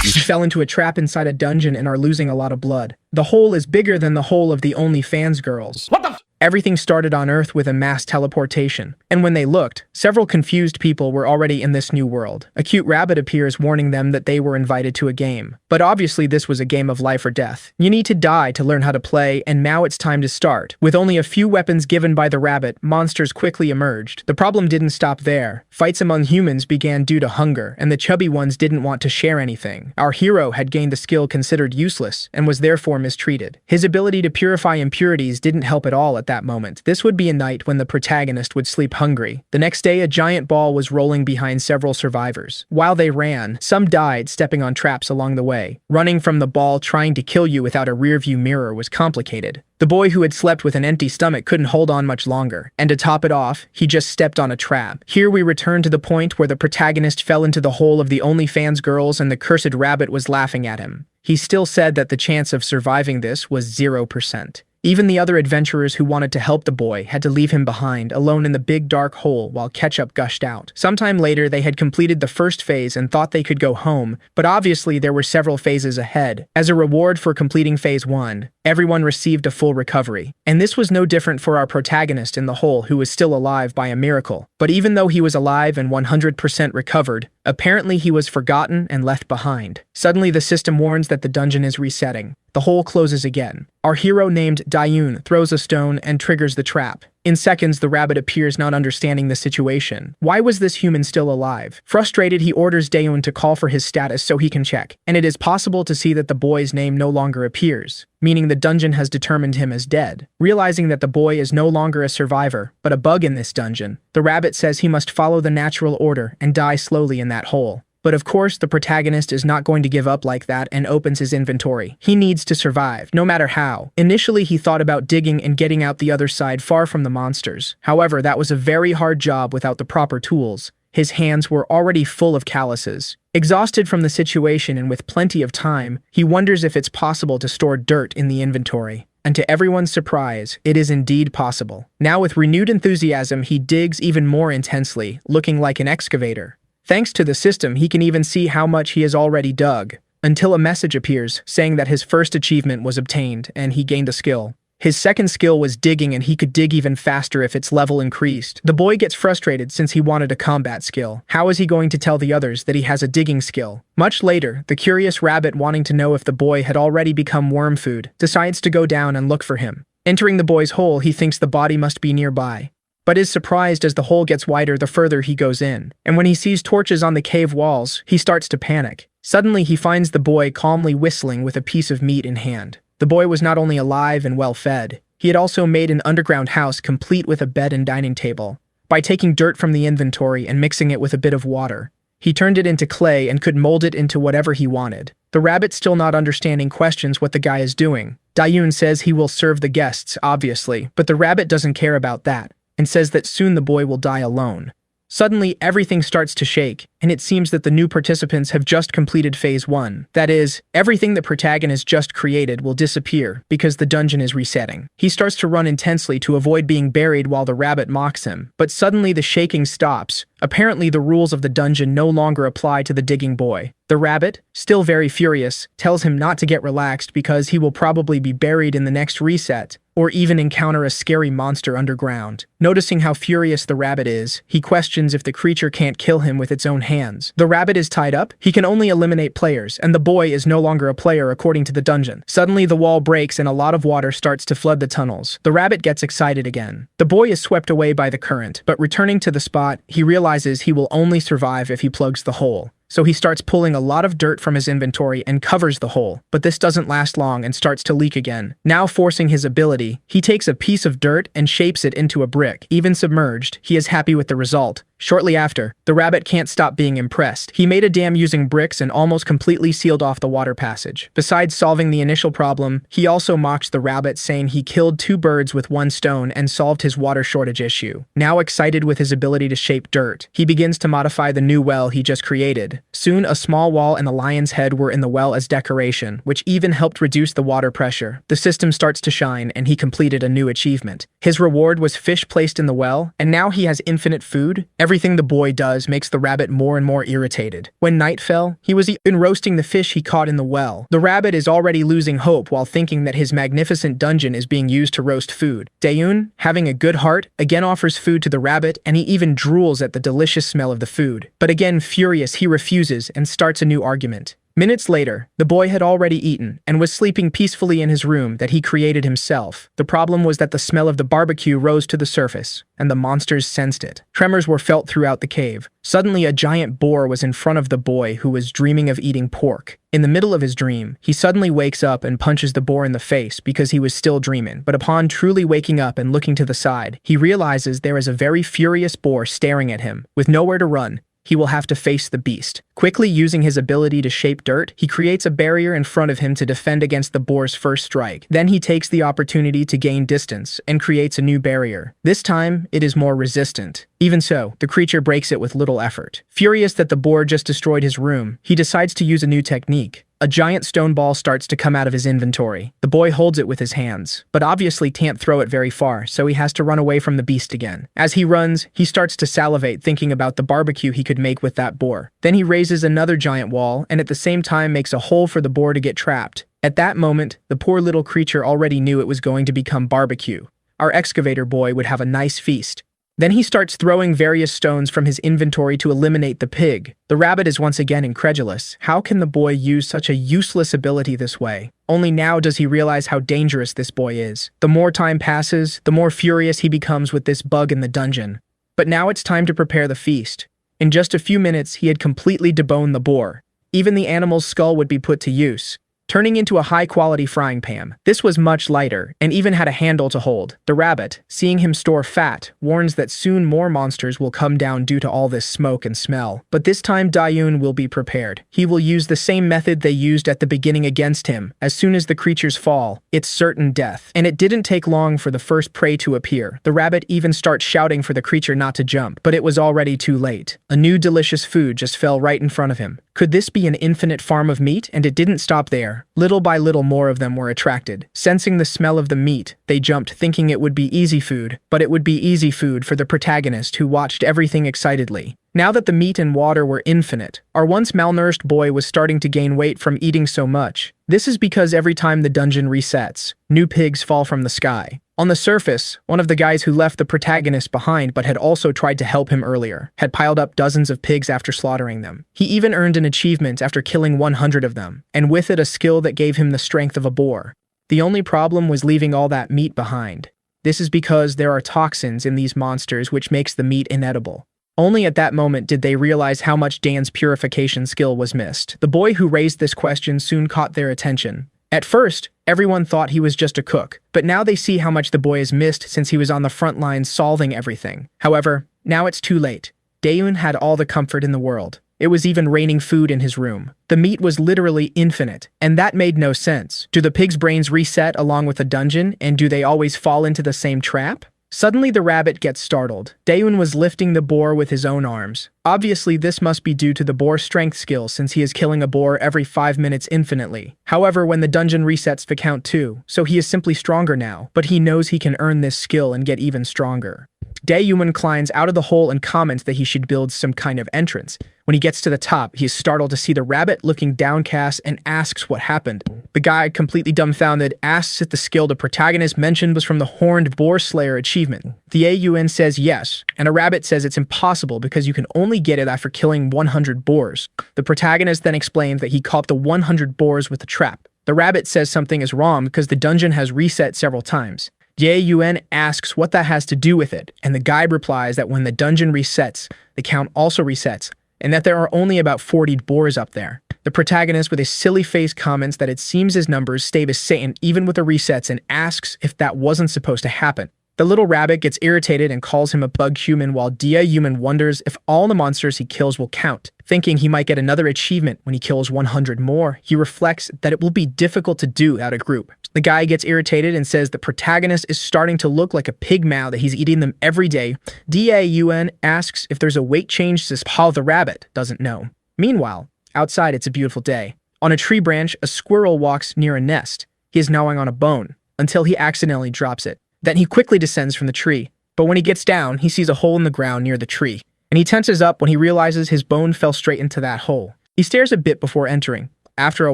You fell into a trap inside a dungeon and are losing a lot of blood. The hole is bigger than the hole of the OnlyFans girls. What the Everything started on Earth with a mass teleportation, and when they looked, several confused people were already in this new world. A cute rabbit appears warning them that they were invited to a game. But obviously this was a game of life or death. You need to die to learn how to play, and now it's time to start. With only a few weapons given by the rabbit, monsters quickly emerged. The problem didn't stop there. Fights among humans began due to hunger, and the chubby ones didn't want to share anything. Our hero had gained a skill considered useless, and was therefore mistreated. His ability to purify impurities didn't help at all at that moment. This would be a night when the protagonist would sleep hungry. The next day, a giant ball was rolling behind several survivors. While they ran, some died stepping on traps along the way. Running from the ball trying to kill you without a rearview mirror was complicated. The boy who had slept with an empty stomach couldn't hold on much longer, and to top it off, he just stepped on a trap. Here we return to the point where the protagonist fell into the hole of the OnlyFans girls and the cursed rabbit was laughing at him. He still said that the chance of surviving this was 0%. Even the other adventurers who wanted to help the boy had to leave him behind, alone in the big dark hole while ketchup gushed out. Sometime later, they had completed the first phase and thought they could go home, but obviously there were several phases ahead. As a reward for completing phase 1, everyone received a full recovery. And this was no different for our protagonist in the hole, who was still alive by a miracle. But even though he was alive and 100% recovered, apparently he was forgotten and left behind. Suddenly the system warns that the dungeon is resetting. The hole closes again. Our hero named Dayun throws a stone and triggers the trap. In seconds, the rabbit appears, not understanding the situation. Why was this human still alive? Frustrated, he orders Dayun to call for his status so he can check, and it is possible to see that the boy's name no longer appears, meaning the dungeon has determined him as dead. Realizing that the boy is no longer a survivor, but a bug in this dungeon, the rabbit says he must follow the natural order and die slowly in that hole. But of course, the protagonist is not going to give up like that and opens his inventory. He needs to survive, no matter how. Initially, he thought about digging and getting out the other side far from the monsters. However, that was a very hard job without the proper tools. His hands were already full of calluses. Exhausted from the situation and with plenty of time, he wonders if it's possible to store dirt in the inventory. And to everyone's surprise, it is indeed possible. Now with renewed enthusiasm, he digs even more intensely, looking like an excavator. Thanks to the system, he can even see how much he has already dug, until a message appears saying that his first achievement was obtained and he gained a skill. His second skill was digging, and he could dig even faster if its level increased. The boy gets frustrated since he wanted a combat skill. How is he going to tell the others that he has a digging skill? Much later, the curious rabbit, wanting to know if the boy had already become worm food, decides to go down and look for him. Entering the boy's hole, he thinks the body must be nearby, but is surprised as the hole gets wider the further he goes in. And when he sees torches on the cave walls, he starts to panic. Suddenly, he finds the boy calmly whistling with a piece of meat in hand. The boy was not only alive and well fed, he had also made an underground house complete with a bed and dining table. By taking dirt from the inventory and mixing it with a bit of water, he turned it into clay and could mold it into whatever he wanted. The rabbit, still not understanding, questions what the guy is doing. Dayun says he will serve the guests, obviously, but the rabbit doesn't care about that, and says that soon the boy will die alone. Suddenly, everything starts to shake, and it seems that the new participants have just completed phase 1. That is, everything the protagonist just created will disappear because the dungeon is resetting. He starts to run intensely to avoid being buried while the rabbit mocks him, but suddenly the shaking stops. Apparently, the rules of the dungeon no longer apply to the digging boy. The rabbit, still very furious, tells him not to get relaxed because he will probably be buried in the next reset, or even encounter a scary monster underground. Noticing how furious the rabbit is, he questions if the creature can't kill him with its own hands. The rabbit is tied up, he can only eliminate players, and the boy is no longer a player according to the dungeon. Suddenly the wall breaks and a lot of water starts to flood the tunnels. The rabbit gets excited again. The boy is swept away by the current, but returning to the spot, he realizes he will only survive if he plugs the hole. So he starts pulling a lot of dirt from his inventory and covers the hole, but this doesn't last long and starts to leak again. Now forcing his ability, he takes a piece of dirt and shapes it into a brick. Even submerged, he is happy with the result. Shortly after, the rabbit can't stop being impressed. He made a dam using bricks and almost completely sealed off the water passage. Besides solving the initial problem, he also mocked the rabbit, saying he killed 2 birds with 1 stone and solved his water shortage issue. Now excited with his ability to shape dirt, he begins to modify the new well he just created. Soon, a small wall and a lion's head were in the well as decoration, which even helped reduce the water pressure. The system starts to shine, and he completed a new achievement. His reward was fish placed in the well, and now he has infinite food. Every Everything the boy does makes the rabbit more and more irritated. When night fell, he was even roasting the fish he caught in the well. The rabbit is already losing hope while thinking that his magnificent dungeon is being used to roast food. Daeun, having a good heart, again offers food to the rabbit, and he even drools at the delicious smell of the food. But again, furious, he refuses and starts a new argument. Minutes later, the boy had already eaten and was sleeping peacefully in his room that he created himself. The problem was that the smell of the barbecue rose to the surface, and the monsters sensed it. Tremors were felt throughout the cave. Suddenly, a giant boar was in front of the boy who was dreaming of eating pork. In the middle of his dream, he suddenly wakes up and punches the boar in the face because he was still dreaming. But upon truly waking up and looking to the side, he realizes there is a very furious boar staring at him. With nowhere to run, he will have to face the beast. Quickly using his ability to shape dirt, he creates a barrier in front of him to defend against the boar's first strike. Then he takes the opportunity to gain distance and creates a new barrier. This time, it is more resistant. Even so, the creature breaks it with little effort. Furious that the boar just destroyed his room, he decides to use a new technique. A giant stone ball starts to come out of his inventory. The boy holds it with his hands, but obviously can't throw it very far, so he has to run away from the beast again. As he runs, he starts to salivate, thinking about the barbecue he could make with that boar. Then he raises another giant wall, and at the same time makes a hole for the boar to get trapped. At that moment, the poor little creature already knew it was going to become barbecue. Our excavator boy would have a nice feast. Then he starts throwing various stones from his inventory to eliminate the pig. The rabbit is once again incredulous. How can the boy use such a useless ability this way? Only now does he realize how dangerous this boy is. The more time passes, the more furious he becomes with this bug in the dungeon. But now it's time to prepare the feast. In just a few minutes, he had completely deboned the boar. Even the animal's skull would be put to use, turning into a high-quality frying pan. This was much lighter, and even had a handle to hold. The rabbit, seeing him store fat, warns that soon more monsters will come down due to all this smoke and smell. But this time Daeun will be prepared. He will use the same method they used at the beginning against him. As soon as the creatures fall, it's certain death. And it didn't take long for the first prey to appear. The rabbit even starts shouting for the creature not to jump, but it was already too late. A new delicious food just fell right in front of him. Could this be an infinite farm of meat? And it didn't stop there. Little by little more of them were attracted. Sensing the smell of the meat, they jumped, thinking it would be easy food. But it would be easy food for the protagonist, who watched everything excitedly. Now that the meat and water were infinite, our once malnourished boy was starting to gain weight from eating so much. This is because every time the dungeon resets, new pigs fall from the sky. On the surface, one of the guys who left the protagonist behind but had also tried to help him earlier had piled up dozens of pigs after slaughtering them. He even earned an achievement after killing 100 of them, and with it a skill that gave him the strength of a boar. The only problem was leaving all that meat behind. This is because there are toxins in these monsters which makes the meat inedible. Only at that moment did they realize how much Dan's purification skill was missed. The boy who raised this question soon caught their attention. At first, everyone thought he was just a cook, but now they see how much the boy has missed since he was on the front lines solving everything. However, now it's too late. Daeun had all the comfort in the world. It was even raining food in his room. The meat was literally infinite, and that made no sense. Do the pigs' brains reset along with the dungeon, and do they always fall into the same trap? Suddenly the rabbit gets startled. Daeun was lifting the boar with his own arms. Obviously, this must be due to the boar's strength skill since he is killing a boar every 5 minutes infinitely. However, when the dungeon resets the count too, so he is simply stronger now, but he knows he can earn this skill and get even stronger. Daeun climbs out of the hole and comments that he should build some kind of entrance. When he gets to the top, he is startled to see the rabbit looking downcast and asks what happened. The guy, completely dumbfounded, asks if the skill the protagonist mentioned was from the Horned Boar Slayer achievement. The Aun says yes, and a rabbit says it's impossible because you can only get it after killing 100 boars. The protagonist then explains that he caught the 100 boars with a trap. The rabbit says something is wrong because the dungeon has reset several times. Yahello asks what that has to do with it, and the guide replies that when the dungeon resets, the count also resets, and that there are only about 40 boars up there. The protagonist, with a silly face, comments that it seems his numbers stay the same even with the resets and asks if that wasn't supposed to happen. The little rabbit gets irritated and calls him a bug human, while Daeun wonders if all the monsters he kills will count. Thinking he might get another achievement when he kills 100 more, he reflects that it will be difficult to do out a group. The guy gets irritated and says the protagonist is starting to look like a pig now that he's eating them every day. Daeun asks if there's a weight change to how the rabbit doesn't know. Meanwhile, outside it's a beautiful day. On a tree branch, a squirrel walks near a nest. He is gnawing on a bone, until he accidentally drops it. Then he quickly descends from the tree, but when he gets down, he sees a hole in the ground near the tree, and he tenses up when he realizes his bone fell straight into that hole. He stares a bit before entering. After a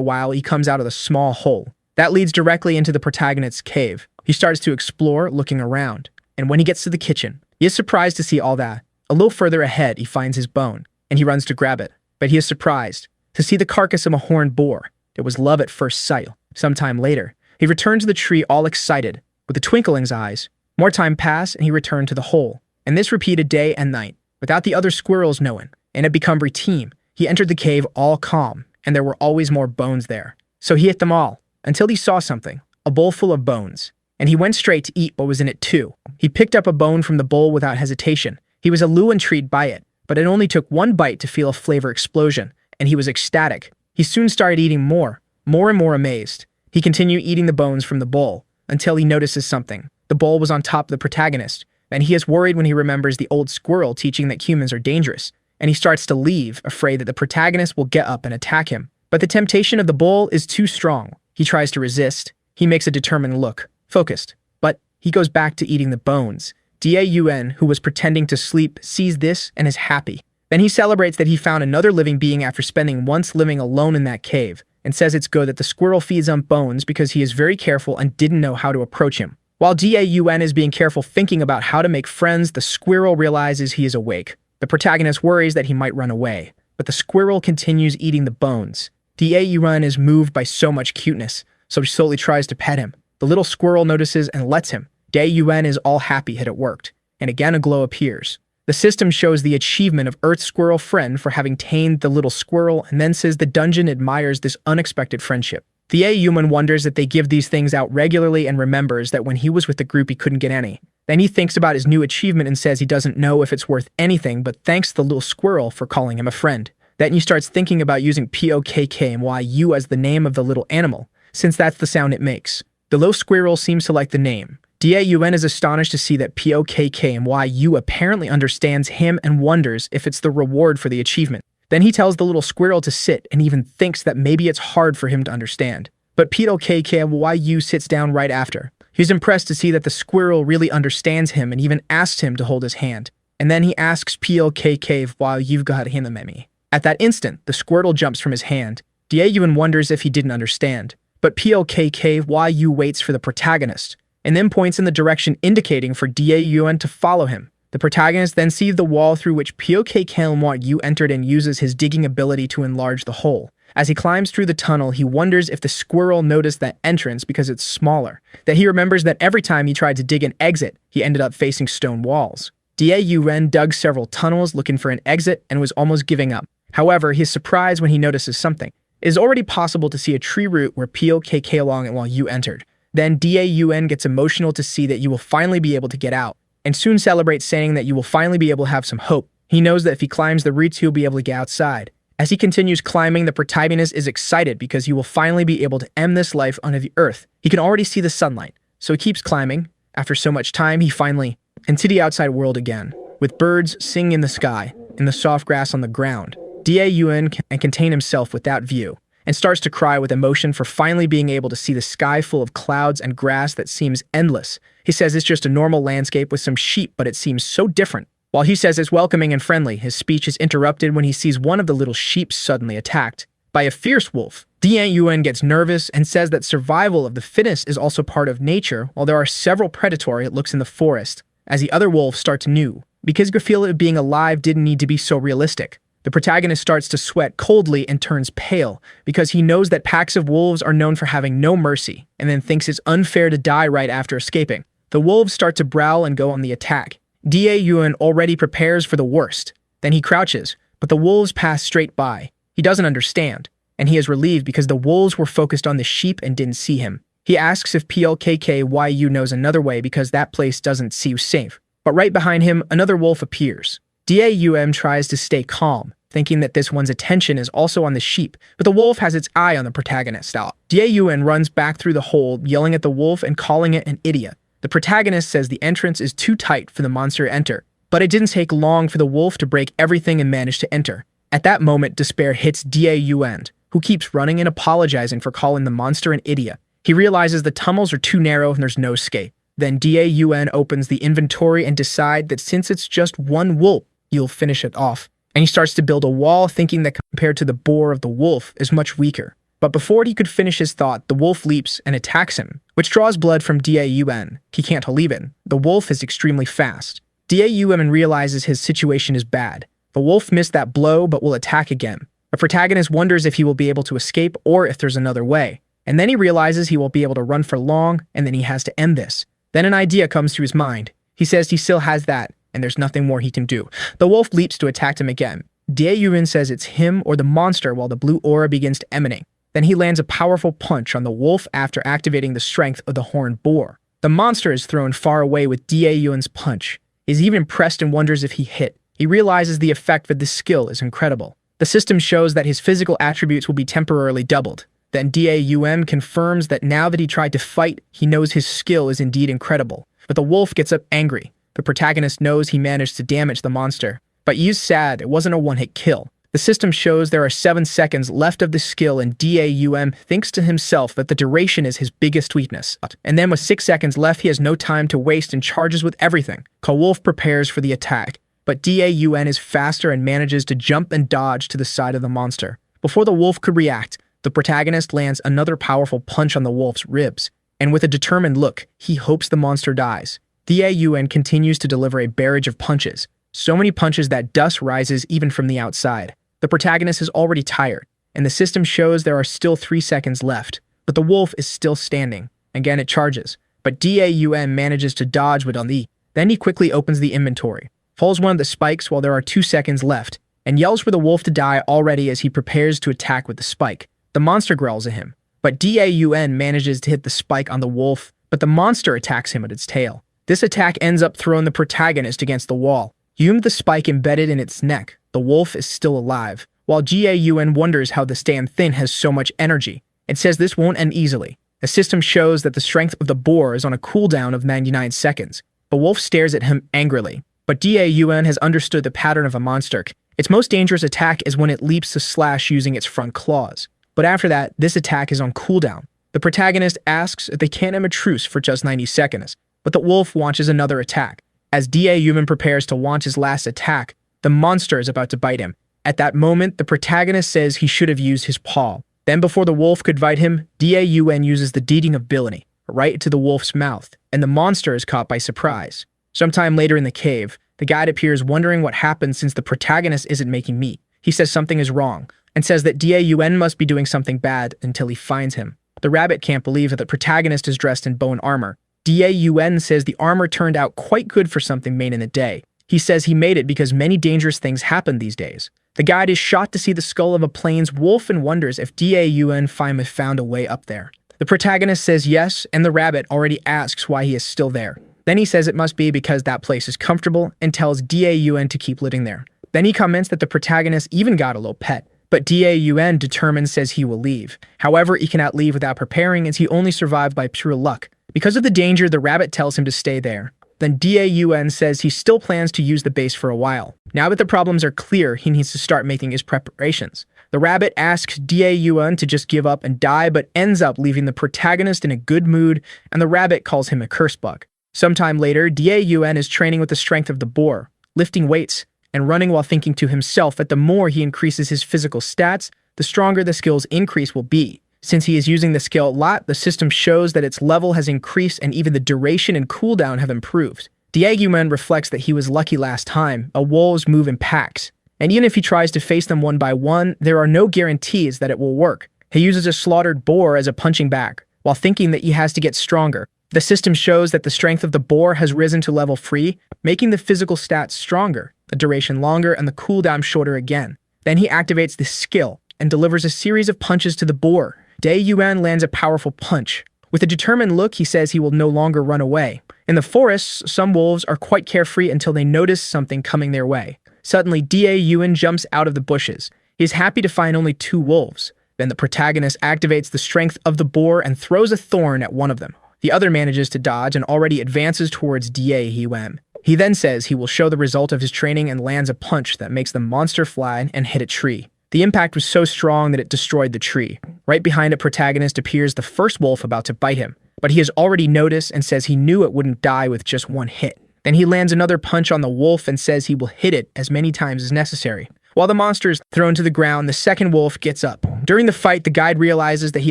while, he comes out of the small hole. That leads directly into the protagonist's cave. He starts to explore, looking around. And when he gets to the kitchen, he is surprised to see all that. A little further ahead, he finds his bone, and he runs to grab it. But he is surprised to see the carcass of a horned boar. It was love at first sight. Sometime later, he returned to the tree all excited, with a twinkle in his eyes. More time passed, and he returned to the hole. And this repeated day and night, without the other squirrels knowing, and it become routine. He entered the cave all calm, and there were always more bones there. So he ate them all, until he saw something, a bowl full of bones. And he went straight to eat what was in it too. He picked up a bone from the bowl without hesitation. He was a little intrigued by it, but it only took one bite to feel a flavor explosion, and he was ecstatic. He soon started eating more and more amazed. He continued eating the bones from the bowl, until he notices something. The bowl was on top of the protagonist, and he is worried when he remembers the old squirrel teaching that humans are dangerous, and he starts to leave, afraid that the protagonist will get up and attack him. But the temptation of the bowl is too strong. He tries to resist. He makes a determined look, focused, but he goes back to eating the bones. Daun, who was pretending to sleep, sees this and is happy. Then he celebrates that he found another living being after spending once living alone in that cave, and says it's good that the squirrel feeds on bones because he is very careful and didn't know how to approach him. While Daun is being careful thinking about how to make friends, the squirrel realizes he is awake. The protagonist worries that he might run away, but the squirrel continues eating the bones. Daun is moved by so much cuteness, so he slowly tries to pet him. The little squirrel notices and lets him. Daun is all happy that it worked, and again a glow appears. The system shows the achievement of Earth's squirrel friend for having tamed the little squirrel, and then says the dungeon admires this unexpected friendship. The human wonders that they give these things out regularly and remembers that when he was with the group he couldn't get any. Then he thinks about his new achievement and says he doesn't know if it's worth anything, but thanks the little squirrel for calling him a friend. Then he starts thinking about using POKKMYU as the name of the little animal, since that's the sound it makes. The little squirrel seems to like the name. Daun is astonished to see that POKKMYU apparently understands him and wonders if it's the reward for the achievement. Then he tells the little squirrel to sit and even thinks that maybe it's hard for him to understand. But POKKMYU sits down right after. He's impressed to see that the squirrel really understands him and even asks him to hold his hand. And then he asks POKKMYU got him at me. At that instant, the squirrel jumps from his hand. Daun wonders if he didn't understand. But POKKYU waits for the protagonist, and then points in the direction indicating for Daun to follow him. The protagonist then sees the wall through which POKKMYU entered and uses his digging ability to enlarge the hole. As he climbs through the tunnel, he wonders if the squirrel noticed that entrance because it's smaller. That he remembers that every time he tried to dig an exit, he ended up facing stone walls. Daun dug several tunnels looking for an exit and was almost giving up. However, he is surprised when he notices something. It is already possible to see a tree root where POKK along it while you entered. Then Daun gets emotional to see that you will finally be able to get out, and soon celebrates saying that you will finally be able to have some hope. He knows that if he climbs the roots, he'll be able to get outside. As he continues climbing, the protagonist is excited because he will finally be able to end this life under the earth. He can already see the sunlight, so he keeps climbing. After so much time, he finally into the outside world again, with birds singing in the sky and the soft grass on the ground. Daun can contain himself with that view, and starts to cry with emotion for finally being able to see the sky full of clouds and grass that seems endless. He says it's just a normal landscape with some sheep, but it seems so different. While he says it's welcoming and friendly, his speech is interrupted when he sees one of the little sheep suddenly attacked by a fierce wolf. Daun gets nervous and says that survival of the fittest is also part of nature, while there are several predatory it looks in the forest, as the other wolves start to new, because the feel of being alive didn't need to be so realistic. The protagonist starts to sweat coldly and turns pale because he knows that packs of wolves are known for having no mercy, and then thinks it's unfair to die right after escaping. The wolves start to growl and go on the attack. Daun already prepares for the worst. Then he crouches, but the wolves pass straight by. He doesn't understand, and he is relieved because the wolves were focused on the sheep and didn't see him. He asks if POKKYU knows another way because that place doesn't seem safe. But right behind him, another wolf appears. Daun tries to stay calm, thinking that this one's attention is also on the sheep, but the wolf has its eye on the protagonist. Daun runs back through the hole, yelling at the wolf and calling it an idiot. The protagonist says the entrance is too tight for the monster to enter, but it didn't take long for the wolf to break everything and manage to enter. At that moment, despair hits Daun, who keeps running and apologizing for calling the monster an idiot. He realizes the tunnels are too narrow and there's no escape. Then Daun opens the inventory and decides that since it's just one wolf, you'll finish it off. And he starts to build a wall, thinking that compared to the boar of the wolf is much weaker. But before he could finish his thought, the wolf leaps and attacks him, which draws blood from Daun. He can't believe it. The wolf is extremely fast. Daun realizes his situation is bad. The wolf missed that blow but will attack again. The protagonist wonders if he will be able to escape or if there's another way. And then he realizes he won't be able to run for long, and then he has to end this. Then an idea comes to his mind. He says he still has that, and there's nothing more he can do. The wolf leaps to attack him again. Daun says it's him or the monster while the blue aura begins to emanate. Then he lands a powerful punch on the wolf after activating the strength of the horned boar. The monster is thrown far away with Daun's punch. He's even impressed and wonders if he hit. He realizes the effect of this skill is incredible. The system shows that his physical attributes will be temporarily doubled. Then Daun confirms that now that he tried to fight, he knows his skill is indeed incredible. But the wolf gets up angry. The protagonist knows he managed to damage the monster. But he's sad it wasn't a one-hit kill. The system shows there are 7 seconds left of the skill, and Daun thinks to himself that the duration is his biggest weakness. And then with 6 seconds left, he has no time to waste and charges with everything. Wolf prepares for the attack, but Daun is faster and manages to jump and dodge to the side of the monster. Before the wolf could react, the protagonist lands another powerful punch on the wolf's ribs, and with a determined look, he hopes the monster dies. Daun continues to deliver a barrage of punches, so many punches that dust rises even from the outside. The protagonist is already tired, and the system shows there are still 3 seconds left, but the wolf is still standing. Again it charges, but Daun manages to dodge with Ali. Then he quickly opens the inventory, pulls one of the spikes while there are 2 seconds left, and yells for the wolf to die already as he prepares to attack with the spike. The monster growls at him, but Daun manages to hit the spike on the wolf, but the monster attacks him with its tail. This attack ends up throwing the protagonist against the wall. With the spike embedded in its neck, the wolf is still alive, while Daun wonders how the stand thin has so much energy. It says this won't end easily. The system shows that the strength of the boar is on a cooldown of 99 seconds. The wolf stares at him angrily, but Daun has understood the pattern of a monster. Its most dangerous attack is when it leaps to slash using its front claws. But after that, this attack is on cooldown. The protagonist asks if they can't have a truce for just 90 seconds, but the wolf launches another attack. As Daun prepares to launch his last attack, the monster is about to bite him. At that moment, the protagonist says he should have used his paw. Then before the wolf could bite him, Daun uses the deeding ability, right to the wolf's mouth, and the monster is caught by surprise. Sometime later in the cave, the guide appears wondering what happened since the protagonist isn't making meat. He says something is wrong, and says that Daun must be doing something bad until he finds him. The rabbit can't believe that the protagonist is dressed in bone armor. Daun says the armor turned out quite good for something made in the day. He says he made it because many dangerous things happen these days. The guide is shocked to see the skull of a plains wolf and wonders if Daun finally found a way up there. The protagonist says yes, and the rabbit already asks why he is still there. Then he says it must be because that place is comfortable and tells Daun to keep living there. Then he comments that the protagonist even got a little pet. But Daun determined says he will leave. However, he cannot leave without preparing as he only survived by pure luck. Because of the danger, the rabbit tells him to stay there. Then Daun says he still plans to use the base for a while. Now that the problems are clear, he needs to start making his preparations. The rabbit asks Daun to just give up and die, but ends up leaving the protagonist in a good mood, and the rabbit calls him a curse bug. Sometime later, Daun is training with the strength of the boar, lifting weights, and running while thinking to himself that the more he increases his physical stats, the stronger the skill's increase will be. Since he is using the skill a lot, the system shows that its level has increased and even the duration and cooldown have improved. Daun reflects that he was lucky last time. Wolves move in packs, and even if he tries to face them one by one, there are no guarantees that it will work. He uses a slaughtered boar as a punching bag, while thinking that he has to get stronger. The system shows that the strength of the boar has risen to level 3, making the physical stats stronger, the duration longer, and the cooldown shorter again. Then he activates the skill and delivers a series of punches to the boar. Daun lands a powerful punch. With a determined look, he says he will no longer run away. In the forests, some wolves are quite carefree until they notice something coming their way. Suddenly, Daun jumps out of the bushes. He is happy to find only 2 wolves. Then the protagonist activates the strength of the boar and throws a thorn at one of them. The other manages to dodge and already advances towards Daun. He then says he will show the result of his training and lands a punch that makes the monster fly and hit a tree. The impact was so strong that it destroyed the tree. Right behind a protagonist appears the first wolf about to bite him, but he has already noticed and says he knew it wouldn't die with just one hit. Then he lands another punch on the wolf and says he will hit it as many times as necessary. While the monster is thrown to the ground, the second wolf gets up. During the fight, the guide realizes that he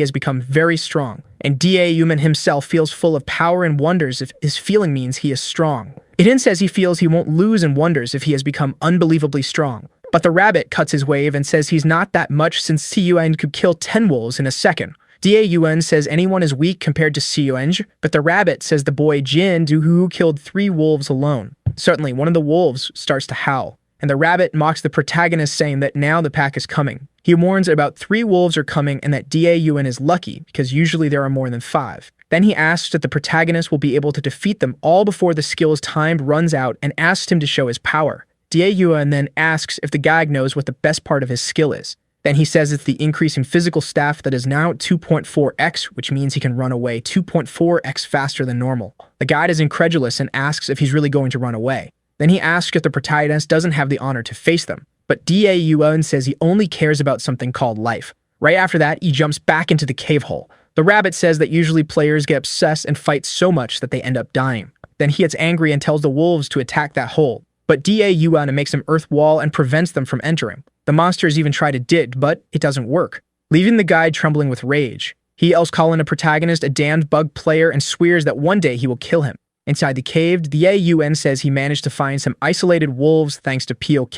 has become very strong, and D.A. Human himself feels full of power and wonders if his feeling means he is strong. It then says he feels he won't lose and wonders if he has become unbelievably strong. But the rabbit cuts his wave and says he's not that much since Cun could kill 10 wolves in a second. Daun says anyone is weak compared to Cun, but the rabbit says the boy Jin who killed 3 wolves alone. Suddenly, one of the wolves starts to howl, and the rabbit mocks the protagonist saying that now the pack is coming. He warns about 3 wolves are coming and that Daun is lucky because usually there are more than 5. Then he asks if the protagonist will be able to defeat them all before the skill's time runs out and asks him to show his power. Daun then asks if the guide knows what the best part of his skill is. Then he says it's the increase in physical staff that is now at 2.4x, which means he can run away 2.4x faster than normal. The guide is incredulous and asks if he's really going to run away. Then he asks if the protagonist doesn't have the honor to face them, but Daun says he only cares about something called life. Right after that, he jumps back into the cave hole. The rabbit says that usually players get obsessed and fight so much that they end up dying. Then he gets angry and tells the wolves to attack that hole, but Daun makes an earth wall and prevents them from entering. The monsters even try to dig, but it doesn't work, leaving the guide trembling with rage. He yells calling the protagonist a damned bug player and swears that one day he will kill him. Inside the cave, Daun says he managed to find some isolated wolves thanks to POK,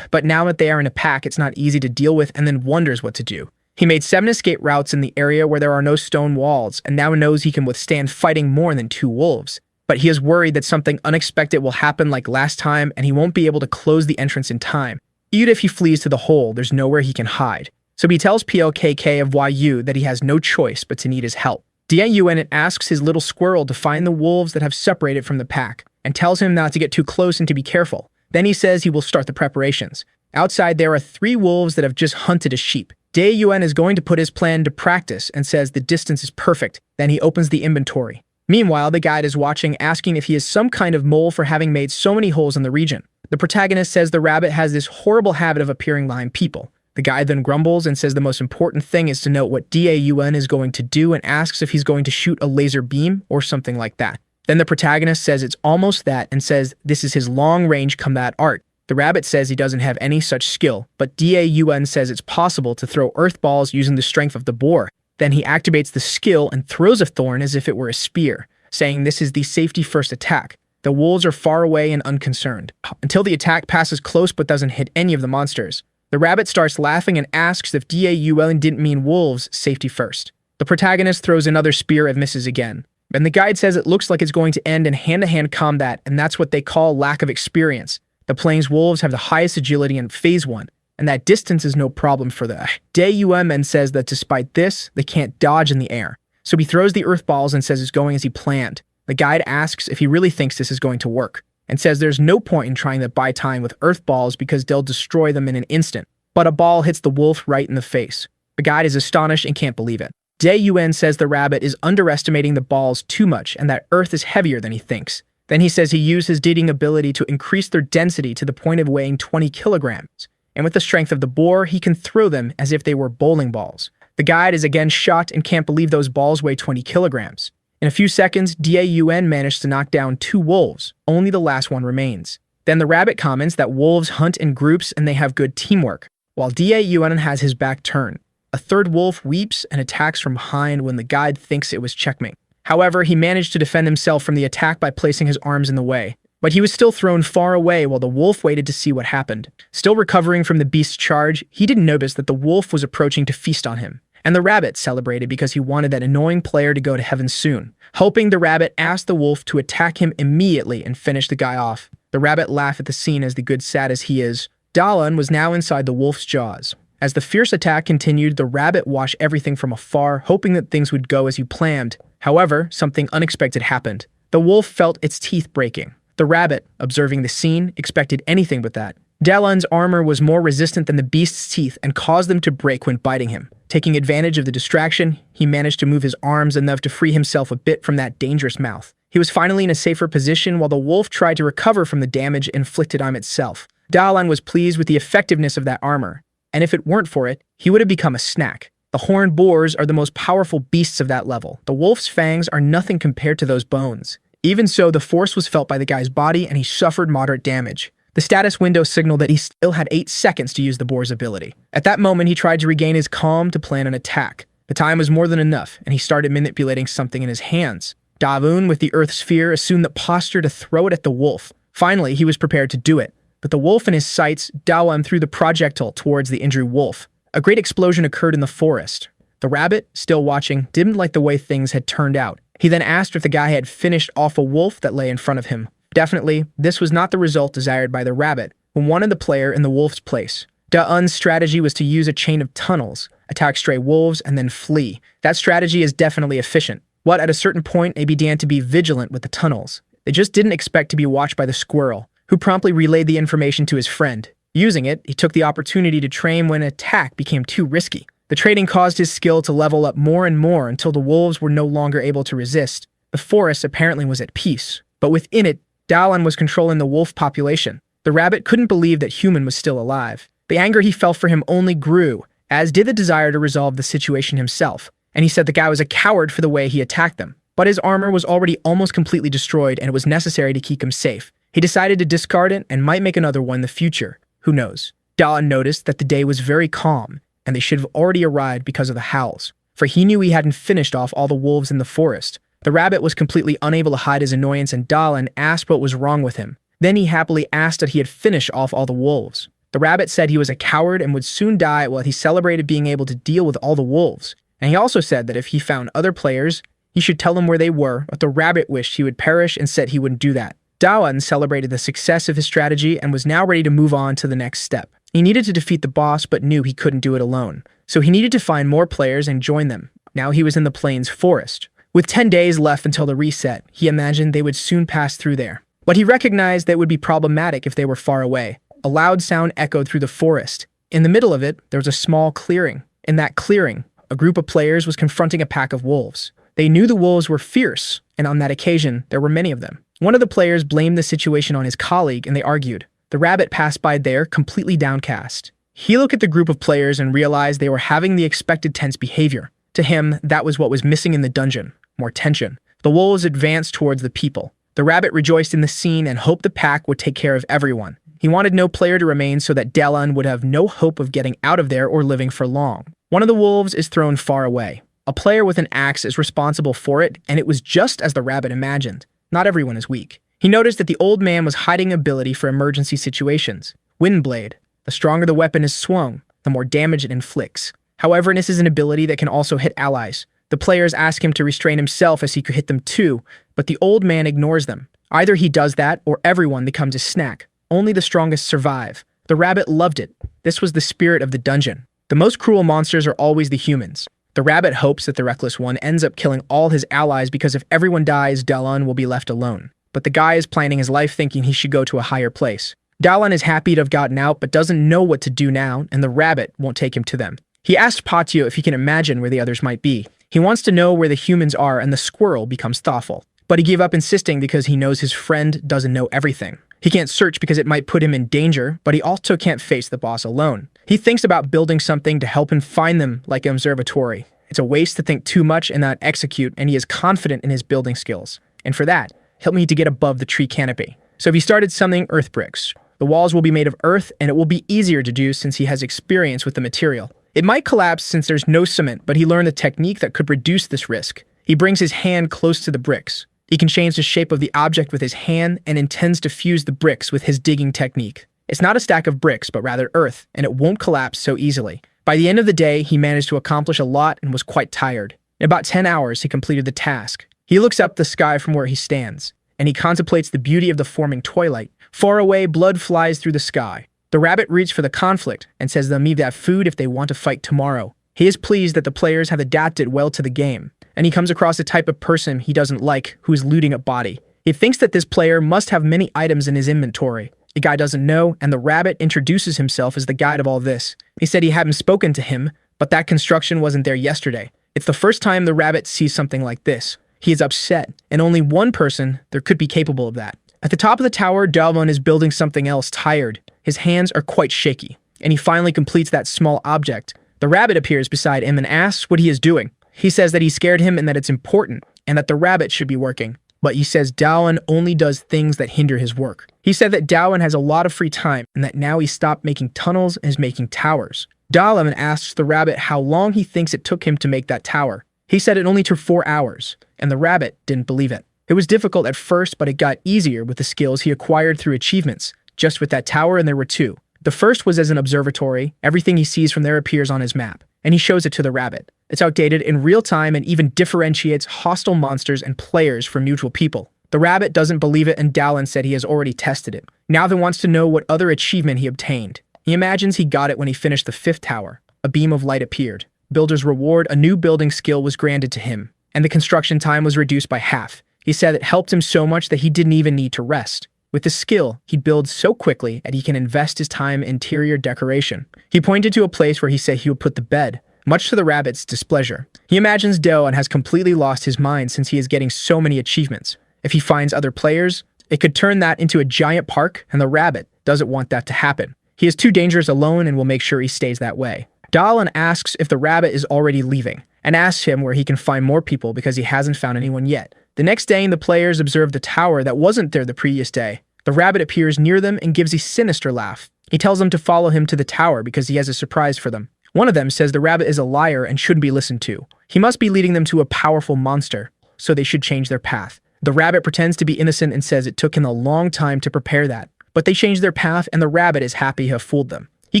but now that they are in a pack, it's not easy to deal with and then wonders what to do. He made 7 escape routes in the area where there are no stone walls and now knows he can withstand fighting more than 2 wolves. But he is worried that something unexpected will happen like last time and he won't be able to close the entrance in time. Even if he flees to the hole, there's nowhere he can hide. So he tells POKK of YU that he has no choice but to need his help. Daun asks his little squirrel to find the wolves that have separated from the pack, and tells him not to get too close and to be careful. Then he says he will start the preparations. Outside there are 3 wolves that have just hunted a sheep. Daun is going to put his plan into practice and says the distance is perfect. Then he opens the inventory. Meanwhile, the guide is watching, asking if he is some kind of mole for having made so many holes in the region. The protagonist says the rabbit has this horrible habit of appearing behind people. The guide then grumbles and says the most important thing is to note what Daun is going to do and asks if he's going to shoot a laser beam or something like that. Then the protagonist says it's almost that and says this is his long-range combat art. The rabbit says he doesn't have any such skill, but Daun says it's possible to throw earth balls using the strength of the boar. Then he activates the skill and throws a thorn as if it were a spear, saying this is the safety-first attack. The wolves are far away and unconcerned, until the attack passes close but doesn't hit any of the monsters. The rabbit starts laughing and asks if Daun didn't mean wolves, safety first. The protagonist throws another spear and misses again. And the guide says it looks like it's going to end in hand-to-hand combat, and that's what they call lack of experience. The Plains wolves have the highest agility in Phase 1, and that distance is no problem for the Daun says that despite this, they can't dodge in the air. So he throws the earth balls and says it's going as he planned. The guide asks if he really thinks this is going to work, and says there's no point in trying to buy time with earth balls because they'll destroy them in an instant. But a ball hits the wolf right in the face. The guide is astonished and can't believe it. Daun says the rabbit is underestimating the balls too much and that earth is heavier than he thinks. Then he says he used his digging ability to increase their density to the point of weighing 20 kilograms. And with the strength of the boar, he can throw them as if they were bowling balls. The guide is again shocked and can't believe those balls weigh 20 kilograms. In a few seconds, Daun managed to knock down 2 wolves. Only the last one remains. Then the rabbit comments that wolves hunt in groups and they have good teamwork, while Daun has his back turned. A third wolf weeps and attacks from behind when the guide thinks it was checkmate. However, he managed to defend himself from the attack by placing his arms in the way. But he was still thrown far away while the wolf waited to see what happened. Still recovering from the beast's charge, he didn't notice that the wolf was approaching to feast on him. And the rabbit celebrated because he wanted that annoying player to go to heaven soon. Hoping, the rabbit asked the wolf to attack him immediately and finish the guy off. The rabbit laughed at the scene as the good sad as he is. Dalan was now inside the wolf's jaws. As the fierce attack continued, the rabbit watched everything from afar, hoping that things would go as he planned. However, something unexpected happened. The wolf felt its teeth breaking. The rabbit, observing the scene, expected anything but that. Dalan's armor was more resistant than the beast's teeth and caused them to break when biting him. Taking advantage of the distraction, he managed to move his arms enough to free himself a bit from that dangerous mouth. He was finally in a safer position while the wolf tried to recover from the damage inflicted on itself. Dalan was pleased with the effectiveness of that armor, and if it weren't for it, he would have become a snack. The horned boars are the most powerful beasts of that level. The wolf's fangs are nothing compared to those bones. Even so, the force was felt by the guy's body and he suffered moderate damage. The status window signaled that he still had 8 seconds to use the boar's ability. At that moment, he tried to regain his calm to plan an attack. The time was more than enough, and he started manipulating something in his hands. Davun, with the earth sphere, assumed the posture to throw it at the wolf. Finally, he was prepared to do it. But the wolf in his sights, Dawan threw the projectile towards the injured wolf. A great explosion occurred in the forest. The rabbit, still watching, didn't like the way things had turned out. He then asked if the guy had finished off a wolf that lay in front of him. Definitely, this was not the result desired by the rabbit, who wanted the player in the wolf's place. Daun's strategy was to use a chain of tunnels, attack stray wolves, and then flee. That strategy is definitely efficient. But at a certain point, they began to be vigilant with the tunnels. They just didn't expect to be watched by the squirrel, who promptly relayed the information to his friend. Using it, he took the opportunity to train when an attack became too risky. The trading caused his skill to level up more and more until the wolves were no longer able to resist. The forest apparently was at peace, but within it, Dalan was controlling the wolf population. The rabbit couldn't believe that human was still alive. The anger he felt for him only grew, as did the desire to resolve the situation himself, and he said the guy was a coward for the way he attacked them. But his armor was already almost completely destroyed and it was necessary to keep him safe. He decided to discard it and might make another one in the future. Who knows? Dalan noticed that the day was very calm, and they should have already arrived because of the howls, for he knew he hadn't finished off all the wolves in the forest. The rabbit was completely unable to hide his annoyance, and Dalan asked what was wrong with him. Then he happily asked that he had finished off all the wolves. The rabbit said he was a coward and would soon die while he celebrated being able to deal with all the wolves. And he also said that if he found other players, he should tell them where they were, but the rabbit wished he would perish and said he wouldn't do that. Dawan celebrated the success of his strategy and was now ready to move on to the next step. He needed to defeat the boss but knew he couldn't do it alone. So he needed to find more players and join them. Now he was in the plains forest. With 10 days left until the reset, he imagined they would soon pass through there. But he recognized that it would be problematic if they were far away. A loud sound echoed through the forest. In the middle of it, there was a small clearing. In that clearing, a group of players was confronting a pack of wolves. They knew the wolves were fierce, and on that occasion, there were many of them. One of the players blamed the situation on his colleague, and they argued. The rabbit passed by there, completely downcast. He looked at the group of players and realized they were having the expected tense behavior. To him, that was what was missing in the dungeon. More tension. The wolves advanced towards the people. The rabbit rejoiced in the scene and hoped the pack would take care of everyone. He wanted no player to remain so that Dalan would have no hope of getting out of there or living for long. One of the wolves is thrown far away. A player with an axe is responsible for it, and it was just as the rabbit imagined. Not everyone is weak. He noticed that the old man was hiding ability for emergency situations. Windblade. The stronger the weapon is swung, the more damage it inflicts. However, this is an ability that can also hit allies. The players ask him to restrain himself as he could hit them too, but the old man ignores them. Either he does that or everyone becomes a snack. Only the strongest survive. The rabbit loved it. This was the spirit of the dungeon. The most cruel monsters are always the humans. The rabbit hopes that the reckless one ends up killing all his allies because if everyone dies, Dalan will be left alone. But the guy is planning his life thinking he should go to a higher place. Dalan is happy to have gotten out but doesn't know what to do now, and the rabbit won't take him to them. He asked Patio if he can imagine where the others might be. He wants to know where the humans are, and the squirrel becomes thoughtful. But he gave up insisting because he knows his friend doesn't know everything. He can't search because it might put him in danger, but he also can't face the boss alone. He thinks about building something to help him find them, like an observatory. It's a waste to think too much and not execute, and he is confident in his building skills. And for that, he'll need to get above the tree canopy. So if he started something earth bricks, the walls will be made of earth, and it will be easier to do since he has experience with the material. It might collapse since there's no cement, but he learned a technique that could reduce this risk. He brings his hand close to the bricks. He can change the shape of the object with his hand and intends to fuse the bricks with his digging technique. It's not a stack of bricks, but rather earth, and it won't collapse so easily. By the end of the day, he managed to accomplish a lot and was quite tired. In about 10 hours, he completed the task. He looks up the sky from where he stands, and he contemplates the beauty of the forming twilight. Far away, blood flies through the sky. The rabbit reached for the conflict and says they'll need that food if they want to fight tomorrow. He is pleased that the players have adapted well to the game, and he comes across a type of person he doesn't like who is looting a body. He thinks that this player must have many items in his inventory. The guy doesn't know, and the rabbit introduces himself as the guide of all this. He said he hadn't spoken to him, but that construction wasn't there yesterday. It's the first time the rabbit sees something like this. He is upset, and only one person there could be capable of that. At the top of the tower, Dalvon is building something else tired. His hands are quite shaky, and he finally completes that small object. The rabbit appears beside him and asks what he is doing. He says that he scared him and that it's important, and that the rabbit should be working. but he says Dawan only does things that hinder his work. He said that Dawan has a lot of free time and that now he stopped making tunnels and is making towers. Dawan asks the rabbit how long he thinks it took him to make that tower. He said it only took 4 hours, and the rabbit didn't believe it. It was difficult at first, but it got easier with the skills he acquired through achievements, just with that tower, and there were 2. The first was as an observatory. Everything he sees from there appears on his map, and he shows it to the rabbit. It's outdated in real time and even differentiates hostile monsters and players from neutral people. The rabbit doesn't believe it, and Dawan said he has already tested it. Now he wants to know what other achievement he obtained. He imagines he got it when he finished the 5th tower. A beam of light appeared. Builder's reward, a new building skill was granted to him, and the construction time was reduced by half. He said it helped him so much that he didn't even need to rest. With the skill, he builds so quickly that he can invest his time in interior decoration. He pointed to a place where he said he would put the bed, much to the rabbit's displeasure. He imagines Dawan has completely lost his mind since he is getting so many achievements. If he finds other players, it could turn that into a giant park, and the rabbit doesn't want that to happen. He is too dangerous alone and will make sure he stays that way. Dawan asks if the rabbit is already leaving, and asks him where he can find more people because he hasn't found anyone yet. The next day, the players observe the tower that wasn't there the previous day. The rabbit appears near them and gives a sinister laugh. He tells them to follow him to the tower because he has a surprise for them. One of them says the rabbit is a liar and shouldn't be listened to. He must be leading them to a powerful monster, so they should change their path. The rabbit pretends to be innocent and says it took him a long time to prepare that. But they change their path, and the rabbit is happy to have fooled them. He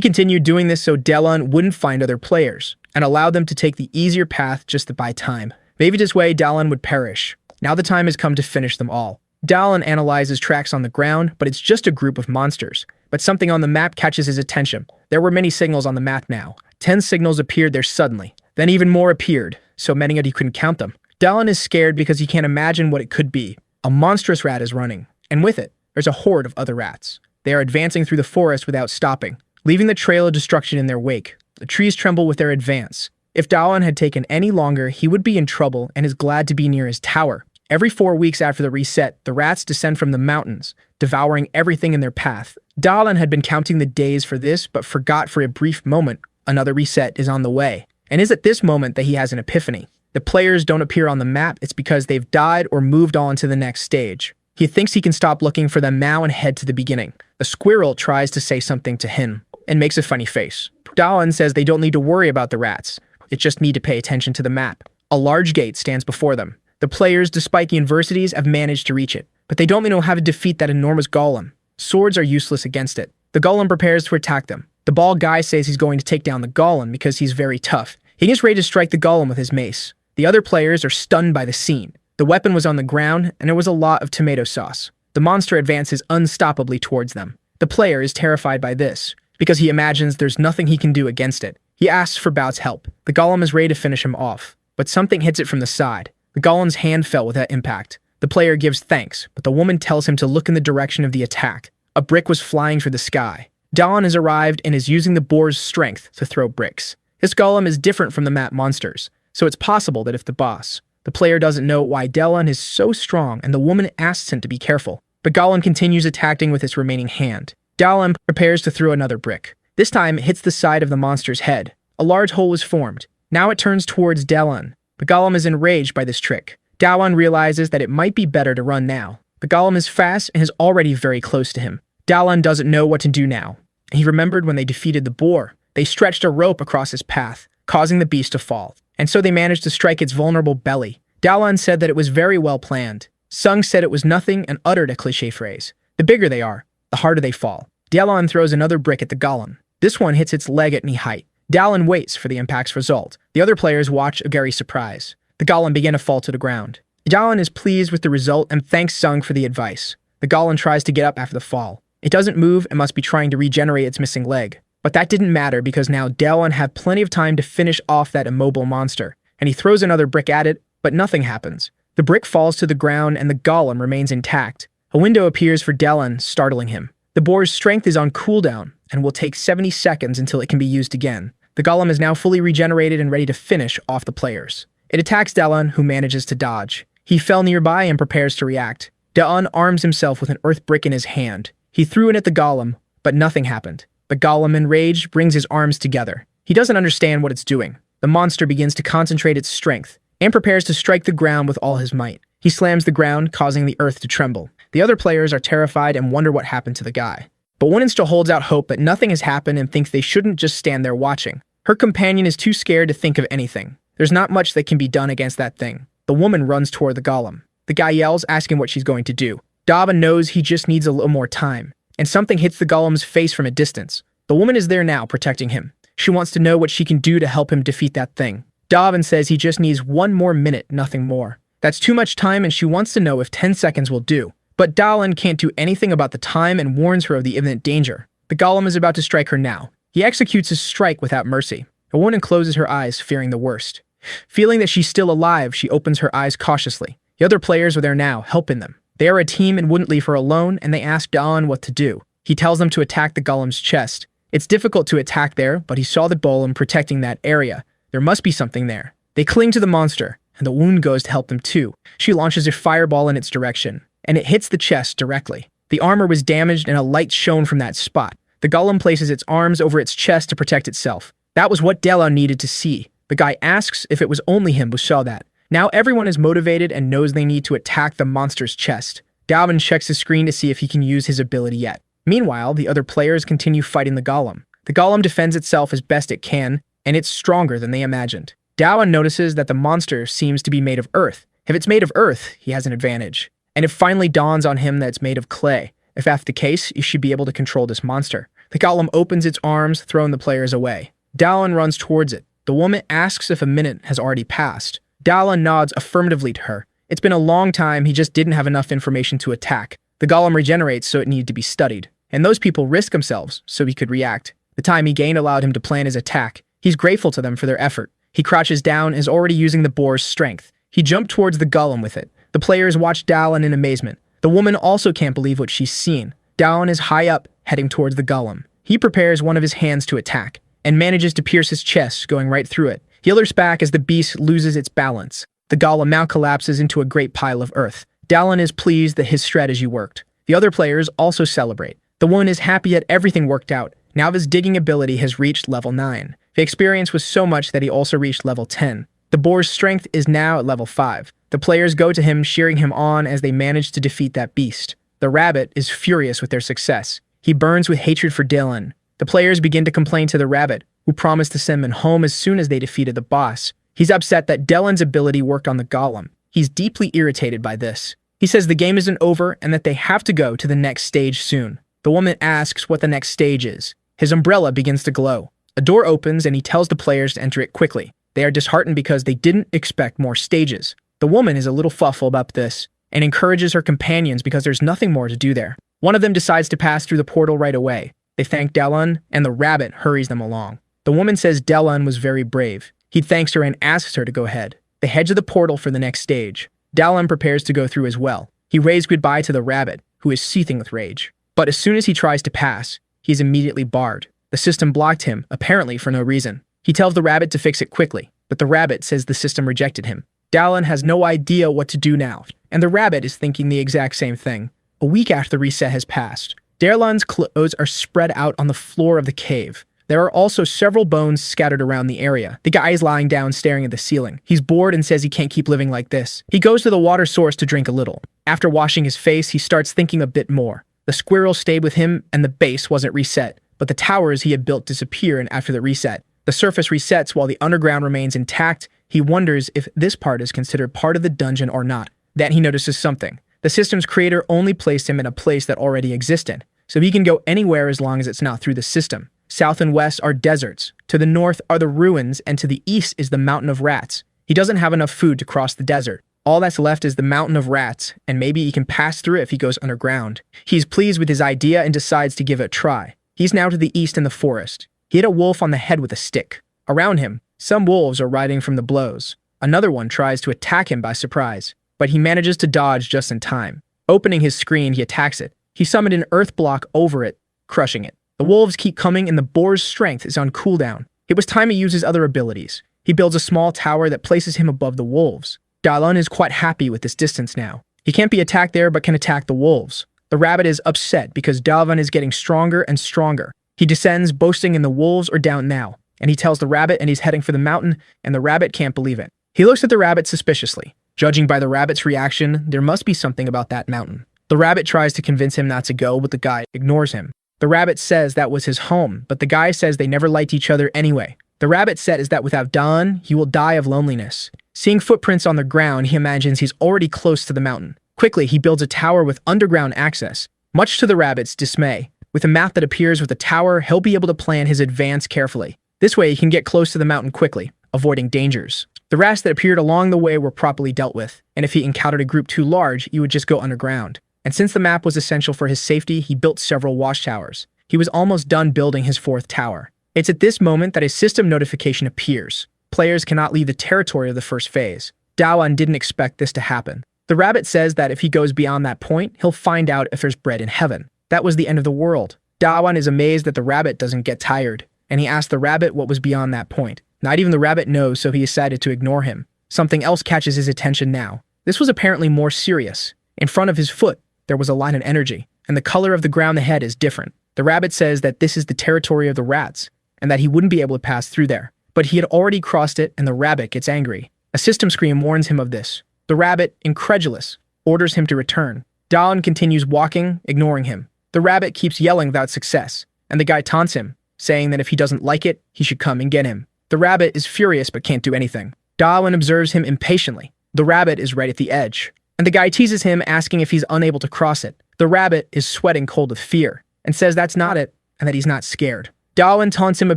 continued doing this so Dawan wouldn't find other players, and allowed them to take the easier path just to buy time. Maybe this way Dawan would perish. Now the time has come to finish them all. Dawan analyzes tracks on the ground, but it's just a group of monsters. But something on the map catches his attention. There were many signals on the map now. 10 signals appeared there suddenly. Then even more appeared, so many that he couldn't count them. Dawan is scared because he can't imagine what it could be. A monstrous rat is running, and with it, there's a horde of other rats. They are advancing through the forest without stopping, leaving the trail of destruction in their wake. The trees tremble with their advance. If Dawan had taken any longer, he would be in trouble and is glad to be near his tower. Every 4 weeks after the reset, the rats descend from the mountains, devouring everything in their path. Dawan had been counting the days for this, but forgot for a brief moment another reset is on the way. And is at this moment that he has an epiphany. The players don't appear on the map, it's because they've died or moved on to the next stage. He thinks he can stop looking for them now and head to the beginning. The squirrel tries to say something to him, and makes a funny face. Dawan says they don't need to worry about the rats. It just need to pay attention to the map. A large gate stands before them. The players, despite the adversities, have managed to reach it, but they don't know how to defeat that enormous golem. Swords are useless against it. The golem prepares to attack them. The bald guy says he's going to take down the golem because he's very tough. He gets ready to strike the golem with his mace. The other players are stunned by the scene. The weapon was on the ground, and there was a lot of tomato sauce. The monster advances unstoppably towards them. The player is terrified by this, because he imagines there's nothing he can do against it. He asks for Bao's help. The golem is ready to finish him off, but something hits it from the side. The golem's hand fell with that impact. The player gives thanks, but the woman tells him to look in the direction of the attack. A brick was flying through the sky. Dawan has arrived and is using the boar's strength to throw bricks. This golem is different from the map monsters, so it's possible that if the boss. The player doesn't know why Dawan is so strong, and the woman asks him to be careful. But Golem continues attacking with his remaining hand. Dawan prepares to throw another brick. This time it hits the side of the monster's head. A large hole is formed. Now it turns towards Dawan. The Golem is enraged by this trick. Dawan realizes that it might be better to run now. The Golem is fast and is already very close to him. Dawan doesn't know what to do now. He remembered when they defeated the boar. They stretched a rope across his path, causing the beast to fall. And so they managed to strike its vulnerable belly. Dawan said that it was very well planned. Sung said it was nothing and uttered a cliché phrase. The bigger they are, the harder they fall. Dawan throws another brick at the Golem. This one hits its leg at knee height. Dawan waits for the impact's result. The other players watch very surprised. The Golem began to fall to the ground. Dawan is pleased with the result and thanks Sung for the advice. The Golem tries to get up after the fall. It doesn't move and must be trying to regenerate its missing leg. But that didn't matter because now Dawan had plenty of time to finish off that immobile monster. And he throws another brick at it, but nothing happens. The brick falls to the ground and the Golem remains intact. A window appears for Dawan, startling him. The boar's strength is on cooldown and will take 70 seconds until it can be used again. The Golem is now fully regenerated and ready to finish off the players. It attacks Dawan, who manages to dodge. He fell nearby and prepares to react. Dawan arms himself with an earth brick in his hand. He threw it at the Golem, but nothing happened. The Golem, enraged, brings his arms together. He doesn't understand what it's doing. The monster begins to concentrate its strength and prepares to strike the ground with all his might. He slams the ground, causing the earth to tremble. The other players are terrified and wonder what happened to the guy. But one still holds out hope that nothing has happened and thinks they shouldn't just stand there watching. Her companion is too scared to think of anything. There's not much that can be done against that thing. The woman runs toward the golem. The guy yells, asking what she's going to do. Dava knows he just needs a little more time, and something hits the golem's face from a distance. The woman is there now, protecting him. She wants to know what she can do to help him defeat that thing. Davin says he just needs 1 more minute, nothing more. That's too much time, and she wants to know if 10 seconds will do. But Dalan can't do anything about the time and warns her of the imminent danger. The golem is about to strike her now. He executes his strike without mercy. The woman closes her eyes, fearing the worst. Feeling that she's still alive, she opens her eyes cautiously. The other players are there now, helping them. They are a team and wouldn't leave her alone, and they ask Dalan what to do. He tells them to attack the golem's chest. It's difficult to attack there, but he saw the golem protecting that area. There must be something there. They cling to the monster, and the wound goes to help them too. She launches a fireball in its direction, and it hits the chest directly. The armor was damaged and a light shone from that spot. The golem places its arms over its chest to protect itself. That was what Dalan needed to see. The guy asks if it was only him who saw that. Now everyone is motivated and knows they need to attack the monster's chest. Dalvin checks his screen to see if he can use his ability yet. Meanwhile, the other players continue fighting the golem. The golem defends itself as best it can, and it's stronger than they imagined. Dalvin notices that the monster seems to be made of earth. If it's made of earth, he has an advantage. And it finally dawns on him that it's made of clay. If that's the case, you should be able to control this monster. The golem opens its arms, throwing the players away. Dalvin runs towards it. The woman asks if a minute has already passed. Dalvin nods affirmatively to her. It's been a long time, he just didn't have enough information to attack. The golem regenerates, so it needed to be studied. And those people risk themselves, so he could react. The time he gained allowed him to plan his attack. He's grateful to them for their effort. He crouches down and is already using the boar's strength. He jumped towards the golem with it. The players watch Dalvin in amazement. The woman also can't believe what she's seen. Dalvin is high up, heading towards the golem. He prepares one of his hands to attack, and manages to pierce his chest, going right through it. He lurks back as the beast loses its balance. The golem now collapses into a great pile of earth. Dalvin is pleased that his strategy worked. The other players also celebrate. The one is happy that everything worked out. Now his digging ability has reached level 9. The experience was so much that he also reached level 10. The boar's strength is now at level 5. The players go to him, cheering him on as they manage to defeat that beast. The rabbit is furious with their success. He burns with hatred for Dylan. The players begin to complain to the rabbit, who promised to send them home as soon as they defeated the boss. He's upset that Dylan's ability worked on the golem. He's deeply irritated by this. He says the game isn't over and that they have to go to the next stage soon. The woman asks what the next stage is. His umbrella begins to glow. A door opens and he tells the players to enter it quickly. They are disheartened because they didn't expect more stages. The woman is a little fuffle about this and encourages her companions because there's nothing more to do there. One of them decides to pass through the portal right away. They thank Delun, and the rabbit hurries them along. The woman says Delun was very brave. He thanks her and asks her to go ahead. They head to the portal for the next stage. Delun prepares to go through as well. He waves goodbye to the rabbit, who is seething with rage. But as soon as he tries to pass, he is immediately barred. The system blocked him, apparently for no reason. He tells the rabbit to fix it quickly, but the rabbit says the system rejected him. Delun has no idea what to do now, and the rabbit is thinking the exact same thing. A week after the reset has passed, Darlan's clothes are spread out on the floor of the cave. There are also several bones scattered around the area. The guy is lying down staring at the ceiling. He's bored and says he can't keep living like this. He goes to the water source to drink a little. After washing his face, he starts thinking a bit more. The squirrel stayed with him and the base wasn't reset, but the towers he had built disappear after the reset. The surface resets while the underground remains intact. He wonders if this part is considered part of the dungeon or not. Then he notices something. The system's creator only placed him in a place that already existed, so he can go anywhere as long as it's not through the system. South and west are deserts. To the north are the ruins, and to the east is the mountain of rats. He doesn't have enough food to cross the desert. All that's left is the mountain of rats, and maybe he can pass through it if he goes underground. He's pleased with his idea and decides to give it a try. He's now to the east in the forest. He hit a wolf on the head with a stick. Around him, some wolves are riding from the blows. Another one tries to attack him by surprise, but he manages to dodge just in time. Opening his screen, he attacks it. He summoned an earth block over it, crushing it. The wolves keep coming and the boar's strength is on cooldown. It was time to use his other abilities. He builds a small tower that places him above the wolves. Dalun is quite happy with this distance now. He can't be attacked there but can attack the wolves. The rabbit is upset because Dalvan is getting stronger and stronger. He descends, boasting in the wolves are down now, and he tells the rabbit and he's heading for the mountain, and the rabbit can't believe it. He looks at the rabbit suspiciously. Judging by the rabbit's reaction, there must be something about that mountain. The rabbit tries to convince him not to go, but the guy ignores him. The rabbit says that was his home, but the guy says they never liked each other anyway. The rabbit says that without Dawn, he will die of loneliness. Seeing footprints on the ground, he imagines he's already close to the mountain. Quickly, he builds a tower with underground access. Much to the rabbit's dismay, with a map that appears with the tower, he'll be able to plan his advance carefully. This way, he can get close to the mountain quickly, avoiding dangers. The rats that appeared along the way were properly dealt with, and if he encountered a group too large, he would just go underground. And since the map was essential for his safety, he built several watchtowers. He was almost done building his 4th tower. It's at this moment that a system notification appears. Players cannot leave the territory of the first phase. Dawan didn't expect this to happen. The rabbit says that if he goes beyond that point, he'll find out if there's bread in heaven. That was the end of the world. Dawan is amazed that the rabbit doesn't get tired, and he asks the rabbit what was beyond that point. Not even the rabbit knows, so he decided to ignore him. Something else catches his attention now. This was apparently more serious. In front of his foot, there was a line of energy, and the color of the ground ahead is different. The rabbit says that this is the territory of the rats, and that he wouldn't be able to pass through there. But he had already crossed it, and the rabbit gets angry. A system screen warns him of this. The rabbit, incredulous, orders him to return. Dawn continues walking, ignoring him. The rabbit keeps yelling without success, and the guy taunts him, saying that if he doesn't like it, he should come and get him. The rabbit is furious but can't do anything. Dawan observes him impatiently. The rabbit is right at the edge, and the guy teases him, asking if he's unable to cross it. The rabbit is sweating cold with fear, and says that's not it, and that he's not scared. Dawan taunts him a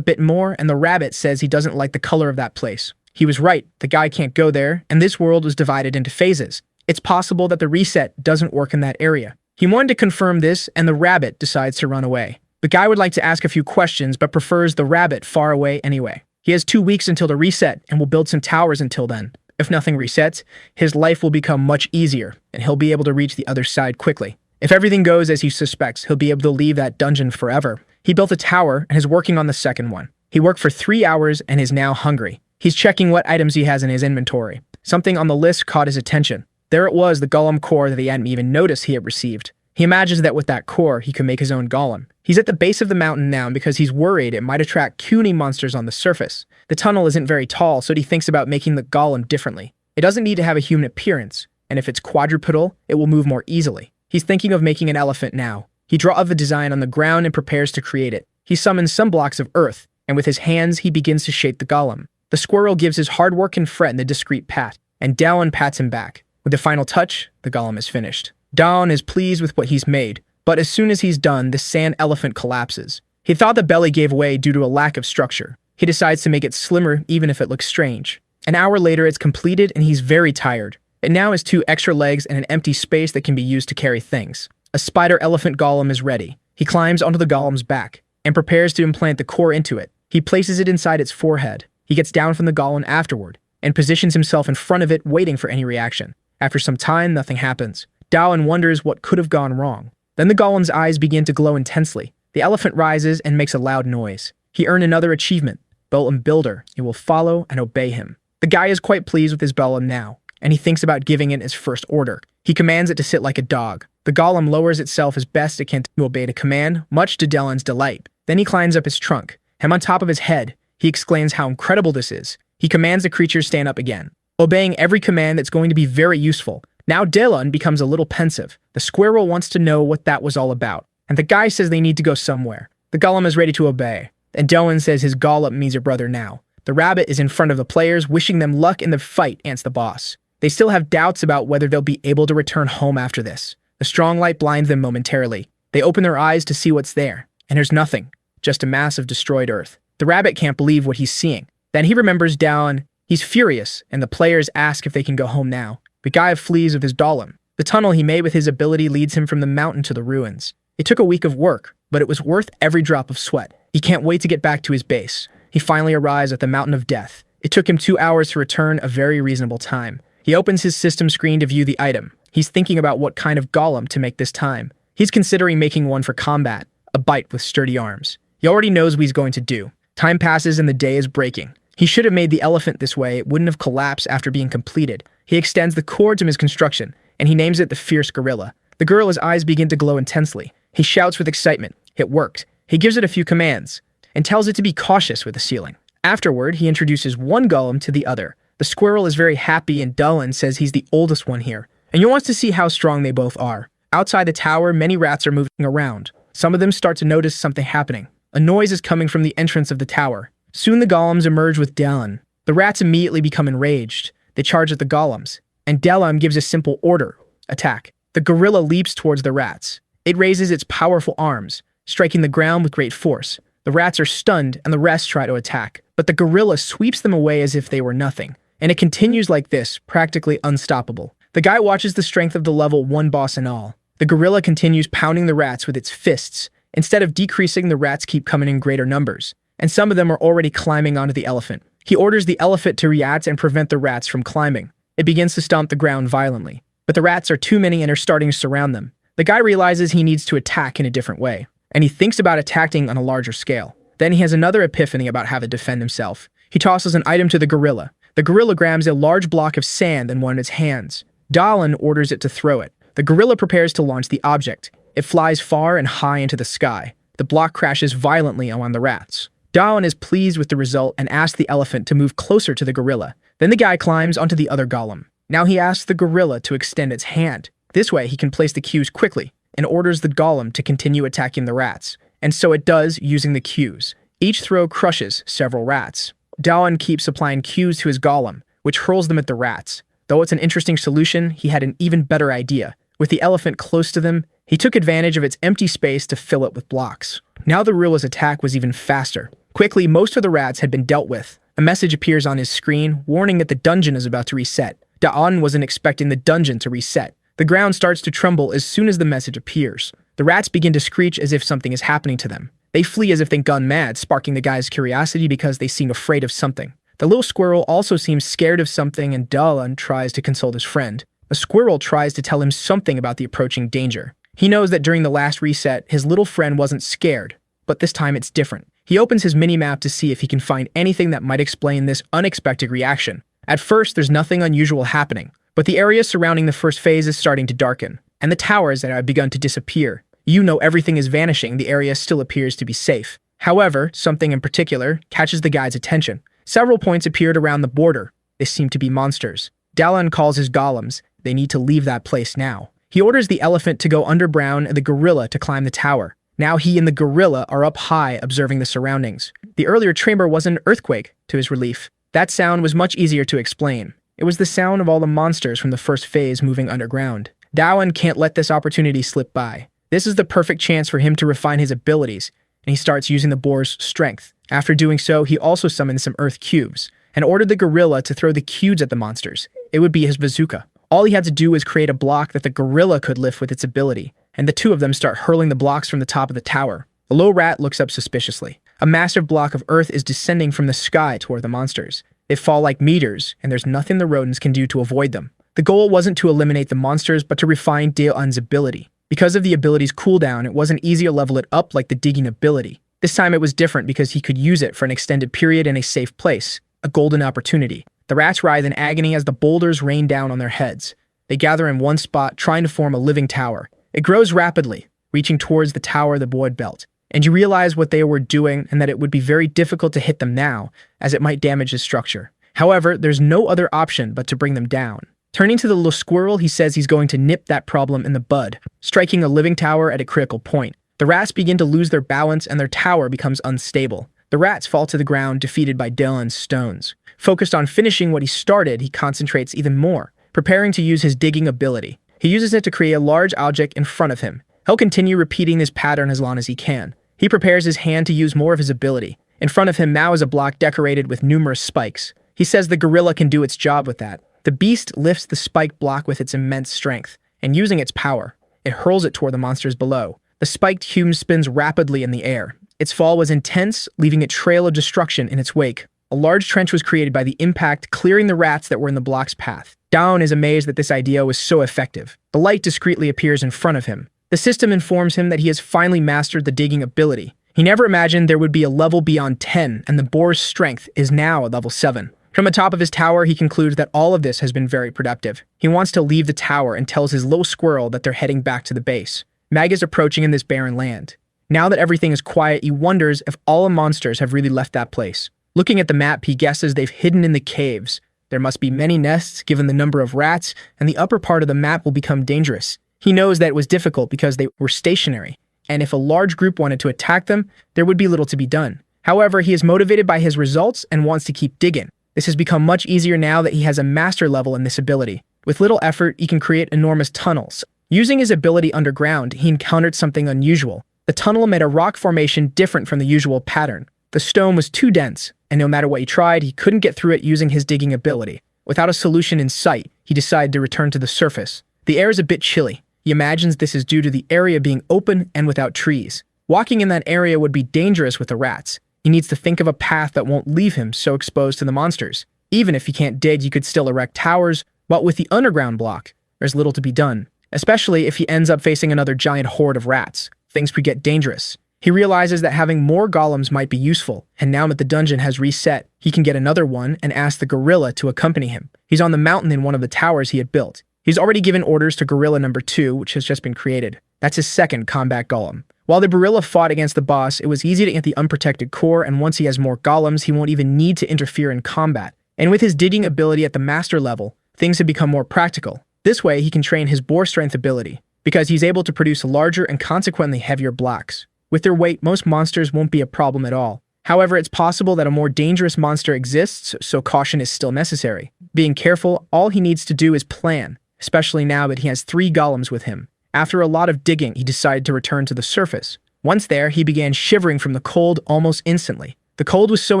bit more, and the rabbit says he doesn't like the color of that place. He was right, the guy can't go there, and this world was divided into phases. It's possible that the reset doesn't work in that area. He wanted to confirm this, and the rabbit decides to run away. The guy would like to ask a few questions, but prefers the rabbit far away anyway. He has 2 weeks until the reset, and will build some towers until then. If nothing resets, his life will become much easier, and he'll be able to reach the other side quickly. If everything goes as he suspects, he'll be able to leave that dungeon forever. He built a tower, and is working on the second one. He worked for 3 hours, and is now hungry. He's checking what items he has in his inventory. Something on the list caught his attention. There it was, the golem core that he hadn't even noticed he had received. He imagines that with that core, he could make his own golem. He's at the base of the mountain now because he's worried it might attract puny monsters on the surface. The tunnel isn't very tall, so he thinks about making the golem differently. It doesn't need to have a human appearance, and if it's quadrupedal, it will move more easily. He's thinking of making an elephant now. He draws up a design on the ground and prepares to create it. He summons some blocks of earth, and with his hands, he begins to shape the golem. The squirrel gives his hard work and fret in the discreet pat, and Dawn pats him back. With the final touch, the golem is finished. Dawn is pleased with what he's made, but as soon as he's done, the sand elephant collapses. He thought the belly gave way due to a lack of structure. He decides to make it slimmer even if it looks strange. An hour later, it's completed and he's very tired. It now has 2 extra legs and an empty space that can be used to carry things. A spider elephant golem is ready. He climbs onto the golem's back and prepares to implant the core into it. He places it inside its forehead. He gets down from the golem afterward and positions himself in front of it, waiting for any reaction. After some time, nothing happens. Dawan wonders what could have gone wrong. Then the golem's eyes begin to glow intensely. The elephant rises and makes a loud noise. He earned another achievement, Golem Builder. He will follow and obey him. The guy is quite pleased with his golem now, and he thinks about giving it its first order. He commands it to sit like a dog. The golem lowers itself as best it can to obey the command, much to Dawan's delight. Then he climbs up his trunk. Him on top of his head, he exclaims how incredible this is. He commands the creature to stand up again, obeying every command that's going to be very useful. Now Dylan becomes a little pensive. The squirrel wants to know what that was all about, and the guy says they need to go somewhere. The golem is ready to obey, and Dylan says his golem means your brother now. The rabbit is in front of the players, wishing them luck in the fight against the boss. They still have doubts about whether they'll be able to return home after this. The strong light blinds them momentarily. They open their eyes to see what's there, and there's nothing, just a mass of destroyed earth. The rabbit can't believe what he's seeing. Then he remembers Down. He's furious, and the players ask if they can go home now. The guy flees with his golem. The tunnel he made with his ability leads him from the mountain to the ruins. It took a week of work, but it was worth every drop of sweat. He can't wait to get back to his base. He finally arrives at the Mountain of Death. It took him 2 hours to return, a very reasonable time. He opens his system screen to view the item. He's thinking about what kind of golem to make this time. He's considering making one for combat, a bite with sturdy arms. He already knows what he's going to do. Time passes and the day is breaking. He should have made the elephant this way. It wouldn't have collapsed after being completed. He extends the cord to his construction, and he names it the Fierce Gorilla. The gorilla's eyes begin to glow intensely. He shouts with excitement. It worked. He gives it a few commands, and tells it to be cautious with the ceiling. Afterward, he introduces one golem to the other. The squirrel is very happy and Dullen says he's the oldest one here, and he wants to see how strong they both are. Outside the tower, many rats are moving around. Some of them start to notice something happening. A noise is coming from the entrance of the tower. Soon the golems emerge with Dullen. The rats immediately become enraged. They charge at the golems, and Dullen gives a simple order: attack. The gorilla leaps towards the rats. It raises its powerful arms, striking the ground with great force. The rats are stunned and the rest try to attack, but the gorilla sweeps them away as if they were nothing. And it continues like this, practically unstoppable. The guy watches the strength of the level 1 boss and all. The gorilla continues pounding the rats with its fists. Instead of decreasing, the rats keep coming in greater numbers, and some of them are already climbing onto the elephant. He orders the elephant to react and prevent the rats from climbing. It begins to stomp the ground violently, but the rats are too many and are starting to surround them. The guy realizes he needs to attack in a different way, and he thinks about attacking on a larger scale. Then he has another epiphany about how to defend himself. He tosses an item to the gorilla. The gorilla grabs a large block of sand in one of its hands. Dallin orders it to throw it. The gorilla prepares to launch the object. It flies far and high into the sky. The block crashes violently on the rats. Dallin is pleased with the result and asks the elephant to move closer to the gorilla. Then the guy climbs onto the other golem. Now he asks the gorilla to extend its hand. This way he can place the cues quickly, and orders the golem to continue attacking the rats. And so it does, using the cues. Each throw crushes several rats. Dallin keeps applying cues to his golem, which hurls them at the rats. Though it's an interesting solution, he had an even better idea. With the elephant close to them, he took advantage of its empty space to fill it with blocks. Now the gorilla's attack was even faster. Quickly, most of the rats had been dealt with. A message appears on his screen, warning that the dungeon is about to reset. Da'an wasn't expecting the dungeon to reset. The ground starts to tremble as soon as the message appears. The rats begin to screech as if something is happening to them. They flee as if they've gone mad, sparking the guy's curiosity because they seem afraid of something. The little squirrel also seems scared of something, and Dallin tries to console his friend. A squirrel tries to tell him something about the approaching danger. He knows that during the last reset, his little friend wasn't scared, but this time it's different. He opens his mini-map to see if he can find anything that might explain this unexpected reaction. At first, there's nothing unusual happening, but the area surrounding the first phase is starting to darken, and the towers that have begun to disappear. You know everything is vanishing, the area still appears to be safe. However, something in particular catches the guy's attention. Several points appeared around the border. They seem to be monsters. Dallin calls his golems. They need to leave that place now. He orders the elephant to go underground and the gorilla to climb the tower. Now he and the gorilla are up high observing the surroundings. The earlier chamber was an earthquake, to his relief. That sound was much easier to explain. It was the sound of all the monsters from the first phase moving underground. Dallin can't let this opportunity slip by. This is the perfect chance for him to refine his abilities, and he starts using the boar's strength. After doing so, he also summons some earth cubes, and ordered the gorilla to throw the cubes at the monsters. It would be his bazooka. All he had to do was create a block that the gorilla could lift with its ability, and the two of them start hurling the blocks from the top of the tower. The low rat looks up suspiciously. A massive block of earth is descending from the sky toward the monsters. They fall like meteors, and there's nothing the rodents can do to avoid them. The goal wasn't to eliminate the monsters, but to refine Daeon's ability. Because of the ability's cooldown, it wasn't easy to level it up like the digging ability. This time it was different because he could use it for an extended period in a safe place. A golden opportunity. The rats writhe in agony as the boulders rain down on their heads. They gather in one spot, trying to form a living tower. It grows rapidly, reaching towards the tower the boy built. And you realize what they were doing and that it would be very difficult to hit them now, as it might damage the structure. However, there's no other option but to bring them down. Turning to the little squirrel, he says he's going to nip that problem in the bud, striking a living tower at a critical point. The rats begin to lose their balance and their tower becomes unstable. The rats fall to the ground, defeated by Dylan's stones. Focused on finishing what he started, he concentrates even more, preparing to use his digging ability. He uses it to create a large object in front of him. He'll continue repeating this pattern as long as he can. He prepares his hand to use more of his ability. In front of him now is a block decorated with numerous spikes. He says the gorilla can do its job with that. The beast lifts the spiked block with its immense strength, and using its power, it hurls it toward the monsters below. The spiked cube spins rapidly in the air. Its fall was intense, leaving a trail of destruction in its wake. A large trench was created by the impact, clearing the rats that were in the block's path. Down is amazed that this idea was so effective. The light discreetly appears in front of him. The system informs him that he has finally mastered the digging ability. He never imagined there would be a level beyond 10, and the boar's strength is now a level 7. From the top of his tower, he concludes that all of this has been very productive. He wants to leave the tower and tells his little squirrel that they're heading back to the base. Mag is approaching in this barren land. Now that everything is quiet, he wonders if all the monsters have really left that place. Looking at the map, he guesses they've hidden in the caves. There must be many nests given the number of rats, and the upper part of the map will become dangerous. He knows that it was difficult because they were stationary, and if a large group wanted to attack them, there would be little to be done. However, he is motivated by his results and wants to keep digging. This has become much easier now that he has a master level in this ability. With little effort, he can create enormous tunnels. Using his ability underground, he encountered something unusual. The tunnel made a rock formation different from the usual pattern. The stone was too dense, and no matter what he tried, he couldn't get through it using his digging ability. Without a solution in sight, he decided to return to the surface. The air is a bit chilly. He imagines this is due to the area being open and without trees. Walking in that area would be dangerous with the rats. He needs to think of a path that won't leave him so exposed to the monsters. Even if he can't dig, he could still erect towers, but with the underground block, there's little to be done. Especially if he ends up facing another giant horde of rats. Things could get dangerous. He realizes that having more golems might be useful, and now that the dungeon has reset, he can get another one and ask the gorilla to accompany him. He's on the mountain in one of the towers he had built. He's already given orders to gorilla number 2, which has just been created. That's his second combat golem. While the gorilla fought against the boss, it was easy to get the unprotected core, and once he has more golems, he won't even need to interfere in combat. And with his digging ability at the master level, things have become more practical. This way, he can train his boar strength ability, because he's able to produce larger and consequently heavier blocks. With their weight, most monsters won't be a problem at all. However, it's possible that a more dangerous monster exists, so caution is still necessary. Being careful, all he needs to do is plan, especially now that he has 3 golems with him. After a lot of digging, he decided to return to the surface. Once there, he began shivering from the cold almost instantly. The cold was so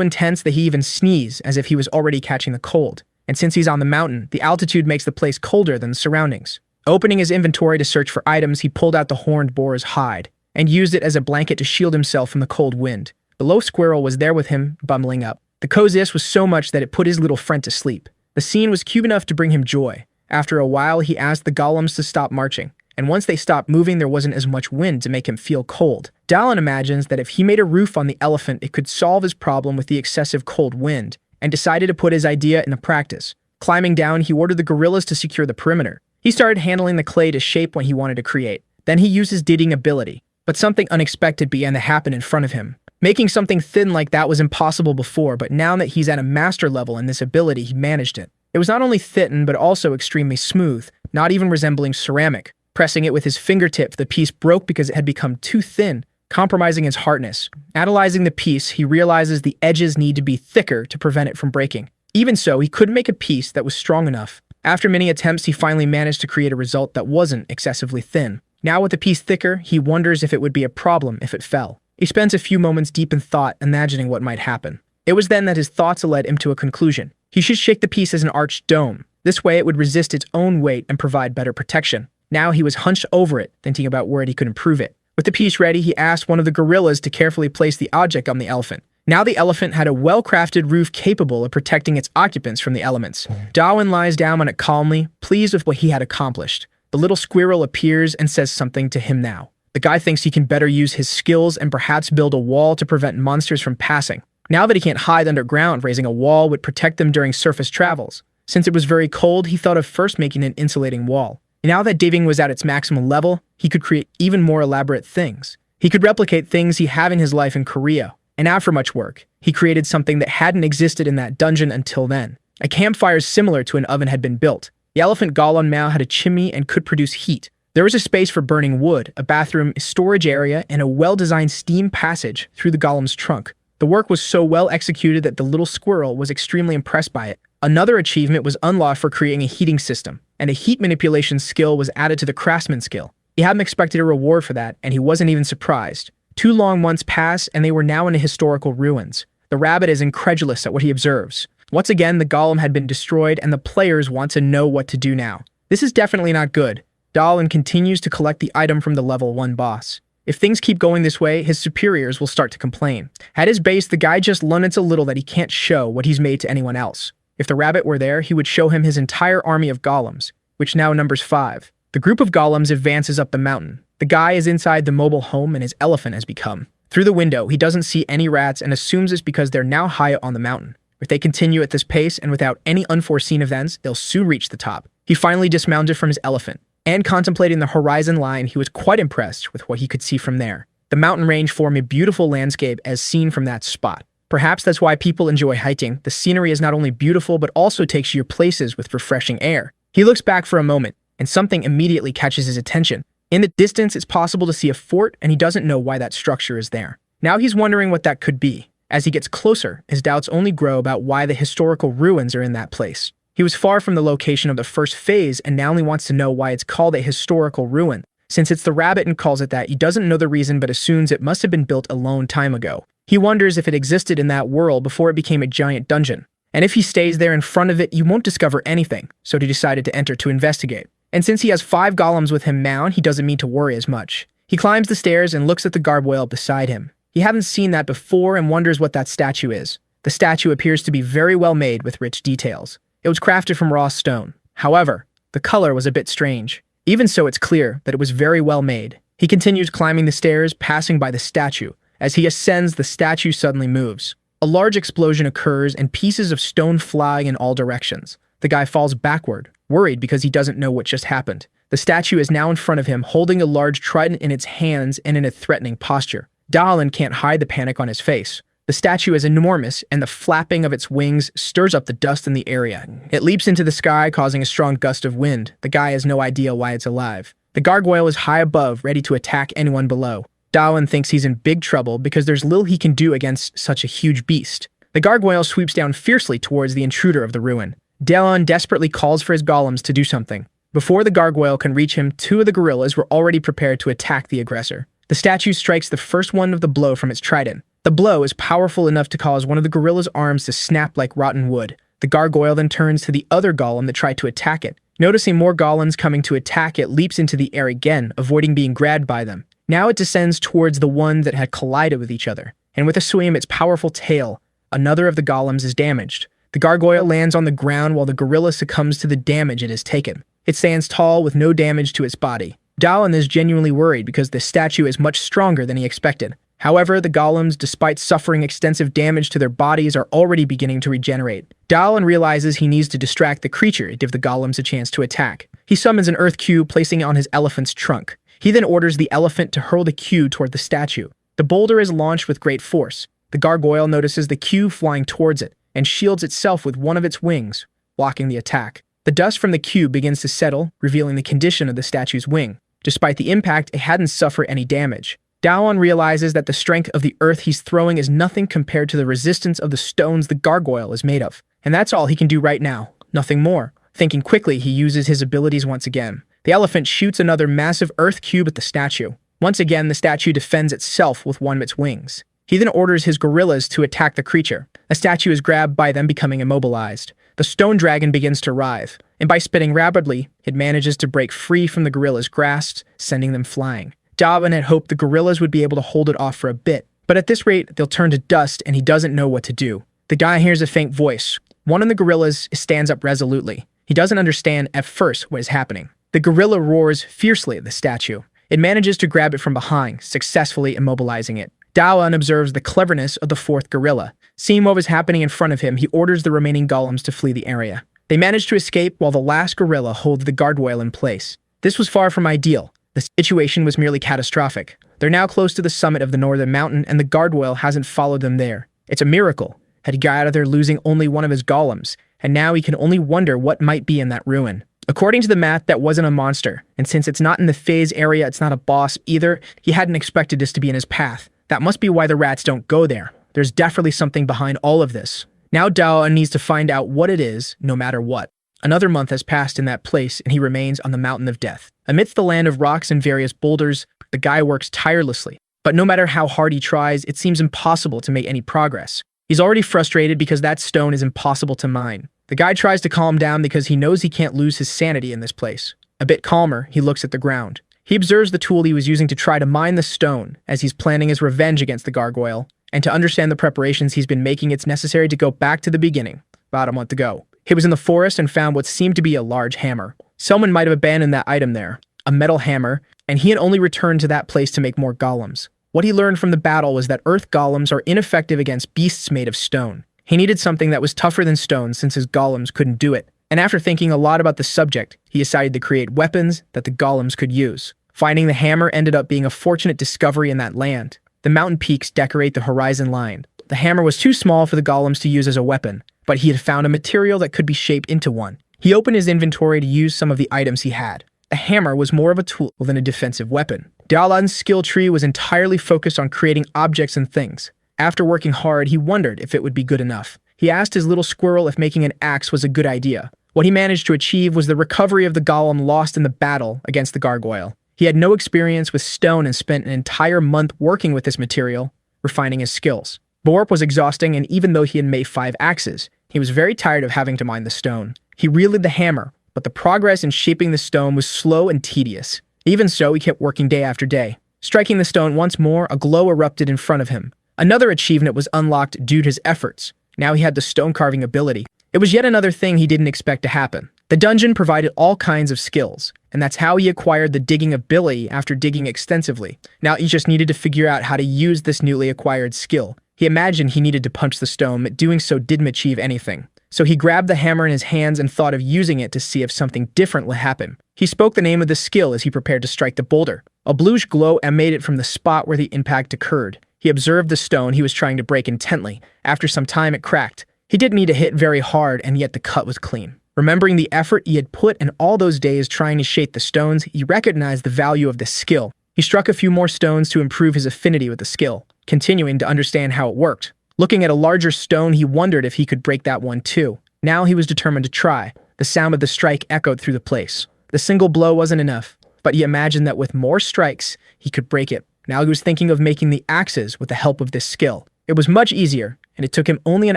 intense that he even sneezed, as if he was already catching the cold. And since he's on the mountain, the altitude makes the place colder than the surroundings. Opening his inventory to search for items, he pulled out the horned boar's hide, and used it as a blanket to shield himself from the cold wind. The low squirrel was there with him, bumbling up. The coziness was so much that it put his little friend to sleep. The scene was cute enough to bring him joy. After a while, he asked the golems to stop marching, and once they stopped moving, there wasn't as much wind to make him feel cold. Dallin imagines that if he made a roof on the elephant, it could solve his problem with the excessive cold wind, and decided to put his idea into practice. Climbing down, he ordered the gorillas to secure the perimeter. He started handling the clay to shape what he wanted to create. Then he used his digging ability, but something unexpected began to happen in front of him. Making something thin like that was impossible before, but now that he's at a master level in this ability, he managed it. It was not only thin, but also extremely smooth, not even resembling ceramic. Pressing it with his fingertip, the piece broke because it had become too thin, compromising its hardness. Analyzing the piece, he realizes the edges need to be thicker to prevent it from breaking. Even so, he couldn't make a piece that was strong enough. After many attempts, he finally managed to create a result that wasn't excessively thin. Now with the piece thicker, he wonders if it would be a problem if it fell. He spends a few moments deep in thought, imagining what might happen. It was then that his thoughts led him to a conclusion. He should shake the piece as an arched dome. This way it would resist its own weight and provide better protection. Now he was hunched over it, thinking about where he could improve it. With the piece ready, he asked one of the gorillas to carefully place the object on the elephant. Now the elephant had a well-crafted roof capable of protecting its occupants from the elements. Darwin lies down on it calmly, pleased with what he had accomplished. The little squirrel appears and says something to him now. The guy thinks he can better use his skills and perhaps build a wall to prevent monsters from passing. Now that he can't hide underground, raising a wall would protect them during surface travels. Since it was very cold, he thought of first making an insulating wall. Now that digging was at its maximum level, he could create even more elaborate things. He could replicate things he had in his life in Korea. And after much work, he created something that hadn't existed in that dungeon until then. A campfire similar to an oven had been built. The elephant golem now had a chimney and could produce heat. There was a space for burning wood, a bathroom, a storage area, and a well-designed steam passage through the golem's trunk. The work was so well executed that the little squirrel was extremely impressed by it. Another achievement was unlocked for creating a heating system, and a heat manipulation skill was added to the craftsman skill. He hadn't expected a reward for that, and he wasn't even surprised. 2 long months passed, and they were now in historical ruins. The rabbit is incredulous at what he observes. Once again, the golem had been destroyed, and the players want to know what to do now. This is definitely not good. Dallin continues to collect the item from the level 1 boss. If things keep going this way, his superiors will start to complain. At his base, the guy just limits a little that he can't show what he's made to anyone else. If the rabbit were there, he would show him his entire army of golems, which now numbers 5. The group of golems advances up the mountain. The guy is inside the mobile home and his elephant has become. Through the window, he doesn't see any rats and assumes it's because they're now high on the mountain. If they continue at this pace and without any unforeseen events, they'll soon reach the top. He finally dismounted from his elephant, and contemplating the horizon line, he was quite impressed with what he could see from there. The mountain range formed a beautiful landscape as seen from that spot. Perhaps that's why people enjoy hiking. The scenery is not only beautiful but also takes you to places with refreshing air. He looks back for a moment, and something immediately catches his attention. In the distance, it's possible to see a fort, and he doesn't know why that structure is there. Now he's wondering what that could be. As he gets closer, his doubts only grow about why the historical ruins are in that place. He was far from the location of the first phase and now only wants to know why it's called a historical ruin. Since it's the rabbit and calls it that, he doesn't know the reason but assumes it must have been built a long time ago. He wonders if it existed in that world before it became a giant dungeon. And if he stays there in front of it, you won't discover anything, so he decided to enter to investigate. And since he has 5 golems with him now, he doesn't need to worry as much. He climbs the stairs and looks at the gargoyle beside him. He hasn't seen that before and wonders what that statue is. The statue appears to be very well made with rich details. It was crafted from raw stone. However, the color was a bit strange. Even so, it's clear that it was very well made. He continues climbing the stairs, passing by the statue. As he ascends, the statue suddenly moves. A large explosion occurs and pieces of stone fly in all directions. The guy falls backward, worried because he doesn't know what just happened. The statue is now in front of him, holding a large trident in its hands and in a threatening posture. Dalen can't hide the panic on his face. The statue is enormous, and the flapping of its wings stirs up the dust in the area. It leaps into the sky, causing a strong gust of wind. The guy has no idea why it's alive. The gargoyle is high above, ready to attack anyone below. Dalen thinks he's in big trouble because there's little he can do against such a huge beast. The gargoyle sweeps down fiercely towards the intruder of the ruin. Dalen desperately calls for his golems to do something. Before the gargoyle can reach him, 2 of the gorillas were already prepared to attack the aggressor. The statue strikes the first one of the blow from its trident. The blow is powerful enough to cause one of the gorilla's arms to snap like rotten wood. The gargoyle then turns to the other golem that tried to attack it. Noticing more golems coming to attack it, leaps into the air again, avoiding being grabbed by them. Now it descends towards the one that had collided with each other, and with a swim its powerful tail, another of the golems is damaged. The gargoyle lands on the ground while the gorilla succumbs to the damage it has taken. It stands tall with no damage to its body. Dalen is genuinely worried because the statue is much stronger than he expected. However, the golems, despite suffering extensive damage to their bodies, are already beginning to regenerate. Dalen realizes he needs to distract the creature to give the golems a chance to attack. He summons an earth cube, placing it on his elephant's trunk. He then orders the elephant to hurl the cube toward the statue. The boulder is launched with great force. The gargoyle notices the cube flying towards it and shields itself with one of its wings, blocking the attack. The dust from the cube begins to settle, revealing the condition of the statue's wing. Despite the impact, it hadn't suffered any damage. Dalen realizes that the strength of the earth he's throwing is nothing compared to the resistance of the stones the gargoyle is made of. And that's all he can do right now, nothing more. Thinking quickly, he uses his abilities once again. The elephant shoots another massive earth cube at the statue. Once again, the statue defends itself with one of its wings. He then orders his gorillas to attack the creature. The statue is grabbed by them, becoming immobilized. The stone dragon begins to writhe, and by spinning rapidly, it manages to break free from the gorilla's grasp, sending them flying. Dalen had hoped the gorillas would be able to hold it off for a bit, but at this rate, they'll turn to dust and he doesn't know what to do. The guy hears a faint voice. One of the gorillas stands up resolutely. He doesn't understand at first what is happening. The gorilla roars fiercely at the statue. It manages to grab it from behind, successfully immobilizing it. Dalen observes the cleverness of the 4th gorilla. Seeing what was happening in front of him, he orders the remaining golems to flee the area. They manage to escape while the last gorilla holds the gargoyle in place. This was far from ideal. The situation was merely catastrophic. They're now close to the summit of the northern mountain, and the gargoyle hasn't followed them there. It's a miracle. Had he got out of there losing only one of his golems, and now he can only wonder what might be in that ruin. According to the math, that wasn't a monster, and since it's not in the phase area, it's not a boss either, he hadn't expected this to be in his path. That must be why the rats don't go there. There's definitely something behind all of this. Now Dalen needs to find out what it is, no matter what. Another month has passed in that place, and he remains on the Mountain of Death. Amidst the land of rocks and various boulders, the guy works tirelessly. But no matter how hard he tries, it seems impossible to make any progress. He's already frustrated because that stone is impossible to mine. The guy tries to calm down because he knows he can't lose his sanity in this place. A bit calmer, he looks at the ground. He observes the tool he was using to try to mine the stone as he's planning his revenge against the gargoyle. And to understand the preparations he's been making, it's necessary to go back to the beginning, about a month ago. He was in the forest and found what seemed to be a large hammer. Someone might have abandoned that item there, a metal hammer, and he had only returned to that place to make more golems. What he learned from the battle was that earth golems are ineffective against beasts made of stone. He needed something that was tougher than stone since his golems couldn't do it. And after thinking a lot about the subject, he decided to create weapons that the golems could use. Finding the hammer ended up being a fortunate discovery in that land. The mountain peaks decorate the horizon line, The hammer was too small for the golems to use as a weapon, but he had found a material that could be shaped into one. He opened his inventory to use some of the items he had. The hammer was more of a tool than a defensive weapon. Dalan's skill tree was entirely focused on creating objects and things. After working hard, he wondered if it would be good enough. He asked his little squirrel if making an axe was a good idea. What he managed to achieve was the recovery of the golem lost in the battle against the gargoyle. He had no experience with stone and spent an entire month working with this material, refining his skills. Boar was exhausting, and even though he had made 5 axes, he was very tired of having to mine the stone. He wielded the hammer, but the progress in shaping the stone was slow and tedious. Even so, he kept working day after day. Striking the stone once more, a glow erupted in front of him. Another achievement was unlocked due to his efforts. Now he had the stone carving ability. It was yet another thing he didn't expect to happen. The dungeon provided all kinds of skills, and that's how he acquired the digging ability after digging extensively. Now he just needed to figure out how to use this newly acquired skill. He imagined he needed to punch the stone, but doing so didn't achieve anything. So he grabbed the hammer in his hands and thought of using it to see if something different would happen. He spoke the name of the skill as he prepared to strike the boulder. A bluish glow emanated from the spot where the impact occurred. He observed the stone he was trying to break intently. After some time, it cracked. He didn't need to hit very hard, and yet the cut was clean. Remembering the effort he had put in all those days trying to shape the stones, he recognized the value of this skill. He struck a few more stones to improve his affinity with the skill, continuing to understand how it worked. Looking at a larger stone, he wondered if he could break that one too. Now he was determined to try. The sound of the strike echoed through the place. The single blow wasn't enough, but he imagined that with more strikes, he could break it. Now he was thinking of making the axes with the help of this skill. It was much easier, and it took him only an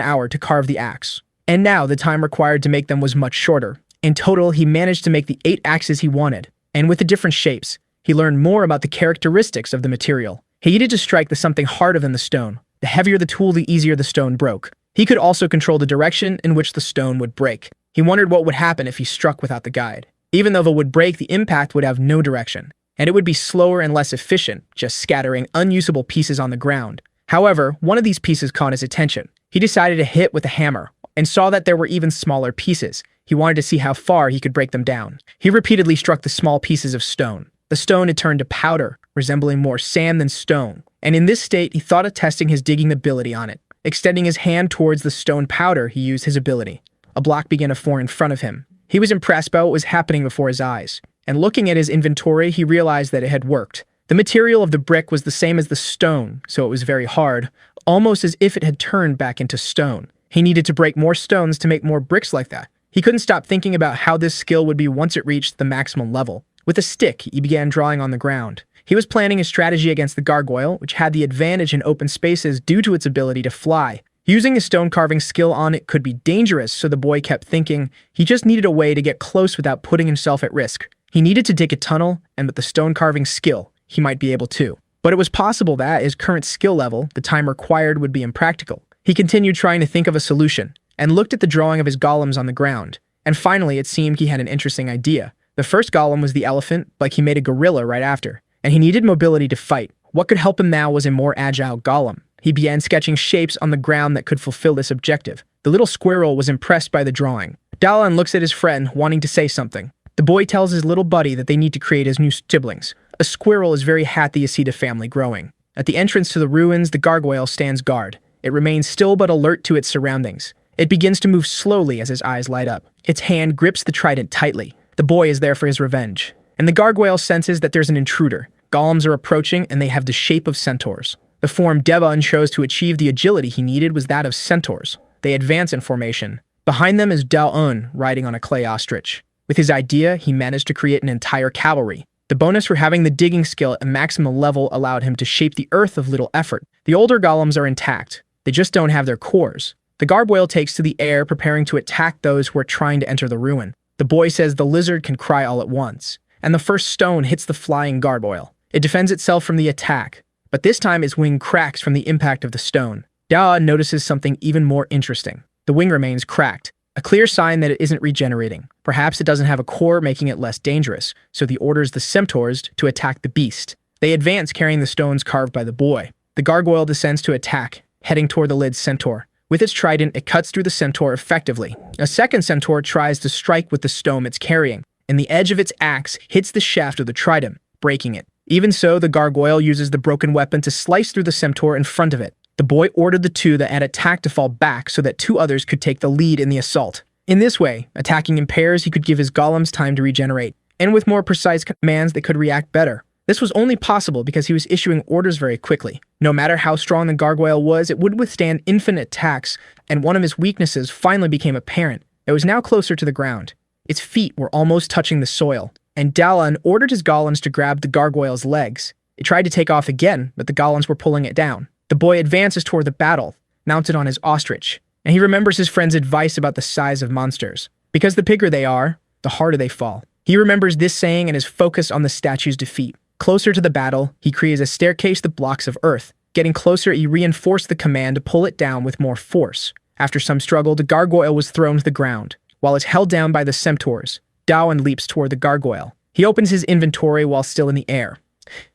hour to carve the axe. And now the time required to make them was much shorter. In total, he managed to make the 8 axes he wanted, and with the different shapes, he learned more about the characteristics of the material. He needed to strike the something harder than the stone. The heavier the tool, the easier the stone broke. He could also control the direction in which the stone would break. He wondered what would happen if he struck without the guide. Even though it would break, the impact would have no direction, and it would be slower and less efficient, just scattering unusable pieces on the ground. However, one of these pieces caught his attention. He decided to hit with a hammer, and saw that there were even smaller pieces. He wanted to see how far he could break them down. He repeatedly struck the small pieces of stone. The stone had turned to powder, resembling more sand than stone, and in this state, he thought of testing his digging ability on it. Extending his hand towards the stone powder, he used his ability. A block began to form in front of him. He was impressed by what was happening before his eyes, and looking at his inventory, he realized that it had worked. The material of the brick was the same as the stone, so it was very hard, almost as if it had turned back into stone. He needed to break more stones to make more bricks like that. He couldn't stop thinking about how this skill would be once it reached the maximum level. With a stick, he began drawing on the ground. He was planning a strategy against the gargoyle, which had the advantage in open spaces due to its ability to fly. Using a stone carving skill on it could be dangerous, so the boy kept thinking he just needed a way to get close without putting himself at risk. He needed to dig a tunnel, and with the stone carving skill, he might be able to. But it was possible that, at his current skill level, the time required would be impractical. He continued trying to think of a solution, and looked at the drawing of his golems on the ground. And finally, it seemed he had an interesting idea. The first golem was the elephant, but he made a gorilla right after. And he needed mobility to fight. What could help him now was a more agile golem. He began sketching shapes on the ground that could fulfill this objective. The little squirrel was impressed by the drawing. Dalan looks at his friend, wanting to say something. The boy tells his little buddy that they need to create his new siblings. A squirrel is very happy to see the family growing. At the entrance to the ruins, the gargoyle stands guard. It remains still but alert to its surroundings. It begins to move slowly as his eyes light up. Its hand grips the trident tightly. The boy is there for his revenge. And the gargoyle senses that there's an intruder. Golems are approaching, and they have the shape of centaurs. The form Devon chose to achieve the agility he needed was that of centaurs. They advance in formation. Behind them is Dao-un riding on a clay ostrich. With his idea, he managed to create an entire cavalry. The bonus for having the digging skill at maximum level allowed him to shape the earth with little effort. The older golems are intact. They just don't have their cores. The gargoyle takes to the air, preparing to attack those who are trying to enter the ruin. The boy says the lizard can cry all at once, and the first stone hits the flying gargoyle. It defends itself from the attack, but this time its wing cracks from the impact of the stone. Da notices something even more interesting. The wing remains cracked, a clear sign that it isn't regenerating. Perhaps it doesn't have a core, making it less dangerous, so he orders the centaurs to attack the beast. They advance, carrying the stones carved by the boy. The gargoyle descends to attack, heading toward the lead centaur. With its trident, it cuts through the centaur effectively. A second centaur tries to strike with the stone it's carrying, and the edge of its axe hits the shaft of the trident, breaking it. Even so, the gargoyle uses the broken weapon to slice through the centaur in front of it. The boy ordered the two that had attacked to fall back so that two others could take the lead in the assault. In this way, attacking in pairs, he could give his golems time to regenerate, and with more precise commands, they could react better. This was only possible because he was issuing orders very quickly. No matter how strong the gargoyle was, it would withstand infinite attacks, and one of his weaknesses finally became apparent. It was now closer to the ground. Its feet were almost touching the soil, and Dalan ordered his golems to grab the gargoyle's legs. It tried to take off again, but the golems were pulling it down. The boy advances toward the battle, mounted on his ostrich, and he remembers his friend's advice about the size of monsters. Because the bigger they are, the harder they fall. He remembers this saying and is focused on the statue's defeat. Closer to the battle, he creates a staircase that blocks of earth. Getting closer, he reinforced the command to pull it down with more force. After some struggle, the gargoyle was thrown to the ground. While it's held down by the centaurs, Dawan leaps toward the gargoyle. He opens his inventory while still in the air,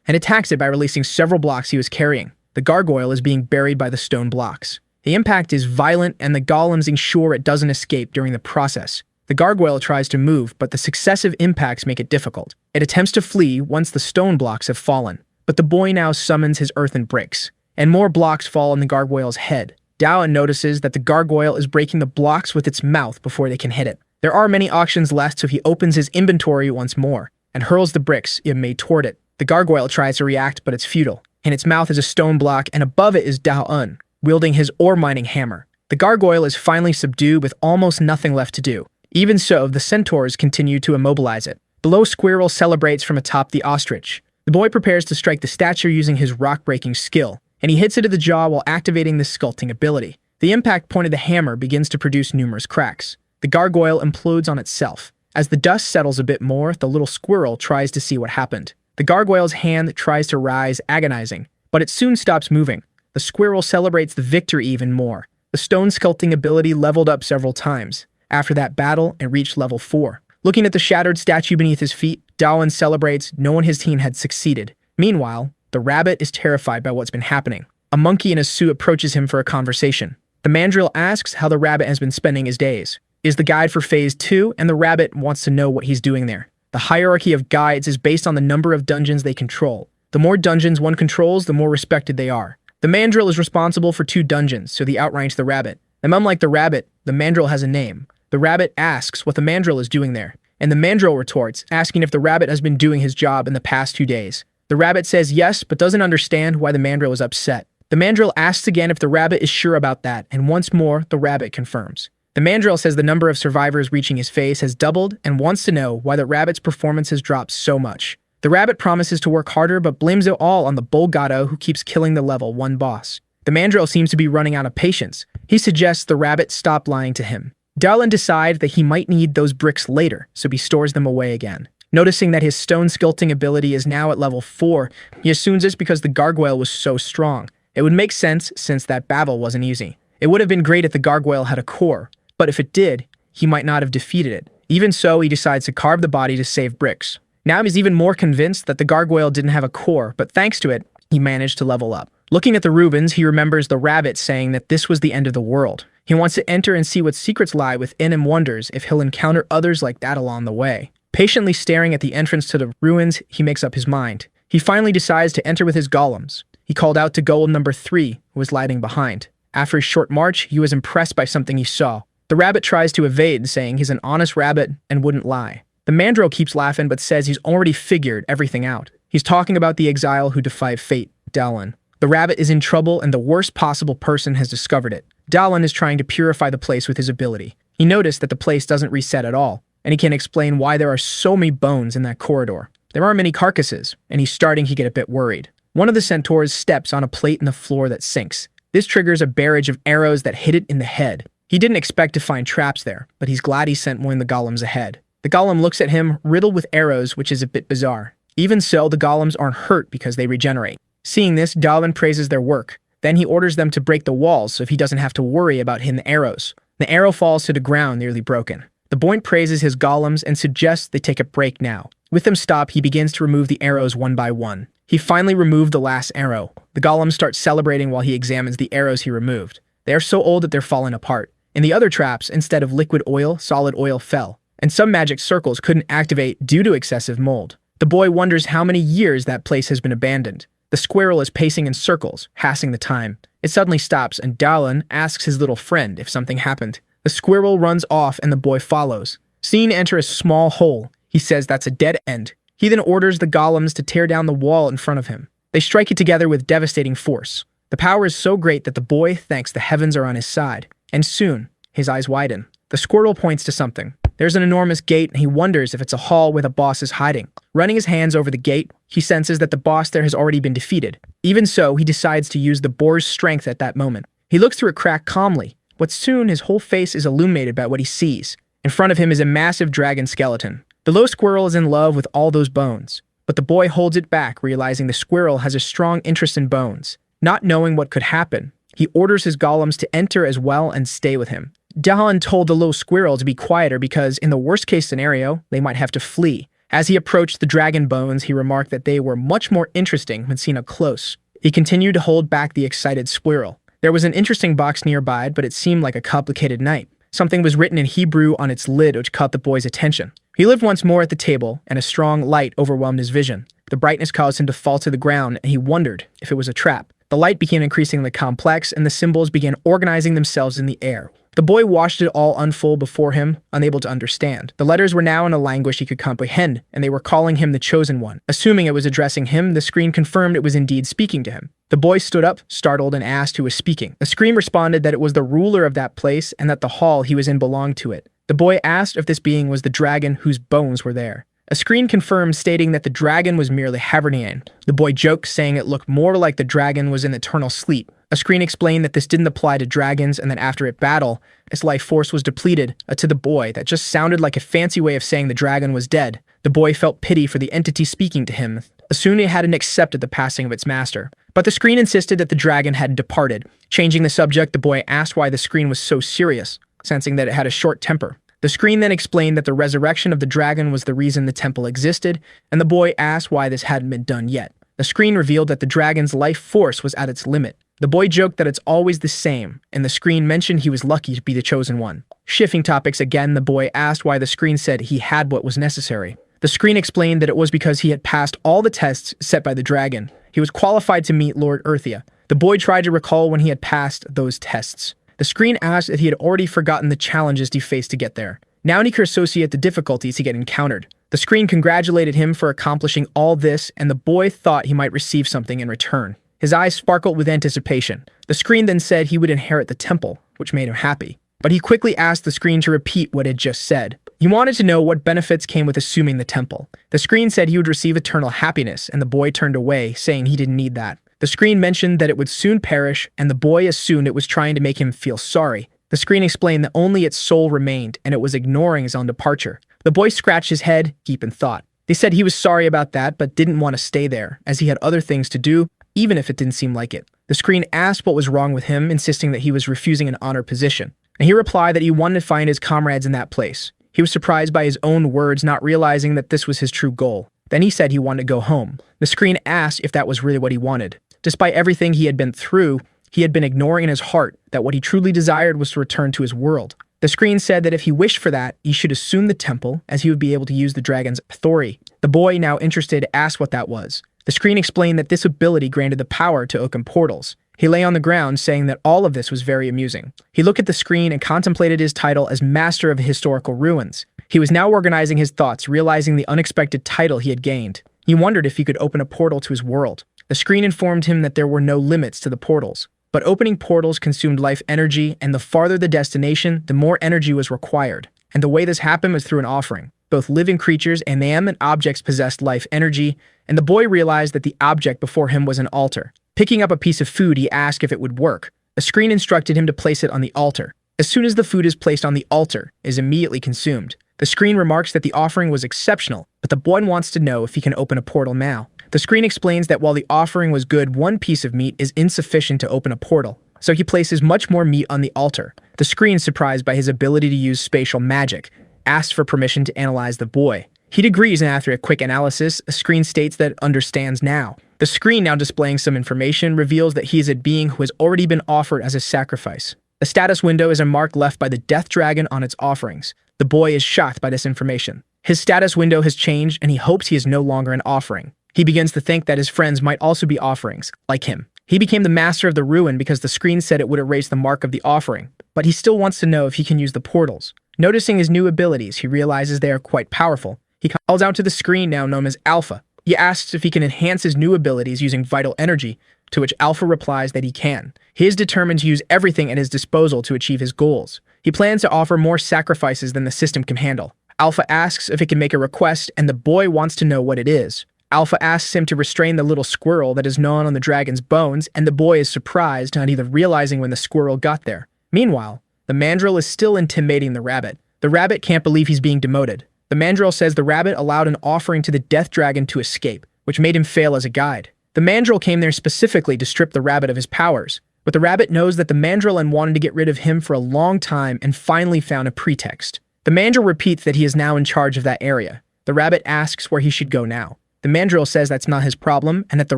and attacks it by releasing several blocks he was carrying. The gargoyle is being buried by the stone blocks. The impact is violent, and the golems ensure it doesn't escape during the process. The gargoyle tries to move, but the successive impacts make it difficult. It attempts to flee once the stone blocks have fallen, but the boy now summons his earthen bricks, and more blocks fall on the gargoyle's head. Dawan notices that the gargoyle is breaking the blocks with its mouth before they can hit it. There are many auctions left, so he opens his inventory once more, and hurls the bricks he had made toward it. The gargoyle tries to react, but it's futile. In its mouth is a stone block, and above it is Dawan, wielding his ore-mining hammer. The gargoyle is finally subdued with almost nothing left to do. Even so, the centaurs continue to immobilize it. Below, Squirrel celebrates from atop the ostrich. The boy prepares to strike the statue using his rock-breaking skill, and he hits it in the jaw while activating the sculpting ability. The impact point of the hammer begins to produce numerous cracks. The gargoyle implodes on itself. As the dust settles a bit more, the little squirrel tries to see what happened. The gargoyle's hand tries to rise, agonizing, but it soon stops moving. The squirrel celebrates the victory even more. The stone sculpting ability leveled up several times. After that battle, it reached level 4. Looking at the shattered statue beneath his feet, Dawan celebrates knowing his team had succeeded. Meanwhile, the rabbit is terrified by what's been happening. A monkey in a suit approaches him for a conversation. The mandril asks how the rabbit has been spending his days. Is the guide for Phase 2, and the rabbit wants to know what he's doing there. The hierarchy of guides is based on the number of dungeons they control. The more dungeons one controls, the more respected they are. The mandril is responsible for 2 dungeons, so he outranks the rabbit. And unlike the rabbit, the mandril has a name. The rabbit asks what the mandril is doing there, and the mandril retorts, asking if the rabbit has been doing his job in the past 2 days. The rabbit says yes, but doesn't understand why the mandril is upset. The mandril asks again if the rabbit is sure about that, and once more, the rabbit confirms. The mandril says the number of survivors reaching his phase has doubled and wants to know why the rabbit's performance has dropped so much. The rabbit promises to work harder, but blames it all on the Bolgato who keeps killing the level 1 boss. The mandril seems to be running out of patience. He suggests the rabbit stop lying to him. Dalan decides that he might need those bricks later, so he stores them away again. Noticing that his stone sculpting ability is now at level 4, he assumes it's because the gargoyle was so strong. It would make sense since that battle wasn't easy. It would have been great if the gargoyle had a core, but if it did, he might not have defeated it. Even so, he decides to carve the body to save bricks. Now he's even more convinced that the gargoyle didn't have a core, but thanks to it, he managed to level up. Looking at the Rubens, he remembers the rabbit saying that this was the end of the world. He wants to enter and see what secrets lie within and wonders if he'll encounter others like that along the way. Patiently staring at the entrance to the ruins, he makes up his mind. He finally decides to enter with his golems. He called out to golem number 3, who was lagging behind. After a short march, he was impressed by something he saw. The rabbit tries to evade, saying he's an honest rabbit and wouldn't lie. The mandril keeps laughing but says he's already figured everything out. He's talking about the exile who defied fate, Dalan. The rabbit is in trouble and the worst possible person has discovered it. Dalan is trying to purify the place with his ability. He noticed that the place doesn't reset at all, and he can't explain why there are so many bones in that corridor. There are many carcasses, and he's starting to get a bit worried. One of the centaurs steps on a plate in the floor that sinks. This triggers a barrage of arrows that hit it in the head. He didn't expect to find traps there, but he's glad he sent one of the golems ahead. The golem looks at him, riddled with arrows, which is a bit bizarre. Even so, the golems aren't hurt because they regenerate. Seeing this, Dalan praises their work. Then he orders them to break the walls so he doesn't have to worry about hitting the arrows. The arrow falls to the ground, nearly broken. The boy praises his golems and suggests they take a break now. With them stopped, he begins to remove the arrows one by one. He finally removed the last arrow. The golems start celebrating while he examines the arrows he removed. They are so old that they're falling apart. In the other traps, instead of liquid oil, solid oil fell, and some magic circles couldn't activate due to excessive mold. The boy wonders how many years that place has been abandoned. The squirrel is pacing in circles, passing the time. It suddenly stops, and Dalan asks his little friend if something happened. The squirrel runs off, and the boy follows. Seeing enter a small hole, he says that's a dead end. He then orders the golems to tear down the wall in front of him. They strike it together with devastating force. The power is so great that the boy thanks the heavens are on his side. And soon, his eyes widen. The squirrel points to something. There's an enormous gate, and he wonders if it's a hall where the boss is hiding. Running his hands over the gate, he senses that the boss there has already been defeated. Even so, he decides to use the boar's strength at that moment. He looks through a crack calmly, but soon his whole face is illuminated by what he sees. In front of him is a massive dragon skeleton. The little squirrel is in love with all those bones, but the boy holds it back, realizing the squirrel has a strong interest in bones. Not knowing what could happen, he orders his golems to enter as well and stay with him. Dahan told the little squirrel to be quieter because, in the worst-case scenario, they might have to flee. As he approached the dragon bones, he remarked that they were much more interesting when seen up close. He continued to hold back the excited squirrel. There was an interesting box nearby, but it seemed like a complicated night. Something was written in Hebrew on its lid, which caught the boy's attention. He lived once more at the table, and a strong light overwhelmed his vision. The brightness caused him to fall to the ground, and he wondered if it was a trap. The light became increasingly complex, and the symbols began organizing themselves in the air. The boy watched it all unfold before him, unable to understand. The letters were now in a language he could comprehend, and they were calling him the Chosen One. Assuming it was addressing him, the screen confirmed it was indeed speaking to him. The boy stood up, startled, and asked who was speaking. The screen responded that it was the ruler of that place and that the hall he was in belonged to it. The boy asked if this being was the dragon whose bones were there. A screen confirmed, stating that the dragon was merely hibernating. The boy joked, saying it looked more like the dragon was in eternal sleep. A screen explained that this didn't apply to dragons and that after its battle, its life force was depleted. To the boy, that just sounded like a fancy way of saying the dragon was dead. The boy felt pity for the entity speaking to him. Asuna hadn't accepted the passing of its master. But the screen insisted that the dragon had departed. Changing the subject, the boy asked why the screen was so serious, sensing that it had a short temper. The screen then explained that the resurrection of the dragon was the reason the temple existed, and the boy asked why this hadn't been done yet. The screen revealed that the dragon's life force was at its limit. The boy joked that it's always the same, and the screen mentioned he was lucky to be the chosen one. Shifting topics again, the boy asked why the screen said he had what was necessary. The screen explained that it was because he had passed all the tests set by the dragon. He was qualified to meet Lord Earthia. The boy tried to recall when he had passed those tests. The screen asked if he had already forgotten the challenges he faced to get there. Now he could associate the difficulties he had encountered. The screen congratulated him for accomplishing all this, and the boy thought he might receive something in return. His eyes sparkled with anticipation. The screen then said he would inherit the temple, which made him happy. But he quickly asked the screen to repeat what it just said. He wanted to know what benefits came with assuming the temple. The screen said he would receive eternal happiness, and the boy turned away, saying he didn't need that. The screen mentioned that it would soon perish, and the boy assumed it was trying to make him feel sorry. The screen explained that only its soul remained, and it was ignoring his own departure. The boy scratched his head, deep in thought. They said he was sorry about that, but didn't want to stay there, as he had other things to do, even if it didn't seem like it. The screen asked what was wrong with him, insisting that he was refusing an honored position. And he replied that he wanted to find his comrades in that place. He was surprised by his own words, not realizing that this was his true goal. Then he said he wanted to go home. The screen asked if that was really what he wanted. Despite everything he had been through, he had been ignoring in his heart that what he truly desired was to return to his world. The screen said that if he wished for that, he should assume the temple, as he would be able to use the dragon's authority. The boy, now interested, asked what that was. The screen explained that this ability granted the power to open portals. He lay on the ground, saying that all of this was very amusing. He looked at the screen and contemplated his title as Master of Historical Ruins. He was now organizing his thoughts, realizing the unexpected title he had gained. He wondered if he could open a portal to his world. The screen informed him that there were no limits to the portals. But opening portals consumed life energy, and the farther the destination, the more energy was required. And the way this happened was through an offering. Both living creatures and inanimate objects possessed life energy, and the boy realized that the object before him was an altar. Picking up a piece of food, he asked if it would work. A screen instructed him to place it on the altar. As soon as the food is placed on the altar, it is immediately consumed. The screen remarks that the offering was exceptional, but the boy wants to know if he can open a portal now. The screen explains that while the offering was good, one piece of meat is insufficient to open a portal, so he places much more meat on the altar. The screen, surprised by his ability to use spatial magic, asks for permission to analyze the boy. He agrees, and after a quick analysis, a screen states that it understands now. The screen, now displaying some information, reveals that he is a being who has already been offered as a sacrifice. The status window is a mark left by the death dragon on its offerings. The boy is shocked by this information. His status window has changed, and he hopes he is no longer an offering. He begins to think that his friends might also be offerings, like him. He became the master of the ruin because the screen said it would erase the mark of the offering, but he still wants to know if he can use the portals. Noticing his new abilities, he realizes they are quite powerful. He calls out to the screen now known as Alpha. He asks if he can enhance his new abilities using vital energy, to which Alpha replies that he can. He is determined to use everything at his disposal to achieve his goals. He plans to offer more sacrifices than the system can handle. Alpha asks if he can make a request, and the boy wants to know what it is. Alpha asks him to restrain the little squirrel that is gnawing on the dragon's bones, and the boy is surprised, not even realizing when the squirrel got there. Meanwhile, the mandril is still intimidating the rabbit. The rabbit can't believe he's being demoted. The mandril says the rabbit allowed an offering to the death dragon to escape, which made him fail as a guide. The mandril came there specifically to strip the rabbit of his powers, but the rabbit knows that the mandril wanted to get rid of him for a long time and finally found a pretext. The mandril repeats that he is now in charge of that area. The rabbit asks where he should go now. The mandril says that's not his problem and that the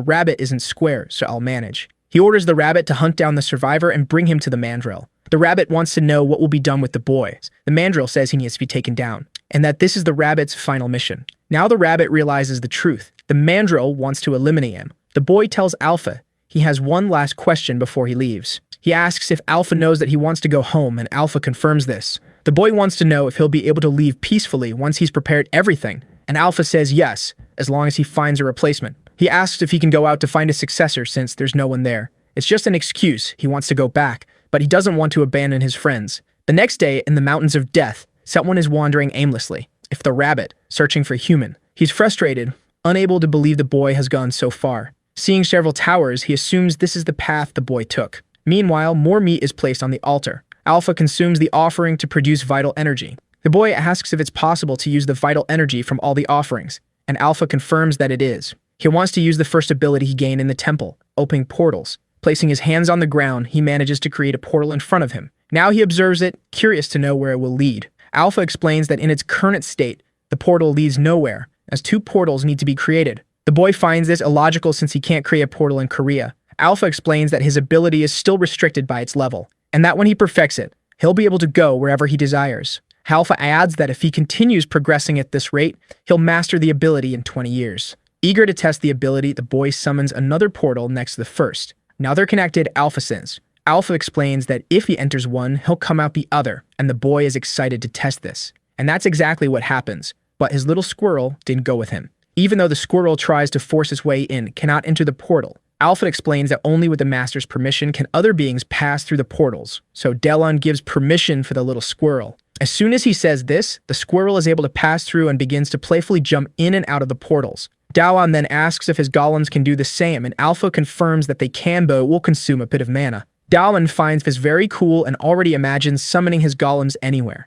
rabbit isn't square, so I'll manage. He orders the rabbit to hunt down the survivor and bring him to the mandril. The rabbit wants to know what will be done with the boy. The mandril says he needs to be taken down, and that this is the rabbit's final mission. Now the rabbit realizes the truth. The mandril wants to eliminate him. The boy tells Alpha he has one last question before he leaves. He asks if Alpha knows that he wants to go home, and Alpha confirms this. The boy wants to know if he'll be able to leave peacefully once he's prepared everything, and Alpha says yes, as long as he finds a replacement. He asks if he can go out to find a successor since there's no one there. It's just an excuse. He wants to go back, but he doesn't want to abandon his friends. The next day, in the Mountains of Death, someone is wandering aimlessly. It's the rabbit, searching for human. He's frustrated, unable to believe the boy has gone so far. Seeing several towers, he assumes this is the path the boy took. Meanwhile, more meat is placed on the altar. Alpha consumes the offering to produce vital energy. The boy asks if it's possible to use the vital energy from all the offerings, and Alpha confirms that it is. He wants to use the first ability he gained in the temple, opening portals. Placing his hands on the ground, he manages to create a portal in front of him. Now he observes it, curious to know where it will lead. Alpha explains that in its current state, the portal leads nowhere, as 2 portals need to be created. The boy finds this illogical since he can't create a portal in Korea. Alpha explains that his ability is still restricted by its level, and that when he perfects it, he'll be able to go wherever he desires. Alpha adds that if he continues progressing at this rate, he'll master the ability in 20 years. Eager to test the ability, the boy summons another portal next to the first. Now they're connected, Alpha says. Alpha explains that if he enters one, he'll come out the other, and the boy is excited to test this. And that's exactly what happens, but his little squirrel didn't go with him. Even though the squirrel tries to force his way in, cannot enter the portal. Alpha explains that only with the master's permission can other beings pass through the portals, so Delon gives permission for the little squirrel. As soon as he says this, the squirrel is able to pass through and begins to playfully jump in and out of the portals. Dawan then asks if his golems can do the same, and Alpha confirms that they can, but it will consume a bit of mana. Dawan finds this very cool and already imagines summoning his golems anywhere.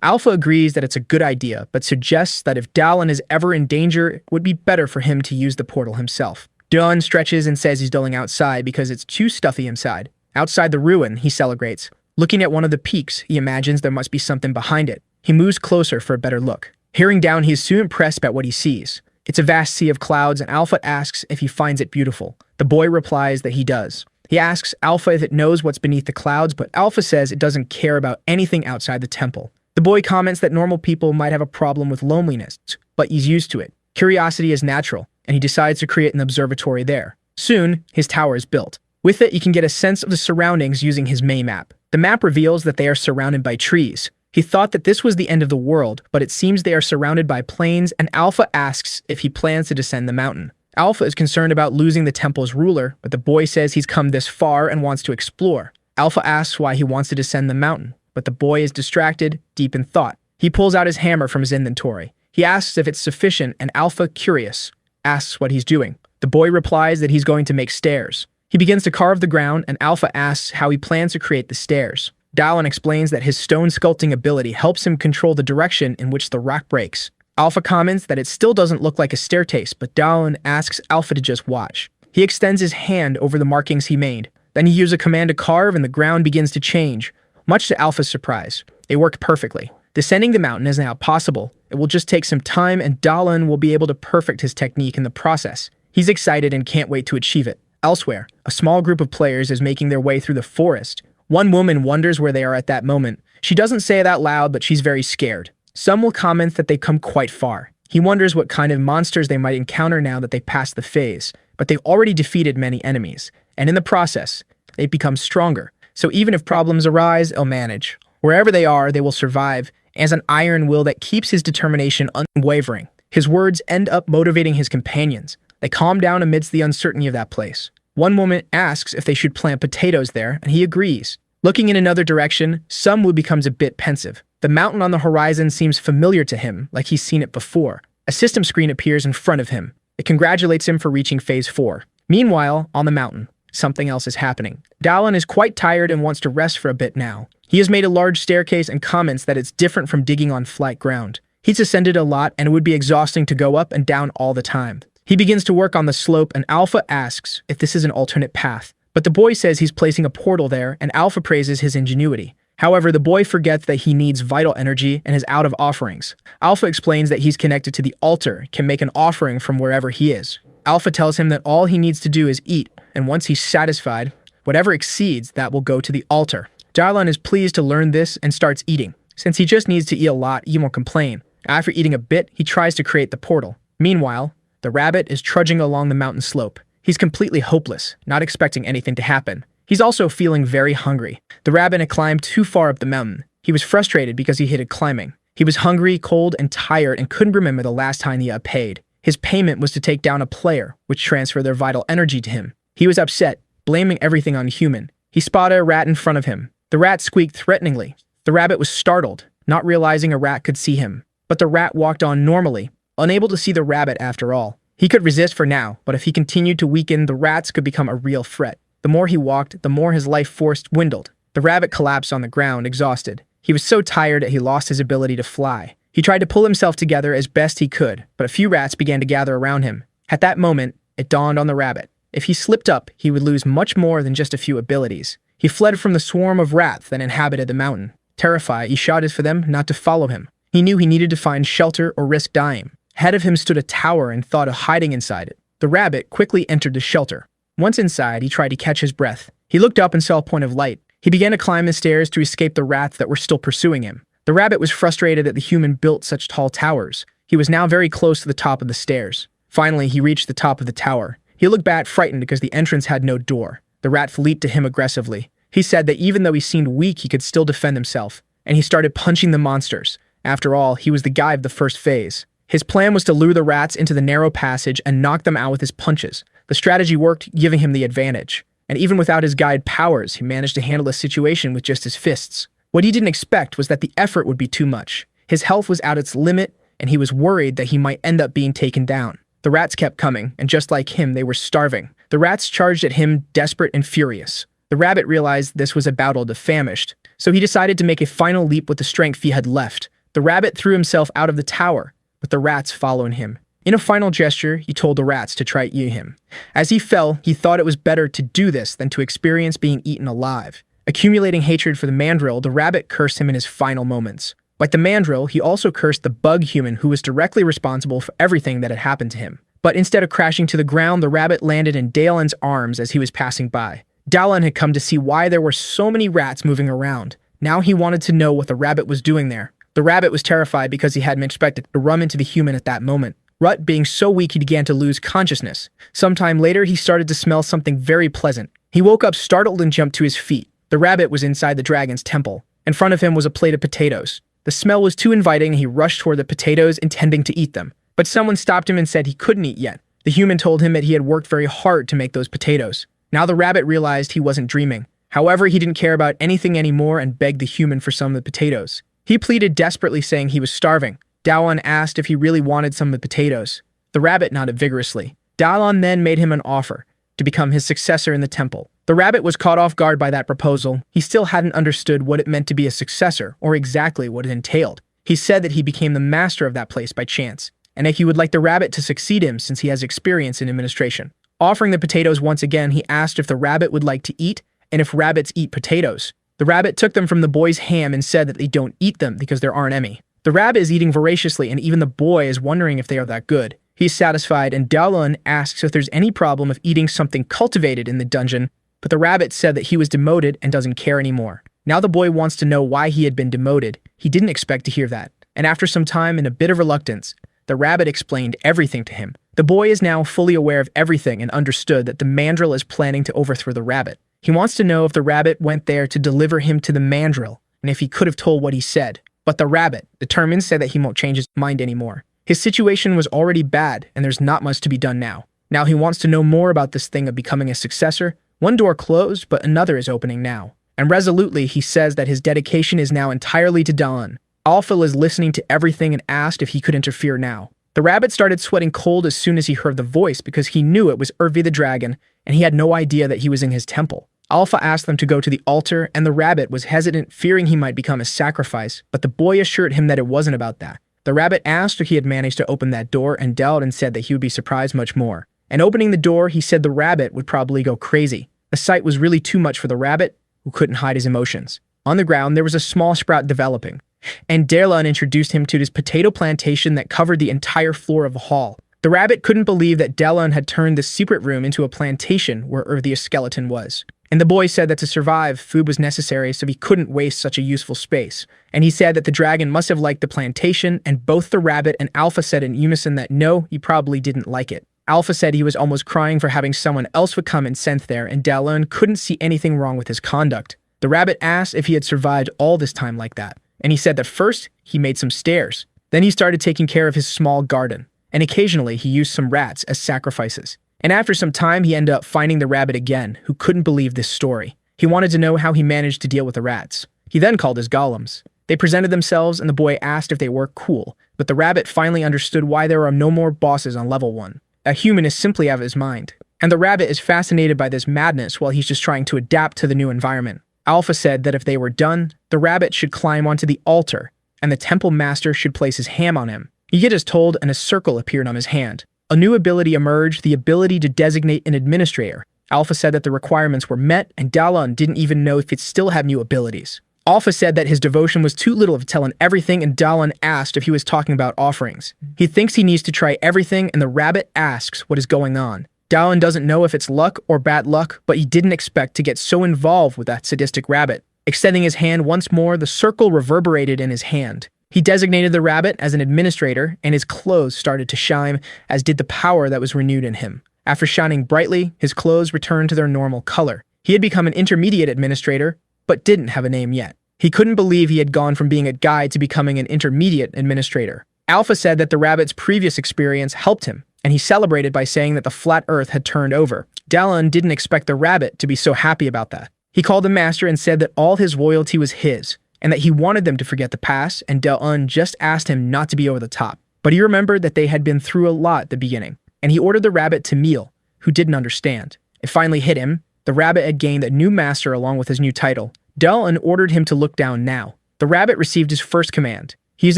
Alpha agrees that it's a good idea, but suggests that if Dawan is ever in danger, it would be better for him to use the portal himself. Dawn stretches and says he's dulling outside because it's too stuffy inside. Outside the ruin, he celebrates. Looking at one of the peaks, he imagines there must be something behind it. He moves closer for a better look. Peering down, he is soon impressed by what he sees. It's a vast sea of clouds, and Alpha asks if he finds it beautiful. The boy replies that he does. He asks Alpha if it knows what's beneath the clouds, but Alpha says it doesn't care about anything outside the temple. The boy comments that normal people might have a problem with loneliness, but he's used to it. Curiosity is natural, and he decides to create an observatory there. Soon, his tower is built. With it, you can get a sense of the surroundings using his May map. The map reveals that they are surrounded by trees. He thought that this was the end of the world, but it seems they are surrounded by plains, and Alpha asks if he plans to descend the mountain. Alpha is concerned about losing the temple's ruler, but the boy says he's come this far and wants to explore. Alpha asks why he wants to descend the mountain, but the boy is distracted, deep in thought. He pulls out his hammer from his inventory. He asks if it's sufficient, and Alpha, curious, asks what he's doing. The boy replies that he's going to make stairs. He begins to carve the ground, and Alpha asks how he plans to create the stairs. Dallin explains that his stone sculpting ability helps him control the direction in which the rock breaks. Alpha comments that it still doesn't look like a staircase, but Dallin asks Alpha to just watch. He extends his hand over the markings he made. Then he uses a command to carve, and the ground begins to change. Much to Alpha's surprise, they work perfectly. Descending the mountain is now possible. It will just take some time, and Dallin will be able to perfect his technique in the process. He's excited and can't wait to achieve it. Elsewhere, a small group of players is making their way through the forest. One woman wonders where they are at that moment. She doesn't say it out loud, but she's very scared. Some will comment that they've come quite far. He wonders what kind of monsters they might encounter now that they passed the phase, but they've already defeated many enemies, and in the process, they've become stronger. So even if problems arise, they'll manage. Wherever they are, they will survive, as an iron will that keeps his determination unwavering. His words end up motivating his companions. They calm down amidst the uncertainty of that place. One woman asks if they should plant potatoes there, and he agrees. Looking in another direction, Sunwoo becomes a bit pensive. The mountain on the horizon seems familiar to him, like he's seen it before. A system screen appears in front of him. It congratulates him for reaching Phase 4. Meanwhile, on the mountain, something else is happening. Dalan is quite tired and wants to rest for a bit now. He has made a large staircase and comments that it's different from digging on flat ground. He's ascended a lot and it would be exhausting to go up and down all the time. He begins to work on the slope and Alpha asks if this is an alternate path. But the boy says he's placing a portal there and Alpha praises his ingenuity. However, the boy forgets that he needs vital energy and is out of offerings. Alpha explains that he's connected to the altar, can make an offering from wherever he is. Alpha tells him that all he needs to do is eat, and once he's satisfied, whatever exceeds that will go to the altar. Dalan is pleased to learn this and starts eating. Since he just needs to eat a lot, he won't complain. After eating a bit, he tries to create the portal. Meanwhile, the rabbit is trudging along the mountain slope. He's completely hopeless, not expecting anything to happen. He's also feeling very hungry. The rabbit had climbed too far up the mountain. He was frustrated because he hated climbing. He was hungry, cold, and tired and couldn't remember the last time he had paid. His payment was to take down a player, which transferred their vital energy to him. He was upset, blaming everything on human. He spotted a rat in front of him. The rat squeaked threateningly. The rabbit was startled, not realizing a rat could see him. But the rat walked on normally, unable to see the rabbit after all. He could resist for now, but if he continued to weaken, the rats could become a real threat. The more he walked, the more his life force dwindled. The rabbit collapsed on the ground, exhausted. He was so tired that he lost his ability to fly. He tried to pull himself together as best he could, but a few rats began to gather around him. At that moment, it dawned on the rabbit. If he slipped up, he would lose much more than just a few abilities. He fled from the swarm of rats that inhabited the mountain. Terrified, he shouted for them not to follow him. He knew he needed to find shelter or risk dying. Ahead of him stood a tower and thought of hiding inside it. The rabbit quickly entered the shelter. Once inside, he tried to catch his breath. He looked up and saw a point of light. He began to climb the stairs to escape the rats that were still pursuing him. The rabbit was frustrated that the human built such tall towers. He was now very close to the top of the stairs. Finally, he reached the top of the tower. He looked back frightened because the entrance had no door. The rat leaped to him aggressively. He said that even though he seemed weak, he could still defend himself. And he started punching the monsters. After all, he was the guy of the first phase. His plan was to lure the rats into the narrow passage and knock them out with his punches. The strategy worked, giving him the advantage. And even without his guide powers, he managed to handle the situation with just his fists. What he didn't expect was that the effort would be too much. His health was at its limit, and he was worried that he might end up being taken down. The rats kept coming, and just like him, they were starving. The rats charged at him, desperate and furious. The rabbit realized this was a battle to famished, so he decided to make a final leap with the strength he had left. The rabbit threw himself out of the tower, with the rats following him. In a final gesture, he told the rats to try eating him. As he fell, he thought it was better to do this than to experience being eaten alive. Accumulating hatred for the mandril, the rabbit cursed him in his final moments. Like the mandril, he also cursed the bug human who was directly responsible for everything that had happened to him. But instead of crashing to the ground, the rabbit landed in Dalan's arms as he was passing by. Dalan had come to see why there were so many rats moving around. Now he wanted to know what the rabbit was doing there. The rabbit was terrified because he hadn't expected to run into the human at that moment. Rut being so weak he began to lose consciousness. Sometime later, he started to smell something very pleasant. He woke up startled and jumped to his feet. The rabbit was inside the dragon's temple. In front of him was a plate of potatoes. The smell was too inviting and he rushed toward the potatoes, intending to eat them. But someone stopped him and said he couldn't eat yet. The human told him that he had worked very hard to make those potatoes. Now the rabbit realized he wasn't dreaming. However, he didn't care about anything anymore and begged the human for some of the potatoes. He pleaded desperately, saying he was starving. Dalan asked if he really wanted some of the potatoes. The rabbit nodded vigorously. Dalan then made him an offer to become his successor in the temple. The rabbit was caught off guard by that proposal. He still hadn't understood what it meant to be a successor or exactly what it entailed. He said that he became the master of that place by chance, and that he would like the rabbit to succeed him since he has experience in administration. Offering the potatoes once again, he asked if the rabbit would like to eat and if rabbits eat potatoes. The rabbit took them from the boy's ham and said that they don't eat them because there aren't any. The rabbit is eating voraciously and even the boy is wondering if they are that good. He's satisfied and Dalan asks if there's any problem of eating something cultivated in the dungeon, but the rabbit said that he was demoted and doesn't care anymore. Now the boy wants to know why he had been demoted. He didn't expect to hear that. And after some time and a bit of reluctance, The rabbit explained everything to him. The boy is now fully aware of everything and understood that the mandril is planning to overthrow the rabbit. He wants to know if the rabbit went there to deliver him to the mandril, and if he could have told what he said. But the rabbit, determined, said that he won't change his mind anymore. His situation was already bad, and there's not much to be done now. Now he wants to know more about this thing of becoming a successor. One door closed, but another is opening now. And resolutely, he says that his dedication is now entirely to Dawn. Alpha is listening to everything and asked if he could interfere now. The rabbit started sweating cold as soon as he heard the voice because he knew it was Urvi the dragon, and he had no idea that he was in his temple. Alpha asked them to go to the altar, and the rabbit was hesitant, fearing he might become a sacrifice, but the boy assured him that it wasn't about that. The rabbit asked if he had managed to open that door, and Dalton said that he would be surprised much more. And opening the door, he said the rabbit would probably go crazy. The sight was really too much for the rabbit, who couldn't hide his emotions. On the ground, there was a small sprout developing, and Darlan introduced him to this potato plantation that covered the entire floor of the hall. The rabbit couldn't believe that Darlan had turned the secret room into a plantation where Urthia's skeleton was. And the boy said that to survive, food was necessary, so he couldn't waste such a useful space. And he said that the dragon must have liked the plantation, and both the rabbit and Alpha said in unison that no, he probably didn't like it. Alpha said he was almost crying for having someone else would come and sent there, and Dallan couldn't see anything wrong with his conduct. The rabbit asked if he had survived all this time like that, and he said that first, he made some stairs. Then he started taking care of his small garden, and occasionally he used some rats as sacrifices. And after some time, he ended up finding the rabbit again, who couldn't believe this story. He wanted to know how he managed to deal with the rats. He then called his golems. They presented themselves, and the boy asked if they were cool, but the rabbit finally understood why there are no more bosses on level 1. A human is simply out of his mind, and the rabbit is fascinated by this madness while he's just trying to adapt to the new environment. Alpha said that if they were done, the rabbit should climb onto the altar, and the temple master should place his hand on him. He get as told, and a circle appeared on his hand. A new ability emerged, the ability to designate an administrator. Alpha said that the requirements were met, and Dallan didn't even know if it still had new abilities. Alpha said that his devotion was too little of telling everything, and Dallan asked if he was talking about offerings. He thinks he needs to try everything, and the rabbit asks what is going on. Dallan doesn't know if it's luck or bad luck, but he didn't expect to get so involved with that sadistic rabbit. Extending his hand once more, the circle reverberated in his hand. He designated the rabbit as an administrator, and his clothes started to shine, as did the power that was renewed in him. After shining brightly, his clothes returned to their normal color. He had become an intermediate administrator, but didn't have a name yet. He couldn't believe he had gone from being a guide to becoming an intermediate administrator. Alpha said that the rabbit's previous experience helped him, and he celebrated by saying that the flat earth had turned over. Dallan didn't expect the rabbit to be so happy about that. He called the master and said that all his loyalty was his, and that he wanted them to forget the past, and Dallan just asked him not to be over the top. But he remembered that they had been through a lot at the beginning, and he ordered the rabbit to meal, who didn't understand. It finally hit him. The rabbit had gained a new master along with his new title. Dallan ordered him to look down now. The rabbit received his first command. He is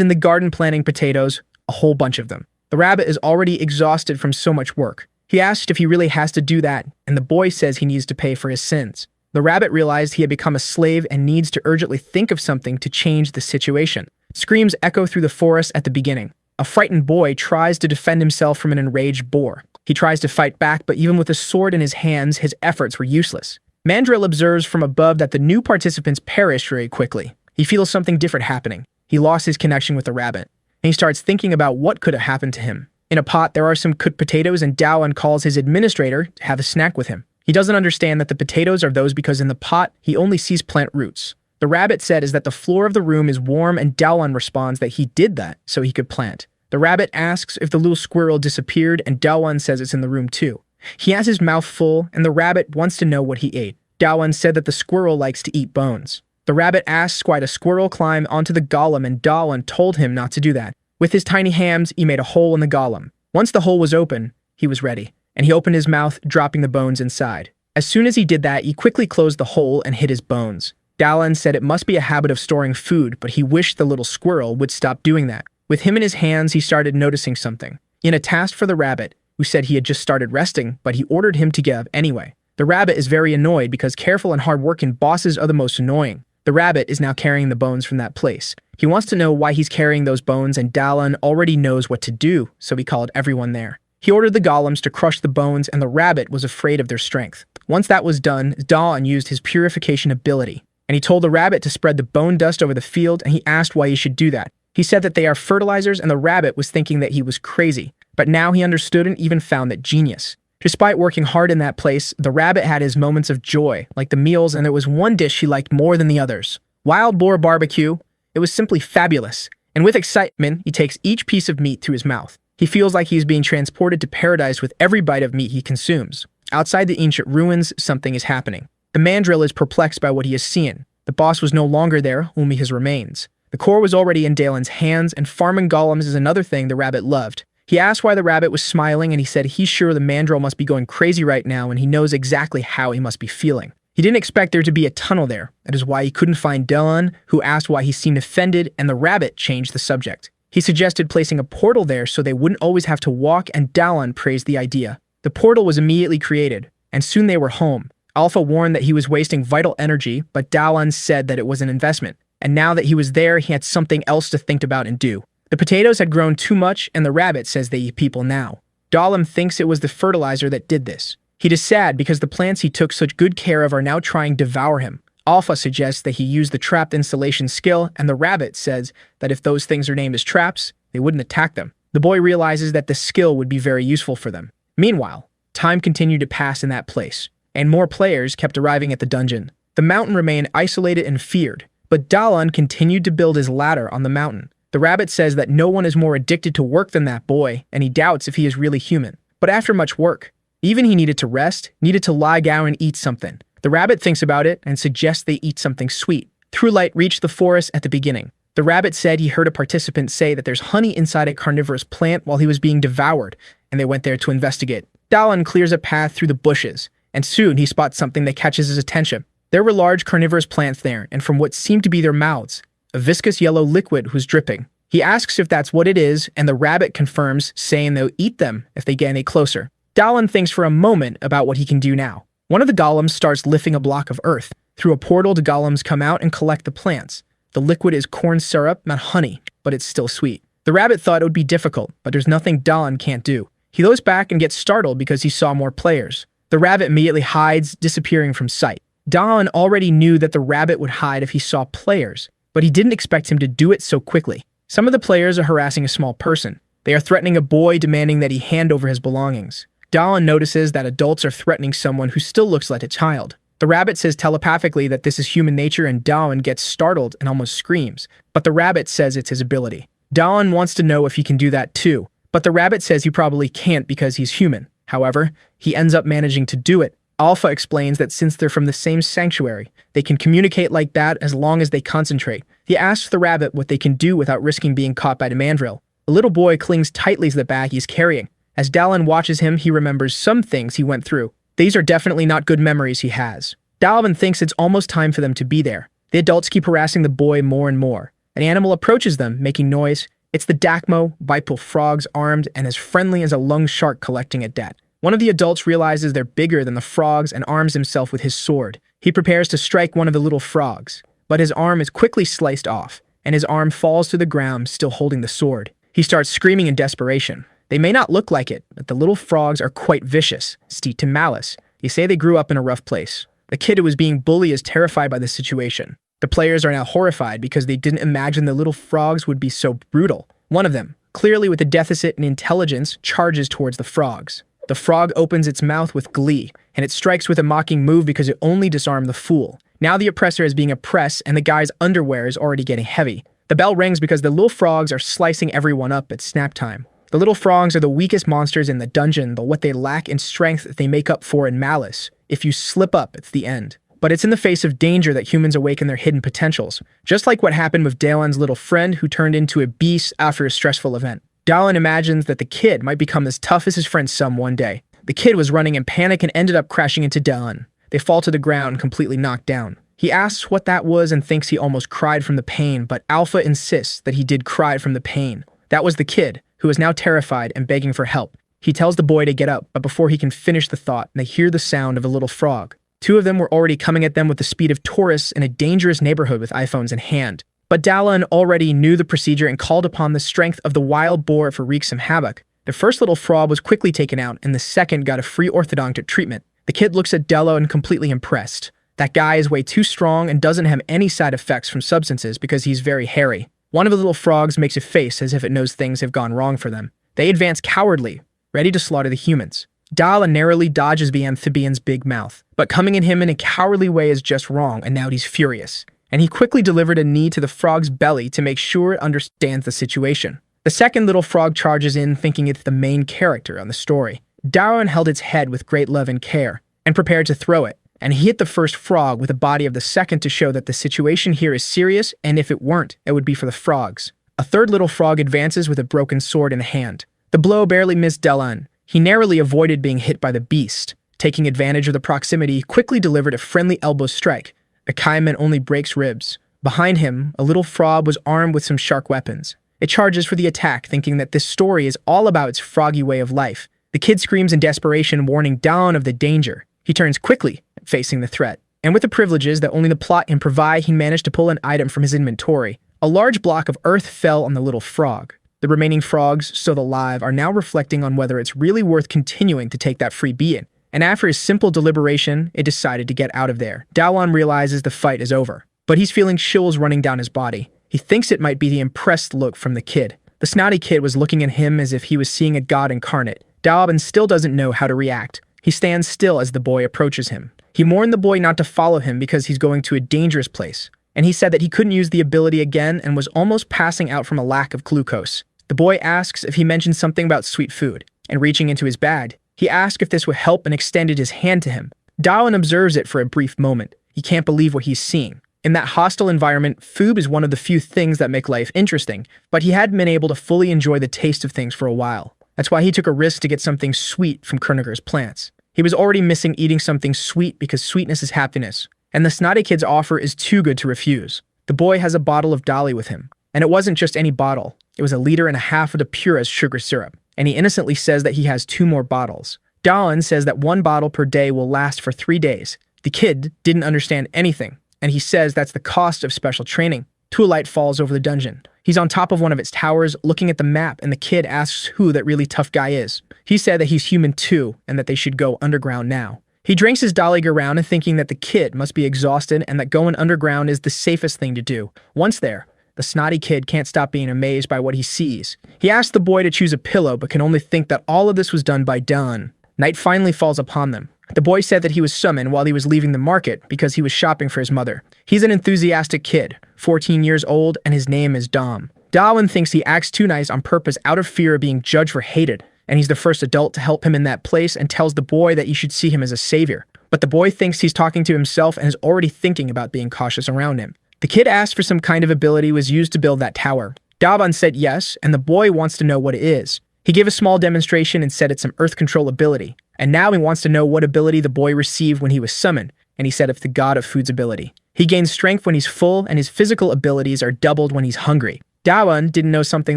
in the garden planting potatoes, a whole bunch of them. The rabbit is already exhausted from so much work. He asked if he really has to do that, and the boy says he needs to pay for his sins. The rabbit realized he had become a slave and needs to urgently think of something to change the situation. Screams echo through the forest at the beginning. A frightened boy tries to defend himself from an enraged boar. He tries to fight back, but even with a sword in his hands, his efforts were useless. Mandril observes from above that the new participants perish very quickly. He feels something different happening. He lost his connection with the rabbit, and he starts thinking about what could have happened to him. In a pot, there are some cooked potatoes, and Dallan calls his administrator to have a snack with him. He doesn't understand that the potatoes are those because in the pot, he only sees plant roots. The rabbit said is that the floor of the room is warm, and Dallan responds that he did that so he could plant. The rabbit asks if the little squirrel disappeared, and Dallan says it's in the room too. He has his mouth full, and the rabbit wants to know what he ate. Dallan said that the squirrel likes to eat bones. The rabbit asks why the squirrel climbed onto the golem, and Dallan told him not to do that. With his tiny hands, he made a hole in the golem. Once the hole was open, he was ready, and he opened his mouth, dropping the bones inside. As soon as he did that, he quickly closed the hole and hid his bones. Dallan said it must be a habit of storing food, but he wished the little squirrel would stop doing that. With him in his hands, he started noticing something. In a task for the rabbit, who said he had just started resting, but he ordered him to get up anyway. The rabbit is very annoyed because careful and hard-working bosses are the most annoying. The rabbit is now carrying the bones from that place. He wants to know why he's carrying those bones, and Dallan already knows what to do, so he called everyone there. He ordered the golems to crush the bones, and the rabbit was afraid of their strength. Once that was done, Dallan used his purification ability, and he told the rabbit to spread the bone dust over the field, and he asked why he should do that. He said that they are fertilizers, and the rabbit was thinking that he was crazy. But now he understood and even found that genius. Despite working hard in that place, the rabbit had his moments of joy, like the meals, and there was one dish he liked more than the others. Wild boar barbecue. It was simply fabulous. And with excitement, he takes each piece of meat through his mouth. He feels like he's being transported to paradise with every bite of meat he consumes. Outside the ancient ruins, something is happening. The mandril is perplexed by what he has seen. The boss was no longer there, only his remains. The core was already in Dalen's hands, and farming golems is another thing the rabbit loved. He asked why the rabbit was smiling, and he said he's sure the mandril must be going crazy right now, and he knows exactly how he must be feeling. He didn't expect there to be a tunnel there. That is why he couldn't find Dalen, who asked why he seemed offended, and the rabbit changed the subject. He suggested placing a portal there so they wouldn't always have to walk, and Dalen praised the idea. The portal was immediately created, and soon they were home. Alpha warned that he was wasting vital energy, but Dalen said that it was an investment, and now that he was there, he had something else to think about and do. The potatoes had grown too much, and the rabbit says they eat people now. Golem thinks it was the fertilizer that did this. He is sad because the plants he took such good care of are now trying to devour him. Alpha suggests that he used the trapped installation skill, and the rabbit says that if those things are named as traps, they wouldn't attack them. The boy realizes that the skill would be very useful for them. Meanwhile, time continued to pass in that place, and more players kept arriving at the dungeon. The mountain remained isolated and feared, but Dalen continued to build his ladder on the mountain. The rabbit says that no one is more addicted to work than that boy, and he doubts if he is really human. But after much work, even he needed to rest, needed to lie down and eat something. The rabbit thinks about it and suggests they eat something sweet. Truelight reached the forest at the beginning. The rabbit said he heard a participant say that there's honey inside a carnivorous plant while he was being devoured, and they went there to investigate. Dalen clears a path through the bushes, and soon he spots something that catches his attention. There were large carnivorous plants there, and from what seemed to be their mouths, a viscous yellow liquid was dripping. He asks if that's what it is, and the rabbit confirms, saying they'll eat them if they get any closer. Dalen thinks for a moment about what he can do now. One of the golems starts lifting a block of earth. Through a portal, the golems come out and collect the plants. The liquid is corn syrup, not honey, but it's still sweet. The rabbit thought it would be difficult, but there's nothing Dalen can't do. He goes back and gets startled because he saw more players. The rabbit immediately hides, disappearing from sight. Dalen already knew that the rabbit would hide if he saw players, but he didn't expect him to do it so quickly. Some of the players are harassing a small person. They are threatening a boy, demanding that he hand over his belongings. Dalen notices that adults are threatening someone who still looks like a child. The rabbit says telepathically that this is human nature, and Dalen gets startled and almost screams, but the rabbit says it's his ability. Dalen wants to know if he can do that too, but the rabbit says he probably can't because he's human. However, he ends up managing to do it. Alpha explains that since they're from the same sanctuary, they can communicate like that as long as they concentrate. He asks the rabbit what they can do without risking being caught by the mandril. A little boy clings tightly to the bag he's carrying. As Dalen watches him, he remembers some things he went through. These are definitely not good memories he has. Dalen thinks it's almost time for them to be there. The adults keep harassing the boy more and more. An animal approaches them, making noise. It's the Dakmo, bipedal frogs, armed and as friendly as a lung shark collecting a debt. One of the adults realizes they're bigger than the frogs and arms himself with his sword. He prepares to strike one of the little frogs, but his arm is quickly sliced off, and his arm falls to the ground, still holding the sword. He starts screaming in desperation. They may not look like it, but the little frogs are quite vicious, steeped in malice. They say they grew up in a rough place. The kid who was being bullied is terrified by the situation. The players are now horrified because they didn't imagine the little frogs would be so brutal. One of them, clearly with a deficit in intelligence, charges towards the frogs. The frog opens its mouth with glee, and it strikes with a mocking move because it only disarmed the fool. Now the oppressor is being oppressed, and the guy's underwear is already getting heavy. The bell rings because the little frogs are slicing everyone up at snap time. The little frogs are the weakest monsters in the dungeon, but what they lack in strength they make up for in malice. If you slip up, it's the end. But it's in the face of danger that humans awaken their hidden potentials, just like what happened with Dalen's little friend who turned into a beast after a stressful event. Dalen imagines that the kid might become as tough as his friend Sum one day. The kid was running in panic and ended up crashing into Dalen. They fall to the ground, completely knocked down. He asks what that was and thinks he almost cried from the pain, but Alpha insists that he did cry from the pain. That was the kid, who is now terrified and begging for help. He tells the boy to get up, but before he can finish the thought, they hear the sound of a little frog. Two of them were already coming at them with the speed of tourists in a dangerous neighborhood with iPhones in hand. But Dalen already knew the procedure and called upon the strength of the wild boar for wreak some havoc. The first little frog was quickly taken out, and the second got a free orthodontic treatment. The kid looks at Dalen completely impressed. That guy is way too strong and doesn't have any side effects from substances because he's very hairy. One of the little frogs makes a face as if it knows things have gone wrong for them. They advance cowardly, ready to slaughter the humans. Dala narrowly dodges the amphibian's big mouth, but coming at him in a cowardly way is just wrong, and now he's furious. And he quickly delivered a knee to the frog's belly to make sure it understands the situation. The second little frog charges in, thinking it's the main character on the story. Darwin held its head with great love and care, and prepared to throw it, and he hit the first frog with the body of the second to show that the situation here is serious, and if it weren't, it would be for the frogs. A third little frog advances with a broken sword in hand. The blow barely missed Delan. He narrowly avoided being hit by the beast. Taking advantage of the proximity, he quickly delivered a friendly elbow strike. The Kaiman only breaks ribs. Behind him, a little frog was armed with some shark weapons. It charges for the attack, thinking that this story is all about its froggy way of life. The kid screams in desperation, warning Dalan of the danger. He turns quickly, facing the threat. And with the privileges that only the plot can provide, he managed to pull an item from his inventory. A large block of earth fell on the little frog. The remaining frogs, still alive, are now reflecting on whether it's really worth continuing to take that free being. And after his simple deliberation, it decided to get out of there. Dalan realizes the fight is over, but he's feeling chills running down his body. He thinks it might be the impressed look from the kid. The snotty kid was looking at him as if he was seeing a god incarnate. Dalan still doesn't know how to react. He stands still as the boy approaches him. He warned the boy not to follow him because he's going to a dangerous place, and he said that he couldn't use the ability again and was almost passing out from a lack of glucose. The boy asks if he mentioned something about sweet food, and reaching into his bag, he asked if this would help and extended his hand to him. Dalan observes it for a brief moment. He can't believe what he's seeing. In that hostile environment, food is one of the few things that make life interesting, but he hadn't been able to fully enjoy the taste of things for a while. That's why he took a risk to get something sweet from Kerniger's plants. He was already missing eating something sweet because sweetness is happiness, and the snotty kid's offer is too good to refuse. The boy has a bottle of Dolly with him, and it wasn't just any bottle. It was 1.5 liters of the purest sugar syrup, and he innocently says that he has 2 more bottles. Dalan says that 1 bottle per day will last for 3 days. The kid didn't understand anything, and he says that's the cost of special training. Twilight falls over the dungeon. He's on top of one of its towers, looking at the map, and the kid asks who that really tough guy is. He said that he's human too, and that they should go underground now. He drinks his Dolly around and thinking that the kid must be exhausted and that going underground is the safest thing to do. Once there, the snotty kid can't stop being amazed by what he sees. He asks the boy to choose a pillow, but can only think that all of this was done by Dawn. Night finally falls upon them. The boy said that he was summoned while he was leaving the market because he was shopping for his mother. He's an enthusiastic kid, 14 years old, and his name is Dom. Darwin thinks he acts too nice on purpose out of fear of being judged or hated, and he's the first adult to help him in that place and tells the boy that you should see him as a savior. But the boy thinks he's talking to himself and is already thinking about being cautious around him. The kid asked for some kind of ability was used to build that tower. Daban said yes, and the boy wants to know what it is. He gave a small demonstration and said it's some earth control ability. And now he wants to know what ability the boy received when he was summoned, and he said it's the god of food's ability. He gains strength when he's full, and his physical abilities are doubled when he's hungry. Dawan didn't know something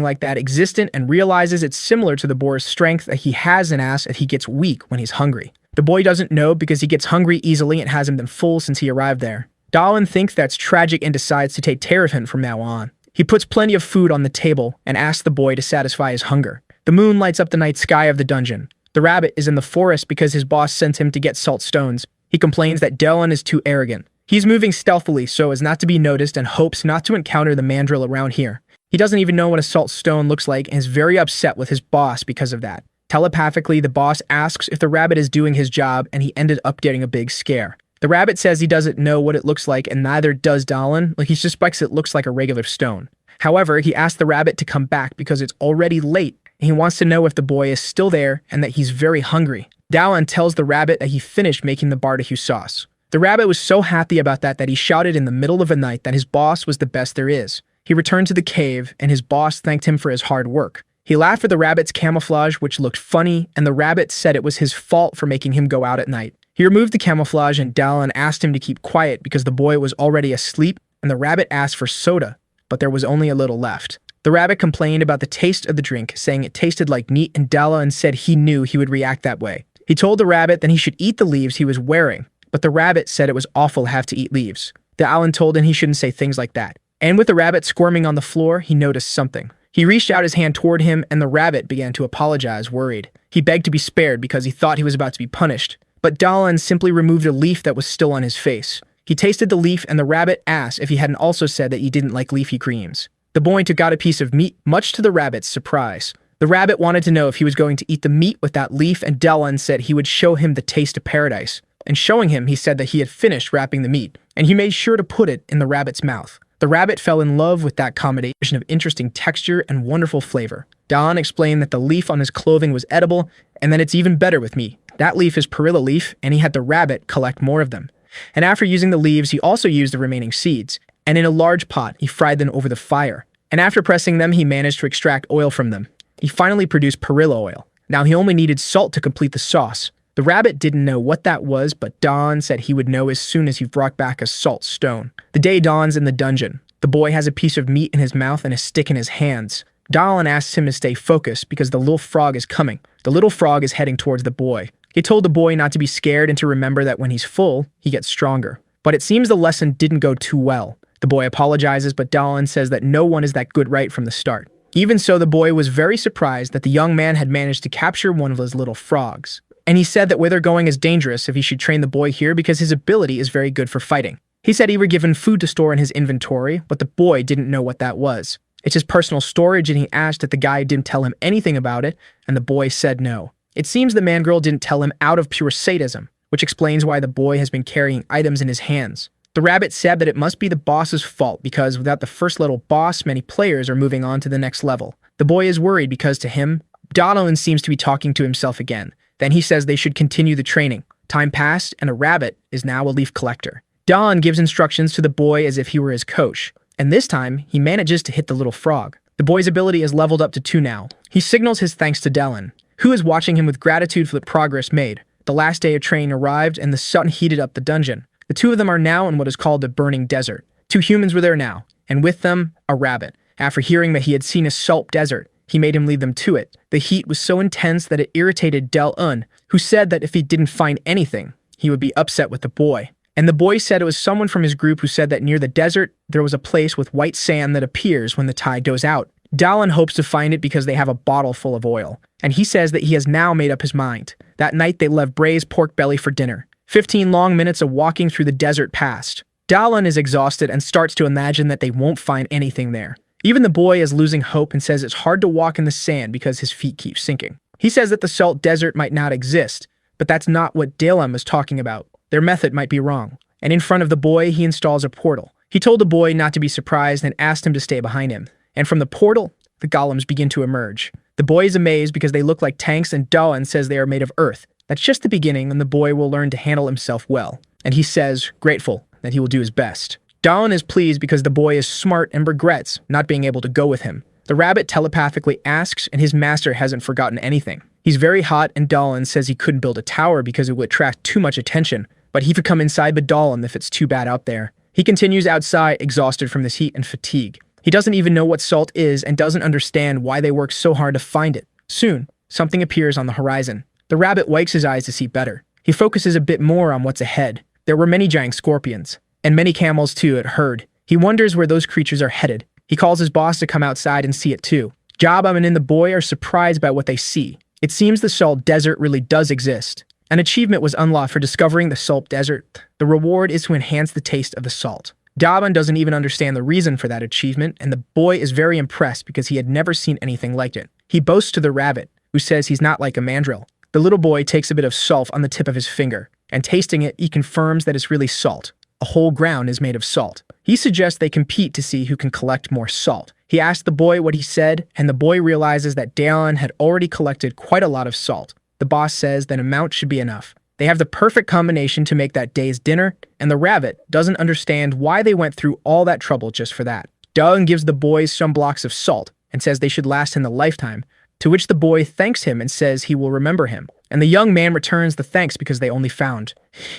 like that existed and realizes it's similar to the boar's strength that he has an ass if he gets weak when he's hungry. The boy doesn't know because he gets hungry easily and hasn't been full since he arrived there. Dawan thinks that's tragic and decides to take care of him from now on. He puts plenty of food on the table and asks the boy to satisfy his hunger. The moon lights up the night sky of the dungeon. The rabbit is in the forest because his boss sent him to get salt stones. He complains that Dylan is too arrogant. He's moving stealthily so as not to be noticed and hopes not to encounter the mandril around here. He doesn't even know what a salt stone looks like and is very upset with his boss because of that. Telepathically, the boss asks if the rabbit is doing his job and he ended up getting a big scare. The rabbit says he doesn't know what it looks like and neither does Dylan, like he suspects it looks like a regular stone. However, he asks the rabbit to come back because it's already late. He wants to know if the boy is still there and that he's very hungry. Dawan tells the rabbit that he finished making the barbecue sauce. The rabbit was so happy about that he shouted in the middle of the night that his boss was the best there is. He returned to the cave and his boss thanked him for his hard work. He laughed at the rabbit's camouflage, which looked funny, and the rabbit said it was his fault for making him go out at night. He removed the camouflage and Dawan asked him to keep quiet because the boy was already asleep and the rabbit asked for soda, but there was only a little left. The rabbit complained about the taste of the drink, saying it tasted like meat, and Dalan said he knew he would react that way. He told the rabbit that he should eat the leaves he was wearing, but the rabbit said it was awful to have to eat leaves. Dalan told him he shouldn't say things like that. And with the rabbit squirming on the floor, he noticed something. He reached out his hand toward him, and the rabbit began to apologize, worried. He begged to be spared because he thought he was about to be punished, but Dalan simply removed a leaf that was still on his face. He tasted the leaf, and the rabbit asked if he hadn't also said that he didn't like leafy greens. The boy took out a piece of meat, much to the rabbit's surprise. The rabbit wanted to know if he was going to eat the meat with that leaf, and Dalan said he would show him the taste of paradise. And showing him, he said that he had finished wrapping the meat, and he made sure to put it in the rabbit's mouth. The rabbit fell in love with that combination of interesting texture and wonderful flavor. Dalan explained that the leaf on his clothing was edible, and that it's even better with me. That leaf is perilla leaf, and he had the rabbit collect more of them. And after using the leaves, he also used the remaining seeds, and in a large pot, he fried them over the fire. And after pressing them, he managed to extract oil from them. He finally produced perilla oil. Now he only needed salt to complete the sauce. The rabbit didn't know what that was, but Dawn said he would know as soon as he brought back a salt stone. The day dawns in the dungeon. The boy has a piece of meat in his mouth and a stick in his hands. Dawn asks him to stay focused because the little frog is coming. The little frog is heading towards the boy. He told the boy not to be scared and to remember that when he's full, he gets stronger. But it seems the lesson didn't go too well. The boy apologizes, but Dalan says that no one is that good right from the start. Even so, the boy was very surprised that the young man had managed to capture one of his little frogs. And he said that where they're going is dangerous if he should train the boy here because his ability is very good for fighting. He said he were given food to store in his inventory, but the boy didn't know what that was. It's his personal storage, and he asked if the guy didn't tell him anything about it, and the boy said no. It seems the man girl didn't tell him out of pure sadism, which explains why the boy has been carrying items in his hands. The rabbit said that it must be the boss's fault because without the first little boss, many players are moving on to the next level. The boy is worried because to him, Donovan seems to be talking to himself again. Then he says they should continue the training. Time passed, and the rabbit is now a leaf collector. Don gives instructions to the boy as if he were his coach, and this time, he manages to hit the little frog. The boy's ability is leveled up to 2 now. He signals his thanks to Dellen, who is watching him with gratitude for the progress made. The last day of training arrived, and the sun heated up the dungeon. The two of them are now in what is called the burning desert. 2 humans were there now, and with them, a rabbit. After hearing that he had seen a salt desert, he made him lead them to it. The heat was so intense that it irritated Del-Un, who said that if he didn't find anything, he would be upset with the boy. And the boy said it was someone from his group who said that near the desert, there was a place with white sand that appears when the tide goes out. Dallin hopes to find it because they have a bottle full of oil, and he says that he has now made up his mind. That night, they left braised pork belly for dinner. 15 long minutes of walking through the desert passed. Dallin is exhausted and starts to imagine that they won't find anything there. Even the boy is losing hope and says it's hard to walk in the sand because his feet keep sinking. He says that the salt desert might not exist, but that's not what Dalem is talking about. Their method might be wrong. And in front of the boy, he installs a portal. He told the boy not to be surprised and asked him to stay behind him. And from the portal, the golems begin to emerge. The boy is amazed because they look like tanks, and Dawn says they are made of earth. That's just the beginning, and the boy will learn to handle himself well. And he says, grateful, that he will do his best. Dawn is pleased because the boy is smart and regrets not being able to go with him. The rabbit telepathically asks, and his master hasn't forgotten anything. He's very hot, and Dawn says he couldn't build a tower because it would attract too much attention, but he could come inside Badalin if it's too bad out there. He continues outside, exhausted from this heat and fatigue. He doesn't even know what salt is and doesn't understand why they work so hard to find it. Soon, something appears on the horizon. The rabbit wipes his eyes to see better. He focuses a bit more on what's ahead. There were many giant scorpions, and many camels too at Horde. He wonders where those creatures are headed. He calls his boss to come outside and see it too. Jabam and the boy are surprised by what they see. It seems the salt desert really does exist. An achievement was unlocked for discovering the salt desert. The reward is to enhance the taste of the salt. Daban doesn't even understand the reason for that achievement, and the boy is very impressed because he had never seen anything like it. He boasts to the rabbit, who says he's not like a mandril. The little boy takes a bit of salt on the tip of his finger, and tasting it, he confirms that it's really salt. A whole ground is made of salt. He suggests they compete to see who can collect more salt. He asks the boy what he said, and the boy realizes that Dalan had already collected quite a lot of salt. The boss says that amount should be enough. They have the perfect combination to make that day's dinner, and the rabbit doesn't understand why they went through all that trouble just for that. Doug gives the boys some blocks of salt and says they should last in the lifetime, to which the boy thanks him and says he will remember him. And the young man returns the thanks because they only found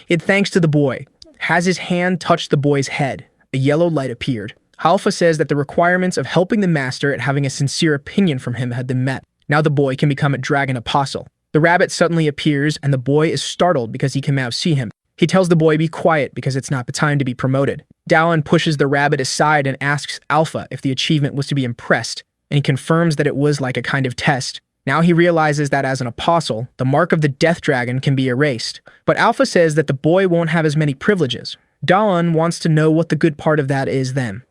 it thanks to the boy. Has his hand touched the boy's head, a yellow light appeared. Alpha says that the requirements of helping the master and having a sincere opinion from him had been met. Now the boy can become a dragon apostle. The rabbit suddenly appears, and the boy is startled because he can now see him. He tells the boy be quiet because it's not the time to be promoted. Dallin pushes the rabbit aside and asks Alpha if the achievement was to be impressed, and he confirms that it was like a kind of test. Now he realizes that as an apostle, the mark of the death dragon can be erased. But Alpha says that the boy won't have as many privileges. Dallin wants to know what the good part of that is then.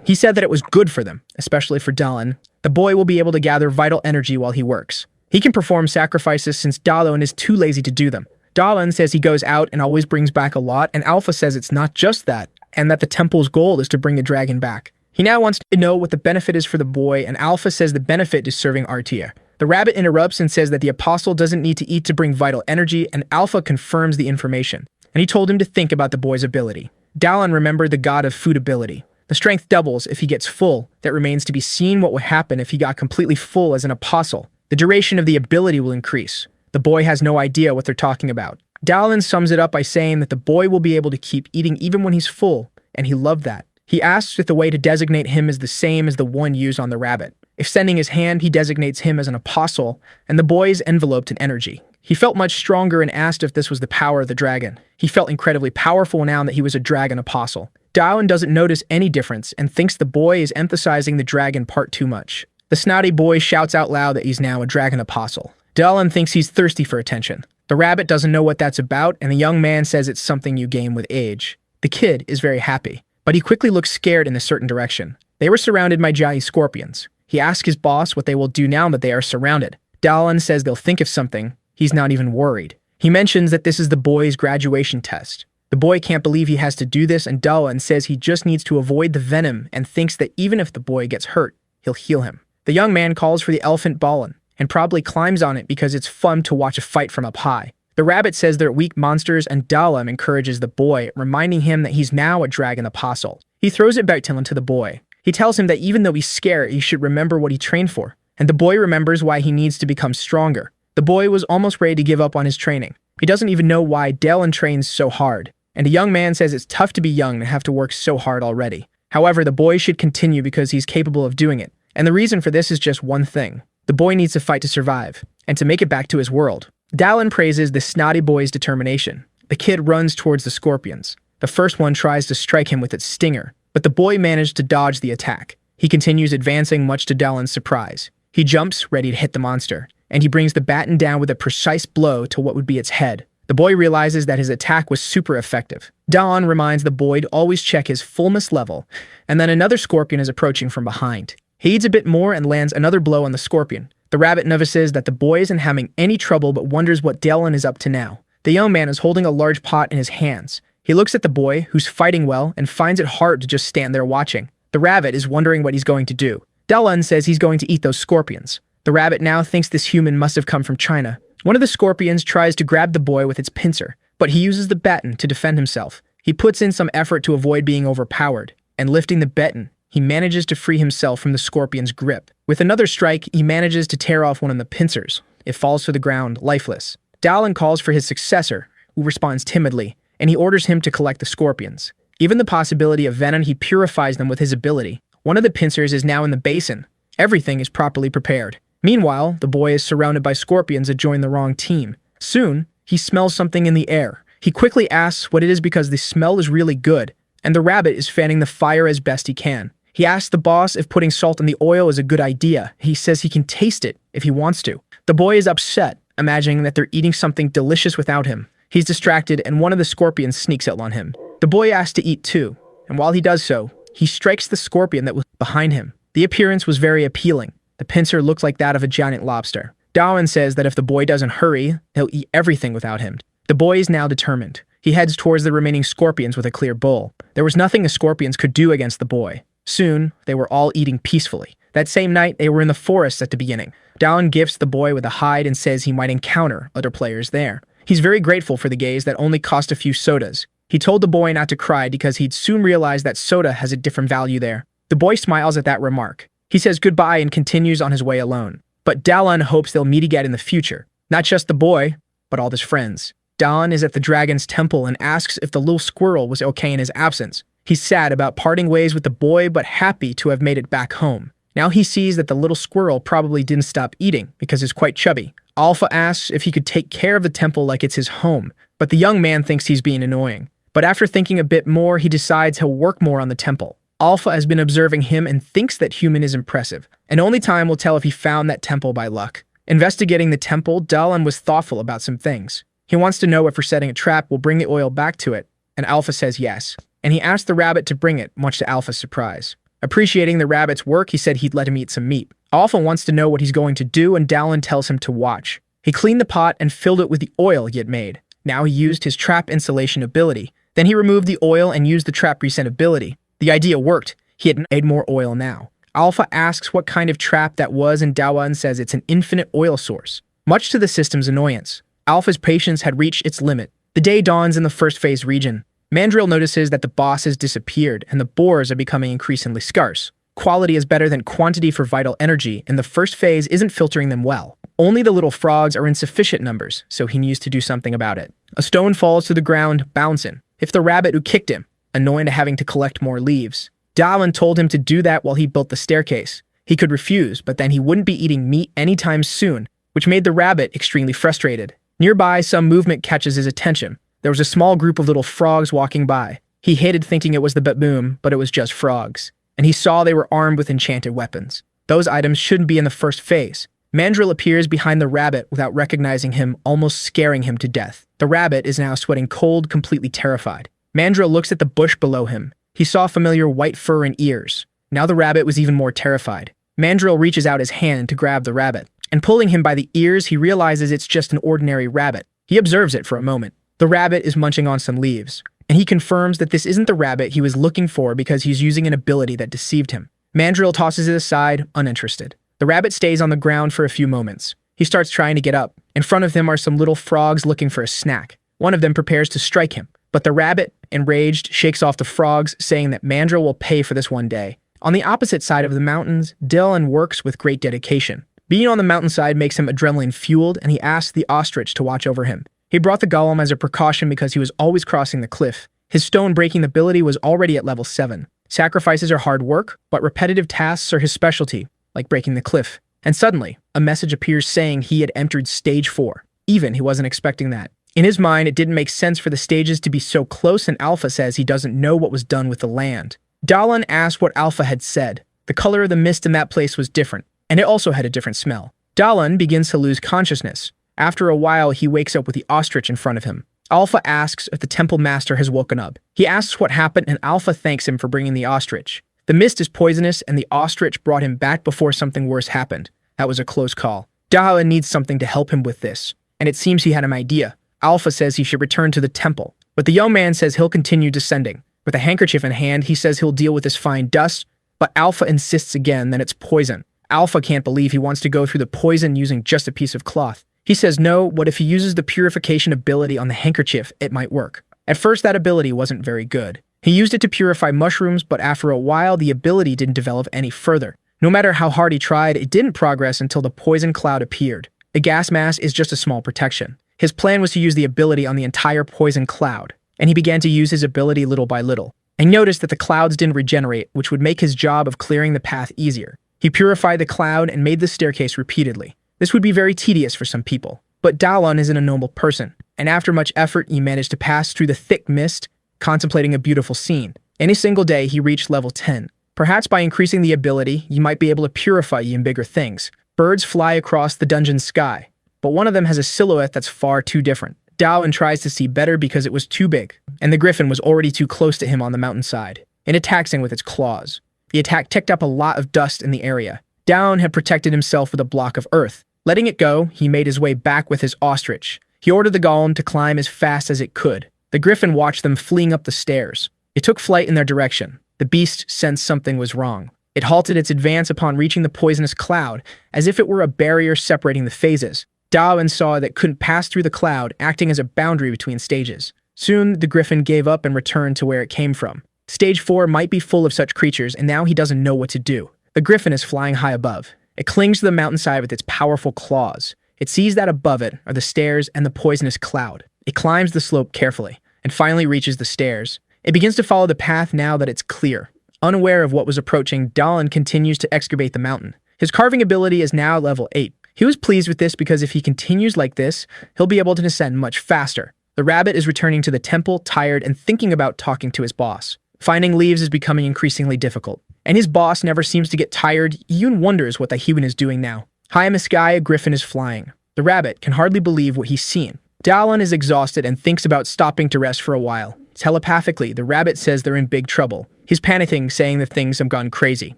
He said that it was good for them, especially for Dalan. The boy will be able to gather vital energy while he works. He can perform sacrifices since Dalan is too lazy to do them. Dalan says he goes out and always brings back a lot, and Alpha says it's not just that, and that the temple's goal is to bring the dragon back. He now wants to know what the benefit is for the boy, and Alpha says the benefit is serving Artia. The rabbit interrupts and says that the apostle doesn't need to eat to bring vital energy, and Alpha confirms the information. And he told him to think about the boy's ability. Dalan remembered the god of food ability. The strength doubles if he gets full. That remains to be seen what would happen if he got completely full as an apostle. The duration of the ability will increase. The boy has no idea what they're talking about. Dalan sums it up by saying that the boy will be able to keep eating even when he's full, and he loved that. He asks if the way to designate him is the same as the one used on the rabbit. If sending his hand, he designates him as an apostle, and the boy is enveloped in energy. He felt much stronger and asked if this was the power of the dragon. He felt incredibly powerful now that he was a dragon apostle. Dalan doesn't notice any difference and thinks the boy is emphasizing the dragon part too much. The snotty boy shouts out loud that he's now a dragon apostle. Dalan thinks he's thirsty for attention. The rabbit doesn't know what that's about, and the young man says it's something you gain with age. The kid is very happy, but he quickly looks scared in a certain direction. They were surrounded by giant scorpions. He asks his boss what they will do now that they are surrounded. Dalan says they'll think of something. He's not even worried. He mentions that this is the boy's graduation test. The boy can't believe he has to do this, and Dalan says he just needs to avoid the venom and thinks that even if the boy gets hurt, he'll heal him. The young man calls for the elephant Balin and probably climbs on it because it's fun to watch a fight from up high. The rabbit says they're weak monsters, and Dalan encourages the boy, reminding him that he's now a dragon apostle. He throws it back to the boy. He tells him that even though he's scared, he should remember what he trained for, and the boy remembers why he needs to become stronger. The boy was almost ready to give up on his training. He doesn't even know why Dalan trains so hard, and a young man says it's tough to be young and have to work so hard already. However, the boy should continue because he's capable of doing it, and the reason for this is just one thing. The boy needs to fight to survive, and to make it back to his world. Dalan praises the snotty boy's determination. The kid runs towards the scorpions. The first one tries to strike him with its stinger, but the boy managed to dodge the attack. He continues advancing much to Dalan's surprise. He jumps, ready to hit the monster, and he brings the baton down with a precise blow to what would be its head. The boy realizes that his attack was super effective. Dalan reminds the boy to always check his fullness level, and then another scorpion is approaching from behind. He eats a bit more and lands another blow on the scorpion. The rabbit notices that the boy isn't having any trouble but wonders what Dalan is up to now. The young man is holding a large pot in his hands. He looks at the boy, who's fighting well, and finds it hard to just stand there watching. The rabbit is wondering what he's going to do. Dalan says he's going to eat those scorpions. The rabbit now thinks this human must have come from China. One of the scorpions tries to grab the boy with its pincer, but he uses the baton to defend himself. He puts in some effort to avoid being overpowered, and lifting the baton, he manages to free himself from the scorpion's grip. With another strike, he manages to tear off one of the pincers. It falls to the ground, lifeless. Dalan calls for his successor, who responds timidly, and he orders him to collect the scorpions. Given the possibility of venom, he purifies them with his ability. One of the pincers is now in the basin. Everything is properly prepared. Meanwhile, the boy is surrounded by scorpions that join the wrong team. Soon, he smells something in the air. He quickly asks what it is because the smell is really good, and the rabbit is fanning the fire as best he can. He asks the boss if putting salt in the oil is a good idea. He says he can taste it if he wants to. The boy is upset, imagining that they're eating something delicious without him. He's distracted, and one of the scorpions sneaks up on him. The boy asks to eat too, and while he does so, he strikes the scorpion that was behind him. The appearance was very appealing. The pincer looked like that of a giant lobster. Dalan says that if the boy doesn't hurry, he'll eat everything without him. The boy is now determined. He heads towards the remaining scorpions with a clear bowl. There was nothing the scorpions could do against the boy. Soon, they were all eating peacefully. That same night, they were in the forest at the beginning. Dalan gifts the boy with a hide and says he might encounter other players there. He's very grateful for the gaze that only cost a few sodas. He told the boy not to cry because he'd soon realize that soda has a different value there. The boy smiles at that remark. He says goodbye and continues on his way alone. But Dalan hopes they'll meet again in the future. Not just the boy, but all his friends. Dalan is at the dragon's temple and asks if the little squirrel was okay in his absence. He's sad about parting ways with the boy, but happy to have made it back home. Now he sees that the little squirrel probably didn't stop eating because it's quite chubby. Alpha asks if he could take care of the temple like it's his home, but the young man thinks he's being annoying. But after thinking a bit more, he decides he'll work more on the temple. Alpha has been observing him and thinks that human is impressive, and only time will tell if he found that temple by luck. Investigating the temple, Dalan was thoughtful about some things. He wants to know if resetting a trap will bring the oil back to it, and Alpha says yes. And he asks the rabbit to bring it, much to Alpha's surprise. Appreciating the rabbit's work, he said he'd let him eat some meat. Alpha wants to know what he's going to do, and Dallin tells him to watch. He cleaned the pot and filled it with the oil he had made. Now he used his trap insulation ability. Then he removed the oil and used the trap reset ability. The idea worked. He had made more oil now. Alpha asks what kind of trap that was, and Dallin says it's an infinite oil source. Much to the system's annoyance, Alpha's patience had reached its limit. The day dawns in the first phase region. Mandril notices that the boss has disappeared, and the boars are becoming increasingly scarce. Quality is better than quantity for vital energy, and the first phase isn't filtering them well. Only the little frogs are in sufficient numbers, so he needs to do something about it. A stone falls to the ground, bouncing. If the rabbit who kicked him, annoying to having to collect more leaves. Dallin told him to do that while he built the staircase. He could refuse, but then he wouldn't be eating meat anytime soon, which made the rabbit extremely frustrated. Nearby, some movement catches his attention. There was a small group of little frogs walking by. He hated thinking it was the baboon, but it was just frogs. And he saw they were armed with enchanted weapons. Those items shouldn't be in the first phase. Mandril appears behind the rabbit without recognizing him, almost scaring him to death. The rabbit is now sweating cold, completely terrified. Mandril looks at the bush below him. He saw familiar white fur and ears. Now the rabbit was even more terrified. Mandril reaches out his hand to grab the rabbit, and pulling him by the ears, he realizes it's just an ordinary rabbit. He observes it for a moment. The rabbit is munching on some leaves, and he confirms that this isn't the rabbit he was looking for because he's using an ability that deceived him. Mandril tosses it aside, uninterested. The rabbit stays on the ground for a few moments. He starts trying to get up. In front of him are some little frogs looking for a snack. One of them prepares to strike him, but the rabbit, enraged, shakes off the frogs, saying that Mandril will pay for this one day. On the opposite side of the mountains, Dillon works with great dedication. Being on the mountainside makes him adrenaline-fueled, and he asks the ostrich to watch over him. He brought the golem as a precaution because he was always crossing the cliff. His stone-breaking ability was already at level 7. Sacrifices are hard work, but repetitive tasks are his specialty, like breaking the cliff. And suddenly, a message appears saying he had entered stage 4. Even he wasn't expecting that. In his mind, it didn't make sense for the stages to be so close, and Alpha says he doesn't know what was done with the land. Dallin asked what Alpha had said. The color of the mist in that place was different, and it also had a different smell. Dallin begins to lose consciousness. After a while, he wakes up with the ostrich in front of him. Alpha asks if the temple master has woken up. He asks what happened, and Alpha thanks him for bringing the ostrich. The mist is poisonous, and the ostrich brought him back before something worse happened. That was a close call. Dallin needs something to help him with this, and it seems he had an idea. Alpha says he should return to the temple, but the young man says he'll continue descending. With a handkerchief in hand, he says he'll deal with this fine dust, but Alpha insists again that it's poison. Alpha can't believe he wants to go through the poison using just a piece of cloth. He says no, what if he uses the purification ability on the handkerchief, it might work. At first, that ability wasn't very good. He used it to purify mushrooms, but after a while, the ability didn't develop any further. No matter how hard he tried, it didn't progress until the poison cloud appeared. A gas mask is just a small protection. His plan was to use the ability on the entire poison cloud, and he began to use his ability little by little. And noticed that the clouds didn't regenerate, which would make his job of clearing the path easier. He purified the cloud and made the staircase repeatedly. This would be very tedious for some people, but Dallin isn't a normal person, and after much effort, he managed to pass through the thick mist, contemplating a beautiful scene. In a single day, he reached level 10. Perhaps by increasing the ability, you might be able to purify even bigger things. Birds fly across the dungeon sky, but one of them has a silhouette that's far too different. Dallin tries to see better because it was too big, and the griffin was already too close to him on the mountainside. It attacks him with its claws. The attack ticked up a lot of dust in the area. Dallin had protected himself with a block of earth. Letting it go, he made his way back with his ostrich. He ordered the golem to climb as fast as it could. The griffin watched them fleeing up the stairs. It took flight in their direction. The beast sensed something was wrong. It halted its advance upon reaching the poisonous cloud, as if it were a barrier separating the phases. Dallin saw that it couldn't pass through the cloud, acting as a boundary between stages. Soon, the griffin gave up and returned to where it came from. Stage 4 might be full of such creatures, and now he doesn't know what to do. The griffin is flying high above. It clings to the mountainside with its powerful claws. It sees that above it are the stairs and the poisonous cloud. It climbs the slope carefully, and finally reaches the stairs. It begins to follow the path now that it's clear. Unaware of what was approaching, Dallin continues to excavate the mountain. His carving ability is now level 8. He was pleased with this because if he continues like this, he'll be able to descend much faster. The rabbit is returning to the temple, tired and thinking about talking to his boss. Finding leaves is becoming increasingly difficult, and his boss never seems to get tired. He even wonders what the human is doing now. High in the sky, a griffin is flying. The rabbit can hardly believe what he's seen. Dallin is exhausted and thinks about stopping to rest for a while. Telepathically, the rabbit says they're in big trouble. He's panicking, saying that things have gone crazy.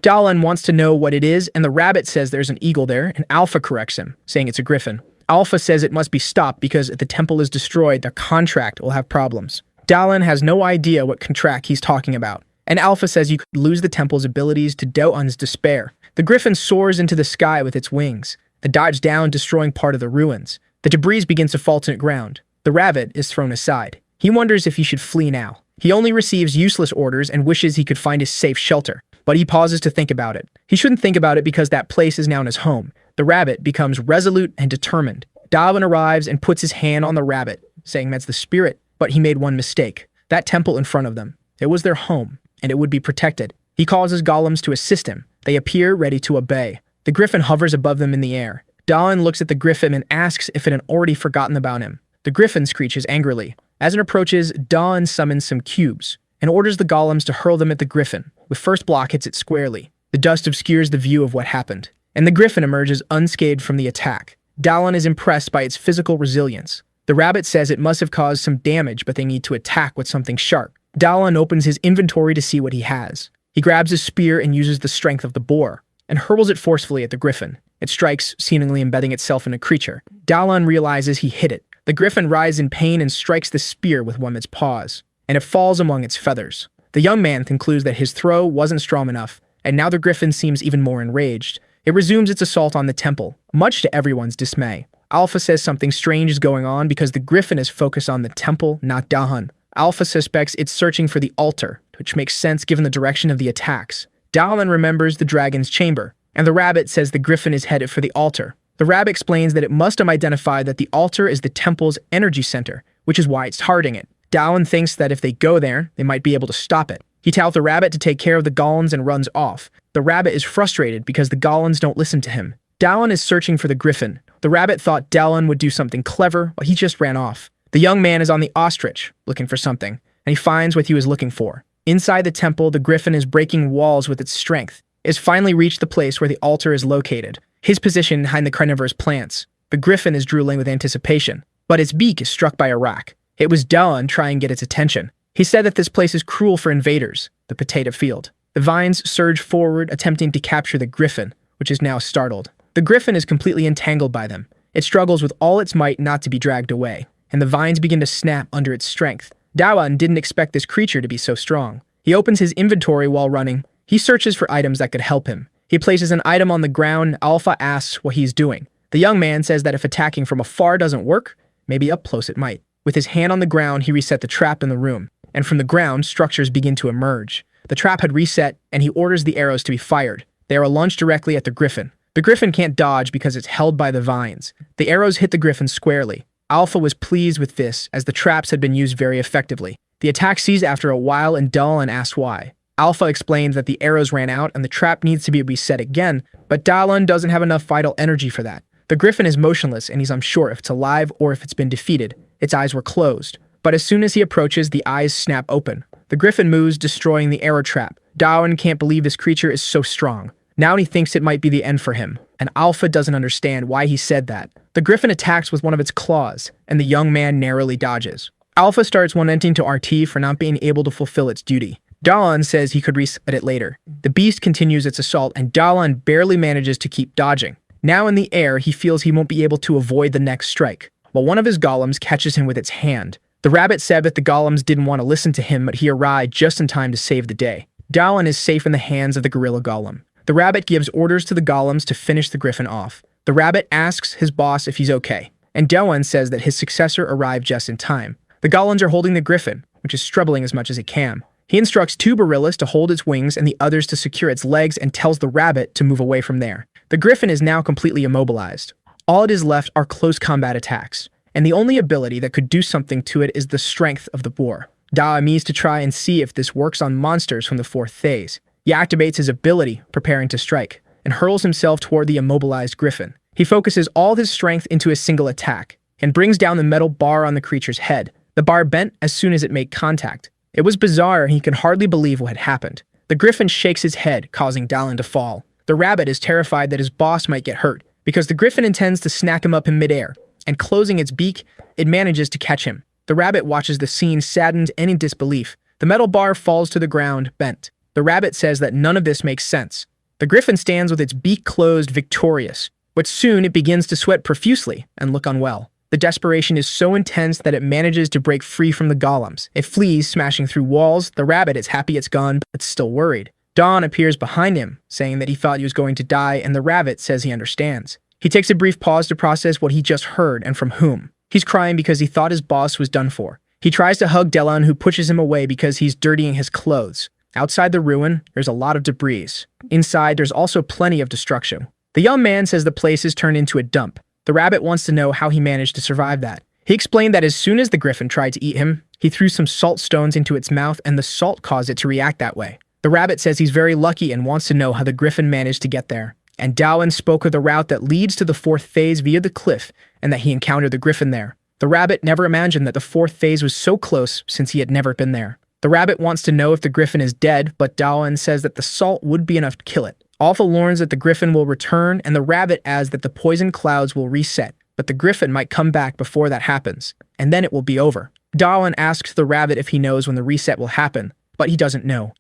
Dalan wants to know what it is, and the rabbit says there's an eagle there, and Alpha corrects him, saying it's a griffin. Alpha says it must be stopped because if the temple is destroyed, the contract will have problems. Dalan has no idea what contract he's talking about, and Alpha says you could lose the temple's abilities to Doan's despair. The griffin soars into the sky with its wings. It dives down, destroying part of the ruins. The debris begins to fall to the ground. The rabbit is thrown aside. He wonders if he should flee now. He only receives useless orders and wishes he could find a safe shelter, but he pauses to think about it. He shouldn't think about it because that place is now his home. The rabbit becomes resolute and determined. Dalan arrives and puts his hand on the rabbit, saying that's the spirit, but he made one mistake. That temple in front of them. It was their home, and it would be protected. He calls his golems to assist him. They appear ready to obey. The griffin hovers above them in the air. Dalan looks at the griffin and asks if it had already forgotten about him. The griffin screeches angrily. As it approaches, Dalan summons some cubes and orders the golems to hurl them at the griffin. The first block hits it squarely. The dust obscures the view of what happened, and the griffin emerges unscathed from the attack. Dalan is impressed by its physical resilience. The rabbit says it must have caused some damage, but they need to attack with something sharp. Dalan opens his inventory to see what he has. He grabs his spear and uses the strength of the boar, and hurls it forcefully at the griffin. It strikes, seemingly embedding itself in a creature. Dalan realizes he hit it. The griffin writhes in pain and strikes the spear with one of its paws, and it falls among its feathers. The young man concludes that his throw wasn't strong enough, and now the griffin seems even more enraged. It resumes its assault on the temple, much to everyone's dismay. Alpha says something strange is going on because the griffin is focused on the temple, not Dahan. Alpha suspects it's searching for the altar, which makes sense given the direction of the attacks. Dalan remembers the dragon's chamber, and the rabbit says the griffin is headed for the altar. The rabbit explains that it must have identified that the altar is the temple's energy center, which is why it's targeting it. Dalan thinks that if they go there, they might be able to stop it. He tells the rabbit to take care of the golems and runs off. The rabbit is frustrated because the golems don't listen to him. Dalan is searching for the griffin. The rabbit thought Dalan would do something clever, but he just ran off. The young man is on the ostrich, looking for something, and he finds what he was looking for. Inside the temple, the griffin is breaking walls with its strength. It has finally reached the place where the altar is located, his position behind the carnivorous plants. The griffin is drooling with anticipation, but its beak is struck by a rock. It was Dalan trying to get its attention. He said that this place is cruel for invaders, the potato field. The vines surge forward, attempting to capture the griffin, which is now startled. The griffin is completely entangled by them. It struggles with all its might not to be dragged away, and the vines begin to snap under its strength. Dalan didn't expect this creature to be so strong. He opens his inventory while running. He searches for items that could help him. He places an item on the ground. Alpha asks what he's doing. The young man says that if attacking from afar doesn't work, maybe up close it might. With his hand on the ground, he reset the trap in the room, and from the ground, structures begin to emerge. The trap had reset, and he orders the arrows to be fired. They are launched directly at the griffin. The griffin can't dodge because it's held by the vines. The arrows hit the griffin squarely. Alpha was pleased with this, as the traps had been used very effectively. The attack ceased after a while, and Dalan asked why. Alpha explains that the arrows ran out and the trap needs to be reset again, but Dalan doesn't have enough vital energy for that. The griffin is motionless and he's unsure if it's alive or if it's been defeated. Its eyes were closed, but as soon as he approaches, the eyes snap open. The griffin moves, destroying the arrow trap. Dalan can't believe this creature is so strong. Now he thinks it might be the end for him, and Alpha doesn't understand why he said that. The griffin attacks with one of its claws, and the young man narrowly dodges. Alpha starts wanting to RT for not being able to fulfill its duty. Dalan says he could reset it later. The beast continues its assault, and Dalan barely manages to keep dodging. Now in the air, he feels he won't be able to avoid the next strike, while one of his golems catches him with its hand. The rabbit said that the golems didn't want to listen to him, but he arrived just in time to save the day. Dalan is safe in the hands of the gorilla golem. The rabbit gives orders to the golems to finish the griffin off. The rabbit asks his boss if he's okay, and Dalan says that his successor arrived just in time. The golems are holding the griffin, which is struggling as much as it can. He instructs 2 gorillas to hold its wings and the others to secure its legs and tells the rabbit to move away from there. The griffin is now completely immobilized. All it is left are close combat attacks, and the only ability that could do something to it is the strength of the boar. Dalan needs to try and see if this works on monsters from the 4th phase. He activates his ability, preparing to strike, and hurls himself toward the immobilized griffin. He focuses all his strength into a single attack, and brings down the metal bar on the creature's head. The bar bent as soon as it made contact. It was bizarre, and he could hardly believe what had happened. The griffin shakes his head, causing Dalan to fall. The rabbit is terrified that his boss might get hurt, because the griffin intends to snack him up in midair, and closing its beak, it manages to catch him. The rabbit watches the scene saddened and in disbelief. The metal bar falls to the ground, bent. The rabbit says that none of this makes sense. The griffin stands with its beak closed, victorious, but soon it begins to sweat profusely and look unwell. The desperation is so intense that it manages to break free from the golems. It flees, smashing through walls. The rabbit is happy it's gone, but it's still worried. Dawn appears behind him, saying that he thought he was going to die, and the rabbit says he understands. He takes a brief pause to process what he just heard and from whom. He's crying because he thought his boss was done for. He tries to hug Delon, who pushes him away because he's dirtying his clothes. Outside the ruin, there's a lot of debris. Inside, there's also plenty of destruction. The young man says the place is turned into a dump. The rabbit wants to know how he managed to survive that. He explained that as soon as the griffin tried to eat him, he threw some salt stones into its mouth and the salt caused it to react that way. The rabbit says he's very lucky and wants to know how the griffin managed to get there. And Dawan spoke of the route that leads to the fourth phase via the cliff and that he encountered the griffin there. The rabbit never imagined that the fourth phase was so close since he had never been there. The rabbit wants to know if the griffin is dead, but Dawan says that the salt would be enough to kill it. Alpha learns that the griffin will return, and the rabbit adds that the poison clouds will reset, but the griffin might come back before that happens, and then it will be over. Dawan asks the rabbit if he knows when the reset will happen, but he doesn't know.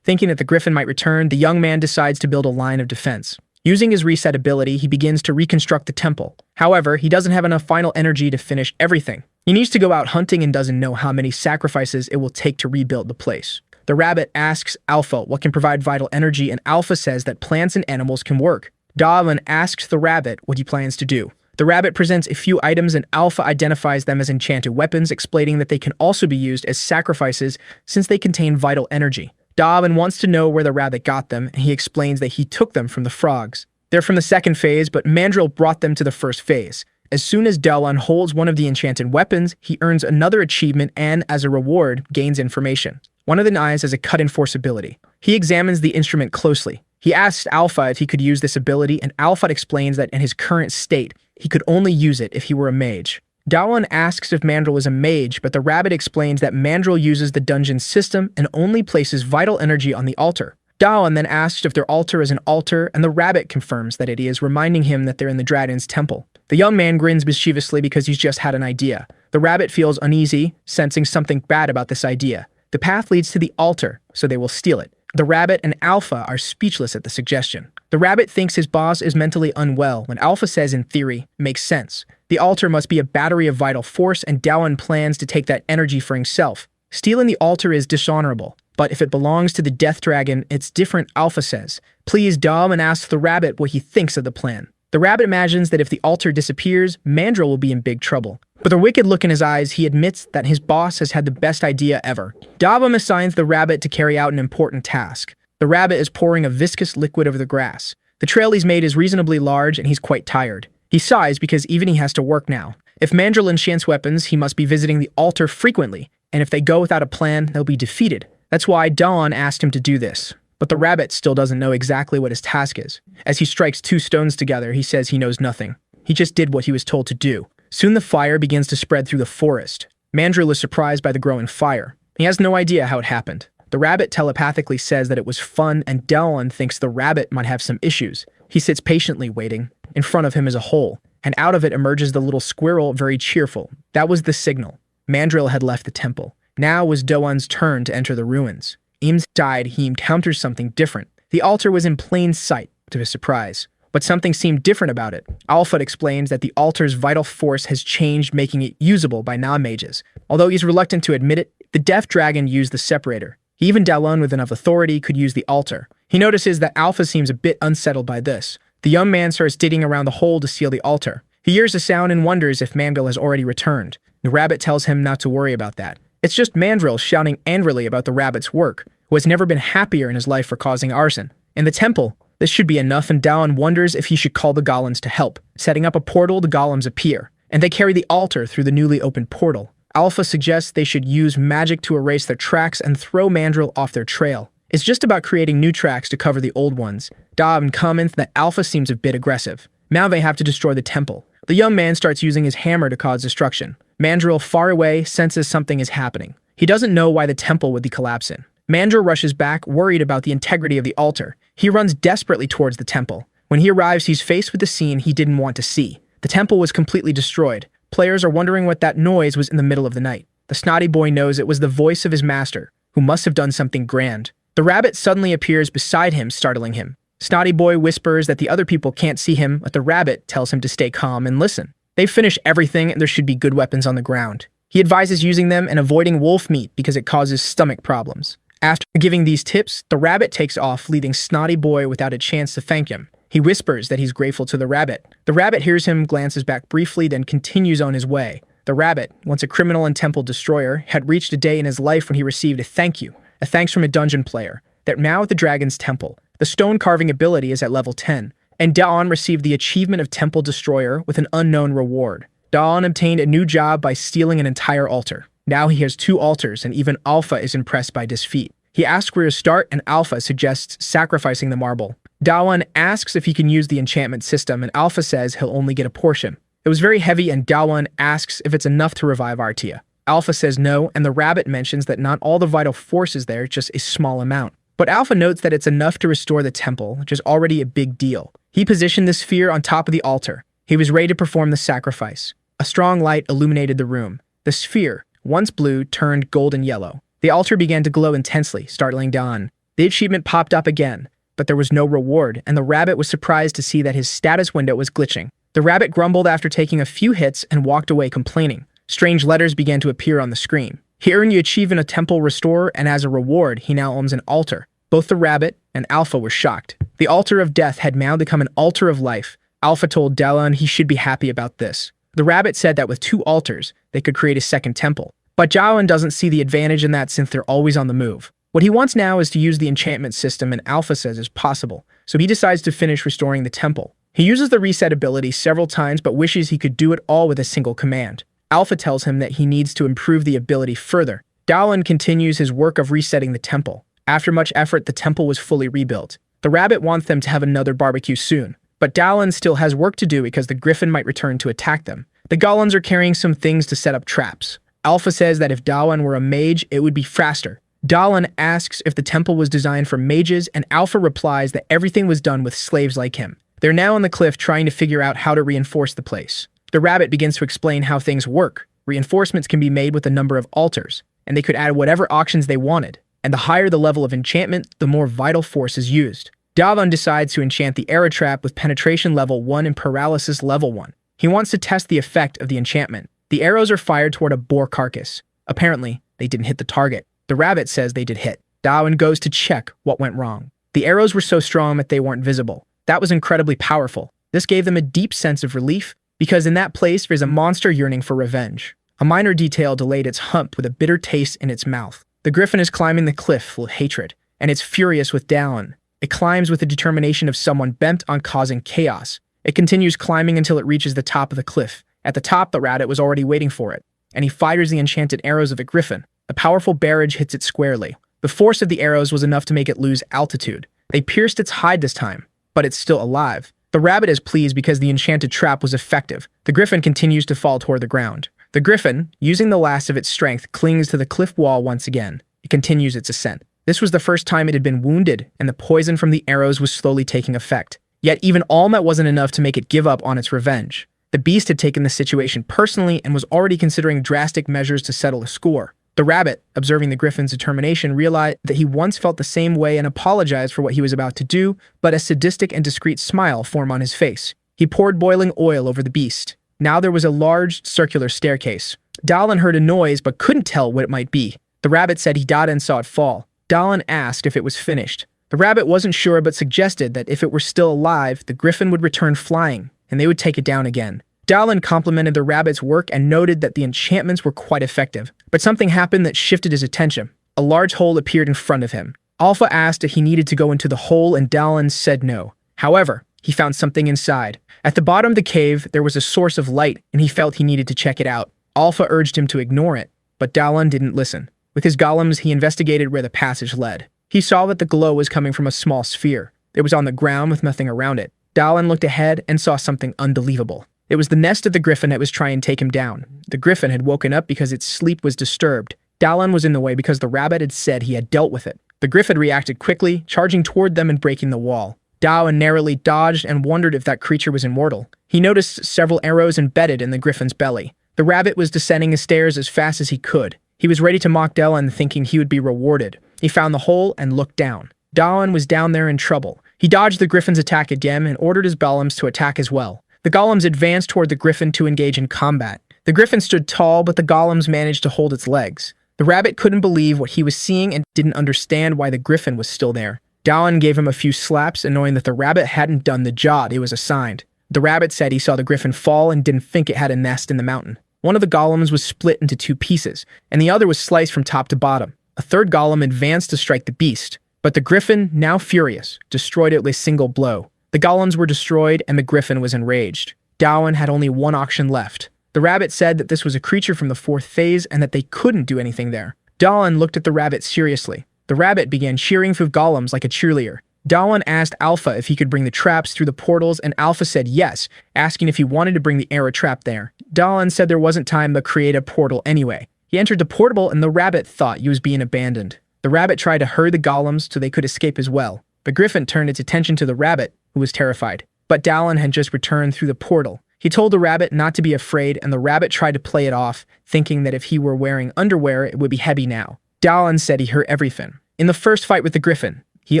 Thinking that the griffin might return, the young man decides to build a line of defense. Using his reset ability, he begins to reconstruct the temple. However, he doesn't have enough final energy to finish everything. He needs to go out hunting and doesn't know how many sacrifices it will take to rebuild the place. The rabbit asks Alpha what can provide vital energy, and Alpha says that plants and animals can work. Dawan asks the rabbit what he plans to do. The rabbit presents a few items and Alpha identifies them as enchanted weapons, explaining that they can also be used as sacrifices since they contain vital energy. Dawan wants to know where the rabbit got them, and he explains that he took them from the frogs. They're from the second phase, but Mandril brought them to the first phase. As soon as Dawan holds one of the enchanted weapons, he earns another achievement and, as a reward, gains information. One of the knives has a cut and force ability. He examines the instrument closely. He asks Alpha if he could use this ability, and Alpha explains that in his current state, he could only use it if he were a mage. Dawan asks if Mandril is a mage, but the rabbit explains that Mandril uses the dungeon system and only places vital energy on the altar. Dawan then asks if their altar is an altar, and the rabbit confirms that it is, reminding him that they're in the dragon's temple. The young man grins mischievously because he's just had an idea. The rabbit feels uneasy, sensing something bad about this idea. The path leads to the altar, so they will steal it. The rabbit and Alpha are speechless at the suggestion. The rabbit thinks his boss is mentally unwell when Alpha says, in theory, makes sense. The altar must be a battery of vital force, and Dawan plans to take that energy for himself. Stealing the altar is dishonorable, but if it belongs to the death dragon, it's different, Alpha says. Please, Dawan asks the rabbit what he thinks of the plan. The rabbit imagines that if the altar disappears, Mandril will be in big trouble. With a wicked look in his eyes, he admits that his boss has had the best idea ever. Dawan assigns the rabbit to carry out an important task. The rabbit is pouring a viscous liquid over the grass. The trail he's made is reasonably large, and he's quite tired. He sighs because even he has to work now. If Mandril enchants weapons, he must be visiting the altar frequently, and if they go without a plan, they'll be defeated. That's why Dawan asked him to do this. But the rabbit still doesn't know exactly what his task is. As he strikes two stones together, he says he knows nothing. He just did what he was told to do. Soon the fire begins to spread through the forest. Mandril is surprised by the growing fire. He has no idea how it happened. The rabbit telepathically says that it was fun, and Dawan thinks the rabbit might have some issues. He sits patiently waiting. In front of him is a hole, and out of it emerges the little squirrel, very cheerful. That was the signal. Mandril had left the temple. Now was Dawan's turn to enter the ruins. Inside, he encounters something different. The altar was in plain sight, to his surprise. But something seemed different about it. Alpha explains that the altar's vital force has changed, making it usable by non-mages. Although he's reluctant to admit it, the deaf dragon used the separator. Even Dalun with enough authority could use the altar. He notices that Alpha seems a bit unsettled by this. The young man starts digging around the hole to seal the altar. He hears a sound and wonders if Mandril has already returned. The rabbit tells him not to worry about that. It's just Mandril shouting angrily about the rabbit's work, who has never been happier in his life for causing arson. In the temple, this should be enough, and Dawan wonders if he should call the golems to help. Setting up a portal, the golems appear, and they carry the altar through the newly opened portal. Alpha suggests they should use magic to erase their tracks and throw Mandril off their trail. It's just about creating new tracks to cover the old ones. Dawan comments that Alpha seems a bit aggressive. Now they have to destroy the temple. The young man starts using his hammer to cause destruction. Mandril, far away, senses something is happening. He doesn't know why the temple would be collapsing. Mandril rushes back, worried about the integrity of the altar. He runs desperately towards the temple. When he arrives, he's faced with the scene he didn't want to see. The temple was completely destroyed. Players are wondering what that noise was in the middle of the night. The snotty boy knows it was the voice of his master. who must have done something grand. The rabbit suddenly appears beside him, startling him. Snotty Boy whispers that the other people can't see him, but the rabbit tells him to stay calm and listen. They finish everything and there should be good weapons on the ground. He advises using them and avoiding wolf meat because it causes stomach problems. After giving these tips, the rabbit takes off, leaving Snotty Boy without a chance to thank him. He whispers that he's grateful to the rabbit. The rabbit hears him, glances back briefly, then continues on his way. The rabbit, once a criminal and temple destroyer, had reached a day in his life when he received a thanks from a dungeon player. That now at the dragon's temple. The stone carving ability is at level 10, and Dawn received the achievement of Temple Destroyer with an unknown reward. Dawn obtained a new job by stealing an entire altar. Now he has 2 altars, and even Alpha is impressed by this feat. He asks where to start, and Alpha suggests sacrificing the marble. Dawan asks if he can use the enchantment system, and Alpha says he'll only get a portion. It was very heavy, and Dawan asks if it's enough to revive Artia. Alpha says no, and the rabbit mentions that not all the vital force is there, just a small amount. But Alpha notes that it's enough to restore the temple, which is already a big deal. He positioned the sphere on top of the altar. He was ready to perform the sacrifice. A strong light illuminated the room. The sphere, once blue, turned golden yellow. The altar began to glow intensely, startling Dawn. The achievement popped up again, but there was no reward, and the rabbit was surprised to see that his status window was glitching. The rabbit grumbled after taking a few hits and walked away complaining. Strange letters began to appear on the screen. He earned the achievement of Temple Restorer, and as a reward, he now owns an altar. Both the rabbit and Alpha were shocked. The altar of death had now become an altar of life. Alpha told Dalan he should be happy about this. The rabbit said that with 2 altars, they could create a second temple. But Jawan doesn't see the advantage in that since they're always on the move. What he wants now is to use the enchantment system, and Alpha says is possible, so he decides to finish restoring the temple. He uses the reset ability several times but wishes he could do it all with a single command. Alpha tells him that he needs to improve the ability further. Dalan continues his work of resetting the temple. After much effort, the temple was fully rebuilt. The rabbit wants them to have another barbecue soon, but Dalan still has work to do because the griffin might return to attack them. The golems are carrying some things to set up traps. Alpha says that if Dalan were a mage, it would be faster. Dalan asks if the temple was designed for mages, and Alpha replies that everything was done with slaves like him. They're now on the cliff trying to figure out how to reinforce the place. The rabbit begins to explain how things work. Reinforcements can be made with a number of altars, and they could add whatever auctions they wanted. And the higher the level of enchantment, the more vital force is used. Dalan decides to enchant the arrow trap with penetration level 1 and paralysis level 1. He wants to test the effect of the enchantment. The arrows are fired toward a boar carcass. Apparently, they didn't hit the target. The rabbit says they did hit. Dawan goes to check what went wrong. The arrows were so strong that they weren't visible. That was incredibly powerful. This gave them a deep sense of relief, because in that place there's a monster yearning for revenge. A minor detail delayed its hump with a bitter taste in its mouth. The griffin is climbing the cliff full of hatred, and it's furious with Dalan. It climbs with the determination of someone bent on causing chaos. It continues climbing until it reaches the top of the cliff. At the top, the rabbit was already waiting for it, and he fires the enchanted arrows of the griffin. A powerful barrage hits it squarely. The force of the arrows was enough to make it lose altitude. They pierced its hide this time, but it's still alive. The rabbit is pleased because the enchanted trap was effective. The griffin continues to fall toward the ground. The griffin, using the last of its strength, clings to the cliff wall once again. It continues its ascent. This was the first time it had been wounded, and the poison from the arrows was slowly taking effect. Yet even all that wasn't enough to make it give up on its revenge. The beast had taken the situation personally and was already considering drastic measures to settle a score. The rabbit, observing the griffin's determination, realized that he once felt the same way and apologized for what he was about to do, but a sadistic and discreet smile formed on his face. He poured boiling oil over the beast. Now there was a large, circular staircase. Dalan heard a noise but couldn't tell what it might be. The rabbit said he died and saw it fall. Dalan asked if it was finished. The rabbit wasn't sure but suggested that if it were still alive, the griffin would return flying, and they would take it down again. Dalan complimented the rabbit's work and noted that the enchantments were quite effective. But something happened that shifted his attention. A large hole appeared in front of him. Alpha asked if he needed to go into the hole, and Dalan said no. However, he found something inside. At the bottom of the cave, there was a source of light, and he felt he needed to check it out. Alpha urged him to ignore it, but Dalan didn't listen. With his golems, he investigated where the passage led. He saw that the glow was coming from a small sphere. It was on the ground with nothing around it. Dalan looked ahead and saw something unbelievable. It was the nest of the griffin that was trying to take him down. The griffin had woken up because its sleep was disturbed. Dalan was in the way because the rabbit had said he had dealt with it. The griffin reacted quickly, charging toward them and breaking the wall. Dalan narrowly dodged and wondered if that creature was immortal. He noticed several arrows embedded in the griffin's belly. The rabbit was descending the stairs as fast as he could. He was ready to mock Dalan, thinking he would be rewarded. He found the hole and looked down. Dalan was down there in trouble. He dodged the griffin's attack again and ordered his golems to attack as well. The golems advanced toward the griffin to engage in combat. The griffin stood tall, but the golems managed to hold its legs. The rabbit couldn't believe what he was seeing and didn't understand why the griffin was still there. Dalan gave him a few slaps, knowing that the rabbit hadn't done the job it was assigned. The rabbit said he saw the griffin fall and didn't think it had a nest in the mountain. One of the golems was split into 2 pieces, and the other was sliced from top to bottom. A third golem advanced to strike the beast, but the griffin, now furious, destroyed it with a single blow. The golems were destroyed, and the griffin was enraged. Dalan had only 1 auction left. The rabbit said that this was a creature from the 4th phase and that they couldn't do anything there. Dalan looked at the rabbit seriously. The rabbit began cheering for golems like a cheerleader. Dalan asked Alpha if he could bring the traps through the portals, and Alpha said yes, asking if he wanted to bring the arrow trap there. Dalan said there wasn't time to create a portal anyway. He entered the portal, and the rabbit thought he was being abandoned. The rabbit tried to herd the golems so they could escape as well. The griffin turned its attention to the rabbit, who was terrified. But Dalan had just returned through the portal. He told the rabbit not to be afraid, and the rabbit tried to play it off, thinking that if he were wearing underwear, it would be heavy now. Dalan said he heard everything. In the first fight with the griffin, he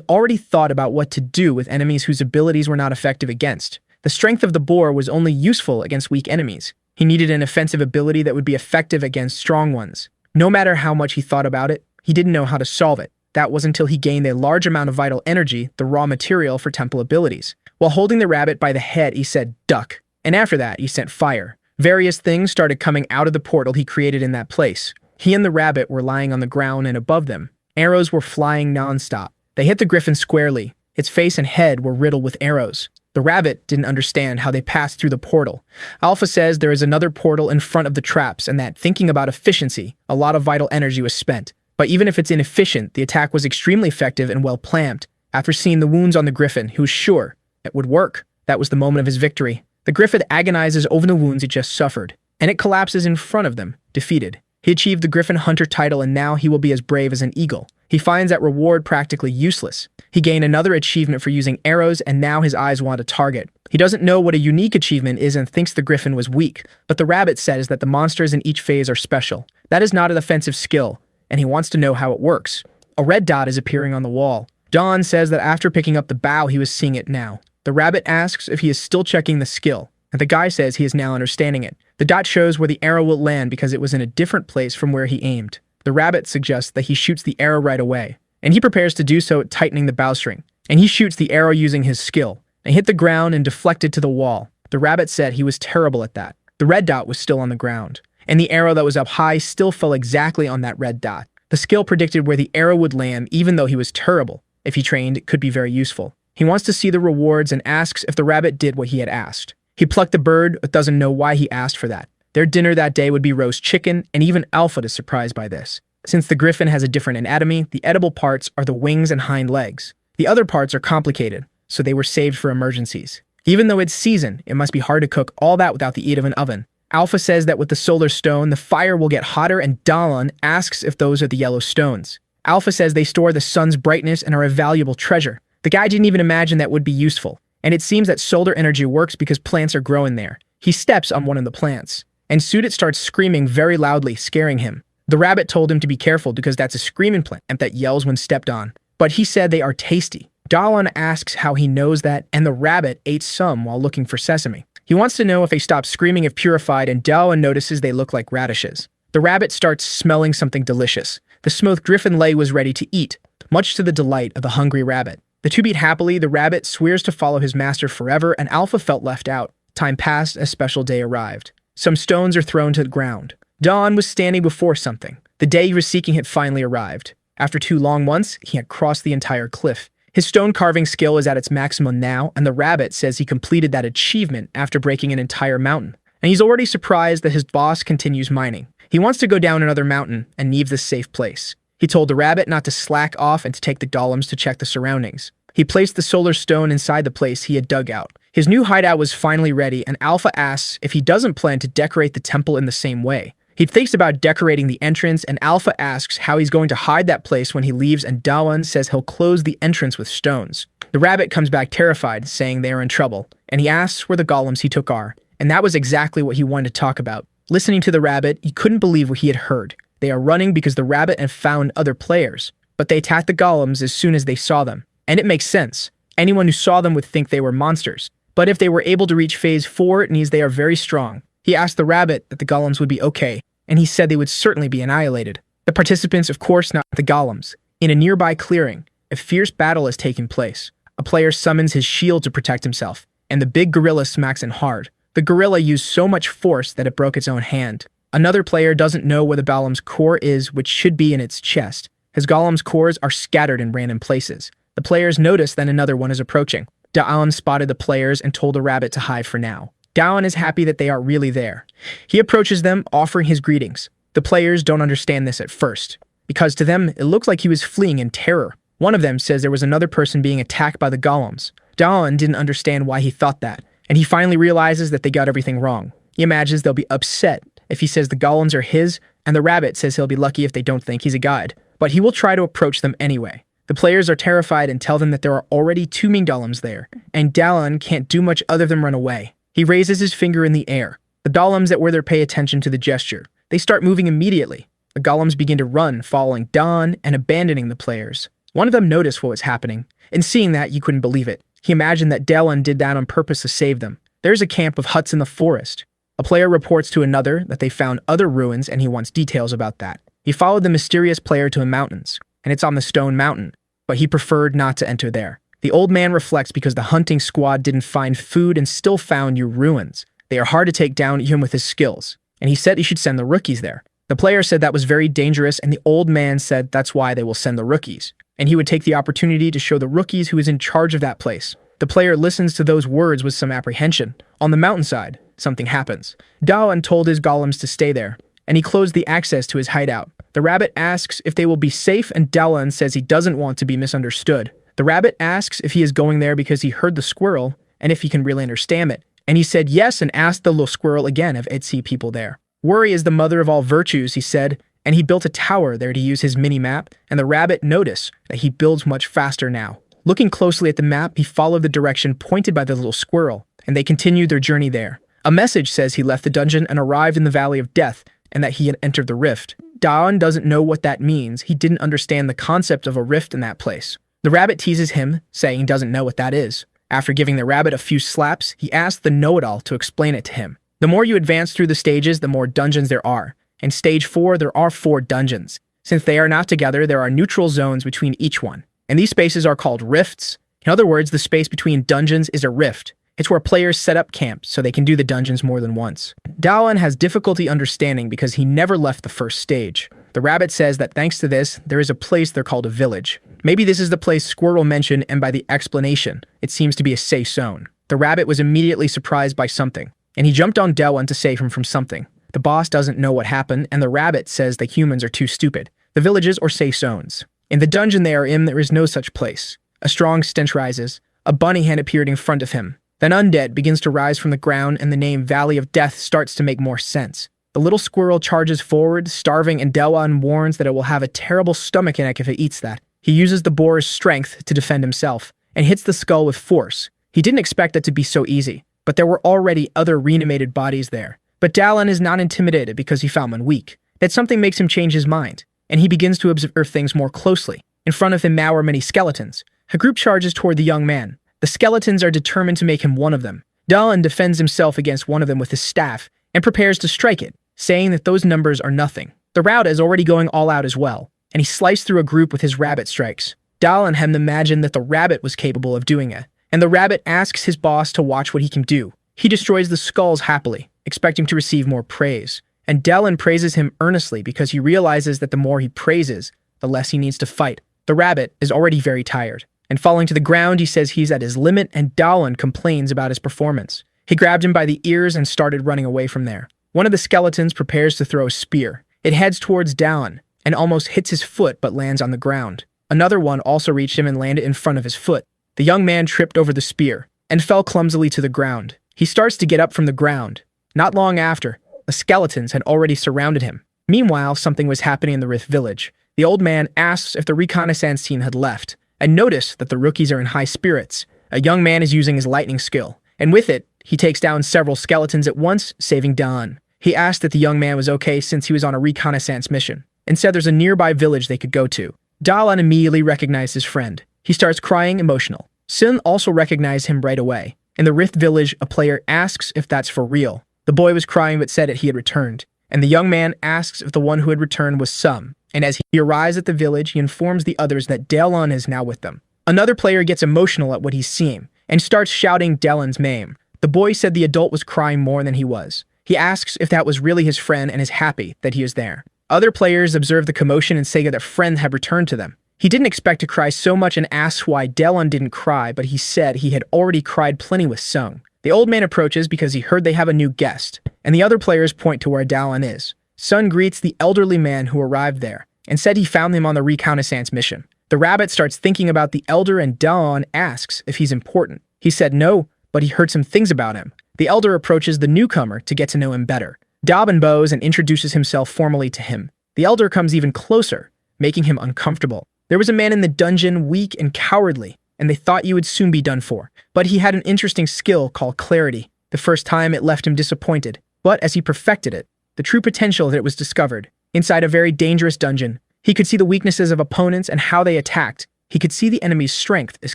already thought about what to do with enemies whose abilities were not effective against. The strength of the boar was only useful against weak enemies. He needed an offensive ability that would be effective against strong ones. No matter how much he thought about it, he didn't know how to solve it. That was until he gained a large amount of vital energy, the raw material for temple abilities. While holding the rabbit by the head, he said, "Duck." And after that, he sent fire. Various things started coming out of the portal he created in that place. He and the rabbit were lying on the ground, and above them, arrows were flying non-stop. They hit the griffin squarely. Its face and head were riddled with arrows. The rabbit didn't understand how they passed through the portal. Alpha says there is another portal in front of the traps, and that, thinking about efficiency, a lot of vital energy was spent. But even if it's inefficient, the attack was extremely effective and well planned. After seeing the wounds on the griffin, he was sure it would work. That was the moment of his victory. The griffin agonizes over the wounds it just suffered, and it collapses in front of them, defeated. He achieved the Griffin Hunter title, and now he will be as brave as an eagle. He finds that reward practically useless. He gained another achievement for using arrows, and now his eyes want a target. He doesn't know what a unique achievement is and thinks the griffin was weak, but the rabbit says that the monsters in each phase are special. That is not an offensive skill, and he wants to know how it works. A red dot is appearing on the wall. Dawn says that after picking up the bow, he was seeing it now. The rabbit asks if he is still checking the skill, and the guy says he is now understanding it. The dot shows where the arrow will land because it was in a different place from where he aimed. The rabbit suggests that he shoots the arrow right away, and he prepares to do so, tightening the bowstring. And he shoots the arrow using his skill. It hit the ground and deflected to the wall. The rabbit said he was terrible at that. The red dot was still on the ground, and the arrow that was up high still fell exactly on that red dot. The skill predicted where the arrow would land, even though he was terrible. If he trained, it could be very useful. He wants to see the rewards and asks if the rabbit did what he had asked. He plucked the bird, but doesn't know why he asked for that. Their dinner that day would be roast chicken, and even Alpha is surprised by this. Since the griffin has a different anatomy, the edible parts are the wings and hind legs. The other parts are complicated, so they were saved for emergencies. Even though it's season, it must be hard to cook all that without the heat of an oven. Alpha says that with the solar stone, the fire will get hotter, and Dalan asks if those are the yellow stones. Alpha says they store the sun's brightness and are a valuable treasure. The guy didn't even imagine that would be useful, and it seems that solar energy works because plants are growing there. He steps on one of the plants, and Sudit starts screaming very loudly, scaring him. The rabbit told him to be careful because that's a screaming plant that yells when stepped on, but he said they are tasty. Dalan asks how he knows that, and the rabbit ate some while looking for sesame. He wants to know if they stop screaming if purified, and Dalan notices they look like radishes. The rabbit starts smelling something delicious. The smoked griffin leg was ready to eat, much to the delight of the hungry rabbit. The two meet happily. The rabbit swears to follow his master forever, and Alpha felt left out. Time passed, a special day arrived. Some stones are thrown to the ground. Dawn was standing before something. The day he was seeking had finally arrived. After 2 long months, he had crossed the entire cliff. His stone carving skill is at its maximum now, and the rabbit says he completed that achievement after breaking an entire mountain. And he's already surprised that his boss continues mining. He wants to go down another mountain and leave this safe place. He told the rabbit not to slack off and to take the golems to check the surroundings. He placed the solar stone inside the place he had dug out. His new hideout was finally ready, and Alpha asks if he doesn't plan to decorate the temple in the same way. He thinks about decorating the entrance, and Alpha asks how he's going to hide that place when he leaves, and Dawan says he'll close the entrance with stones. The rabbit comes back terrified, saying they are in trouble, and he asks where the golems he took are, and that was exactly what he wanted to talk about. Listening to the rabbit, he couldn't believe what he had heard. They are running because the rabbit had found other players, but they attacked the golems as soon as they saw them. And it makes sense. Anyone who saw them would think they were monsters. But if they were able to reach phase 4, it means they are very strong. He asked the rabbit that the golems would be okay, and he said they would certainly be annihilated. The participants, of course, not the golems. In a nearby clearing, a fierce battle is taking place. A player summons his shield to protect himself, and the big gorilla smacks him hard. The gorilla used so much force that it broke its own hand. Another player doesn't know where the golem's core is, which should be in its chest. His golem's cores are scattered in random places. The players notice that another one is approaching. Daon spotted the players and told the rabbit to hide for now. Daon is happy that they are really there. He approaches them, offering his greetings. The players don't understand this at first, because to them, it looks like he was fleeing in terror. One of them says there was another person being attacked by the golems. Daon didn't understand why he thought that, and he finally realizes that they got everything wrong. He imagines they'll be upset if he says the golems are his, and the rabbit says he'll be lucky if they don't think he's a guide. But he will try to approach them anyway. The players are terrified and tell them that there are already 2 main golems there, and Daon can't do much other than run away. He raises his finger in the air. The golems that were there pay attention to the gesture. They start moving immediately. The golems begin to run, following Daon and abandoning the players. One of them noticed what was happening, and seeing that, he couldn't believe it. He imagined that Daon did that on purpose to save them. There's a camp of huts in the forest. A player reports to another that they found other ruins, and he wants details about that. He followed the mysterious player to a mountains, and it's on the stone mountain, but he preferred not to enter there. The old man reflects because the hunting squad didn't find food and still found your ruins. They are hard to take down even with his skills, and he said he should send the rookies there. The player said that was very dangerous, and the old man said that's why they will send the rookies, and he would take the opportunity to show the rookies who is in charge of that place. The player listens to those words with some apprehension. On the mountainside, something happens. Daon told his golems to stay there, and he closed the access to his hideout. The rabbit asks if they will be safe, and Daon says he doesn't want to be misunderstood. The rabbit asks if he is going there because he heard the squirrel, and if he can really understand it. And he said yes, and asked the little squirrel again if it'd see people there. Worry is the mother of all virtues, he said, and he built a tower there to use his mini-map, and the rabbit noticed that he builds much faster now. Looking closely at the map, he followed the direction pointed by the little squirrel, and they continued their journey there. A message says he left the dungeon and arrived in the Valley of Death, and that he had entered the rift. Daon doesn't know what that means. He didn't understand the concept of a rift in that place. The rabbit teases him, saying he doesn't know what that is. After giving the rabbit a few slaps, he asked the know-it-all to explain it to him. The more you advance through the stages, the more dungeons there are. In stage 4, there are 4 dungeons. Since they are not together, there are neutral zones between each one. And these spaces are called rifts. In other words, the space between dungeons is a rift. It's where players set up camps so they can do the dungeons more than once. Daon has difficulty understanding because he never left the first stage. The rabbit says that thanks to this, there is a place they're called a village. Maybe this is the place Squirrel mentioned, and by the explanation, it seems to be a safe zone. The rabbit was immediately surprised by something, and he jumped on Daon to save him from something. The boss doesn't know what happened, and the rabbit says that humans are too stupid. The villages are safe zones. In the dungeon they are in, there is no such place. A strong stench rises. A bunny hand appeared in front of him. Then undead begins to rise from the ground, and the name Valley of Death starts to make more sense. The little squirrel charges forward, starving, and Daon warns that it will have a terrible stomachache if it eats that. He uses the boar's strength to defend himself, and hits the skull with force. He didn't expect that to be so easy, but there were already other reanimated bodies there. But Daon is not intimidated because he found one weak. That something makes him change his mind, and he begins to observe things more closely. In front of him now are many skeletons. A group charges toward the young man. The skeletons are determined to make him one of them. Daon defends himself against one of them with his staff and prepares to strike it, saying that those numbers are nothing. The rabbit is already going all out as well, and he sliced through a group with his rabbit strikes. Daon had imagined that the rabbit was capable of doing it, and the rabbit asks his boss to watch what he can do. He destroys the skulls happily, expecting to receive more praise, and Daon praises him earnestly because he realizes that the more he praises, the less he needs to fight. The rabbit is already very tired, and falling to the ground, he says he's at his limit, and Daon complains about his performance. He grabbed him by the ears and started running away from there. One of the skeletons prepares to throw a spear. It heads towards Daon and almost hits his foot but lands on the ground. Another one also reached him and landed in front of his foot. The young man tripped over the spear and fell clumsily to the ground. He starts to get up from the ground. Not long after, the skeletons had already surrounded him. Meanwhile, something was happening in the Rift village. The old man asks if the reconnaissance team had left, and noticed that the rookies are in high spirits. A young man is using his lightning skill, and with it, he takes down several skeletons at once, saving Daon. He asked if the young man was okay since he was on a reconnaissance mission, and said there's a nearby village they could go to. Dalan immediately recognized his friend. He starts crying emotional. Sun also recognized him right away. In the Rift village, a player asks if that's for real. The boy was crying but said that he had returned, and the young man asks if the one who had returned was Sum. And as he arrives at the village, he informs the others that Dalan is now with them. Another player gets emotional at what he's seeing, and starts shouting Dalan's name. The boy said the adult was crying more than he was. He asks if that was really his friend and is happy that he is there. Other players observe the commotion and say that a friend had returned to them. He didn't expect to cry so much and asks why Dalan didn't cry, but he said he had already cried plenty with Sung. The old man approaches because he heard they have a new guest, and the other players point to where Dalan is. Sun greets the elderly man who arrived there, and said he found him on the reconnaissance mission. The rabbit starts thinking about the elder and Dalan asks if he's important. He said no, but he heard some things about him. The elder approaches the newcomer to get to know him better. Dobbin bows and introduces himself formally to him. The elder comes even closer, making him uncomfortable. There was a man in the dungeon, weak and cowardly, and they thought you would soon be done for. But he had an interesting skill called clarity. The first time it left him disappointed, but as he perfected it, the true potential that it was discovered. Inside a very dangerous dungeon, he could see the weaknesses of opponents and how they attacked. He could see the enemy's strength as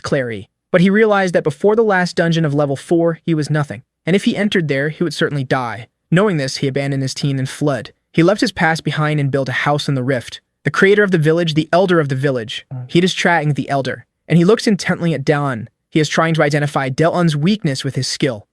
clarity. But he realized that before the last dungeon of level 4, he was nothing. And if he entered there, he would certainly die. Knowing this, he abandoned his team and fled. He left his past behind and built a house in the rift. The creator of the village, the elder of the village. He is chatting with the elder, and he looks intently at Dalan. He is trying to identify Dalan's weakness with his skill.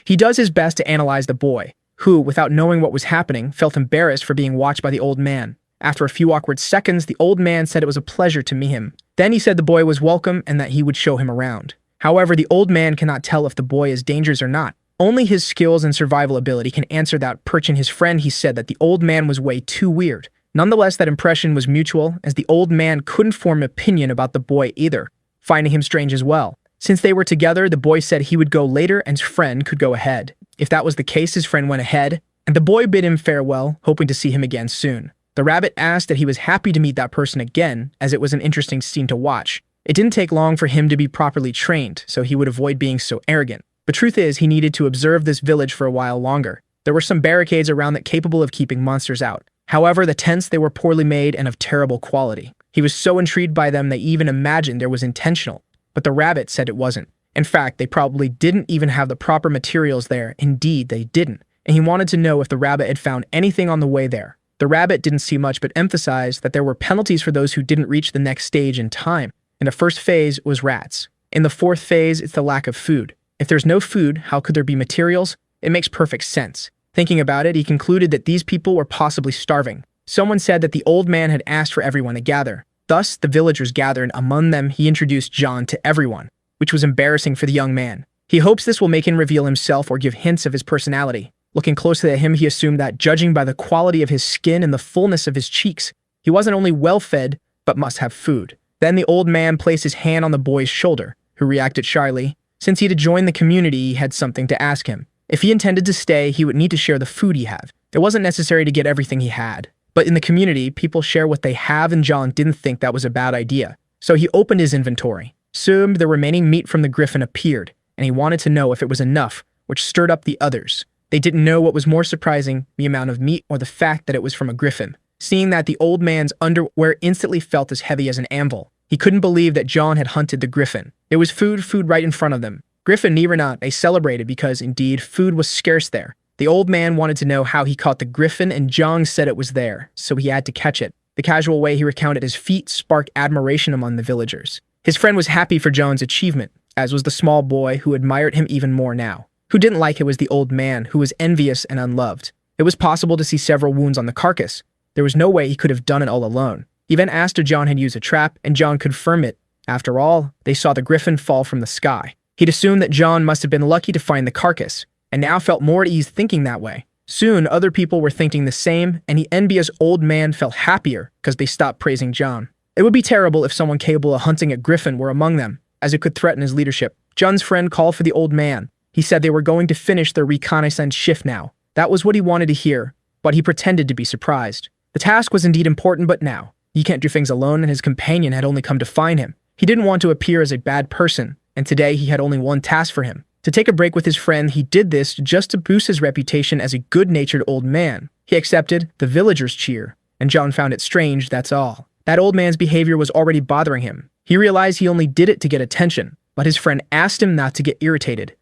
He does his best to analyze the boy, who, without knowing what was happening, felt embarrassed for being watched by the old man. After a few awkward seconds, the old man said it was a pleasure to meet him. Then he said the boy was welcome and that he would show him around. However, the old man cannot tell if the boy is dangerous or not. Only his skills and survival ability can answer that. Perching his friend, he said that the old man was way too weird. Nonetheless, that impression was mutual, as the old man couldn't form an opinion about the boy either, finding him strange as well. Since they were together, the boy said he would go later and his friend could go ahead. If that was the case, his friend went ahead, and the boy bid him farewell, hoping to see him again soon. The rabbit asked that he was happy to meet that person again, as it was an interesting scene to watch. It didn't take long for him to be properly trained, so he would avoid being so arrogant. The truth is, he needed to observe this village for a while longer. There were some barricades around that capable of keeping monsters out. However, the tents, they were poorly made and of terrible quality. He was so intrigued by them they even imagined there was intentional, but the rabbit said it wasn't. In fact, they probably didn't even have the proper materials there. Indeed, they didn't. And he wanted to know if the rabbit had found anything on the way there. The rabbit didn't see much but emphasized that there were penalties for those who didn't reach the next stage in time. In the first phase was rats. In the fourth phase, it's the lack of food. If there's no food, how could there be materials? It makes perfect sense. Thinking about it, he concluded that these people were possibly starving. Someone said that the old man had asked for everyone to gather. Thus, the villagers gathered. Among them, he introduced John to everyone, which was embarrassing for the young man. He hopes this will make him reveal himself or give hints of his personality. Looking closely at him, he assumed that, judging by the quality of his skin and the fullness of his cheeks, he wasn't only well-fed, but must have food. Then the old man placed his hand on the boy's shoulder, who reacted shyly. Since he had joined the community, he had something to ask him. If he intended to stay, he would need to share the food he had. It wasn't necessary to get everything he had. But in the community, people share what they have, and John didn't think that was a bad idea. So he opened his inventory. Soon, the remaining meat from the griffin appeared, and he wanted to know if it was enough, which stirred up the others. They didn't know what was more surprising, the amount of meat or the fact that it was from a griffin. Seeing that, the old man's underwear instantly felt as heavy as an anvil. He couldn't believe that John had hunted the griffin. It was food right in front of them. Griffin or not, they celebrated because, indeed, food was scarce there. The old man wanted to know how he caught the griffin, and John said it was there, so he had to catch it. The casual way he recounted his feat sparked admiration among the villagers. His friend was happy for John's achievement, as was the small boy who admired him even more now. Who didn't like it was the old man, who was envious and unloved. It was possible to see several wounds on the carcass. There was no way he could have done it all alone. He then asked if John had used a trap, and John confirmed it. After all, they saw the griffin fall from the sky. He'd assumed that John must have been lucky to find the carcass, and now felt more at ease thinking that way. Soon, other people were thinking the same, and the envious old man felt happier because they stopped praising John. It would be terrible if someone capable of hunting a griffin were among them, as it could threaten his leadership. John's friend called for the old man. He said they were going to finish their reconnaissance shift now. That was what he wanted to hear, but he pretended to be surprised. The task was indeed important, but now, he can't do things alone, and his companion had only come to find him. He didn't want to appear as a bad person, and today he had only one task for him, To take a break with his friend, he did this just to boost his reputation as a good-natured old man. He accepted the villagers' cheer, and John found it strange, that's all. That old man's behavior was already bothering him. He realized he only did it to get attention, but his friend asked him not to get irritated.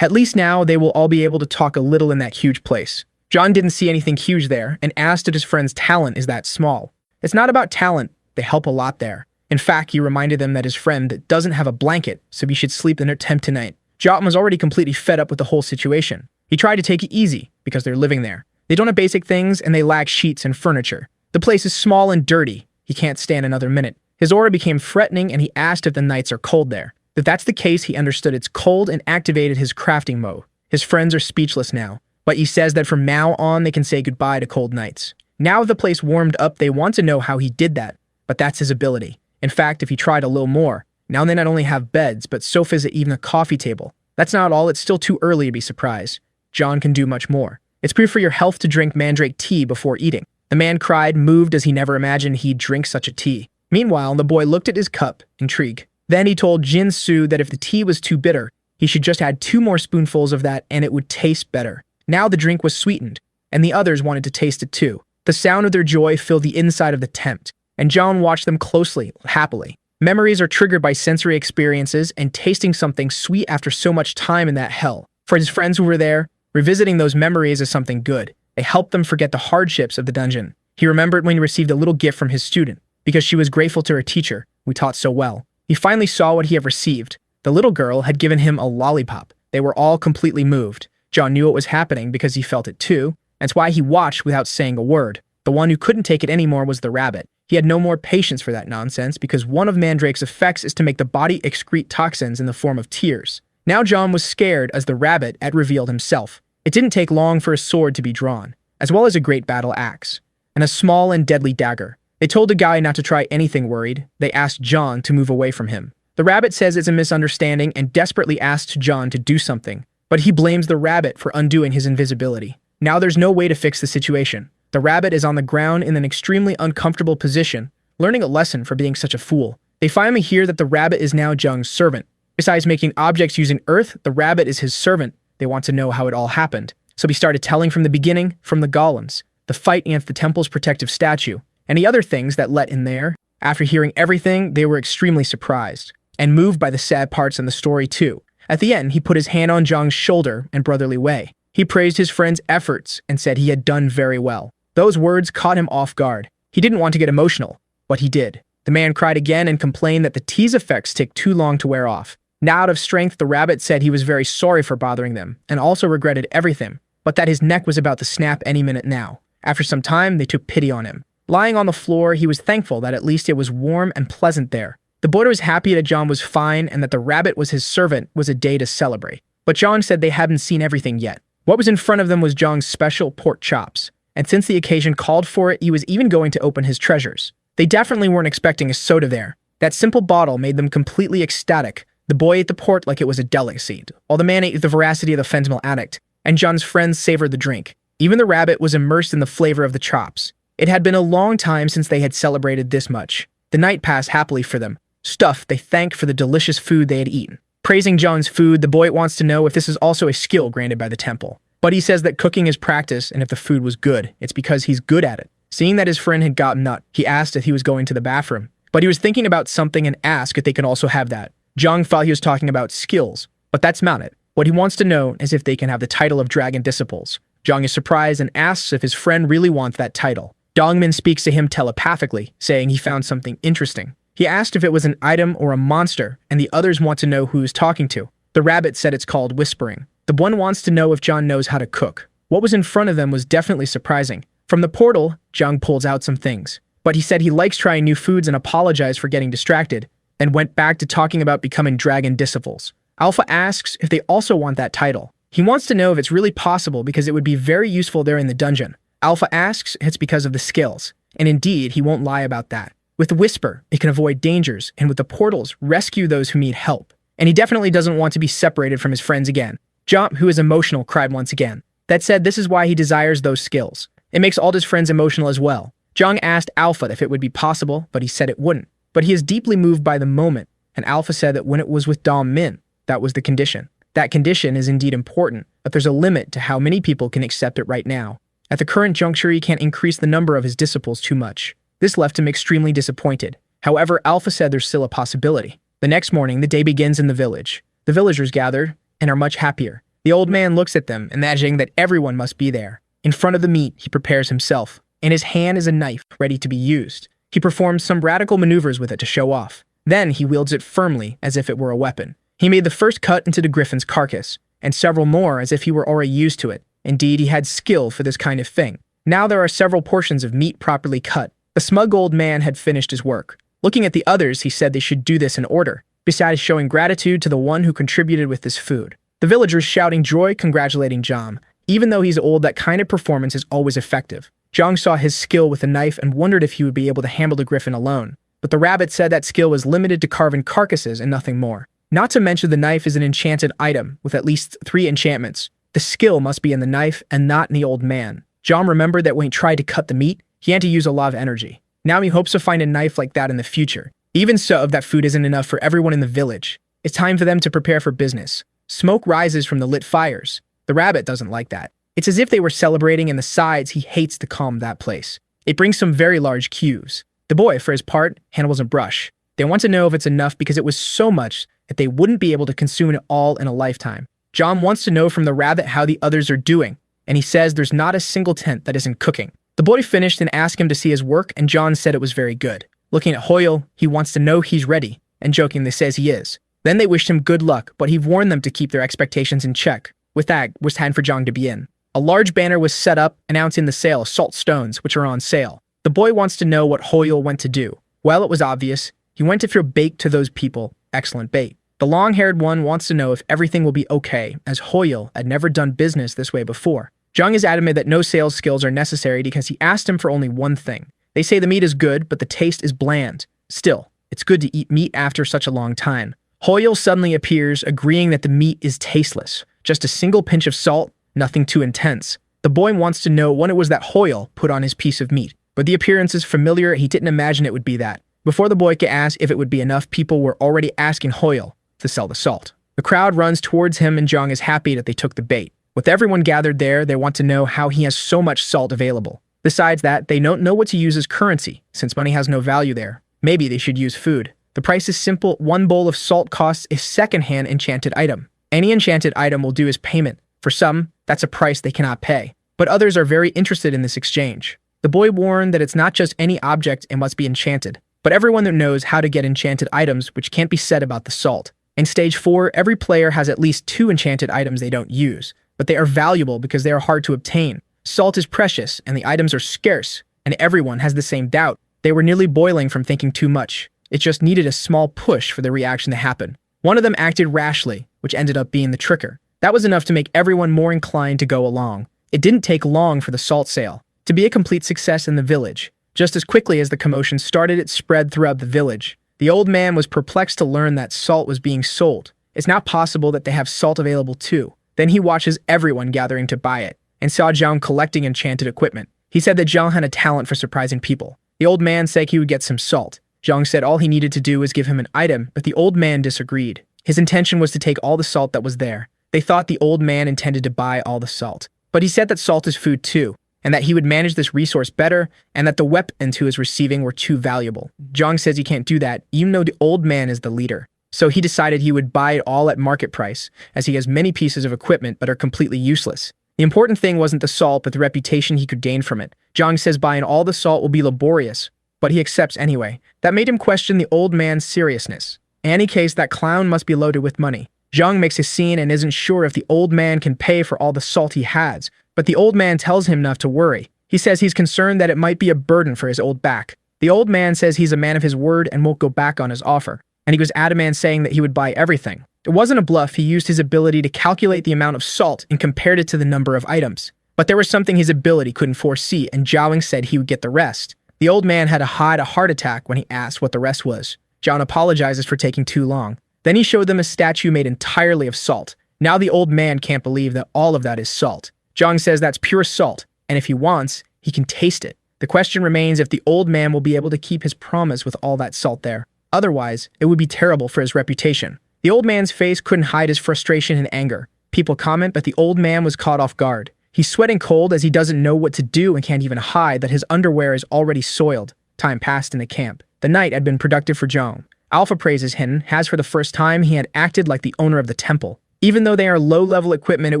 At least now they will all be able to talk a little in that huge place. John didn't see anything huge there and asked if his friend's talent is that small. It's not about talent, they help a lot there. In fact, he reminded them that his friend doesn't have a blanket, so he should sleep in their tent tonight. John was already completely fed up with the whole situation. He tried to take it easy, because they're living there. They don't have basic things, and they lack sheets and furniture. The place is small and dirty. He can't stand another minute. His aura became threatening, and he asked if the nights are cold there. If that's the case, he understood it's cold and activated his crafting mode. His friends are speechless now, but he says that from now on they can say goodbye to cold nights. Now the place warmed up, they want to know how he did that, but that's his ability. In fact, if he tried a little more, now they not only have beds, but sofas and even a coffee table. That's not all, it's still too early to be surprised. John can do much more. It's proof for your health to drink mandrake tea before eating. The man cried, moved as he never imagined he'd drink such a tea. Meanwhile, the boy looked at his cup, intrigued. Then he told Jin Su that if the tea was too bitter, he should just add 2 more spoonfuls of that and it would taste better. Now the drink was sweetened, and the others wanted to taste it too. The sound of their joy filled the inside of the tent, and John watched them closely, happily. Memories are triggered by sensory experiences, and tasting something sweet after so much time in that hell. For his friends who were there, revisiting those memories is something good. They helped them forget the hardships of the dungeon. He remembered when he received a little gift from his student, because she was grateful to her teacher, who taught so well. He finally saw what he had received. The little girl had given him a lollipop. They were all completely moved. John knew what was happening because he felt it too. That's why he watched without saying a word. The one who couldn't take it anymore was the rabbit. He had no more patience for that nonsense because one of Mandrake's effects is to make the body excrete toxins in the form of tears. Now John was scared as the rabbit had revealed himself. It didn't take long for a sword to be drawn, as well as a great battle axe, and a small and deadly dagger. They told the guy not to try anything worried. They asked John to move away from him. The rabbit says it's a misunderstanding and desperately asks John to do something, but he blames the rabbit for undoing his invisibility. Now there's no way to fix the situation. The rabbit is on the ground in an extremely uncomfortable position, learning a lesson for being such a fool. They finally hear that the rabbit is now Jung's servant. Besides making objects using earth, the rabbit is his servant. They want to know how it all happened. So he started telling from the beginning, from the golems, the fight against the temple's protective statue, and the other things that let in there. After hearing everything, they were extremely surprised, and moved by the sad parts in the story too. At the end, he put his hand on Jung's shoulder in brotherly way. He praised his friend's efforts and said he had done very well. Those words caught him off guard. He didn't want to get emotional, but he did. The man cried again and complained that the tea's effects take too long to wear off. Now out of strength, the rabbit said he was very sorry for bothering them, and also regretted everything, but that his neck was about to snap any minute now. After some time, they took pity on him. Lying on the floor, he was thankful that at least it was warm and pleasant there. The boy was happy that John was fine and that the rabbit was his servant was a day to celebrate. But John said they hadn't seen everything yet. What was in front of them was John's special pork chops, and since the occasion called for it, he was even going to open his treasures. They definitely weren't expecting a soda there. That simple bottle made them completely ecstatic. The boy ate the port like it was a delicacy, while the man ate the veracity of the fentanyl addict, and John's friends savored the drink. Even the rabbit was immersed in the flavor of the chops. It had been a long time since they had celebrated this much. The night passed happily for them. Stuffed, they thanked for the delicious food they had eaten. Praising John's food, the boy wants to know if this is also a skill granted by the temple. But he says that cooking is practice, and if the food was good, it's because he's good at it. Seeing that his friend had gotten nut, he asked if he was going to the bathroom. But he was thinking about something and asked if they could also have that. Jung thought he was talking about skills, but that's not it. What he wants to know is if they can have the title of Dragon Disciples. Jung is surprised and asks if his friend really wants that title. Dongmin speaks to him telepathically, saying he found something interesting. He asked if it was an item or a monster, and the others want to know who he's talking to. The rabbit said it's called whispering. The one wants to know if John knows how to cook. What was in front of them was definitely surprising. From the portal, Jung pulls out some things. But he said he likes trying new foods and apologized for getting distracted, then went back to talking about becoming Dragon Disciples. Alpha asks if they also want that title. He wants to know if it's really possible because it would be very useful there in the dungeon. Alpha asks if it's because of the skills, and indeed, he won't lie about that. With the Whisper, it can avoid dangers, and with the portals, rescue those who need help. And he definitely doesn't want to be separated from his friends again. Jump, who is emotional, cried once again. That said, this is why he desires those skills. It makes all his friends emotional as well. Jung asked Alpha if it would be possible, but he said it wouldn't. But he is deeply moved by the moment, and Alpha said that when it was with Dom Min, that was the condition. That condition is indeed important, but there's a limit to how many people can accept it right now. At the current juncture, he can't increase the number of his disciples too much. This left him extremely disappointed. However, Alpha said there's still a possibility. The next morning, the day begins in the village. The villagers gather and are much happier. The old man looks at them, imagining that everyone must be there. In front of the meat, he prepares himself. In his hand is a knife, ready to be used. He performs some radical maneuvers with it to show off. Then he wields it firmly, as if it were a weapon. He made the first cut into the griffin's carcass, and several more as if he were already used to it. Indeed, he had skill for this kind of thing. Now there are several portions of meat properly cut. The smug old man had finished his work. Looking at the others, he said they should do this in order, besides showing gratitude to the one who contributed with this food. The villagers shouting joy, congratulating Jom. Even though he's old, that kind of performance is always effective. Jong saw his skill with a knife and wondered if he would be able to handle the griffin alone. But the rabbit said that skill was limited to carving carcasses and nothing more. Not to mention the knife is an enchanted item with at least 3 enchantments. The skill must be in the knife and not in the old man. Jom remembered that when he tried to cut the meat, he had to use a lot of energy. Now he hopes to find a knife like that in the future. Even so, that food isn't enough for everyone in the village. It's time for them to prepare for business. Smoke rises from the lit fires. The rabbit doesn't like that. It's as if they were celebrating, and besides, he hates to calm that place. It brings some very large cues. The boy, for his part, handles a brush. They want to know if it's enough because it was so much that they wouldn't be able to consume it all in a lifetime. John wants to know from the rabbit how the others are doing, and he says there's not a single tent that isn't cooking. The boy finished and asked him to see his work, and John said it was very good. Looking at Hoyle, he wants to know he's ready, and jokingly says he is. Then they wished him good luck, but he warned them to keep their expectations in check. With that, it was time for John to be in. A large banner was set up announcing the sale of salt stones, which are on sale. The boy wants to know what Hoyle went to do. Well, it was obvious. He went to throw bait to those people. Excellent bait. The long-haired one wants to know if everything will be okay, as Hoyle had never done business this way before. Jung is adamant that no sales skills are necessary because he asked him for only one thing. They say the meat is good, but the taste is bland. Still, it's good to eat meat after such a long time. Hoyle suddenly appears, agreeing that the meat is tasteless. Just a single pinch of salt, nothing too intense. The boy wants to know when it was that Hoyle put on his piece of meat. But the appearance is familiar, he didn't imagine it would be that. Before the boy could ask if it would be enough, people were already asking Hoyle to sell the salt. The crowd runs towards him, and Jong is happy that they took the bait. With everyone gathered there, they want to know how he has so much salt available. Besides that, they don't know what to use as currency, since money has no value there. Maybe they should use food. The price is simple. 1 bowl of salt costs a second-hand enchanted item. Any enchanted item will do as payment. For some, that's a price they cannot pay. But others are very interested in this exchange. The boy warned that it's not just any object, it must be enchanted. But everyone that knows how to get enchanted items, which can't be said about the salt. In Stage 4, every player has at least 2 enchanted items they don't use, but they are valuable because they are hard to obtain. Salt is precious, and the items are scarce, and everyone has the same doubt. They were nearly boiling from thinking too much. It just needed a small push for the reaction to happen. One of them acted rashly, which ended up being the trigger. That was enough to make everyone more inclined to go along. It didn't take long for the salt sale to be a complete success in the village. Just as quickly as the commotion started, it spread throughout the village. The old man was perplexed to learn that salt was being sold. It's not possible that they have salt available too. Then he watches everyone gathering to buy it, and saw Zhang collecting enchanted equipment. He said that Zhang had a talent for surprising people. The old man said he would get some salt. Zhang said all he needed to do was give him an item, but the old man disagreed. His intention was to take all the salt that was there. They thought the old man intended to buy all the salt. But he said that salt is food too, and that he would manage this resource better, and that the weapons he was receiving were too valuable. Zhang says he can't do that, even though the old man is the leader. So he decided he would buy it all at market price, as he has many pieces of equipment but are completely useless. The important thing wasn't the salt, but the reputation he could gain from it. Zhang says buying all the salt will be laborious, but he accepts anyway. That made him question the old man's seriousness. In any case, that clown must be loaded with money. Zhang makes a scene and isn't sure if the old man can pay for all the salt he has, but the old man tells him not to worry. He says he's concerned that it might be a burden for his old back. The old man says he's a man of his word and won't go back on his offer, and he was adamant saying that he would buy everything. It wasn't a bluff, he used his ability to calculate the amount of salt and compared it to the number of items. But there was something his ability couldn't foresee, and Zhao said he would get the rest. The old man had to hide a heart attack when he asked what the rest was. Zhao apologizes for taking too long. Then he showed them a statue made entirely of salt. Now the old man can't believe that all of that is salt. Zhang says that's pure salt, and if he wants, he can taste it. The question remains if the old man will be able to keep his promise with all that salt there. Otherwise, it would be terrible for his reputation. The old man's face couldn't hide his frustration and anger. People comment, but the old man was caught off guard. He's sweating cold as he doesn't know what to do and can't even hide that his underwear is already soiled. Time passed in the camp. The night had been productive for Zhang. Alpha praises him, as for the first time he had acted like the owner of the temple. Even though they are low-level equipment, it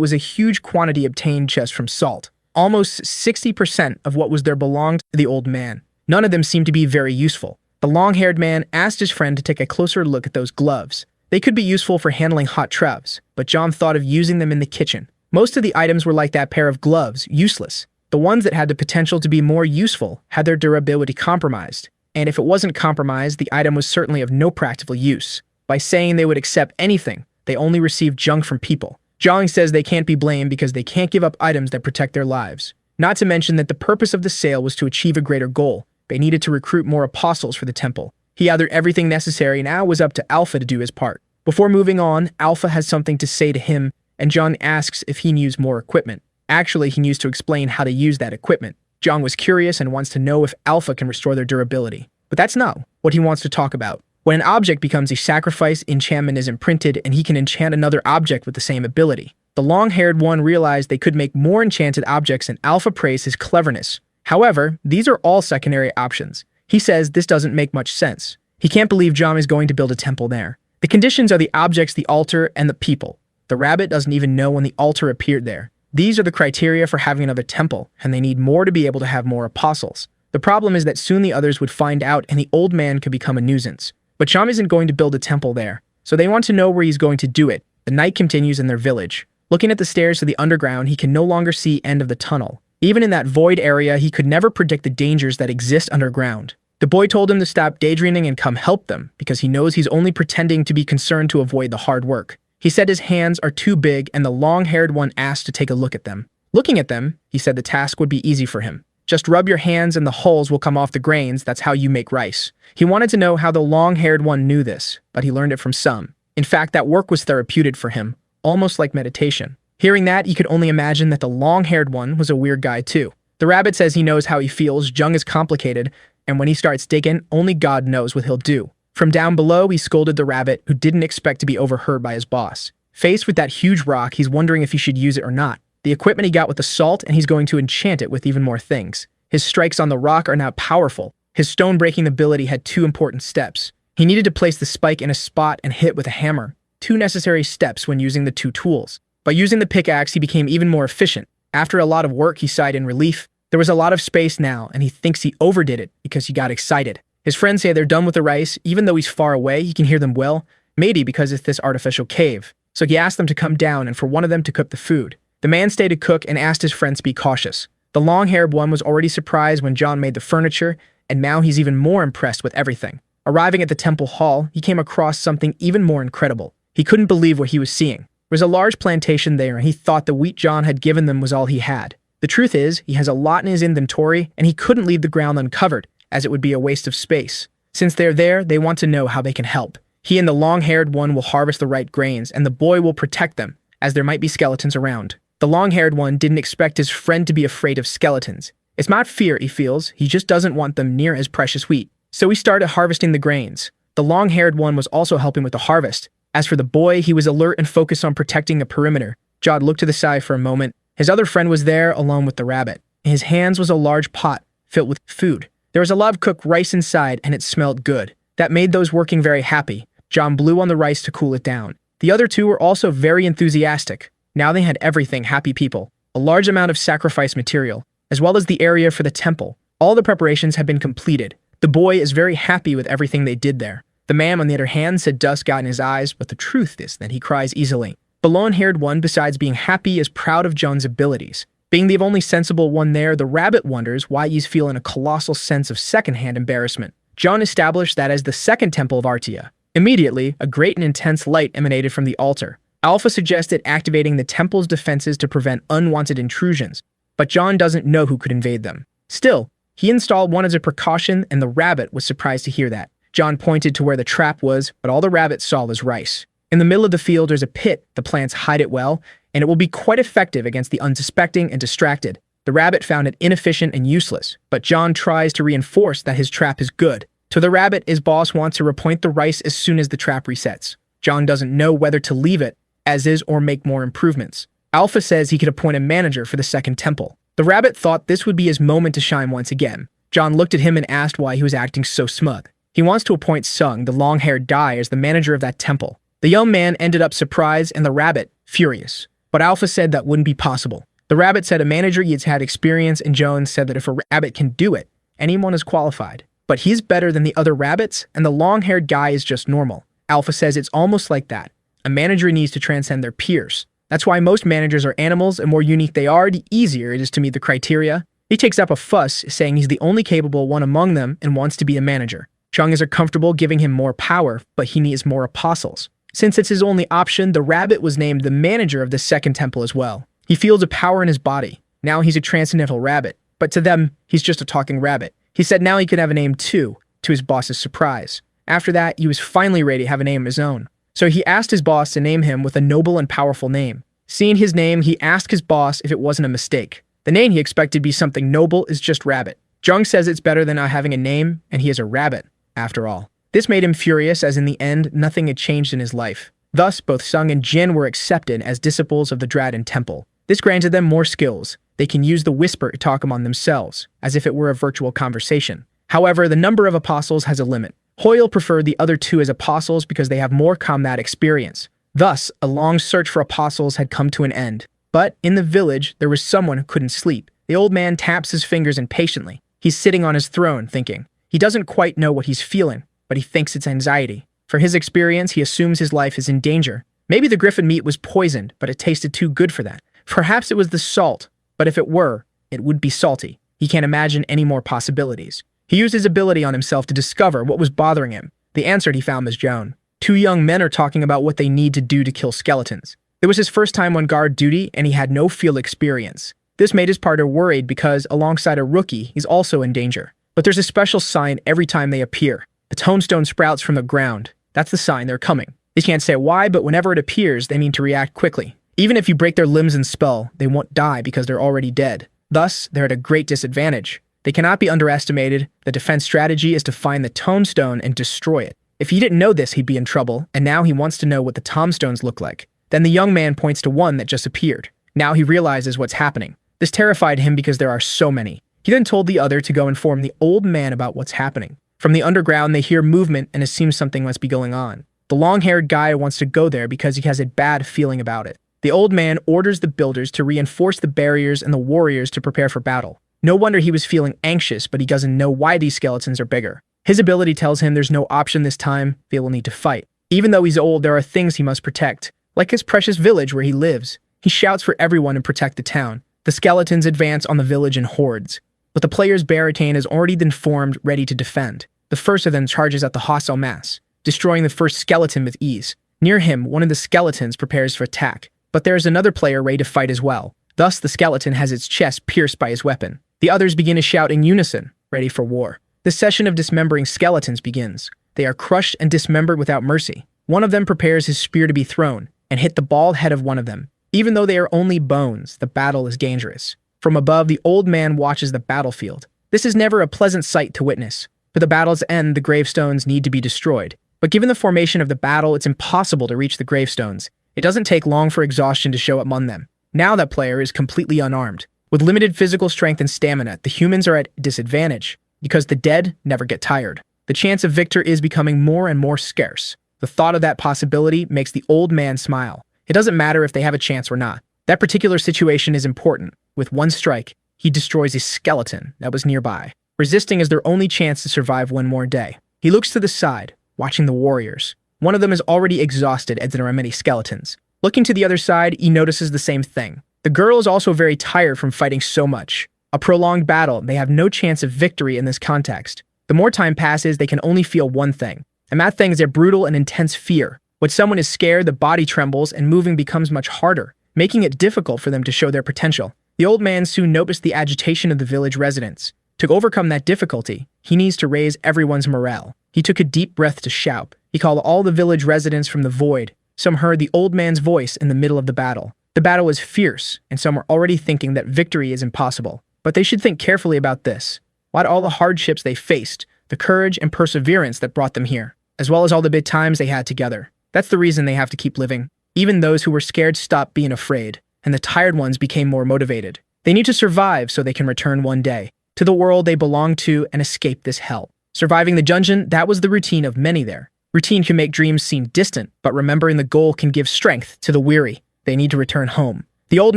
was a huge quantity obtained just from salt. Almost 60% of what was there belonged to the old man. None of them seemed to be very useful. The long-haired man asked his friend to take a closer look at those gloves. They could be useful for handling hot tubs, but John thought of using them in the kitchen. Most of the items were like that pair of gloves, useless. The ones that had the potential to be more useful had their durability compromised, and if it wasn't compromised, the item was certainly of no practical use. By saying they would accept anything, they only received junk from people. Zhang says they can't be blamed because they can't give up items that protect their lives. Not to mention that the purpose of the sale was to achieve a greater goal. They needed to recruit more apostles for the temple. He gathered everything necessary, and now it was up to Alpha to do his part. Before moving on, Alpha has something to say to him, and John asks if he needs more equipment. Actually, he needs to explain how to use that equipment. Zhang was curious and wants to know if Alpha can restore their durability. But that's not what he wants to talk about. When an object becomes a sacrifice, enchantment is imprinted, and he can enchant another object with the same ability. The long-haired one realized they could make more enchanted objects, and Alpha praised his cleverness. However, these are all secondary options. He says this doesn't make much sense. He can't believe John is going to build a temple there. The conditions are the objects, the altar, and the people. The rabbit doesn't even know when the altar appeared there. These are the criteria for having another temple, and they need more to be able to have more apostles. The problem is that soon the others would find out and the old man could become a nuisance. But Cham isn't going to build a temple there, so they want to know where he's going to do it. The night continues in their village. Looking at the stairs to the underground, he can no longer see end of the tunnel. Even in that void area, he could never predict the dangers that exist underground. The boy told him to stop daydreaming and come help them, because he knows he's only pretending to be concerned to avoid the hard work. He said his hands are too big, and the long-haired one asked to take a look at them. Looking at them, he said the task would be easy for him. Just rub your hands and the hulls will come off the grains, that's how you make rice. He wanted to know how the long-haired one knew this, but he learned it from some. In fact, that work was therapeutic for him, almost like meditation. Hearing that, he could only imagine that the long-haired one was a weird guy too. The rabbit says he knows how he feels. Zhang is complicated, and when he starts digging, only God knows what he'll do. From down below, he scolded the rabbit, who didn't expect to be overheard by his boss. Faced with that huge rock, he's wondering if he should use it or not. The equipment he got with the salt, and he's going to enchant it with even more things. His strikes on the rock are now powerful. His stone-breaking ability had 2 important steps. He needed to place the spike in a spot and hit with a hammer. 2 necessary steps when using the 2 tools. By using the pickaxe, he became even more efficient. After a lot of work, he sighed in relief. There was a lot of space now, and he thinks he overdid it because he got excited. His friends say they're done with the rice. Even though he's far away, he can hear them well, maybe because it's this artificial cave. So he asked them to come down and for one of them to cook the food. The man stayed to cook and asked his friends to be cautious. The long-haired one was already surprised when John made the furniture, and now he's even more impressed with everything. Arriving at the temple hall, he came across something even more incredible. He couldn't believe what he was seeing. There was a large plantation there, and he thought the wheat John had given them was all he had. The truth is, he has a lot in his inventory, and he couldn't leave the ground uncovered, as it would be a waste of space. Since they're there, they want to know how they can help. He and the long-haired one will harvest the right grains, and the boy will protect them, as there might be skeletons around. The long-haired one didn't expect his friend to be afraid of skeletons. It's not fear he feels, he just doesn't want them near his precious wheat. So he started harvesting the grains. The long-haired one was also helping with the harvest. As for the boy, he was alert and focused on protecting a perimeter. Jod looked to the side for a moment. His other friend was there along with the rabbit. In his hands was a large pot filled with food. There was a lot of cooked rice inside, and it smelled good. That made those working very happy. John blew on the rice to cool it down. The other 2 were also very enthusiastic. Now they had everything, happy people. A large amount of sacrifice material, as well as the area for the temple. All the preparations had been completed. The boy is very happy with everything they did there. The man, on the other hand, said dust got in his eyes, but the truth is that he cries easily. The long-haired one, besides being happy, is proud of John's abilities. Being the only sensible one there, the rabbit wonders why he's feeling a colossal sense of second-hand embarrassment. John established that as the second temple of Artia. Immediately, a great and intense light emanated from the altar. Alpha suggested activating the temple's defenses to prevent unwanted intrusions, but John doesn't know who could invade them. Still, he installed one as a precaution, and the rabbit was surprised to hear that. John pointed to where the trap was, but all the rabbit saw was rice. In the middle of the field, there's a pit. The plants hide it well, and it will be quite effective against the unsuspecting and distracted. The rabbit found it inefficient and useless, but John tries to reinforce that his trap is good. To the rabbit, his boss wants to repoint the rice as soon as the trap resets. John doesn't know whether to leave it as is or make more improvements. Alpha says he could appoint a manager for the second temple. The rabbit thought this would be his moment to shine once again. John looked at him and asked why he was acting so smug. He wants to appoint Sung, the long-haired guy, as the manager of that temple. The young man ended up surprised and the rabbit furious. But Alpha said that wouldn't be possible. The rabbit said a manager has had experience, and Jones said that if a rabbit can do it, anyone is qualified. But he's better than the other rabbits, and the long-haired guy is just normal. Alpha says it's almost like that. A manager needs to transcend their peers. That's why most managers are animals, and more unique they are, the easier it is to meet the criteria. He takes up a fuss, saying he's the only capable one among them and wants to be a manager. Chung is comfortable giving him more power, but he needs more apostles. Since it's his only option, the rabbit was named the manager of the second temple as well. He feels a power in his body. Now he's a transcendental rabbit, but to them, he's just a talking rabbit. He said now he could have a name too, to his boss's surprise. After that, he was finally ready to have a name of his own. So he asked his boss to name him with a noble and powerful name. Seeing his name, he asked his boss if it wasn't a mistake. The name he expected to be something noble is just rabbit. Jung says it's better than not having a name, and he is a rabbit, after all. This made him furious, as in the end, nothing had changed in his life. Thus, both Sung and Jin were accepted as disciples of the Dragon Temple. This granted them more skills. They can use the whisper to talk among themselves, as if it were a virtual conversation. However, the number of apostles has a limit. Hoyle preferred the other two as apostles because they have more combat experience. Thus, a long search for apostles had come to an end. But in the village, there was someone who couldn't sleep. The old man taps his fingers impatiently. He's sitting on his throne, thinking. He doesn't quite know what he's feeling, but he thinks it's anxiety. For his experience, he assumes his life is in danger. Maybe the griffin meat was poisoned, but it tasted too good for that. Perhaps it was the salt, but if it were, it would be salty. He can't imagine any more possibilities. He used his ability on himself to discover what was bothering him. The answer he found was Joan. Two young men are talking about what they need to do to kill skeletons. It was his first time on guard duty, and he had no field experience. This made his partner worried because, alongside a rookie, he's also in danger. But there's a special sign every time they appear. The tombstone sprouts from the ground. That's the sign they're coming. They can't say why, but whenever it appears, they mean to react quickly. Even if you break their limbs and spell, they won't die because they're already dead. Thus, they're at a great disadvantage. They cannot be underestimated. The defense strategy is to find the tombstone and destroy it. If he didn't know this, he'd be in trouble, and now he wants to know what the tombstones look like. Then the young man points to one that just appeared. Now he realizes what's happening. This terrified him because there are so many. He then told the other to go inform the old man about what's happening. From the underground, they hear movement and assume something must be going on. The long-haired guy wants to go there because he has a bad feeling about it. The old man orders the builders to reinforce the barriers and the warriors to prepare for battle. No wonder he was feeling anxious, but he doesn't know why these skeletons are bigger. His ability tells him there's no option this time, they will need to fight. Even though he's old, there are things he must protect, like his precious village where he lives. He shouts for everyone to protect the town. The skeletons advance on the village in hordes, but the player's barricade has already been formed, ready to defend. The first of them charges at the hostile mass, destroying the first skeleton with ease. Near him, one of the skeletons prepares for attack, but there is another player ready to fight as well. Thus, the skeleton has its chest pierced by his weapon. The others begin to shout in unison, ready for war. The session of dismembering skeletons begins. They are crushed and dismembered without mercy. One of them prepares his spear to be thrown, and hit the bald head of one of them. Even though they are only bones, the battle is dangerous. From above, the old man watches the battlefield. This is never a pleasant sight to witness. For the battle's end, the gravestones need to be destroyed. But given the formation of the battle, it's impossible to reach the gravestones. It doesn't take long for exhaustion to show up among them. Now that player is completely unarmed. With limited physical strength and stamina, the humans are at disadvantage, because the dead never get tired. The chance of victor is becoming more and more scarce. The thought of that possibility makes the old man smile. It doesn't matter if they have a chance or not. That particular situation is important. With one strike, he destroys a skeleton that was nearby. Resisting is their only chance to survive one more day. He looks to the side, watching the warriors. One of them is already exhausted as there are many skeletons. Looking to the other side, he notices the same thing. The girl is also very tired from fighting so much. A prolonged battle, they have no chance of victory in this context. The more time passes, they can only feel one thing. And that thing is a brutal and intense fear. When someone is scared, the body trembles and moving becomes much harder, making it difficult for them to show their potential. The old man soon noticed the agitation of the village residents. To overcome that difficulty, he needs to raise everyone's morale. He took a deep breath to shout. He called all the village residents from the void. Some heard the old man's voice in the middle of the battle. The battle was fierce, and some were already thinking that victory is impossible. But they should think carefully about this. What all the hardships they faced, the courage and perseverance that brought them here, as well as all the big times they had together. That's the reason they have to keep living. Even those who were scared stopped being afraid, and the tired ones became more motivated. They need to survive so they can return one day to the world they belong to and escape this hell. Surviving the dungeon, that was the routine of many there. Routine can make dreams seem distant, but remembering the goal can give strength to the weary. They need to return home. The old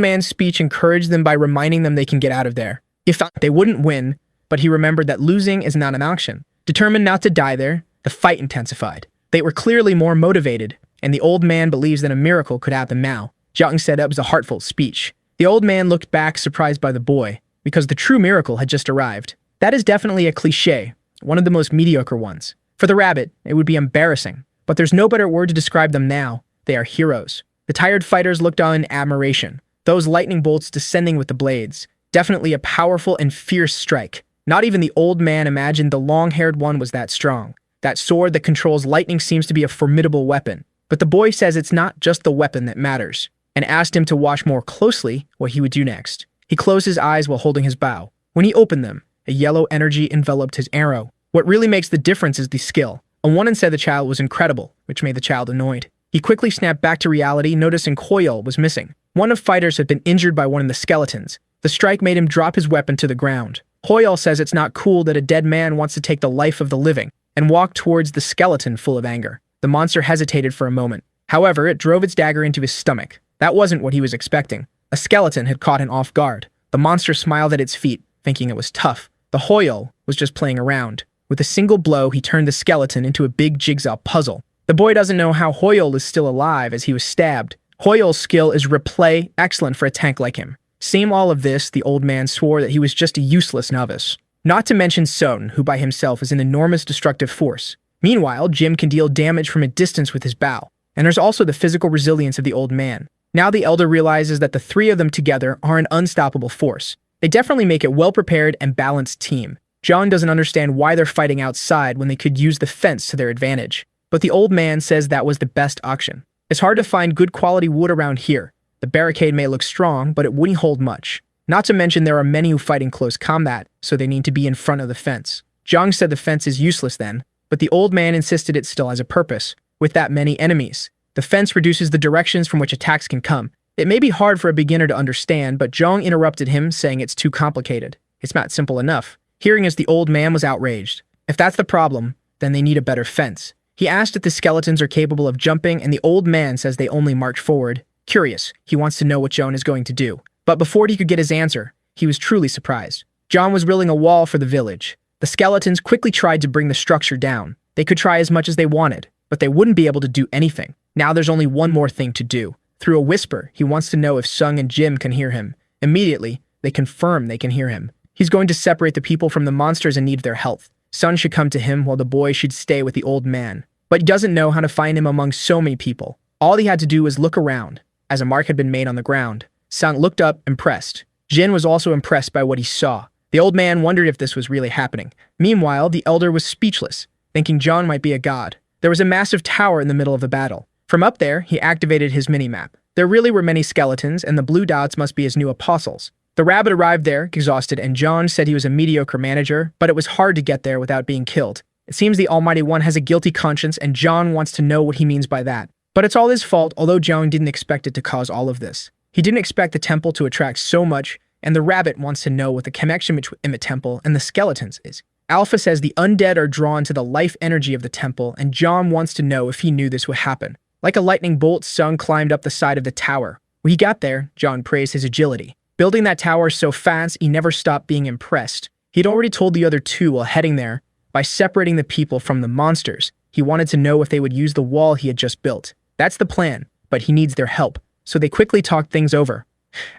man's speech encouraged them by reminding them they can get out of there. He thought they wouldn't win, but he remembered that losing is not an option. Determined not to die there, the fight intensified. They were clearly more motivated, and the old man believes that a miracle could happen now. Jiang said it was a heartfelt speech. The old man looked back, surprised by the boy, because the true miracle had just arrived. That is definitely a cliché, one of the most mediocre ones. For the rabbit, it would be embarrassing, but there's no better word to describe them now. They are heroes. The tired fighters looked on in admiration. Those lightning bolts descending with the blades. Definitely a powerful and fierce strike. Not even the old man imagined the long-haired one was that strong. That sword that controls lightning seems to be a formidable weapon. But the boy says it's not just the weapon that matters, and asked him to watch more closely what he would do next. He closed his eyes while holding his bow. When he opened them, a yellow energy enveloped his arrow. What really makes the difference is the skill. On one end said the child was incredible, which made the child annoyed. He quickly snapped back to reality, noticing Koyol was missing. One of fighters had been injured by one of the skeletons. The strike made him drop his weapon to the ground. Koyol says it's not cool that a dead man wants to take the life of the living, and walked towards the skeleton full of anger. The monster hesitated for a moment. However, it drove its dagger into his stomach. That wasn't what he was expecting. A skeleton had caught him off guard. The monster smiled at its feet, thinking it was tough. The Hoyol was just playing around. With a single blow, he turned the skeleton into a big jigsaw puzzle. The boy doesn't know how Hoyol is still alive as he was stabbed. Hoyol's skill is replay, excellent for a tank like him. Seeing all of this, the old man swore that he was just a useless novice. Not to mention Son, who by himself is an enormous destructive force. Meanwhile, Jim can deal damage from a distance with his bow. And there's also the physical resilience of the old man. Now the elder realizes that the three of them together are an unstoppable force. They definitely make a well-prepared and balanced team. John doesn't understand why they're fighting outside when they could use the fence to their advantage. But the old man says that was the best option. It's hard to find good quality wood around here. The barricade may look strong, but it wouldn't hold much. Not to mention there are many who fight in close combat, so they need to be in front of the fence. Zhang said the fence is useless then, but the old man insisted it still has a purpose. With that many enemies, the fence reduces the directions from which attacks can come. It may be hard for a beginner to understand, but Zhang interrupted him, saying it's too complicated. It's not simple enough. Hearing as the old man was outraged. If that's the problem, then they need a better fence. He asked if the skeletons are capable of jumping, and the old man says they only march forward. Curious, he wants to know what Zhang is going to do. But before he could get his answer, he was truly surprised. Zhang was building a wall for the village. The skeletons quickly tried to bring the structure down. They could try as much as they wanted, but they wouldn't be able to do anything. Now there's only one more thing to do. Through a whisper, he wants to know if Sung and Jim can hear him. Immediately, they confirm they can hear him. He's going to separate the people from the monsters in need of their health. Sun should come to him while the boy should stay with the old man. But he doesn't know how to find him among so many people. All he had to do was look around, as a mark had been made on the ground. Sung looked up, impressed. Jin was also impressed by what he saw. The old man wondered if this was really happening. Meanwhile, the elder was speechless, thinking John might be a god. There was a massive tower in the middle of the battle. From up there, he activated his mini-map. There really were many skeletons, and the blue dots must be his new apostles. The rabbit arrived there, exhausted, and John said he was a mediocre manager, but it was hard to get there without being killed. It seems the Almighty One has a guilty conscience, and John wants to know what he means by that. But it's all his fault, although John didn't expect it to cause all of this. He didn't expect the temple to attract so much, and the rabbit wants to know what the connection between the temple and the skeletons is. Alpha says the undead are drawn to the life energy of the temple, and John wants to know if he knew this would happen. Like a lightning bolt, Sung climbed up the side of the tower. When he got there, John praised his agility. Building that tower so fast, he never stopped being impressed. He'd already told the other two while heading there, by separating the people from the monsters, he wanted to know if they would use the wall he had just built. That's the plan, but he needs their help, so they quickly talked things over.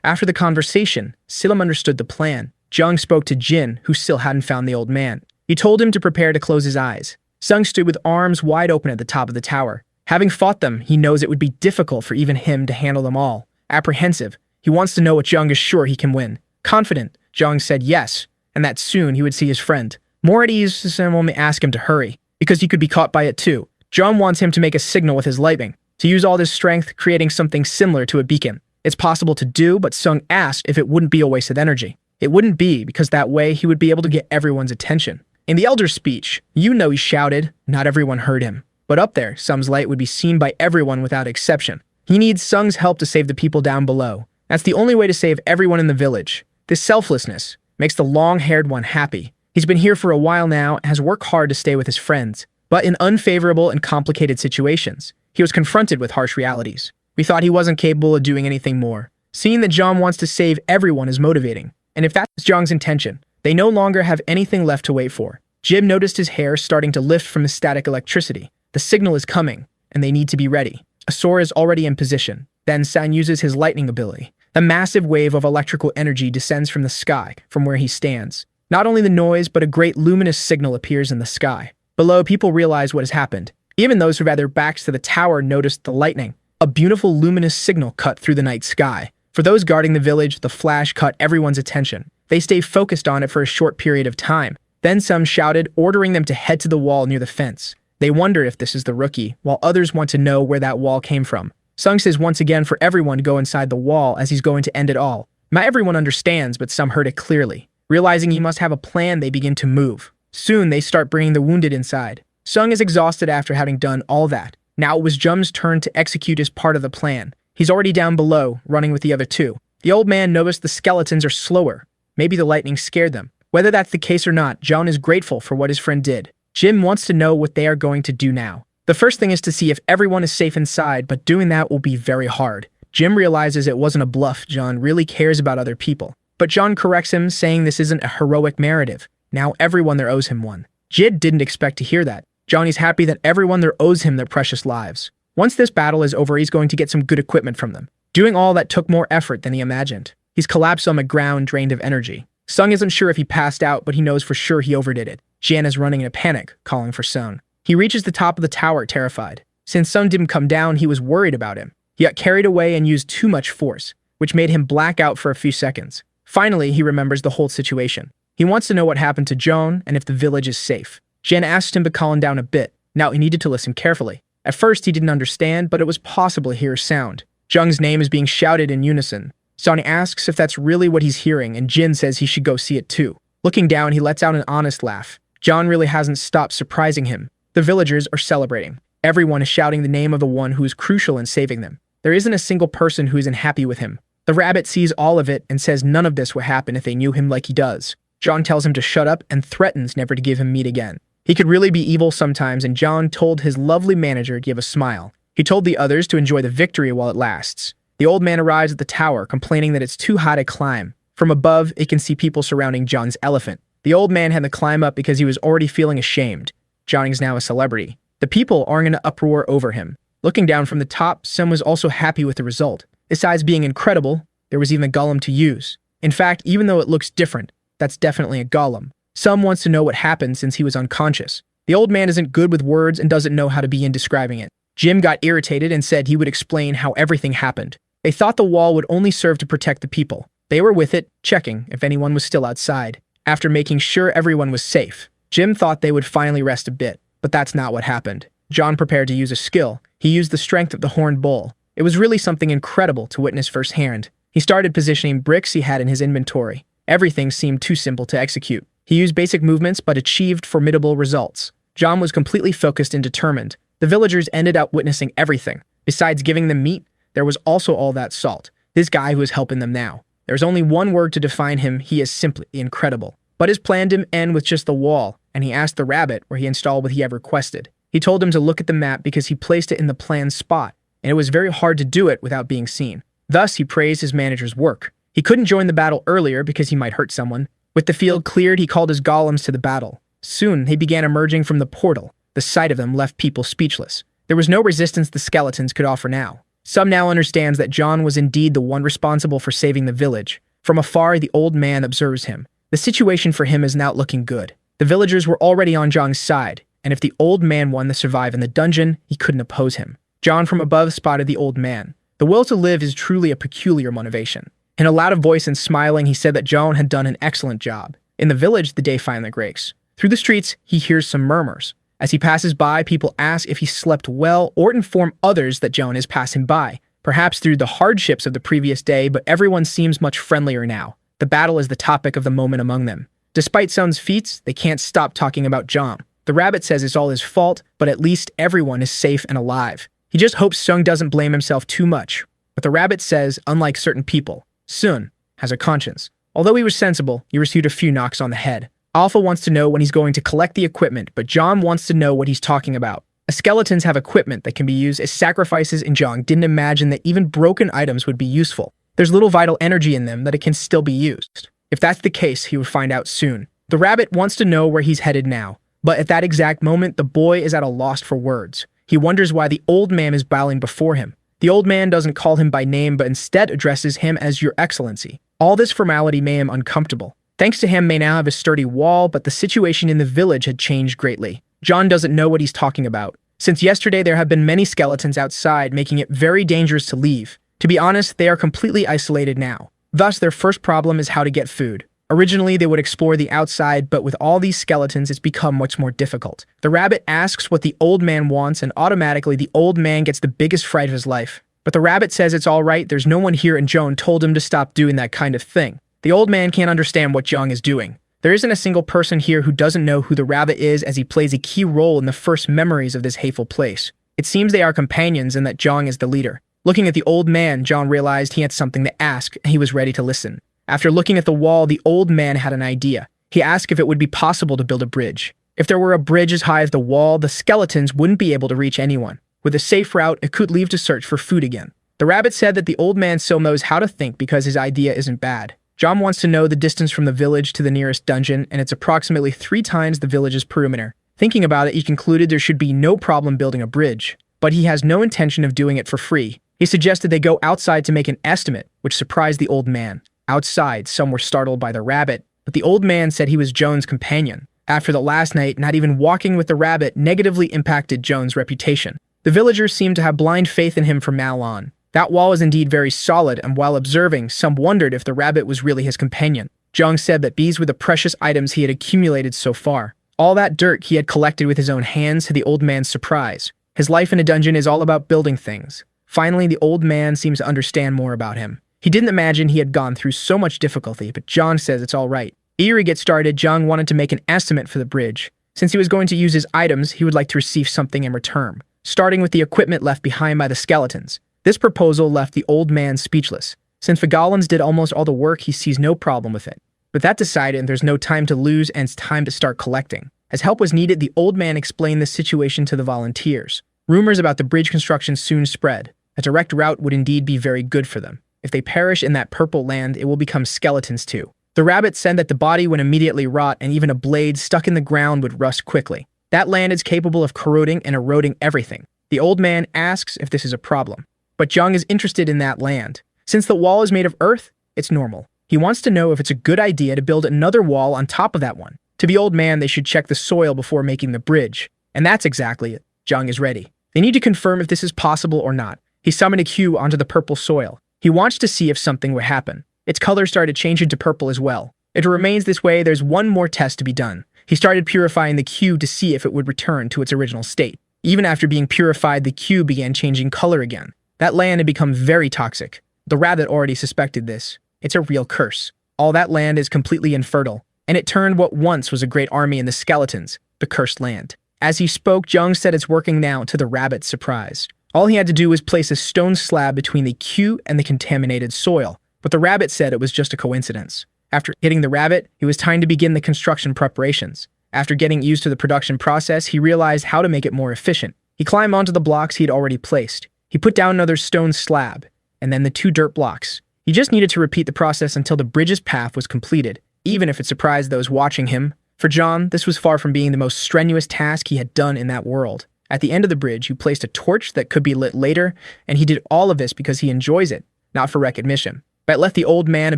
After the conversation, Silam understood the plan. Zhang spoke to Jin, who still hadn't found the old man. He told him to prepare to close his eyes. Sung stood with arms wide open at the top of the tower. Having fought them, he knows it would be difficult for even him to handle them all. Apprehensive, he wants to know what Zhang is sure he can win. Confident, Zhang said yes, and that soon he would see his friend. More at ease, Silam asked him to hurry, because he could be caught by it too. Zhang wants him to make a signal with his lightning, to use all his strength, creating something similar to a beacon. It's possible to do, but Sung asked if it wouldn't be a waste of energy. It wouldn't be, because that way he would be able to get everyone's attention. In the elder's speech, he shouted, not everyone heard him. But up there, Sung's light would be seen by everyone without exception. He needs Sung's help to save the people down below. That's the only way to save everyone in the village. This selflessness makes the long-haired one happy. He's been here for a while now and has worked hard to stay with his friends. But in unfavorable and complicated situations, he was confronted with harsh realities. We thought he wasn't capable of doing anything more. Seeing that John wants to save everyone is motivating. And if that's Zhang's intention, they no longer have anything left to wait for. Jim noticed his hair starting to lift from the static electricity. The signal is coming, and they need to be ready. Asura is already in position. Then San uses his lightning ability. A massive wave of electrical energy descends from the sky, from where he stands. Not only the noise, but a great luminous signal appears in the sky. Below, people realize what has happened. Even those who had their backs to the tower noticed the lightning. A beautiful luminous signal cut through the night sky. For those guarding the village, the flash caught everyone's attention. They stayed focused on it for a short period of time. Then some shouted, ordering them to head to the wall near the fence. They wonder if this is the rookie, while others want to know where that wall came from. Sung says once again for everyone to go inside the wall as he's going to end it all. Not everyone understands, but some heard it clearly. Realizing he must have a plan, they begin to move. Soon, they start bringing the wounded inside. Sung is exhausted after having done all that. Now it was Jum's turn to execute his part of the plan. He's already down below, running with the other two. The old man noticed the skeletons are slower. Maybe the lightning scared them. Whether that's the case or not, John is grateful for what his friend did. Jim wants to know what they are going to do now. The first thing is to see if everyone is safe inside, but doing that will be very hard. Jim realizes it wasn't a bluff. John really cares about other people. But John corrects him, saying this isn't a heroic narrative. Now everyone there owes him one. Jid didn't expect to hear that. Johnny's happy that everyone there owes him their precious lives. Once this battle is over, he's going to get some good equipment from them. Doing all that took more effort than he imagined. He's collapsed on the ground, drained of energy. Sung isn't sure if he passed out, but he knows for sure he overdid it. Jian is running in a panic, calling for Sung. He reaches the top of the tower, terrified. Since Sung didn't come down, he was worried about him. He got carried away and used too much force, which made him black out for a few seconds. Finally, he remembers the whole situation. He wants to know what happened to Joan and if the village is safe. Jen asked him to calm down a bit. Now he needed to listen carefully. At first, he didn't understand, but it was possible to hear a sound. Zhang's name is being shouted in unison. Sonny asks if that's really what he's hearing, and Jin says he should go see it too. Looking down, he lets out an honest laugh. John really hasn't stopped surprising him. The villagers are celebrating. Everyone is shouting the name of the one who is crucial in saving them. There isn't a single person who isn't happy with him. The rabbit sees all of it and says none of this would happen if they knew him like he does. John tells him to shut up and threatens never to give him meat again. He could really be evil sometimes, and John told his lovely manager to give a smile. He told the others to enjoy the victory while it lasts. The old man arrives at the tower, complaining that it's too high to climb. From above, it can see people surrounding John's elephant. The old man had to climb up because he was already feeling ashamed. John is now a celebrity. The people are in an uproar over him. Looking down from the top, Sun was also happy with the result. Besides being incredible, there was even a golem to use. In fact, even though it looks different, that's definitely a golem. Sun wants to know what happened since he was unconscious. The old man isn't good with words and doesn't know how to begin describing it. Jim got irritated and said he would explain how everything happened. They thought the wall would only serve to protect the people. They were with it, checking if anyone was still outside. After making sure everyone was safe, Jim thought they would finally rest a bit, but that's not what happened. John prepared to use a skill. He used the strength of the horned bull. It was really something incredible to witness firsthand. He started positioning bricks he had in his inventory. Everything seemed too simple to execute. He used basic movements but achieved formidable results. John was completely focused and determined. The villagers ended up witnessing everything. Besides giving them meat, there was also all that salt. This guy who is helping them now. There's only one word to define him. He is simply incredible. But his plan didn't end with just the wall, and he asked the rabbit where he installed what he had requested. He told him to look at the map because he placed it in the planned spot, and it was very hard to do it without being seen. Thus, he praised his manager's work. He couldn't join the battle earlier because he might hurt someone. With the field cleared, he called his golems to the battle. Soon, they began emerging from the portal. The sight of them left people speechless. There was no resistance the skeletons could offer now. Some now understands that John was indeed the one responsible for saving the village. From afar, the old man observes him. The situation for him is not looking good. The villagers were already on Zhang's side, and if the old man won to survive in the dungeon, he couldn't oppose him. John from above spotted the old man. The will to live is truly a peculiar motivation. In a loud voice and smiling, he said that John had done an excellent job. In the village, the day finally breaks. Through the streets, he hears some murmurs. As he passes by, people ask if he slept well or inform others that John is passing by, perhaps through the hardships of the previous day, but everyone seems much friendlier now. The battle is the topic of the moment among them. Despite Sun's feats, they can't stop talking about John. The rabbit says it's all his fault, but at least everyone is safe and alive. He just hopes Sung doesn't blame himself too much. But the rabbit says, unlike certain people, Sun has a conscience. Although he was sensible, he received a few knocks on the head. Alpha wants to know when he's going to collect the equipment, but John wants to know what he's talking about. Skeletons have equipment that can be used as sacrifices, and John didn't imagine that even broken items would be useful. There's little vital energy in them that it can still be used. If that's the case, he would find out soon. The rabbit wants to know where he's headed now, but at that exact moment, the boy is at a loss for words. He wonders why the old man is bowing before him. The old man doesn't call him by name, but instead addresses him as Your Excellency. All this formality made him uncomfortable. Thanks to him, may now have a sturdy wall, but the situation in the village had changed greatly. John doesn't know what he's talking about. Since yesterday, there have been many skeletons outside, making it very dangerous to leave. To be honest, they are completely isolated now. Thus, their first problem is how to get food. Originally, they would explore the outside, but with all these skeletons, it's become much more difficult. The rabbit asks what the old man wants, and automatically the old man gets the biggest fright of his life. But the rabbit says it's all right, there's no one here, and Joan told him to stop doing that kind of thing. The old man can't understand what Jung is doing. There isn't a single person here who doesn't know who the rabbit is, as he plays a key role in the first memories of this hateful place. It seems they are companions and that Jung is the leader. Looking at the old man, John realized he had something to ask, and he was ready to listen. After looking at the wall, the old man had an idea. He asked if it would be possible to build a bridge. If there were a bridge as high as the wall, the skeletons wouldn't be able to reach anyone. With a safe route, it could leave to search for food again. The rabbit said that the old man still knows how to think because his idea isn't bad. John wants to know the distance from the village to the nearest dungeon, and it's approximately 3 times the village's perimeter. Thinking about it, he concluded there should be no problem building a bridge, but he has no intention of doing it for free. He suggested they go outside to make an estimate, which surprised the old man. Outside, some were startled by the rabbit, but the old man said he was Joan's companion. After the last night, not even walking with the rabbit negatively impacted Joan's reputation. The villagers seemed to have blind faith in him from now on. That wall was indeed very solid, and while observing, some wondered if the rabbit was really his companion. Jung said that these were the precious items he had accumulated so far. All that dirt he had collected with his own hands, to the old man's surprise. His life in a dungeon is all about building things. Finally, the old man seems to understand more about him. He didn't imagine he had gone through so much difficulty, but John says it's all right. Eager to get started, Jung wanted to make an estimate for the bridge. Since he was going to use his items, he would like to receive something in return, starting with the equipment left behind by the skeletons. This proposal left the old man speechless. Since the golems did almost all the work, he sees no problem with it. With that decided, there's no time to lose and it's time to start collecting. As help was needed, the old man explained the situation to the volunteers. Rumors about the bridge construction soon spread. A direct route would indeed be very good for them. If they perish in that purple land, it will become skeletons too. The rabbit said that the body would immediately rot, and even a blade stuck in the ground would rust quickly. That land is capable of corroding and eroding everything. The old man asks if this is a problem. But Jung is interested in that land. Since the wall is made of earth, it's normal. He wants to know if it's a good idea to build another wall on top of that one. To the old man, they should check the soil before making the bridge. And that's exactly it. Jung is ready. They need to confirm if this is possible or not. He summoned a cube onto the purple soil. He watched to see if something would happen. Its color started changing to purple as well. If it remains this way, there's one more test to be done. He started purifying the cube to see if it would return to its original state. Even after being purified, the cube began changing color again. That land had become very toxic. The rabbit already suspected this. It's a real curse. All that land is completely infertile, and it turned what once was a great army in the skeletons, the cursed land. As he spoke, Jung said it's working now, to the rabbit's surprise. All he had to do was place a stone slab between the cube and the contaminated soil, but the rabbit said it was just a coincidence. After hitting the rabbit, it was time to begin the construction preparations. After getting used to the production process, he realized how to make it more efficient. He climbed onto the blocks he had already placed. He put down another stone slab, and then the 2 dirt blocks. He just needed to repeat the process until the bridge's path was completed, even if it surprised those watching him. For John, this was far from being the most strenuous task he had done in that world. At the end of the bridge, he placed a torch that could be lit later, and he did all of this because he enjoys it, not for recognition. But it left the old man a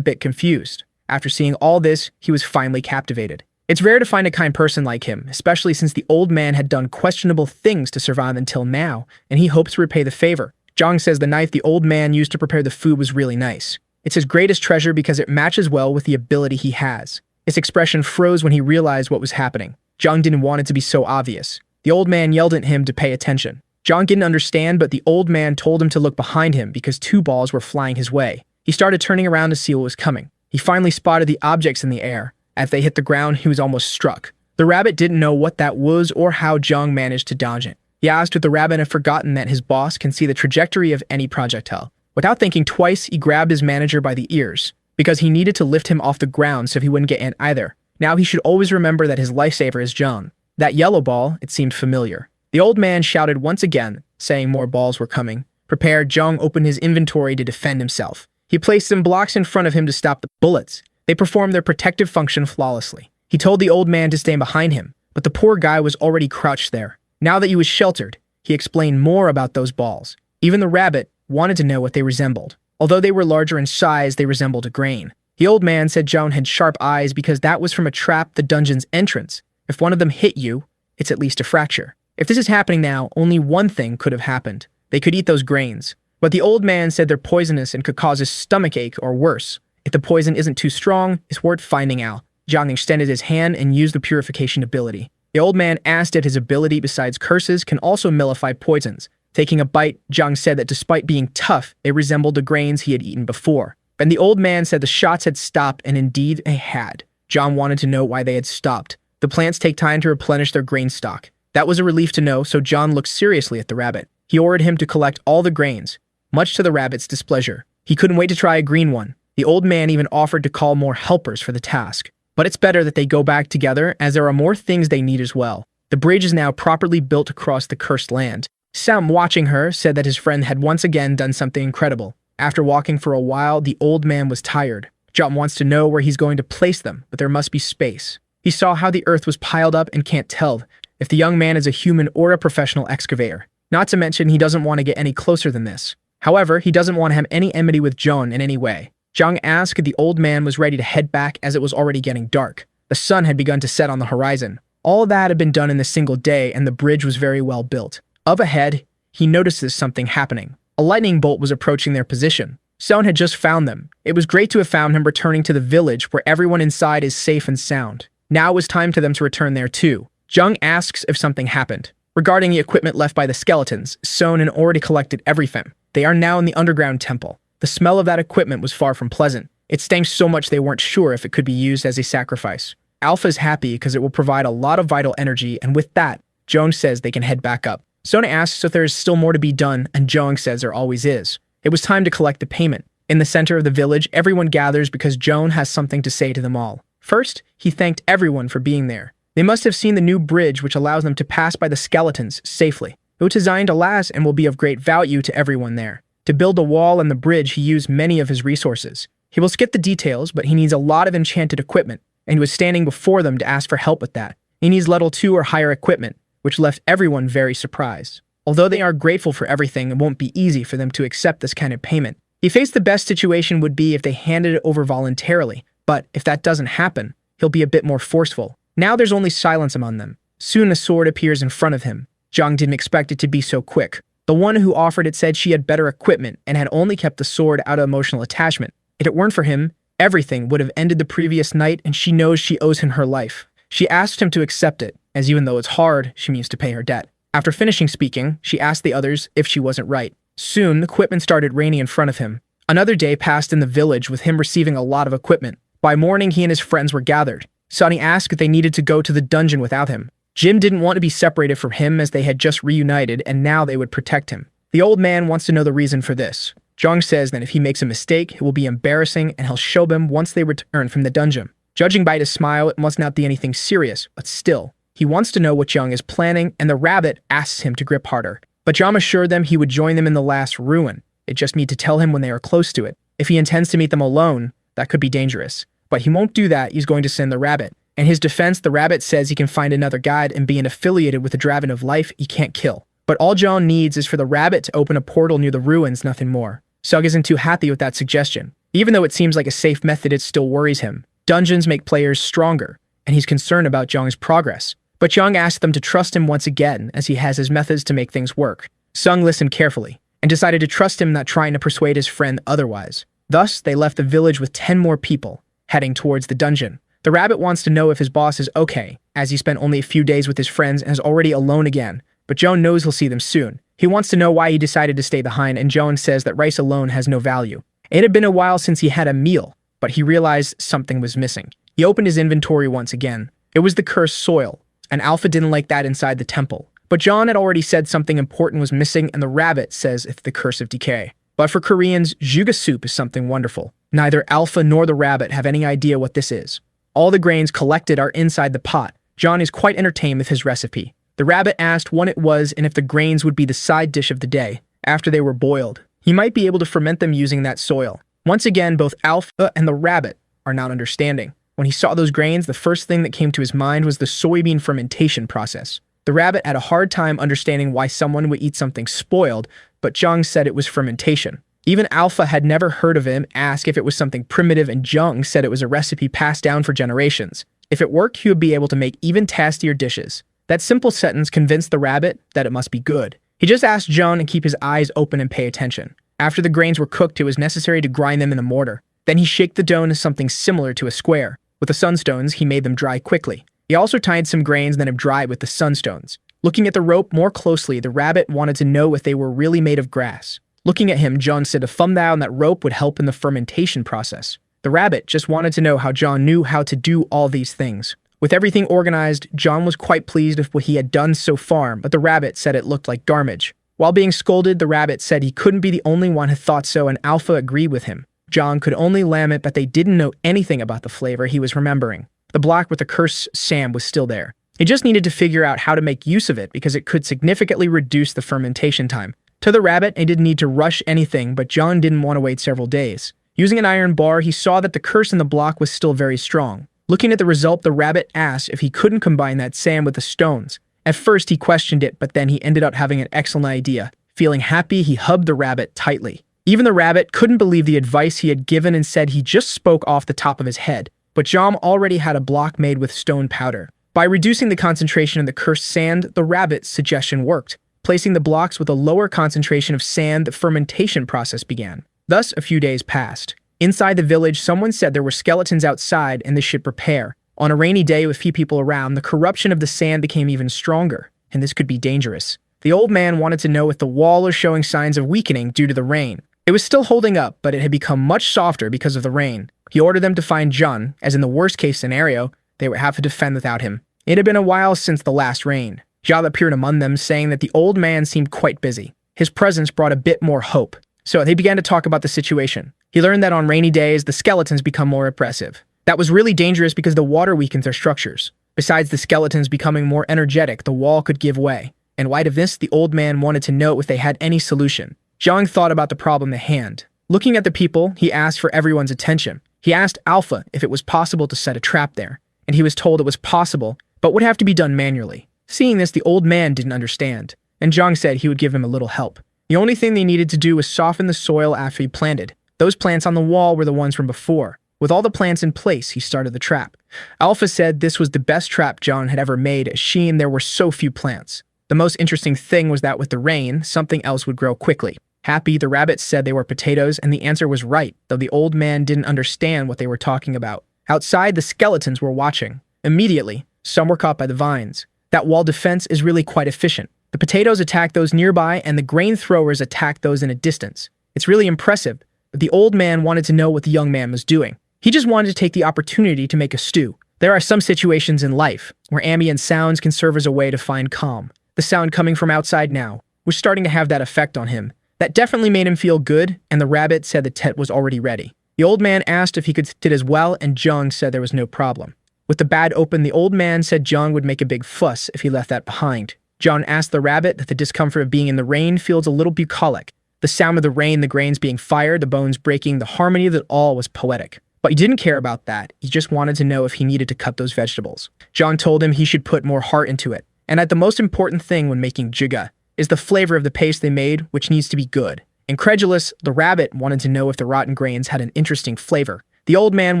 bit confused. After seeing all this, he was finally captivated. It's rare to find a kind person like him, especially since the old man had done questionable things to survive until now, and he hopes to repay the favor. Jong says the knife the old man used to prepare the food was really nice. It's his greatest treasure because it matches well with the ability he has. His expression froze when he realized what was happening. Jong didn't want it to be so obvious. The old man yelled at him to pay attention. Jong didn't understand, but the old man told him to look behind him because 2 balls were flying his way. He started turning around to see what was coming. He finally spotted the objects in the air. As they hit the ground, he was almost struck. The rabbit didn't know what that was or how Zhang managed to dodge it. He asked if the rabbit had forgotten that his boss can see the trajectory of any projectile. Without thinking twice, he grabbed his manager by the ears, because he needed to lift him off the ground so he wouldn't get in either. Now he should always remember that his lifesaver is Zhang. That yellow ball, it seemed familiar. The old man shouted once again, saying more balls were coming. Prepared, Zhang opened his inventory to defend himself. He placed some blocks in front of him to stop the bullets. They performed their protective function flawlessly. He told the old man to stand behind him, but the poor guy was already crouched there. Now that he was sheltered, he explained more about those balls. Even the rabbit wanted to know what they resembled. Although they were larger in size, they resembled a grain. The old man said Zhang had sharp eyes because that was from a trap the dungeon's entrance. If one of them hit you, it's at least a fracture. If this is happening now, only one thing could have happened. They could eat those grains. But the old man said they're poisonous and could cause a stomachache or worse. If the poison isn't too strong, it's worth finding out. Zhang extended his hand and used the purification ability. The old man asked if his ability besides curses can also nullify poisons. Taking a bite, Zhang said that despite being tough, it resembled the grains he had eaten before. And the old man said the shots had stopped, and indeed they had. Zhang wanted to know why they had stopped. The plants take time to replenish their grain stock. That was a relief to know, so Zhang looked seriously at the rabbit. He ordered him to collect all the grains, much to the rabbit's displeasure. He couldn't wait to try a green one. The old man even offered to call more helpers for the task. But it's better that they go back together, as there are more things they need as well. The bridge is now properly built across the cursed land. Sam, watching her, said that his friend had once again done something incredible. After walking for a while, the old man was tired. John wants to know where he's going to place them, but there must be space. He saw how the earth was piled up and can't tell if the young man is a human or a professional excavator. Not to mention, he doesn't want to get any closer than this. However, he doesn't want to have any enmity with John in any way. Zhang asked if the old man was ready to head back as it was already getting dark. The sun had begun to set on the horizon. All of that had been done in a single day, and the bridge was very well built. Up ahead, he notices something happening. A lightning bolt was approaching their position. Son had just found them. It was great to have found him returning to the village where everyone inside is safe and sound. Now it was time for them to return there too. Zhang asks if something happened. Regarding the equipment left by the skeletons, Son had already collected everything. They are now in the underground temple. The smell of that equipment was far from pleasant. It stank so much they weren't sure if it could be used as a sacrifice. Alpha is happy because it will provide a lot of vital energy, and with that, Zhang says they can head back up. Sona asks if there is still more to be done, and Zhang says there always is. It was time to collect the payment. In the center of the village, everyone gathers because Zhang has something to say to them all. First, he thanked everyone for being there. They must have seen the new bridge which allows them to pass by the skeletons safely. It was designed to last and will be of great value to everyone there. To build the wall and the bridge, he used many of his resources. He will skip the details, but he needs a lot of enchanted equipment, and he was standing before them to ask for help with that. He needs level 2 or higher equipment, which left everyone very surprised. Although they are grateful for everything, it won't be easy for them to accept this kind of payment. He faced the best situation would be if they handed it over voluntarily, but if that doesn't happen, he'll be a bit more forceful. Now there's only silence among them. Soon a sword appears in front of him. Zhang didn't expect it to be so quick. The one who offered it said she had better equipment and had only kept the sword out of emotional attachment. If it weren't for him, everything would have ended the previous night, and she knows she owes him her life. She asked him to accept it, as even though it's hard, she means to pay her debt. After finishing speaking, she asked the others if she wasn't right. Soon, equipment started raining in front of him. Another day passed in the village with him receiving a lot of equipment. By morning, he and his friends were gathered. Sonny asked if they needed to go to the dungeon without him. Jim didn't want to be separated from him as they had just reunited and now they would protect him. The old man wants to know the reason for this. Zhang says that if he makes a mistake, it will be embarrassing and he'll show them once they return from the dungeon. Judging by his smile, it must not be anything serious, but still. He wants to know what Zhang is planning, and the rabbit asks him to grip harder. But Zhang assured them he would join them in the last ruin. It just need to tell him when they are close to it. If he intends to meet them alone, that could be dangerous. But he won't do that, he's going to send the rabbit. In his defense, the rabbit says he can find another guide, and being affiliated with the Dragon of Life, he can't kill. But all Zhang needs is for the rabbit to open a portal near the ruins, nothing more. Sug isn't too happy with that suggestion. Even though it seems like a safe method, it still worries him. Dungeons make players stronger, and he's concerned about Zhang's progress. But Zhang asked them to trust him once again, as he has his methods to make things work. Sung listened carefully, and decided to trust him, not trying to persuade his friend otherwise. Thus, they left the village with 10 more people, heading towards the dungeon. The rabbit wants to know if his boss is okay, as he spent only a few days with his friends and is already alone again. But Joan knows he'll see them soon. He wants to know why he decided to stay behind, and Joan says that rice alone has no value. It had been a while since he had a meal, but he realized something was missing. He opened his inventory once again, It was the cursed soil, and Alpha didn't like that inside the temple. But John had already said something important was missing, and the rabbit says it's the curse of decay. But for Koreans, juga soup is something wonderful. Neither Alpha nor the rabbit have any idea what this is. All the grains collected are inside the pot. John is quite entertained with his recipe. The rabbit asked what it was and if the grains would be the side dish of the day after they were boiled. He might be able to ferment them using that soil. Once again, both Alpha and the rabbit are not understanding. When he saw those grains, the first thing that came to his mind was the soybean fermentation process. The rabbit had a hard time understanding why someone would eat something spoiled, but Jung said it was fermentation. Even Alpha had never heard of him ask if it was something primitive, and Jung said it was a recipe passed down for generations. If it worked, he would be able to make even tastier dishes. That simple sentence convinced the rabbit that it must be good. He just asked Jung to keep his eyes open and pay attention. After the grains were cooked, it was necessary to grind them in a mortar. Then he shaped the dough into something similar to a square. With the sunstones, he made them dry quickly. He also tied some grains and then dried with the sunstones. Looking at the rope more closely, the rabbit wanted to know if they were really made of grass. Looking at him, John said a thumb down that rope would help in the fermentation process. The rabbit just wanted to know how John knew how to do all these things. With everything organized, John was quite pleased with what he had done so far, but the rabbit said it looked like garbage. While being scolded, the rabbit said he couldn't be the only one who thought so, and Alpha agreed with him. John could only lament that they didn't know anything about the flavor he was remembering. The block with the cursed Sam was still there. He just needed to figure out how to make use of it because it could significantly reduce the fermentation time. To the rabbit, he didn't need to rush anything, but John didn't want to wait several days. Using an iron bar, he saw that the curse in the block was still very strong. Looking at the result, the rabbit asked if he couldn't combine that sand with the stones. At first, he questioned it, but then he ended up having an excellent idea. Feeling happy, he hugged the rabbit tightly. Even the rabbit couldn't believe the advice he had given and said he just spoke off the top of his head. But John already had a block made with stone powder. By reducing the concentration of the cursed sand, the rabbit's suggestion worked. Placing the blocks with a lower concentration of sand, the fermentation process began. Thus, a few days passed. Inside the village, someone said there were skeletons outside and they should prepare. On a rainy day with few people around, the corruption of the sand became even stronger, and this could be dangerous. The old man wanted to know if the wall was showing signs of weakening due to the rain. It was still holding up, but it had become much softer because of the rain. He ordered them to find Jun, as in the worst-case scenario, they would have to defend without him. It had been a while since the last rain. Jal appeared among them, saying that the old man seemed quite busy. His presence brought a bit more hope. So they began to talk about the situation. He learned that on rainy days, the skeletons become more oppressive. That was really dangerous because the water weakens their structures. Besides the skeletons becoming more energetic, the wall could give way. In light of this, the old man wanted to know if they had any solution. Zhang thought about the problem at hand. Looking at the people, he asked for everyone's attention. He asked Alpha if it was possible to set a trap there, and he was told it was possible, but would have to be done manually. Seeing this, the old man didn't understand, and Zhang said he would give him a little help. The only thing they needed to do was soften the soil after he planted. Those plants on the wall were the ones from before. With all the plants in place, he started the trap. Alpha said this was the best trap Zhang had ever made, as she and there were so few plants. The most interesting thing was that with the rain, something else would grow quickly. Happy, the rabbit said they were potatoes, and the answer was right, though the old man didn't understand what they were talking about. Outside, the skeletons were watching. Immediately, some were caught by the vines. That wall defense is really quite efficient. The potatoes attack those nearby, and the grain throwers attack those in a distance. It's really impressive, but the old man wanted to know what the young man was doing. He just wanted to take the opportunity to make a stew. There are some situations in life where ambient sounds can serve as a way to find calm. The sound coming from outside now was starting to have that effect on him. That definitely made him feel good, and the rabbit said the tet was already ready. The old man asked if he could sit as well, and Jung said there was no problem. With the bad open, the old man said Jung would make a big fuss if he left that behind. John asked the rabbit that the discomfort of being in the rain feels a little bucolic. The sound of the rain, the grains being fired, the bones breaking, the harmony of it all was poetic. But he didn't care about that. He just wanted to know if he needed to cut those vegetables. John told him he should put more heart into it. And that the most important thing when making jiga is the flavor of the paste they made, which needs to be good. Incredulous, the rabbit wanted to know if the rotten grains had an interesting flavor. The old man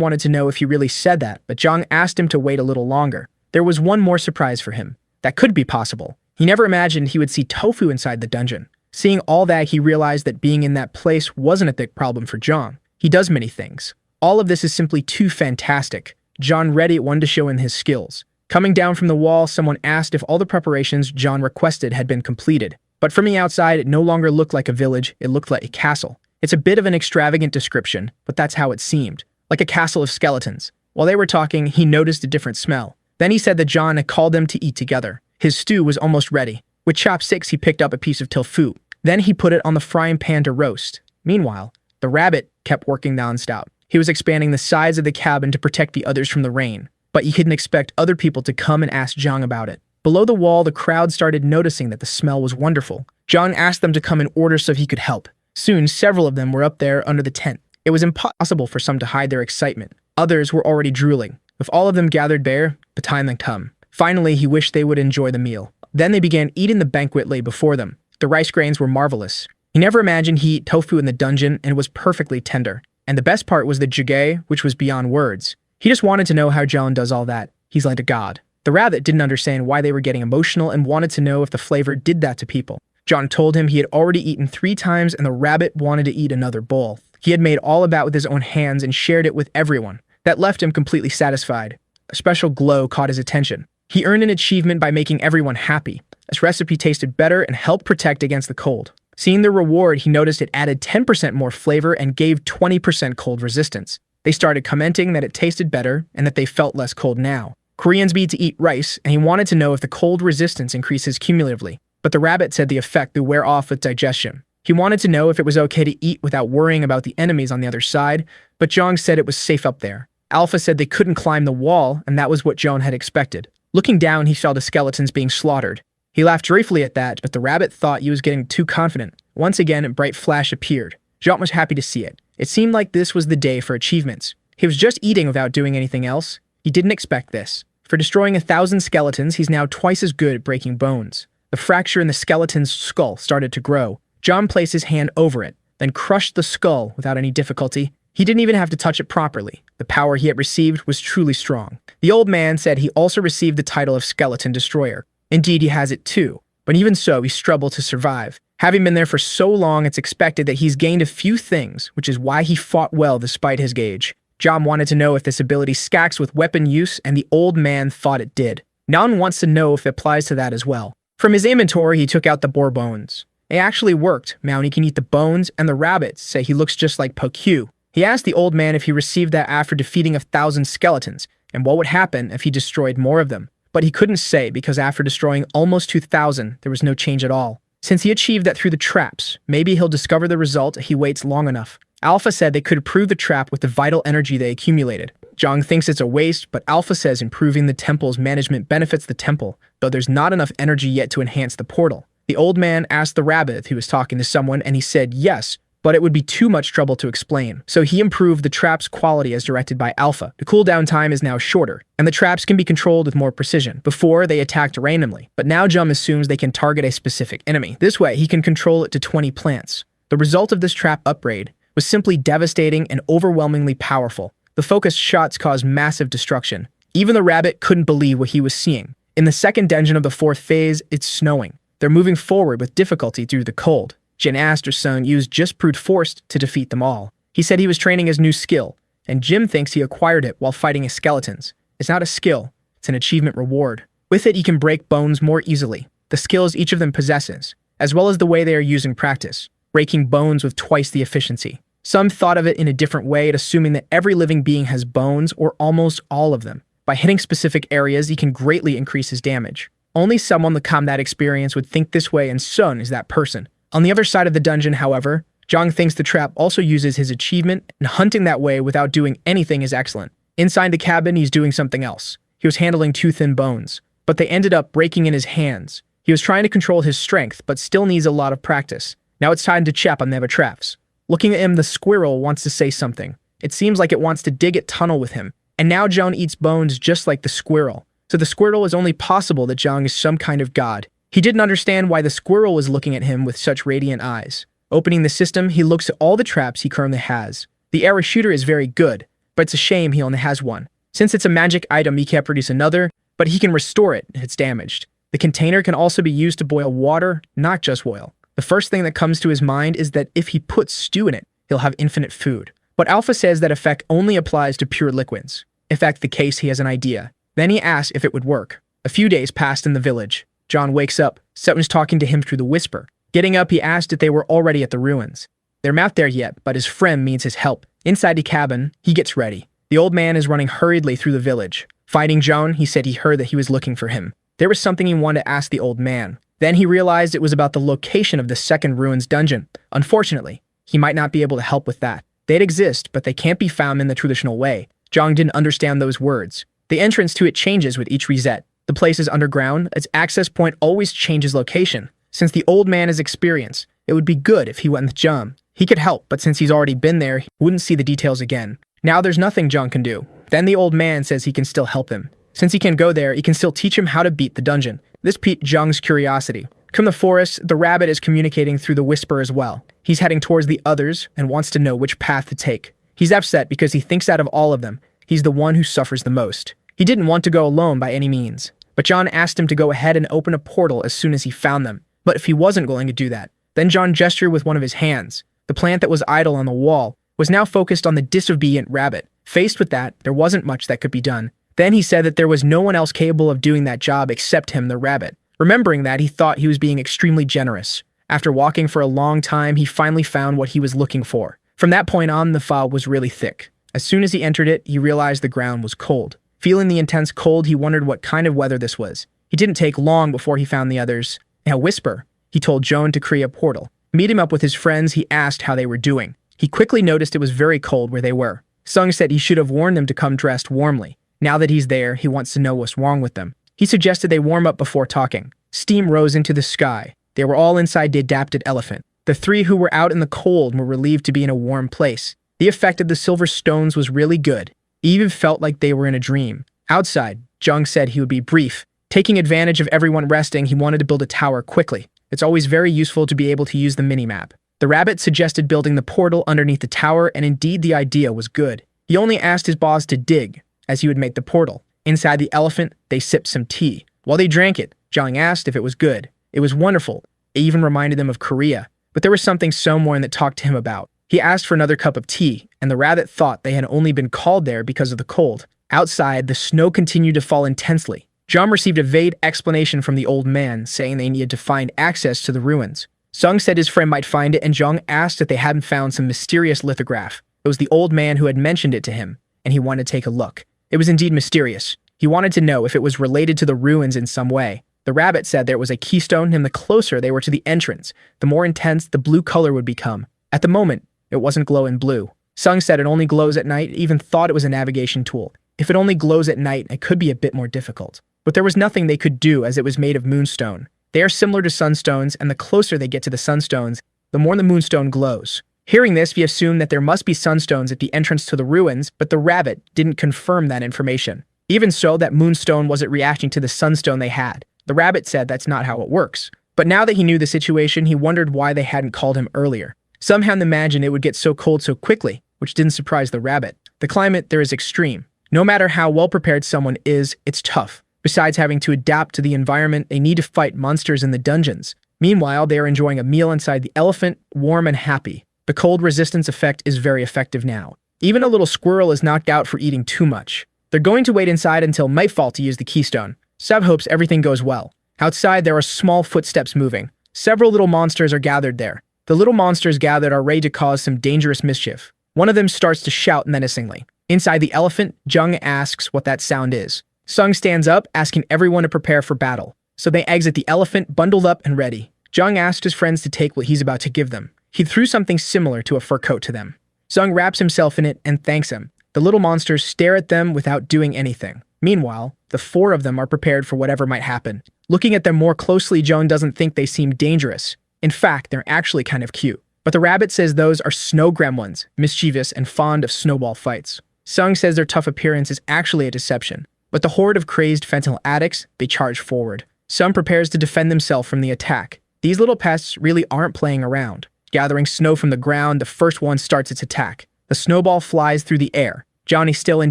wanted to know if he really said that, but Zhang asked him to wait a little longer. There was one more surprise for him. That could be possible. He never imagined he would see tofu inside the dungeon. Seeing all that, he realized that being in that place wasn't a big problem for Zhang. He does many things. All of this is simply too fantastic. Zhang ready wanted to show him his skills. Coming down from the wall, someone asked if all the preparations John requested had been completed. But from the outside, it no longer looked like a village, it looked like a castle. It's a bit of an extravagant description, but that's how it seemed. Like a castle of skeletons. While they were talking, he noticed a different smell. Then he said that John had called them to eat together. His stew was almost ready. With chopsticks, he picked up a piece of tofu. Then he put it on the frying pan to roast. Meanwhile, the rabbit kept working nonstop. He was expanding the size of the cabin to protect the others from the rain, but he couldn't expect other people to come and ask Zhang about it. Below the wall, the crowd started noticing that the smell was wonderful. Zhang asked them to come in order so he could help. Soon, several of them were up there under the tent. It was impossible for some to hide their excitement. Others were already drooling. With all of them gathered there, the time had come. Finally, he wished they would enjoy the meal. Then they began eating the banquet laid before them. The rice grains were marvelous. He never imagined he'd eat tofu in the dungeon, and it was perfectly tender. And the best part was the jjigae, which was beyond words. He just wanted to know how John does all that. He's like a god. The rabbit didn't understand why they were getting emotional and wanted to know if the flavor did that to people. John told him he had already eaten 3 times and the rabbit wanted to eat another bowl. He had made all of that with his own hands and shared it with everyone. That left him completely satisfied. A special glow caught his attention. He earned an achievement by making everyone happy. This recipe tasted better and helped protect against the cold. Seeing the reward, he noticed it added 10% more flavor and gave 20% cold resistance. They started commenting that it tasted better and that they felt less cold now. Koreans need to eat rice, and he wanted to know if the cold resistance increases cumulatively. But the rabbit said the effect would wear off with digestion. He wanted to know if it was okay to eat without worrying about the enemies on the other side, but Zhang said it was safe up there. Alpha said they couldn't climb the wall, and that was what Zhang had expected. Looking down, he saw the skeletons being slaughtered. He laughed joyfully at that, but the rabbit thought he was getting too confident. Once again, a bright flash appeared. Zhang was happy to see it. It seemed like this was the day for achievements. He was just eating without doing anything else. He didn't expect this. For destroying 1,000 skeletons, he's now twice as good at breaking bones. The fracture in the skeleton's skull started to grow. John placed his hand over it, then crushed the skull without any difficulty. He didn't even have to touch it properly. The power he had received was truly strong. The old man said he also received the title of Skeleton Destroyer. Indeed, he has it too, but even so, he struggled to survive. Having been there for so long, it's expected that he's gained a few things, which is why he fought well despite his age. John wanted to know if this ability stacks with weapon use, and the old man thought it did. Nan wants to know if it applies to that as well. From his inventory, he took out the boar bones. It actually worked. Mounty can eat the bones, and the rabbits say he looks just like Pokyu. He asked the old man if he received that after defeating 1,000 skeletons, and what would happen if he destroyed more of them. But he couldn't say because after destroying almost 2,000, there was no change at all. Since he achieved that through the traps, maybe he'll discover the result if he waits long enough. Alpha said they could improve the trap with the vital energy they accumulated. Zhang thinks it's a waste, but Alpha says improving the temple's management benefits the temple, though there's not enough energy yet to enhance the portal. The old man asked the rabbit if he was talking to someone, and he said yes, but it would be too much trouble to explain. So he improved the trap's quality as directed by Alpha. The cooldown time is now shorter, and the traps can be controlled with more precision. Before, they attacked randomly, but now Jum assumes they can target a specific enemy. This way, he can control it to 20 plants. The result of this trap upgrade was simply devastating and overwhelmingly powerful. The focused shots caused massive destruction. Even the rabbit couldn't believe what he was seeing. In the second dungeon of the 4th phase, it's snowing. They're moving forward with difficulty due to the cold. Jin asked her son used just brute force to defeat them all. He said he was training his new skill, and Jim thinks he acquired it while fighting skeletons. It's not a skill, it's an achievement reward. With it, he can break bones more easily. The skills each of them possesses, as well as the way they are used in practice, breaking bones with twice the efficiency. Some thought of it in a different way, assuming that every living being has bones, or almost all of them. By hitting specific areas, he can greatly increase his damage. Only someone with combat experience would think this way, and Sun is that person. On the other side of the dungeon, however, Zhang thinks the trap also uses his achievement, and hunting that way without doing anything is excellent. Inside the cabin, he's doing something else. He was handling 2 thin bones, but they ended up breaking in his hands. He was trying to control his strength, but still needs a lot of practice. Now it's time to chap on the traps. Looking at him, the squirrel wants to say something. It seems like it wants to dig a tunnel with him. And now Zhang eats bones just like the squirrel. So the squirrel is only possible that Zhang is some kind of god. He didn't understand why the squirrel was looking at him with such radiant eyes. Opening the system, he looks at all the traps he currently has. The arrow shooter is very good, but it's a shame he only has one. Since it's a magic item, he can't produce another, but he can restore it if it's damaged. The container can also be used to boil water, not just oil. The first thing that comes to his mind is that if he puts stew in it, he'll have infinite food. But Alpha says that effect only applies to pure liquids. If that's the case, he has an idea. Then he asks if it would work. A few days passed in the village. John wakes up. Someone's talking to him through the whisper. Getting up, he asked if they were already at the ruins. They're not there yet, but his friend needs his help. Inside the cabin, he gets ready. The old man is running hurriedly through the village. Fighting Joan, he said he heard that he was looking for him. There was something he wanted to ask the old man. Then he realized it was about the location of the second ruins dungeon. Unfortunately, he might not be able to help with that. They'd exist, but they can't be found in the traditional way. Zhang didn't understand those words. The entrance to it changes with each reset. The place is underground, its access point always changes location. Since the old man is experienced, it would be good if he went with Zhang. He could help, but since he's already been there, he wouldn't see the details again. Now there's nothing Zhang can do. Then the old man says he can still help him. Since he can go there, he can still teach him how to beat the dungeon. This piqued Zhang's curiosity. From the forest, the rabbit is communicating through the whisper as well. He's heading towards the others and wants to know which path to take. He's upset because he thinks out of all of them, he's the one who suffers the most. He didn't want to go alone by any means, but John asked him to go ahead and open a portal as soon as he found them. But if he wasn't going to do that, then John gestured with one of his hands. The plant that was idle on the wall was now focused on the disobedient rabbit. Faced with that, there wasn't much that could be done. Then he said that there was no one else capable of doing that job except him, the rabbit. Remembering that, he thought he was being extremely generous. After walking for a long time, he finally found what he was looking for. From that point on, the fog was really thick. As soon as he entered it, he realized the ground was cold. Feeling the intense cold, he wondered what kind of weather this was. It didn't take long before he found the others. In a whisper, he told Joan to create a portal. Meet him up with his friends, he asked how they were doing. He quickly noticed it was very cold where they were. Sung said he should have warned them to come dressed warmly. Now that he's there, he wants to know what's wrong with them. He suggested they warm up before talking. Steam rose into the sky. They were all inside the adapted elephant. The three who were out in the cold were relieved to be in a warm place. The effect of the silver stones was really good. It even felt like they were in a dream. Outside, Jung said he would be brief. Taking advantage of everyone resting, he wanted to build a tower quickly. It's always very useful to be able to use the minimap. The rabbit suggested building the portal underneath the tower, and indeed the idea was good. He only asked his boss to dig, as he would make the portal. Inside the elephant, they sipped some tea. While they drank it, Zhang asked if it was good. It was wonderful. It even reminded them of Korea. But there was something someone that talked to him about. He asked for another cup of tea, and the rabbit thought they had only been called there because of the cold. Outside, the snow continued to fall intensely. Zhang received a vague explanation from the old man, saying they needed to find access to the ruins. Sung said his friend might find it, and Zhang asked if they hadn't found some mysterious lithograph. It was the old man who had mentioned it to him, and he wanted to take a look. It was indeed mysterious. He wanted to know if it was related to the ruins in some way. The rabbit said there was a keystone, and the closer they were to the entrance, the more intense the blue color would become. At the moment, it wasn't glowing blue. Sung said it only glows at night, even thought it was a navigation tool. If it only glows at night, it could be a bit more difficult. But there was nothing they could do as it was made of moonstone. They are similar to sunstones, and the closer they get to the sunstones, the more the moonstone glows. Hearing this, we assumed that there must be sunstones at the entrance to the ruins, but the rabbit didn't confirm that information. Even so, that moonstone wasn't reacting to the sunstone they had. The rabbit said that's not how it works. But now that he knew the situation, he wondered why they hadn't called him earlier. Some hadn't imagined it would get so cold so quickly, which didn't surprise the rabbit. The climate there is extreme. No matter how well prepared someone is, it's tough. Besides having to adapt to the environment, they need to fight monsters in the dungeons. Meanwhile, they are enjoying a meal inside the elephant, warm and happy. The cold resistance effect is very effective now. Even a little squirrel is knocked out for eating too much. They're going to wait inside until nightfall to use the keystone. Seb hopes everything goes well. Outside, there are small footsteps moving. Several little monsters are gathered there. The little monsters gathered are ready to cause some dangerous mischief. One of them starts to shout menacingly. Inside the elephant, Jung asks what that sound is. Sung stands up, asking everyone to prepare for battle. So they exit the elephant, bundled up and ready. Jung asked his friends to take what he's about to give them. He threw something similar to a fur coat to them. Sung wraps himself in it and thanks him. The little monsters stare at them without doing anything. Meanwhile, the four of them are prepared for whatever might happen. Looking at them more closely, Joan doesn't think they seem dangerous. In fact, they're actually kind of cute. But the rabbit says those are snow gremlins, mischievous and fond of snowball fights. Sung says their tough appearance is actually a deception. But the horde of crazed fentanyl addicts, they charge forward. Sung prepares to defend themselves from the attack. These little pests really aren't playing around. Gathering snow from the ground, the first one starts its attack. The snowball flies through the air. Johnny's still in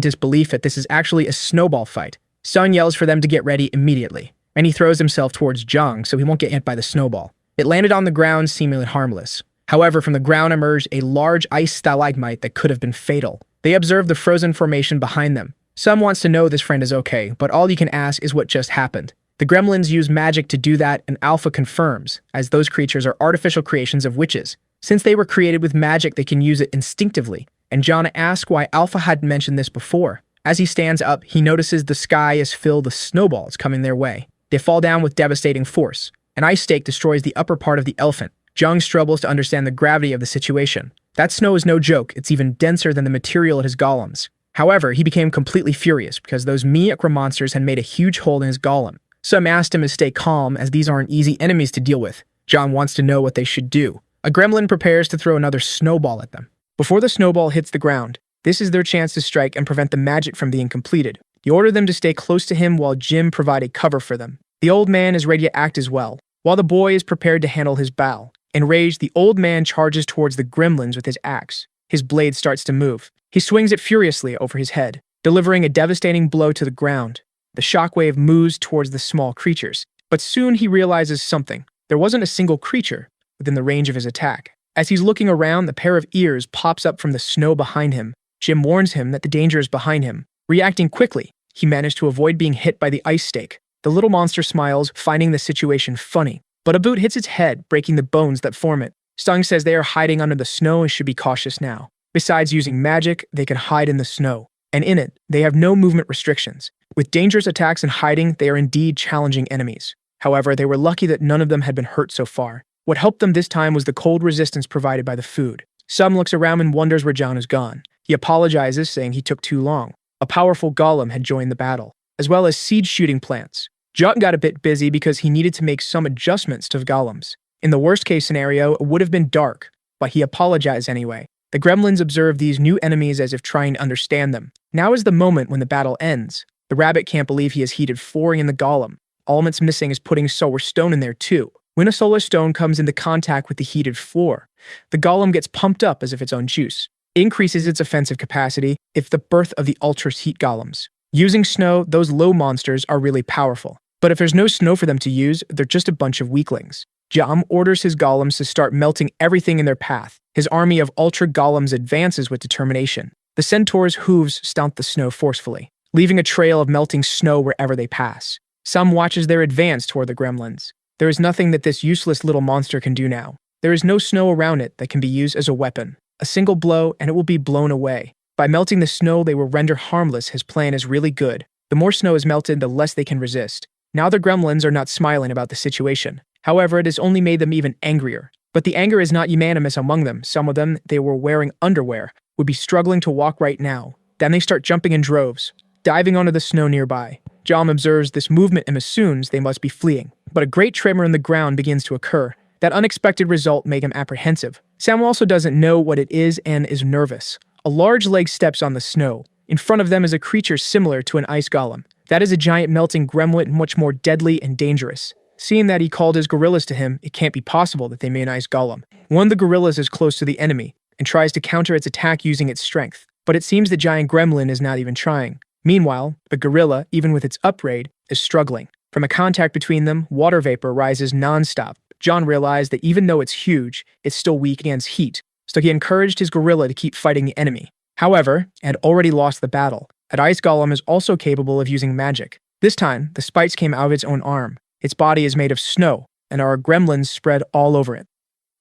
disbelief that this is actually a snowball fight. Sung yells for them to get ready immediately, and he throws himself towards Jung so he won't get hit by the snowball. It landed on the ground, seemingly harmless. However, from the ground emerged a large ice stalagmite that could have been fatal. They observe the frozen formation behind them. Some wants to know this friend is okay, but all you can ask is what just happened. The gremlins use magic to do that, and Alpha confirms, as those creatures are artificial creations of witches. Since they were created with magic, they can use it instinctively, and John asked why Alpha hadn't mentioned this before. As he stands up, he notices the sky is filled with snowballs coming their way. They fall down with devastating force. An ice stake destroys the upper part of the elephant. Jung struggles to understand the gravity of the situation. That snow is no joke, it's even denser than the material at his golems. However, he became completely furious because those Miakra monsters had made a huge hole in his golem. Some asked him to stay calm as these aren't easy enemies to deal with. John wants to know what they should do. A gremlin prepares to throw another snowball at them. Before the snowball hits the ground, this is their chance to strike and prevent the magic from being completed. He ordered them to stay close to him while Jim provided cover for them. The old man is ready to act as well, while the boy is prepared to handle his bow. Enraged, the old man charges towards the gremlins with his axe. His blade starts to move. He swings it furiously over his head, delivering a devastating blow to the ground. The shockwave moves towards the small creatures, but soon he realizes something. There wasn't a single creature within the range of his attack. As he's looking around, the pair of ears pops up from the snow behind him. Jim warns him that the danger is behind him. Reacting quickly, he managed to avoid being hit by the ice stake. The little monster smiles, finding the situation funny. But a boot hits its head, breaking the bones that form it. Stung says they are hiding under the snow and should be cautious now. Besides using magic, they can hide in the snow. And in it, they have no movement restrictions. With dangerous attacks and hiding, they are indeed challenging enemies. However, they were lucky that none of them had been hurt so far. What helped them this time was the cold resistance provided by the food. Sum looks around and wonders where John has gone. He apologizes, saying he took too long. A powerful golem had joined the battle, as well as seed shooting plants. John got a bit busy because he needed to make some adjustments to the golems. In the worst-case scenario, it would have been dark, but he apologized anyway. The gremlins observe these new enemies as if trying to understand them. Now is the moment when the battle ends. The rabbit can't believe he has heated 4 in the golem. All that's missing is putting solar stone in there too. When a solar stone comes into contact with the heated floor, the golem gets pumped up as if its own juice. It increases its offensive capacity if the birth of the ultra heat golems. Using snow, those low monsters are really powerful. But if there's no snow for them to use, they're just a bunch of weaklings. Jam orders his golems to start melting everything in their path. His army of ultra golems advances with determination. The centaur's hooves stomp the snow forcefully, leaving a trail of melting snow wherever they pass. Some watches their advance toward the gremlins. There is nothing that this useless little monster can do now. There is no snow around it that can be used as a weapon. A single blow and it will be blown away. By melting the snow, they will render harmless. His plan is really good. The more snow is melted, the less they can resist. Now the gremlins are not smiling about the situation. However, it has only made them even angrier. But the anger is not unanimous among them. Some of them, they were wearing underwear, would be struggling to walk right now. Then they start jumping in droves, diving onto the snow nearby. Jom observes this movement and assumes they must be fleeing. But a great tremor in the ground begins to occur. That unexpected result made him apprehensive. Sam also doesn't know what it is and is nervous. A large leg steps on the snow. In front of them is a creature similar to an ice golem. That is a giant melting gremlin, much more deadly and dangerous. Seeing that he called his gorillas to him, it can't be possible that they made an ice golem. One of the gorillas is close to the enemy and tries to counter its attack using its strength. But it seems the giant gremlin is not even trying. Meanwhile, the gorilla, even with its upgrade, is struggling. From a contact between them, water vapor rises non-stop. John realized that even though it's huge, it's still weak against heat, so he encouraged his gorilla to keep fighting the enemy. However, it had already lost the battle. An ice golem is also capable of using magic. This time, the spikes came out of its own arm. Its body is made of snow, and there are gremlins spread all over it.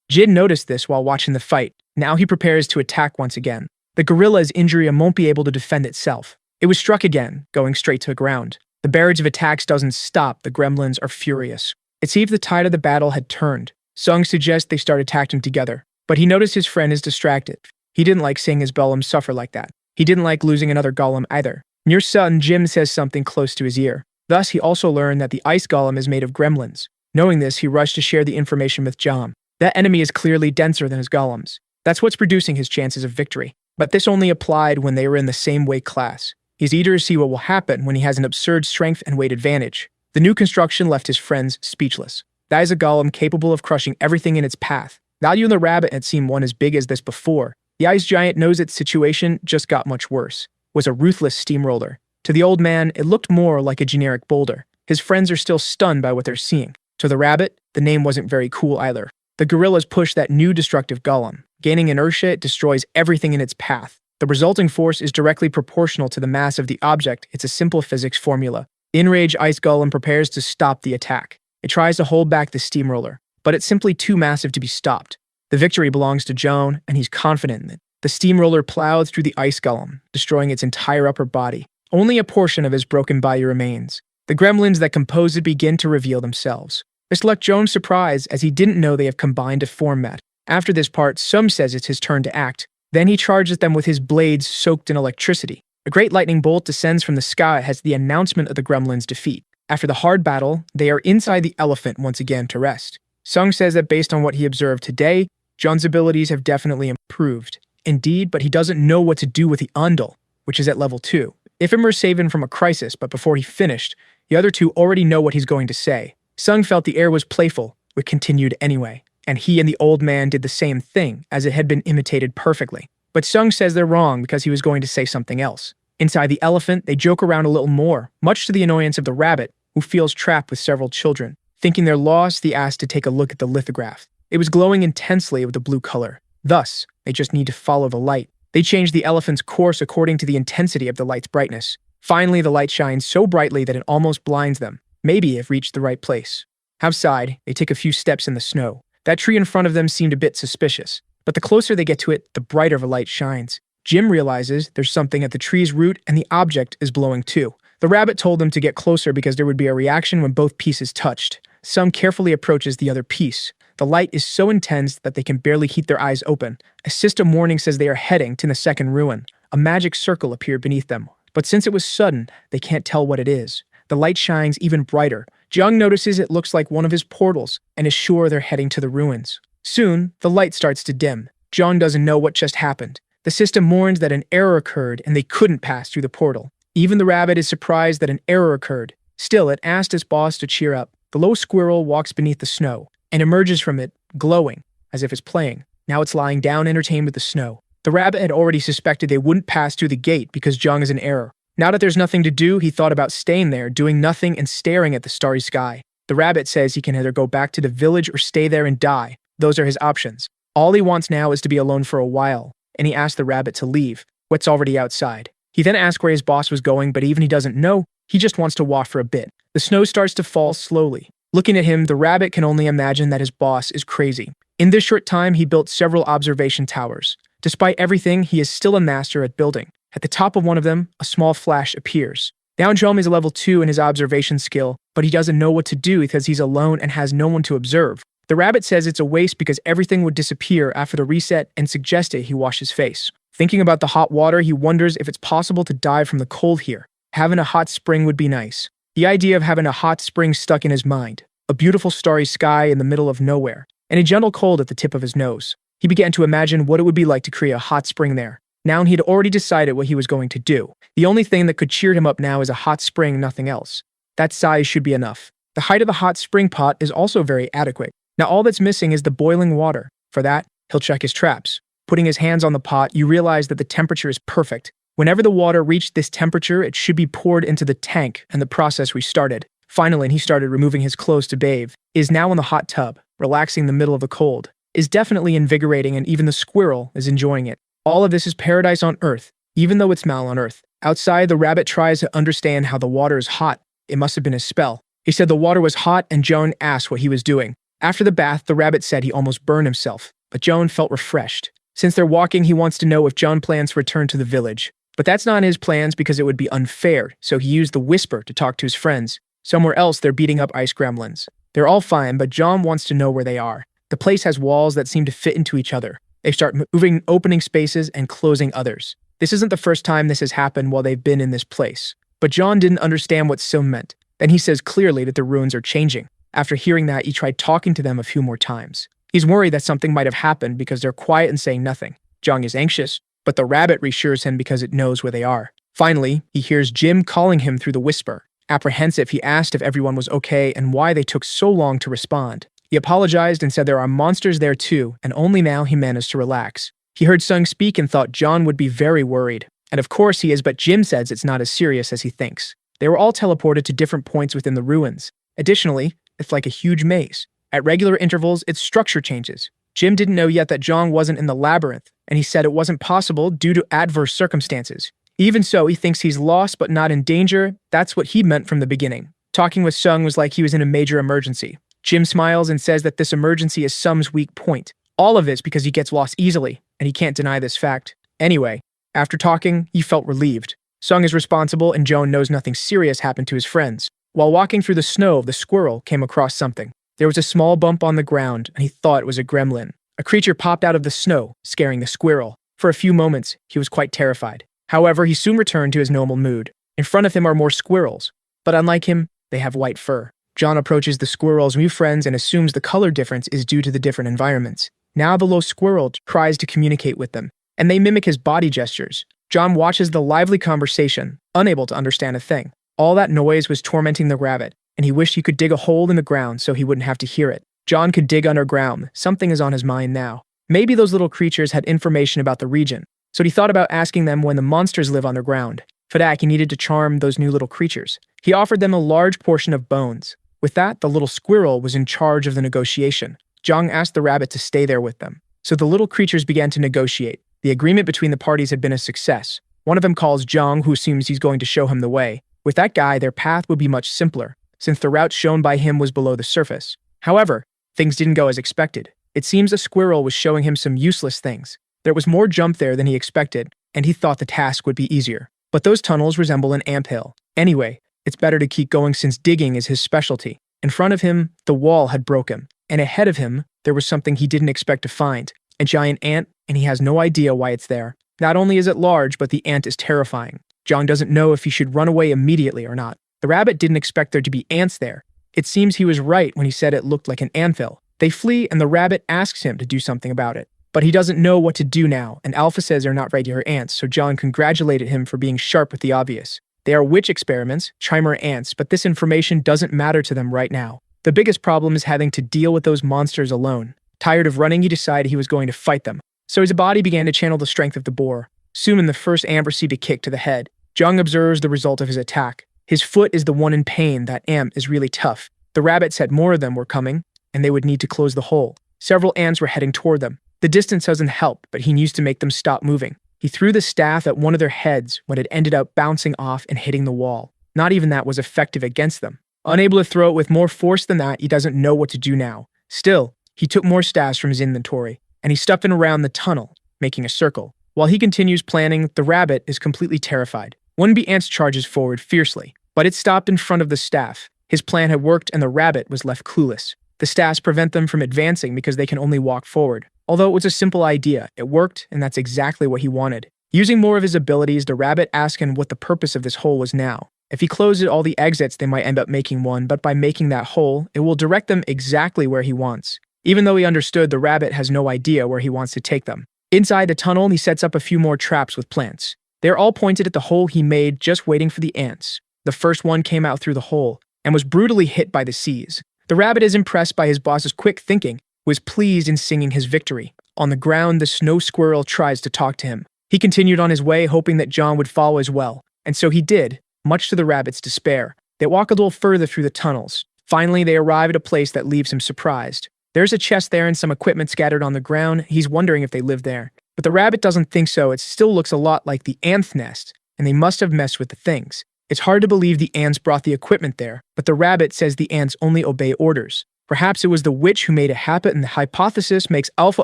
Jin noticed this while watching the fight. Now he prepares to attack once again. The gorilla is injured and won't be able to defend itself. It was struck again, going straight to the ground. The barrage of attacks doesn't stop. The gremlins are furious. It seems the tide of the battle had turned. Sung suggests they start attacking together, but he noticed his friend is distracted. He didn't like seeing his golem suffer like that. He didn't like losing another golem either. Near Sun, Jim says something close to his ear. Thus, he also learned that the ice golem is made of gremlins. Knowing this, he rushed to share the information with Jam. That enemy is clearly denser than his golems. That's what's reducing his chances of victory. But this only applied when they were in the same weight class. He's eager to see what will happen when he has an absurd strength and weight advantage. The new construction left his friends speechless. That is a golem capable of crushing everything in its path. Value in the rabbit had seen one as big as this before. The ice giant knows its situation just got much worse. Was a ruthless steamroller. To the old man, it looked more like a generic boulder. His friends are still stunned by what they're seeing. To the rabbit, the name wasn't very cool either. The gorillas push that new destructive golem. Gaining inertia, it destroys everything in its path. The resulting force is directly proportional to the mass of the object. It's a simple physics formula. The enraged ice golem prepares to stop the attack. It tries to hold back the steamroller, but it's simply too massive to be stopped. The victory belongs to Joan, and he's confident in it. The steamroller plowed through the ice golem, destroying its entire upper body. Only a portion of his broken body remains. The gremlins that compose it begin to reveal themselves. This left Jones surprised as he didn't know they have combined to form that. After this part, Sung says it's his turn to act. Then he charges them with his blades soaked in electricity. A great lightning bolt descends from the sky as the announcement of the gremlins' defeat. After the hard battle, they are inside the elephant once again to rest. Sung says that based on what he observed today, John's abilities have definitely improved. Indeed, but he doesn't know what to do with the Undul, which is at level 2. Ifemer saved him from a crisis, but before he finished, the other two already know what he's going to say. Sung felt the air was playful, but continued anyway, and he and the old man did the same thing, as it had been imitated perfectly. But Sung says they're wrong because he was going to say something else. Inside the elephant, they joke around a little more, much to the annoyance of the rabbit, who feels trapped with several children. Thinking they're lost, he asks to take a look at the lithograph. It was glowing intensely with a blue color. Thus, they just need to follow the light. They change the elephant's course according to the intensity of the light's brightness. Finally, the light shines so brightly that it almost blinds them. Maybe they've reached the right place. Outside, they take a few steps in the snow. That tree in front of them seemed a bit suspicious, but the closer they get to it, the brighter the light shines. Jim realizes there's something at the tree's root and the object is glowing too. The rabbit told them to get closer because there would be a reaction when both pieces touched. Sung carefully approaches the other piece. The light is so intense that they can barely keep their eyes open. A system warning says they are heading to the second ruin. A magic circle appeared beneath them, but since it was sudden, they can't tell what it is. The light shines even brighter. Jung notices it looks like one of his portals and is sure they're heading to the ruins. Soon, the light starts to dim. Jung doesn't know what just happened. The system warns that an error occurred and they couldn't pass through the portal. Even the rabbit is surprised that an error occurred. Still, it asked its boss to cheer up. The low squirrel walks beneath the snow and emerges from it, glowing, as if it's playing. Now it's lying down entertained with the snow. The rabbit had already suspected they wouldn't pass through the gate because Jung is in error. Now that there's nothing to do, he thought about staying there, doing nothing and staring at the starry sky. The rabbit says he can either go back to the village or stay there and die. Those are his options. All he wants now is to be alone for a while, and he asks the rabbit to leave, what's already outside. He then asks where his boss was going, but even he doesn't know, he just wants to walk for a bit. The snow starts to fall slowly. Looking at him, the rabbit can only imagine that his boss is crazy. In this short time, he built several observation towers. Despite everything, he is still a master at building. At the top of one of them, a small flash appears. Now Jom is a level 2 in his observation skill, but he doesn't know what to do because he's alone and has no one to observe. The rabbit says it's a waste because everything would disappear after the reset and suggested he wash his face. Thinking about the hot water, he wonders if it's possible to dive from the cold here. Having a hot spring would be nice. The idea of having a hot spring stuck in his mind. A beautiful starry sky in the middle of nowhere, and a gentle cold at the tip of his nose. He began to imagine what it would be like to create a hot spring there. Now he had already decided what he was going to do. The only thing that could cheer him up now is a hot spring, nothing else. That size should be enough. The height of the hot spring pot is also very adequate. Now all that's missing is the boiling water. For that, he'll check his traps. Putting his hands on the pot, you realize that the temperature is perfect. Whenever the water reached this temperature, it should be poured into the tank, and the process restarted. Finally, he started removing his clothes to bathe. Is now in the hot tub, relaxing in the middle of the cold. Is definitely invigorating, and even the squirrel is enjoying it. All of this is paradise on Earth, even though it's mal on Earth. Outside, the rabbit tries to understand how the water is hot. It must have been a spell. He said the water was hot, and Joan asked what he was doing. After the bath, the rabbit said he almost burned himself, but Joan felt refreshed. Since they're walking, he wants to know if John plans to return to the village. But that's not in his plans because it would be unfair, so he used the whisper to talk to his friends. Somewhere else, they're beating up ice gremlins. They're all fine, but John wants to know where they are. The place has walls that seem to fit into each other. They start moving, opening spaces and closing others. This isn't the first time this has happened while they've been in this place. But John didn't understand what Sim meant. Then he says clearly that the ruins are changing. After hearing that, he tried talking to them a few more times. He's worried that something might have happened because they're quiet and saying nothing. Jung is anxious, but the rabbit reassures him because it knows where they are. Finally, he hears Jim calling him through the whisper. Apprehensive, he asked if everyone was okay and why they took so long to respond. He apologized and said there are monsters there too, and only now he managed to relax. He heard Sung speak and thought John would be very worried. And of course he is, but Jim says it's not as serious as he thinks. They were all teleported to different points within the ruins. Additionally, it's like a huge maze. At regular intervals, its structure changes. Jim didn't know yet that John wasn't in the labyrinth, and he said it wasn't possible due to adverse circumstances. Even so, he thinks he's lost but not in danger. That's what he meant from the beginning. Talking with Sung was like he was in a major emergency. Jim smiles and says that this emergency is Sung's weak point. All of this because he gets lost easily, and he can't deny this fact. Anyway, after talking, he felt relieved. Sung is responsible and Joan knows nothing serious happened to his friends. While walking through the snow, the squirrel came across something. There was a small bump on the ground, and he thought it was a gremlin. A creature popped out of the snow, scaring the squirrel. For a few moments, he was quite terrified. However, he soon returned to his normal mood. In front of him are more squirrels, but unlike him, they have white fur. John approaches the squirrel's new friends and assumes the color difference is due to the different environments. Now the little squirrel tries to communicate with them, and they mimic his body gestures. John watches the lively conversation, unable to understand a thing. All that noise was tormenting the rabbit, and he wished he could dig a hole in the ground so he wouldn't have to hear it. John could dig underground. Something is on his mind now. Maybe those little creatures had information about the region, so he thought about asking them when the monsters live underground. For that, he needed to charm those new little creatures. He offered them a large portion of bones. With that, the little squirrel was in charge of the negotiation. John asked the rabbit to stay there with them. So the little creatures began to negotiate. The agreement between the parties had been a success. One of them calls Jong, who assumes he's going to show him the way. With that guy, their path would be much simpler, since the route shown by him was below the surface. However, things didn't go as expected. It seems a squirrel was showing him some useless things. There was more jump there than he expected, and he thought the task would be easier. But those tunnels resemble an anthill. Anyway, it's better to keep going since digging is his specialty. In front of him, the wall had broken, and ahead of him, there was something he didn't expect to find. A giant ant, and he has no idea why it's there. Not only is it large, but the ant is terrifying. John doesn't know if he should run away immediately or not. The rabbit didn't expect there to be ants there. It seems he was right when he said it looked like an anthill. They flee, and the rabbit asks him to do something about it. But he doesn't know what to do now, and Alpha says they're not regular ants, so John congratulated him for being sharp with the obvious. They are witch experiments, Chimer ants, but this information doesn't matter to them right now. The biggest problem is having to deal with those monsters alone. Tired of running, he decided he was going to fight them. So his body began to channel the strength of the boar. Soon the first ant received a kick to the head. Jung observes the result of his attack. His foot is the one in pain. That ant is really tough. The rabbit said more of them were coming, and they would need to close the hole. Several ants were heading toward them. The distance doesn't help, but he needs to make them stop moving. He threw the staff at one of their heads when it ended up bouncing off and hitting the wall. Not even that was effective against them. Unable to throw it with more force than that, he doesn't know what to do now. Still, he took more staffs from his inventory, and he stuffed it around the tunnel, making a circle. While he continues planning, the rabbit is completely terrified. One bee ant charges forward fiercely, but it stopped in front of the staff. His plan had worked, and the rabbit was left clueless. The staffs prevent them from advancing because they can only walk forward. Although it was a simple idea, it worked, and that's exactly what he wanted. Using more of his abilities, the rabbit asked him what the purpose of this hole was now. If he closes all the exits, they might end up making one, but by making that hole, it will direct them exactly where he wants. Even though he understood, the rabbit has no idea where he wants to take them. Inside the tunnel, he sets up a few more traps with plants. They're all pointed at the hole he made, just waiting for the ants. The first one came out through the hole, and was brutally hit by the seas. The rabbit is impressed by his boss's quick thinking, was pleased in singing his victory. On the ground, the snow squirrel tries to talk to him. He continued on his way, hoping that John would follow as well, and so he did, much to the rabbit's despair. They walk a little further through the tunnels. Finally, they arrive at a place that leaves him surprised. There's a chest there and some equipment scattered on the ground. He's wondering if they live there. But the rabbit doesn't think so. It still looks a lot like the ant nest, and they must have messed with the things. It's hard to believe the ants brought the equipment there, but the rabbit says the ants only obey orders. Perhaps it was the witch who made it happen, and the hypothesis makes Alpha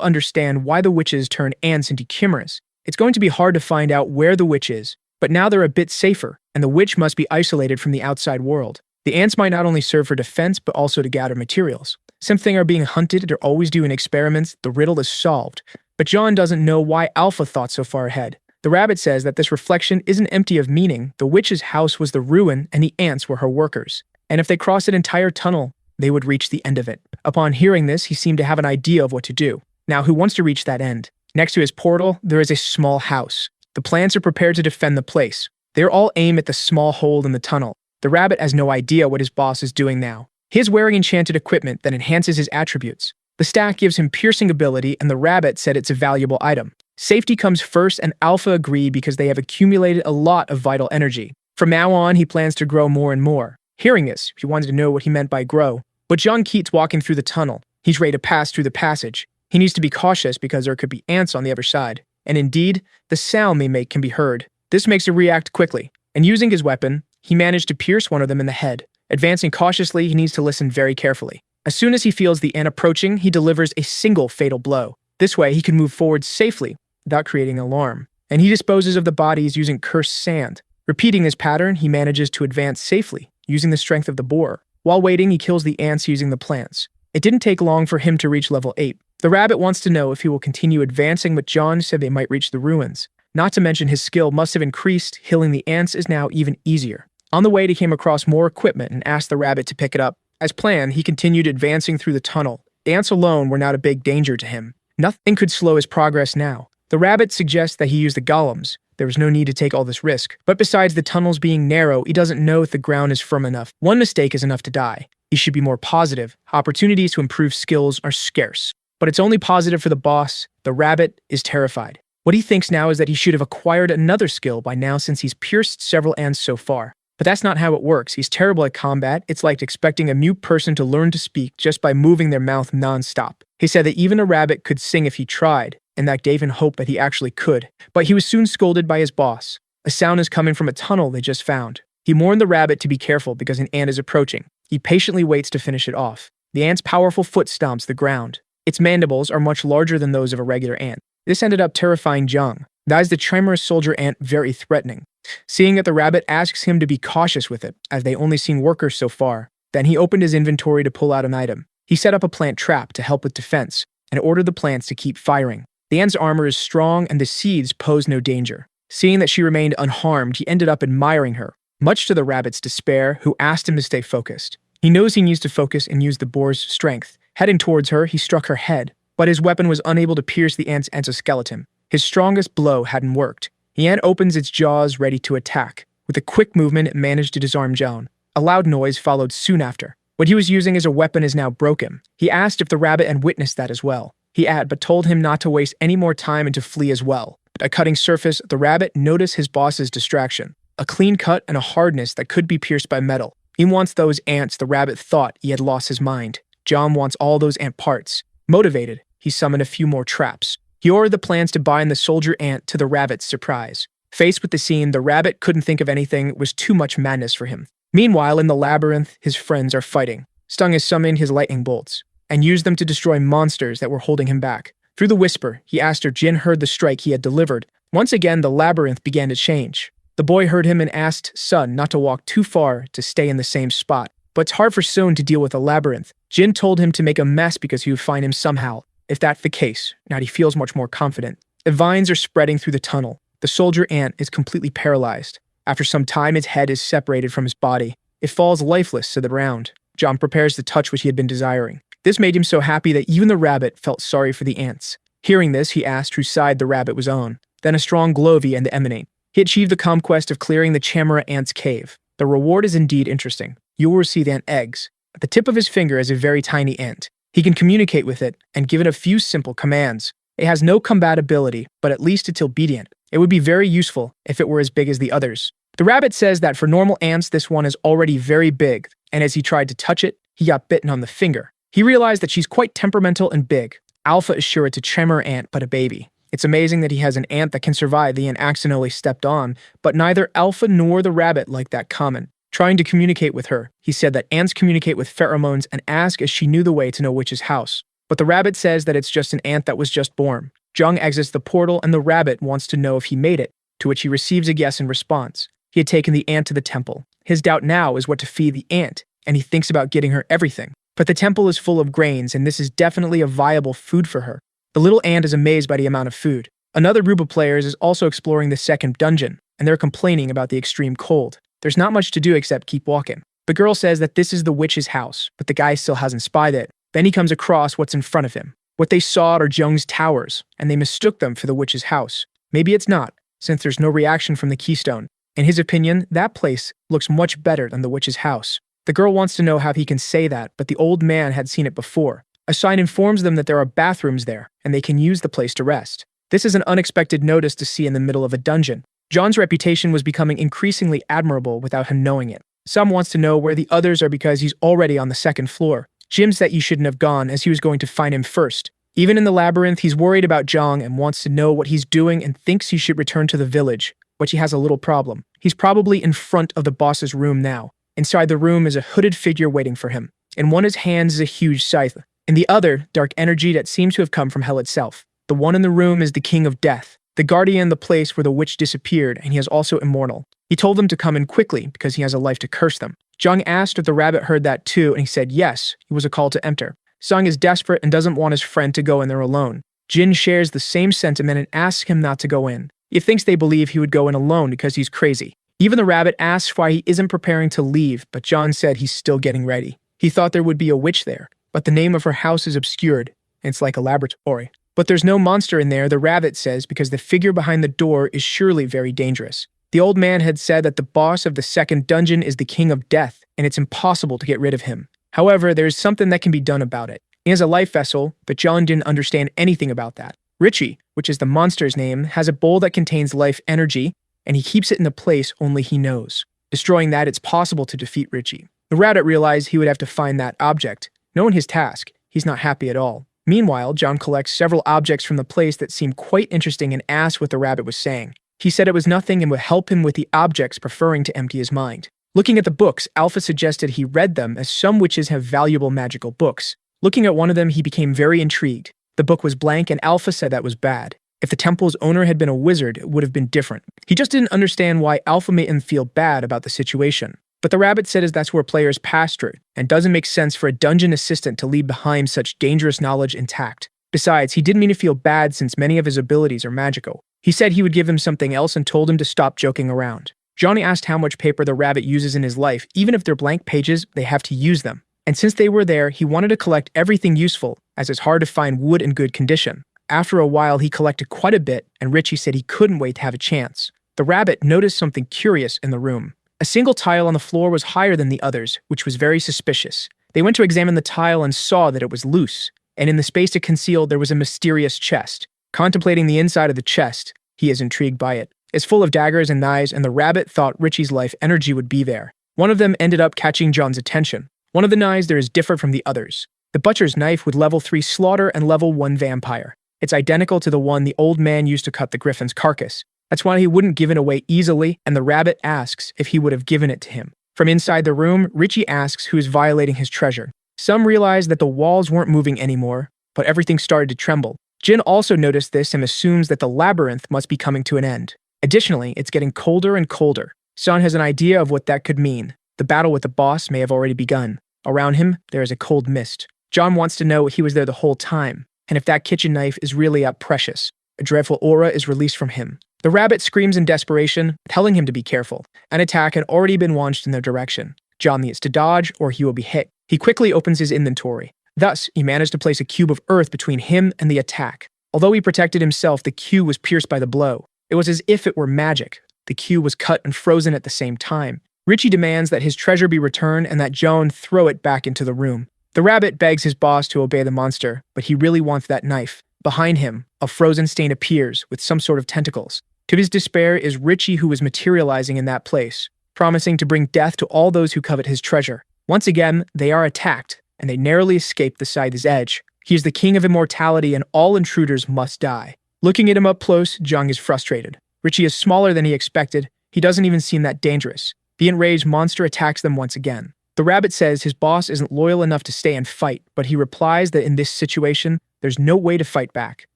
understand why the witches turn ants into chimeras. It's going to be hard to find out where the witch is, but now they're a bit safer, and the witch must be isolated from the outside world. The ants might not only serve for defense, but also to gather materials. Something are being hunted, they're always doing experiments, the riddle is solved. But John doesn't know why Alpha thought so far ahead. The rabbit says that this reflection isn't empty of meaning. The witch's house was the ruin, and the ants were her workers. And if they crossed an entire tunnel, they would reach the end of it. Upon hearing this, he seemed to have an idea of what to do. Now, who wants to reach that end? Next to his portal, there is a small house. The plants are prepared to defend the place. They're all aimed at the small hole in the tunnel. The rabbit has no idea what his boss is doing now. He is wearing enchanted equipment that enhances his attributes. The stack gives him piercing ability, and the rabbit said it's a valuable item. Safety comes first, and Alpha agreed because they have accumulated a lot of vital energy. From now on, he plans to grow more and more. Hearing this, he wanted to know what he meant by grow. But John keeps walking through the tunnel. He's ready to pass through the passage. He needs to be cautious because there could be ants on the other side. And indeed, the sound they make can be heard. This makes it react quickly. And using his weapon, he managed to pierce one of them in the head. Advancing cautiously, he needs to listen very carefully. As soon as he feels the ant approaching, he delivers a single fatal blow. This way, he can move forward safely without creating alarm. And he disposes of the bodies using cursed sand. Repeating this pattern, he manages to advance safely, using the strength of the boar. While waiting, he kills the ants using the plants. It didn't take long for him to reach level 8. The rabbit wants to know if he will continue advancing, but John said they might reach the ruins. Not to mention his skill must have increased, killing the ants is now even easier. On the way, he came across more equipment and asked the rabbit to pick it up. As planned, he continued advancing through the tunnel. The ants alone were not a big danger to him. Nothing could slow his progress now. The rabbit suggests that he use the golems. There was no need to take all this risk. But besides the tunnels being narrow, he doesn't know if the ground is firm enough. One mistake is enough to die. He should be more positive. Opportunities to improve skills are scarce. But it's only positive for the boss. The rabbit is terrified. What he thinks now is that he should have acquired another skill by now since he's pierced several ants so far. But that's not how it works. He's terrible at combat. It's like expecting a mute person to learn to speak just by moving their mouth non-stop. He said that even a rabbit could sing if he tried, and that gave him hope that he actually could. But he was soon scolded by his boss. A sound is coming from a tunnel they just found. He warned the rabbit to be careful because an ant is approaching. He patiently waits to finish it off. The ant's powerful foot stomps the ground. Its mandibles are much larger than those of a regular ant. This ended up terrifying Jung. That is the tremorous soldier ant very threatening. Seeing that the rabbit asks him to be cautious with it, as they only seen workers so far. Then he opened his inventory to pull out an item. He set up a plant trap to help with defense, and ordered the plants to keep firing. The ant's armor is strong and the seeds pose no danger. Seeing that she remained unharmed, he ended up admiring her, much to the rabbit's despair, who asked him to stay focused. He knows he needs to focus and use the boar's strength. Heading towards her, he struck her head, but his weapon was unable to pierce the ant's endoskeleton. His strongest blow hadn't worked. The ant opens its jaws ready to attack. With a quick movement, it managed to disarm Joan. A loud noise followed soon after. What he was using as a weapon is now broken. He asked if the rabbit had witnessed that as well. He had, but told him not to waste any more time and to flee as well. A cutting surface, the rabbit noticed his boss's distraction. A clean cut and a hardness that could be pierced by metal. He wants those ants. The rabbit thought he had lost his mind. John wants all those ant parts. Motivated, he summoned a few more traps. He ordered the plans to bind the soldier ant to the rabbit's surprise. Faced with the scene, the rabbit couldn't think of anything. It was too much madness for him. Meanwhile, in the labyrinth, his friends are fighting. Stung has summoned his lightning bolts and used them to destroy monsters that were holding him back. Through the whisper, he asked if Jin heard the strike he had delivered. Once again, the labyrinth began to change. The boy heard him and asked Sun not to walk too far to stay in the same spot. But it's hard for Sun to deal with a labyrinth. Jin told him to make a mess because he would find him somehow. If that's the case, now he feels much more confident. The vines are spreading through the tunnel. The soldier ant is completely paralyzed. After some time, its head is separated from his body. It falls lifeless to the ground. John prepares the touch which he had been desiring. This made him so happy that even the rabbit felt sorry for the ants. Hearing this, he asked whose side the rabbit was on. Then a strong glow began to emanate. He achieved the conquest of clearing the Chamara ant's cave. The reward is indeed interesting. You will receive ant eggs. At the tip of his finger is a very tiny ant. He can communicate with it and give it a few simple commands. It has no combat ability, but at least it's obedient. It would be very useful if it were as big as the others. The rabbit says that for normal ants, this one is already very big, and as he tried to touch it, he got bitten on the finger. He realized that she's quite temperamental and big. Alpha is sure it's a tremor ant, but a baby. It's amazing that he has an ant that can survive the ant accidentally stepped on, but neither Alpha nor the rabbit like that common. Trying to communicate with her, he said that ants communicate with pheromones and ask if she knew the way to know witch's house. But the rabbit says that it's just an ant that was just born. Jung exits the portal and the rabbit wants to know if he made it, to which he receives a yes in response. He had taken the ant to the temple. His doubt now is what to feed the ant, and he thinks about getting her everything. But the temple is full of grains, and this is definitely a viable food for her. The little ant is amazed by the amount of food. Another group of players is also exploring the second dungeon, and they're complaining about the extreme cold. There's not much to do except keep walking. The girl says that this is the witch's house, but the guy still hasn't spied it. Then he comes across what's in front of him. What they saw are Jung's towers, and they mistook them for the witch's house. Maybe it's not, since there's no reaction from the keystone. In his opinion, that place looks much better than the witch's house. The girl wants to know how he can say that, but the old man had seen it before. A sign informs them that there are bathrooms there, and they can use the place to rest. This is an unexpected notice to see in the middle of a dungeon. John's reputation was becoming increasingly admirable without him knowing it. Some wants to know where the others are because he's already on the second floor. Jim said you shouldn't have gone as he was going to find him first. Even in the labyrinth, he's worried about Jong and wants to know what he's doing and thinks he should return to the village, but he has a little problem. He's probably in front of the boss's room now. Inside the room is a hooded figure waiting for him. In one of his hands is a huge scythe. In the other, dark energy that seems to have come from hell itself. The one in the room is the King of Death, the guardian of the place where the witch disappeared, and he is also immortal. He told them to come in quickly because he has a life to curse them. Jung asked if the rabbit heard that too, and he said yes, it was a call to enter. Sung is desperate and doesn't want his friend to go in there alone. Jin shares the same sentiment and asks him not to go in. He thinks they believe he would go in alone because he's crazy. Even the rabbit asks why he isn't preparing to leave, but John said he's still getting ready. He thought there would be a witch there, but the name of her house is obscured. It's like a laboratory. But there's no monster in there, the rabbit says, because the figure behind the door is surely very dangerous. The old man had said that the boss of the second dungeon is the king of death, and it's impossible to get rid of him. However, there is something that can be done about it. He has a life vessel, but John didn't understand anything about that. Richie, which is the monster's name, has a bowl that contains life energy, and he keeps it in a place only he knows. Destroying that, it's possible to defeat Richie. The rabbit realized he would have to find that object. Knowing his task, he's not happy at all. Meanwhile, John collects several objects from the place that seem quite interesting and asks what the rabbit was saying. He said it was nothing and would help him with the objects, preferring to empty his mind. Looking at the books, Alpha suggested he read them, as some witches have valuable magical books. Looking at one of them, he became very intrigued. The book was blank, and Alpha said that was bad. If the temple's owner had been a wizard, it would have been different. He just didn't understand why Alpha made him feel bad about the situation. But the rabbit said that's where players pass through, and doesn't make sense for a dungeon assistant to leave behind such dangerous knowledge intact. Besides, he didn't mean to feel bad since many of his abilities are magical. He said he would give him something else and told him to stop joking around. Johnny asked how much paper the rabbit uses in his life. Even if they're blank pages, they have to use them. And since they were there, he wanted to collect everything useful, as it's hard to find wood in good condition. After a while, he collected quite a bit, and Richie said he couldn't wait to have a chance. The rabbit noticed something curious in the room. A single tile on the floor was higher than the others, which was very suspicious. They went to examine the tile and saw that it was loose, and in the space it concealed there was a mysterious chest. Contemplating the inside of the chest, he is intrigued by it. It's full of daggers and knives, and the rabbit thought Richie's life energy would be there. One of them ended up catching John's attention. One of the knives there is different from the others. The butcher's knife with level 3 slaughter and level 1 vampire. It's identical to the one the old man used to cut the griffin's carcass. That's why he wouldn't give it away easily, and the rabbit asks if he would have given it to him. From inside the room, Richie asks who is violating his treasure. Some realize that the walls weren't moving anymore, but everything started to tremble. Jin also noticed this and assumes that the labyrinth must be coming to an end. Additionally, it's getting colder and colder. Sun has an idea of what that could mean. The battle with the boss may have already begun. Around him, there is a cold mist. John wants to know if he was there the whole time, and if that kitchen knife is really that precious. A dreadful aura is released from him. The rabbit screams in desperation, telling him to be careful. An attack had already been launched in their direction. John needs to dodge, or he will be hit. He quickly opens his inventory. Thus, he managed to place a cube of earth between him and the attack. Although he protected himself, the cube was pierced by the blow. It was as if it were magic. The cube was cut and frozen at the same time. Richie demands that his treasure be returned and that John throw it back into the room. The rabbit begs his boss to obey the monster, but he really wants that knife. Behind him, a frozen stain appears with some sort of tentacles. To his despair is Richie, who is materializing in that place, promising to bring death to all those who covet his treasure. Once again, they are attacked, and they narrowly escape the scythe's edge. He is the king of immortality, and all intruders must die. Looking at him up close, Jung is frustrated. Richie is smaller than he expected. He doesn't even seem that dangerous. The enraged monster attacks them once again. The rabbit says his boss isn't loyal enough to stay and fight, but he replies that in this situation, there's no way to fight back.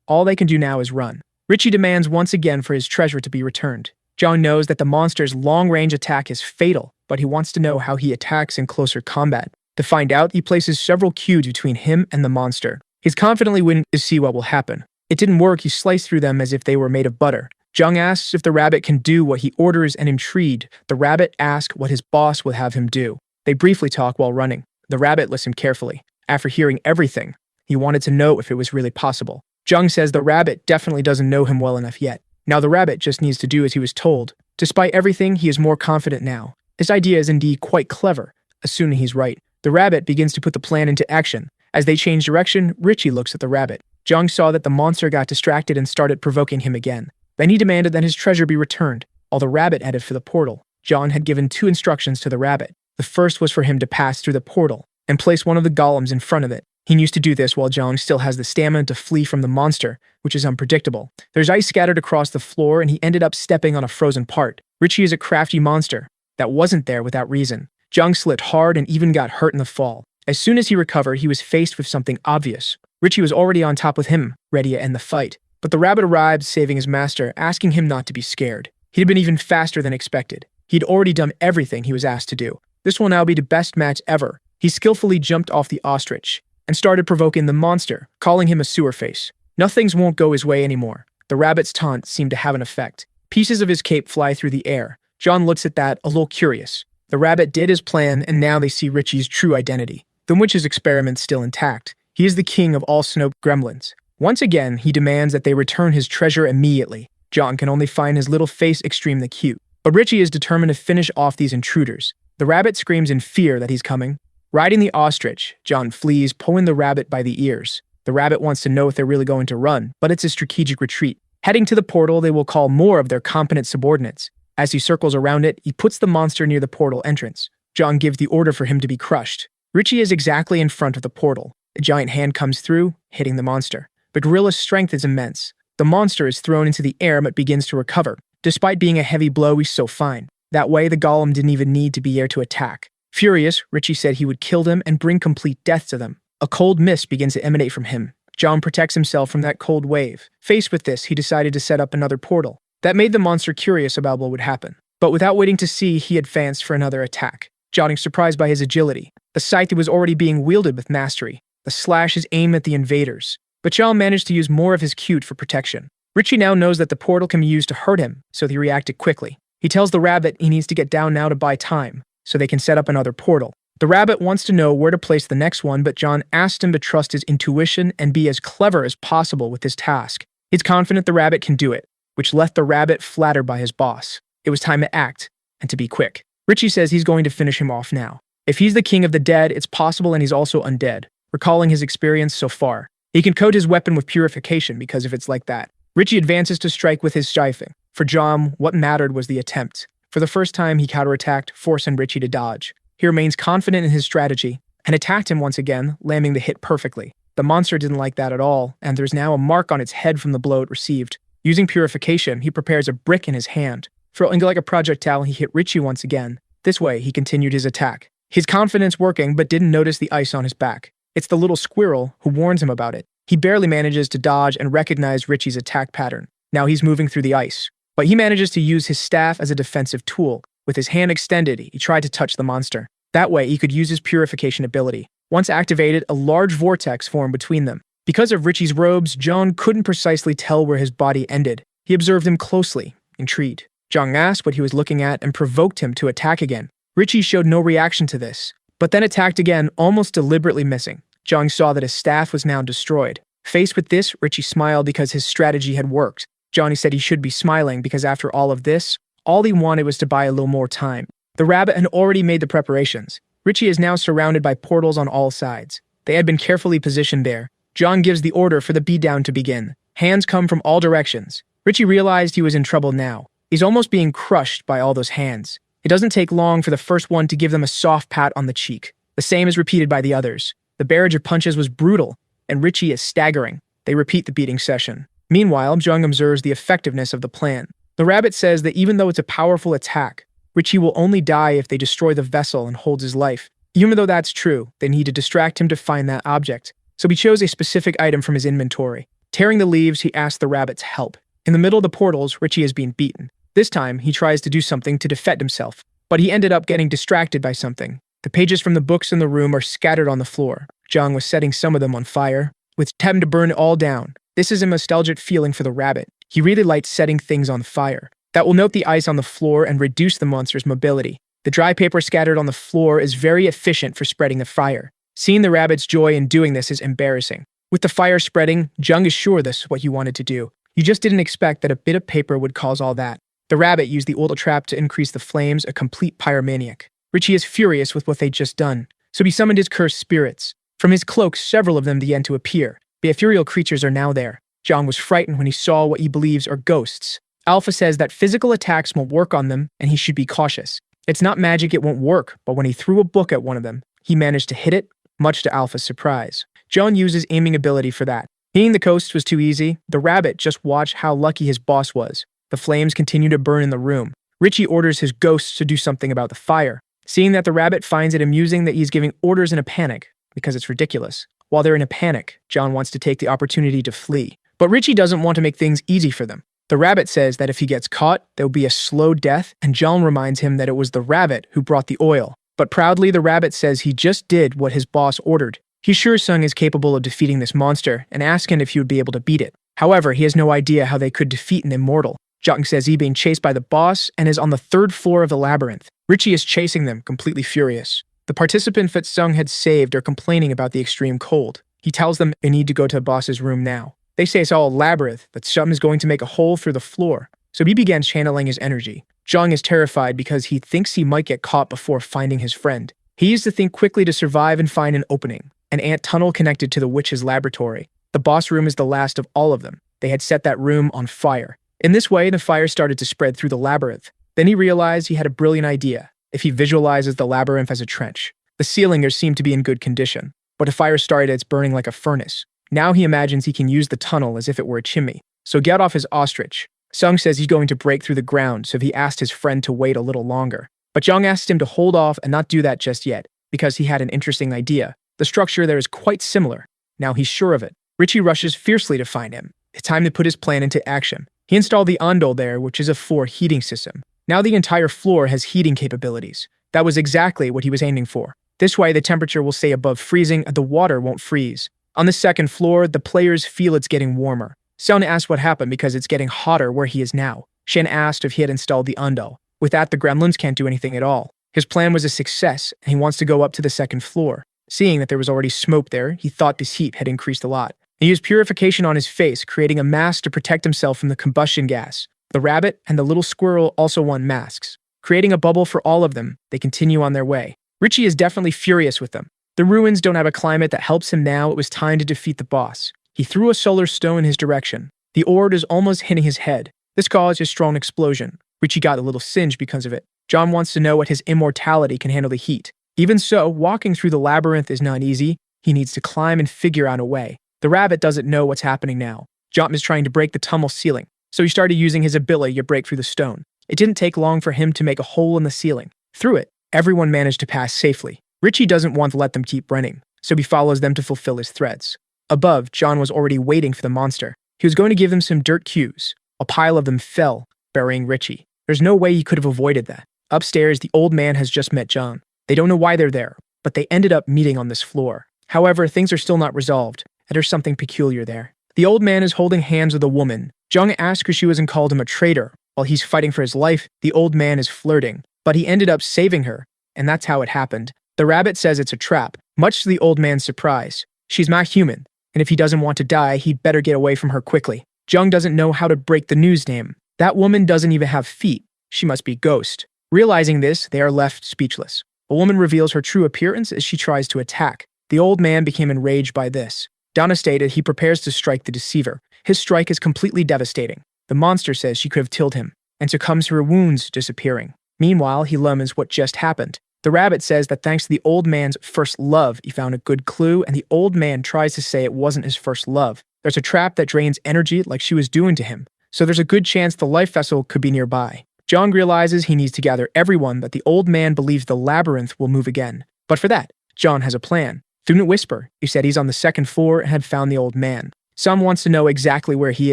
All they can do now is run. Richie demands once again for his treasure to be returned. John knows that the monster's long-range attack is fatal, but he wants to know how he attacks in closer combat. To find out, he places several cubes between him and the monster. He's confidently waiting to see what will happen. It didn't work. He sliced through them as if they were made of butter. Jung asks if the rabbit can do what he orders, and intrigued, the rabbit asks what his boss will have him do. They briefly talk while running. The rabbit listened carefully. After hearing everything, he wanted to know if it was really possible. Jung says the rabbit definitely doesn't know him well enough yet. Now the rabbit just needs to do as he was told. Despite everything, he is more confident now. His idea is indeed quite clever, assuming he's right. The rabbit begins to put the plan into action. As they change direction, Richie looks at the rabbit. Jung saw that the monster got distracted and started provoking him again. Then he demanded that his treasure be returned. While the rabbit headed for the portal, John had given 2 instructions to the rabbit. The first was for him to pass through the portal and place one of the golems in front of it. He needs to do this while John still has the stamina to flee from the monster, which is unpredictable. There's ice scattered across the floor, and he ended up stepping on a frozen part. Richie is a crafty monster that wasn't there without reason. Jung slipped hard and even got hurt in the fall. As soon as he recovered, he was faced with something obvious. Richie was already on top with him, ready to end the fight. But the rabbit arrived, saving his master, asking him not to be scared. He'd been even faster than expected. He'd already done everything he was asked to do. This will now be the best match ever. He skillfully jumped off the ostrich and started provoking the monster, calling him a sewer face. Nothing won't go his way anymore. The rabbit's taunt seemed to have an effect. Pieces of his cape fly through the air. John looks at that, a little curious. The rabbit did his plan, and now they see Richie's true identity. The witch's experiment's still intact. He is the king of all snow gremlins. Once again, he demands that they return his treasure immediately. John can only find his little face extremely cute. But Richie is determined to finish off these intruders. The rabbit screams in fear that he's coming. Riding the ostrich, John flees, pulling the rabbit by the ears. The rabbit wants to know if they're really going to run, but it's a strategic retreat. Heading to the portal, they will call more of their competent subordinates. As he circles around it, he puts the monster near the portal entrance. John gives the order for him to be crushed. Richie is exactly in front of the portal. A giant hand comes through, hitting the monster. But Gorilla's strength is immense. The monster is thrown into the air but begins to recover. Despite being a heavy blow, he's so fine. That way, the golem didn't even need to be there to attack. Furious, Richie said he would kill them and bring complete death to them. A cold mist begins to emanate from him. John protects himself from that cold wave. Faced with this, he decided to set up another portal. That made the monster curious about what would happen. But without waiting to see, he advanced for another attack. John is surprised by his agility. The scythe was already being wielded with mastery. The slash is aimed at the invaders. But John managed to use more of his cute for protection. Richie now knows that the portal can be used to hurt him, so he reacted quickly. He tells the rabbit he needs to get down now to buy time, so they can set up another portal. The rabbit wants to know where to place the next one, but John asked him to trust his intuition and be as clever as possible with his task. He's confident the rabbit can do it, which left the rabbit flattered by his boss. It was time to act, and to be quick. Richie says he's going to finish him off now. If he's the king of the dead, it's possible and he's also undead. Recalling his experience so far, he can coat his weapon with purification because if it's like that. Richie advances to strike with his strifing. For John, what mattered was the attempt. For the first time, he counterattacked, forcing Richie to dodge. He remains confident in his strategy and attacked him once again, landing the hit perfectly. The monster didn't like that at all, and there's now a mark on its head from the blow it received. Using purification, he prepares a brick in his hand. Throwing like a projectile, he hit Richie once again. This way, he continued his attack. His confidence working, but didn't notice the ice on his back. It's the little squirrel who warns him about it. He barely manages to dodge and recognize Richie's attack pattern. Now he's moving through the ice. But he manages to use his staff as a defensive tool. With his hand extended, he tried to touch the monster. That way, he could use his purification ability. Once activated, a large vortex formed between them. Because of Richie's robes, John couldn't precisely tell where his body ended. He observed him closely, intrigued. John asked what he was looking at and provoked him to attack again. Richie showed no reaction to this, but then attacked again, almost deliberately missing. John saw that his staff was now destroyed. Faced with this, Richie smiled because his strategy had worked. Johnny said he should be smiling because after all of this, all he wanted was to buy a little more time. The rabbit had already made the preparations. Richie is now surrounded by portals on all sides. They had been carefully positioned there. John gives the order for the beatdown to begin. Hands come from all directions. Richie realized he was in trouble now. He's almost being crushed by all those hands. It doesn't take long for the first one to give them a soft pat on the cheek. The same is repeated by the others. The barrage of punches was brutal, and Richie is staggering. They repeat the beating session. Meanwhile, Jung observes the effectiveness of the plan. The rabbit says that even though it's a powerful attack, Richie will only die if they destroy the vessel and holds his life. Even though that's true, they need to distract him to find that object. So he chose a specific item from his inventory. Tearing the leaves, he asked the rabbit's help. In the middle of the portals, Richie is being beaten. This time, he tries to do something to defend himself, but he ended up getting distracted by something. The pages from the books in the room are scattered on the floor. Jung was setting some of them on fire, with time to burn it all down. This is a nostalgic feeling for the rabbit. He really likes setting things on fire. That will note the ice on the floor and reduce the monster's mobility. The dry paper scattered on the floor is very efficient for spreading the fire. Seeing the rabbit's joy in doing this is embarrassing. With the fire spreading, Jung is sure this is what he wanted to do. He just didn't expect that a bit of paper would cause all that. The rabbit used the auto trap to increase the flames, a complete pyromaniac. Richie is furious with what they'd just done, so he summoned his cursed spirits. From his cloak, several of them began to appear. The ethereal creatures are now there. Jung was frightened when he saw what he believes are ghosts. Alpha says that physical attacks won't work on them, and he should be cautious. It's not magic, it won't work, but when he threw a book at one of them, he managed to hit it, much to Alpha's surprise. Jung used his aiming ability for that. Hitting the ghosts was too easy. The rabbit just watched how lucky his boss was. The flames continue to burn in the room. Richie orders his ghosts to do something about the fire. Seeing that the rabbit finds it amusing that he's giving orders in a panic, because it's ridiculous. While they're in a panic, John wants to take the opportunity to flee. But Richie doesn't want to make things easy for them. The rabbit says that if he gets caught, there will be a slow death, and John reminds him that it was the rabbit who brought the oil. But proudly, the rabbit says he just did what his boss ordered. He's sure Sung is capable of defeating this monster, and asking if he would be able to beat it. However, he has no idea how they could defeat an immortal. Jung says he's being chased by the boss and is on the 3rd floor of the labyrinth. Richie is chasing them, completely furious. The participants that Sung had saved are complaining about the extreme cold. He tells them they need to go to the boss's room now. They say it's all a labyrinth, that Sung is going to make a hole through the floor. So he begins channeling his energy. Jung is terrified because he thinks he might get caught before finding his friend. He used to think quickly to survive and find an opening, an ant tunnel connected to the witch's laboratory. The boss room is the last of all of them. They had set that room on fire. In this way, the fire started to spread through the labyrinth. Then he realized he had a brilliant idea. If he visualizes the labyrinth as a trench, the ceiling there seemed to be in good condition, but the fire started it's burning like a furnace. Now he imagines he can use the tunnel as if it were a chimney. So get off his ostrich. Sung says he's going to break through the ground, so he asked his friend to wait a little longer. But Jung asked him to hold off and not do that just yet, because he had an interesting idea. The structure there is quite similar. Now he's sure of it. Richie rushes fiercely to find him. It's time to put his plan into action. He installed the Ondol there, which is a floor heating system. Now the entire floor has heating capabilities. That was exactly what he was aiming for. This way the temperature will stay above freezing and the water won't freeze. On the 2nd floor, the players feel it's getting warmer. Sun asks what happened because it's getting hotter where he is now. Shin asked if he had installed the Ondol. With that, the gremlins can't do anything at all. His plan was a success, and he wants to go up to the 2nd floor. Seeing that there was already smoke there, he thought this heat had increased a lot. He used purification on his face, creating a mask to protect himself from the combustion gas. The rabbit and the little squirrel also want masks. Creating a bubble for all of them, they continue on their way. Richie is definitely furious with them. The ruins don't have a climate that helps him now. It was time to defeat the boss. He threw a solar stone in his direction. The orb is almost hitting his head. This caused a strong explosion. Richie got a little singe because of it. John wants to know what his immortality can handle the heat. Even so, walking through the labyrinth is not easy. He needs to climb and figure out a way. The rabbit doesn't know what's happening now. John is trying to break the tunnel ceiling, so he started using his ability to break through the stone. It didn't take long for him to make a hole in the ceiling. Through it, everyone managed to pass safely. Richie doesn't want to let them keep running, so he follows them to fulfill his threats. Above, John was already waiting for the monster. He was going to give them some dirt cues. A pile of them fell, burying Richie. There's no way he could have avoided that. Upstairs, the old man has just met John. They don't know why they're there, but they ended up meeting on this floor. However, things are still not resolved, and there's something peculiar there. The old man is holding hands with a woman. Jung asked who she was and called him a traitor. While he's fighting for his life, the old man is flirting, but he ended up saving her, and that's how it happened. The rabbit says it's a trap, much to the old man's surprise. She's not human, and if he doesn't want to die, he'd better get away from her quickly. Jung doesn't know how to break the news to him. That woman doesn't even have feet. She must be Ghost. Realizing this, they are left speechless. A woman reveals her true appearance as she tries to attack. The old man became enraged by this. Donna stated he prepares to strike the deceiver. His strike is completely devastating. The monster says she could have killed him, and succumbs to her wounds, disappearing. Meanwhile, he lemons what just happened. The rabbit says that thanks to the old man's first love, he found a good clue, and the old man tries to say it wasn't his first love. There's a trap that drains energy like she was doing to him, so there's a good chance the life vessel could be nearby. Jung realizes he needs to gather everyone that the old man believes the labyrinth will move again. But for that, John has a plan. Through a whisper, he said he's on the 2nd floor and had found the old man. Sam wants to know exactly where he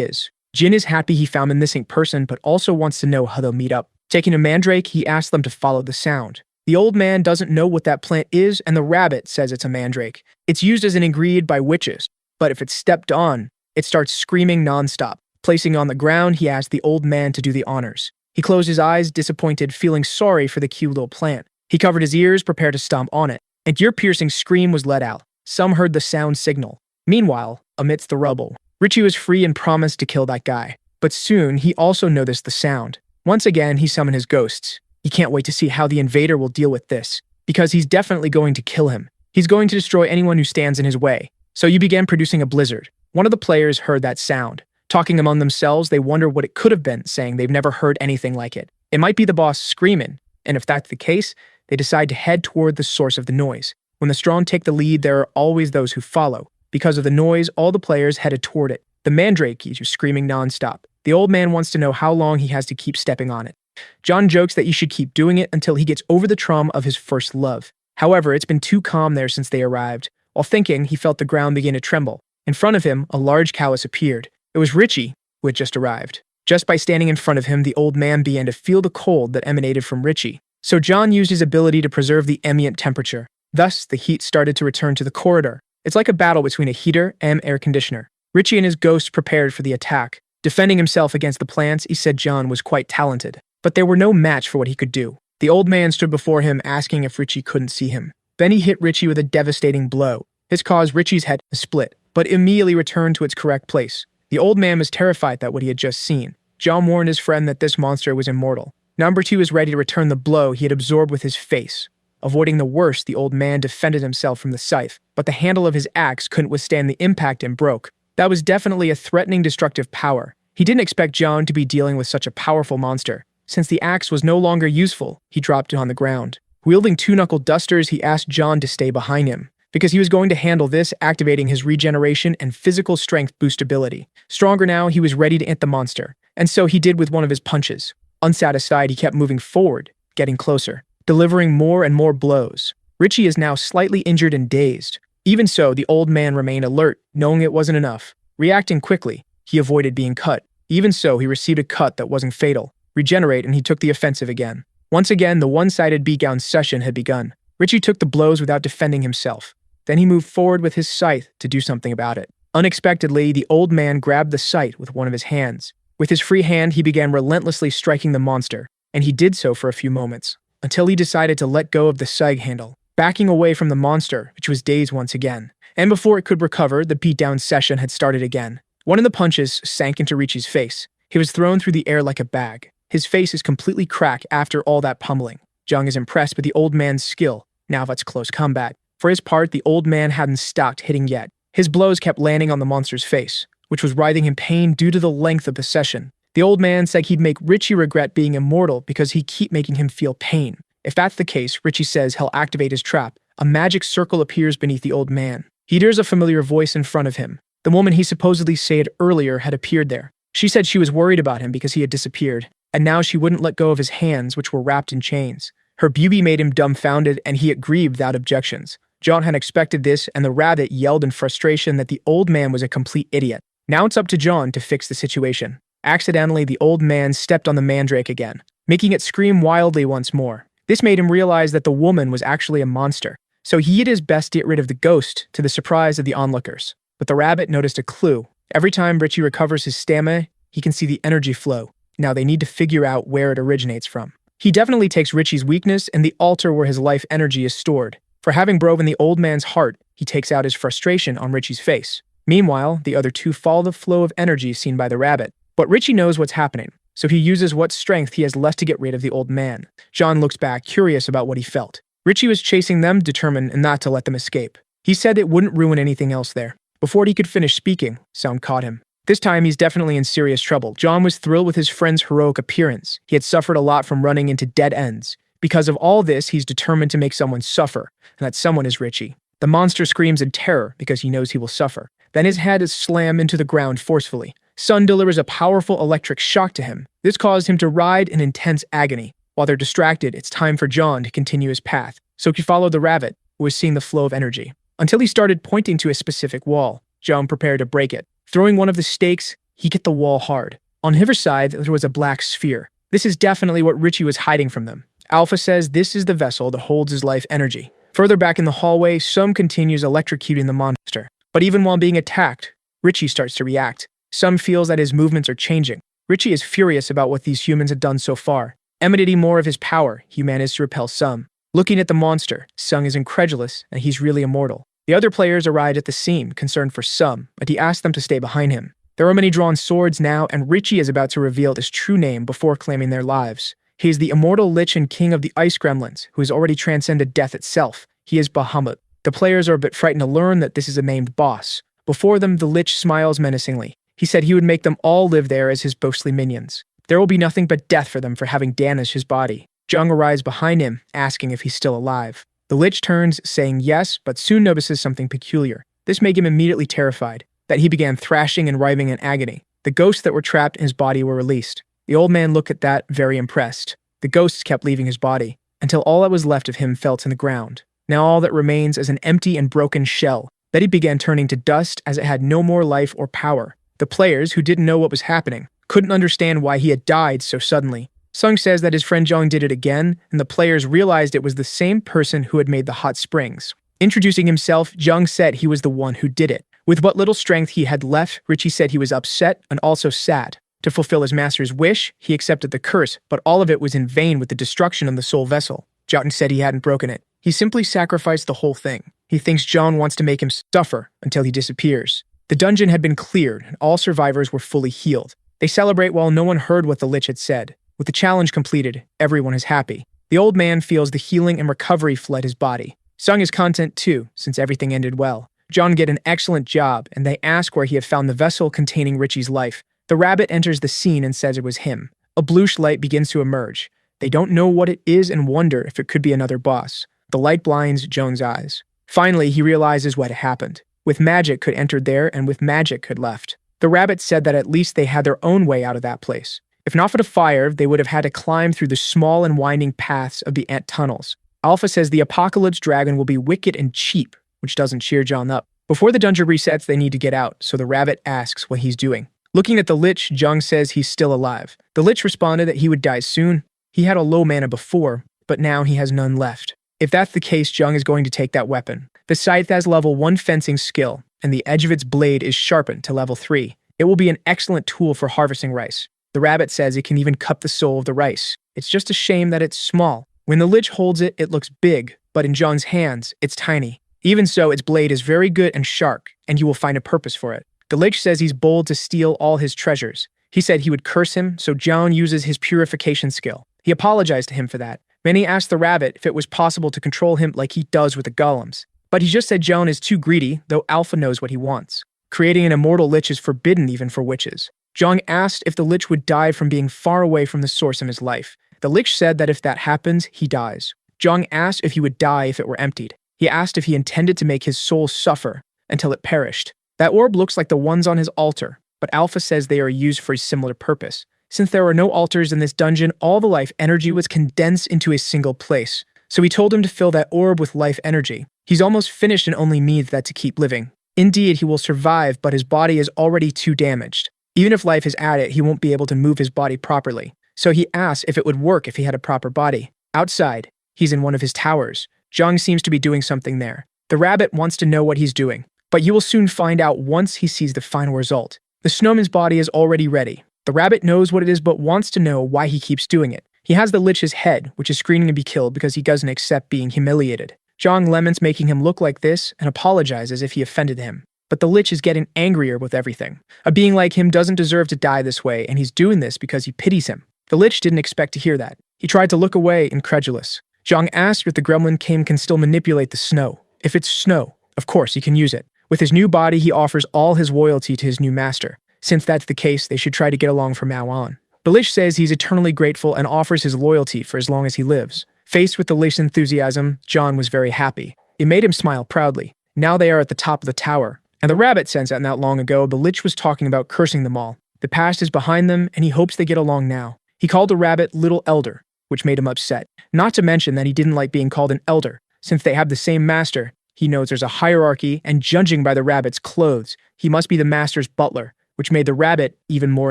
is. Jin is happy he found a missing person, but also wants to know how they'll meet up. Taking a mandrake, he asks them to follow the sound. The old man doesn't know what that plant is, and the rabbit says it's a mandrake. It's used as an ingredient by witches, but if it's stepped on, it starts screaming non-stop. Placing on the ground, he asked the old man to do the honors. He closed his eyes, disappointed, feeling sorry for the cute little plant. He covered his ears, prepared to stomp on it. An ear-piercing scream was let out. Some heard the sound signal. Meanwhile, amidst the rubble, Richie was free and promised to kill that guy. But soon, he also noticed the sound. Once again, he summoned his ghosts. He can't wait to see how the invader will deal with this, because he's definitely going to kill him. He's going to destroy anyone who stands in his way. So you began producing a blizzard. One of the players heard that sound. Talking among themselves, they wonder what it could have been, saying they've never heard anything like it. It might be the boss screaming, and if that's the case, they decide to head toward the source of the noise. When the strong take the lead, there are always those who follow. Because of the noise, all the players headed toward it. The mandrake keeps screaming non-stop. The old man wants to know how long he has to keep stepping on it. John jokes that he should keep doing it until he gets over the trauma of his first love. However, it's been too calm there since they arrived. While thinking, he felt the ground begin to tremble. In front of him, a large callus appeared. It was Richie, who had just arrived. Just by standing in front of him, the old man began to feel the cold that emanated from Richie. So John used his ability to preserve the ambient temperature. Thus, the heat started to return to the corridor. It's like a battle between a heater and air conditioner. Richie and his ghost prepared for the attack. Defending himself against the plants, he said John was quite talented, but they were no match for what he could do. The old man stood before him, asking if Richie couldn't see him. Then he hit Richie with a devastating blow. This caused Richie's head to split, but immediately returned to its correct place. The old man was terrified at what he had just seen. John warned his friend that this monster was immortal. Number 2 was ready to return the blow he had absorbed with his face. Avoiding the worst, the old man defended himself from the scythe, but the handle of his axe couldn't withstand the impact and broke. That was definitely a threatening destructive power. He didn't expect John to be dealing with such a powerful monster. Since the axe was no longer useful, he dropped it on the ground. Wielding 2 knuckle dusters, he asked John to stay behind him, because he was going to handle this, activating his regeneration and physical strength boost ability. Stronger now, he was ready to hit the monster, and so he did with one of his punches. Unsatisfied, he kept moving forward, getting closer, delivering more and more blows. Richie is now slightly injured and dazed. Even so, the old man remained alert, knowing it wasn't enough. Reacting quickly, he avoided being cut. Even so, he received a cut that wasn't fatal. Regenerate, and he took the offensive again. Once again, the one-sided beatdown session had begun. Richie took the blows without defending himself. Then he moved forward with his scythe to do something about it. Unexpectedly, the old man grabbed the scythe with one of his hands. With his free hand, he began relentlessly striking the monster, and he did so for a few moments, until he decided to let go of the scythe handle, backing away from the monster, which was dazed once again. And before it could recover, the beatdown session had started again. One of the punches sank into Richie's face. He was thrown through the air like a bag. His face is completely cracked after all that pummeling. Jung is impressed with the old man's skill. Now that's close combat. For his part, the old man hadn't stopped hitting yet. His blows kept landing on the monster's face, which was writhing in pain due to the length of the session. The old man said he'd make Richie regret being immortal because he'd keep making him feel pain. If that's the case, Richie says he'll activate his trap. A magic circle appears beneath the old man. He hears a familiar voice in front of him. The woman he supposedly saved earlier had appeared there. She said she was worried about him because he had disappeared, and now she wouldn't let go of his hands, which were wrapped in chains. Her beauty made him dumbfounded, and he agreed without objections. John had expected this, and the rabbit yelled in frustration that the old man was a complete idiot. Now it's up to John to fix the situation. Accidentally, the old man stepped on the mandrake again, making it scream wildly once more. This made him realize that the woman was actually a monster, so he did his best to get rid of the ghost, to the surprise of the onlookers. But the rabbit noticed a clue. Every time Richie recovers his stamina, he can see the energy flow. Now they need to figure out where it originates from. He definitely takes Richie's weakness and the altar where his life energy is stored. For having broken the old man's heart, he takes out his frustration on Richie's face. Meanwhile, the other two follow the flow of energy seen by the rabbit. But Richie knows what's happening, so he uses what strength he has left to get rid of the old man. John looks back, curious about what he felt. Richie was chasing them, determined not to let them escape. He said it wouldn't ruin anything else there. Before he could finish speaking, sound caught him. This time, he's definitely in serious trouble. John was thrilled with his friend's heroic appearance. He had suffered a lot from running into dead ends. Because of all this, he's determined to make someone suffer, and that someone is Richie. The monster screams in terror because he knows he will suffer. Then his head is slammed into the ground forcefully. Sun delivers a powerful electric shock to him. This caused him to writhe in intense agony. While they're distracted, it's time for John to continue his path. So he followed the rabbit, who was seeing the flow of energy, until he started pointing to a specific wall. John prepared to break it. Throwing one of the stakes, he hit the wall hard. On his side, there was a black sphere. This is definitely what Richie was hiding from them. Alpha says this is the vessel that holds his life energy. Further back in the hallway, Sum continues electrocuting the monster. But even while being attacked, Richie starts to react. Sum feels that his movements are changing. Richie is furious about what these humans have done so far. Emanating more of his power, he managed to repel Sum. Looking at the monster, Sung is incredulous and he's really immortal. The other players arrived at the scene, concerned for Sum, but he asked them to stay behind him. There are many drawn swords now, and Richie is about to reveal his true name before claiming their lives. He is the immortal Lich and king of the Ice Gremlins, who has already transcended death itself. He is Bahamut. The players are a bit frightened to learn that this is a named boss. Before them, the Lich smiles menacingly. He said he would make them all live there as his boastly minions. There will be nothing but death for them for having damaged his body. Jung arrives behind him, asking if he's still alive. The Lich turns, saying yes, but soon notices something peculiar. This made him immediately terrified, that he began thrashing and writhing in agony. The ghosts that were trapped in his body were released. The old man looked at that, very impressed. The ghosts kept leaving his body, until all that was left of him fell to the ground. Now all that remains is an empty and broken shell. That he began turning to dust as it had no more life or power. The players, who didn't know what was happening, couldn't understand why he had died so suddenly. Sung says that his friend Jung did it again, and the players realized it was the same person who had made the hot springs. Introducing himself, Jung said he was the one who did it. With what little strength he had left, Richie said he was upset and also sad. To fulfill his master's wish, he accepted the curse, but all of it was in vain with the destruction of the soul vessel. Jotun said he hadn't broken it. He simply sacrificed the whole thing. He thinks John wants to make him suffer until he disappears. The dungeon had been cleared, and all survivors were fully healed. They celebrate while no one heard what the Lich had said. With the challenge completed, everyone is happy. The old man feels the healing and recovery fled his body. Sung is content too, since everything ended well. John get an excellent job, and they ask where he had found the vessel containing Richie's life. The rabbit enters the scene and says it was him. A bluish light begins to emerge. They don't know what it is and wonder if it could be another boss. The light blinds Joan's eyes. Finally, he realizes what had happened. With magic could entered there, and with magic could left. The rabbit said that at least they had their own way out of that place. If not for the fire, they would have had to climb through the small and winding paths of the ant tunnels. Alpha says the apocalypse dragon will be wicked and cheap, which doesn't cheer John up. Before the dungeon resets, they need to get out, so the rabbit asks what he's doing. Looking at the Lich, Jung says he's still alive. The Lich responded that he would die soon. He had a low mana before, but now he has none left. If that's the case, Jung is going to take that weapon. The scythe has level 1 fencing skill, and the edge of its blade is sharpened to level 3. It will be an excellent tool for harvesting rice. The rabbit says it can even cut the soul of the rice. It's just a shame that it's small. When the Lich holds it, it looks big, but in Jung's hands, it's tiny. Even so, its blade is very good and sharp, and you will find a purpose for it. The Lich says he's bold to steal all his treasures. He said he would curse him, so Jung uses his purification skill. He apologized to him for that. Many asked the rabbit if it was possible to control him like he does with the golems. But he just said Jung is too greedy, though Alpha knows what he wants. Creating an immortal Lich is forbidden even for witches. Jung asked if the Lich would die from being far away from the source of his life. The Lich said that if that happens, he dies. Jung asked if he would die if it were emptied. He asked if he intended to make his soul suffer until it perished. That orb looks like the ones on his altar, but Alpha says they are used for a similar purpose. Since there were no altars in this dungeon, all the life energy was condensed into a single place. So he told him to fill that orb with life energy. He's almost finished and only needs that to keep living. Indeed, he will survive, but his body is already too damaged. Even if life is added, he won't be able to move his body properly. So he asks if it would work if he had a proper body. Outside, he's in one of his towers. Jung seems to be doing something there. The rabbit wants to know what he's doing, but you will soon find out once he sees the final result. The snowman's body is already ready. The rabbit knows what it is but wants to know why he keeps doing it. He has the Lich's head, which is screaming to be killed because he doesn't accept being humiliated. Jung laments making him look like this and apologizes if he offended him. But the Lich is getting angrier with everything. A being like him doesn't deserve to die this way, and he's doing this because he pities him. The Lich didn't expect to hear that. He tried to look away, incredulous. Jung asked if the gremlin can still manipulate the snow. If it's snow, of course he can use it. With his new body, he offers all his loyalty to his new master. Since that's the case, they should try to get along from now on. The Lich says he's eternally grateful and offers his loyalty for as long as he lives. Faced with the Lich's enthusiasm, John was very happy. It made him smile proudly. Now they are at the top of the tower. And the rabbit sensed that not long ago, the Lich was talking about cursing them all. The past is behind them, and he hopes they get along now. He called the rabbit Little Elder, which made him upset. Not to mention that he didn't like being called an elder. Since they have the same master, he knows there's a hierarchy, and judging by the rabbit's clothes, he must be the master's butler, which made the rabbit even more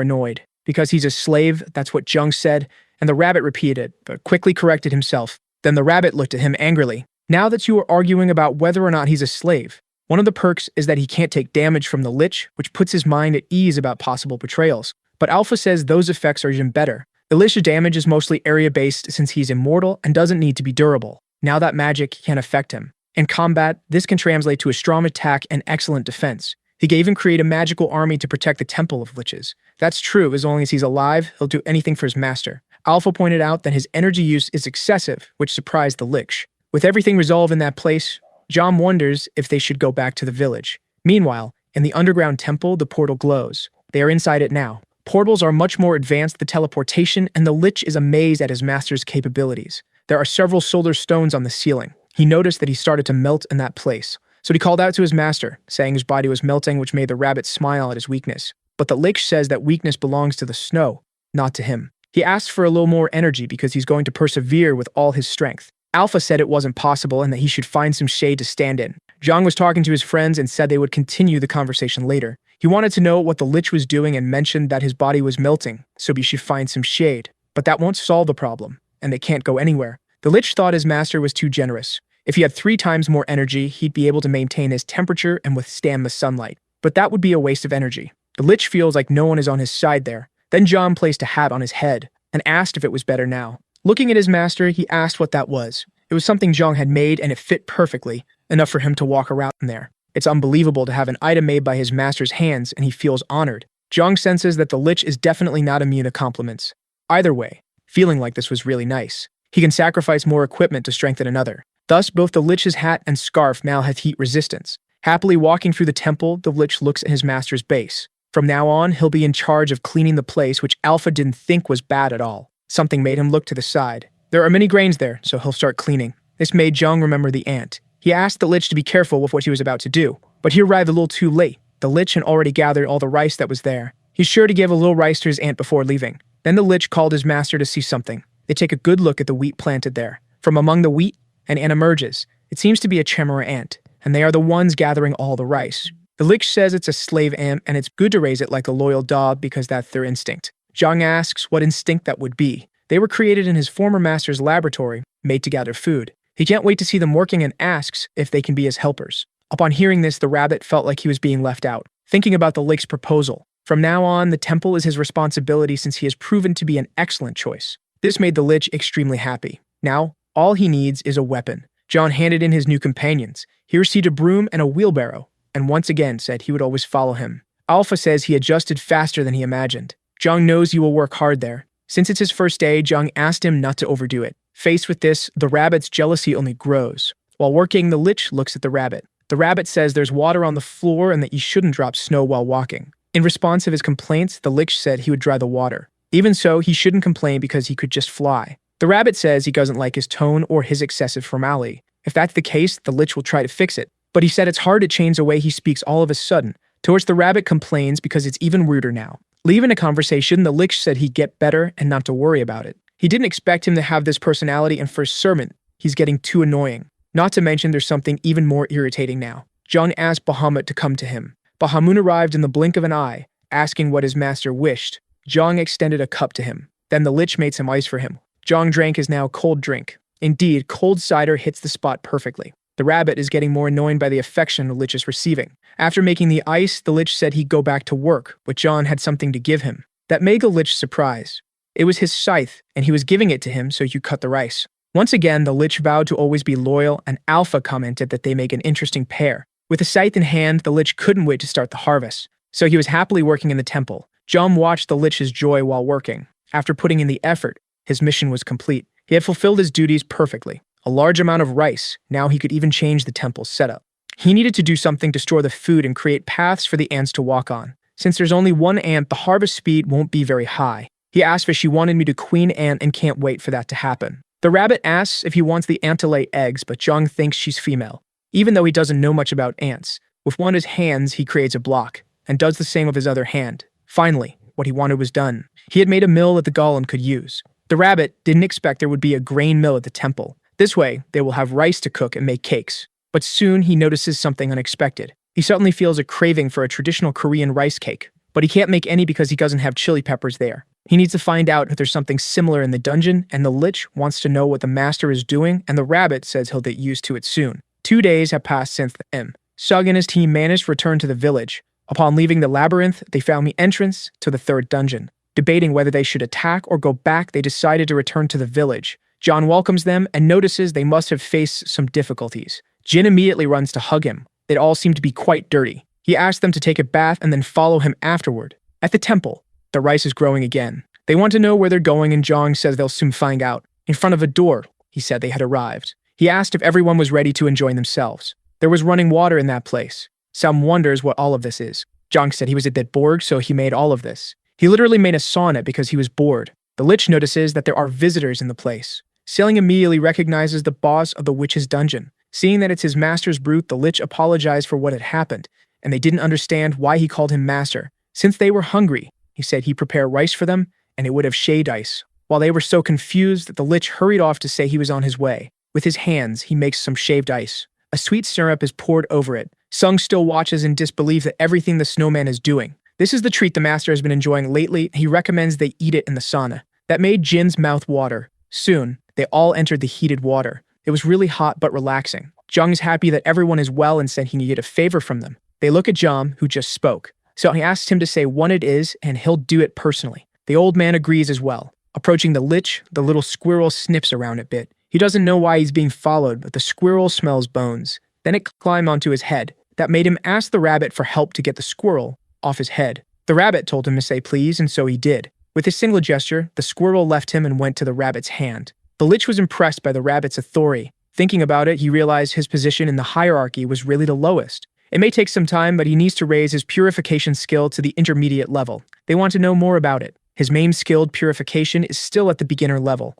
annoyed. Because he's a slave, that's what Jung said, and the rabbit repeated it, but quickly corrected himself. Then the rabbit looked at him angrily. Now that you are arguing about whether or not he's a slave, one of the perks is that he can't take damage from the Lich, which puts his mind at ease about possible betrayals. But Alpha says those effects are even better. The Lich's damage is mostly area-based since he's immortal and doesn't need to be durable. Now that magic can't affect him. In combat, this can translate to a strong attack and excellent defense. He can even create a magical army to protect the Temple of Liches. That's true, as long as he's alive, he'll do anything for his master. Alpha pointed out that his energy use is excessive, which surprised the Lich. With everything resolved in that place, John wonders if they should go back to the village. Meanwhile, in the underground temple, the portal glows. They are inside it now. Portals are much more advanced than teleportation, and the Lich is amazed at his master's capabilities. There are several solar stones on the ceiling. He noticed that he started to melt in that place. So he called out to his master, saying his body was melting, which made the rabbit smile at his weakness. But the Lich says that weakness belongs to the snow, not to him. He asked for a little more energy because he's going to persevere with all his strength. Alpha said it wasn't possible and that he should find some shade to stand in. Jung was talking to his friends and said they would continue the conversation later. He wanted to know what the Lich was doing and mentioned that his body was melting, so he should find some shade. But that won't solve the problem, and they can't go anywhere. The Lich thought his master was too generous. If he had 3 times more energy, he'd be able to maintain his temperature and withstand the sunlight. But that would be a waste of energy. The Lich feels like no one is on his side there. Then John placed a hat on his head and asked if it was better now. Looking at his master, he asked what that was. It was something Zhang had made and it fit perfectly, enough for him to walk around in there. It's unbelievable to have an item made by his master's hands and he feels honored. Zhang senses that the Lich is definitely not immune to compliments. Either way, feeling like this was really nice. He can sacrifice more equipment to strengthen another. Thus, both the Lich's hat and scarf now have heat resistance. Happily walking through the temple, the Lich looks at his master's base. From now on, he'll be in charge of cleaning the place, which Alpha didn't think was bad at all. Something made him look to the side. There are many grains there, so he'll start cleaning. This made Zhang remember the ant. He asked the Lich to be careful with what he was about to do, but he arrived a little too late. The Lich had already gathered all the rice that was there. He's sure to give a little rice to his ant before leaving. Then the Lich called his master to see something. They take a good look at the wheat planted there. From among the wheat, an ant emerges. It seems to be a chimera ant, and they are the ones gathering all the rice. The Lich says it's a slave ant, and it's good to raise it like a loyal dog because that's their instinct. Zhang asks what instinct that would be. They were created in his former master's laboratory, made to gather food. He can't wait to see them working and asks if they can be his helpers. Upon hearing this, the rabbit felt like he was being left out, thinking about the Lich's proposal. From now on, the temple is his responsibility since he has proven to be an excellent choice. This made the Lich extremely happy. Now, all he needs is a weapon. John handed in his new companions. He received a broom and a wheelbarrow, and once again said he would always follow him. Alpha says he adjusted faster than he imagined. Zhang knows he will work hard there. Since it's his first day, Zhang asked him not to overdo it. Faced with this, the rabbit's jealousy only grows. While working, the Lich looks at the rabbit. The rabbit says there's water on the floor and that you shouldn't drop snow while walking. In response to his complaints, the Lich said he would dry the water. Even so, he shouldn't complain because he could just fly. The rabbit says he doesn't like his tone or his excessive formality. If that's the case, the Lich will try to fix it. But he said it's hard to change the way he speaks all of a sudden, to which the rabbit complains because it's even ruder now. Leaving a conversation, the Lich said he'd get better and not to worry about it. He didn't expect him to have this personality, and for his servant, he's getting too annoying. Not to mention there's something even more irritating now. Zhang asked Bahamut to come to him. Bahamut arrived in the blink of an eye, asking what his master wished. Zhang extended a cup to him. Then the Lich made some ice for him. Zhang drank his now cold drink. Indeed, cold cider hits the spot perfectly. The rabbit is getting more annoyed by the affection the Lich is receiving. After making the ice, the Lich said he'd go back to work, but Zhang had something to give him. That made the Lich surprised. It was his scythe, and he was giving it to him so you cut the rice. Once again, the Lich vowed to always be loyal, and Alpha commented that they make an interesting pair. With a scythe in hand, the Lich couldn't wait to start the harvest, so he was happily working in the temple. Zhang watched the Lich's joy while working. After putting in the effort, his mission was complete. He had fulfilled his duties perfectly. A large amount of rice, now he could even change the temple's setup. He needed to do something to store the food and create paths for the ants to walk on. Since there's only one ant, the harvest speed won't be very high. He asked if she wanted me to queen ant and can't wait for that to happen. The rabbit asks if he wants the ant to lay eggs, but Zhang thinks she's female. Even though he doesn't know much about ants, with one of his hands he creates a block, and does the same with his other hand. Finally, what he wanted was done. He had made a mill that the golem could use. The rabbit didn't expect there would be a grain mill at the temple. This way, they will have rice to cook and make cakes. But soon he notices something unexpected. He suddenly feels a craving for a traditional Korean rice cake, but he can't make any because he doesn't have chili peppers there. He needs to find out if there's something similar in the dungeon, and the Lich wants to know what the master is doing, and the rabbit says he'll get used to it soon. 2 days have passed since the Sug and his team managed to return to the village. Upon leaving the labyrinth, they found the entrance to the 3rd dungeon. Debating whether they should attack or go back, they decided to return to the village. John welcomes them and notices they must have faced some difficulties. Jin immediately runs to hug him. It all seemed to be quite dirty. He asked them to take a bath and then follow him afterward. At the temple, the rice is growing again. They want to know where they're going, and Zhang says they'll soon find out. In front of a door, he said they had arrived. He asked if everyone was ready to enjoy themselves. There was running water in that place. Sam wonders what all of this is. Zhang said he was at that Borg, so he made all of this. He literally made a sauna because he was bored. The Lich notices that there are visitors in the place. Sailing immediately recognizes the boss of the witch's dungeon. Seeing that it's his master's brute, the Lich apologized for what had happened, and they didn't understand why he called him master. Since they were hungry, he said he'd prepare rice for them, and it would have shade ice. While they were so confused that the Lich hurried off to say he was on his way. With his hands, he makes some shaved ice. A sweet syrup is poured over it. Sung still watches in disbelief at everything the snowman is doing. This is the treat the master has been enjoying lately. He recommends they eat it in the sauna. That made Jin's mouth water. Soon, they all entered the heated water. It was really hot but relaxing. Jung's happy that everyone is well and said he needed a favor from them. They look at Jom, who just spoke. So he asks him to say what it is, and he'll do it personally. The old man agrees as well. Approaching the lich, the little squirrel sniffs around a bit. He doesn't know why he's being followed, but the squirrel smells bones. Then it climbed onto his head. That made him ask the rabbit for help to get the squirrel off his head. The rabbit told him to say please, and so he did. With a single gesture, the squirrel left him and went to the rabbit's hand. The lich was impressed by the rabbit's authority. Thinking about it, he realized his position in the hierarchy was really the lowest. It may take some time, but he needs to raise his purification skill to the intermediate level. They want to know more about it. His main skilled purification is still at the beginner level.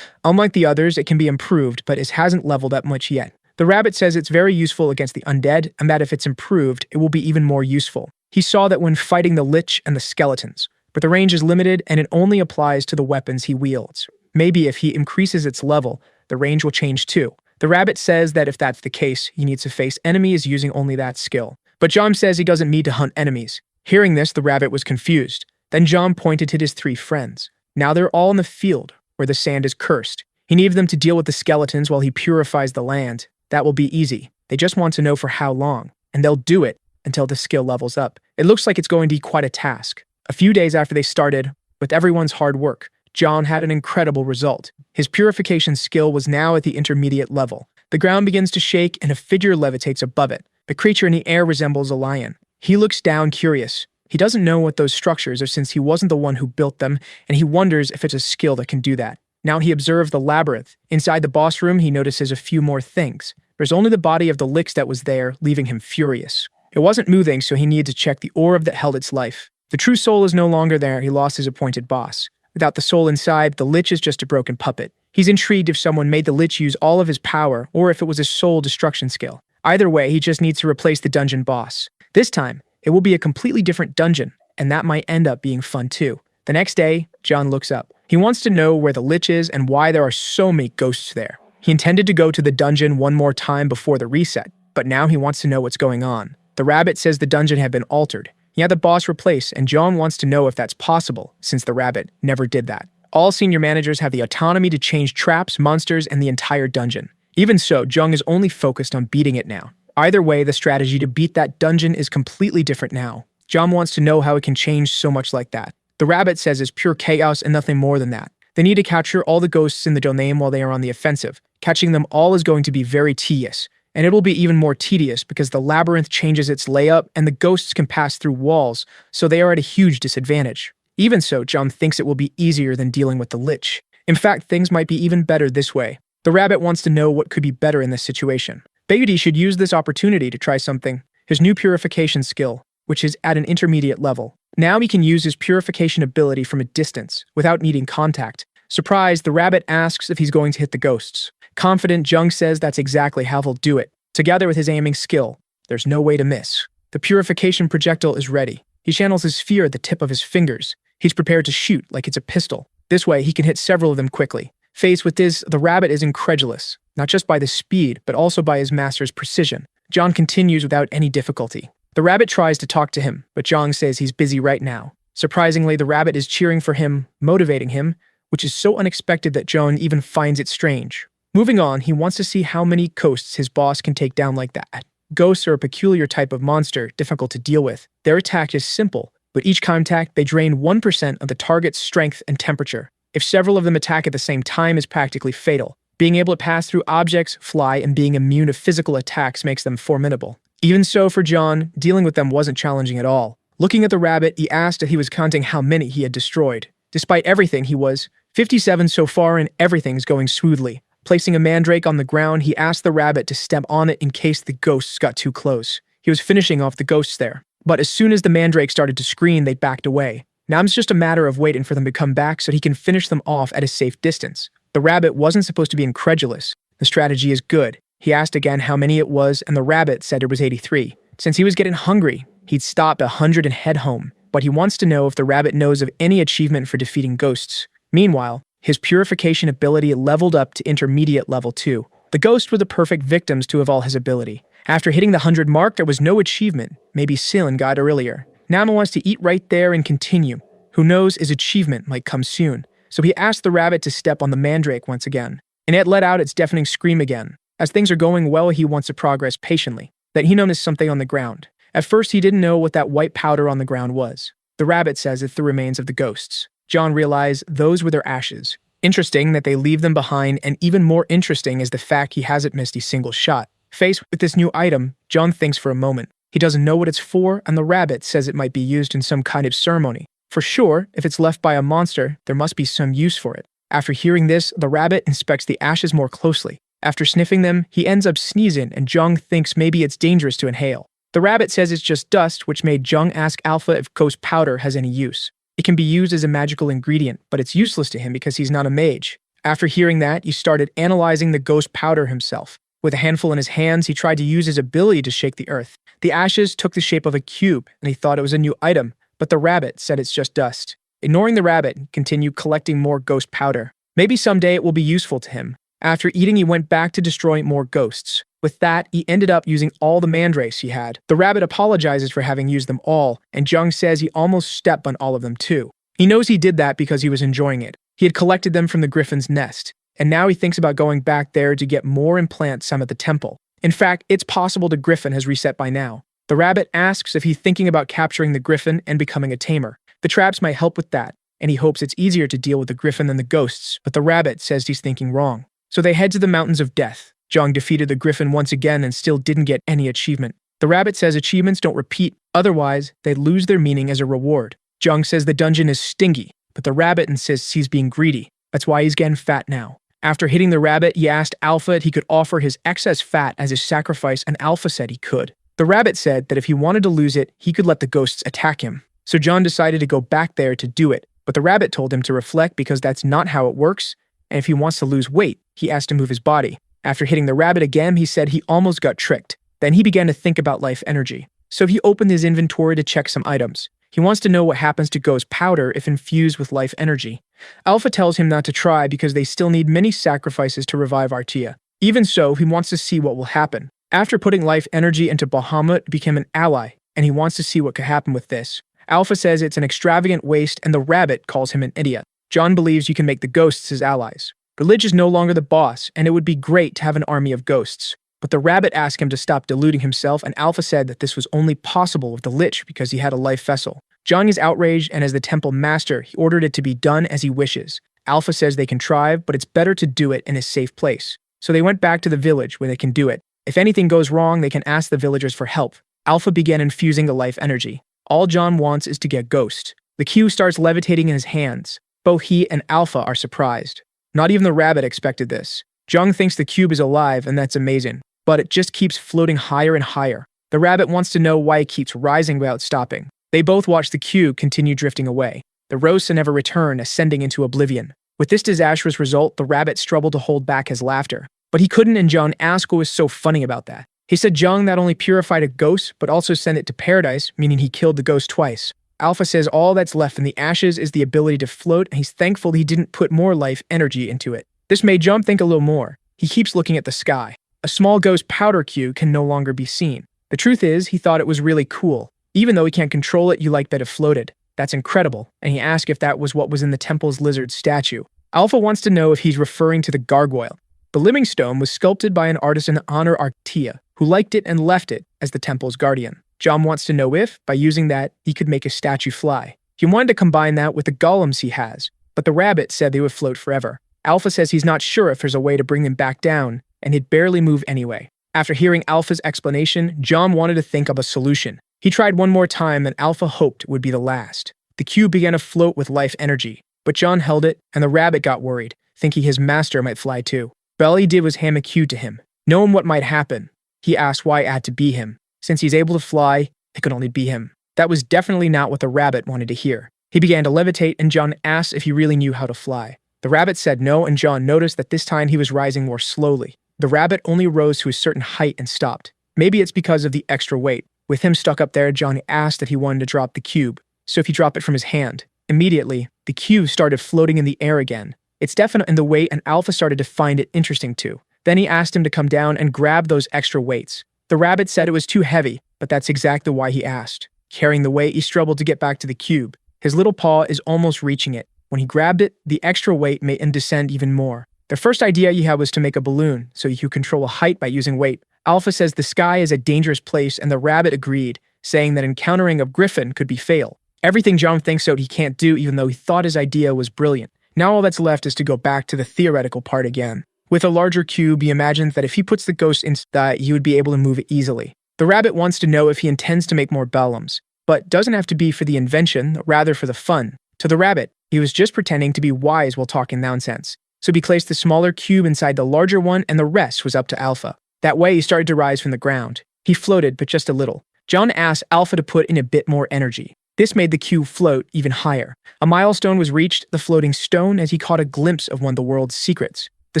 Unlike the others, it can be improved, but it hasn't leveled up much yet. The rabbit says it's very useful against the undead, and that if it's improved, it will be even more useful. He saw that when fighting the lich and the skeletons, but the range is limited and it only applies to the weapons he wields. Maybe if he increases its level, the range will change too. The rabbit says that if that's the case, he needs to face enemies using only that skill. But Jom says he doesn't need to hunt enemies. Hearing this, the rabbit was confused. Then Jom pointed to his 3 friends. Now they're all in the field, where the sand is cursed. He needed them to deal with the skeletons while he purifies the land. That will be easy. They just want to know for how long, and they'll do it until the skill levels up. It looks like it's going to be quite a task. A few days after they started, with everyone's hard work, John had an incredible result. His purification skill was now at the intermediate level. The ground begins to shake and a figure levitates above it. The creature in the air resembles a lion. He looks down curious. He doesn't know what those structures are since he wasn't the one who built them, and he wonders if it's a skill that can do that. Now he observes the labyrinth. Inside the boss room, he notices a few more things. There's only the body of the lich that was there, leaving him furious. It wasn't moving, so he needed to check the orb that held its life. The true soul is no longer there. He lost his appointed boss. Without the soul inside, the lich is just a broken puppet. He's intrigued if someone made the lich use all of his power or if it was a soul destruction skill. Either way, he just needs to replace the dungeon boss. This time, it will be a completely different dungeon, and that might end up being fun too. The next day, John looks up. He wants to know where the lich is and why there are so many ghosts there. He intended to go to the dungeon one more time before the reset, but now he wants to know what's going on. The rabbit says the dungeon had been altered. He had the boss replaced, and John wants to know if that's possible, since the rabbit never did that. All senior managers have the autonomy to change traps, monsters, and the entire dungeon. Even so, Jung is only focused on beating it now. Either way, the strategy to beat that dungeon is completely different now. John wants to know how it can change so much like that. The rabbit says it's pure chaos and nothing more than that. They need to capture all the ghosts in the domain while they are on the offensive. Catching them all is going to be very tedious. And it'll be even more tedious because the labyrinth changes its layout and the ghosts can pass through walls, so they are at a huge disadvantage. Even so, John thinks it will be easier than dealing with the lich. In fact, things might be even better this way. The rabbit wants to know what could be better in this situation. Bayudi should use this opportunity to try something. His new purification skill, which is at an intermediate level. Now he can use his purification ability from a distance, without needing contact. Surprised, the rabbit asks if he's going to hit the ghosts. Confident, Jung says that's exactly how he'll do it. Together with his aiming skill, there's no way to miss. The purification projectile is ready. He channels his fear at the tip of his fingers. He's prepared to shoot like it's a pistol. This way, he can hit several of them quickly. Faced with this, the rabbit is incredulous, not just by the speed, but also by his master's precision. John continues without any difficulty. The rabbit tries to talk to him, but Jong says he's busy right now. Surprisingly, the rabbit is cheering for him, motivating him, which is so unexpected that John even finds it strange. Moving on, he wants to see how many ghosts his boss can take down like that. Ghosts are a peculiar type of monster, difficult to deal with. Their attack is simple, but each contact, they drain 1% of the target's strength and temperature. If several of them attack at the same time is practically fatal. Being able to pass through objects, fly, and being immune to physical attacks makes them formidable. Even so, for John, dealing with them wasn't challenging at all. Looking at the rabbit, he asked if he was counting how many he had destroyed. Despite everything, he was 57 so far and everything's going smoothly. Placing a mandrake on the ground, he asked the rabbit to step on it in case the ghosts got too close. He was finishing off the ghosts there. But as soon as the mandrake started to scream, they backed away. Now it's just a matter of waiting for them to come back so he can finish them off at a safe distance. The rabbit wasn't supposed to be incredulous. The strategy is good. He asked again how many it was, and the rabbit said it was 83. Since he was getting hungry, he'd stop at 100 and head home. But he wants to know if the rabbit knows of any achievement for defeating ghosts. Meanwhile, his purification ability leveled up to intermediate level 2. The ghosts were the perfect victims to evolve his ability. After hitting the 100 mark, there was no achievement. Maybe Silin got earlier. Nama wants to eat right there and continue. Who knows, his achievement might come soon. So he asked the rabbit to step on the mandrake once again. And it let out its deafening scream again. As things are going well, he wants to progress patiently. Then he noticed something on the ground. At first, he didn't know what that white powder on the ground was. The rabbit says it's the remains of the ghosts. John realized those were their ashes. Interesting that they leave them behind, and even more interesting is the fact he hasn't missed a single shot. Faced with this new item, John thinks for a moment. He doesn't know what it's for, and the rabbit says it might be used in some kind of ceremony. For sure, if it's left by a monster, there must be some use for it. After hearing this, the rabbit inspects the ashes more closely. After sniffing them, he ends up sneezing, and Jung thinks maybe it's dangerous to inhale. The rabbit says it's just dust, which made Jung ask Alpha if ghost powder has any use. It can be used as a magical ingredient, but it's useless to him because he's not a mage. After hearing that, he started analyzing the ghost powder himself. With a handful in his hands, he tried to use his ability to shake the earth. The ashes took the shape of a cube, and he thought it was a new item, but the rabbit said it's just dust. Ignoring the rabbit, he continued collecting more ghost powder. Maybe someday it will be useful to him. After eating, he went back to destroying more ghosts. With that, he ended up using all the mandrakes he had. The rabbit apologizes for having used them all, and Jung says he almost stepped on all of them too. He knows he did that because he was enjoying it. He had collected them from the griffin's nest, and now he thinks about going back there to get more and plant some at the temple. In fact, it's possible the griffin has reset by now. The rabbit asks if he's thinking about capturing the griffin and becoming a tamer. The traps might help with that, and he hopes it's easier to deal with the griffin than the ghosts, but the rabbit says he's thinking wrong. So they head to the Mountains of Death. Jung defeated the griffin once again and still didn't get any achievement. The rabbit says achievements don't repeat, otherwise they lose their meaning as a reward. Jung says the dungeon is stingy, but the rabbit insists he's being greedy. That's why he's getting fat now. After hitting the rabbit, he asked Alpha if he could offer his excess fat as his sacrifice, and Alpha said he could. The rabbit said that if he wanted to lose it, he could let the ghosts attack him. So John decided to go back there to do it, but the rabbit told him to reflect because that's not how it works, and if he wants to lose weight, he asked to move his body. After hitting the rabbit again, he said he almost got tricked. Then he began to think about life energy. So he opened his inventory to check some items. He wants to know what happens to ghost powder if infused with life energy. Alpha tells him not to try because they still need many sacrifices to revive Artia. Even so, he wants to see what will happen. After putting life energy into Bahamut, it became an ally, and he wants to see what could happen with this. Alpha says it's an extravagant waste, and the rabbit calls him an idiot. John believes you can make the ghosts his allies. Lich is no longer the boss, and it would be great to have an army of ghosts. But the rabbit asked him to stop deluding himself, and Alpha said that this was only possible with the Lich because he had a life vessel. John is outraged, and as the temple master, he ordered it to be done as he wishes. Alpha says they can try, but it's better to do it in a safe place. So they went back to the village where they can do it. If anything goes wrong, they can ask the villagers for help. Alpha began infusing the life energy. All John wants is to get Ghost. The cube starts levitating in his hands. Both he and Alpha are surprised. Not even the rabbit expected this. Jung thinks the cube is alive, and that's amazing. But it just keeps floating higher and higher. The rabbit wants to know why it keeps rising without stopping. They both watch the cube continue drifting away. The roasts never return, ascending into oblivion. With this disastrous result, the rabbit struggled to hold back his laughter. But he couldn't, and Jung asked what was so funny about that. He said Jung not only purified a ghost, but also sent it to paradise, meaning he killed the ghost twice. Alpha says all that's left in the ashes is the ability to float, and he's thankful he didn't put more life energy into it. This made Jung think a little more. He keeps looking at the sky. A small ghost powder cube can no longer be seen. The truth is, he thought it was really cool. Even though he can't control it, you like that it floated. That's incredible, and he asked if that was what was in the temple's lizard statue. Alpha wants to know if he's referring to the gargoyle. The living stone was sculpted by an artist in honor Artia, who liked it and left it as the temple's guardian. John wants to know if, by using that, he could make a statue fly. He wanted to combine that with the golems he has, but the rabbit said they would float forever. Alpha says he's not sure if there's a way to bring them back down, and he'd barely move anyway. After hearing Alpha's explanation, John wanted to think of a solution. He tried one more time, and Alpha hoped would be the last. The cube began to float with life energy, but John held it, and the rabbit got worried, thinking his master might fly too. But all he did was hand a cue to him. Knowing what might happen, he asked why it had to be him. Since he's able to fly, it could only be him. That was definitely not what the rabbit wanted to hear. He began to levitate, and John asked if he really knew how to fly. The rabbit said no, and John noticed that this time he was rising more slowly. The rabbit only rose to a certain height and stopped. Maybe it's because of the extra weight. With him stuck up there, John asked if he wanted to drop the cube. So if he dropped it from his hand, immediately, the cube started floating in the air again. It's definite in the weight, and Alpha started to find it interesting too. Then he asked him to come down and grab those extra weights. The rabbit said it was too heavy, but that's exactly why he asked. Carrying the weight, he struggled to get back to the cube. His little paw is almost reaching it. When he grabbed it, the extra weight made him descend even more. The first idea he had was to make a balloon, so you could control a height by using weight. Alpha says the sky is a dangerous place, and the rabbit agreed, saying that encountering a griffin could be fatal. Everything John thinks out he can't do, even though he thought his idea was brilliant. Now all that's left is to go back to the theoretical part again. With a larger cube, he imagines that if he puts the ghost in that, he would be able to move it easily. The rabbit wants to know if he intends to make more bellums, but doesn't have to be for the invention, rather for the fun. To the rabbit, he was just pretending to be wise while talking nonsense. So he placed the smaller cube inside the larger one, and the rest was up to Alpha. That way, he started to rise from the ground. He floated, but just a little. John asked Alpha to put in a bit more energy. This made the cube float even higher. A milestone was reached, the floating stone, as he caught a glimpse of one of the world's secrets. The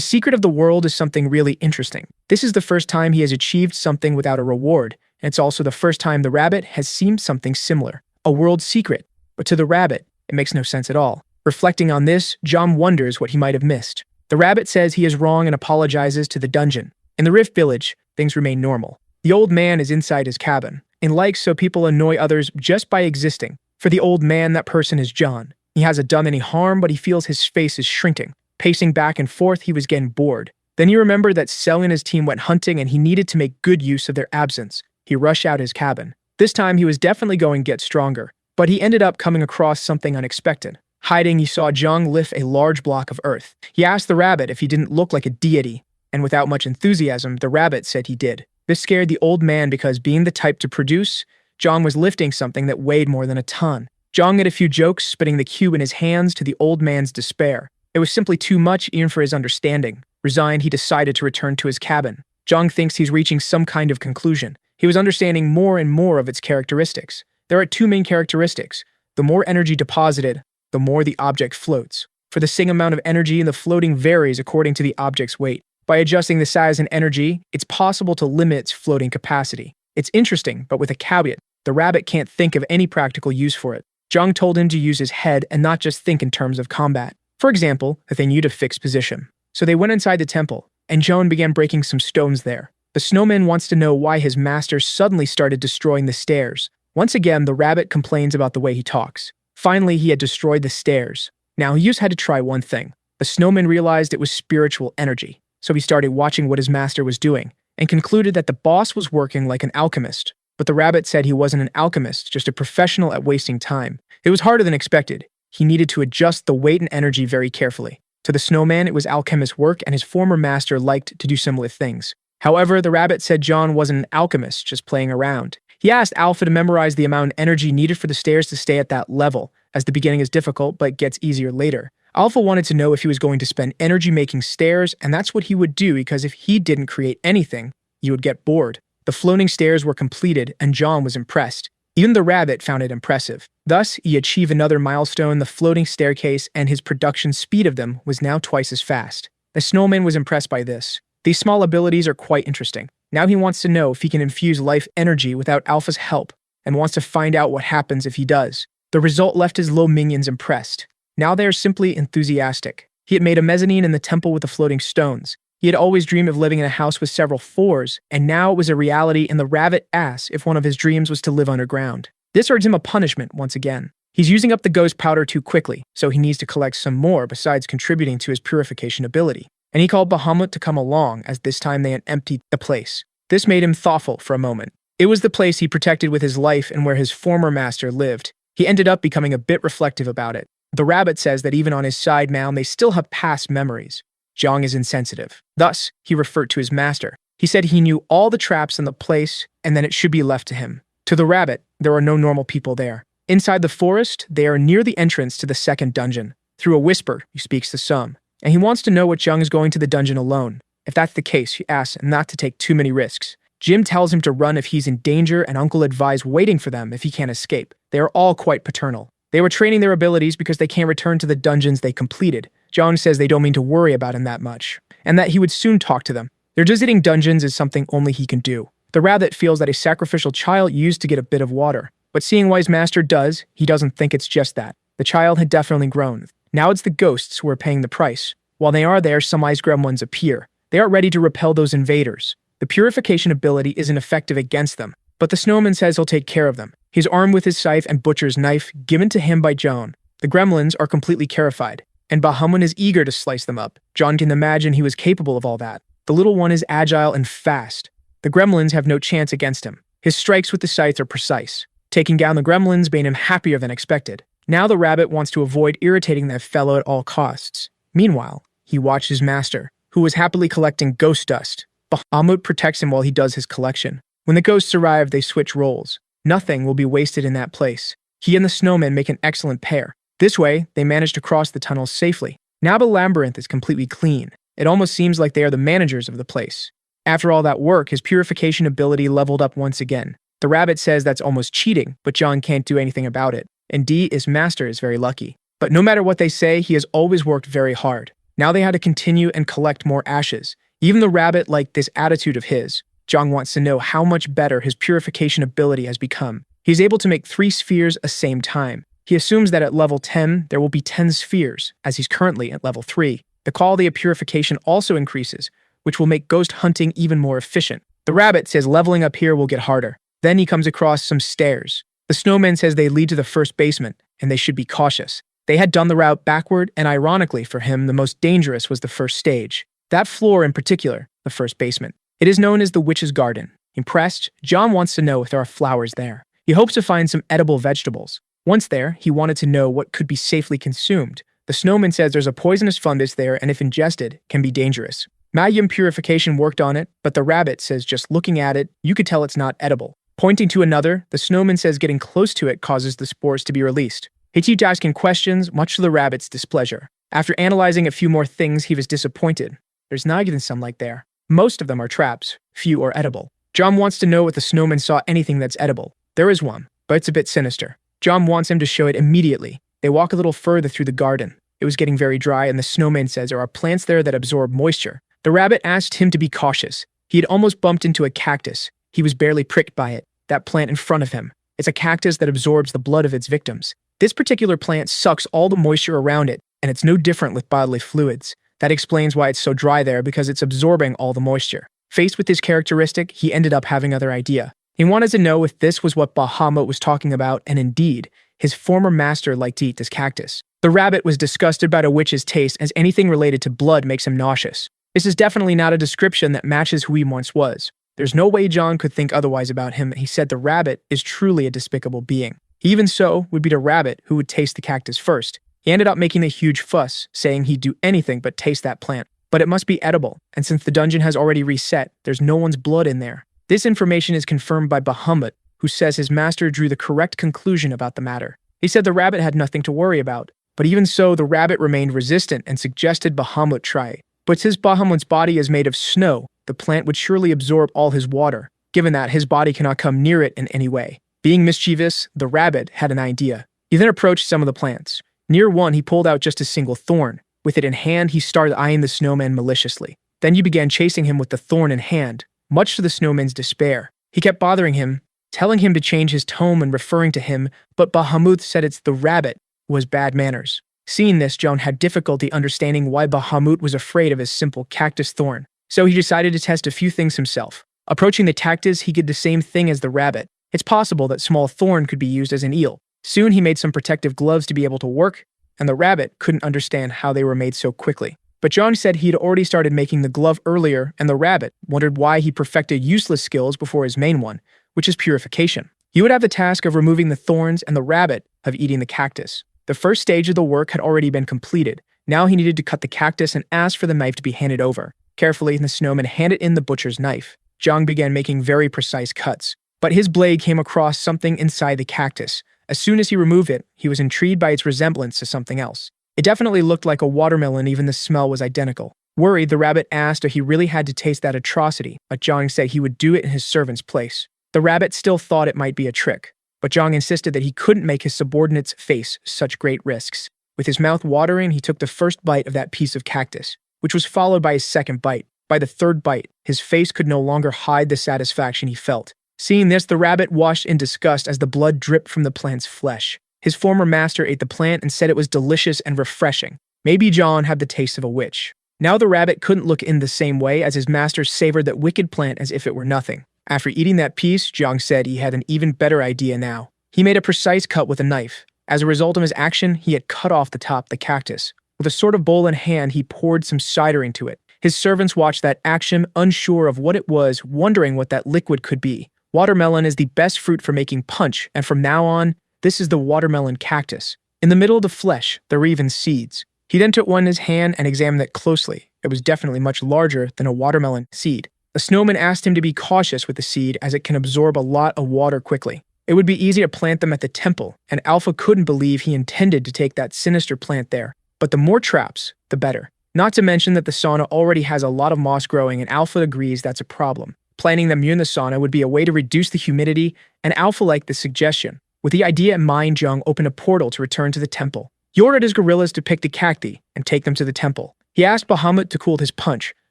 secret of the world is something really interesting. This is the first time he has achieved something without a reward, and it's also the first time the rabbit has seen something similar. A world secret. But to the rabbit, it makes no sense at all. Reflecting on this, John wonders what he might have missed. The rabbit says he is wrong and apologizes to the dungeon. In the Rift Village, things remain normal. The old man is inside his cabin, and likes so people annoy others just by existing. For the old man, that person is John. He hasn't done any harm, but he feels his face is shrinking. Pacing back and forth, he was getting bored. Then he remembered that Cell and his team went hunting and he needed to make good use of their absence. He rushed out his cabin. This time, he was definitely going to get stronger, but he ended up coming across something unexpected. Hiding, he saw Zhang lift a large block of earth. He asked the rabbit if he didn't look like a deity, and without much enthusiasm, the rabbit said he did. This scared the old man because being the type to produce, Zhang was lifting something that weighed more than a ton. Zhang had a few jokes, spitting the cube in his hands to the old man's despair. It was simply too much even for his understanding. Resigned, he decided to return to his cabin. Zhang thinks he's reaching some kind of conclusion. He was understanding more and more of its characteristics. There are two main characteristics. The more energy deposited, the more the object floats. For the same amount of energy, the floating varies according to the object's weight. By adjusting the size and energy, it's possible to limit its floating capacity. It's interesting, but with a caveat. The rabbit can't think of any practical use for it. Zhang told him to use his head and not just think in terms of combat. For example, if they need a fixed position. So they went inside the temple, and Zhang began breaking some stones there. The snowman wants to know why his master suddenly started destroying the stairs. Once again, the rabbit complains about the way he talks. Finally, he had destroyed the stairs. Now, he just had to try one thing. The snowman realized it was spiritual energy, so he started watching what his master was doing, and concluded that the boss was working like an alchemist. But the rabbit said he wasn't an alchemist, just a professional at wasting time. It was harder than expected. He needed to adjust the weight and energy very carefully. To the snowman, it was alchemist's work, and his former master liked to do similar things. However, the rabbit said John wasn't an alchemist, just playing around. He asked Alpha to memorize the amount of energy needed for the stairs to stay at that level, as the beginning is difficult but gets easier later. Alpha wanted to know if he was going to spend energy making stairs, and that's what he would do because if he didn't create anything, he would get bored. The floating stairs were completed, and John was impressed. Even the rabbit found it impressive. Thus, he achieved another milestone, the floating staircase, and his production speed of them was now twice as fast. The snowman was impressed by this. These small abilities are quite interesting. Now he wants to know if he can infuse life energy without Alpha's help, and wants to find out what happens if he does. The result left his low minions impressed. Now they are simply enthusiastic. He had made a mezzanine in the temple with the floating stones. He had always dreamed of living in a house with several floors, and now it was a reality, and the rabbit asked if one of his dreams was to live underground. This earns him a punishment once again. He's using up the ghost powder too quickly, so he needs to collect some more besides contributing to his purification ability. And he called Bahamut to come along, as this time they had emptied the place. This made him thoughtful for a moment. It was the place he protected with his life and where his former master lived. He ended up becoming a bit reflective about it. The rabbit says that even on his side mound, they still have past memories. Zhang is insensitive. Thus, he referred to his master. He said he knew all the traps in the place and then it should be left to him. To the rabbit, there are no normal people there. Inside the forest, they are near the entrance to the second dungeon. Through a whisper, he speaks to some, and he wants to know what Zhang is going to the dungeon alone. If that's the case, he asks not to take too many risks. Jim tells him to run if he's in danger, and Uncle advised waiting for them if he can't escape. They are all quite paternal. They were training their abilities because they can't return to the dungeons they completed. Zhang says they don't mean to worry about him that much, and that he would soon talk to them. Their visiting dungeons is something only he can do. The rabbit feels that a sacrificial child used to get a bit of water, but seeing what his master does, he doesn't think it's just that. The child had definitely grown. Now it's the ghosts who are paying the price. While they are there, some ice gremlins appear. They are ready to repel those invaders. The purification ability isn't effective against them, but the snowman says he'll take care of them. He's armed with his scythe and butcher's knife given to him by John. The gremlins are completely terrified, and Bahamut is eager to slice them up. John can imagine he was capable of all that. The little one is agile and fast. The gremlins have no chance against him. His strikes with the scythe are precise. Taking down the gremlins made him happier than expected. Now the rabbit wants to avoid irritating that fellow at all costs. Meanwhile, he watched his master, who was happily collecting ghost dust. Bahamut protects him while he does his collection. When the ghosts arrive, they switch roles. Nothing will be wasted in that place. He and the snowman make an excellent pair. This way, they manage to cross the tunnels safely. Now the labyrinth is completely clean. It almost seems like they are the managers of the place. After all that work, his purification ability leveled up once again. The rabbit says that's almost cheating, but John can't do anything about it. Indeed, his master is very lucky. But no matter what they say, he has always worked very hard. Now they had to continue and collect more ashes. Even the rabbit liked this attitude of his. John wants to know how much better his purification ability has become. He's able to make 3 spheres at the same time. He assumes that at level 10, there will be 10 spheres, as he's currently at level 3. The quality of purification also increases, which will make ghost hunting even more efficient. The rabbit says leveling up here will get harder. Then he comes across some stairs. The snowman says they lead to the first basement, and they should be cautious. They had done the route backward, and ironically for him, the most dangerous was the first stage. That floor in particular, the first basement. It is known as the Witch's Garden. Impressed, John wants to know if there are flowers there. He hopes to find some edible vegetables. Once there, he wanted to know what could be safely consumed. The snowman says there's a poisonous fungus there and if ingested, can be dangerous. Magium purification worked on it, but the rabbit says just looking at it, you could tell it's not edible. Pointing to another, the snowman says getting close to it causes the spores to be released. He keeps asking questions, much to the rabbit's displeasure. After analyzing a few more things, he was disappointed. There's not even sunlight there. Most of them are traps, few are edible. John wants to know if the snowman saw anything that's edible. There is one, but it's a bit sinister. John wants him to show it immediately. They walk a little further through the garden. It was getting very dry, and the snowman says there are plants there that absorb moisture. The rabbit asked him to be cautious. He had almost bumped into a cactus. He was barely pricked by it, that plant in front of him. It's a cactus that absorbs the blood of its victims. This particular plant sucks all the moisture around it, and it's no different with bodily fluids. That explains why it's so dry there, because it's absorbing all the moisture. Faced with this characteristic, he ended up having another idea. He wanted to know if this was what Bahamut was talking about, and indeed, his former master liked to eat this cactus. The rabbit was disgusted by the witch's taste, as anything related to blood makes him nauseous. This is definitely not a description that matches who he once was. There's no way John could think otherwise about him. He said the rabbit is truly a despicable being. He even so would be the rabbit who would taste the cactus first. He ended up making a huge fuss, saying he'd do anything but taste that plant. But it must be edible, and since the dungeon has already reset, there's no one's blood in there. This information is confirmed by Bahamut, who says his master drew the correct conclusion about the matter. He said the rabbit had nothing to worry about, but even so, the rabbit remained resistant and suggested Bahamut try it. But since Bahamut's body is made of snow, the plant would surely absorb all his water, given that his body cannot come near it in any way. Being mischievous, the rabbit had an idea. He then approached some of the plants. Near one, he pulled out just a single thorn. With it in hand, he started eyeing the snowman maliciously. Then he began chasing him with the thorn in hand, much to the snowman's despair. He kept bothering him, telling him to change his tone and referring to him, but Bahamut said it's the rabbit was bad manners. Seeing this, John had difficulty understanding why Bahamut was afraid of his simple cactus thorn. So he decided to test a few things himself. Approaching the cactus, he did the same thing as the rabbit. It's possible that small thorn could be used as an eel. Soon he made some protective gloves to be able to work, and the rabbit couldn't understand how they were made so quickly. But John said he'd already started making the glove earlier, and the rabbit wondered why he perfected useless skills before his main one, which is purification. He would have the task of removing the thorns and the rabbit of eating the cactus. The first stage of the work had already been completed. Now he needed to cut the cactus and ask for the knife to be handed over. Carefully, the snowman handed in the butcher's knife. John began making very precise cuts, but his blade came across something inside the cactus. As soon as he removed it, he was intrigued by its resemblance to something else. It definitely looked like a watermelon, even the smell was identical. Worried, the rabbit asked if he really had to taste that atrocity, but John said he would do it in his servant's place. The rabbit still thought it might be a trick, but John insisted that he couldn't make his subordinates face such great risks. With his mouth watering, he took the first bite of that piece of cactus, which was followed by his second bite. By the third bite, his face could no longer hide the satisfaction he felt. Seeing this, the rabbit washed in disgust as the blood dripped from the plant's flesh. His former master ate the plant and said it was delicious and refreshing. Maybe John had the taste of a witch. Now the rabbit couldn't look in the same way as his master savored that wicked plant as if it were nothing. After eating that piece, Zhang said he had an even better idea now. He made a precise cut with a knife. As a result of his action, he had cut off the top of the cactus. With a sort of bowl in hand, he poured some cider into it. His servants watched that action, unsure of what it was, wondering what that liquid could be. Watermelon is the best fruit for making punch, and from now on, this is the watermelon cactus. In the middle of the flesh, there were even seeds. He then took one in his hand and examined it closely. It was definitely much larger than a watermelon seed. The snowman asked him to be cautious with the seed as it can absorb a lot of water quickly. It would be easy to plant them at the temple, and Alpha couldn't believe he intended to take that sinister plant there. But the more traps, the better. Not to mention that the sauna already has a lot of moss growing, and Alpha agrees that's a problem. Planting them near the sauna would be a way to reduce the humidity, and Alpha liked the suggestion. With the idea in mind, Zhang opened a portal to return to the temple. He ordered his gorillas to pick the cacti and take them to the temple. He asked Bahamut to cool his punch,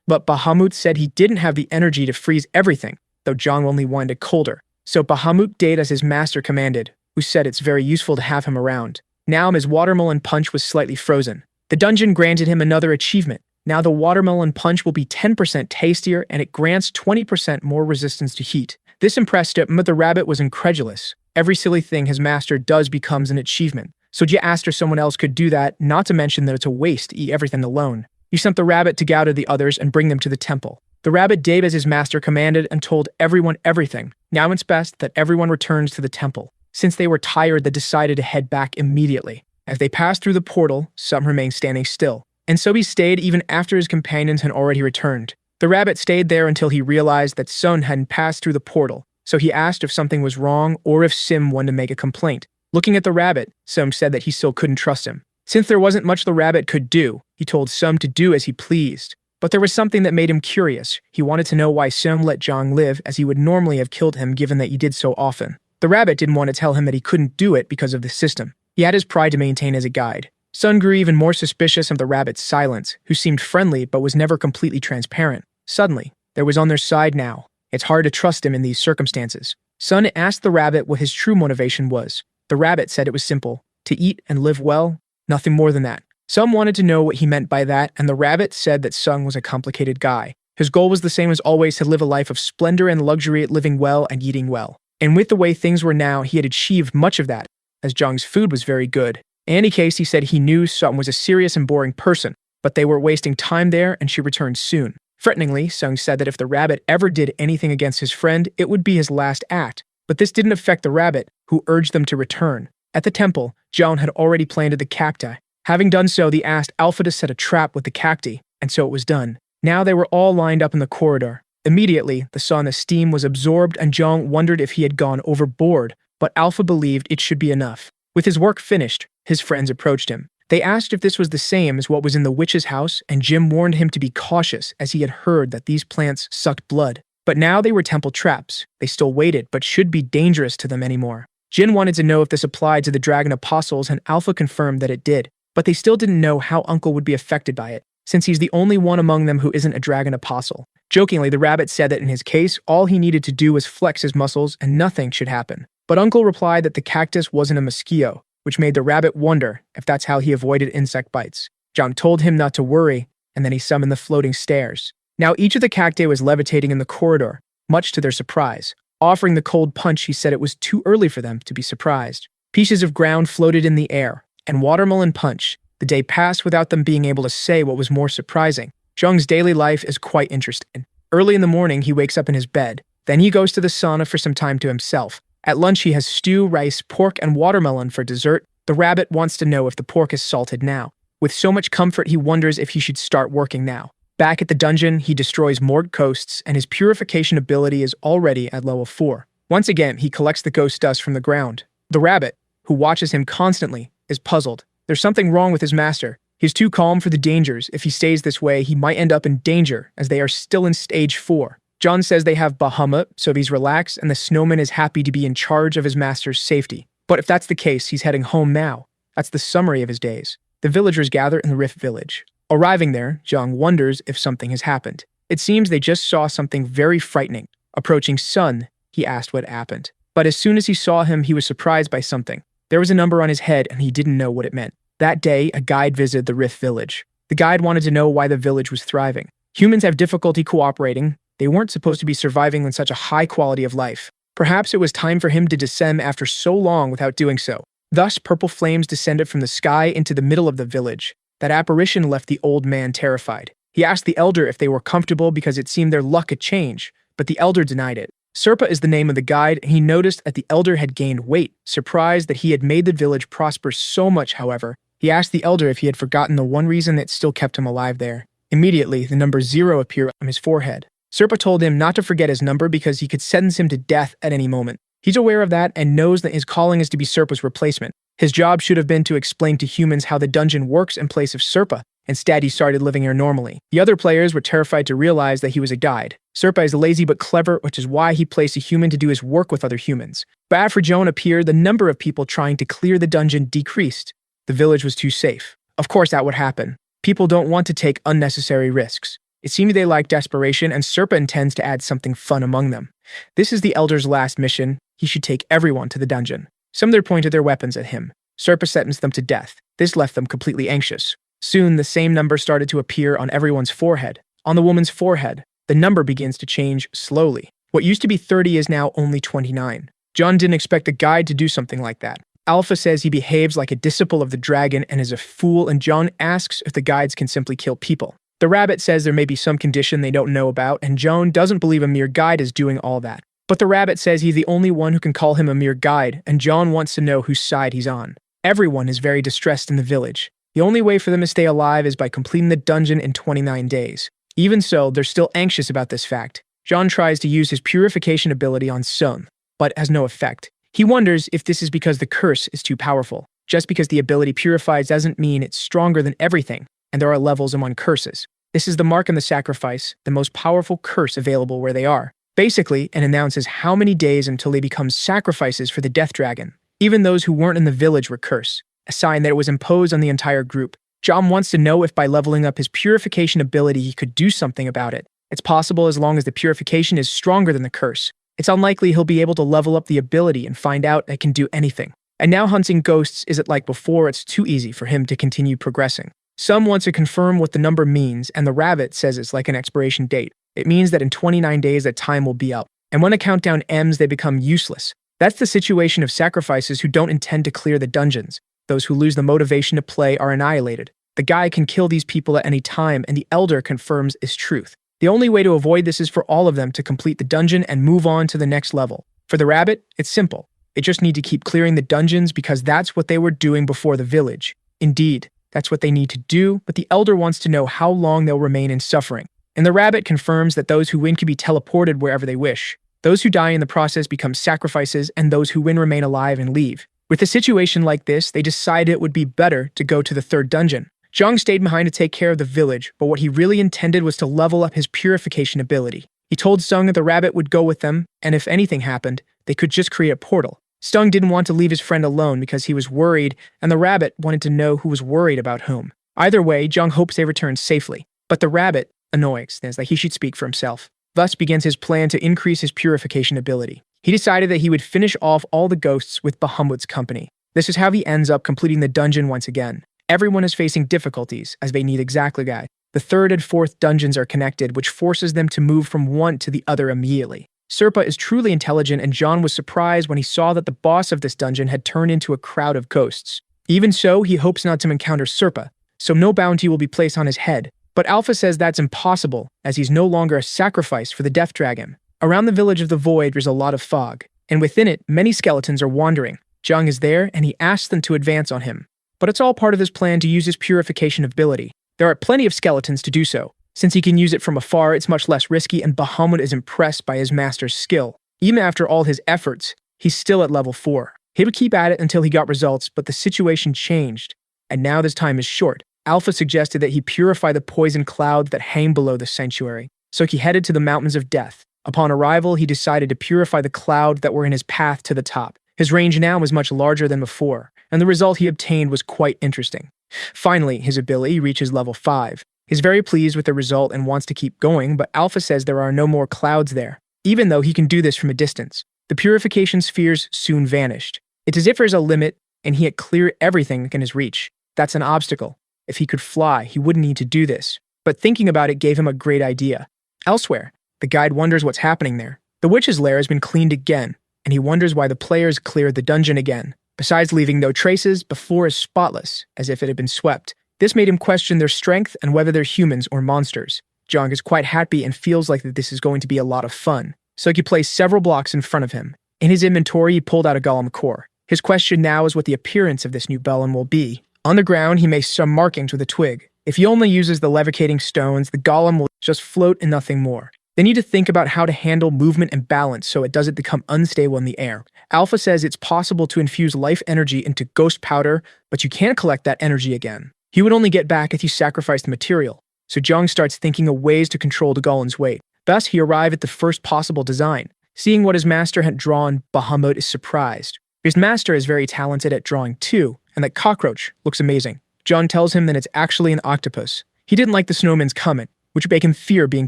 but Bahamut said he didn't have the energy to freeze everything, though Zhang only wanted it colder. So Bahamut did as his master commanded, who said it's very useful to have him around. Now his watermelon punch was slightly frozen. The dungeon granted him another achievement. Now the watermelon punch will be 10% tastier, and it grants 20% more resistance to heat. This impressed him, but the rabbit was incredulous. Every silly thing his master does becomes an achievement. So Jia asked if someone else could do that, not to mention that it's a waste to eat everything alone. He sent the rabbit to gather the others and bring them to the temple. The rabbit did as his master commanded and told everyone everything. Now it's best that everyone returns to the temple. Since they were tired, they decided to head back immediately. As they passed through the portal, some remained standing still. And so he stayed even after his companions had already returned. The rabbit stayed there until he realized that Sun hadn't passed through the portal, so he asked if something was wrong or if Sim wanted to make a complaint. Looking at the rabbit, Sim said that he still couldn't trust him. Since there wasn't much the rabbit could do, he told Sim to do as he pleased. But there was something that made him curious. He wanted to know why Sim let Zhang live, as he would normally have killed him given that he did so often. The rabbit didn't want to tell him that he couldn't do it because of the system. He had his pride to maintain as a guide. Sun grew even more suspicious of the rabbit's silence, who seemed friendly but was never completely transparent. Suddenly, there was on their side now. It's hard to trust him in these circumstances. Sun asked the rabbit what his true motivation was. The rabbit said it was simple: to eat and live well, nothing more than that. Some wanted to know what he meant by that, and the rabbit said that Sun was a complicated guy. His goal was the same as always: to live a life of splendor and luxury, living well and eating well. And with the way things were now, he had achieved much of that, as Zhang's food was very good. In any case, he said he knew Sun was a serious and boring person, but they were wasting time there and she returned soon. Threateningly, Sung said that if the rabbit ever did anything against his friend, it would be his last act. But this didn't affect the rabbit, who urged them to return. At the temple, Zhang had already planted the cacti. Having done so, they asked Alpha to set a trap with the cacti, and so it was done. Now they were all lined up in the corridor. Immediately, the sauna's steam was absorbed and Zhang wondered if he had gone overboard, but Alpha believed it should be enough. With his work finished, his friends approached him. They asked if this was the same as what was in the witch's house, and Jim warned him to be cautious as he had heard that these plants sucked blood. But now they were temple traps. They still waited, but should be dangerous to them anymore. Jin wanted to know if this applied to the Dragon Apostles, and Alpha confirmed that it did. But they still didn't know how Uncle would be affected by it, since he's the only one among them who isn't a Dragon Apostle. Jokingly, the rabbit said that in his case, all he needed to do was flex his muscles and nothing should happen. But Uncle replied that the cactus wasn't a mosquito, which made the rabbit wonder if that's how he avoided insect bites. John told him not to worry, and then he summoned the floating stairs. Now each of the cacti was levitating in the corridor, much to their surprise. Offering the cold punch, he said it was too early for them to be surprised. Pieces of ground floated in the air, and watermelon punch. The day passed without them being able to say what was more surprising. Zhang's daily life is quite interesting. Early in the morning, he wakes up in his bed. Then he goes to the sauna for some time to himself. At lunch, he has stew, rice, pork, and watermelon for dessert. The rabbit wants to know if the pork is salted now. With so much comfort, he wonders if he should start working now. Back at the dungeon, he destroys more ghosts, and his purification ability is already at level 4. Once again, he collects the ghost dust from the ground. The rabbit, who watches him constantly, is puzzled. There's something wrong with his master. He's too calm for the dangers. If he stays this way, he might end up in danger, as they are still in stage 4. John says they have Bahamut, so he's relaxed, and the snowman is happy to be in charge of his master's safety. But if that's the case, he's heading home now. That's the summary of his days. The villagers gather in the Rift village. Arriving there, Zhang wonders if something has happened. It seems they just saw something very frightening. Approaching Sun, he asked what happened. But as soon as he saw him, he was surprised by something. There was a number on his head, and he didn't know what it meant. That day, a guide visited the Rift village. The guide wanted to know why the village was thriving. Humans have difficulty cooperating. They weren't supposed to be surviving on such a high quality of life. Perhaps it was time for him to descend after so long without doing so. Thus, purple flames descended from the sky into the middle of the village. That apparition left the old man terrified. He asked the elder if they were comfortable because it seemed their luck had changed, but the elder denied it. Serpa is the name of the guide, and he noticed that the elder had gained weight. Surprised that he had made the village prosper so much, however, he asked the elder if he had forgotten the one reason that still kept him alive there. Immediately, the number 0 appeared on his forehead. Serpa told him not to forget his number because he could sentence him to death at any moment. He's aware of that and knows that his calling is to be Serpa's replacement. His job should have been to explain to humans how the dungeon works in place of Serpa. Instead, he started living here normally. The other players were terrified to realize that he was a guide. Serpa is lazy but clever, which is why he placed a human to do his work with other humans. But after Joan appeared, the number of people trying to clear the dungeon decreased. The village was too safe. Of course that would happen. People don't want to take unnecessary risks. It seems they like desperation, and Serpa intends to add something fun among them. This is the Elder's last mission. He should take everyone to the dungeon. Some there pointed their weapons at him. Serpa sentenced them to death. This left them completely anxious. Soon, the same number started to appear on everyone's forehead. On the woman's forehead, the number begins to change slowly. What used to be 30 is now only 29. John didn't expect the guide to do something like that. Alpha says he behaves like a disciple of the dragon and is a fool, and John asks if the guides can simply kill people. The rabbit says there may be some condition they don't know about, and Joan doesn't believe a mere guide is doing all that. But the rabbit says he's the only one who can call him a mere guide, and John wants to know whose side he's on. Everyone is very distressed in the village. The only way for them to stay alive is by completing the dungeon in 29 days. Even so, they're still anxious about this fact. John tries to use his purification ability on Sun, but has no effect. He wonders if this is because the curse is too powerful. Just because the ability purifies doesn't mean it's stronger than everything, and there are levels among curses. This is the mark and the sacrifice, the most powerful curse available where they are. Basically, it announces how many days until they become sacrifices for the death dragon. Even those who weren't in the village were cursed, a sign that it was imposed on the entire group. John wants to know if by leveling up his purification ability he could do something about it. It's possible as long as the purification is stronger than the curse. It's unlikely he'll be able to level up the ability and find out it can do anything. And now hunting ghosts isn't like before, it's too easy for him to continue progressing. Some want to confirm what the number means, and the rabbit says it's like an expiration date. It means that in 29 days that time will be up. And when a countdown ends, they become useless. That's the situation of sacrifices who don't intend to clear the dungeons. Those who lose the motivation to play are annihilated. The guy can kill these people at any time, and the elder confirms is truth. The only way to avoid this is for all of them to complete the dungeon and move on to the next level. For the rabbit, it's simple. They just need to keep clearing the dungeons because that's what they were doing before the village. Indeed, that's what they need to do, but the elder wants to know how long they'll remain in suffering. And the rabbit confirms that those who win can be teleported wherever they wish. Those who die in the process become sacrifices, and those who win remain alive and leave. With a situation like this, they decided it would be better to go to the third dungeon. Zhang stayed behind to take care of the village, but what he really intended was to level up his purification ability. He told Stung that the rabbit would go with them, and if anything happened, they could just create a portal. Stung didn't want to leave his friend alone because he was worried, and the rabbit wanted to know who was worried about whom. Either way, Zhang hopes they return safely, but the rabbit annoys, as that he should speak for himself. Thus begins his plan to increase his purification ability. He decided that he would finish off all the ghosts with Bahamut's company. This is how he ends up completing the dungeon once again. Everyone is facing difficulties, as they need exactly guide. The third and fourth dungeons are connected, which forces them to move from one to the other immediately. Serpa is truly intelligent, and John was surprised when he saw that the boss of this dungeon had turned into a crowd of ghosts. Even so, he hopes not to encounter Serpa, so no bounty will be placed on his head. But Alpha says that's impossible, as he's no longer a sacrifice for the Death Dragon. Around the village of the Void there's a lot of fog, and within it, many skeletons are wandering. Zhang is there, and he asks them to advance on him. But it's all part of his plan to use his purification ability. There are plenty of skeletons to do so. Since he can use it from afar, it's much less risky, and Bahamut is impressed by his master's skill. Even after all his efforts, he's still at level 4. He would keep at it until he got results, but the situation changed, and now this time is short. Alpha suggested that he purify the poison clouds that hang below the sanctuary, so he headed to the Mountains of Death. Upon arrival, he decided to purify the cloud that were in his path to the top. His range now was much larger than before, and the result he obtained was quite interesting. Finally, his ability reaches level 5. He's very pleased with the result and wants to keep going, but Alpha says there are no more clouds there, even though he can do this from a distance. The purification spheres soon vanished. It's as if there's a limit, and he had cleared everything in his reach. That's an obstacle. If he could fly, he wouldn't need to do this. But thinking about it gave him a great idea. Elsewhere, the guide wonders what's happening there. The witch's lair has been cleaned again, and he wonders why the players cleared the dungeon again. Besides leaving no traces, the floor is spotless, as if it had been swept. This made him question their strength and whether they're humans or monsters. Jong is quite happy and feels like that this is going to be a lot of fun. So he placed several blocks in front of him. In his inventory, he pulled out a golem core. His question now is what the appearance of this new golem will be. On the ground, he makes some markings with a twig. If he only uses the levitating stones, the golem will just float and nothing more. They need to think about how to handle movement and balance so it doesn't become unstable in the air. Alpha says it's possible to infuse life energy into ghost powder, but you can't collect that energy again. He would only get back if you sacrifice the material. So Jong starts thinking of ways to control the golem's weight. Thus, he arrived at the first possible design. Seeing what his master had drawn, Bahamut is surprised. His master is very talented at drawing too, and that cockroach looks amazing. John tells him that it's actually an octopus. He didn't like the snowman's comment, which made him fear being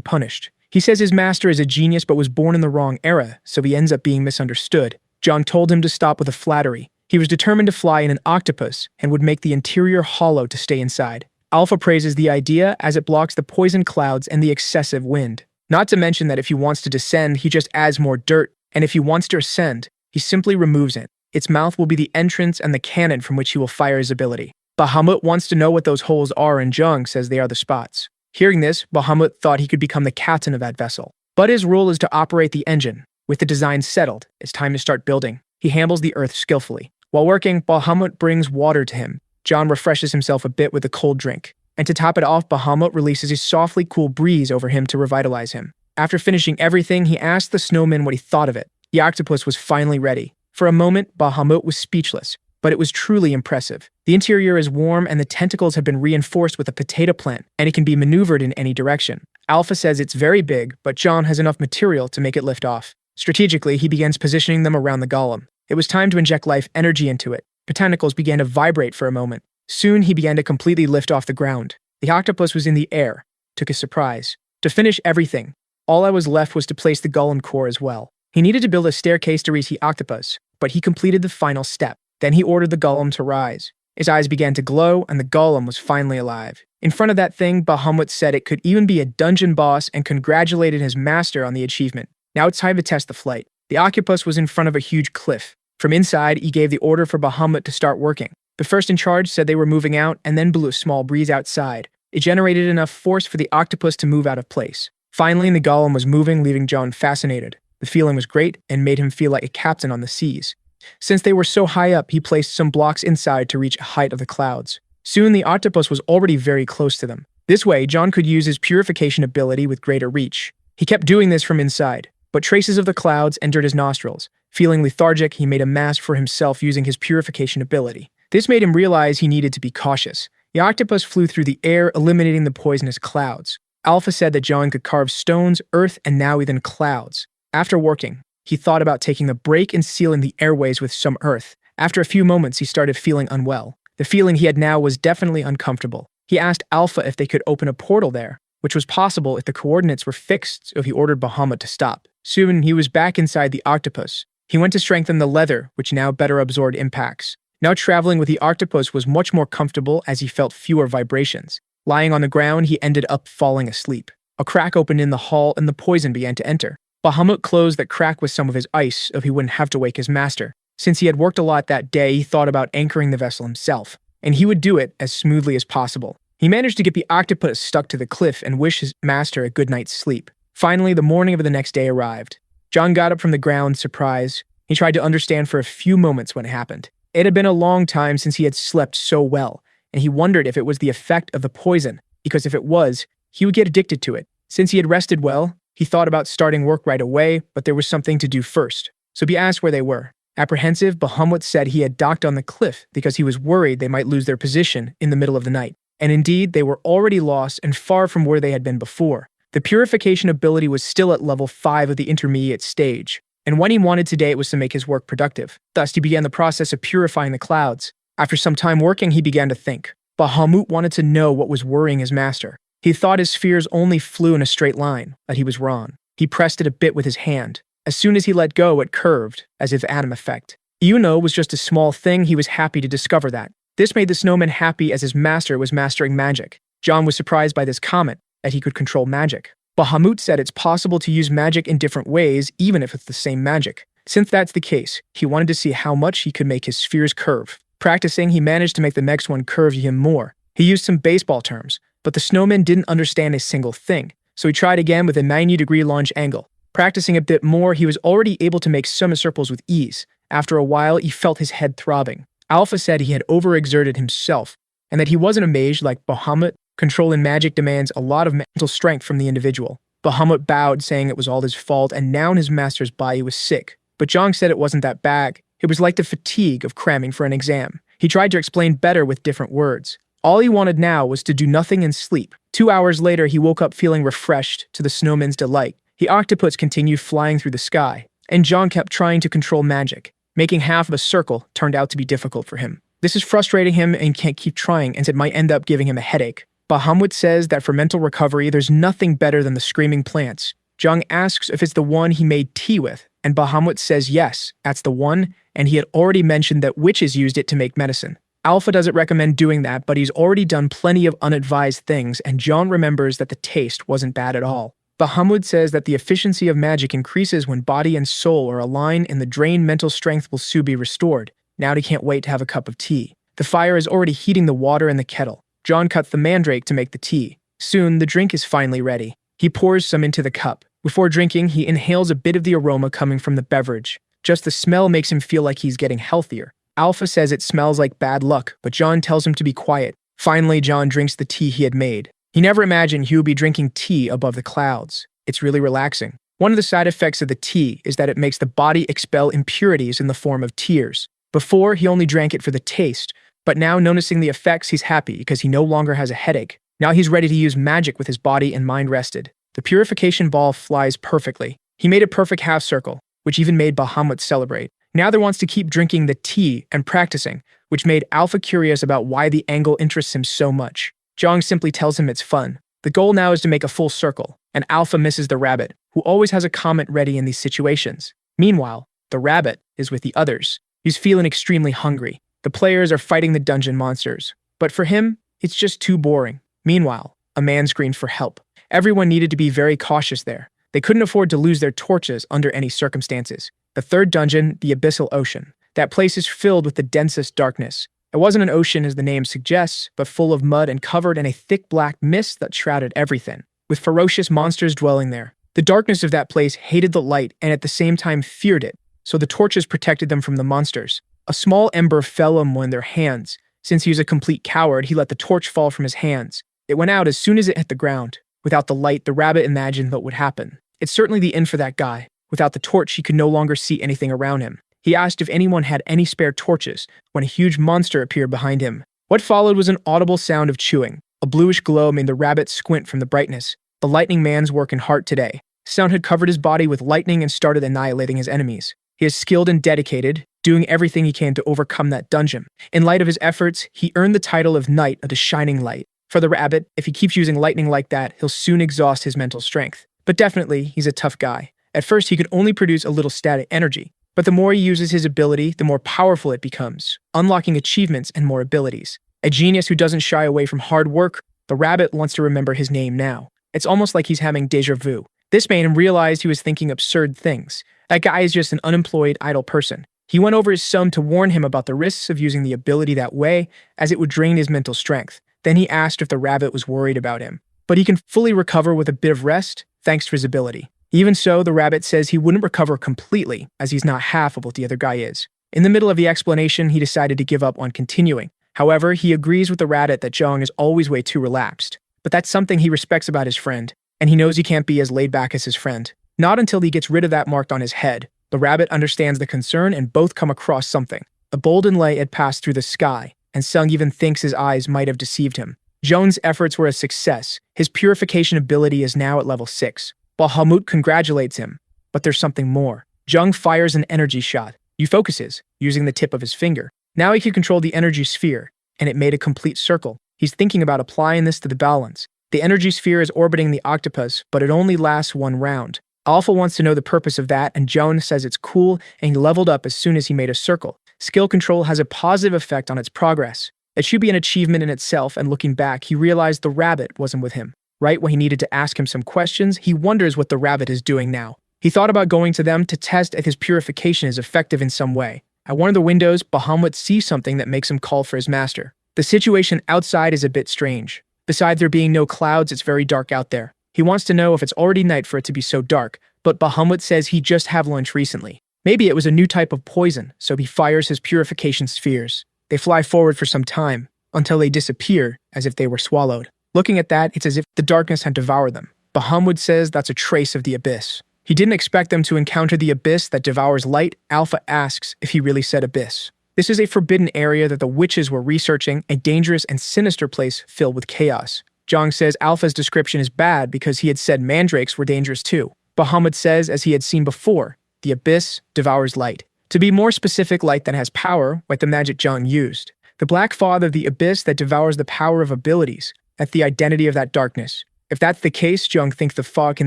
punished. He says his master is a genius but was born in the wrong era, so he ends up being misunderstood. John told him to stop with the flattery. He was determined to fly in an octopus and would make the interior hollow to stay inside. Alpha praises the idea as it blocks the poison clouds and the excessive wind. Not to mention that if he wants to descend, he just adds more dirt, and if he wants to ascend, he simply removes it. Its mouth will be the entrance and the cannon from which he will fire his ability. Bahamut wants to know what those holes are, and Jung says they are the spots. Hearing this, Bahamut thought he could become the captain of that vessel. But his role is to operate the engine. With the design settled, it's time to start building. He handles the earth skillfully. While working, Bahamut brings water to him. John refreshes himself a bit with a cold drink. And to top it off, Bahamut releases a softly cool breeze over him to revitalize him. After finishing everything, he asked the snowman what he thought of it. The octopus was finally ready. For a moment, Bahamut was speechless, but it was truly impressive. The interior is warm and the tentacles have been reinforced with a potato plant, and it can be maneuvered in any direction. Alpha says it's very big, but John has enough material to make it lift off. Strategically, he begins positioning them around the golem. It was time to inject life energy into it. The tentacles began to vibrate for a moment. Soon, he began to completely lift off the ground. The octopus was in the air. Took a surprise. To finish everything, all I was left was to place the golem core as well. He needed to build a staircase to reach the octopus, but he completed the final step. Then he ordered the golem to rise. His eyes began to glow, and the golem was finally alive. In front of that thing, Bahamut said it could even be a dungeon boss and congratulated his master on the achievement. Now it's time to test the flight. The octopus was in front of a huge cliff. From inside, he gave the order for Bahamut to start working. The first in charge said they were moving out and then blew a small breeze outside. It generated enough force for the octopus to move out of place. Finally, the golem was moving, leaving John fascinated. The feeling was great and made him feel like a captain on the seas. Since they were so high up, he placed some blocks inside to reach a height of the clouds. Soon, the octopus was already very close to them. This way, John could use his purification ability with greater reach. He kept doing this from inside, but traces of the clouds entered his nostrils. Feeling lethargic, he made a mask for himself using his purification ability. This made him realize he needed to be cautious. The octopus flew through the air, eliminating the poisonous clouds. Alpha said that John could carve stones, earth, and now even clouds. After working, he thought about taking a break and sealing the airways with some earth. After a few moments, he started feeling unwell. The feeling he had now was definitely uncomfortable. He asked Alpha if they could open a portal there, which was possible if the coordinates were fixed, so he ordered Bahamut to stop. Soon, he was back inside the octopus. He went to strengthen the leather, which now better absorbed impacts. Now traveling with the octopus was much more comfortable as he felt fewer vibrations. Lying on the ground, he ended up falling asleep. A crack opened in the hull and the poison began to enter. Bahamut closed that crack with some of his ice so he wouldn't have to wake his master. Since he had worked a lot that day, he thought about anchoring the vessel himself, and he would do it as smoothly as possible. He managed to get the octopus stuck to the cliff and wish his master a good night's sleep. Finally, the morning of the next day arrived. John got up from the ground, surprised. He tried to understand for a few moments what happened. It had been a long time since he had slept so well, and he wondered if it was the effect of the poison, because if it was, he would get addicted to it. Since he had rested well, he thought about starting work right away, but there was something to do first. So he asked where they were. Apprehensive, Bahamut said he had docked on the cliff because he was worried they might lose their position in the middle of the night. And indeed, they were already lost and far from where they had been before. The purification ability was still at level 5 of the intermediate stage, and what he wanted today was to make his work productive. Thus, he began the process of purifying the clouds. After some time working, he began to think. Bahamut wanted to know what was worrying his master. He thought his spheres only flew in a straight line, but he was wrong. He pressed it a bit with his hand. As soon as he let go, it curved, as if atom effect. Was just a small thing, he was happy to discover that. This made the snowman happy as his master was mastering magic. John was surprised by this comment, that he could control magic. Bahamut said it's possible to use magic in different ways, even if it's the same magic. Since that's the case, he wanted to see how much he could make his spheres curve. Practicing, he managed to make the next one curve even more. He used some baseball terms, but the snowman didn't understand a single thing, so he tried again with a 90-degree launch angle. Practicing a bit more, he was already able to make semicircles with ease. After a while, he felt his head throbbing. Alpha said he had overexerted himself, and that he wasn't a mage like Bahamut. Controlling magic demands a lot of mental strength from the individual. Bahamut bowed, saying it was all his fault, and now his master's body was sick. But Zhang said it wasn't that bad. It was like the fatigue of cramming for an exam. He tried to explain better with different words. All he wanted now was to do nothing and sleep. 2 hours later, he woke up feeling refreshed, to the snowman's delight. The octopus continued flying through the sky, and Zhang kept trying to control magic. Making half of a circle turned out to be difficult for him. This is frustrating him, and he can't keep trying, as it might end up giving him a headache. Bahamut says that for mental recovery, there's nothing better than the screaming plants. Zhang asks if it's the one he made tea with, and Bahamut says yes, that's the one, and he had already mentioned that witches used it to make medicine. Alpha doesn't recommend doing that, but he's already done plenty of unadvised things, and John remembers that the taste wasn't bad at all. Bahamut says that the efficiency of magic increases when body and soul are aligned, and the drained mental strength will soon be restored. Now he can't wait to have a cup of tea. The fire is already heating the water in the kettle. John cuts the mandrake to make the tea. Soon, the drink is finally ready. He pours some into the cup. Before drinking, he inhales a bit of the aroma coming from the beverage. Just the smell makes him feel like he's getting healthier. Alpha says it smells like bad luck, but John tells him to be quiet. Finally, John drinks the tea he had made. He never imagined he would be drinking tea above the clouds. It's really relaxing. One of the side effects of the tea is that it makes the body expel impurities in the form of tears. Before, he only drank it for the taste, but now, noticing the effects, he's happy because he no longer has a headache. Now he's ready to use magic with his body and mind rested. The purification ball flies perfectly. He made a perfect half circle, which even made Bahamut celebrate. Now he wants to keep drinking the tea and practicing, which made Alpha curious about why the angle interests him so much. Zhang simply tells him it's fun. The goal now is to make a full circle, and Alpha misses the rabbit, who always has a comment ready in these situations. Meanwhile, the rabbit is with the others. He's feeling extremely hungry. The players are fighting the dungeon monsters, but for him, it's just too boring. Meanwhile, a man screamed for help. Everyone needed to be very cautious there. They couldn't afford to lose their torches under any circumstances. The third dungeon, the Abyssal Ocean. That place is filled with the densest darkness. It wasn't an ocean as the name suggests, but full of mud and covered in a thick black mist that shrouded everything, with ferocious monsters dwelling there. The darkness of that place hated the light and at the same time feared it, so the torches protected them from the monsters. A small ember fell on one of their hands. Since he was a complete coward, he let the torch fall from his hands. It went out as soon as it hit the ground. Without the light, the rabbit imagined what would happen. It's certainly the end for that guy. Without the torch, he could no longer see anything around him. He asked if anyone had any spare torches, when a huge monster appeared behind him. What followed was an audible sound of chewing. A bluish glow made the rabbit squint from the brightness. The lightning man's working hard today. Sound had covered his body with lightning and started annihilating his enemies. He is skilled and dedicated, doing everything he can to overcome that dungeon. In light of his efforts, he earned the title of Knight of the Shining Light. For the rabbit, if he keeps using lightning like that, he'll soon exhaust his mental strength. But definitely, he's a tough guy. At first, he could only produce a little static energy, but the more he uses his ability, the more powerful it becomes, unlocking achievements and more abilities. A genius who doesn't shy away from hard work, the rabbit wants to remember his name now. It's almost like he's having déjà vu. This made him realize he was thinking absurd things. That guy is just an unemployed, idle person. He went over his sum to warn him about the risks of using the ability that way, as it would drain his mental strength. Then he asked if the rabbit was worried about him. But he can fully recover with a bit of rest, thanks to his ability. Even so, the rabbit says he wouldn't recover completely, as he's not half of what the other guy is. In the middle of the explanation, he decided to give up on continuing. However, he agrees with the rabbit that Zhang is always way too relaxed. But that's something he respects about his friend, and he knows he can't be as laid back as his friend. Not until he gets rid of that mark on his head. The rabbit understands the concern and both come across something. A golden light had passed through the sky, and Sung even thinks his eyes might have deceived him. Zhang's efforts were a success. His purification ability is now at level 6. Bahamut congratulates him, but there's something more. Zhang fires an energy shot. He focuses, using the tip of his finger. Now he can control the energy sphere, and it made a complete circle. He's thinking about applying this to the balance. The energy sphere is orbiting the octopus, but it only lasts one round. Alpha wants to know the purpose of that, and Joan says it's cool, and he leveled up as soon as he made a circle. Skill control has a positive effect on its progress. It should be an achievement in itself, and looking back, he realized the rabbit wasn't with him. Right when he needed to ask him some questions, he wonders what the rabbit is doing now. He thought about going to them to test if his purification is effective in some way. At one of the windows, Bahamut sees something that makes him call for his master. The situation outside is a bit strange. Besides there being no clouds, it's very dark out there. He wants to know if it's already night for it to be so dark, but Bahamut says he just had lunch recently. Maybe it was a new type of poison, so he fires his purification spheres. They fly forward for some time, until they disappear, as if they were swallowed. Looking at that, it's as if the darkness had devoured them. Bahamut says that's a trace of the abyss. He didn't expect them to encounter the abyss that devours light. Alpha asks if he really said abyss. This is a forbidden area that the witches were researching, a dangerous and sinister place filled with chaos. Jong says Alpha's description is bad because he had said mandrakes were dangerous too. Bahamut says, as he had seen before, the abyss devours light. To be more specific, light that has power, like the magic Jong used. The black fog of the abyss that devours the power of abilities. At the identity of that darkness. If that's the case, Jung thinks the fog can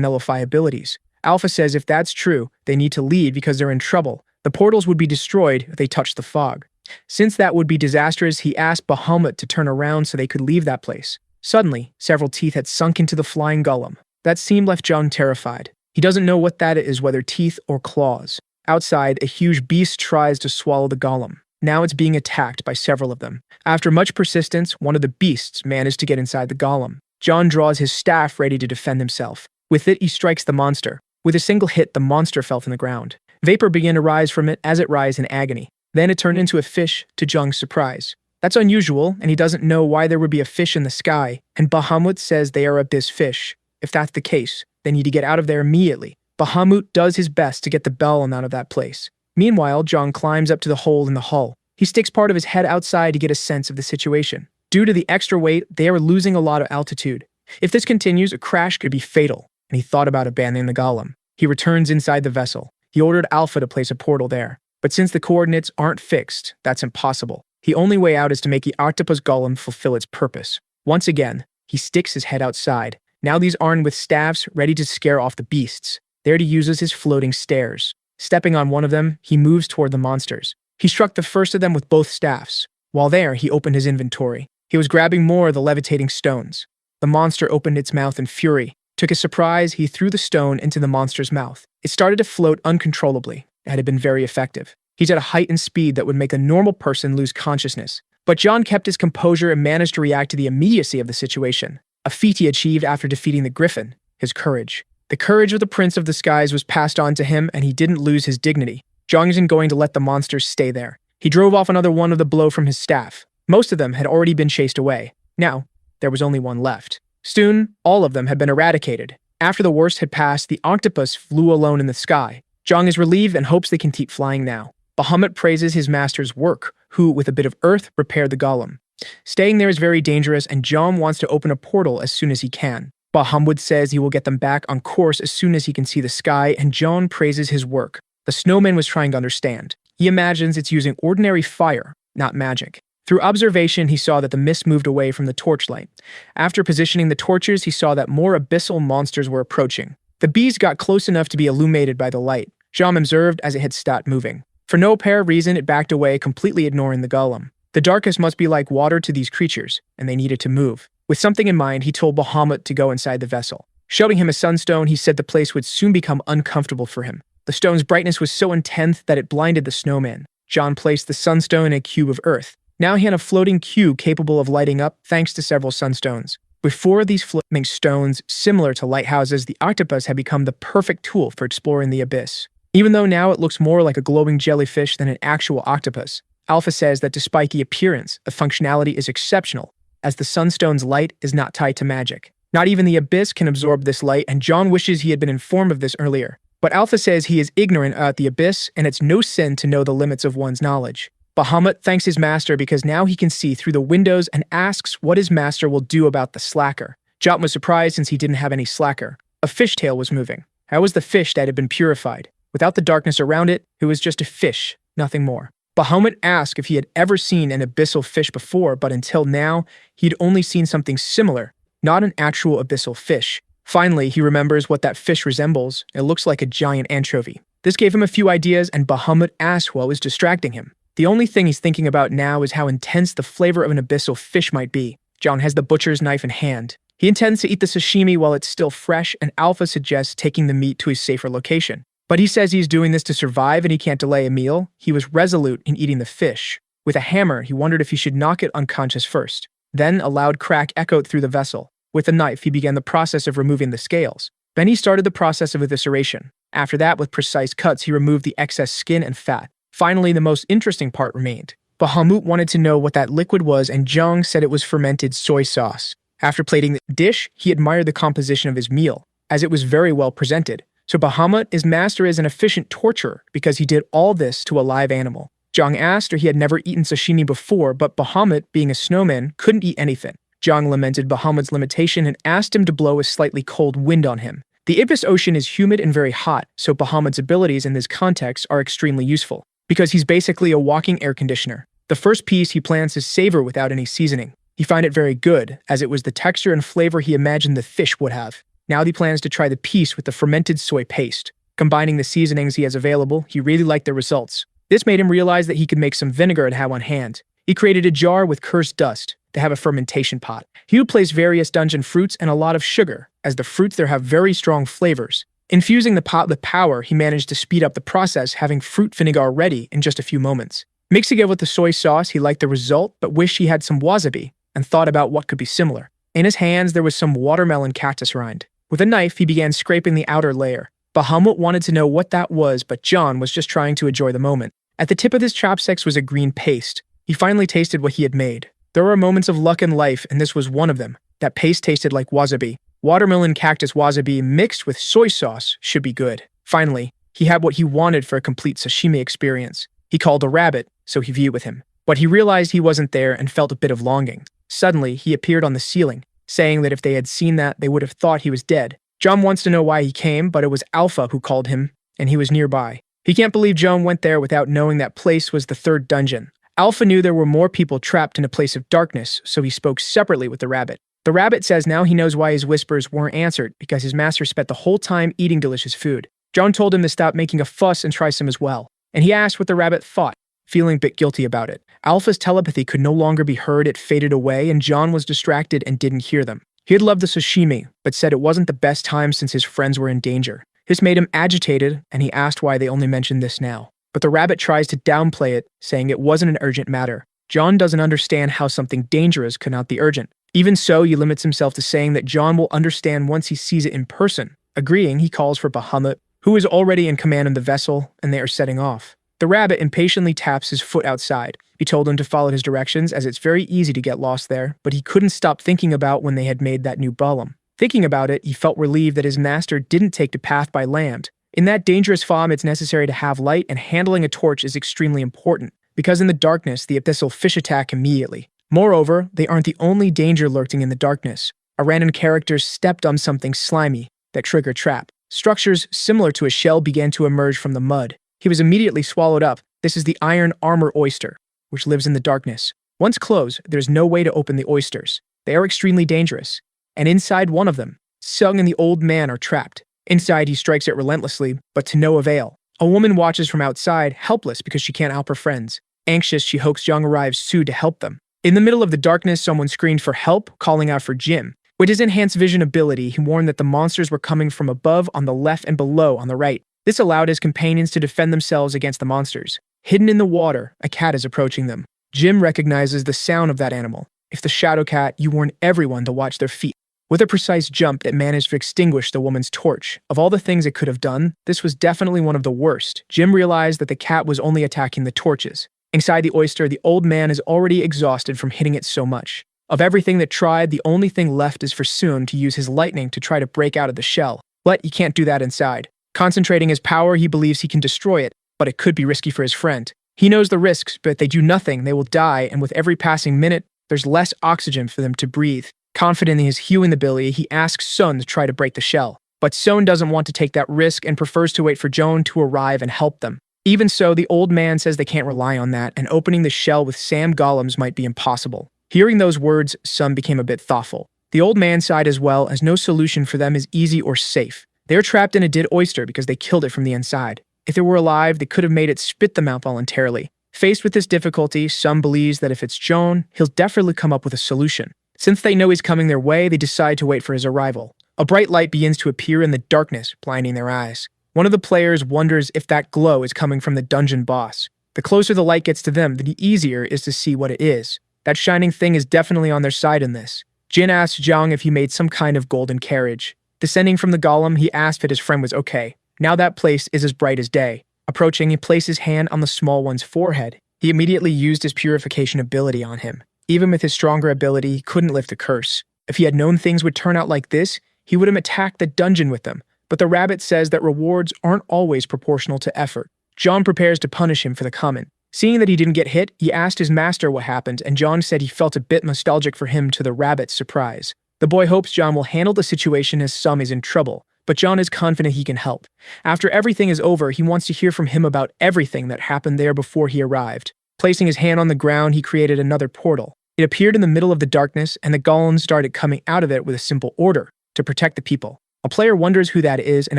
nullify abilities. Alpha says if that's true, they need to leave because they're in trouble. The portals would be destroyed if they touched the fog. Since that would be disastrous, he asked Bahamut to turn around so they could leave that place. Suddenly, several teeth had sunk into the flying golem. That scene left Jung terrified. He doesn't know what that is, whether teeth or claws. Outside, a huge beast tries to swallow the golem. Now it's being attacked by several of them. After much persistence, one of the beasts managed to get inside the golem. John draws his staff ready to defend himself. With it, he strikes the monster. With a single hit, the monster fell to the ground. Vapor began to rise from it as it writhed in agony. Then it turned into a fish, to Jung's surprise. That's unusual, and he doesn't know why there would be a fish in the sky, and Bahamut says they are abyss fish. If that's the case, they need to get out of there immediately. Bahamut does his best to get the golem out of that place. Meanwhile, Jong climbs up to the hole in the hull. He sticks part of his head outside to get a sense of the situation. Due to the extra weight, they are losing a lot of altitude. If this continues, a crash could be fatal, and he thought about abandoning the golem. He returns inside the vessel. He ordered Alpha to place a portal there. But since the coordinates aren't fixed, that's impossible. The only way out is to make the octopus golem fulfill its purpose. Once again, he sticks his head outside. Now these armed with staffs, ready to scare off the beasts. There to use as his floating stairs. Stepping on one of them, he moves toward the monsters. He struck the first of them with both staffs. While there, he opened his inventory. He was grabbing more of the levitating stones. The monster opened its mouth in fury. To his surprise, he threw the stone into the monster's mouth. It started to float uncontrollably. It had been very effective. He's at a height and speed that would make a normal person lose consciousness. But John kept his composure and managed to react to the immediacy of the situation. A feat he achieved after defeating the griffin. His courage. The courage of the Prince of the Skies was passed on to him, and he didn't lose his dignity. Jong isn't going to let the monsters stay there. He drove off another one of the blow from his staff. Most of them had already been chased away. Now, there was only one left. Soon, all of them had been eradicated. After the worst had passed, the octopus flew alone in the sky. Jong is relieved and hopes they can keep flying now. Bahamut praises his master's work, who, with a bit of earth, repaired the golem. Staying there is very dangerous, and Jong wants to open a portal as soon as he can. Bahamut says he will get them back on course as soon as he can see the sky, and Jong praises his work. The snowman was trying to understand. He imagines it's using ordinary fire, not magic. Through observation, he saw that the mist moved away from the torchlight. After positioning the torches, he saw that more abyssal monsters were approaching. The bees got close enough to be illuminated by the light. Jom observed as it had stopped moving. For no apparent reason, it backed away, completely ignoring the golem. The darkness must be like water to these creatures, and they needed to move. With something in mind, he told Bahamut to go inside the vessel. Showing him a sunstone, he said the place would soon become uncomfortable for him. The stone's brightness was so intense that it blinded the snowman. John placed the sunstone in a cube of earth. Now he had a floating cube capable of lighting up thanks to several sunstones. With 4 of these floating stones, similar to lighthouses, the octopus had become the perfect tool for exploring the abyss. Even though now it looks more like a glowing jellyfish than an actual octopus, Alpha says that despite the appearance, the functionality is exceptional, as the sunstone's light is not tied to magic. Not even the abyss can absorb this light, and John wishes he had been informed of this earlier. But Alpha says he is ignorant about the abyss, and it's no sin to know the limits of one's knowledge. Bahamut thanks his master because now he can see through the windows and asks what his master will do about the slacker. Jot was surprised since he didn't have any slacker. A fishtail was moving. How was the fish that had been purified? Without the darkness around it, it was just a fish, nothing more. Bahamut asked if he had ever seen an abyssal fish before, but until now, he'd only seen something similar, not an actual abyssal fish. Finally, he remembers what that fish resembles. It looks like a giant anchovy. This gave him a few ideas, and Bahamut asked what was distracting him. The only thing he's thinking about now is how intense the flavor of an abyssal fish might be. John has the butcher's knife in hand. He intends to eat the sashimi while it's still fresh, and Alpha suggests taking the meat to a safer location. But he says he's doing this to survive and he can't delay a meal. He was resolute in eating the fish. With a hammer, he wondered if he should knock it unconscious first. Then a loud crack echoed through the vessel. With a knife, he began the process of removing the scales. Then he started the process of evisceration. After that, with precise cuts, he removed the excess skin and fat. Finally, the most interesting part remained. Bahamut wanted to know what that liquid was, and Jung said it was fermented soy sauce. After plating the dish, he admired the composition of his meal, as it was very well presented. So Bahamut is master as an efficient torturer because he did all this to a live animal. Jung asked if he had never eaten sashimi before, but Bahamut, being a snowman, couldn't eat anything. Jung lamented Bahamut's limitation and asked him to blow a slightly cold wind on him. The Ibis Ocean is humid and very hot, so Bahamut's abilities in this context are extremely useful, because he's basically a walking air conditioner. The first piece he plans to savor without any seasoning. He found it very good, as it was the texture and flavor he imagined the fish would have. Now he plans to try the piece with the fermented soy paste. Combining the seasonings he has available, he really liked the results. This made him realize that he could make some vinegar and have on hand. He created a jar with cursed dust to have a fermentation pot. He would place various dungeon fruits and a lot of sugar, as the fruits there have very strong flavors. Infusing the pot with power, he managed to speed up the process, having fruit vinegar ready in just a few moments. Mixing it with the soy sauce, he liked the result, but wished he had some wasabi, and thought about what could be similar. In his hands, there was some watermelon cactus rind. With a knife, he began scraping the outer layer. Bahamut wanted to know what that was, but John was just trying to enjoy the moment. At the tip of his chopsticks was a green paste. He finally tasted what he had made. There were moments of luck in life, and this was one of them. That paste tasted like wasabi. Watermelon cactus wasabi mixed with soy sauce should be good. Finally, he had what he wanted for a complete sashimi experience. He called a rabbit, so he viewed with him. But he realized he wasn't there and felt a bit of longing. Suddenly, he appeared on the ceiling, saying that if they had seen that, they would have thought he was dead. John wants to know why he came, but it was Alpha who called him, and he was nearby. He can't believe John went there without knowing that place was the third dungeon. Alpha knew there were more people trapped in a place of darkness, so he spoke separately with the rabbit. The rabbit says now he knows why his whispers weren't answered, because his master spent the whole time eating delicious food. John told him to stop making a fuss and try some as well, and he asked what the rabbit thought, feeling a bit guilty about it. Alpha's telepathy could no longer be heard, it faded away, and John was distracted and didn't hear them. He had loved the sashimi, but said it wasn't the best time since his friends were in danger. This made him agitated, and he asked why they only mentioned this now. But the rabbit tries to downplay it, saying it wasn't an urgent matter. John doesn't understand how something dangerous could not be urgent. Even so, he limits himself to saying that John will understand once he sees it in person. Agreeing, he calls for Bahamut, who is already in command of the vessel, and they are setting off. The rabbit impatiently taps his foot outside. He told him to follow his directions, as it's very easy to get lost there, but he couldn't stop thinking about when they had made that new golem. Thinking about it, he felt relieved that his master didn't take the path by land. In that dangerous farm, it's necessary to have light, and handling a torch is extremely important, because in the darkness, the abyssal fish attack immediately. Moreover, they aren't the only danger lurking in the darkness. A random character stepped on something slimy that triggered trap. Structures similar to a shell began to emerge from the mud. He was immediately swallowed up. This is the iron armor oyster, which lives in the darkness. Once closed, there's no way to open the oysters. They are extremely dangerous. And inside one of them, Sung and the old man are trapped. Inside, he strikes it relentlessly, but to no avail. A woman watches from outside, helpless because she can't help her friends. Anxious, she hopes Young arrives soon to help them. In the middle of the darkness, someone screamed for help, calling out for Jim. With his enhanced vision ability, he warned that the monsters were coming from above on the left and below on the right. This allowed his companions to defend themselves against the monsters. Hidden in the water, a cat is approaching them. Jim recognizes the sound of that animal. If the shadow cat, you warn everyone to watch their feet. With a precise jump, it managed to extinguish the woman's torch. Of all the things it could have done, this was definitely one of the worst. Jim realized that the cat was only attacking the torches. Inside the oyster, the old man is already exhausted from hitting it so much. Of everything that tried, the only thing left is for Soon to use his lightning to try to break out of the shell. But he can't do that inside. Concentrating his power, he believes he can destroy it, but it could be risky for his friend. He knows the risks, but if they do nothing, they will die, and with every passing minute, there's less oxygen for them to breathe. Confident in his healing ability, he asks Sun to try to break the shell. But Sun doesn't want to take that risk and prefers to wait for Joan to arrive and help them. Even so, the old man says they can't rely on that, and opening the shell with Sam golems might be impossible. Hearing those words, Sun became a bit thoughtful. The old man sighed as well, as no solution for them is easy or safe. They're trapped in a dead oyster because they killed it from the inside. If it were alive, they could have made it spit them out voluntarily. Faced with this difficulty, Sung believes that if it's John, he'll definitely come up with a solution. Since they know he's coming their way, they decide to wait for his arrival. A bright light begins to appear in the darkness, blinding their eyes. One of the players wonders if that glow is coming from the dungeon boss. The closer the light gets to them, the easier it is to see what it is. That shining thing is definitely on their side in this. Jin asks Zhang if he made some kind of golden carriage. Descending from the golem, he asked if his friend was okay. Now that place is as bright as day. Approaching, he placed his hand on the small one's forehead. He immediately used his purification ability on him. Even with his stronger ability, he couldn't lift the curse. If he had known things would turn out like this, he would have attacked the dungeon with them. But the rabbit says that rewards aren't always proportional to effort. John prepares to punish him for the comment. Seeing that he didn't get hit, he asked his master what happened, and John said he felt a bit nostalgic for him to the rabbit's surprise. The boy hopes John will handle the situation as Sum is in trouble, but John is confident he can help. After everything is over, he wants to hear from him about everything that happened there before he arrived. Placing his hand on the ground, he created another portal. It appeared in the middle of the darkness, and the golems started coming out of it with a simple order to protect the people. A player wonders who that is, and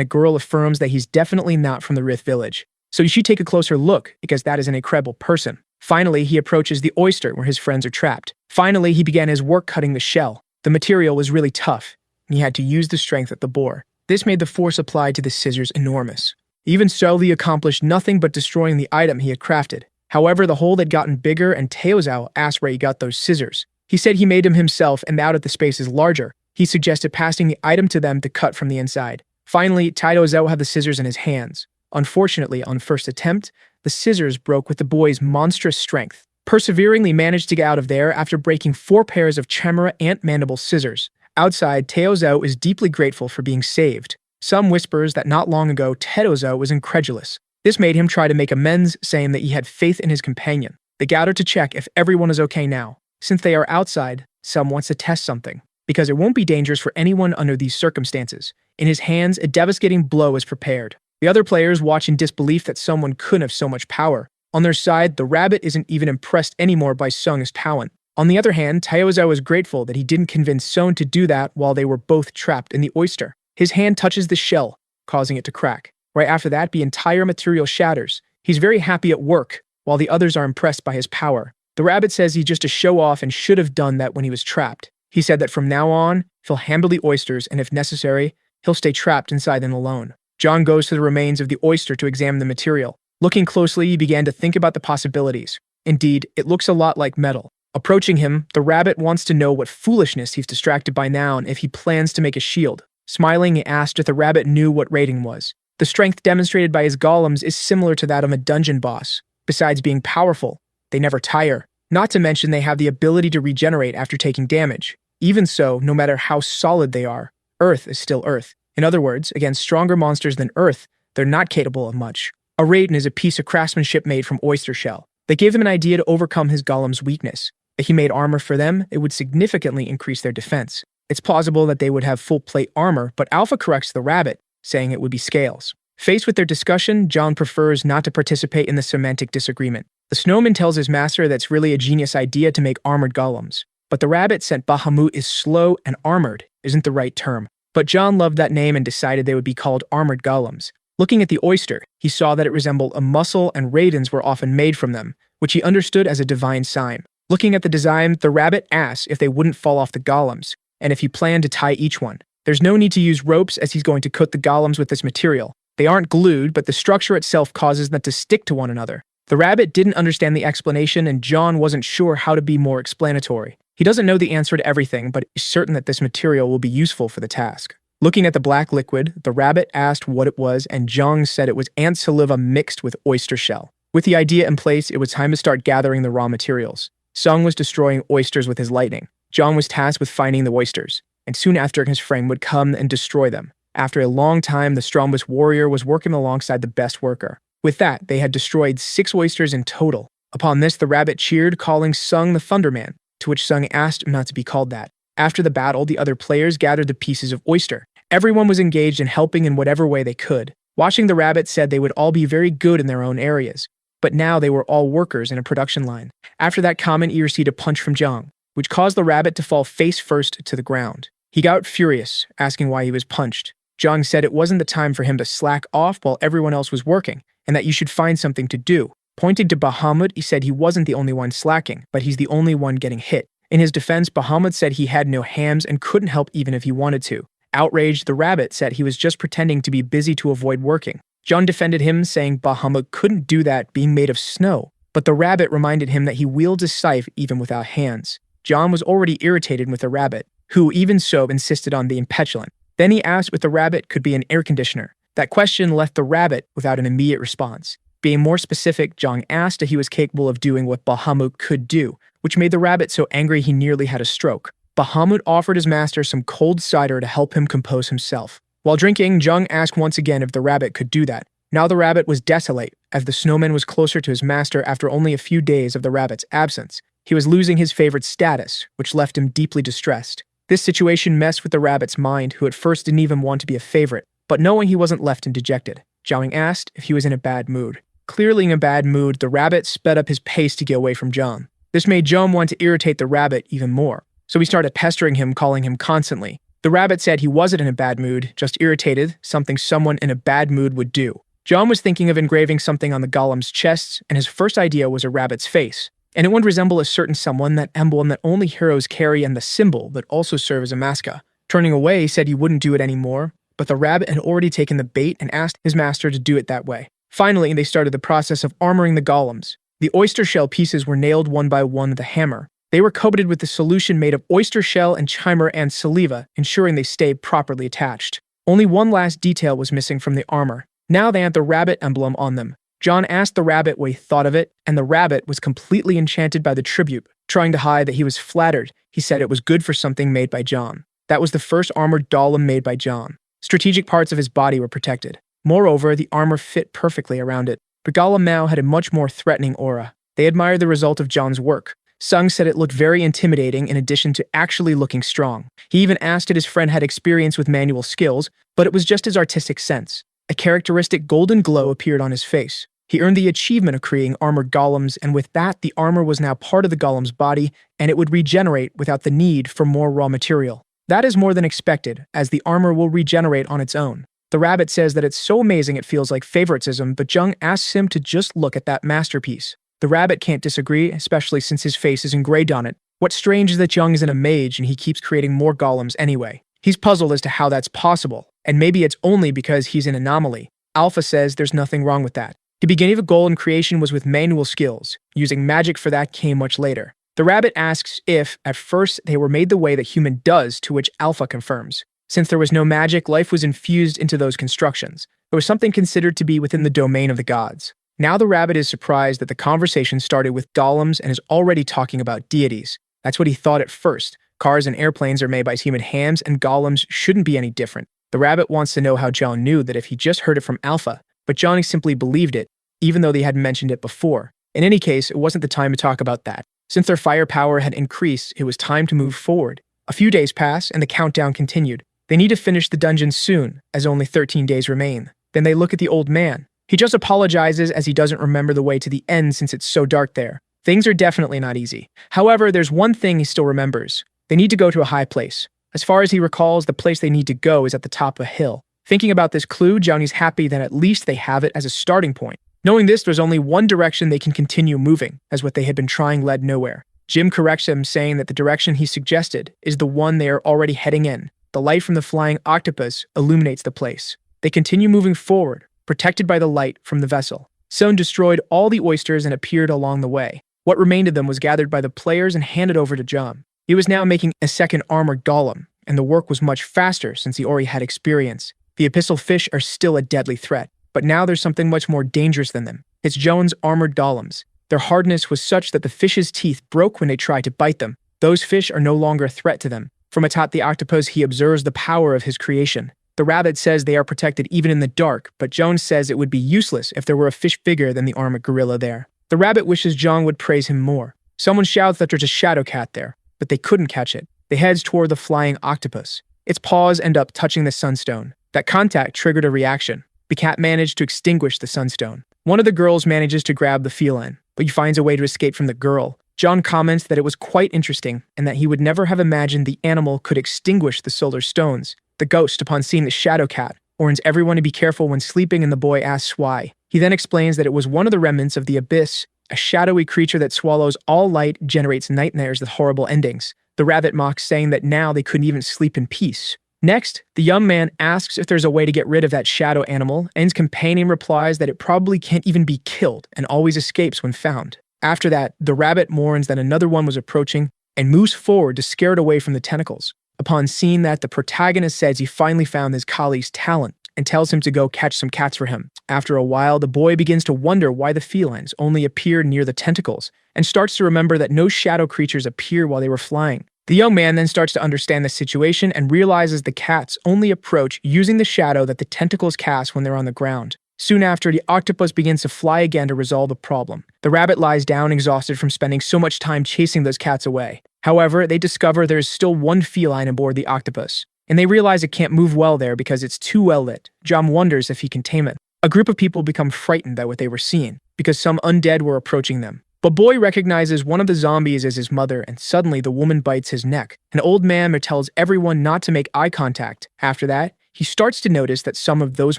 a girl affirms that he's definitely not from the Rift village. So you should take a closer look, because that is an incredible person. Finally, he approaches the oyster where his friends are trapped. Finally, he began his work cutting the shell. The material was really tough, and he had to use the strength of the boar. This made the force applied to the scissors enormous. Even so, he accomplished nothing but destroying the item he had crafted. However, the hole had gotten bigger, and Teozao asked where he got those scissors. He said he made them himself, and now that the space is larger, he suggested passing the item to them to cut from the inside. Finally, Teozao had the scissors in his hands. Unfortunately, on first attempt, the scissors broke with the boy's monstrous strength. Perseveringly managed to get out of there after breaking 4 pairs of Chimera ant mandible scissors. Outside, Teozao is deeply grateful for being saved. Some whispers that not long ago, Teozao was incredulous. This made him try to make amends, saying that he had faith in his companion. They gather to check if everyone is okay now. Since they are outside, Some wants to test something, because it won't be dangerous for anyone under these circumstances. In his hands, a devastating blow is prepared. The other players watch in disbelief that someone could have so much power. On their side, the rabbit isn't even impressed anymore by Sung's talent. On the other hand, Teozao is grateful that he didn't convince Son to do that while they were both trapped in the oyster. His hand touches the shell, causing it to crack. Right after that, the entire material shatters. He's very happy at work, while the others are impressed by his power. The rabbit says he's just a show-off and should have done that when he was trapped. He said that from now on, he'll handle the oysters, and if necessary, he'll stay trapped inside them alone. John goes to the remains of the oyster to examine the material. Looking closely, he began to think about the possibilities. Indeed, it looks a lot like metal. Approaching him, the rabbit wants to know what foolishness he's distracted by now and if he plans to make a shield. Smiling, he asked if the rabbit knew what rating was. The strength demonstrated by his golems is similar to that of a dungeon boss. Besides being powerful, they never tire. Not to mention they have the ability to regenerate after taking damage. Even so, no matter how solid they are, Earth is still Earth. In other words, against stronger monsters than Earth, they're not capable of much. A rating is a piece of craftsmanship made from oyster shell. They gave him an idea to overcome his golem's weakness. If he made armor for them, it would significantly increase their defense. It's plausible that they would have full plate armor, but Alpha corrects the rabbit, saying it would be scales. Faced with their discussion, John prefers not to participate in the semantic disagreement. The snowman tells his master that it's really a genius idea to make armored golems. But the rabbit sent Bahamut is slow and armored isn't the right term. But John loved that name and decided they would be called armored golems. Looking at the oyster, he saw that it resembled a mussel and ravens were often made from them, which he understood as a divine sign. Looking at the design, the rabbit asked if they wouldn't fall off the golems, and if he planned to tie each one. There's no need to use ropes as he's going to coat the golems with this material. They aren't glued, but the structure itself causes them to stick to one another. The rabbit didn't understand the explanation, and John wasn't sure how to be more explanatory. He doesn't know the answer to everything, but is certain that this material will be useful for the task. Looking at the black liquid, the rabbit asked what it was, and Zhang said it was ant saliva mixed with oyster shell. With the idea in place, it was time to start gathering the raw materials. Sung was destroying oysters with his lightning. John was tasked with finding the oysters, and soon after his friend would come and destroy them. After a long time, the strongest warrior was working alongside the best worker. With that, they had destroyed 6 oysters in total. Upon this, the rabbit cheered, calling Sung the Thunderman, to which Sung asked not to be called that. After the battle, the other players gathered the pieces of oyster. Everyone was engaged in helping in whatever way they could. Watching the rabbit said they would all be very good in their own areas, but now they were all workers in a production line. After that comment, he received a punch from Zhang, which caused the rabbit to fall face first to the ground. He got furious, asking why he was punched. Zhang said it wasn't the time for him to slack off while everyone else was working, and that you should find something to do. Pointing to Bahamut, he said he wasn't the only one slacking, but he's the only one getting hit. In his defense, Bahamut said he had no hams and couldn't help even if he wanted to. Outraged, the rabbit said he was just pretending to be busy to avoid working. John defended him, saying Bahamut couldn't do that being made of snow, but the rabbit reminded him that he wields a scythe even without hands. John was already irritated with the rabbit, who even so insisted on being petulant. Then he asked if the rabbit could be an air conditioner. That question left the rabbit without an immediate response. Being more specific, John asked if he was capable of doing what Bahamut could do, which made the rabbit so angry he nearly had a stroke. Bahamut offered his master some cold cider to help him compose himself. While drinking, Jung asked once again if the rabbit could do that. Now the rabbit was desolate, as the snowman was closer to his master after only a few days of the rabbit's absence. He was losing his favorite status, which left him deeply distressed. This situation messed with the rabbit's mind, who at first didn't even want to be a favorite, but knowing he wasn't left and dejected. Jiang asked if he was in a bad mood. Clearly in a bad mood, the rabbit sped up his pace to get away from John. This made John want to irritate the rabbit even more, so he started pestering him, calling him constantly. The rabbit said he wasn't in a bad mood, just irritated, something someone in a bad mood would do. John was thinking of engraving something on the golem's chest, and his first idea was a rabbit's face, and it would resemble a certain someone, that emblem that only heroes carry and the symbol that also serve as a mascot. Turning away, he said he wouldn't do it anymore, but the rabbit had already taken the bait and asked his master to do it that way. Finally, they started the process of armoring the golems. The oyster shell pieces were nailed one by one with a hammer. They were coated with the solution made of oyster shell and chimer and saliva, ensuring they stayed properly attached. Only one last detail was missing from the armor. Now they had the rabbit emblem on them. John asked the rabbit what he thought of it, and the rabbit was completely enchanted by the tribute. Trying to hide that he was flattered, he said it was good for something made by John. That was the first armored golem made by John. Strategic parts of his body were protected. Moreover, the armor fit perfectly around it. The golem now had a much more threatening aura. They admired the result of John's work. Sung said it looked very intimidating in addition to actually looking strong. He even asked if his friend had experience with manual skills, but it was just his artistic sense. A characteristic golden glow appeared on his face. He earned the achievement of creating armored golems, and with that, the armor was now part of the golem's body, and it would regenerate without the need for more raw material. That is more than expected, as the armor will regenerate on its own. The rabbit says that it's so amazing it feels like favoritism, but Jung asks him to just look at that masterpiece. The rabbit can't disagree, especially since his face is engraved on it. What's strange is that Jung isn't a mage and he keeps creating more golems anyway. He's puzzled as to how that's possible, and maybe it's only because he's an anomaly. Alpha says there's nothing wrong with that. The beginning of golem creation was with manual skills. Using magic for that came much later. The rabbit asks if, at first, they were made the way that human does, to which Alpha confirms. Since there was no magic, life was infused into those constructions. It was something considered to be within the domain of the gods. Now the rabbit is surprised that the conversation started with golems and is already talking about deities. That's what he thought at first. Cars and airplanes are made by human hands, and golems shouldn't be any different. The rabbit wants to know how John knew that if he just heard it from Alpha, but Johnny simply believed it, even though they hadn't mentioned it before. In any case, it wasn't the time to talk about that. Since their firepower had increased, it was time to move forward. A few days pass, and the countdown continued. They need to finish the dungeon soon, as only 13 days remain. Then they look at the old man. He just apologizes as he doesn't remember the way to the end since it's so dark there. Things are definitely not easy. However, there's one thing he still remembers. They need to go to a high place. As far as he recalls, the place they need to go is at the top of a hill. Thinking about this clue, Johnny's happy that at least they have it as a starting point. Knowing this, there's only one direction they can continue moving, as what they had been trying led nowhere. Jim corrects him, saying that the direction he suggested is the one they are already heading in. The light from the flying octopus illuminates the place. They continue moving forward, protected by the light from the vessel. Sun destroyed all the oysters and appeared along the way. What remained of them was gathered by the players and handed over to John. He was now making a second armored golem, and the work was much faster since he already had experience. The abyssal fish are still a deadly threat, but now there's something much more dangerous than them. It's Joan's armored golems. Their hardness was such that the fish's teeth broke when they tried to bite them. Those fish are no longer a threat to them. From atop the octopus, he observes the power of his creation. The rabbit says they are protected even in the dark, but Jones says it would be useless if there were a fish bigger than the armored gorilla there. The rabbit wishes John would praise him more. Someone shouts that there's a shadow cat there, but they couldn't catch it. They heads toward the flying octopus. Its paws end up touching the sunstone. That contact triggered a reaction. The cat managed to extinguish the sunstone. One of the girls manages to grab the feline, but he finds a way to escape from the girl. John comments that it was quite interesting and that he would never have imagined the animal could extinguish the solar stones. The ghost, upon seeing the shadow cat, warns everyone to be careful when sleeping, and the boy asks why. He then explains that it was one of the remnants of the abyss, a shadowy creature that swallows all light, generates nightmares with horrible endings. The rabbit mocks, saying that now they couldn't even sleep in peace. Next, the young man asks if there's a way to get rid of that shadow animal, and his companion replies that it probably can't even be killed and always escapes when found. After that, the rabbit mourns that another one was approaching and moves forward to scare it away from the tentacles. Upon seeing that, the protagonist says he finally found his colleague's talent and tells him to go catch some cats for him. After a while, the boy begins to wonder why the felines only appear near the tentacles and starts to remember that no shadow creatures appear while they were flying. The young man then starts to understand the situation and realizes the cats only approach using the shadow that the tentacles cast when they're on the ground. Soon after, the octopus begins to fly again to resolve the problem. The rabbit lies down exhausted from spending so much time chasing those cats away. However, they discover there is still one feline aboard the octopus, and they realize it can't move well there because it's too well lit. John wonders if he can tame it. A group of people become frightened by what they were seeing, because some undead were approaching them. But Boy recognizes one of the zombies as his mother, and suddenly the woman bites his neck. An old man tells everyone not to make eye contact. After that, he starts to notice that some of those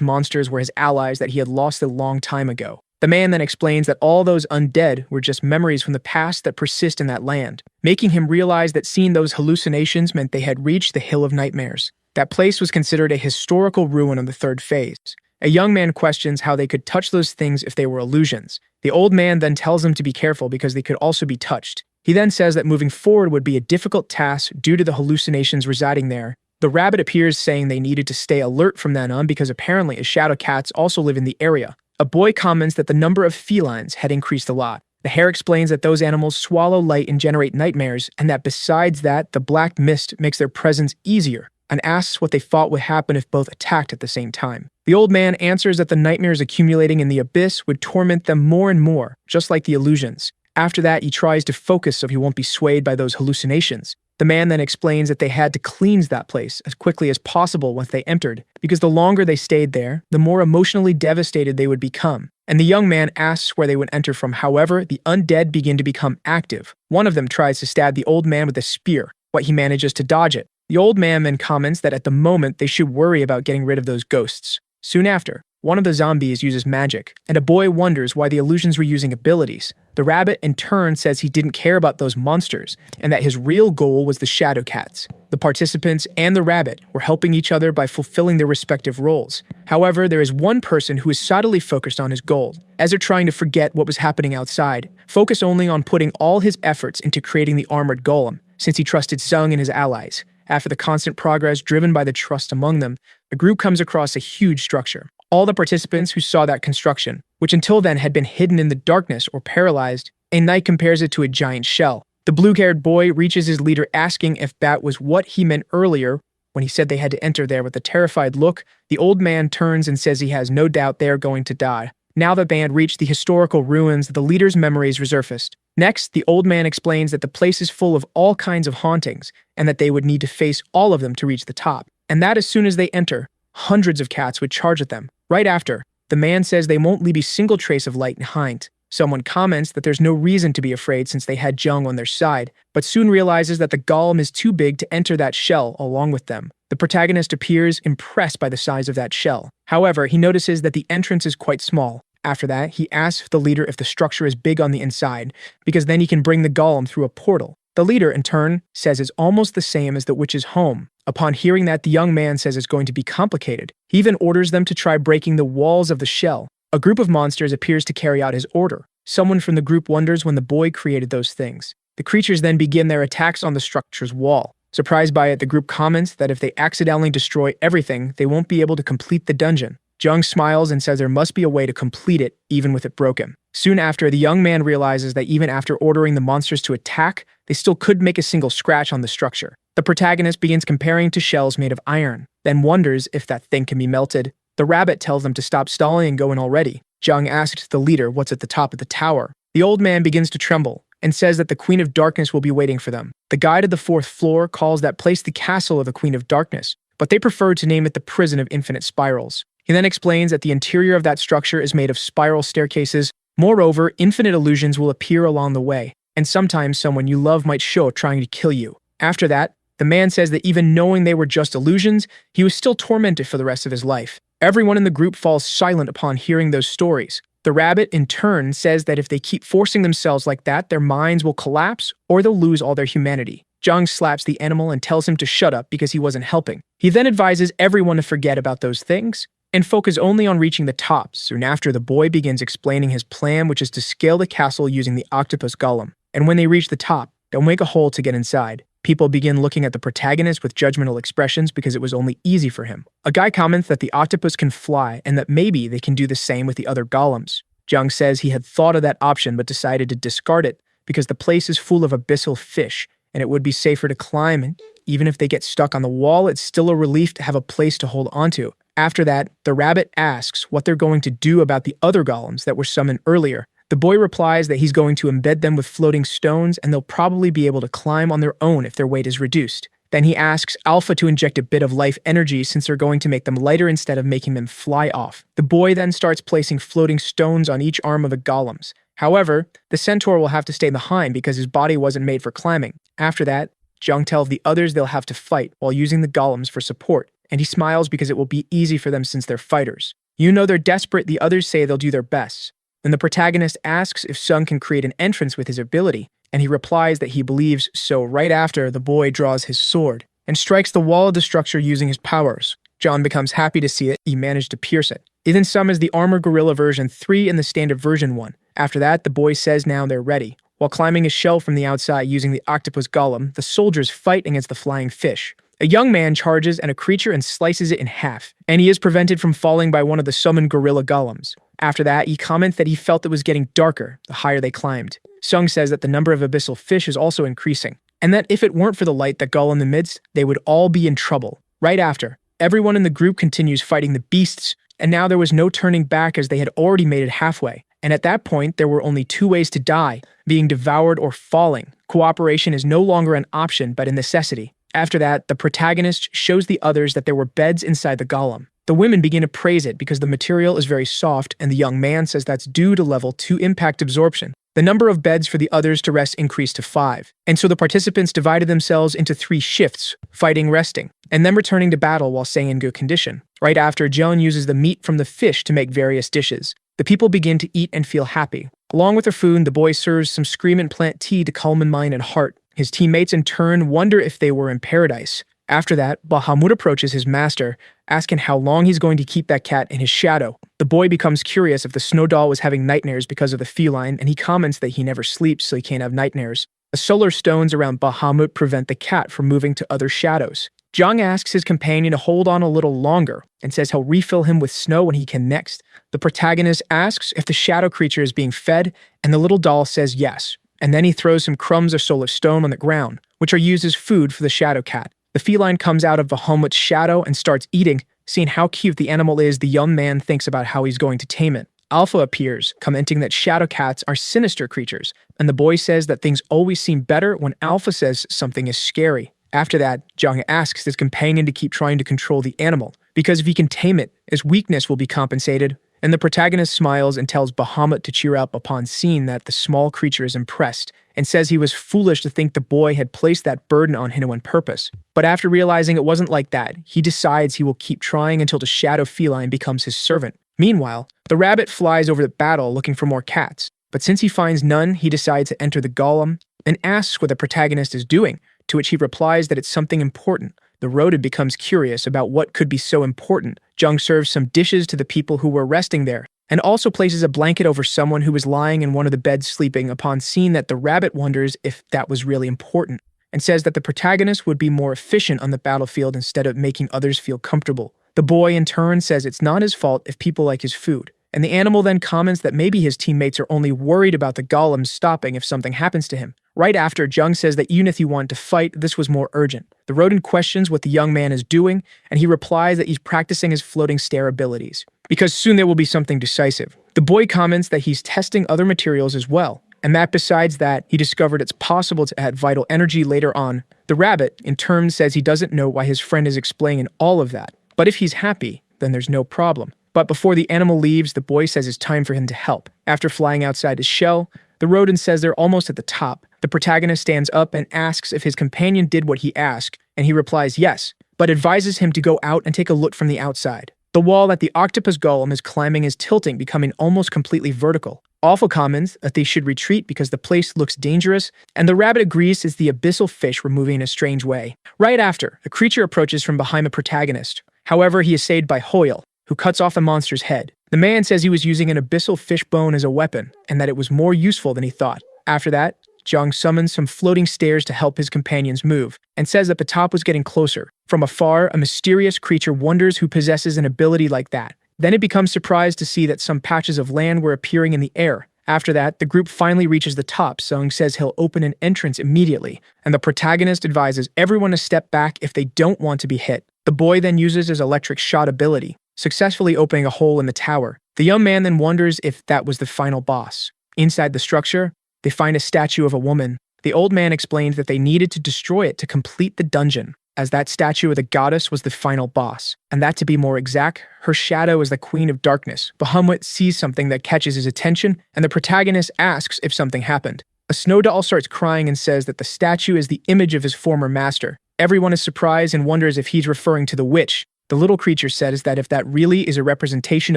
monsters were his allies that he had lost a long time ago. The man then explains that all those undead were just memories from the past that persist in that land, making him realize that seeing those hallucinations meant they had reached the Hill of Nightmares. That place was considered a historical ruin of the third phase. A young man questions how they could touch those things if they were illusions. The old man then tells them to be careful because they could also be touched. He then says that moving forward would be a difficult task due to the hallucinations residing there. The rabbit appears, saying they needed to stay alert from then on because apparently shadow cats also live in the area. A boy comments that the number of felines had increased a lot. The hare explains that those animals swallow light and generate nightmares, and that besides that, the black mist makes their presence easier, and asks what they thought would happen if both attacked at the same time. The old man answers that the nightmares accumulating in the abyss would torment them more and more, just like the illusions. After that, he tries to focus so he won't be swayed by those hallucinations. The man then explains that they had to cleanse that place as quickly as possible once they entered, because the longer they stayed there, the more emotionally devastated they would become. And the young man asks where they would enter from. However, the undead begin to become active. One of them tries to stab the old man with a spear, but he manages to dodge it. The old man then comments that at the moment they should worry about getting rid of those ghosts. Soon after, one of the zombies uses magic, and a boy wonders why the illusions were using abilities. The rabbit, in turn, says he didn't care about those monsters, and that his real goal was the shadow cats. The participants and the rabbit were helping each other by fulfilling their respective roles. However, there is one person who is solidly focused on his goal, as they're trying to forget what was happening outside, focus only on putting all his efforts into creating the armored golem, since he trusted Sung and his allies. After the constant progress driven by the trust among them, the group comes across a huge structure. All the participants who saw that construction, which until then had been hidden in the darkness or paralyzed, a knight compares it to a giant shell. The blue-haired boy reaches his leader asking if that was what he meant earlier when he said they had to enter there. With a terrified look, the old man turns and says he has no doubt they are going to die. Now that they had reached the historical ruins, the leader's memories resurfaced. Next, the old man explains that the place is full of all kinds of hauntings, and that they would need to face all of them to reach the top. And that as soon as they enter, hundreds of cats would charge at them. Right after, the man says they won't leave a single trace of light behind. Someone comments that there's no reason to be afraid since they had Jung on their side, but soon realizes that the golem is too big to enter that shell along with them. The protagonist appears impressed by the size of that shell. However, he notices that the entrance is quite small. After that, he asks the leader if the structure is big on the inside, because then he can bring the golem through a portal. The leader, in turn, says it's almost the same as the witch's home. Upon hearing that, the young man says it's going to be complicated. He even orders them to try breaking the walls of the shell. A group of monsters appears to carry out his order. Someone from the group wonders when the boy created those things. The creatures then begin their attacks on the structure's wall. Surprised by it, the group comments that if they accidentally destroy everything, they won't be able to complete the dungeon. Jung smiles and says there must be a way to complete it, even with it broken. Soon after, the young man realizes that even after ordering the monsters to attack, they still could make a single scratch on the structure. The protagonist begins comparing to shells made of iron, then wonders if that thing can be melted. The rabbit tells them to stop stalling and go in already. Jung asks the leader what's at the top of the tower. The old man begins to tremble and says that the Queen of Darkness will be waiting for them. The guide of the fourth floor calls that place the castle of the Queen of Darkness, but they prefer to name it the Prison of Infinite Spirals. He then explains that the interior of that structure is made of spiral staircases. Moreover, infinite illusions will appear along the way, and sometimes someone you love might show up trying to kill you. After that, the man says that even knowing they were just illusions, he was still tormented for the rest of his life. Everyone in the group falls silent upon hearing those stories. The rabbit, in turn, says that if they keep forcing themselves like that, their minds will collapse or they'll lose all their humanity. Zhang slaps the animal and tells him to shut up because he wasn't helping. He then advises everyone to forget about those things and focus only on reaching the top. Soon after, the boy begins explaining his plan, which is to scale the castle using the octopus golem. And when they reach the top, they'll make a hole to get inside. People begin looking at the protagonist with judgmental expressions because it was only easy for him. A guy comments that the octopus can fly and that maybe they can do the same with the other golems. Zhang says he had thought of that option but decided to discard it because the place is full of abyssal fish and it would be safer to climb, and even if they get stuck on the wall, it's still a relief to have a place to hold onto. After that, the rabbit asks what they're going to do about the other golems that were summoned earlier. The boy replies that he's going to embed them with floating stones and they'll probably be able to climb on their own if their weight is reduced. Then he asks Alpha to inject a bit of life energy since they're going to make them lighter instead of making them fly off. The boy then starts placing floating stones on each arm of the golems. However, the centaur will have to stay behind because his body wasn't made for climbing. After that, Zhang tells the others they'll have to fight while using the golems for support, and he smiles because it will be easy for them since they're fighters. You know they're desperate, the others say they'll do their best. Then the protagonist asks if Sung can create an entrance with his ability, and he replies that he believes so. Right after, the boy draws his sword and strikes the wall of the structure using his powers. John becomes happy to see it, he managed to pierce it. He then summons the Armor Gorilla version 3 and the Standard version 1. After that, the boy says now they're ready. While climbing a shell from the outside using the octopus golem, the soldiers fight against the flying fish. A young man charges at a creature and slices it in half, and he is prevented from falling by one of the summoned gorilla golems. After that, he comments that he felt it was getting darker the higher they climbed. Sung says that the number of abyssal fish is also increasing, and that if it weren't for the light that gull in the midst, they would all be in trouble. Right after, everyone in the group continues fighting the beasts, and now there was no turning back as they had already made it halfway. And at that point, there were only 2 ways to die, being devoured or falling. Cooperation is no longer an option, but a necessity. After that, the protagonist shows the others that there were beds inside the golem. The women begin to praise it because the material is very soft, and the young man says that's due to level 2 impact absorption. The number of beds for the others to rest increased to 5, and so the participants divided themselves into 3 shifts, fighting, resting, and then returning to battle while staying in good condition. Right after, Joan uses the meat from the fish to make various dishes. The people begin to eat and feel happy. Along with their food, the boy serves some scream-and plant tea to calm in mind and heart. His teammates in turn wonder if they were in paradise. After that, Bahamut approaches his master, asking how long he's going to keep that cat in his shadow. The boy becomes curious if the snow doll was having nightmares because of the feline, and he comments that he never sleeps so he can't have nightmares. The solar stones around Bahamut prevent the cat from moving to other shadows. Zhang asks his companion to hold on a little longer and says he'll refill him with snow when he can next. The protagonist asks if the shadow creature is being fed, and the little doll says yes. And then he throws some crumbs of solar stone on the ground, which are used as food for the shadow cat. The feline comes out of Bahamut's shadow and starts eating. Seeing how cute the animal is, the young man thinks about how he's going to tame it. Alpha appears, commenting that shadow cats are sinister creatures, and the boy says that things always seem better when Alpha says something is scary. After that, Zhang asks his companion to keep trying to control the animal, because if he can tame it, his weakness will be compensated, and the protagonist smiles and tells Bahamut to cheer up upon seeing that the small creature is impressed, and says he was foolish to think the boy had placed that burden on him on purpose. But after realizing it wasn't like that, he decides he will keep trying until the shadow feline becomes his servant. Meanwhile, the rabbit flies over the battle looking for more cats, but since he finds none, he decides to enter the golem and asks what the protagonist is doing, to which he replies that it's something important. The rodent becomes curious about what could be so important. Zhang serves some dishes to the people who were resting there, and also places a blanket over someone who was lying in one of the beds sleeping upon seeing that the rabbit wonders if that was really important, and says that the protagonist would be more efficient on the battlefield instead of making others feel comfortable. The boy in turn says it's not his fault if people like his food, and the animal then comments that maybe his teammates are only worried about the golem stopping if something happens to him. Right after, Zhang says that even if he wanted to fight, this was more urgent. The rodent questions what the young man is doing, and he replies that he's practicing his floating stare abilities, because soon there will be something decisive. The boy comments that he's testing other materials as well, and that besides that, he discovered it's possible to add vital energy later on. The rabbit, in turn, says he doesn't know why his friend is explaining all of that, but if he's happy, then there's no problem. But before the animal leaves, the boy says it's time for him to help. After flying outside his shell, the rodent says they're almost at the top. The protagonist stands up and asks if his companion did what he asked, and he replies yes, but advises him to go out and take a look from the outside. The wall that the octopus golem is climbing is tilting, becoming almost completely vertical. Alpha comments that they should retreat because the place looks dangerous, and the rabbit agrees as the abyssal fish were moving in a strange way. Right after, a creature approaches from behind the protagonist. However, he is saved by Hoyle, who cuts off the monster's head. The man says he was using an abyssal fish bone as a weapon, and that it was more useful than he thought. After that, Jung summons some floating stairs to help his companions move, and says that the top was getting closer. From afar, a mysterious creature wonders who possesses an ability like that. Then it becomes surprised to see that some patches of land were appearing in the air. After that, the group finally reaches the top. Sung says he'll open an entrance immediately, and the protagonist advises everyone to step back if they don't want to be hit. The boy then uses his electric shot ability, successfully opening a hole in the tower. The young man then wonders if that was the final boss. Inside the structure, they find a statue of a woman. The old man explains that they needed to destroy it to complete the dungeon, as that statue of the goddess was the final boss, and that to be more exact, her shadow is the Queen of Darkness. Bahamut sees something that catches his attention, and the protagonist asks if something happened. A snow doll starts crying and says that the statue is the image of his former master. Everyone is surprised and wonders if he's referring to the witch. The little creature says that if that really is a representation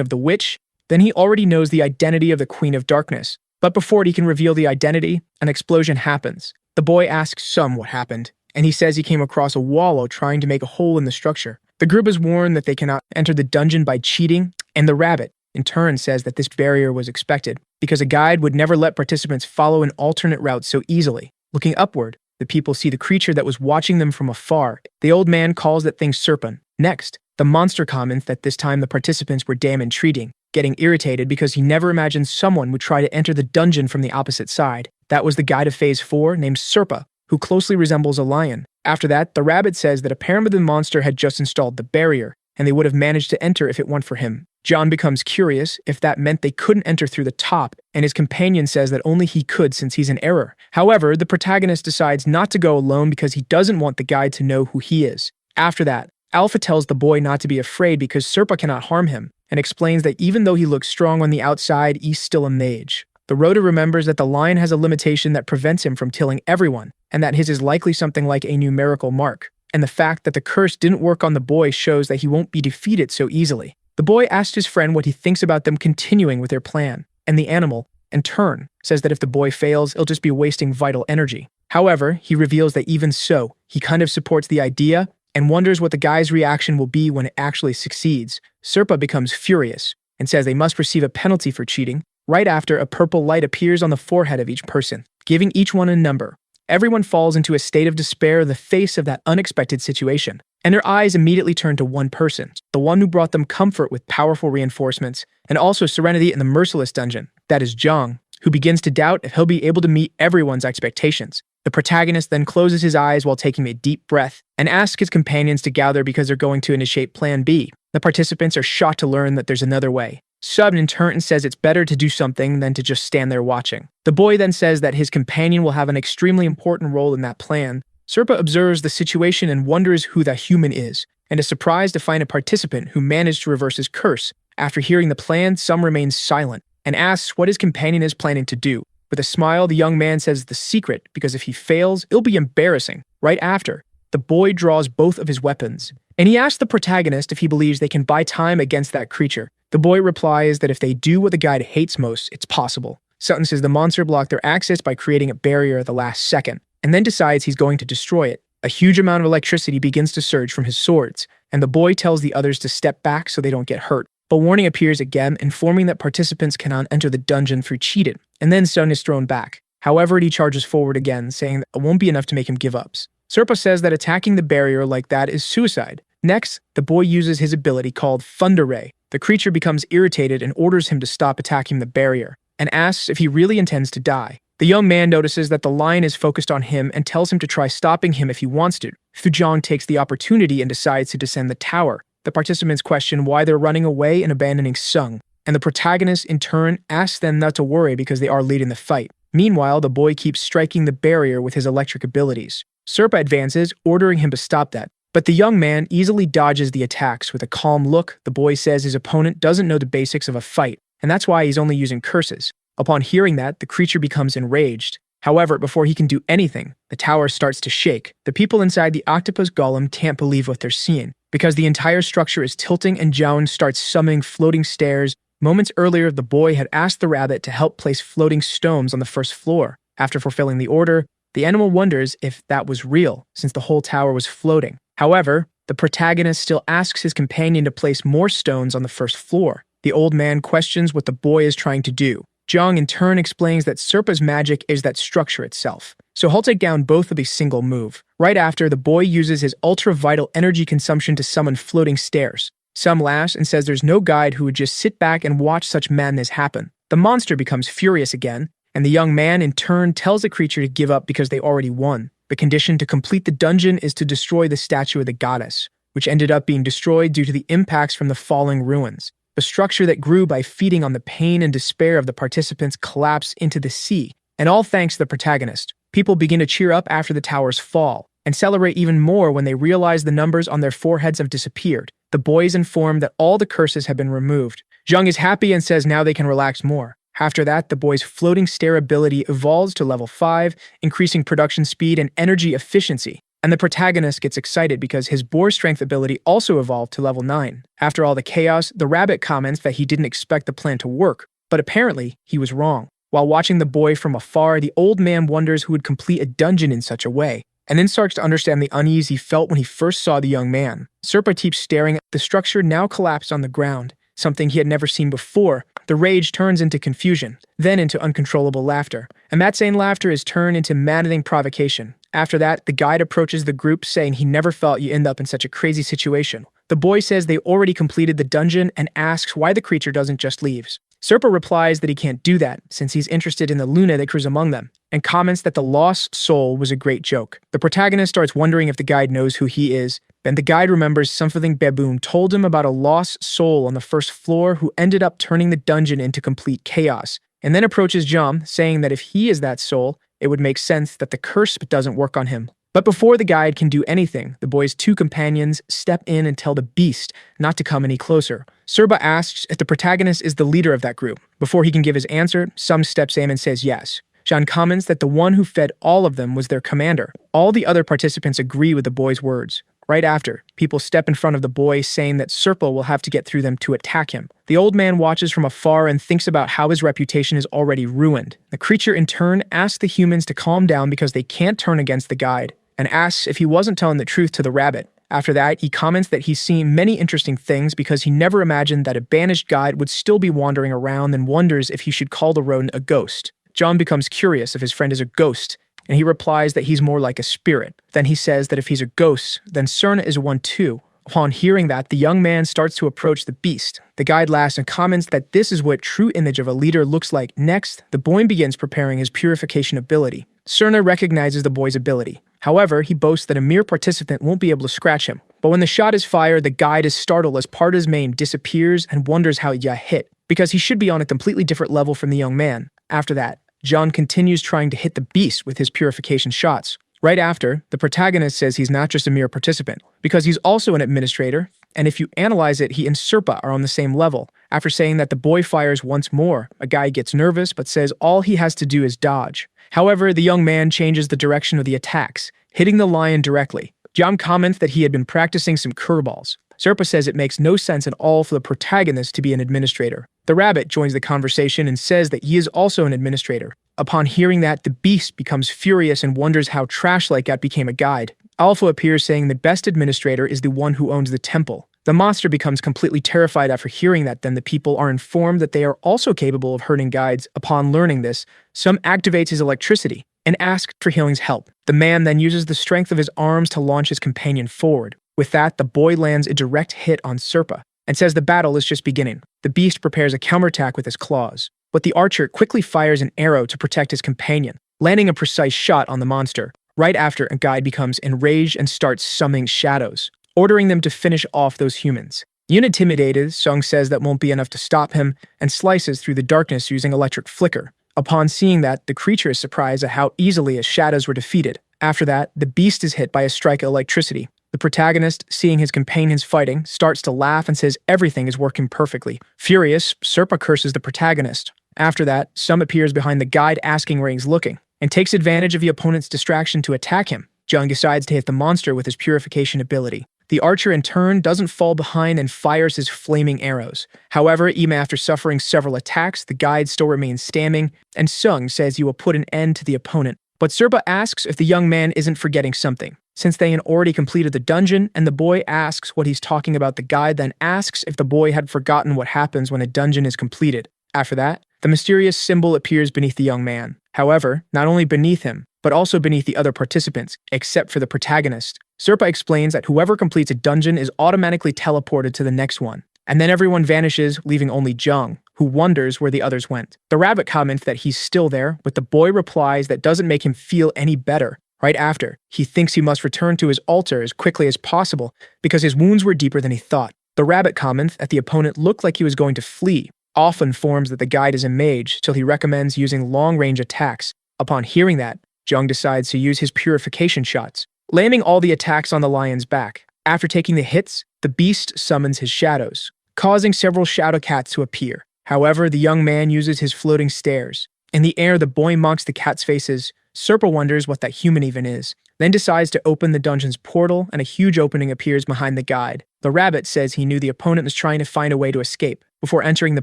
of the witch, then he already knows the identity of the Queen of Darkness. But before he can reveal the identity, an explosion happens. The boy asks Sum what happened, and he says he came across a wallow trying to make a hole in the structure. The group is warned that they cannot enter the dungeon by cheating, and the rabbit, in turn, says that this barrier was expected, because a guide would never let participants follow an alternate route so easily. Looking upward, the people see the creature that was watching them from afar. The old man calls that thing Serpent. Next, the monster comments that this time the participants were damn intriguing, getting irritated because he never imagined someone would try to enter the dungeon from the opposite side. That was the guide of Phase 4 named Serpa, who closely resembles a lion. After that, the rabbit says that apparently the monster had just installed the barrier, and they would have managed to enter if it weren't for him. John becomes curious if that meant they couldn't enter through the top, and his companion says that only he could since he's in error. However, the protagonist decides not to go alone because he doesn't want the guide to know who he is. After that, Alpha tells the boy not to be afraid because Serpa cannot harm him, and explains that even though he looks strong on the outside, he's still a mage. The Rhoda remembers that the lion has a limitation that prevents him from killing everyone, and that his is likely something like a numerical mark. And the fact that the curse didn't work on the boy shows that he won't be defeated so easily. The boy asks his friend what he thinks about them continuing with their plan, and the animal, in turn, says that if the boy fails, it'll just be wasting vital energy. However, he reveals that even so, he kind of supports the idea and wonders what the guy's reaction will be when it actually succeeds. Serpa becomes furious and says they must receive a penalty for cheating. Right after, a purple light appears on the forehead of each person, giving each one a number. Everyone falls into a state of despair in the face of that unexpected situation, and their eyes immediately turn to one person, the one who brought them comfort with powerful reinforcements, and also serenity in the merciless dungeon. That is Zhang, who begins to doubt if he'll be able to meet everyone's expectations. The protagonist then closes his eyes while taking a deep breath and asks his companions to gather because they're going to initiate Plan B. The participants are shocked to learn that there's another way. Sub in turn says it's better to do something than to just stand there watching. The boy then says that his companion will have an extremely important role in that plan. Serpa observes the situation and wonders who the human is, and is surprised to find a participant who managed to reverse his curse. After hearing the plan, Sum remains silent and asks what his companion is planning to do. With a smile, the young man says the secret, because if he fails, it'll be embarrassing. Right after, the boy draws both of his weapons, and he asks the protagonist if he believes they can buy time against that creature. The boy replies that if they do what the guide hates most, it's possible. Sutton says the monster blocked their access by creating a barrier at the last second, and then decides he's going to destroy it. A huge amount of electricity begins to surge from his swords, and the boy tells the others to step back so they don't get hurt. A warning appears again, informing that participants cannot enter the dungeon through cheating, and then Sutton is thrown back. However, he charges forward again, saying that it won't be enough to make him give up. Serpa says that attacking the barrier like that is suicide. Next, the boy uses his ability called Thunder Ray. The creature becomes irritated and orders him to stop attacking the barrier, and asks if he really intends to die. The young man notices that the lion is focused on him and tells him to try stopping him if he wants to. Fujong takes the opportunity and decides to descend the tower. The participants question why they're running away and abandoning Sung, and the protagonist, in turn, asks them not to worry because they are leading the fight. Meanwhile, the boy keeps striking the barrier with his electric abilities. Serpa advances, ordering him to stop that, but the young man easily dodges the attacks with a calm look. The boy says his opponent doesn't know the basics of a fight, and that's why he's only using curses. Upon hearing that, the creature becomes enraged. However, before he can do anything, the tower starts to shake. The people inside the octopus golem can't believe what they're seeing, because the entire structure is tilting and Joan starts summoning floating stairs. Moments earlier, the boy had asked the rabbit to help place floating stones on the first floor. After fulfilling the order, the animal wonders if that was real, since the whole tower was floating. However, the protagonist still asks his companion to place more stones on the first floor. The old man questions what the boy is trying to do. Jung in turn explains that Serpa's magic is that structure itself, so he'll take down both of a single move. Right after, the boy uses his ultra-vital energy consumption to summon floating stairs. Some laughs and says there's no guide who would just sit back and watch such madness happen. The monster becomes furious again, and the young man in turn tells the creature to give up because they already won. The condition to complete the dungeon is to destroy the statue of the goddess, which ended up being destroyed due to the impacts from the falling ruins. The structure that grew by feeding on the pain and despair of the participants collapsed into the sea, and all thanks to the protagonist. People begin to cheer up after the towers fall, and celebrate even more when they realize the numbers on their foreheads have disappeared. The boy is informed that all the curses have been removed. Jung is happy and says now they can relax more. After that, the boy's floating stair ability evolves to level 5, increasing production speed and energy efficiency. And the protagonist gets excited because his boar strength ability also evolved to level 9. After all the chaos, the rabbit comments that he didn't expect the plan to work, but apparently he was wrong. While watching the boy from afar, the old man wonders who would complete a dungeon in such a way, and then starts to understand the unease he felt when he first saw the young man. Serpa keeps staring at the structure now collapsed on the ground, something he had never seen before. The rage turns into confusion, then into uncontrollable laughter. And that same laughter is turned into maddening provocation. After that, the guide approaches the group saying he never felt you end up in such a crazy situation. The boy says they already completed the dungeon and asks why the creature doesn't just leave. Serpa replies that he can't do that, since he's interested in the Luna that cruise among them, and comments that the lost soul was a great joke. The protagonist starts wondering if the guide knows who he is, and the guide remembers something Baboon told him about a lost soul on the first floor who ended up turning the dungeon into complete chaos, and then approaches Jum, saying that if he is that soul, it would make sense that the curse doesn't work on him. But before the guide can do anything, the boy's two companions step in and tell the beast not to come any closer. Serpa asks if the protagonist is the leader of that group. Before he can give his answer, Sum steps in and says yes. Jean comments that the one who fed all of them was their commander. All the other participants agree with the boy's words. Right after, people step in front of the boy, saying that Serpa will have to get through them to attack him. The old man watches from afar and thinks about how his reputation is already ruined. The creature in turn asks the humans to calm down because they can't turn against the guide, and asks if he wasn't telling the truth to the rabbit. After that, he comments that he's seen many interesting things because he never imagined that a banished guide would still be wandering around, and wonders if he should call the rodent a ghost. John becomes curious if his friend is a ghost, and he replies that he's more like a spirit. Then he says that if he's a ghost, then Serna is one too. Upon hearing that, the young man starts to approach the beast. The guide laughs and comments that this is what true image of a leader looks like. Next, the boy begins preparing his purification ability. Serna recognizes the boy's ability. However, he boasts that a mere participant won't be able to scratch him. But when the shot is fired, the guide is startled as part of his mane disappears and wonders how it hit, because he should be on a completely different level from the young man. After that, John continues trying to hit the beast with his purification shots. Right after, the protagonist says he's not just a mere participant, because he's also an administrator, and if you analyze it, he and Serpa are on the same level. After saying that the boy fires once more, a guy gets nervous but says all he has to do is dodge. However, the young man changes the direction of the attacks, hitting the lion directly. John comments that he had been practicing some curveballs. Serpa says it makes no sense at all for the protagonist to be an administrator. The rabbit joins the conversation and says that he is also an administrator. Upon hearing that, the beast becomes furious and wonders how trash-like that became a guide. Alpha appears saying the best administrator is the one who owns the temple. The monster becomes completely terrified after hearing that. Then the people are informed that they are also capable of hurting guides. Upon learning this, Sum activates his electricity and asks for healing's help. The man then uses the strength of his arms to launch his companion forward. With that, the boy lands a direct hit on Serpa and says the battle is just beginning. The beast prepares a counterattack with his claws, but the archer quickly fires an arrow to protect his companion, landing a precise shot on the monster. Right after, a guide becomes enraged and starts summoning shadows, ordering them to finish off those humans. Unintimidated, Sung says that won't be enough to stop him and slices through the darkness using electric flicker. Upon seeing that, the creature is surprised at how easily his shadows were defeated. After that, the beast is hit by a strike of electricity. The protagonist, seeing his companions fighting, starts to laugh and says everything is working perfectly. Furious, Serpa curses the protagonist. After that, Sum appears behind the guide asking where he's looking, and takes advantage of the opponent's distraction to attack him. Jung decides to hit the monster with his purification ability. The archer in turn doesn't fall behind and fires his flaming arrows. However, even after suffering several attacks, the guide still remains standing, and Sung says he will put an end to the opponent. But Serpa asks if the young man isn't forgetting something, since they had already completed the dungeon, and the boy asks what he's talking about. The guide then asks if the boy had forgotten what happens when a dungeon is completed. After that, the mysterious symbol appears beneath the young man. However, not only beneath him, but also beneath the other participants, except for the protagonist. Serpa explains that whoever completes a dungeon is automatically teleported to the next one. And then everyone vanishes, leaving only Jung, who wonders where the others went. The rabbit comments that he's still there, but the boy replies that doesn't make him feel any better. Right after, he thinks he must return to his altar as quickly as possible because his wounds were deeper than he thought. The rabbit comments that the opponent looked like he was going to flee. Off informs that the guide is a mage, till he recommends using long-range attacks. Upon hearing that, Jung decides to use his purification shots, landing all the attacks on the lion's back. After taking the hits, the beast summons his shadows, causing several shadow cats to appear. However, the young man uses his floating stairs. In the air, the boy mocks the cat's faces. Serpa wonders what that human even is, then decides to open the dungeon's portal, and a huge opening appears behind the guide. The rabbit says he knew the opponent was trying to find a way to escape. Before entering the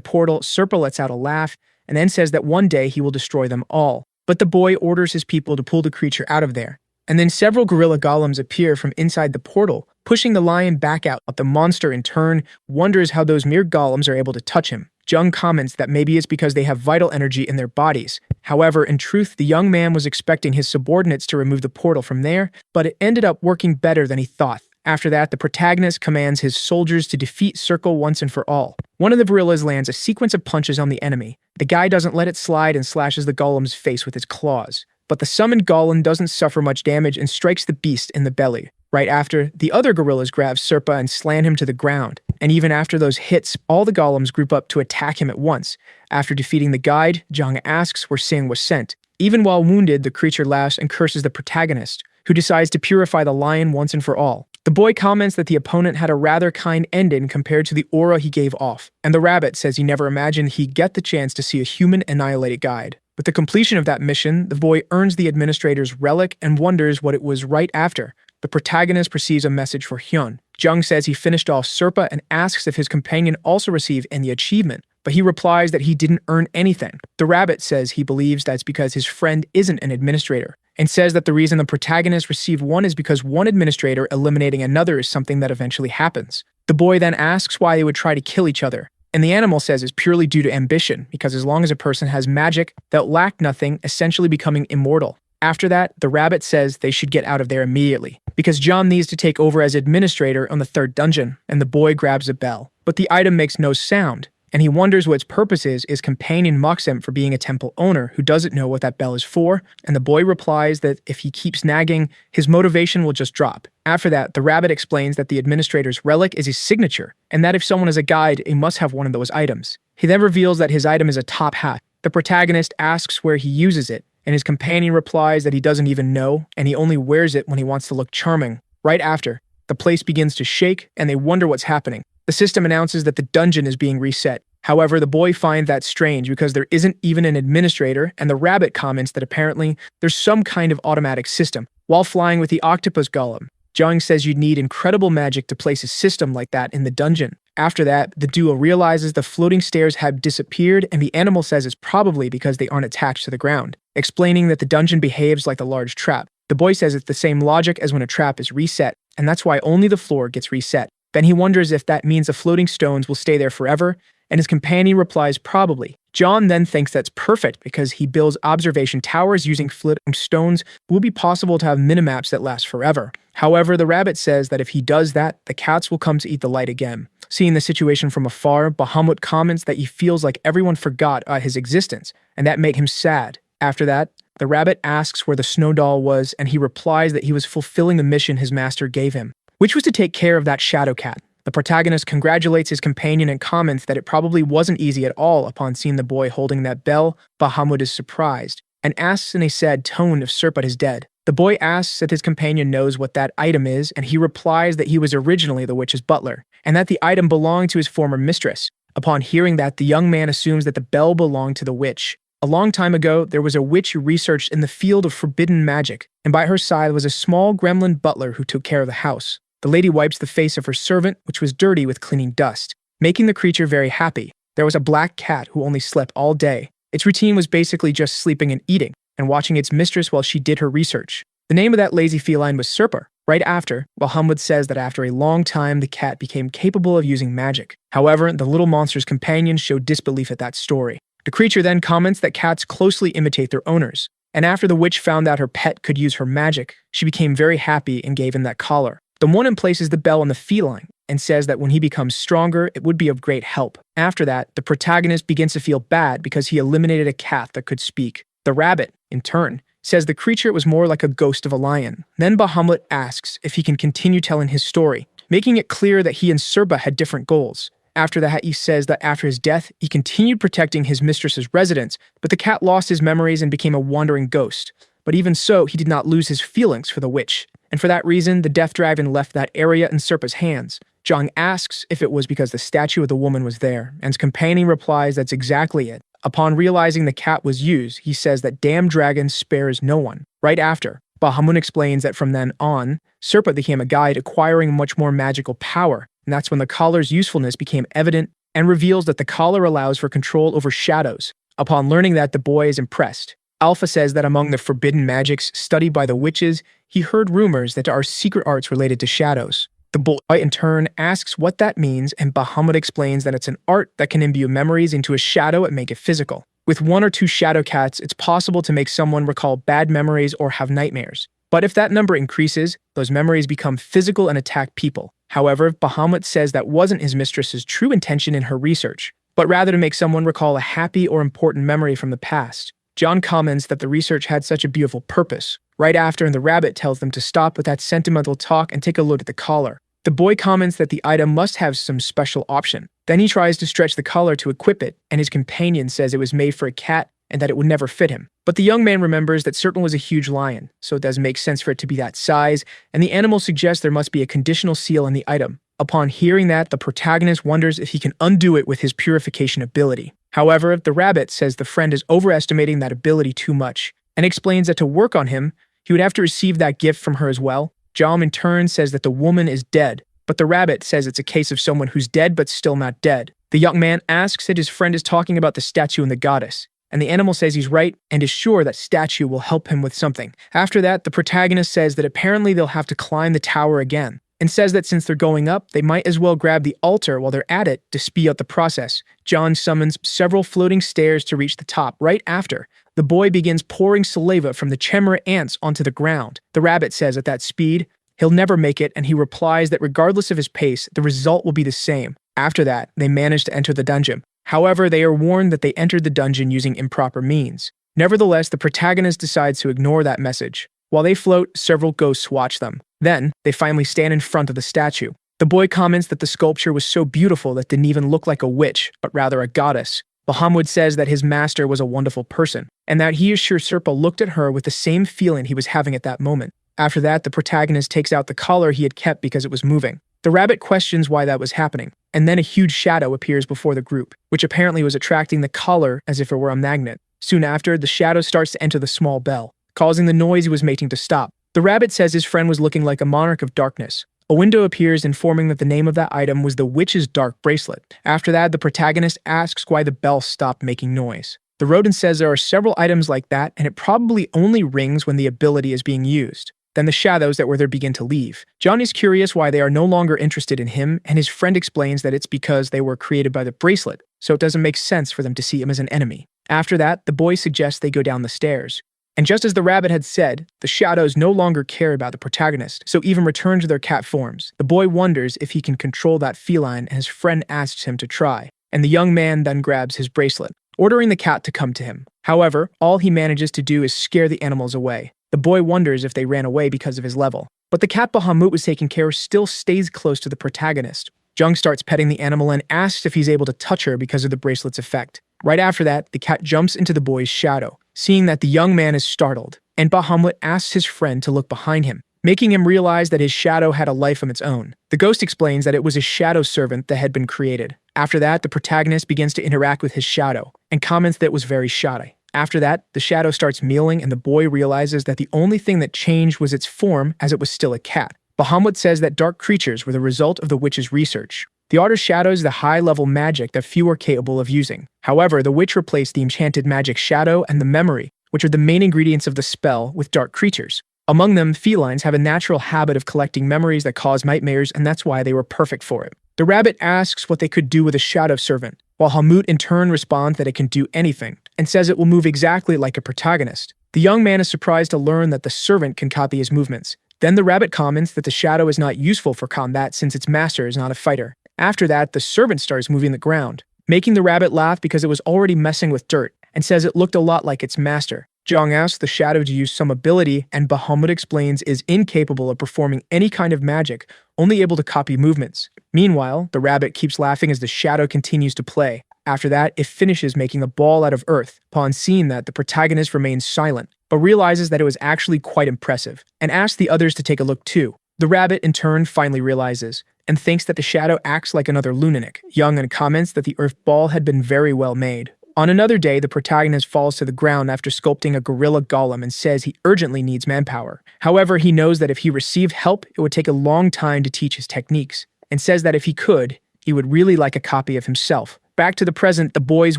portal, Serpa lets out a laugh, and then says that one day he will destroy them all. But the boy orders his people to pull the creature out of there. And then several gorilla golems appear from inside the portal, pushing the lion back out. The monster in turn wonders how those mere golems are able to touch him. Jung comments that maybe it's because they have vital energy in their bodies. However, in truth, the young man was expecting his subordinates to remove the portal from there, but it ended up working better than he thought. After that, the protagonist commands his soldiers to defeat Circle once and for all. One of the gorillas lands a sequence of punches on the enemy. The guy doesn't let it slide and slashes the golem's face with his claws. But the summoned golem doesn't suffer much damage and strikes the beast in the belly. Right after, the other gorillas grab Serpa and slam him to the ground. And even after those hits, all the golems group up to attack him at once. After defeating the guide, Jung asks where Sing was sent. Even while wounded, the creature laughs and curses the protagonist, who decides to purify the lion once and for all. The boy comments that the opponent had a rather kind ending compared to the aura he gave off, and the rabbit says he never imagined he'd get the chance to see a human annihilate a guide. With the completion of that mission, the boy earns the administrator's relic and wonders what it was right after. The protagonist receives a message for Hyun. Jung says he finished off Serpa and asks if his companion also received any achievement, but he replies that he didn't earn anything. The rabbit says he believes that's because his friend isn't an administrator, and says that the reason the protagonist received one is because one administrator eliminating another is something that eventually happens. The boy then asks why they would try to kill each other, and the animal says it's purely due to ambition, because as long as a person has magic, they'll lack nothing, essentially becoming immortal. After that, the rabbit says they should get out of there immediately, because John needs to take over as administrator on the third dungeon, and the boy grabs a bell. But the item makes no sound, and he wonders what its purpose is. His companion mocks him for being a temple owner who doesn't know what that bell is for, and the boy replies that if he keeps nagging, his motivation will just drop. After that, the rabbit explains that the administrator's relic is his signature, and that if someone is a guide, he must have one of those items. He then reveals that his item is a top hat. The protagonist asks where he uses it, and his companion replies that he doesn't even know, and he only wears it when he wants to look charming. Right after, the place begins to shake, and they wonder what's happening. The system announces that the dungeon is being reset. However, the boy finds that strange because there isn't even an administrator, and the rabbit comments that apparently there's some kind of automatic system. While flying with the octopus golem, Jung says you'd need incredible magic to place a system like that in the dungeon. After that, the duo realizes the floating stairs have disappeared, and the animal says it's probably because they aren't attached to the ground, explaining that the dungeon behaves like a large trap. The boy says it's the same logic as when a trap is reset, and that's why only the floor gets reset. Then he wonders if that means the floating stones will stay there forever, and his companion replies probably. John then thinks that's perfect because he builds observation towers using floating stones. It will be possible to have minimaps that last forever. However, the rabbit says that if he does that, the cats will come to eat the light again. Seeing the situation from afar, Bahamut comments that he feels like everyone forgot his existence, and that made him sad. After that, the rabbit asks where the snow doll was, and he replies that he was fulfilling the mission his master gave him, which was to take care of that shadow cat. The protagonist congratulates his companion and comments that it probably wasn't easy at all. Upon seeing the boy holding that bell, Bahamut is surprised, and asks in a sad tone if Serpat is dead. The boy asks if his companion knows what that item is, and he replies that he was originally the witch's butler, and that the item belonged to his former mistress. Upon hearing that, the young man assumes that the bell belonged to the witch. A long time ago, there was a witch who researched in the field of forbidden magic, and by her side was a small gremlin butler who took care of the house. The lady wipes the face of her servant, which was dirty with cleaning dust, making the creature very happy. There was a black cat who only slept all day. Its routine was basically just sleeping and eating, and watching its mistress while she did her research. The name of that lazy feline was Serpa. Right after, Bahamut says that after a long time the cat became capable of using magic. However, the little monster's companions showed disbelief at that story. The creature then comments that cats closely imitate their owners, and after the witch found out her pet could use her magic, she became very happy and gave him that collar. The woman places the bell on the feline and says that when he becomes stronger, it would be of great help. After that, the protagonist begins to feel bad because he eliminated a cat that could speak. The rabbit, in turn, says the creature was more like a ghost of a lion. Then Bahamut asks if he can continue telling his story, making it clear that he and Serpa had different goals. After that, he says that after his death, he continued protecting his mistress's residence, but the cat lost his memories and became a wandering ghost. But even so, he did not lose his feelings for the witch. And for that reason, the death dragon left that area in Serpa's hands. Zhang asks if it was because the statue of the woman was there, and his companion replies that's exactly it. Upon realizing the cat was used, he says that damn dragon spares no one. Right after, Bahamut explains that from then on, Serpa became a guide acquiring much more magical power, and that's when the collar's usefulness became evident and reveals that the collar allows for control over shadows. Upon learning that, the boy is impressed. Alpha says that among the forbidden magics studied by the witches, he heard rumors that there are secret arts related to shadows. The boy, in turn, asks what that means, and Bahamut explains that it's an art that can imbue memories into a shadow and make it physical. With 1 or 2 shadow cats, it's possible to make someone recall bad memories or have nightmares. But if that number increases, those memories become physical and attack people. However, Bahamut says that wasn't his mistress's true intention in her research, but rather to make someone recall a happy or important memory from the past. John comments that the research had such a beautiful purpose. Right after, and the rabbit tells them to stop with that sentimental talk and take a look at the collar. The boy comments that the item must have some special option. Then he tries to stretch the collar to equip it, and his companion says it was made for a cat and that it would never fit him. But the young man remembers that Serpent was a huge lion, so it doesn't make sense for it to be that size, and the animal suggests there must be a conditional seal in the item. Upon hearing that, the protagonist wonders if he can undo it with his purification ability. However, the rabbit says the friend is overestimating that ability too much, and explains that to work on him, he would have to receive that gift from her as well. Jom in turn says that the woman is dead, but the rabbit says it's a case of someone who's dead but still not dead. The young man asks that his friend is talking about the statue and the goddess, and the animal says he's right and is sure that statue will help him with something. After that, the protagonist says that apparently they'll have to climb the tower again, and says that since they're going up, they might as well grab the altar while they're at it to speed up the process. John summons several floating stairs to reach the top. Right after, the boy begins pouring saliva from the chimera ants onto the ground. The rabbit says at that speed, he'll never make it, and he replies that regardless of his pace, the result will be the same. After that, they manage to enter the dungeon. However, they are warned that they entered the dungeon using improper means. Nevertheless, the protagonist decides to ignore that message. While they float, several ghosts watch them. Then, they finally stand in front of the statue. The boy comments that the sculpture was so beautiful that it didn't even look like a witch, but rather a goddess. Bahamut says that his master was a wonderful person, and that he is sure Serpa looked at her with the same feeling he was having at that moment. After that, the protagonist takes out the collar he had kept because it was moving. The rabbit questions why that was happening, and then a huge shadow appears before the group, which apparently was attracting the collar as if it were a magnet. Soon after, the shadow starts to enter the small bell, causing the noise he was making to stop. The rabbit says his friend was looking like a monarch of darkness. A window appears informing that the name of that item was the witch's dark bracelet. After that, the protagonist asks why the bell stopped making noise. The rodent says there are several items like that, and it probably only rings when the ability is being used. Then the shadows that were there begin to leave. John is curious why they are no longer interested in him, and his friend explains that it's because they were created by the bracelet, so it doesn't make sense for them to see him as an enemy. After that, the boy suggests they go down the stairs. And just as the rabbit had said, the shadows no longer care about the protagonist, so even return to their cat forms. The boy wonders if he can control that feline, and his friend asks him to try. And the young man then grabs his bracelet, ordering the cat to come to him. However, all he manages to do is scare the animals away. The boy wonders if they ran away because of his level. But the cat Bahamut was taking care of still stays close to the protagonist. Jung starts petting the animal and asks if he's able to touch her because of the bracelet's effect. Right after that, the cat jumps into the boy's shadow, seeing that the young man is startled, and Bahamut asks his friend to look behind him, making him realize that his shadow had a life of its own. The ghost explains that it was a shadow servant that had been created. After that, the protagonist begins to interact with his shadow, and comments that it was very shy. After that, the shadow starts meowing, and the boy realizes that the only thing that changed was its form, as it was still a cat. Bahamut says that dark creatures were the result of the witch's research. The artist shadows the high-level magic that few are capable of using. However, the witch replaced the enchanted magic shadow and the memory, which are the main ingredients of the spell, with dark creatures. Among them, felines have a natural habit of collecting memories that cause nightmares, and that's why they were perfect for it. The rabbit asks what they could do with a shadow servant, while Hamut in turn responds that it can do anything, and says it will move exactly like a protagonist. The young man is surprised to learn that the servant can copy his movements. Then the rabbit comments that the shadow is not useful for combat since its master is not a fighter. After that, the servant starts moving the ground, making the rabbit laugh because it was already messing with dirt, and says it looked a lot like its master. Zhang asks the shadow to use some ability, and Bahamut explains is incapable of performing any kind of magic, only able to copy movements. Meanwhile, the rabbit keeps laughing as the shadow continues to play. After that, it finishes making a ball out of earth. Upon seeing that, the protagonist remains silent, but realizes that it was actually quite impressive, and asks the others to take a look too. The rabbit, in turn, finally realizes, and thinks that the shadow acts like another lunatic. Young and comments that the earth ball had been very well made. On another day, the protagonist falls to the ground after sculpting a gorilla golem and says he urgently needs manpower. However, he knows that if he received help, it would take a long time to teach his techniques, and says that if he could, he would really like a copy of himself. Back to the present, the boy's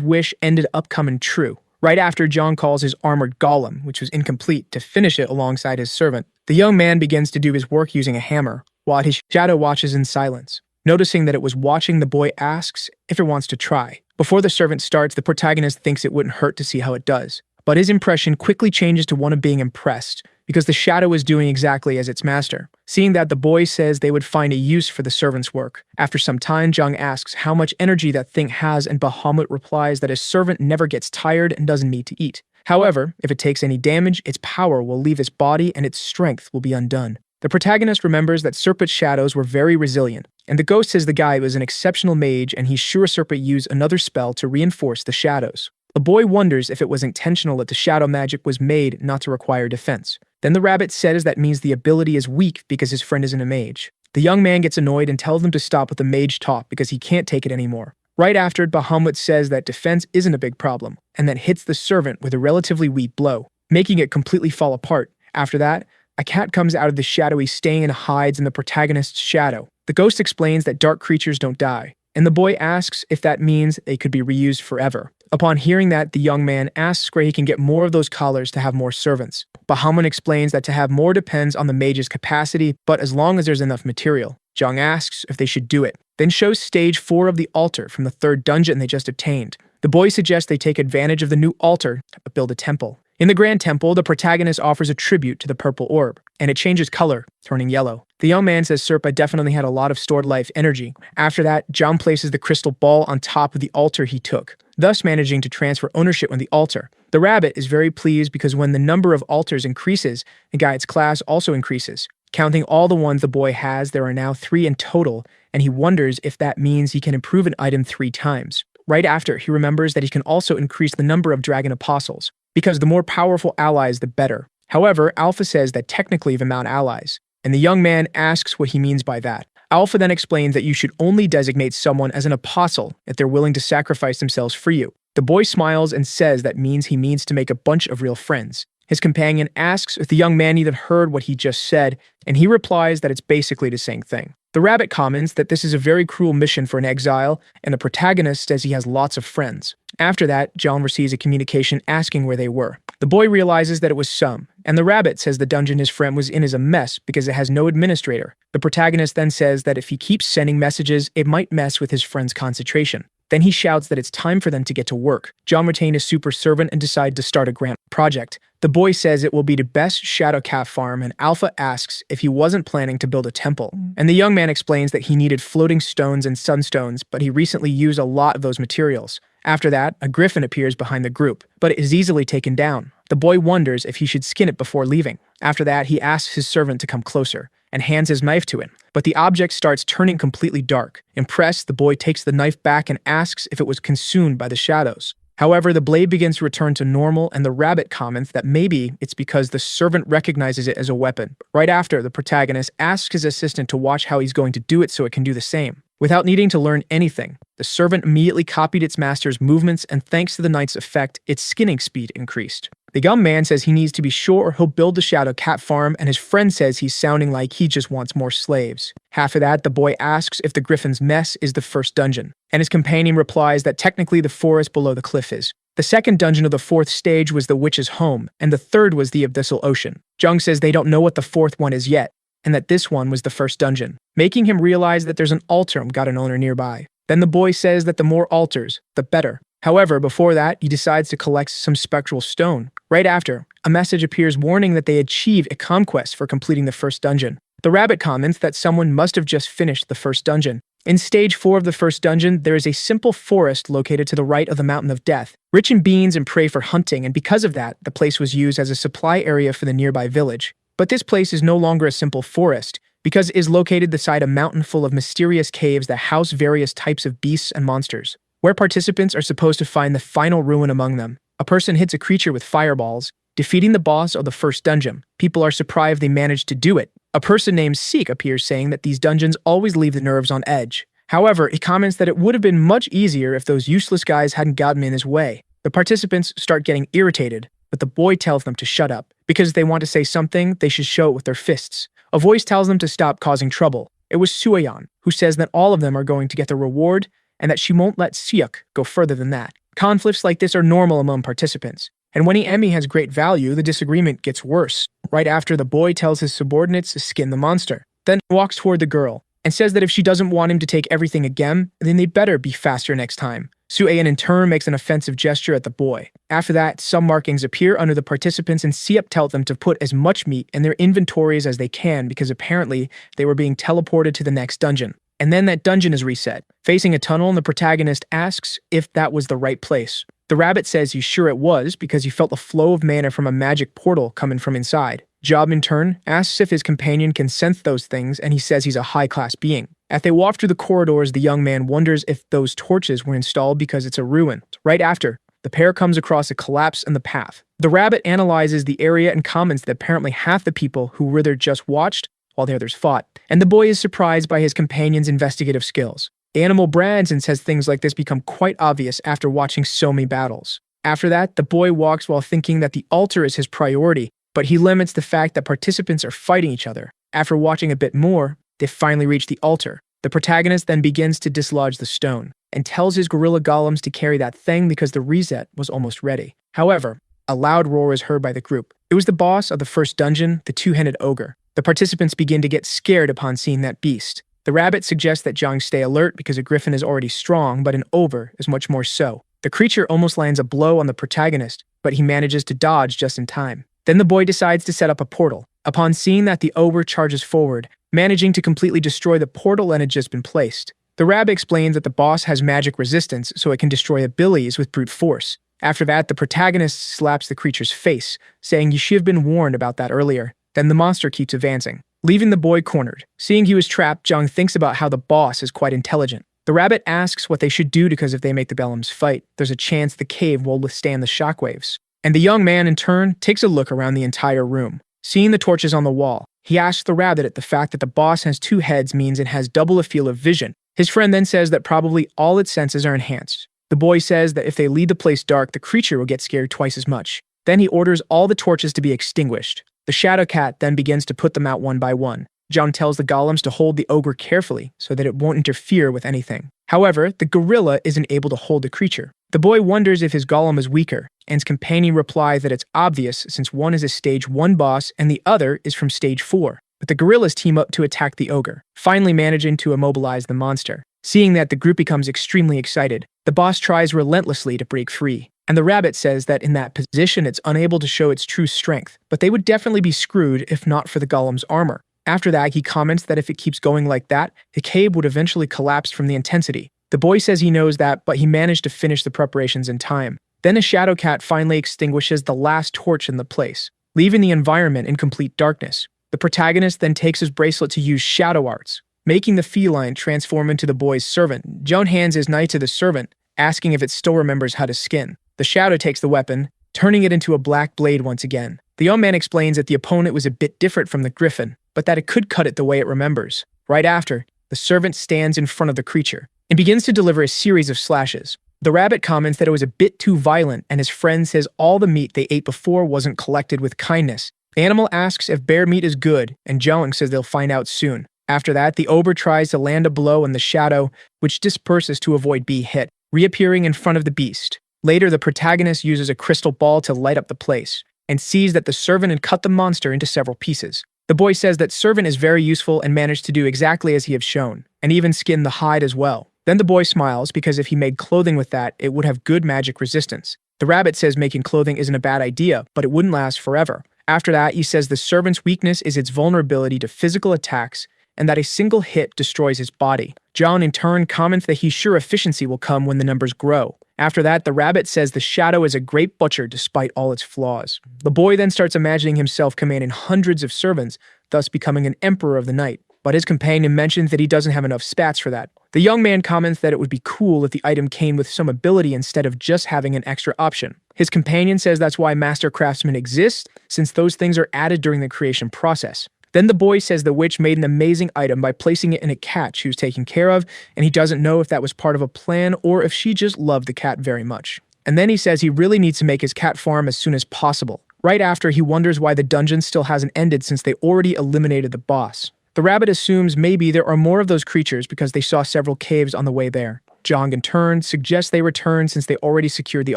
wish ended up coming true. Right after, John calls his armored golem, which was incomplete, to finish it alongside his servant. The young man begins to do his work using a hammer, while his shadow watches in silence. Noticing that it was watching, the boy asks if it wants to try. Before the servant starts, the protagonist thinks it wouldn't hurt to see how it does. But his impression quickly changes to one of being impressed, because the shadow is doing exactly as its master. Seeing that, the boy says they would find a use for the servant's work. After some time, Zhang asks how much energy that thing has, and Bahamut replies that his servant never gets tired and doesn't need to eat. However, if it takes any damage, its power will leave its body and its strength will be undone. The protagonist remembers that Serpent's shadows were very resilient, and the ghost says the guy was an exceptional mage and he's sure Serpent used another spell to reinforce the shadows. The boy wonders if it was intentional that the shadow magic was made not to require defense. Then the rabbit says that means the ability is weak because his friend isn't a mage. The young man gets annoyed and tells them to stop with the mage talk because he can't take it anymore. Right after, Bahamut says that defense isn't a big problem, and then hits the servant with a relatively weak blow, making it completely fall apart. After that, a cat comes out of the shadowy stain and hides in the protagonist's shadow. The ghost explains that dark creatures don't die, and the boy asks if that means they could be reused forever. Upon hearing that, the young man asks where he can get more of those collars to have more servants. Bahamut explains that to have more depends on the mage's capacity, but as long as there's enough material. Zhang asks if they should do it, then shows stage 4 of the altar from the 3rd dungeon they just obtained. The boy suggests they take advantage of the new altar to build a temple. In the Grand Temple, the protagonist offers a tribute to the purple orb, and it changes color, turning yellow. The young man says Serpa definitely had a lot of stored life energy. After that, John places the crystal ball on top of the altar he took, thus managing to transfer ownership on the altar. The rabbit is very pleased because when the number of altars increases, the guide's class also increases. Counting all the ones the boy has, there are now 3 in total, and he wonders if that means he can improve an item 3 times. Right after, he remembers that he can also increase the number of dragon apostles, because the more powerful allies, the better. However, Alpha says that technically the amount allies, and the young man asks what he means by that. Alpha then explains that you should only designate someone as an apostle if they're willing to sacrifice themselves for you. The boy smiles and says that means he means to make a bunch of real friends. His companion asks if the young man even heard what he just said, and he replies that it's basically the same thing. The rabbit comments that this is a very cruel mission for an exile, and the protagonist says he has lots of friends. After that, John receives a communication asking where they were. The boy realizes that it was some, and the rabbit says the dungeon his friend was in is a mess because it has no administrator. The protagonist then says that if he keeps sending messages, it might mess with his friend's concentration. Then he shouts that it's time for them to get to work. John retained a super servant and decided to start a grand project. The boy says it will be the best shadow calf farm, and Alpha asks if he wasn't planning to build a temple. And the young man explains that he needed floating stones and sunstones, but he recently used a lot of those materials. After that, a griffin appears behind the group, but it is easily taken down. The boy wonders if he should skin it before leaving. After that, he asks his servant to come closer, and hands his knife to him, but the object starts turning completely dark. Impressed, the boy takes the knife back and asks if it was consumed by the shadows. However, the blade begins to return to normal, and the rabbit comments that maybe it's because the servant recognizes it as a weapon. Right after, the protagonist asks his assistant to watch how he's going to do it so it can do the same. Without needing to learn anything, the servant immediately copied its master's movements, and thanks to the knight's effect, its skinning speed increased. The young man says he needs to be sure or he'll build the shadow cat farm, and his friend says he's sounding like he just wants more slaves. After that, the boy asks if the griffin's mess is the first dungeon, and his companion replies that technically the forest below the cliff is. The second dungeon of the fourth stage was the witch's home, and the third was the abyssal ocean. Jung says they don't know what the fourth one is yet, and that this one was the first dungeon, making him realize that there's an altar got an owner nearby. Then the boy says that the more altars, the better. However, before that, he decides to collect some spectral stone. Right after, a message appears warning that they achieve a conquest for completing the first dungeon. The rabbit comments that someone must have just finished the first dungeon. In stage 4 of the first dungeon, there is a simple forest located to the right of the Mountain of Death, rich in beans and prey for hunting, and because of that, the place was used as a supply area for the nearby village. But this place is no longer a simple forest, because it is located beside a mountain full of mysterious caves that house various types of beasts and monsters, where participants are supposed to find the final ruin among them. A person hits a creature with fireballs, defeating the boss of the first dungeon. People are surprised they managed to do it. A person named Seek appears saying that these dungeons always leave the nerves on edge. However, he comments that it would have been much easier if those useless guys hadn't gotten in his way. The participants start getting irritated, but the boy tells them to shut up. Because if they want to say something, they should show it with their fists. A voice tells them to stop causing trouble. It was Suayan, who says that all of them are going to get the reward and that she won't let Siuk go further than that. Conflicts like this are normal among participants, and when Emi has great value, the disagreement gets worse. Right after, the boy tells his subordinates to skin the monster, then walks toward the girl, and says that if she doesn't want him to take everything again, then they better be faster next time. Suayan in turn makes an offensive gesture at the boy. After that, some markings appear under the participants and Siep tells them to put as much meat in their inventories as they can because apparently they were being teleported to the next dungeon. And then that dungeon is reset, facing a tunnel, and the protagonist asks if that was the right place. The rabbit says he's sure it was because he felt the flow of mana from a magic portal coming from inside. Job in turn asks if his companion can sense those things, and he says he's a high-class being. As they walk through the corridors, the young man wonders if those torches were installed because it's a ruin. Right after, the pair comes across a collapse in the path. The rabbit analyzes the area and comments that apparently half the people who were there just watched while the others fought, and the boy is surprised by his companion's investigative skills. The animal brags and says things like this become quite obvious after watching so many battles. After that, the boy walks while thinking that the altar is his priority, but he limits the fact that participants are fighting each other. After watching a bit more, they finally reach the altar. The protagonist then begins to dislodge the stone, and tells his gorilla golems to carry that thing because the reset was almost ready. However, a loud roar is heard by the group. It was the boss of the first dungeon, the two-handed ogre. The participants begin to get scared upon seeing that beast. The rabbit suggests that Zhang stay alert because a griffin is already strong, but an ogre is much more so. The creature almost lands a blow on the protagonist, but he manages to dodge just in time. Then the boy decides to set up a portal. Upon seeing that, the ogre charges forward, managing to completely destroy the portal that had just been placed. The rabbit explains that the boss has magic resistance, so it can destroy abilities with brute force. After that, the protagonist slaps the creature's face, saying you should have been warned about that earlier. Then the monster keeps advancing, leaving the boy cornered. Seeing he was trapped, Zhang thinks about how the boss is quite intelligent. The rabbit asks what they should do because if they make the golems fight, there's a chance the cave will withstand the shockwaves. And the young man, in turn, takes a look around the entire room. Seeing the torches on the wall, he asks the rabbit if the fact that the boss has 2 heads means it has double a field of vision. His friend then says that probably all its senses are enhanced. The boy says that if they leave the place dark, the creature will get scared twice as much. Then he orders all the torches to be extinguished. The shadow cat then begins to put them out one by one. Zhang tells the golems to hold the ogre carefully so that it won't interfere with anything. However, the gorilla isn't able to hold the creature. The boy wonders if his golem is weaker, and his companion replies that it's obvious since one is a stage 1 boss and the other is from stage 4. But the gorillas team up to attack the ogre, finally managing to immobilize the monster. Seeing that, the group becomes extremely excited. The boss tries relentlessly to break free, and the rabbit says that in that position it's unable to show its true strength, but they would definitely be screwed if not for the golem's armor. After that, he comments that if it keeps going like that, the cave would eventually collapse from the intensity. The boy says he knows that, but he managed to finish the preparations in time. Then a shadow cat finally extinguishes the last torch in the place, leaving the environment in complete darkness. The protagonist then takes his bracelet to use shadow arts, making the feline transform into the boy's servant. Joan hands his knife to the servant, asking if it still remembers how to skin. The shadow takes the weapon, turning it into a black blade once again. The young man explains that the opponent was a bit different from the griffin, but that it could cut it the way it remembers. Right after, the servant stands in front of the creature and begins to deliver a series of slashes. The rabbit comments that it was a bit too violent, and his friend says all the meat they ate before wasn't collected with kindness. The animal asks if bear meat is good, and Jong says they'll find out soon. After that, the ogre tries to land a blow in the shadow, which disperses to avoid being hit, reappearing in front of the beast. Later, the protagonist uses a crystal ball to light up the place, and sees that the servant had cut the monster into several pieces. The boy says that servant is very useful and managed to do exactly as he have shown, and even skin the hide as well. Then the boy smiles because if he made clothing with that, it would have good magic resistance. The rabbit says making clothing isn't a bad idea, but it wouldn't last forever. After that, he says the servant's weakness is its vulnerability to physical attacks and that a single hit destroys his body. John in turn comments that he's sure efficiency will come when the numbers grow. After that, the rabbit says the shadow is a great butcher despite all its flaws. The boy then starts imagining himself commanding hundreds of servants, thus becoming an emperor of the night. But his companion mentions that he doesn't have enough spats for that. The young man comments that it would be cool if the item came with some ability instead of just having an extra option. His companion says that's why master craftsmen exist, since those things are added during the creation process. Then the boy says the witch made an amazing item by placing it in a cat she was taking care of, and he doesn't know if that was part of a plan or if she just loved the cat very much. And then he says he really needs to make his cat farm as soon as possible. Right after, he wonders why the dungeon still hasn't ended since they already eliminated the boss. The rabbit assumes maybe there are more of those creatures because they saw several caves on the way there. Jong in turn suggests they return since they already secured the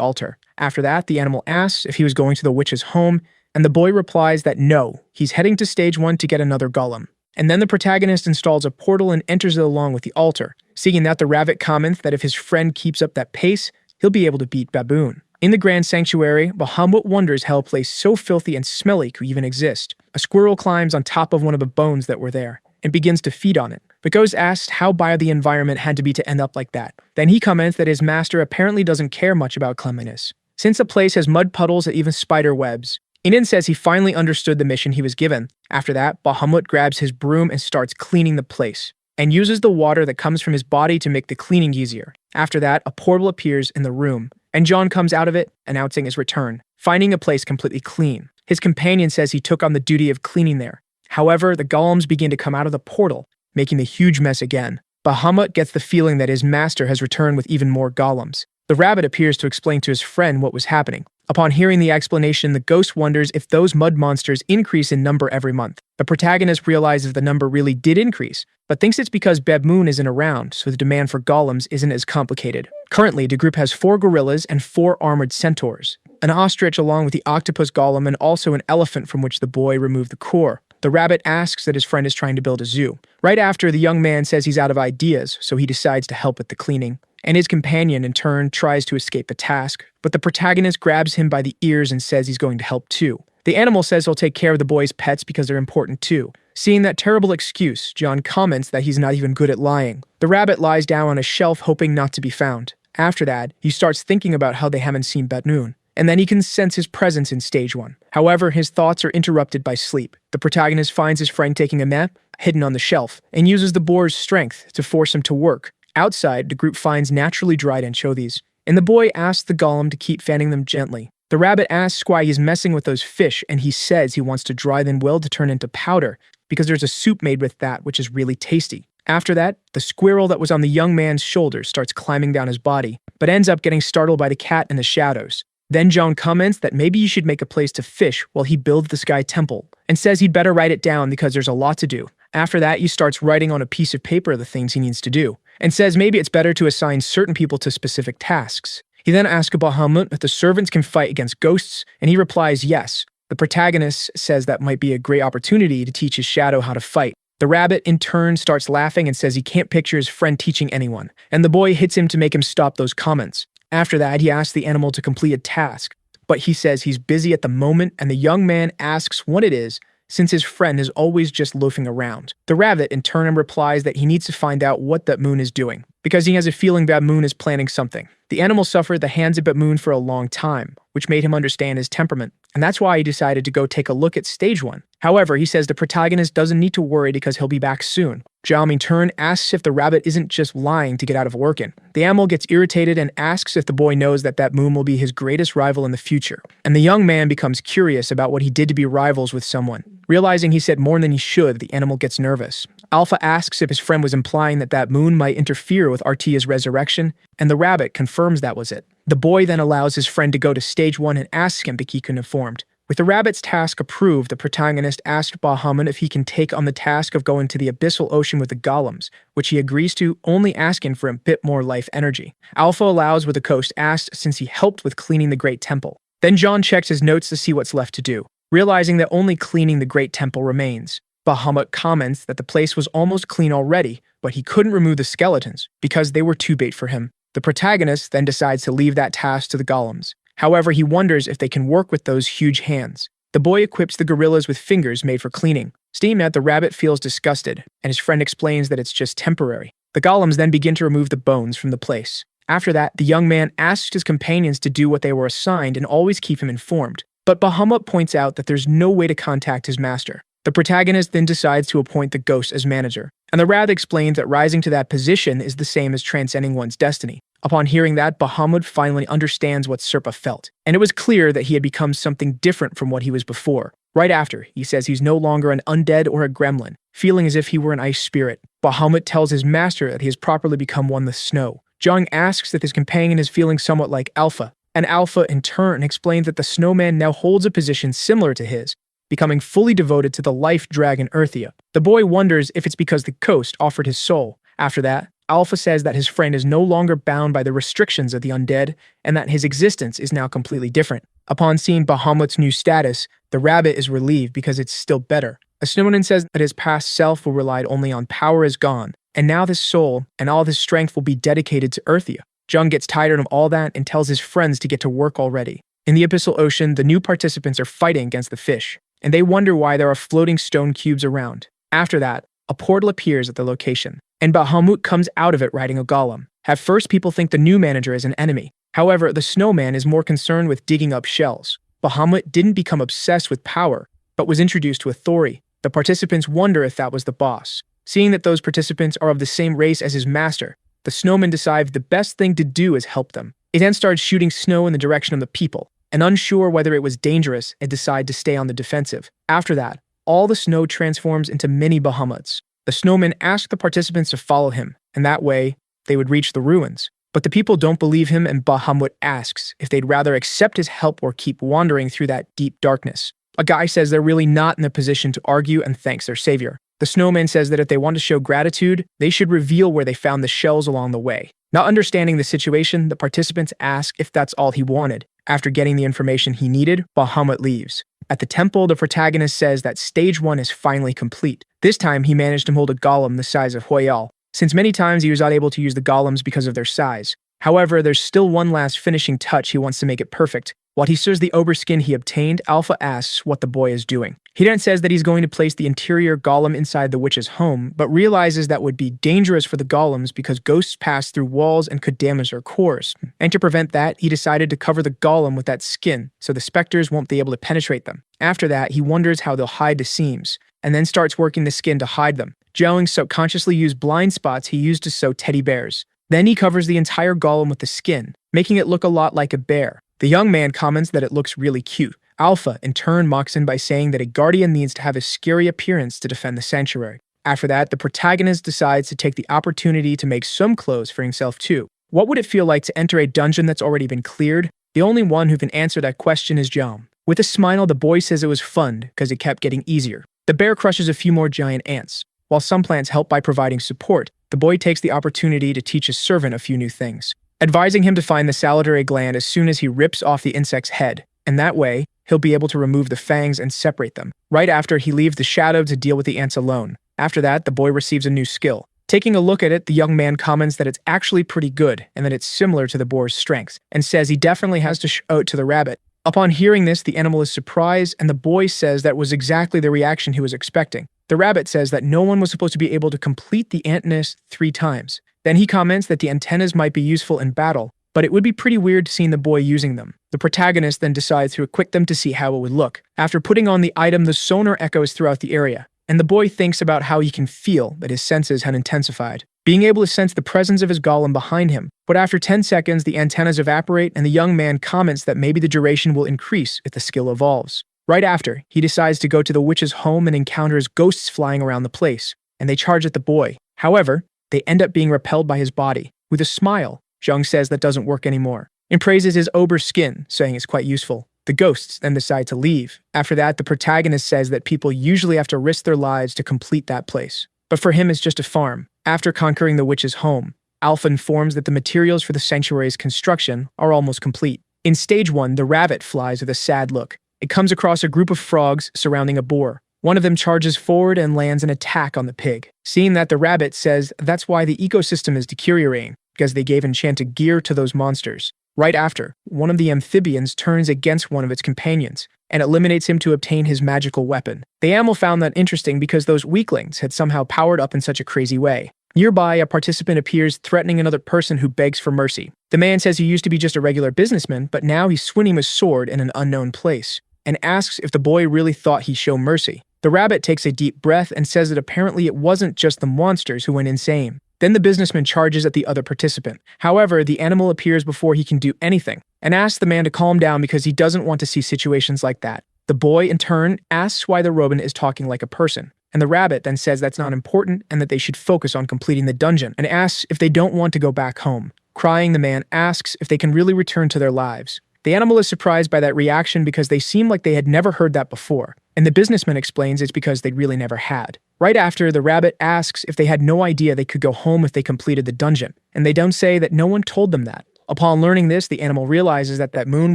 altar. After that, the animal asks if he was going to the witch's home, and the boy replies that no, he's heading to stage 1 to get another golem. And then the protagonist installs a portal and enters it along with the altar. Seeing that, the rabbit comments that if his friend keeps up that pace, he'll be able to beat Baboon. In the Grand Sanctuary, Bahamut wonders how a place so filthy and smelly could even exist. A squirrel climbs on top of one of the bones that were there and begins to feed on it. But Ghost asks how bad the environment had to be to end up like that. Then he comments that his master apparently doesn't care much about cleanliness, since the place has mud puddles and even spider webs. Inin says he finally understood the mission he was given. After that, Bahamut grabs his broom and starts cleaning the place, and uses the water that comes from his body to make the cleaning easier. After that, a portal appears in the room, and John comes out of it, announcing his return, finding a place completely clean. His companion says he took on the duty of cleaning there. However, the golems begin to come out of the portal, making a huge mess again. Bahamut gets the feeling that his master has returned with even more golems. The rabbit appears to explain to his friend what was happening. Upon hearing the explanation, the ghost wonders if those mud monsters increase in number every month. The protagonist realizes the number really did increase, but thinks it's because Baboon isn't around, so the demand for golems isn't as complicated. Currently, the group has 4 gorillas and 4 armored centaurs, an ostrich along with the octopus golem, and also an elephant from which the boy removed the core. The rabbit asks that his friend is trying to build a zoo. Right after, the young man says he's out of ideas, so he decides to help with the cleaning. And his companion, in turn, tries to escape the task, but the protagonist grabs him by the ears and says he's going to help too. The animal says he'll take care of the boy's pets because they're important too. Seeing that terrible excuse, John comments that he's not even good at lying. The rabbit lies down on a shelf hoping not to be found. After that, he starts thinking about how they haven't seen Baboon, and then he can sense his presence in stage 1. However, his thoughts are interrupted by sleep. The protagonist finds his friend taking a nap, hidden on the shelf, and uses the boar's strength to force him to work. Outside, the group finds naturally dried anchovies, and the boy asks the golem to keep fanning them gently. The rabbit asks why he's messing with those fish, and he says he wants to dry them well to turn into powder, because there's a soup made with that which is really tasty. After that, the squirrel that was on the young man's shoulders starts climbing down his body, but ends up getting startled by the cat in the shadows. Then John comments that maybe you should make a place to fish while he builds the sky temple, and says he'd better write it down because there's a lot to do. After that, he starts writing on a piece of paper the things he needs to do, and says maybe it's better to assign certain people to specific tasks. He then asks Bahamut if the servants can fight against ghosts, and he replies yes. The protagonist says that might be a great opportunity to teach his shadow how to fight. The rabbit, in turn, starts laughing and says he can't picture his friend teaching anyone, and the boy hits him to make him stop those comments. After that, he asks the animal to complete a task, but he says he's busy at the moment, and the young man asks what it is, since his friend is always just loafing around. The rabbit, in turn, replies that he needs to find out what that moon is doing, because he has a feeling that moon is planning something. The animal suffered at the hands of Baboon for a long time, which made him understand his temperament, and that's why he decided to go take a look at stage 1. However, he says the protagonist doesn't need to worry because he'll be back soon. Jam, in turn, asks if the rabbit isn't just lying to get out of working. The animal gets irritated and asks if the boy knows that Baboon will be his greatest rival in the future. And the young man becomes curious about what he did to be rivals with someone. Realizing he said more than he should, the animal gets nervous. Alpha asks if his friend was implying that that moon might interfere with Artia's resurrection, and the rabbit confirms that was it. The boy then allows his friend to go to stage 1 and asks him to keep him informed. With the rabbit's task approved, the protagonist asked Bahamut if he can take on the task of going to the abyssal ocean with the golems, which he agrees to, only asking for a bit more life energy. Alpha allows what the ghost asked since he helped with cleaning the Great Temple. Then John checks his notes to see what's left to do, realizing that only cleaning the Great Temple remains. Bahamut comments that the place was almost clean already, but he couldn't remove the skeletons because they were too bait for him. The protagonist then decides to leave that task to the golems. However, he wonders if they can work with those huge hands. The boy equips the gorillas with fingers made for cleaning. Steam at the rabbit feels disgusted, and his friend explains that it's just temporary. The golems then begin to remove the bones from the place. After that, the young man asks his companions to do what they were assigned and always keep him informed. But Bahamut points out that there's no way to contact his master. The protagonist then decides to appoint the ghost as manager, and the rabbit explains that rising to that position is the same as transcending one's destiny. Upon hearing that, Bahamut finally understands what Serpa felt, and it was clear that he had become something different from what he was before. Right after, he says he's no longer an undead or a gremlin, feeling as if he were an ice spirit. Bahamut tells his master that he has properly become one with snow. Jung asks if his companion is feeling somewhat like Alpha, and Alpha in turn explains that the snowman now holds a position similar to his, becoming fully devoted to the life dragon Earthia. The boy wonders if it's because the ghost offered his soul. After that, Alpha says that his friend is no longer bound by the restrictions of the undead, and that his existence is now completely different. Upon seeing Bahamut's new status, the rabbit is relieved because it's still better. A snowman says that his past self who relied only on power is gone, and now this soul and all this strength will be dedicated to Earthia. Jung gets tired of all that and tells his friends to get to work already. In the abyssal ocean, the new participants are fighting against the fish, and they wonder why there are floating stone cubes around. After that, a portal appears at the location, and Bahamut comes out of it riding a golem. At first, people think the new manager is an enemy. However, the snowman is more concerned with digging up shells. Bahamut didn't become obsessed with power, but was introduced to authority. The participants wonder if that was the boss. Seeing that those participants are of the same race as his master, the snowman decides the best thing to do is help them. He then starts shooting snow in the direction of the people, and unsure whether it was dangerous, it decided to stay on the defensive. After that, all the snow transforms into mini Bahamuts. The snowman asks the participants to follow him, and that way, they would reach the ruins. But the people don't believe him, and Bahamut asks if they'd rather accept his help or keep wandering through that deep darkness. A guy says they're really not in a position to argue and thanks their savior. The snowman says that if they want to show gratitude, they should reveal where they found the shells along the way. Not understanding the situation, the participants ask if that's all he wanted. After getting the information he needed, Bahamut leaves. At the temple, the protagonist says that stage 1 is finally complete. This time, he managed to mold a golem the size of Hoyal, since many times he was not able to use the golems because of their size. However, there's still one last finishing touch he wants to make it perfect. While he stirs the ogre skin he obtained, Alpha asks what the boy is doing. He then says that he's going to place the interior golem inside the witch's home, but realizes that would be dangerous for the golems because ghosts pass through walls and could damage their cores. And to prevent that, he decided to cover the golem with that skin, so the specters won't be able to penetrate them. After that, he wonders how they'll hide the seams, and then starts working the skin to hide them. Jung subconsciously used blind spots he used to sew teddy bears. Then he covers the entire golem with the skin, making it look a lot like a bear. The young man comments that it looks really cute. Alpha, in turn, mocks him by saying that a guardian needs to have a scary appearance to defend the sanctuary. After that, the protagonist decides to take the opportunity to make some clothes for himself too. What would it feel like to enter a dungeon that's already been cleared? The only one who can answer that question is Jung. With a smile, the boy says it was fun because it kept getting easier. The bear crushes a few more giant ants. While some plants help by providing support, the boy takes the opportunity to teach his servant a few new things, advising him to find the salivary gland as soon as he rips off the insect's head, and that way, he'll be able to remove the fangs and separate them. Right after, he leaves the shadow to deal with the ants alone. After that, the boy receives a new skill. Taking a look at it, the young man comments that it's actually pretty good, and that it's similar to the boar's strengths, and says he definitely has to show it to the rabbit. Upon hearing this, the animal is surprised, and the boy says that was exactly the reaction he was expecting. The rabbit says that no one was supposed to be able to complete the ant nest 3 times. Then he comments that the antennas might be useful in battle, but it would be pretty weird seeing the boy using them. The protagonist then decides to equip them to see how it would look. After putting on the item, the sonar echoes throughout the area, and the boy thinks about how he can feel that his senses had intensified, being able to sense the presence of his golem behind him. But after 10 seconds, the antennas evaporate, and the young man comments that maybe the duration will increase if the skill evolves. Right after, he decides to go to the witch's home and encounters ghosts flying around the place. and they charge at the boy. However, they end up being repelled by his body. With a smile, Zhang says that doesn't work anymore, and praises his ogre skin, saying it's quite useful. The ghosts then decide to leave. After that, the protagonist says that people usually have to risk their lives to complete that place. But for him, it's just a farm. After conquering the witch's home, Alpha informs that the materials for the sanctuary's construction are almost complete. In stage 1, the rabbit flies with a sad look. It comes across a group of frogs surrounding a boar. One of them charges forward and lands an attack on the pig. Seeing that, the rabbit says that's why the ecosystem is deteriorating, because they gave enchanted gear to those monsters. Right after, one of the amphibians turns against one of its companions and eliminates him to obtain his magical weapon. The animal found that interesting because those weaklings had somehow powered up in such a crazy way. Nearby, a participant appears threatening another person who begs for mercy. The man says he used to be just a regular businessman, but now he's swinging his sword in an unknown place, and asks if the boy really thought he'd show mercy. The rabbit takes a deep breath and says that apparently it wasn't just the monsters who went insane. Then the businessman charges at the other participant. However, the animal appears before he can do anything, and asks the man to calm down because he doesn't want to see situations like that. The boy, in turn, asks why the rodent is talking like a person, and the rabbit then says that's not important and that they should focus on completing the dungeon, and asks if they don't want to go back home. Crying, the man asks if they can really return to their lives. The animal is surprised by that reaction because they seem like they had never heard that before, and the businessman explains it's because they really never had. Right after, the rabbit asks if they had no idea they could go home if they completed the dungeon, and they don't say that no one told them that. Upon learning this, the animal realizes that moon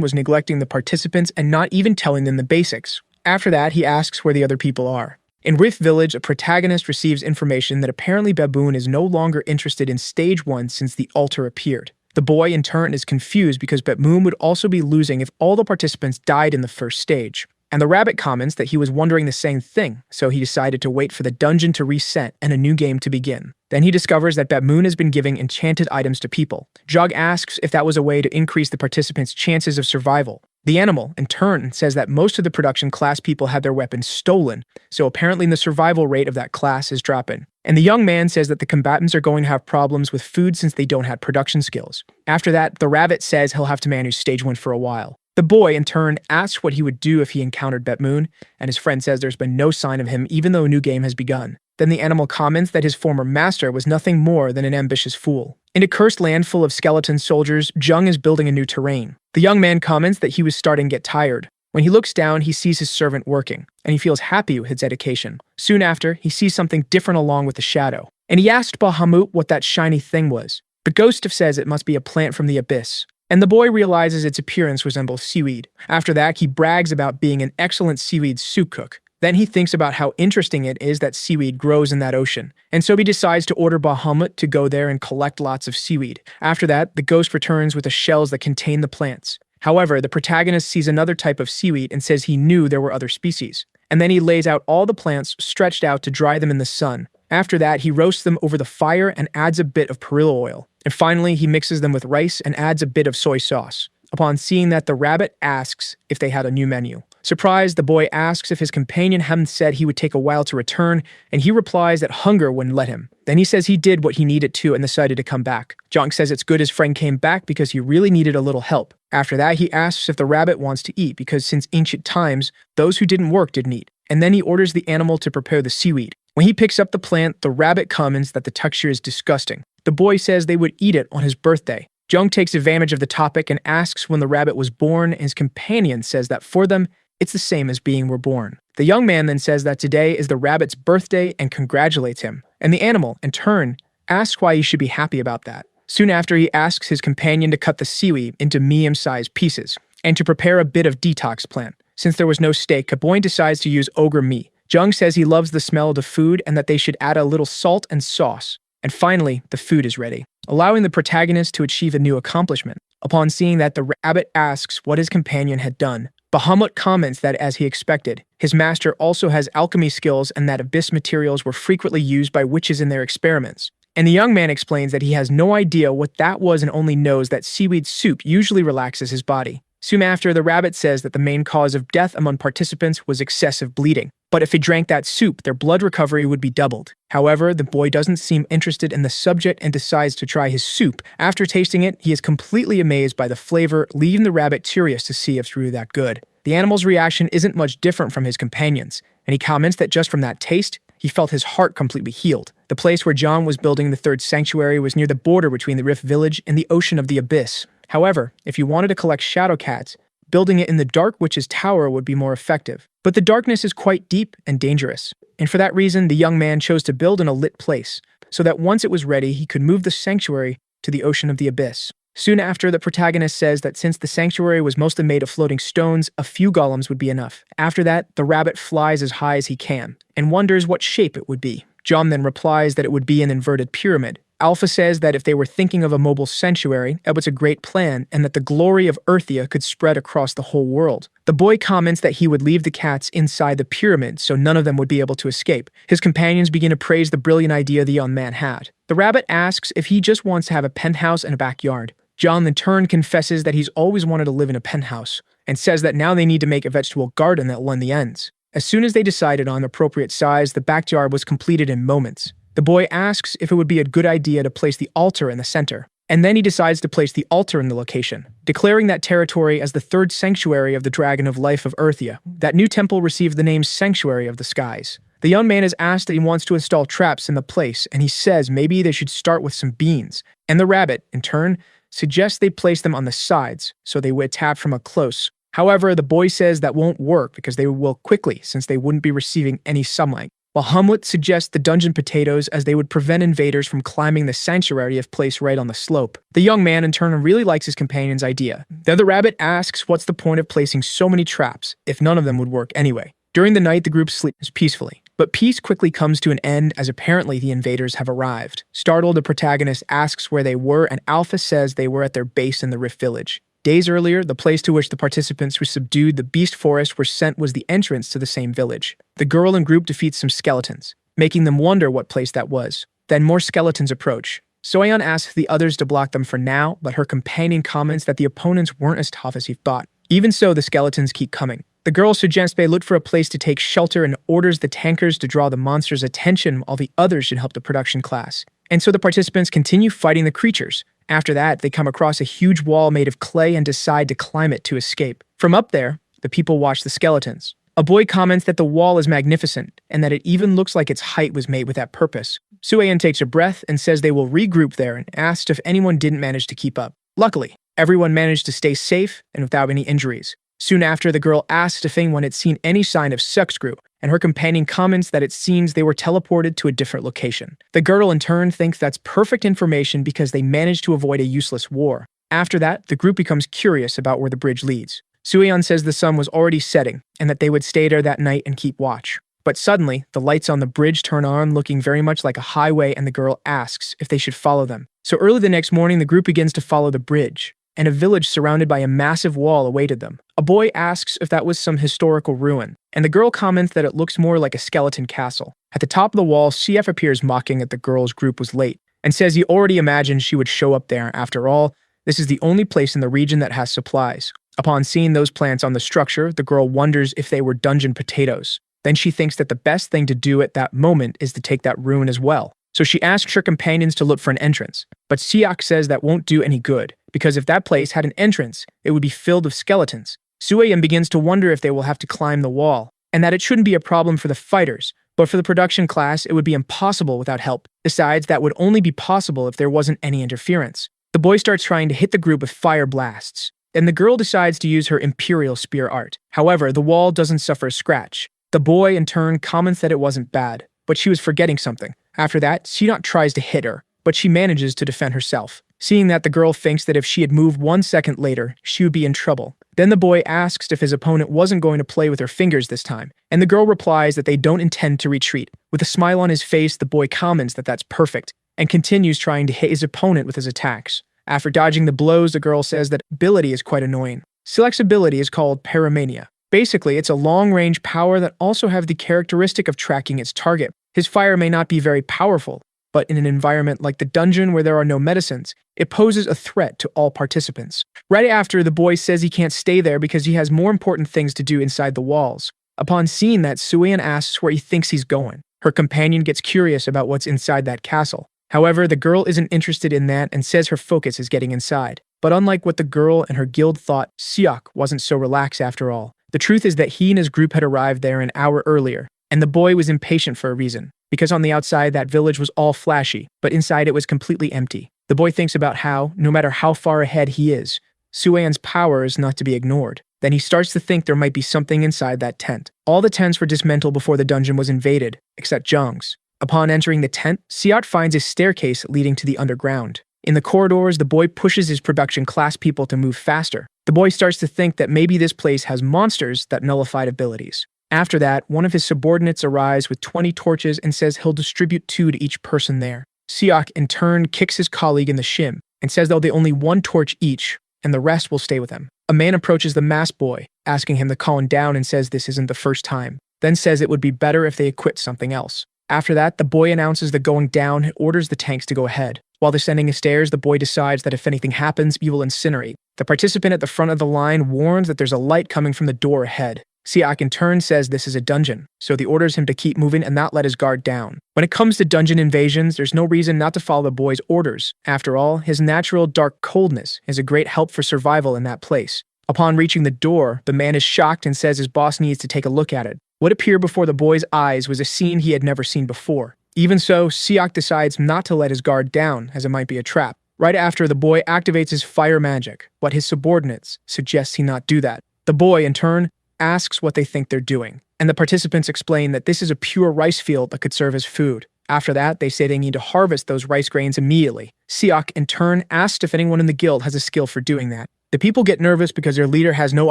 was neglecting the participants and not even telling them the basics. After that, he asks where the other people are. In Rift Village, a protagonist receives information that apparently Baboon is no longer interested in stage 1 since the altar appeared. The boy, in turn, is confused because Baboon would also be losing if all the participants died in the first stage. And the rabbit comments that he was wondering the same thing, so he decided to wait for the dungeon to reset and a new game to begin. Then he discovers that Baboon has been giving enchanted items to people. Jog asks if that was a way to increase the participants' chances of survival. The animal, in turn, says that most of the production class people had their weapons stolen, so apparently the survival rate of that class is dropping. And the young man says that the combatants are going to have problems with food since they don't have production skills. After that, the rabbit says he'll have to manage stage 1 for a while. The boy, in turn, asks what he would do if he encountered Batmoon, and his friend says there's been no sign of him even though a new game has begun. Then the animal comments that his former master was nothing more than an ambitious fool. In a cursed land full of skeleton soldiers, Jung is building a new terrain. The young man comments that he was starting to get tired. When he looks down, he sees his servant working, and he feels happy with his dedication. Soon after, he sees something different along with the shadow, and he asked Bahamut what that shiny thing was. The ghost says it must be a plant from the abyss, and the boy realizes its appearance resembles seaweed. After that, he brags about being an excellent seaweed soup cook. Then he thinks about how interesting it is that seaweed grows in that ocean, and so he decides to order Bahamut to go there and collect lots of seaweed. After that, the ghost returns with the shells that contain the plants. However, the protagonist sees another type of seaweed and says he knew there were other species. And then he lays out all the plants stretched out to dry them in the sun. After that, he roasts them over the fire and adds a bit of perilla oil. And finally, he mixes them with rice and adds a bit of soy sauce. Upon seeing that, the rabbit asks if they had a new menu. Surprised, the boy asks if his companion hadn't said he would take a while to return, and he replies that hunger wouldn't let him. Then he says he did what he needed to and decided to come back. Jong says it's good his friend came back because he really needed a little help. After that, he asks if the rabbit wants to eat because since ancient times, those who didn't work didn't eat. And then he orders the animal to prepare the seaweed. When he picks up the plant, the rabbit comments that the texture is disgusting. The boy says they would eat it on his birthday. Jung takes advantage of the topic and asks when the rabbit was born, and his companion says that for them, it's the same as being reborn. The young man then says that today is the rabbit's birthday and congratulates him. And the animal, in turn, asks why he should be happy about that. Soon after, he asks his companion to cut the seaweed into medium-sized pieces and to prepare a bit of detox plant. Since there was no steak, Kaboin decides to use ogre meat. Jung says he loves the smell of the food and that they should add a little salt and sauce. And finally, the food is ready, allowing the protagonist to achieve a new accomplishment. Upon seeing that, the rabbit asks what his companion had done. Bahamut comments that, as he expected, his master also has alchemy skills and that abyss materials were frequently used by witches in their experiments. And the young man explains that he has no idea what that was and only knows that seaweed soup usually relaxes his body. Soon after, the rabbit says that the main cause of death among participants was excessive bleeding. But if he drank that soup, their blood recovery would be doubled. However, the boy doesn't seem interested in the subject and decides to try his soup. After tasting it, he is completely amazed by the flavor, leaving the rabbit curious to see if it's really that good. The animal's reaction isn't much different from his companions, and he comments that just from that taste, he felt his heart completely healed. The place where John was building the third sanctuary was near the border between the Rift Village and the Ocean of the Abyss. However, if you wanted to collect shadow cats, building it in the Dark Witch's Tower would be more effective. But the darkness is quite deep and dangerous, and for that reason, the young man chose to build in a lit place, so that once it was ready, he could move the sanctuary to the Ocean of the Abyss. Soon after, the protagonist says that since the sanctuary was mostly made of floating stones, a few golems would be enough. After that, the rabbit flies as high as he can, and wonders what shape it would be. John then replies that it would be an inverted pyramid. Alpha says that if they were thinking of a mobile sanctuary, it was a great plan, and that the glory of Earthia could spread across the whole world. The boy comments that he would leave the cats inside the pyramid so none of them would be able to escape. His companions begin to praise the brilliant idea the young man had. The rabbit asks if he just wants to have a penthouse and a backyard. John in turn confesses that he's always wanted to live in a penthouse, and says that now they need to make a vegetable garden that will end the ends. As soon as they decided on the appropriate size, the backyard was completed in moments. The boy asks if it would be a good idea to place the altar in the center, and then he decides to place the altar in the location, declaring that territory as the third sanctuary of the Dragon of Life of Earthia. That new temple received the name Sanctuary of the Skies. The young man is asked that he wants to install traps in the place, and he says maybe they should start with some beans, and the rabbit, in turn, suggests they place them on the sides, so they would tap from up close. However, the boy says that won't work because they will wilt quickly since they wouldn't be receiving any sunlight, while Humlet suggests the dungeon potatoes as they would prevent invaders from climbing the sanctuary if placed right on the slope. The young man in turn really likes his companion's idea. Then the rabbit asks what's the point of placing so many traps if none of them would work anyway. During the night, the group sleeps peacefully. But peace quickly comes to an end as apparently the invaders have arrived. Startled, the protagonist asks where they were, and Alpha says they were at their base in the Rift Village. Days earlier, the place to which the participants who subdued the beast forest were sent was the entrance to the same village. The girl and group defeats some skeletons, making them wonder what place that was. Then more skeletons approach. Soyeon asks the others to block them for now, but her companion comments that the opponents weren't as tough as he thought. Even so, the skeletons keep coming. The girl suggests they look for a place to take shelter and orders the tankers to draw the monsters' attention while the others should help the production class. And so the participants continue fighting the creatures. After that, they come across a huge wall made of clay and decide to climb it to escape. From up there, the people watch the skeletons. A boy comments that the wall is magnificent and that it even looks like its height was made with that purpose. Sueyeon takes a breath and says they will regroup there and asks if anyone didn't manage to keep up. Luckily, everyone managed to stay safe and without any injuries. Soon after, the girl asks if anyone had seen any sign of Suckscrew, and her companion comments that it seems they were teleported to a different location. The girl in turn thinks that's perfect information because they managed to avoid a useless war. After that, the group becomes curious about where the bridge leads. Sueyeon says the sun was already setting, and that they would stay there that night and keep watch. But suddenly, the lights on the bridge turn on, looking very much like a highway, and the girl asks if they should follow them. So early the next morning, the group begins to follow the bridge, and a village surrounded by a massive wall awaited them. A boy asks if that was some historical ruin, and the girl comments that it looks more like a skeleton castle. At the top of the wall, CF appears mocking that the girl's group was late, and says he already imagined she would show up there. After all, this is the only place in the region that has supplies. Upon seeing those plants on the structure, the girl wonders if they were dungeon potatoes. Then she thinks that the best thing to do at that moment is to take that ruin as well. So she asks her companions to look for an entrance. But Siak says that won't do any good, because if that place had an entrance, it would be filled with skeletons. Sueyeon begins to wonder if they will have to climb the wall, and that it shouldn't be a problem for the fighters, but for the production class, it would be impossible without help. Besides, that would only be possible if there wasn't any interference. The boy starts trying to hit the group with fire blasts, and the girl decides to use her Imperial Spear art. However, the wall doesn't suffer a scratch. The boy, in turn, comments that it wasn't bad, but she was forgetting something. After that, Seonok tries to hit her, but she manages to defend herself. Seeing that, the girl thinks that if she had moved 1 second later, she would be in trouble. Then the boy asks if his opponent wasn't going to play with her fingers this time, and the girl replies that they don't intend to retreat. With a smile on his face, the boy comments that that's perfect, and continues trying to hit his opponent with his attacks. After dodging the blows, the girl says that ability is quite annoying. Silex ability is called Paramania. Basically, it's a long-range power that also has the characteristic of tracking its target. His fire may not be very powerful, but in an environment like the dungeon where there are no medicines, it poses a threat to all participants. Right after, the boy says he can't stay there because he has more important things to do inside the walls. Upon seeing that, Sueyeon asks where he thinks he's going. Her companion gets curious about what's inside that castle. However, the girl isn't interested in that and says her focus is getting inside. But unlike what the girl and her guild thought, Siak wasn't so relaxed after all. The truth is that he and his group had arrived there an hour earlier, And the boy was impatient for a reason, because on the outside that village was all flashy, but inside it was completely empty. The boy thinks about how, no matter how far ahead he is, Suan's power is not to be ignored. Then he starts to think there might be something inside that tent. All the tents were dismantled before the dungeon was invaded, except Zhang's. Upon entering the tent, Siat finds a staircase leading to the underground. In the corridors, the boy pushes his production class people to move faster. The boy starts to think that maybe this place has monsters that nullified abilities. After that, one of his subordinates arrives with 20 torches and says he'll distribute 2 to each person there. Siak, in turn, kicks his colleague in the shin and says they'll be only 1 torch each, and the rest will stay with him. A man approaches the masked boy, asking him to calm down and says this isn't the first time, then says it would be better if they equipped something else. After that, the boy announces the going down and orders the tanks to go ahead. While descending the stairs, the boy decides that if anything happens, he will incinerate. The participant at the front of the line warns that there's a light coming from the door ahead. Siak in turn says this is a dungeon, so he orders him to keep moving and not let his guard down. When it comes to dungeon invasions, there's no reason not to follow the boy's orders. After all, his natural dark coldness is a great help for survival in that place. Upon reaching the door, the man is shocked and says his boss needs to take a look at it. What appeared before the boy's eyes was a scene he had never seen before. Even so, Siak decides not to let his guard down, as it might be a trap. Right after, the boy activates his fire magic, but his subordinates suggest he not do that. The boy, in turn, asks what they think they're doing, and the participants explain that this is a pure rice field that could serve as food. After that, they say they need to harvest those rice grains immediately. Siak, in turn, asks if anyone in the guild has a skill for doing that. The people get nervous because their leader has no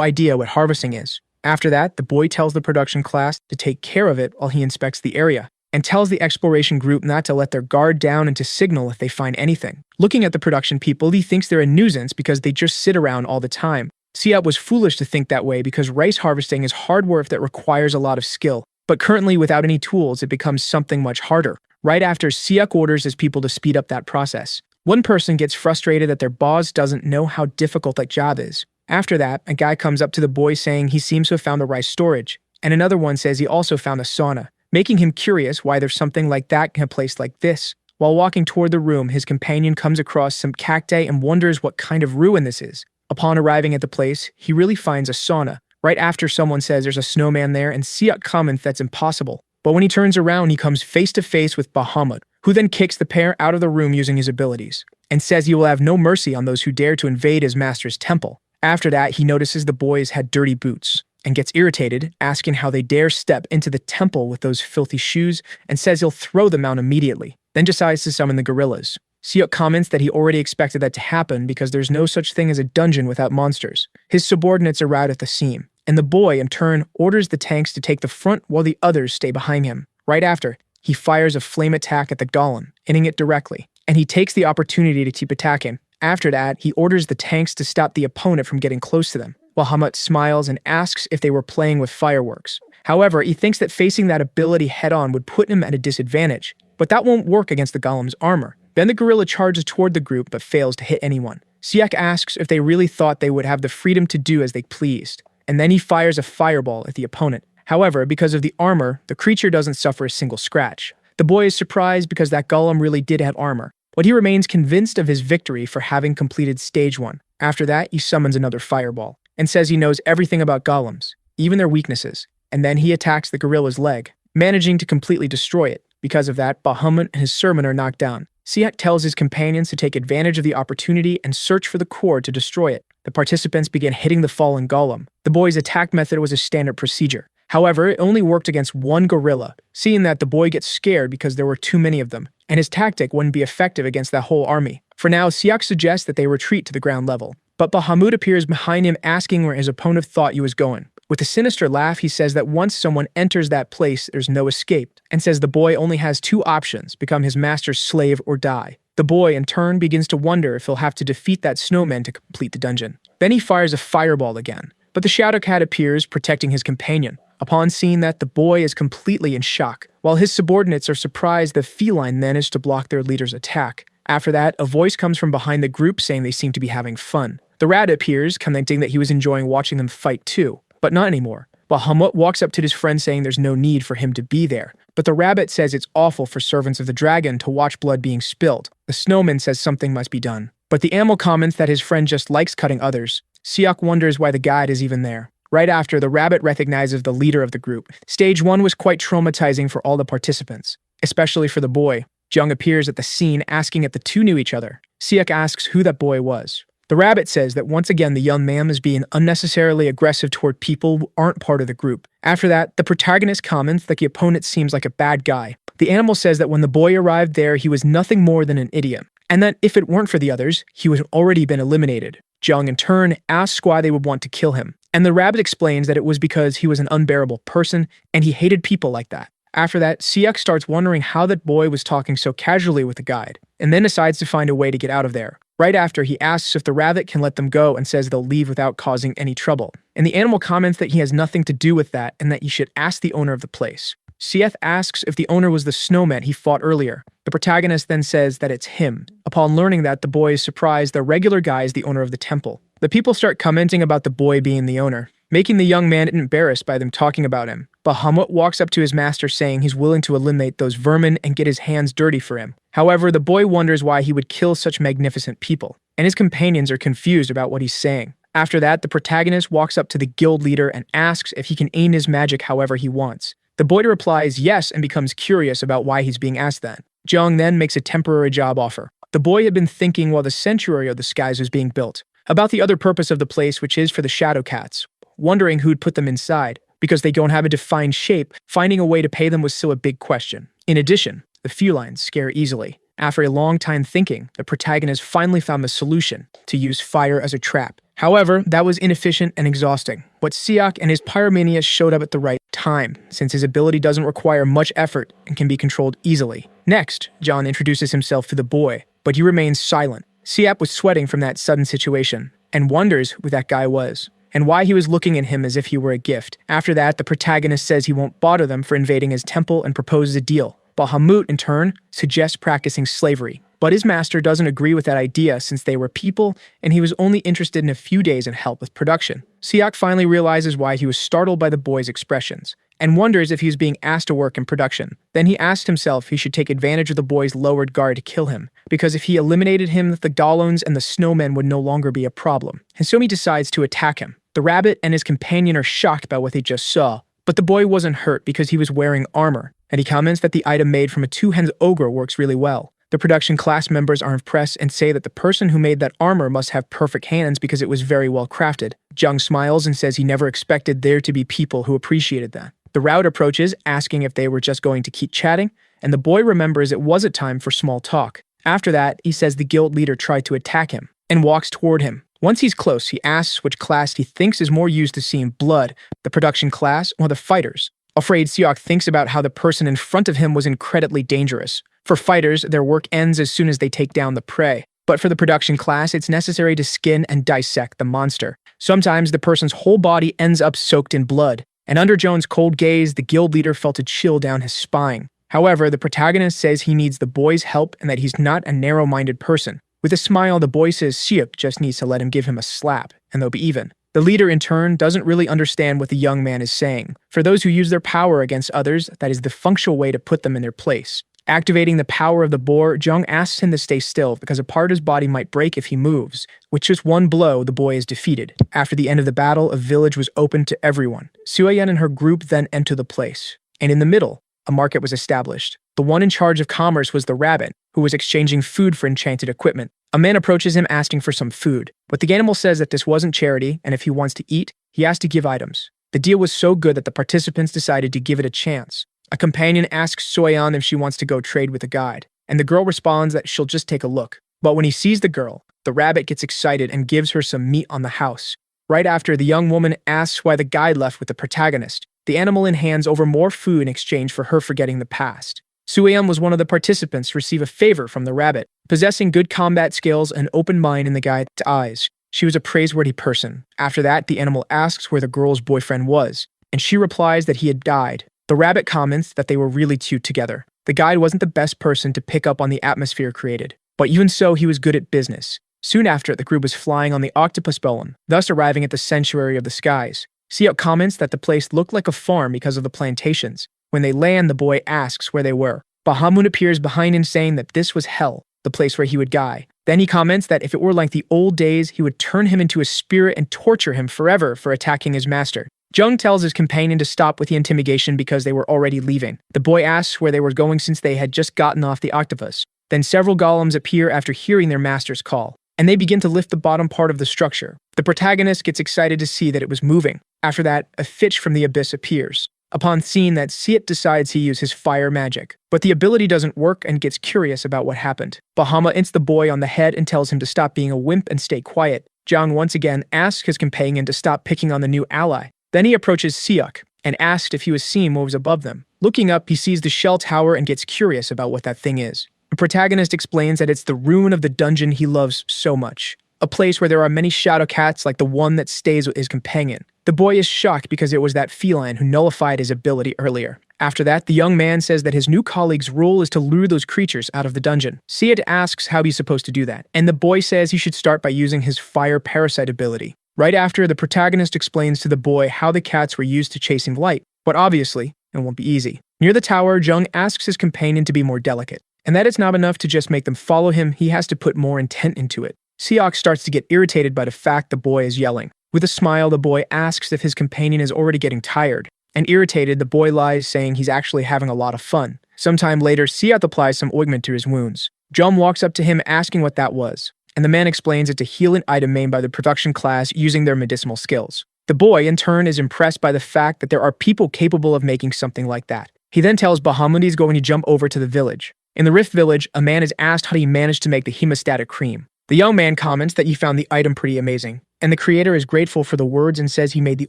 idea what harvesting is. After that, the boy tells the production class to take care of it while he inspects the area, and tells the exploration group not to let their guard down and to signal if they find anything. Looking at the production people, he thinks they're a nuisance because they just sit around all the time. Siat was foolish to think that way because rice harvesting is hard work that requires a lot of skill, but currently without any tools it becomes something much harder. Right after, Siak orders his people to speed up that process. One person gets frustrated that their boss doesn't know how difficult that job is. After that, a guy comes up to the boy saying he seems to have found the rice storage, and another one says he also found a sauna, making him curious why there's something like that in a place like this. While walking toward the room, his companion comes across some cacti and wonders what kind of ruin this is. Upon arriving at the place, he really finds a sauna. Right after, someone says there's a snowman there, and Siak comments that's impossible. But when he turns around, he comes face to face with Bahamut, who then kicks the pair out of the room using his abilities, and says he will have no mercy on those who dare to invade his master's temple. After that, he notices the boys had dirty boots, and gets irritated, asking how they dare step into the temple with those filthy shoes, and says he'll throw them out immediately, then decides to summon the gorillas. Siak comments that he already expected that to happen because there's no such thing as a dungeon without monsters. His subordinates arrive at the scene, and the boy, in turn, orders the tanks to take the front while the others stay behind him. Right after, he fires a flame attack at the golem, hitting it directly, and he takes the opportunity to keep attacking. After that, he orders the tanks to stop the opponent from getting close to them, while Hamut smiles and asks if they were playing with fireworks. However, he thinks that facing that ability head-on would put him at a disadvantage, but that won't work against the golem's armor. Then the gorilla charges toward the group but fails to hit anyone. Siak asks if they really thought they would have the freedom to do as they pleased, and then he fires a fireball at the opponent. However, because of the armor, the creature doesn't suffer a single scratch. The boy is surprised because that golem really did have armor, but he remains convinced of his victory for having completed stage 1. After that, he summons another fireball, and says he knows everything about golems, even their weaknesses, and then he attacks the gorilla's leg, managing to completely destroy it. Because of that, Bahamut and his servant are knocked down. Siak tells his companions to take advantage of the opportunity and search for the core to destroy it. The participants begin hitting the fallen golem. The boy's attack method was a standard procedure. However, it only worked against one gorilla, seeing that the boy gets scared because there were too many of them, and his tactic wouldn't be effective against that whole army. For now, Siak suggests that they retreat to the ground level, but Bahamut appears behind him asking where his opponent thought he was going. With a sinister laugh, he says that once someone enters that place, there's no escape, and says the boy only has 2 options: become his master's slave or die. The boy, in turn, begins to wonder if he'll have to defeat that snowman to complete the dungeon. Then he fires a fireball again, but the Shadow Cat appears, protecting his companion. Upon seeing that, the boy is completely in shock, while his subordinates are surprised the feline managed to block their leader's attack. After that, a voice comes from behind the group saying they seem to be having fun. The rat appears, commenting that he was enjoying watching them fight too, but not anymore. While Hamut walks up to his friend saying there's no need for him to be there. But the rabbit says it's awful for servants of the dragon to watch blood being spilled. The snowman says something must be done. But the animal comments that his friend just likes cutting others. Siak wonders why the guide is even there. Right after, the rabbit recognizes the leader of the group. Stage 1 was quite traumatizing for all the participants, especially for the boy. Jung appears at the scene asking if the two knew each other. Siak asks who that boy was. The rabbit says that once again the young man is being unnecessarily aggressive toward people who aren't part of the group. After that, the protagonist comments that the opponent seems like a bad guy. The animal says that when the boy arrived there, he was nothing more than an idiot, and that if it weren't for the others, he would have already been eliminated. Jung, in turn, asks why they would want to kill him, and the rabbit explains that it was because he was an unbearable person, and he hated people like that. After that, Siak starts wondering how that boy was talking so casually with the guide, and then decides to find a way to get out of there. Right after, he asks if the rabbit can let them go and says they'll leave without causing any trouble. And the animal comments that he has nothing to do with that and that you should ask the owner of the place. Sieth asks if the owner was the snowman he fought earlier. The protagonist then says that it's him. Upon learning that, the boy is surprised the regular guy is the owner of the temple. The people start commenting about the boy being the owner, making the young man embarrassed by them talking about him. Bahamut walks up to his master saying he's willing to eliminate those vermin and get his hands dirty for him. However, the boy wonders why he would kill such magnificent people, and his companions are confused about what he's saying. After that, the protagonist walks up to the guild leader and asks if he can aim his magic however he wants. The boy replies yes and becomes curious about why he's being asked that. Jung then makes a temporary job offer. The boy had been thinking while the sanctuary of the skies was being built about the other purpose of the place, which is for the shadow cats, wondering who'd put them inside. Because they don't have a defined shape, finding a way to pay them was still a big question. In addition, the felines scare easily. After a long time thinking, the protagonist finally found the solution: to use fire as a trap. However, that was inefficient and exhausting. But Siak and his pyromania showed up at the right time, since his ability doesn't require much effort and can be controlled easily. Next, John introduces himself to the boy, but he remains silent. Siak was sweating from that sudden situation, and wonders who that guy was, and why he was looking at him as if he were a gift. After that, the protagonist says he won't bother them for invading his temple and proposes a deal. Bahamut, in turn, suggests practicing slavery, but his master doesn't agree with that idea since they were people and he was only interested in a few days in help with production. Siak finally realizes why he was startled by the boy's expressions and wonders if he was being asked to work in production. Then he asked himself he should take advantage of the boy's lowered guard to kill him, because if he eliminated him, the Dolons and the snowmen would no longer be a problem. And so he decides to attack him. The rabbit and his companion are shocked by what they just saw, but the boy wasn't hurt because he was wearing armor, and he comments that the item made from a two-hands ogre works really well. The production class members are impressed and say that the person who made that armor must have perfect hands because it was very well crafted. Jung smiles and says he never expected there to be people who appreciated that. The route approaches, asking if they were just going to keep chatting, and the boy remembers it was a time for small talk. After that, he says the guild leader tried to attack him, and walks toward him. Once he's close, he asks which class he thinks is more used to seeing blood, the production class or the fighters. Afraid, Siak thinks about how the person in front of him was incredibly dangerous. For fighters, their work ends as soon as they take down the prey. But for the production class, it's necessary to skin and dissect the monster. Sometimes the person's whole body ends up soaked in blood, and under Jones' cold gaze, the guild leader felt a chill down his spine. However, the protagonist says he needs the boy's help and that he's not a narrow-minded person. With a smile, the boy says Siak just needs to let him give him a slap, and they'll be even. The leader, in turn, doesn't really understand what the young man is saying. For those who use their power against others, that is the functional way to put them in their place. Activating the power of the boar, Jung asks him to stay still because a part of his body might break if he moves. With just one blow, the boy is defeated. After the end of the battle, a village was opened to everyone. Suayen and her group then enter the place. And in the middle, a market was established. The one in charge of commerce was the rabbit, who was exchanging food for enchanted equipment. A man approaches him asking for some food, but the animal says that this wasn't charity, and if he wants to eat, he has to give items. The deal was so good that the participants decided to give it a chance. A companion asks Soyeon if she wants to go trade with a guide, and the girl responds that she'll just take a look. But when he sees the girl, the rabbit gets excited and gives her some meat on the house. Right after, the young woman asks why the guide left with the protagonist. The animal then hands over more food in exchange for her forgetting the past. Suyeon was one of the participants to receive a favor from the rabbit. Possessing good combat skills and open mind in the guide's eyes, she was a praiseworthy person. After that, the animal asks where the girl's boyfriend was, and she replies that he had died. The rabbit comments that they were really cute together. The guide wasn't the best person to pick up on the atmosphere created, but even so, he was good at business. Soon after, the group was flying on the octopus balloon, thus arriving at the sanctuary of the skies. Siak comments that the place looked like a farm because of the plantations. When they land, the boy asks where they were. Bahamut appears behind him saying that this was hell, the place where he would die. Then he comments that if it were like the old days, he would turn him into a spirit and torture him forever for attacking his master. Jung tells his companion to stop with the intimidation because they were already leaving. The boy asks where they were going since they had just gotten off the octopus. Then several golems appear after hearing their master's call, and they begin to lift the bottom part of the structure. The protagonist gets excited to see that it was moving. After that, a fish from the abyss appears. Upon seeing that, Siet decides he uses fire magic, but the ability doesn't work and gets curious about what happened. Bahama ints the boy on the head and tells him to stop being a wimp and stay quiet. Jang once again asks his companion to stop picking on the new ally. Then he approaches Siak and asks if he was seeing what was above them. Looking up, he sees the shell tower and gets curious about what that thing is. The protagonist explains that it's the ruin of the dungeon he loves so much, a place where there are many shadow cats like the one that stays with his companion. The boy is shocked because it was that feline who nullified his ability earlier. After that, the young man says that his new colleague's role is to lure those creatures out of the dungeon. Siet asks how he's supposed to do that, and the boy says he should start by using his fire parasite ability. Right after, the protagonist explains to the boy how the cats were used to chasing light, but obviously, it won't be easy. Near the tower, Jung asks his companion to be more delicate, and that it's not enough to just make them follow him, he has to put more intent into it. Siak starts to get irritated by the fact the boy is yelling. With a smile, the boy asks if his companion is already getting tired, and irritated, the boy lies, saying he's actually having a lot of fun. Sometime later, Siat applies some ointment to his wounds. Jum walks up to him asking what that was, and the man explains it's a healing item made by the production class using their medicinal skills. The boy, in turn, is impressed by the fact that there are people capable of making something like that. He then tells Bahamut he's going to jump over to the village. In the Rift Village, a man is asked how he managed to make the hemostatic cream. The young man comments that he found the item pretty amazing, and the creator is grateful for the words and says he made the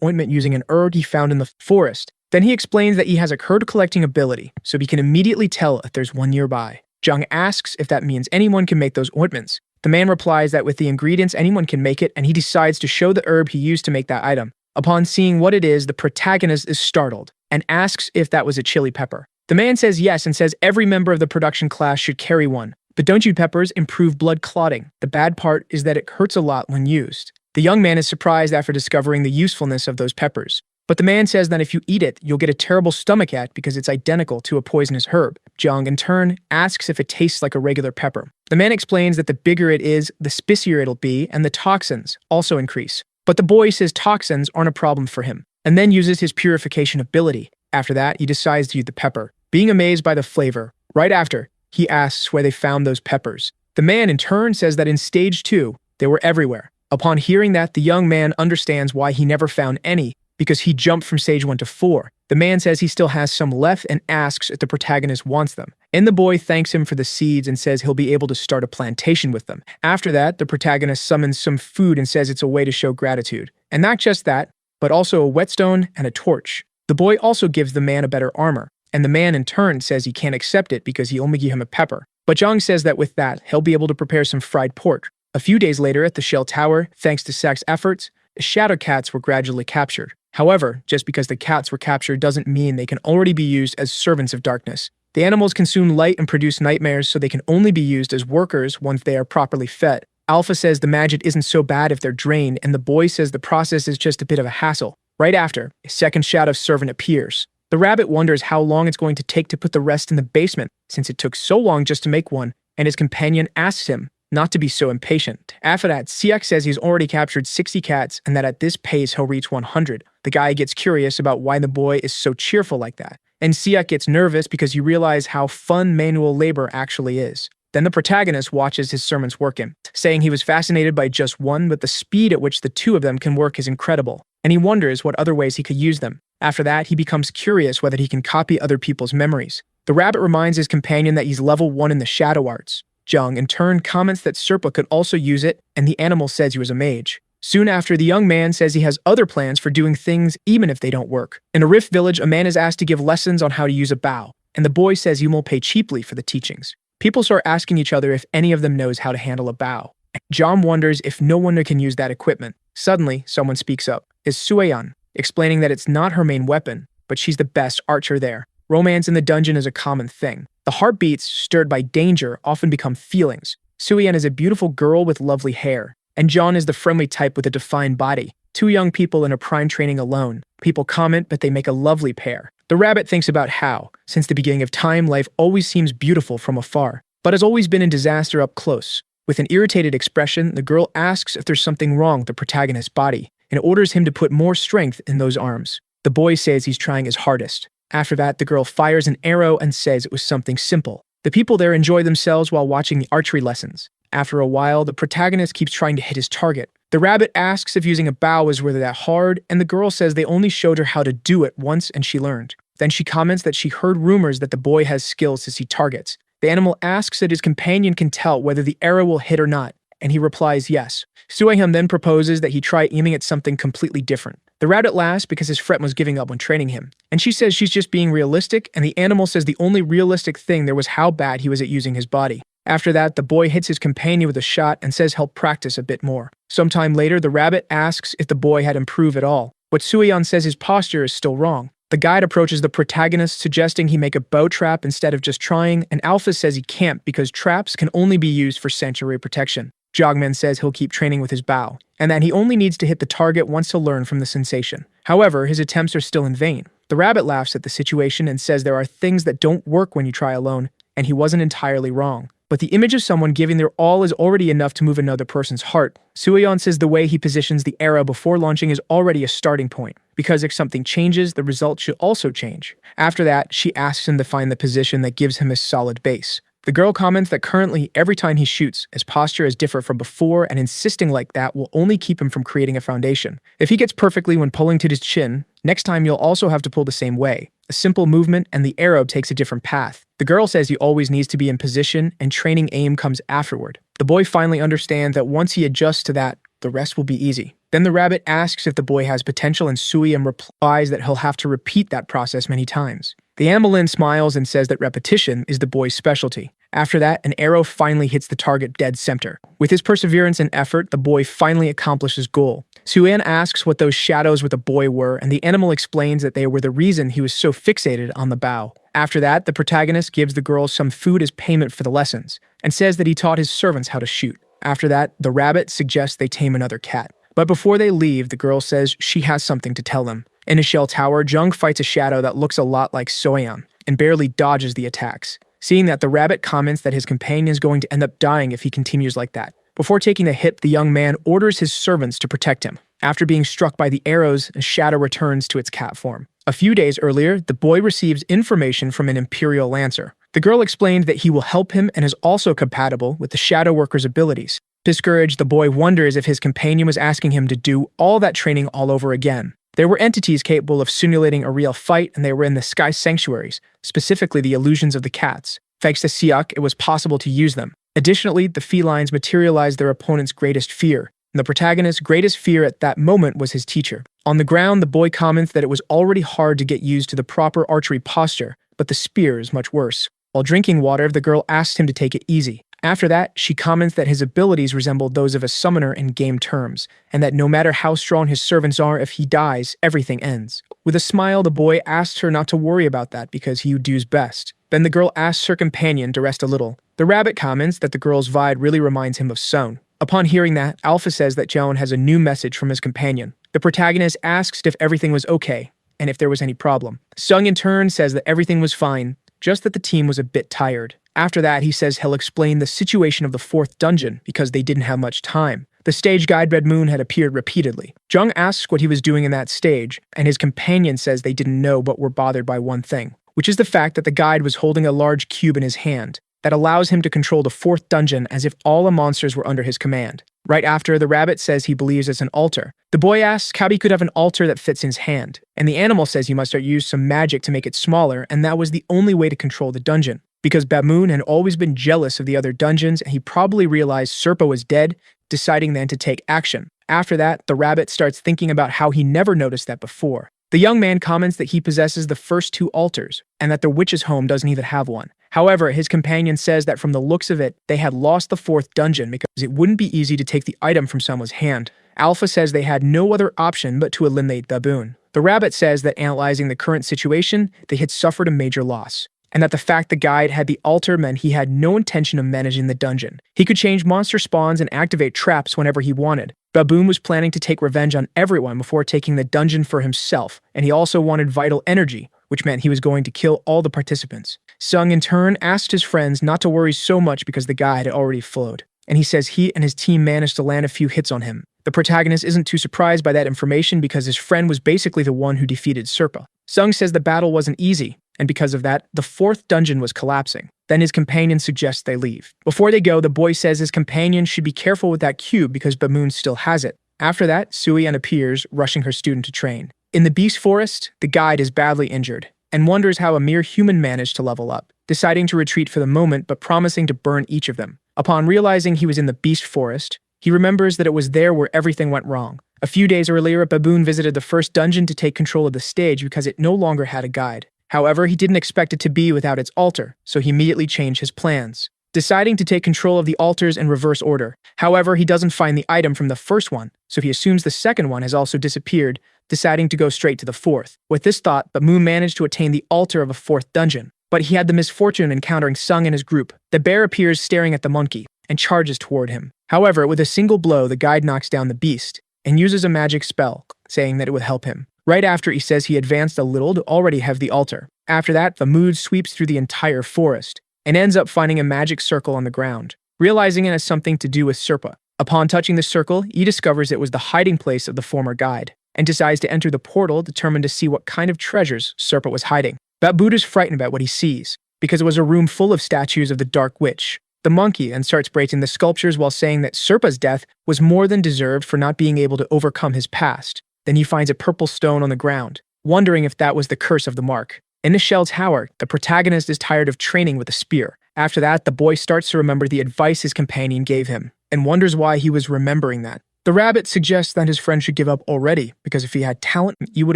ointment using an herb he found in the forest. Then he explains that he has a herd collecting ability, so he can immediately tell if there's one nearby. Jung asks if that means anyone can make those ointments. The man replies that with the ingredients anyone can make it, and he decides to show the herb he used to make that item. Upon seeing what it is, the protagonist is startled and asks if that was a chili pepper. The man says yes and says every member of the production class should carry one. But don't you peppers improve blood clotting? The bad part is that it hurts a lot when used. The young man is surprised after discovering the usefulness of those peppers. But the man says that if you eat it, you'll get a terrible stomachache because it's identical to a poisonous herb. Jung, in turn, asks if it tastes like a regular pepper. The man explains that the bigger it is, the spicier it'll be, and the toxins also increase. But the boy says toxins aren't a problem for him, and then uses his purification ability. After that, he decides to use the pepper, being amazed by the flavor. Right after, he asks where they found those peppers. The man, in turn, says that in Stage 2, they were everywhere. Upon hearing that, the young man understands why he never found any, because he jumped from Stage 1 to 4. The man says he still has some left and asks if the protagonist wants them. And the boy thanks him for the seeds and says he'll be able to start a plantation with them. After that, the protagonist summons some food and says it's a way to show gratitude. And not just that, but also a whetstone and a torch. The boy also gives the man a better armor, and the man in turn says he can't accept it because he only gave him a pepper. But Jung says that with that, he'll be able to prepare some fried pork. A few days later at the Shell Tower, thanks to Sak's efforts, the shadow cats were gradually captured. However, just because the cats were captured doesn't mean they can already be used as servants of darkness. The animals consume light and produce nightmares, so they can only be used as workers once they are properly fed. Alpha says the magic isn't so bad if they're drained, and the boy says the process is just a bit of a hassle. Right after, a second shadow servant appears. The rabbit wonders how long it's going to take to put the rest in the basement, since it took so long just to make one, and his companion asks him not to be so impatient. After that, Siak says he's already captured 60 cats and that at this pace he'll reach 100. The guy gets curious about why the boy is so cheerful like that. And Siak gets nervous because you realize how fun manual labor actually is. Then the protagonist watches his servants working, saying he was fascinated by just one, but the speed at which the two of them can work is incredible, and he wonders what other ways he could use them. After that, he becomes curious whether he can copy other people's memories. The rabbit reminds his companion that he's level 1 in the shadow arts. Jung, in turn, comments that Serpa could also use it, and the animal says he was a mage. Soon after, the young man says he has other plans for doing things even if they don't work. In a Rift Village, a man is asked to give lessons on how to use a bow, and the boy says he won't pay cheaply for the teachings. People start asking each other if any of them knows how to handle a bow. John wonders if no one can use that equipment. Suddenly, someone speaks up. It's Sueyan, explaining that it's not her main weapon, but she's the best archer there. Romance in the dungeon is a common thing. The heartbeats, stirred by danger, often become feelings. Sueyan is a beautiful girl with lovely hair, and John is the friendly type with a defined body. Two young people in a prime training alone. People comment, but they make a lovely pair. The rabbit thinks about how, since the beginning of time, life always seems beautiful from afar, but has always been in disaster up close. With an irritated expression, the girl asks if there's something wrong with the protagonist's body and orders him to put more strength in those arms. The boy says he's trying his hardest. After that, the girl fires an arrow and says it was something simple. The people there enjoy themselves while watching the archery lessons. After a while, the protagonist keeps trying to hit his target. The rabbit asks if using a bow is really that hard, and the girl says they only showed her how to do it once and she learned. Then she comments that she heard rumors that the boy has skills to see targets. The animal asks that his companion can tell whether the arrow will hit or not, and he replies yes. Sueyham then proposes that he try aiming at something completely different. The rabbit laughs because his friend was giving up when training him, and she says she's just being realistic, and the animal says the only realistic thing there was how bad he was at using his body. After that, the boy hits his companion with a shot and says he'll practice a bit more. Sometime later, the rabbit asks if the boy had improved at all, but Sueon says his posture is still wrong. The guide approaches the protagonist, suggesting he make a bow trap instead of just trying, and Alpha says he can't because traps can only be used for sanctuary protection. Jogman says he'll keep training with his bow, and that he only needs to hit the target once to learn from the sensation. However, his attempts are still in vain. The rabbit laughs at the situation and says there are things that don't work when you try alone, and he wasn't entirely wrong. But the image of someone giving their all is already enough to move another person's heart. Sueon says the way he positions the arrow before launching is already a starting point, because if something changes, the result should also change. After that, she asks him to find the position that gives him a solid base. The girl comments that currently, every time he shoots, his posture is different from before, and insisting like that will only keep him from creating a foundation. If he gets perfectly when pulling to his chin, next time you'll also have to pull the same way. A simple movement and the arrow takes a different path. The girl says he always needs to be in position and training aim comes afterward. The boy finally understands that once he adjusts to that, the rest will be easy. Then the rabbit asks if the boy has potential and Sueyam replies that he'll have to repeat that process many times. The animal smiles and says that repetition is the boy's specialty. After that, an arrow finally hits the target dead center. With his perseverance and effort, the boy finally accomplishes his goal. Suan asks what those shadows with the boy were, and the animal explains that they were the reason he was so fixated on the bow. After that, the protagonist gives the girl some food as payment for the lessons, and says that he taught his servants how to shoot. After that, the rabbit suggests they tame another cat. But before they leave, the girl says she has something to tell them. In a shell tower, Jung fights a shadow that looks a lot like Soyeon, and barely dodges the attacks. Seeing that, the rabbit comments that his companion is going to end up dying if he continues like that. Before taking the hit, the young man orders his servants to protect him. After being struck by the arrows, a shadow returns to its cat form. A few days earlier, the boy receives information from an Imperial Lancer. The girl explained that he will help him and is also compatible with the Shadow Worker's abilities. Discouraged, the boy wonders if his companion was asking him to do all that training all over again. There were entities capable of simulating a real fight, and they were in the sky sanctuaries, specifically the illusions of the cats. Thanks to Siak, it was possible to use them. Additionally, the felines materialized their opponent's greatest fear, and the protagonist's greatest fear at that moment was his teacher. On the ground, the boy comments that it was already hard to get used to the proper archery posture, but the spear is much worse. While drinking water, the girl asks him to take it easy. After that, she comments that his abilities resemble those of a summoner in game terms, and that no matter how strong his servants are, if he dies, everything ends. With a smile, the boy asks her not to worry about that because he does best. Then the girl asks her companion to rest a little. The rabbit comments that the girl's vibe really reminds him of Son. Upon hearing that, Alpha says that Joan has a new message from his companion. The protagonist asks if everything was okay, and if there was any problem. Sung in turn says that everything was fine, just that the team was a bit tired. After that, he says he'll explain the situation of the fourth dungeon because they didn't have much time. The stage guide Red Moon had appeared repeatedly. Jung asks what he was doing in that stage, and his companion says they didn't know but were bothered by one thing, which is the fact that the guide was holding a large cube in his hand that allows him to control the fourth dungeon as if all the monsters were under his command. Right after, the rabbit says he believes it's an altar. The boy asks how he could have an altar that fits in his hand, and the animal says he must have used some magic to make it smaller, and that was the only way to control the dungeon. Because Bamoon had always been jealous of the other dungeons and he probably realized Serpa was dead, deciding then to take action. After that, the rabbit starts thinking about how he never noticed that before. The young man comments that he possesses the first two altars, and that the witch's home doesn't even have one. However, his companion says that from the looks of it, they had lost the fourth dungeon because it wouldn't be easy to take the item from someone's hand. Alpha says they had no other option but to eliminate Baboon. The rabbit says that analyzing the current situation, they had suffered a major loss, and that the fact the guide had the altar meant he had no intention of managing the dungeon. He could change monster spawns and activate traps whenever he wanted. Baboon was planning to take revenge on everyone before taking the dungeon for himself, and he also wanted vital energy, which meant he was going to kill all the participants. Sung, in turn, asked his friends not to worry so much because the guide had already flowed. and he says he and his team managed to land a few hits on him. The protagonist isn't too surprised by that information because his friend was basically the one who defeated Serpa. Sung says the battle wasn't easy, and because of that, the 4th dungeon was collapsing. Then his companion suggests they leave. Before they go, the boy says his companion should be careful with that cube because Bamoon still has it. After that, Suian appears, rushing her student to train. In the Beast Forest, the guide is badly injured and wonders how a mere human managed to level up, deciding to retreat for the moment but promising to burn each of them. Upon realizing he was in the Beast Forest, he remembers that it was there where everything went wrong. A few days earlier, a baboon visited the first dungeon to take control of the stage because it no longer had a guide. However, he didn't expect it to be without its altar, so he immediately changed his plans, deciding to take control of the altars in reverse order. However, he doesn't find the item from the first one, so he assumes the second one has also disappeared, deciding to go straight to the 4th. With this thought, Bamoon managed to attain the altar of a 4th dungeon, but he had the misfortune of encountering Sung and his group. The bear appears staring at the monkey and charges toward him. However, with a single blow, the guide knocks down the beast and uses a magic spell, saying that it would help him. Right after, he says he advanced a little to already have the altar. After that, the mood sweeps through the entire forest and ends up finding a magic circle on the ground, realizing it has something to do with Serpa. Upon touching the circle, he discovers it was the hiding place of the former guide and decides to enter the portal, determined to see what kind of treasures Serpa was hiding. But Buddha's frightened about what he sees because it was a room full of statues of the Dark Witch, the monkey, and starts breaking the sculptures while saying that Serpa's death was more than deserved for not being able to overcome his past. Then he finds a purple stone on the ground, wondering if that was the curse of the mark. In the Shell Tower, the protagonist is tired of training with a spear. After that, the boy starts to remember the advice his companion gave him, and wonders why he was remembering that. The rabbit suggests that his friend should give up already, because if he had talent, he would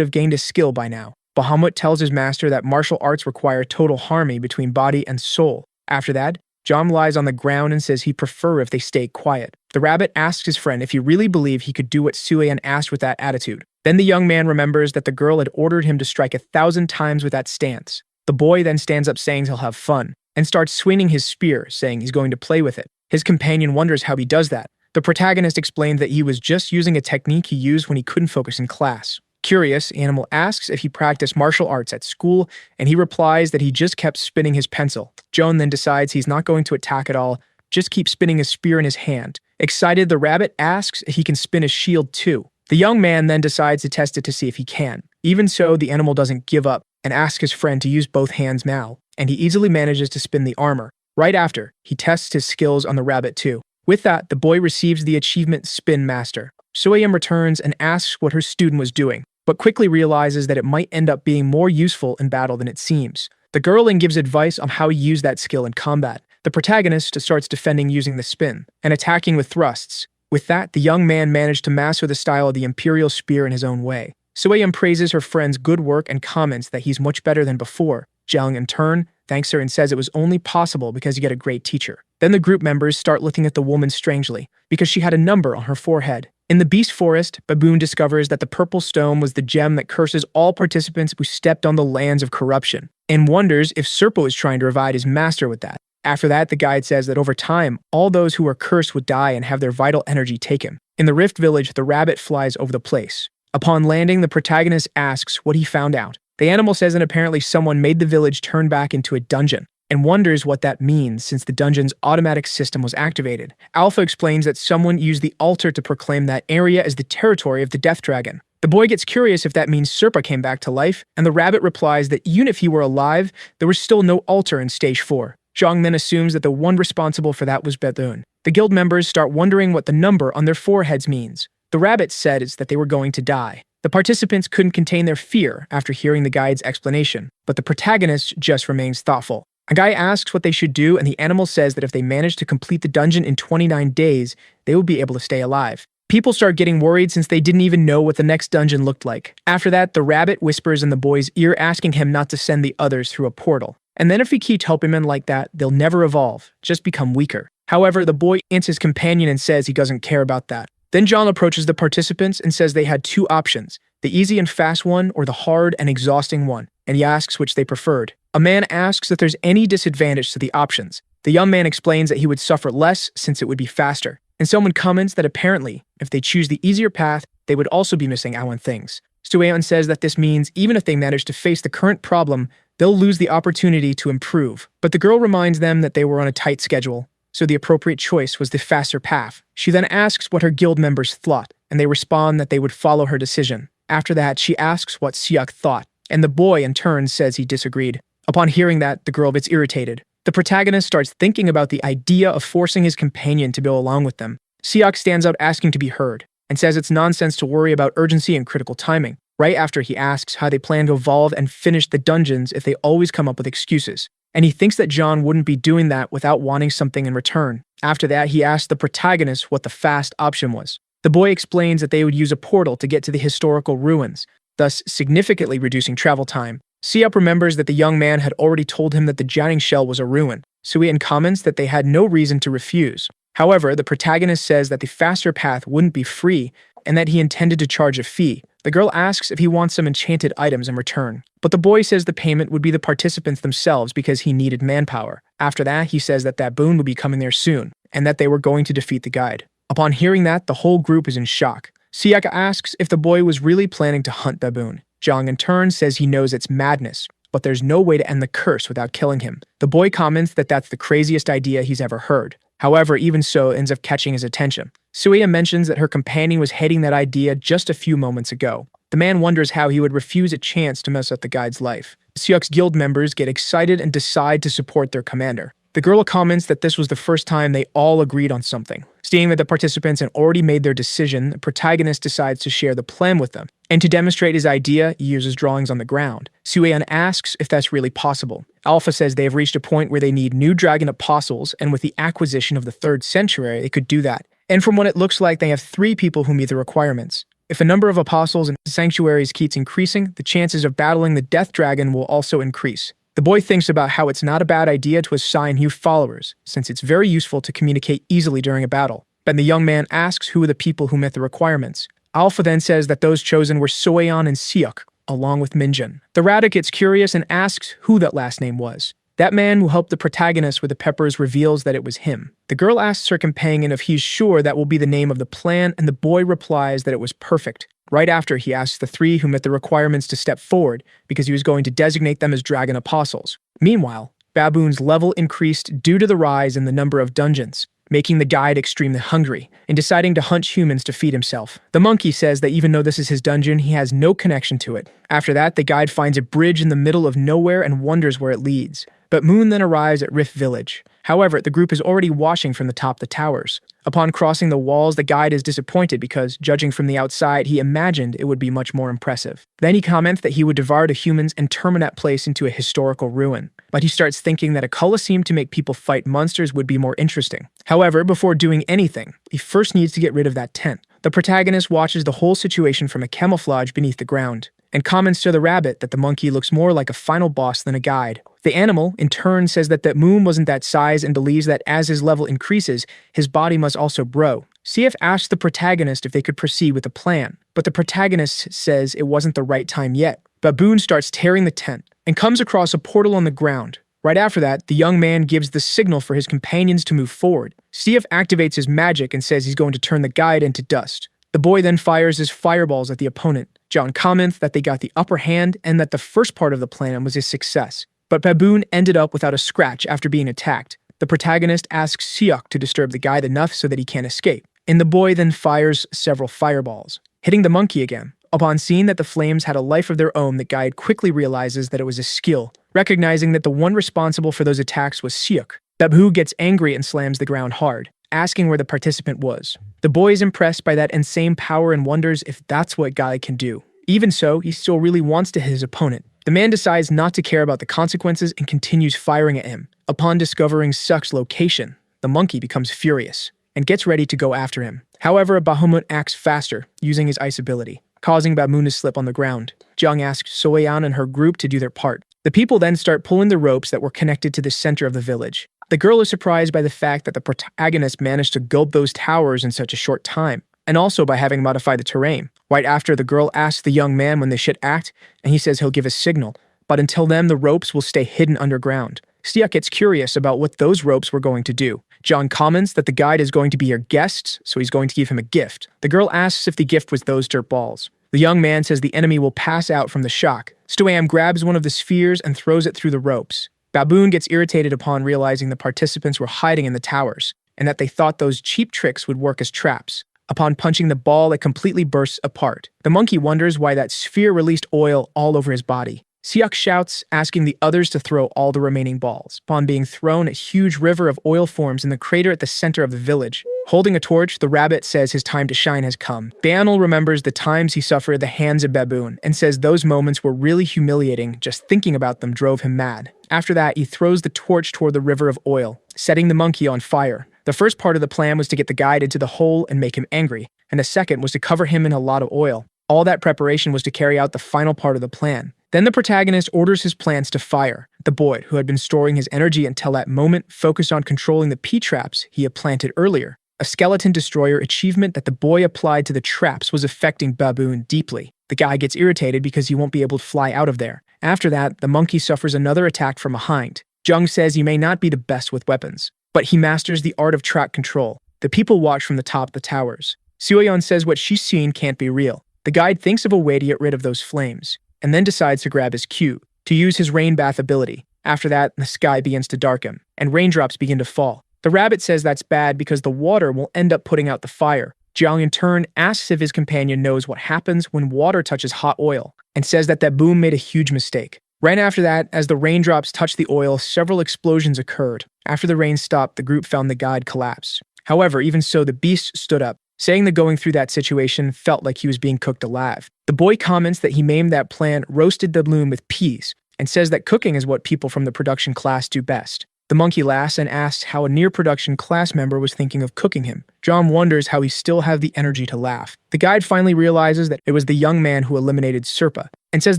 have gained a skill by now. Bahamut tells his master that martial arts require total harmony between body and soul. After that, John lies on the ground and says he'd prefer if they stay quiet. The rabbit asks his friend if he really believed he could do what Suian asked with that attitude. Then the young man remembers that the girl had ordered him to strike 1,000 times with that stance. The boy then stands up saying he'll have fun, and starts swinging his spear, saying he's going to play with it. His companion wonders how he does that. The protagonist explained that he was just using a technique he used when he couldn't focus in class. Curious, Animal asks if he practiced martial arts at school, and he replies that he just kept spinning his pencil. Joan then decides he's not going to attack at all, just keep spinning his spear in his hand. Excited, the rabbit asks if he can spin his shield too. The young man then decides to test it to see if he can. Even so, the animal doesn't give up and asks his friend to use both hands now, and he easily manages to spin the armor. Right after, he tests his skills on the rabbit too. With that, the boy receives the achievement Spin Master. Soyam returns and asks what her student was doing, but quickly realizes that it might end up being more useful in battle than it seems. The girl then gives advice on how to use that skill in combat. The protagonist starts defending using the spin and attacking with thrusts. With that, the young man managed to master the style of the Imperial Spear in his own way. Soyam praises her friend's good work and comments that he's much better than before. Jung, in turn, thanks her and says it was only possible because you get a great teacher. Then the group members start looking at the woman strangely, because she had a number on her forehead. In the Beast Forest, Baboon discovers that the purple stone was the gem that curses all participants who stepped on the lands of corruption, and wonders if Serpo is trying to revive his master with that. After that, the guide says that over time, all those who are cursed would die and have their vital energy taken. In the Rift Village, the rabbit flies over the place. Upon landing, the protagonist asks what he found out. The animal says that apparently someone made the village turn back into a dungeon, and wonders what that means since the dungeon's automatic system was activated. Alpha explains that someone used the altar to proclaim that area as the territory of the Death Dragon. The boy gets curious if that means Serpa came back to life, and the rabbit replies that even if he were alive, there was still no altar in Stage 4. Zhang then assumes that the one responsible for that was Bethune. The guild members start wondering what the number on their foreheads means. The rabbit says that they were going to die. The participants couldn't contain their fear after hearing the guide's explanation, but the protagonist just remains thoughtful. A guy asks what they should do, and the animal says that if they manage to complete the dungeon in 29 days, they will be able to stay alive. People start getting worried since they didn't even know what the next dungeon looked like. After that, the rabbit whispers in the boy's ear asking him not to send the others through a portal. And then if he keeps helping men like that, they'll never evolve, just become weaker. However, the boy answers his companion and says he doesn't care about that. Then John approaches the participants and says they had two options, the easy and fast one or the hard and exhausting one, and he asks which they preferred. A man asks if there's any disadvantage to the options. The young man explains that he would suffer less since it would be faster, and someone comments that apparently, if they choose the easier path, they would also be missing out on things. Stueon says that this means even if they manage to face the current problem, they'll lose the opportunity to improve. But the girl reminds them that they were on a tight schedule, so the appropriate choice was the faster path. She then asks what her guild members thought, and they respond that they would follow her decision. After that, she asks what Seok thought, and the boy in turn says he disagreed. Upon hearing that, the girl gets irritated. The protagonist starts thinking about the idea of forcing his companion to go along with them. Seok stands up asking to be heard, and says it's nonsense to worry about urgency and critical timing, right after he asks how they plan to evolve and finish the dungeons if they always come up with excuses. And he thinks that John wouldn't be doing that without wanting something in return. After that, he asks the protagonist what the fast option was. The boy explains that they would use a portal to get to the historical ruins, thus significantly reducing travel time. Seok remembers that the young man had already told him that the Jianing shell was a ruin, so he comments that they had no reason to refuse. However, the protagonist says that the faster path wouldn't be free, and that he intended to charge a fee. The girl asks if he wants some enchanted items in return, but the boy says the payment would be the participants themselves because he needed manpower. After that, he says that Baboon would be coming there soon, and that they were going to defeat the guide. Upon hearing that, the whole group is in shock. Seok asks if the boy was really planning to hunt Baboon. Jong in turn says he knows it's madness, but there's no way to end the curse without killing him. The boy comments that that's the craziest idea he's ever heard. However, even so, it ends up catching his attention. Suya mentions that her companion was hating that idea just a few moments ago. The man wonders how he would refuse a chance to mess up the guide's life. Seok's guild members get excited and decide to support their commander. The girl comments that this was the first time they all agreed on something. Seeing that the participants had already made their decision, the protagonist decides to share the plan with them. And to demonstrate his idea, he uses drawings on the ground. Sueon asks if that's really possible. Alpha says they have reached a point where they need new dragon apostles, and with the acquisition of the 3rd sanctuary, they could do that. And from what it looks like, they have 3 people who meet the requirements. If the number of apostles and sanctuaries keeps increasing, the chances of battling the death dragon will also increase. The boy thinks about how it's not a bad idea to assign new followers, since it's very useful to communicate easily during a battle. But the young man asks who are the people who met the requirements. Alpha then says that those chosen were Soyeon and Seok, along with Minjun. The Radic gets curious and asks who that last name was. That man who helped the protagonist with the peppers reveals that it was him. The girl asks her companion if he's sure that will be the name of the plan, and the boy replies that it was perfect. Right after, he asks the 3 who met the requirements to step forward, because he was going to designate them as dragon apostles. Meanwhile, Baboon's level increased due to the rise in the number of dungeons, making the guide extremely hungry, and deciding to hunt humans to feed himself. The monkey says that even though this is his dungeon, he has no connection to it. After that, the guide finds a bridge in the middle of nowhere and wonders where it leads. But Moon then arrives at Rift Village. However, the group is already watching from the top of the towers. Upon crossing the walls, the guide is disappointed because, judging from the outside, he imagined it would be much more impressive. Then he comments that he would devour the humans and turn that place into a historical ruin. But he starts thinking that a coliseum to make people fight monsters would be more interesting. However, before doing anything, he first needs to get rid of that tent. The protagonist watches the whole situation from a camouflage beneath the ground, and comments to the rabbit that the monkey looks more like a final boss than a guide. The animal, in turn, says that Moon wasn't that size and believes that as his level increases, his body must also grow. CF asks the protagonist if they could proceed with the plan, but the protagonist says it wasn't the right time yet. Baboon starts tearing the tent, and comes across a portal on the ground. Right after that, the young man gives the signal for his companions to move forward. CF activates his magic and says he's going to turn the guide into dust. The boy then fires his fireballs at the opponent. John comments that they got the upper hand and that the first part of the plan was a success. But Baboon ended up without a scratch after being attacked. The protagonist asks Seok to disturb the guide enough so that he can't escape, and the boy then fires several fireballs, hitting the monkey again. Upon seeing that the flames had a life of their own, the guide quickly realizes that it was a skill, recognizing that the one responsible for those attacks was Seok. Babu gets angry and slams the ground hard, asking where the participant was. The boy is impressed by that insane power and wonders if that's what Guy can do. Even so, he still really wants to hit his opponent. The man decides not to care about the consequences and continues firing at him. Upon discovering Seok's location, the monkey becomes furious and gets ready to go after him. However, Bahamut acts faster, using his ice ability, causing Baboon to slip on the ground. Jung asks Soyeon and her group to do their part. The people then start pulling the ropes that were connected to the center of the village. The girl is surprised by the fact that the protagonist managed to gulp those towers in such a short time, and also by having modified the terrain. Right after, the girl asks the young man when they should act, and he says he'll give a signal, but until then the ropes will stay hidden underground. Stiak gets curious about what those ropes were going to do. John comments that the guide is going to be your guest, so he's going to give him a gift. The girl asks if the gift was those dirt balls. The young man says the enemy will pass out from the shock. Stoam grabs one of the spheres and throws it through the ropes. Baboon gets irritated upon realizing the participants were hiding in the towers, and that they thought those cheap tricks would work as traps. Upon punching the ball, it completely bursts apart. The monkey wonders why that sphere released oil all over his body. Siak shouts, asking the others to throw all the remaining balls. Upon being thrown, a huge river of oil forms in the crater at the center of the village. Holding a torch, the rabbit says his time to shine has come. Banal remembers the times he suffered at the hands of Baboon, and says those moments were really humiliating, just thinking about them drove him mad. After that, he throws the torch toward the river of oil, setting the monkey on fire. The first part of the plan was to get the guide into the hole and make him angry, and the second was to cover him in a lot of oil. All that preparation was to carry out the final part of the plan. Then the protagonist orders his plants to fire. The boy, who had been storing his energy until that moment, focused on controlling the P-traps he had planted earlier. A skeleton destroyer achievement that the boy applied to the traps was affecting Baboon deeply. The guy gets irritated because he won't be able to fly out of there. After that, the monkey suffers another attack from behind. Jung says he may not be the best with weapons, but he masters the art of track control. The people watch from the top of the towers. Suyeon says what she's seen can't be real. The guide thinks of a way to get rid of those flames, and then decides to grab his cue, to use his rain bath ability. After that, the sky begins to darken, and raindrops begin to fall. The rabbit says that's bad because the water will end up putting out the fire. Jiang in turn asks if his companion knows what happens when water touches hot oil, and says that Baboon made a huge mistake. Right after that, as the raindrops touched the oil, several explosions occurred. After the rain stopped, the group found the guide collapse. However, even so, the beast stood up, saying that going through that situation felt like he was being cooked alive. The boy comments that he named that plan roasted doubloon with peas, and says that cooking is what people from the production class do best. The monkey laughs and asks how a near-production class member was thinking of cooking him. John wonders how he still had the energy to laugh. The guide finally realizes that it was the young man who eliminated Serpa, and says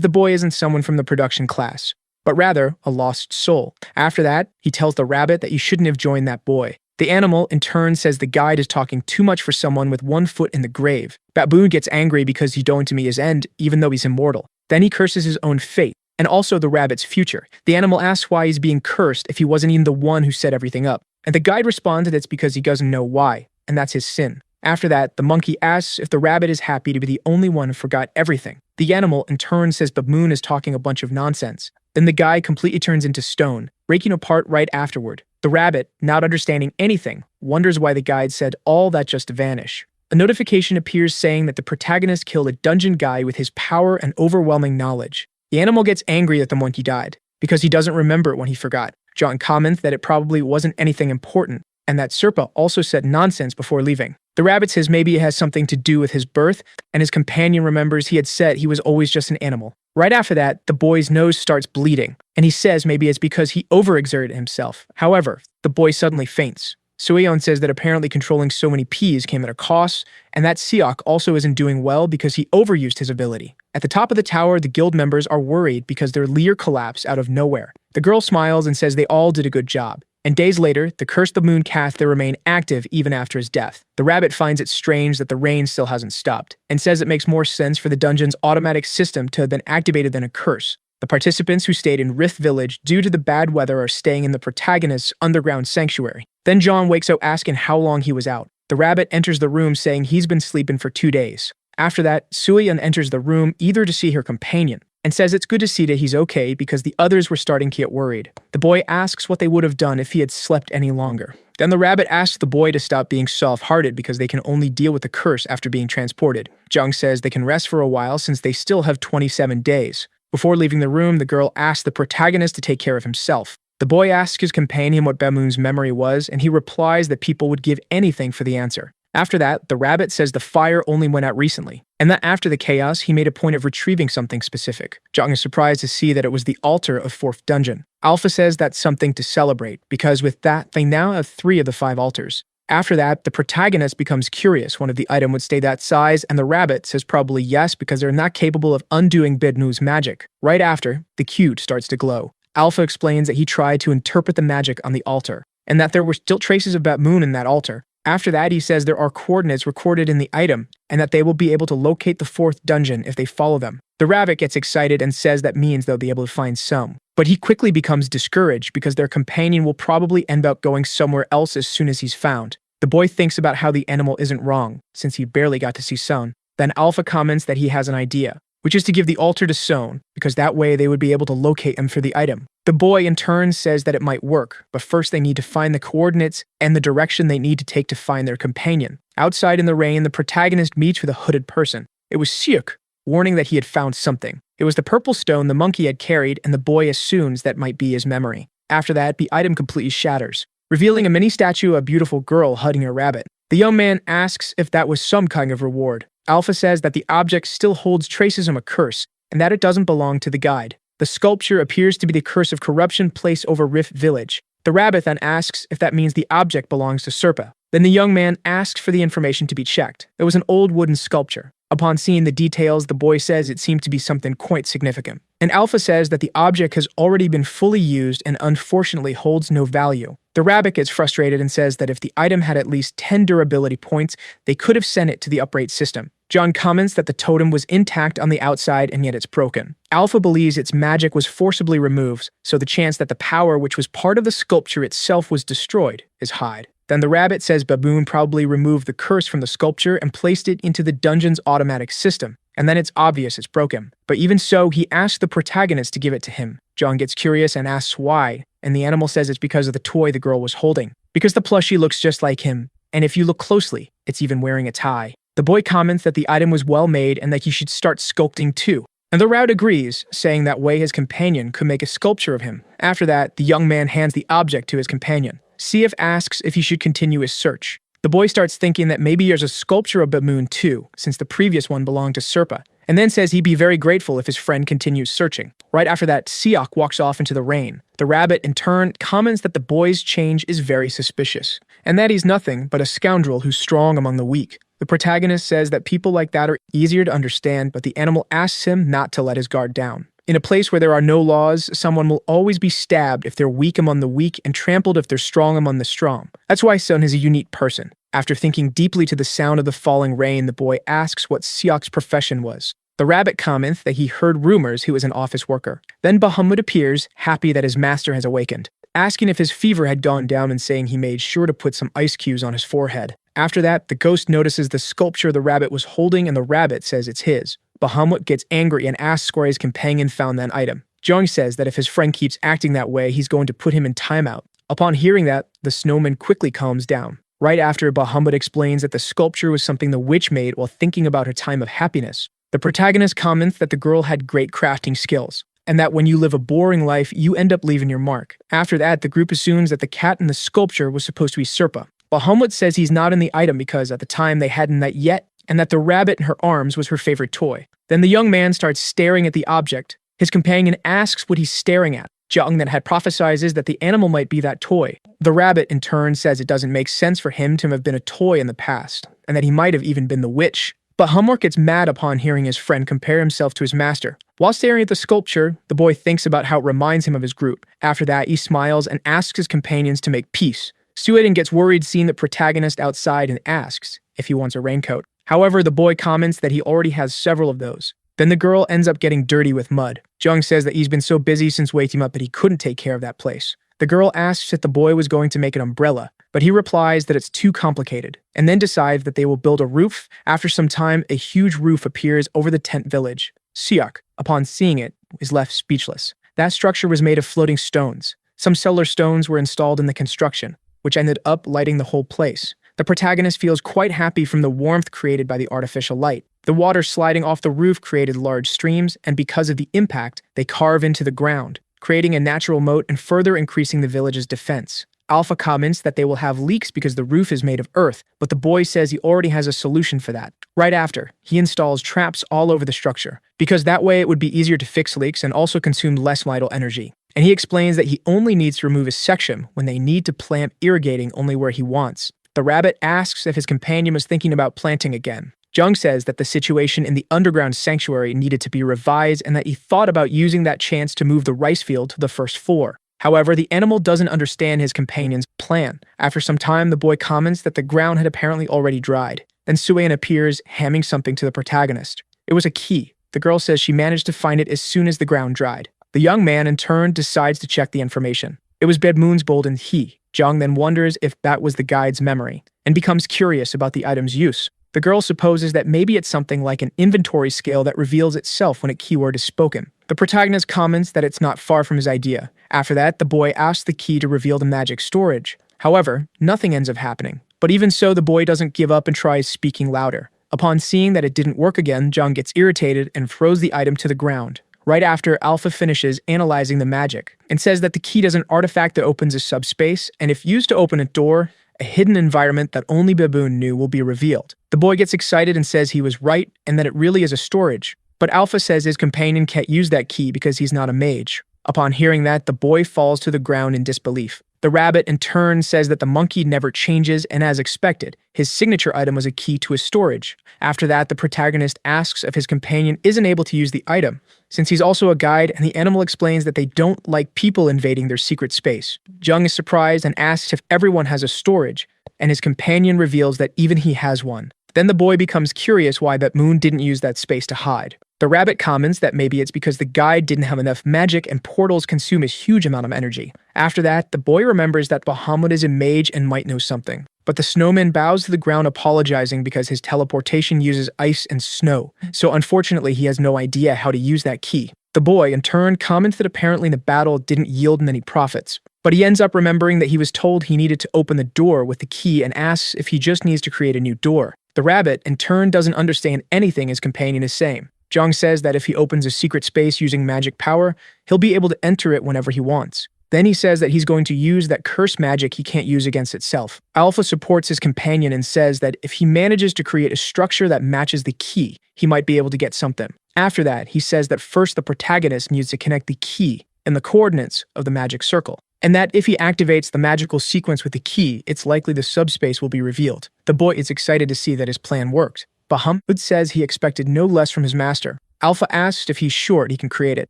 the boy isn't someone from the production class, but rather a lost soul. After that, he tells the rabbit that he shouldn't have joined that boy. The animal, in turn, says the guide is talking too much for someone with one foot in the grave. Baboon gets angry because he's going to meet his end, even though he's immortal. Then he curses his own fate, and also the rabbit's future. The animal asks why he's being cursed if he wasn't even the one who set everything up. And the guide responds that it's because he doesn't know why, and that's his sin. After that, the monkey asks if the rabbit is happy to be the only one who forgot everything. The animal, in turn, says Baboon is talking a bunch of nonsense. Then the guy completely turns into stone, breaking apart right afterward. The rabbit, not understanding anything, wonders why the guide said all that just to vanish. A notification appears saying that the protagonist killed a dungeon guy with his power and overwhelming knowledge. The animal gets angry that the monkey died, because he doesn't remember when he forgot. John comments that it probably wasn't anything important, and that Serpa also said nonsense before leaving. The rabbit says maybe it has something to do with his birth, and his companion remembers he had said he was always just an animal. Right after that, the boy's nose starts bleeding, and he says maybe it's because he overexerted himself. However, the boy suddenly faints. Suyeon says that apparently controlling so many P's came at a cost, and that Siak also isn't doing well because he overused his ability. At the top of the tower, the guild members are worried because their leader collapsed out of nowhere. The girl smiles and says they all did a good job. And days later, the Curse the Moon Cath remain active even after his death. The rabbit finds it strange that the rain still hasn't stopped, and says it makes more sense for the dungeon's automatic system to have been activated than a curse. The participants who stayed in Rift Village due to the bad weather are staying in the protagonist's underground sanctuary. Then John wakes up asking how long he was out. The rabbit enters the room saying he's been sleeping for 2 days. After that, Suyeon enters the room either to see her companion, and says it's good to see that he's okay because the others were starting to get worried. The boy asks what they would have done if he had slept any longer. Then the rabbit asks the boy to stop being soft-hearted because they can only deal with the curse after being transported. Jung says they can rest for a while since they still have 27 days. Before leaving the room, the girl asks the protagonist to take care of himself. The boy asks his companion what Bamoon's memory was, and he replies that people would give anything for the answer. After that, the rabbit says the fire only went out recently, and that after the chaos, he made a point of retrieving something specific. Jung is surprised to see that it was the altar of 4th dungeon. Alpha says that's something to celebrate, because with that, they now have 3 of the 5 altars. After that, the protagonist becomes curious one of the item would stay that size, and the rabbit says probably yes because they're not capable of undoing Bidnu's magic. Right after, the cube starts to glow. Alpha explains that he tried to interpret the magic on the altar, and that there were still traces of Batmoon in that altar. After that, he says there are coordinates recorded in the item, and that they will be able to locate the 4th dungeon if they follow them. The rabbit gets excited and says that means they'll be able to find some. But he quickly becomes discouraged because their companion will probably end up going somewhere else as soon as he's found. The boy thinks about how the animal isn't wrong, since he barely got to see Sun. Then Alpha comments that he has an idea. which is to give the altar to Sohn, because that way they would be able to locate him for the item. The boy in turn says that it might work, but first they need to find the coordinates and the direction they need to take to find their companion. Outside in the rain, the protagonist meets with a hooded person. It was Siuk, warning that he had found something. It was the purple stone the monkey had carried, and the boy assumes that might be his memory. After that, the item completely shatters, revealing a mini statue of a beautiful girl hugging a rabbit. The young man asks if that was some kind of reward. Alpha says that the object still holds traces of a curse, and that it doesn't belong to the guide. The sculpture appears to be the curse of corruption placed over Rift Village. The rabbit then asks if that means the object belongs to Serpa. Then the young man asks for the information to be checked. It was an old wooden sculpture. Upon seeing the details, the boy says it seemed to be something quite significant. And Alpha says that the object has already been fully used and unfortunately holds no value. The rabbit gets frustrated and says that if the item had at least 10 durability points, they could have sent it to the upgrade system. John comments that the totem was intact on the outside and yet it's broken. Alpha believes its magic was forcibly removed, so the chance that the power which was part of the sculpture itself was destroyed is high. Then the rabbit says Baboon probably removed the curse from the sculpture and placed it into the dungeon's automatic system, and then it's obvious it's broken. But even so, he asks the protagonist to give it to him. John gets curious and asks why, and the animal says it's because of the toy the girl was holding, because the plushie looks just like him, and if you look closely, it's even wearing a tie. The boy comments that the item was well made and that he should start sculpting too. And the rabbit agrees, saying that way his companion could make a sculpture of him. After that, the young man hands the object to his companion. CF asks if he should continue his search. The boy starts thinking that maybe there's a sculpture of Baboon too, since the previous one belonged to Serpa, and then says he'd be very grateful if his friend continues searching. Right after that, Siak walks off into the rain. The rabbit, in turn, comments that the boy's change is very suspicious, and that he's nothing but a scoundrel who's strong among the weak. The protagonist says that people like that are easier to understand, but the animal asks him not to let his guard down. In a place where there are no laws, someone will always be stabbed if they're weak among the weak and trampled if they're strong among the strong. That's why Sun is a unique person. After thinking deeply to the sound of the falling rain, the boy asks what Siak's profession was. The rabbit comments that he heard rumors he was an office worker. Then Bahamut appears, happy that his master has awakened, asking if his fever had gone down and saying he made sure to put some ice cubes on his forehead. After that, the ghost notices the sculpture the rabbit was holding and the rabbit says it's his. Bahamut gets angry and asks where his companion found that item. Jung says that if his friend keeps acting that way, he's going to put him in timeout. Upon hearing that, the snowman quickly calms down. Right after, Bahamut explains that the sculpture was something the witch made while thinking about her time of happiness. The protagonist comments that the girl had great crafting skills, and that when you live a boring life, you end up leaving your mark. After that, the group assumes that the cat in the sculpture was supposed to be Serpa. Bahamut says he's not in the item because at the time they hadn't met yet, and that the rabbit in her arms was her favorite toy. Then the young man starts staring at the object. His companion asks what he's staring at. Jung then had prophesizes that the animal might be that toy. The rabbit, in turn, says it doesn't make sense for him to have been a toy in the past, and that he might have even been the witch. But Humwork gets mad upon hearing his friend compare himself to his master. While staring at the sculpture, the boy thinks about how it reminds him of his group. After that, he smiles and asks his companions to make peace. Sueden gets worried seeing the protagonist outside and asks if he wants a raincoat. However, the boy comments that he already has several of those. Then the girl ends up getting dirty with mud. Jung says that he's been so busy since waking up that he couldn't take care of that place. The girl asks if the boy was going to make an umbrella, but he replies that it's too complicated, and then decides that they will build a roof. After some time, a huge roof appears over the tent village. Siak, upon seeing it, is left speechless. That structure was made of floating stones. Some solar stones were installed in the construction, which ended up lighting the whole place. The protagonist feels quite happy from the warmth created by the artificial light. The water sliding off the roof created large streams, and because of the impact, they carve into the ground, creating a natural moat and further increasing the village's defense. Alpha comments that they will have leaks because the roof is made of earth, but the boy says he already has a solution for that. Right after, he installs traps all over the structure, because that way it would be easier to fix leaks and also consume less vital energy. And he explains that he only needs to remove a section when they need to plant irrigating only where he wants. The rabbit asks if his companion was thinking about planting again. Jung says that the situation in the underground sanctuary needed to be revised and that he thought about using that chance to move the rice field to the first floor. However, the animal doesn't understand his companion's plan. After some time, the boy comments that the ground had apparently already dried. Then Suan appears, hamming something to the protagonist. It was a key. The girl says she managed to find it as soon as the ground dried. The young man, in turn, decides to check the information. It was Bedmoon's golden he. Jung then wonders if that was the guide's memory, and becomes curious about the item's use. The girl supposes that maybe it's something like an inventory scale that reveals itself when a keyword is spoken. The protagonist comments that it's not far from his idea. After that, the boy asks the key to reveal the magic storage. However, nothing ends up happening. But even so, the boy doesn't give up and tries speaking louder. Upon seeing that it didn't work again, Jung gets irritated and throws the item to the ground. Right after, Alpha finishes analyzing the magic and says that the key does an artifact that opens a subspace, and if used to open a door, a hidden environment that only Baboon knew will be revealed. The boy gets excited and says he was right and that it really is a storage. But Alpha says his companion can't use that key because he's not a mage. Upon hearing that, the boy falls to the ground in disbelief. The rabbit, in turn, says that the monkey never changes, and as expected, his signature item was a key to his storage. After that, the protagonist asks if his companion isn't able to use the item, since he's also a guide, and the animal explains that they don't like people invading their secret space. Jung is surprised and asks if everyone has a storage, and his companion reveals that even he has one. Then the boy becomes curious why Moon didn't use that space to hide. The rabbit comments that maybe it's because the guide didn't have enough magic and portals consume a huge amount of energy. After that, the boy remembers that Bahamut is a mage and might know something. But the snowman bows to the ground apologizing because his teleportation uses ice and snow, so unfortunately he has no idea how to use that key. The boy, in turn, comments that apparently the battle didn't yield any profits. But he ends up remembering that he was told he needed to open the door with the key and asks if he just needs to create a new door. The rabbit, in turn, doesn't understand anything his companion is saying. Jung says that if he opens a secret space using magic power, he'll be able to enter it whenever he wants. Then he says that he's going to use that cursed magic he can't use against itself. Alpha supports his companion and says that if he manages to create a structure that matches the key, he might be able to get something. After that, he says that first the protagonist needs to connect the key and the coordinates of the magic circle, and that if he activates the magical sequence with the key, it's likely the subspace will be revealed. The boy is excited to see that his plan worked. Bahamut says he expected no less from his master. Alpha asks if he's sure he can create it.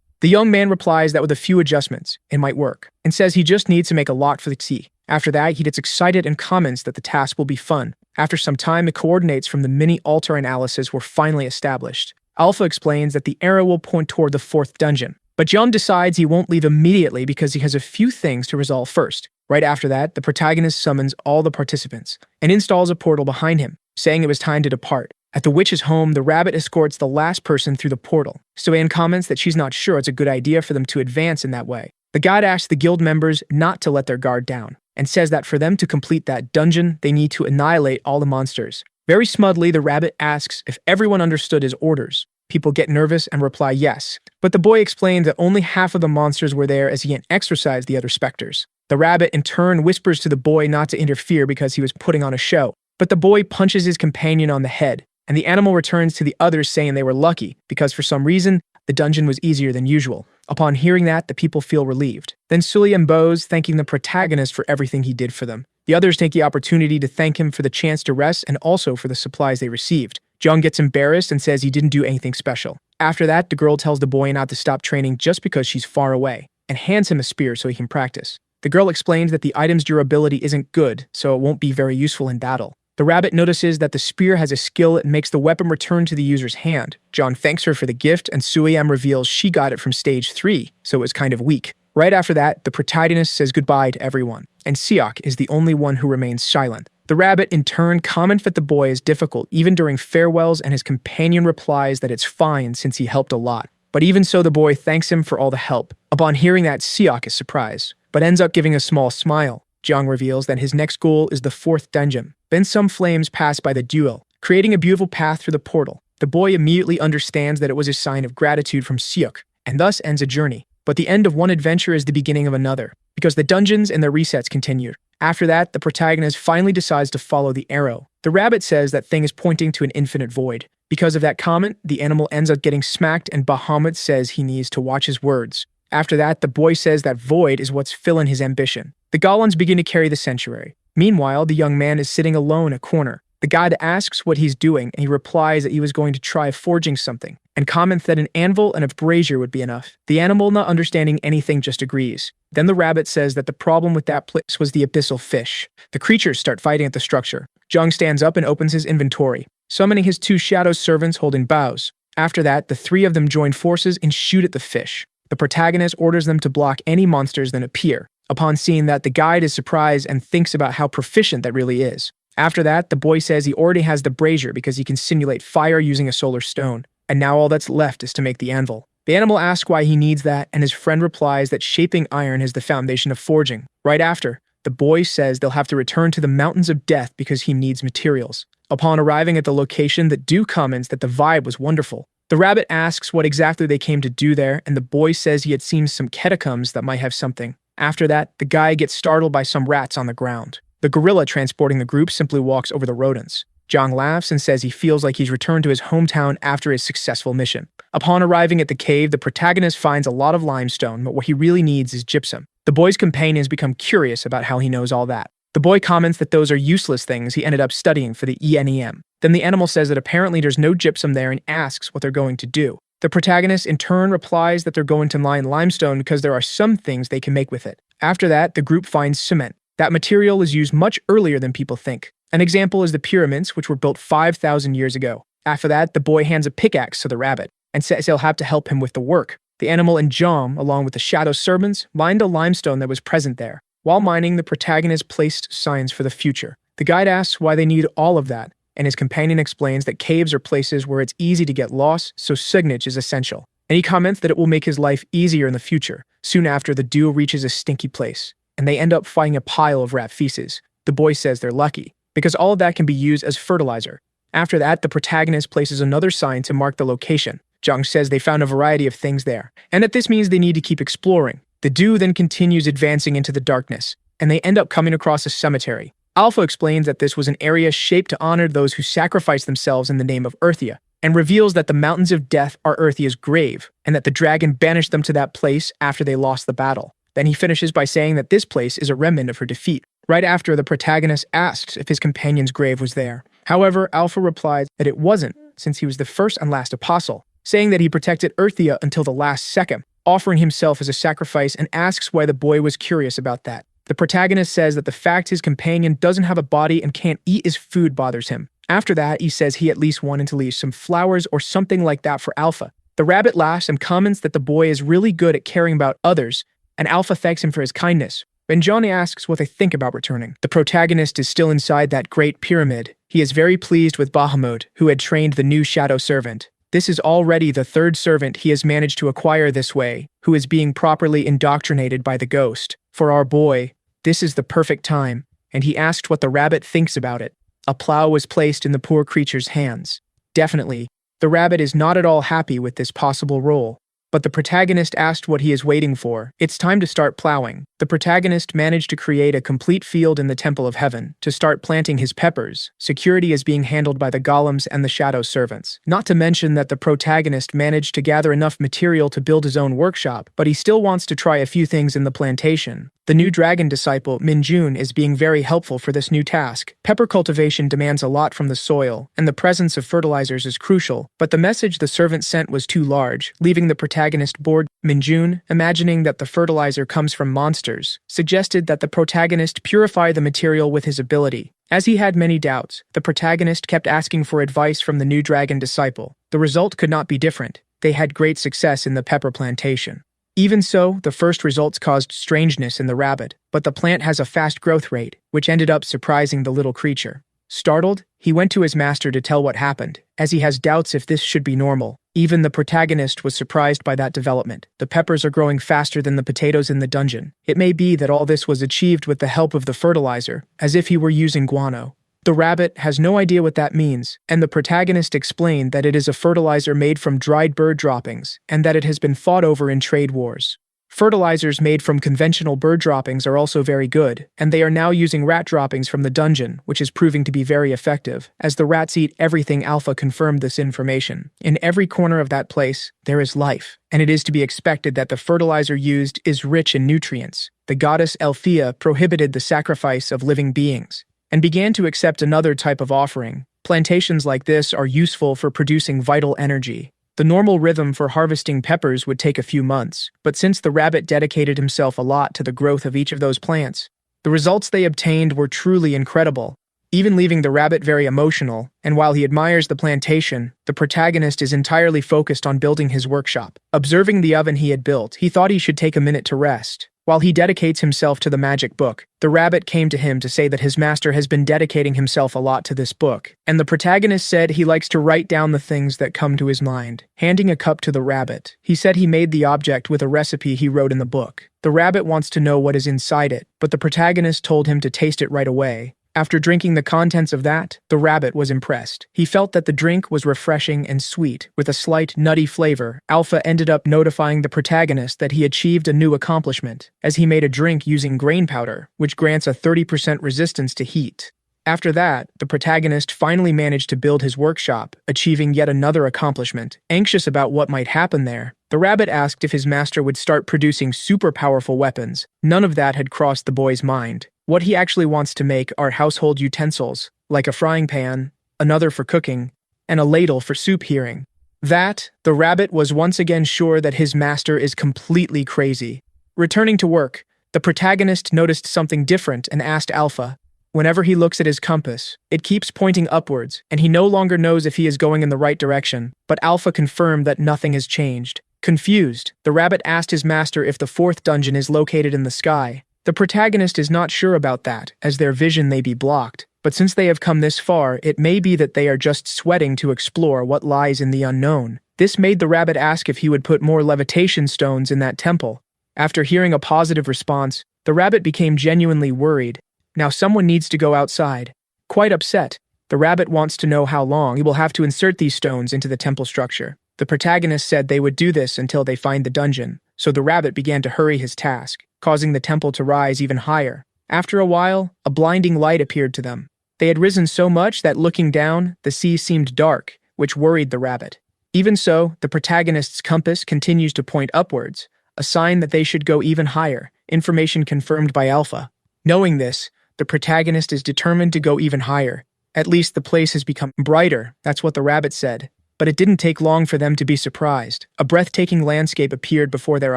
The young man replies that with a few adjustments, it might work, and says he just needs to make a lock for the key. After that, he gets excited and comments that the task will be fun. After some time, the coordinates from the mini-altar analysis were finally established. Alpha explains that the arrow will point toward the 4th dungeon, but Jung decides he won't leave immediately because he has a few things to resolve first. Right after that, the protagonist summons all the participants and installs a portal behind him, saying it was time to depart. At the witch's home, the rabbit escorts the last person through the portal. Soanne comments that she's not sure it's a good idea for them to advance in that way. The guide asks the guild members not to let their guard down, and says that for them to complete that dungeon, they need to annihilate all the monsters. Very smugly, the rabbit asks if everyone understood his orders. People get nervous and reply yes, but the boy explains that only half of the monsters were there as he hadn't exorcised the other specters. The rabbit, in turn, whispers to the boy not to interfere because he was putting on a show, but the boy punches his companion on the head, and the animal returns to the others saying they were lucky because for some reason, the dungeon was easier than usual. Upon hearing that, the people feel relieved. Then Sully bows, thanking the protagonist for everything he did for them. The others take the opportunity to thank him for the chance to rest and also for the supplies they received. Jung gets embarrassed and says he didn't do anything special. After that, the girl tells the boy not to stop training just because she's far away, and hands him a spear so he can practice. The girl explains that the item's durability isn't good, so it won't be very useful in battle. The rabbit notices that the spear has a skill and makes the weapon return to the user's hand. John thanks her for the gift, and Suyam reveals she got it from stage 3, so it was kind of weak. Right after that, the protagonist says goodbye to everyone, and Siak is the only one who remains silent. The rabbit, in turn, comments that the boy is difficult even during farewells, and his companion replies that it's fine since he helped a lot. But even so, the boy thanks him for all the help. Upon hearing that, Siak is surprised, but ends up giving a small smile. Jiang reveals that his next goal is the 4th dungeon. Then some flames pass by the duo, creating a beautiful path through the portal. The boy immediately understands that it was a sign of gratitude from Siak, and thus ends a journey. But the end of one adventure is the beginning of another, because the dungeons and their resets continue. After that, the protagonist finally decides to follow the arrow. The rabbit says that thing is pointing to an infinite void. Because of that comment, the animal ends up getting smacked, and Bahamut says he needs to watch his words. After that, the boy says that void is what's filling his ambition. The golems begin to carry the sanctuary. Meanwhile, the young man is sitting alone in a corner. The guide asks what he's doing, and he replies that he was going to try forging something, and comments that an anvil and a brazier would be enough. The animal, not understanding anything, just agrees. Then the rabbit says that the problem with that place was the abyssal fish. The creatures start fighting at the structure. Jung stands up and opens his inventory, summoning his 2 shadow servants holding bows. After that, the 3 of them join forces and shoot at the fish. The protagonist orders them to block any monsters that appear. Upon seeing that, the guide is surprised and thinks about how proficient that really is. After that, the boy says he already has the brazier because he can simulate fire using a solar stone, and now all that's left is to make the anvil. The animal asks why he needs that, and his friend replies that shaping iron is the foundation of forging. Right after, the boy says they'll have to return to the mountains of death because he needs materials. Upon arriving at the location, the Dew comments that the vibe was wonderful. The rabbit asks what exactly they came to do there, and the boy says he had seen some catacombs that might have something. After that, the guy gets startled by some rats on the ground. The gorilla transporting the group simply walks over the rodents. Zhang laughs and says he feels like he's returned to his hometown after his successful mission. Upon arriving at the cave, the protagonist finds a lot of limestone, but what he really needs is gypsum. The boy's companions become curious about how he knows all that. The boy comments that those are useless things he ended up studying for the ENEM. Then the animal says that apparently there's no gypsum there and asks what they're going to do. The protagonist in turn replies that they're going to mine limestone because there are some things they can make with it. After that, the group finds cement. That material is used much earlier than people think. An example is the pyramids, which were built 5,000 years ago. After that, the boy hands a pickaxe to the rabbit and says he'll have to help him with the work. The animal and Jom, along with the shadow servants, mined a limestone that was present there. While mining, the protagonist placed signs for the future. The guide asks why they need all of that, and his companion explains that caves are places where it's easy to get lost, so signage is essential. And he comments that it will make his life easier in the future. Soon after, the duo reaches a stinky place, and they end up finding a pile of rat feces. The boy says they're lucky, because all of that can be used as fertilizer. After that, the protagonist places another sign to mark the location. Zhang says they found a variety of things there, and that this means they need to keep exploring. The duo then continues advancing into the darkness, and they end up coming across a cemetery. Alpha explains that this was an area shaped to honor those who sacrificed themselves in the name of Earthia, and reveals that the mountains of death are Earthia's grave, and that the dragon banished them to that place after they lost the battle. Then he finishes by saying that this place is a remnant of her defeat. Right after, the protagonist asks if his companion's grave was there. However, Alpha replies that it wasn't, since he was the first and last apostle, saying that he protected Earthia until the last second, offering himself as a sacrifice, and asks why the boy was curious about that. The protagonist says that the fact his companion doesn't have a body and can't eat his food bothers him. After that, he says he at least wanted to leave some flowers or something like that for Alpha. The rabbit laughs and comments that the boy is really good at caring about others, and Alpha thanks him for his kindness. When Johnny asks what they think about returning, the protagonist is still inside that great pyramid. He is very pleased with Bahamut, who had trained the new shadow servant. This is already the third servant he has managed to acquire this way, who is being properly indoctrinated by the ghost. For our boy, this is the perfect time, and he asked what the rabbit thinks about it. A plow was placed in the poor creature's hands. Definitely, the rabbit is not at all happy with this possible role. But the protagonist asked what he is waiting for. It's time to start plowing. The protagonist managed to create a complete field in the Temple of Heaven to start planting his peppers. Security is being handled by the golems and the shadow servants. Not to mention that the protagonist managed to gather enough material to build his own workshop, but he still wants to try a few things in the plantation. The new dragon disciple, Minjun, is being very helpful for this new task. Pepper cultivation demands a lot from the soil, and the presence of fertilizers is crucial, but the message the servant sent was too large, leaving the protagonist bored. Minjun, imagining that the fertilizer comes from monsters, suggested that the protagonist purify the material with his ability. As he had many doubts, the protagonist kept asking for advice from the new dragon disciple. The result could not be different. They had great success in the pepper plantation. Even so, the first results caused strangeness in the rabbit, but the plant has a fast growth rate, which ended up surprising the little creature. Startled, he went to his master to tell what happened, as he has doubts if this should be normal. Even the protagonist was surprised by that development. The peppers are growing faster than the potatoes in the dungeon. It may be that all this was achieved with the help of the fertilizer, as if he were using guano. The rabbit has no idea what that means, and the protagonist explained that it is a fertilizer made from dried bird droppings, and that it has been fought over in trade wars. Fertilizers made from conventional bird droppings are also very good, and they are now using rat droppings from the dungeon, which is proving to be very effective. As the rats eat everything, Alpha confirmed this information. In every corner of that place, there is life, and it is to be expected that the fertilizer used is rich in nutrients. The goddess Elphia prohibited the sacrifice of living beings, and began to accept another type of offering. Plantations like this are useful for producing vital energy. The normal rhythm for harvesting peppers would take a few months, but since the rabbit dedicated himself a lot to the growth of each of those plants, the results they obtained were truly incredible, even leaving the rabbit very emotional, and while he admires the plantation, the protagonist is entirely focused on building his workshop. Observing the oven he had built, he thought he should take a minute to rest. While he dedicates himself to the magic book, the rabbit came to him to say that his master has been dedicating himself a lot to this book, and the protagonist said he likes to write down the things that come to his mind. Handing a cup to the rabbit, he said he made the object with a recipe he wrote in the book. The rabbit wants to know what is inside it, but the protagonist told him to taste it right away. After drinking the contents of that, the rabbit was impressed. He felt that the drink was refreshing and sweet, with a slight nutty flavor. Alpha ended up notifying the protagonist that he achieved a new accomplishment, as he made a drink using grain powder, which grants a 30% resistance to heat. After that, the protagonist finally managed to build his workshop, achieving yet another accomplishment. Anxious about what might happen there, the rabbit asked if his master would start producing super powerful weapons. None of that had crossed the boy's mind. What he actually wants to make are household utensils, like a frying pan, another for cooking, and a ladle for soup hearing. The rabbit was once again sure that his master is completely crazy. Returning to work, the protagonist noticed something different and asked Alpha. Whenever he looks at his compass, it keeps pointing upwards, and he no longer knows if he is going in the right direction, but Alpha confirmed that nothing has changed. Confused, the rabbit asked his master if the fourth dungeon is located in the sky. The protagonist is not sure about that, as their vision may be blocked, but since they have come this far, it may be that they are just sweating to explore what lies in the unknown. This made the rabbit ask if he would put more levitation stones in that temple. After hearing a positive response, the rabbit became genuinely worried. Now someone needs to go outside. Quite upset, the rabbit wants to know how long he will have to insert these stones into the temple structure. The protagonist said they would do this until they find the dungeon, so the rabbit began to hurry his task, causing the temple to rise even higher. After a while, a blinding light appeared to them. They had risen so much that looking down, the sea seemed dark, which worried the rabbit. Even so, the protagonist's compass continues to point upwards, a sign that they should go even higher, information confirmed by Alpha. Knowing this, the protagonist is determined to go even higher. At least the place has become brighter, that's what the rabbit said. But it didn't take long for them to be surprised. A breathtaking landscape appeared before their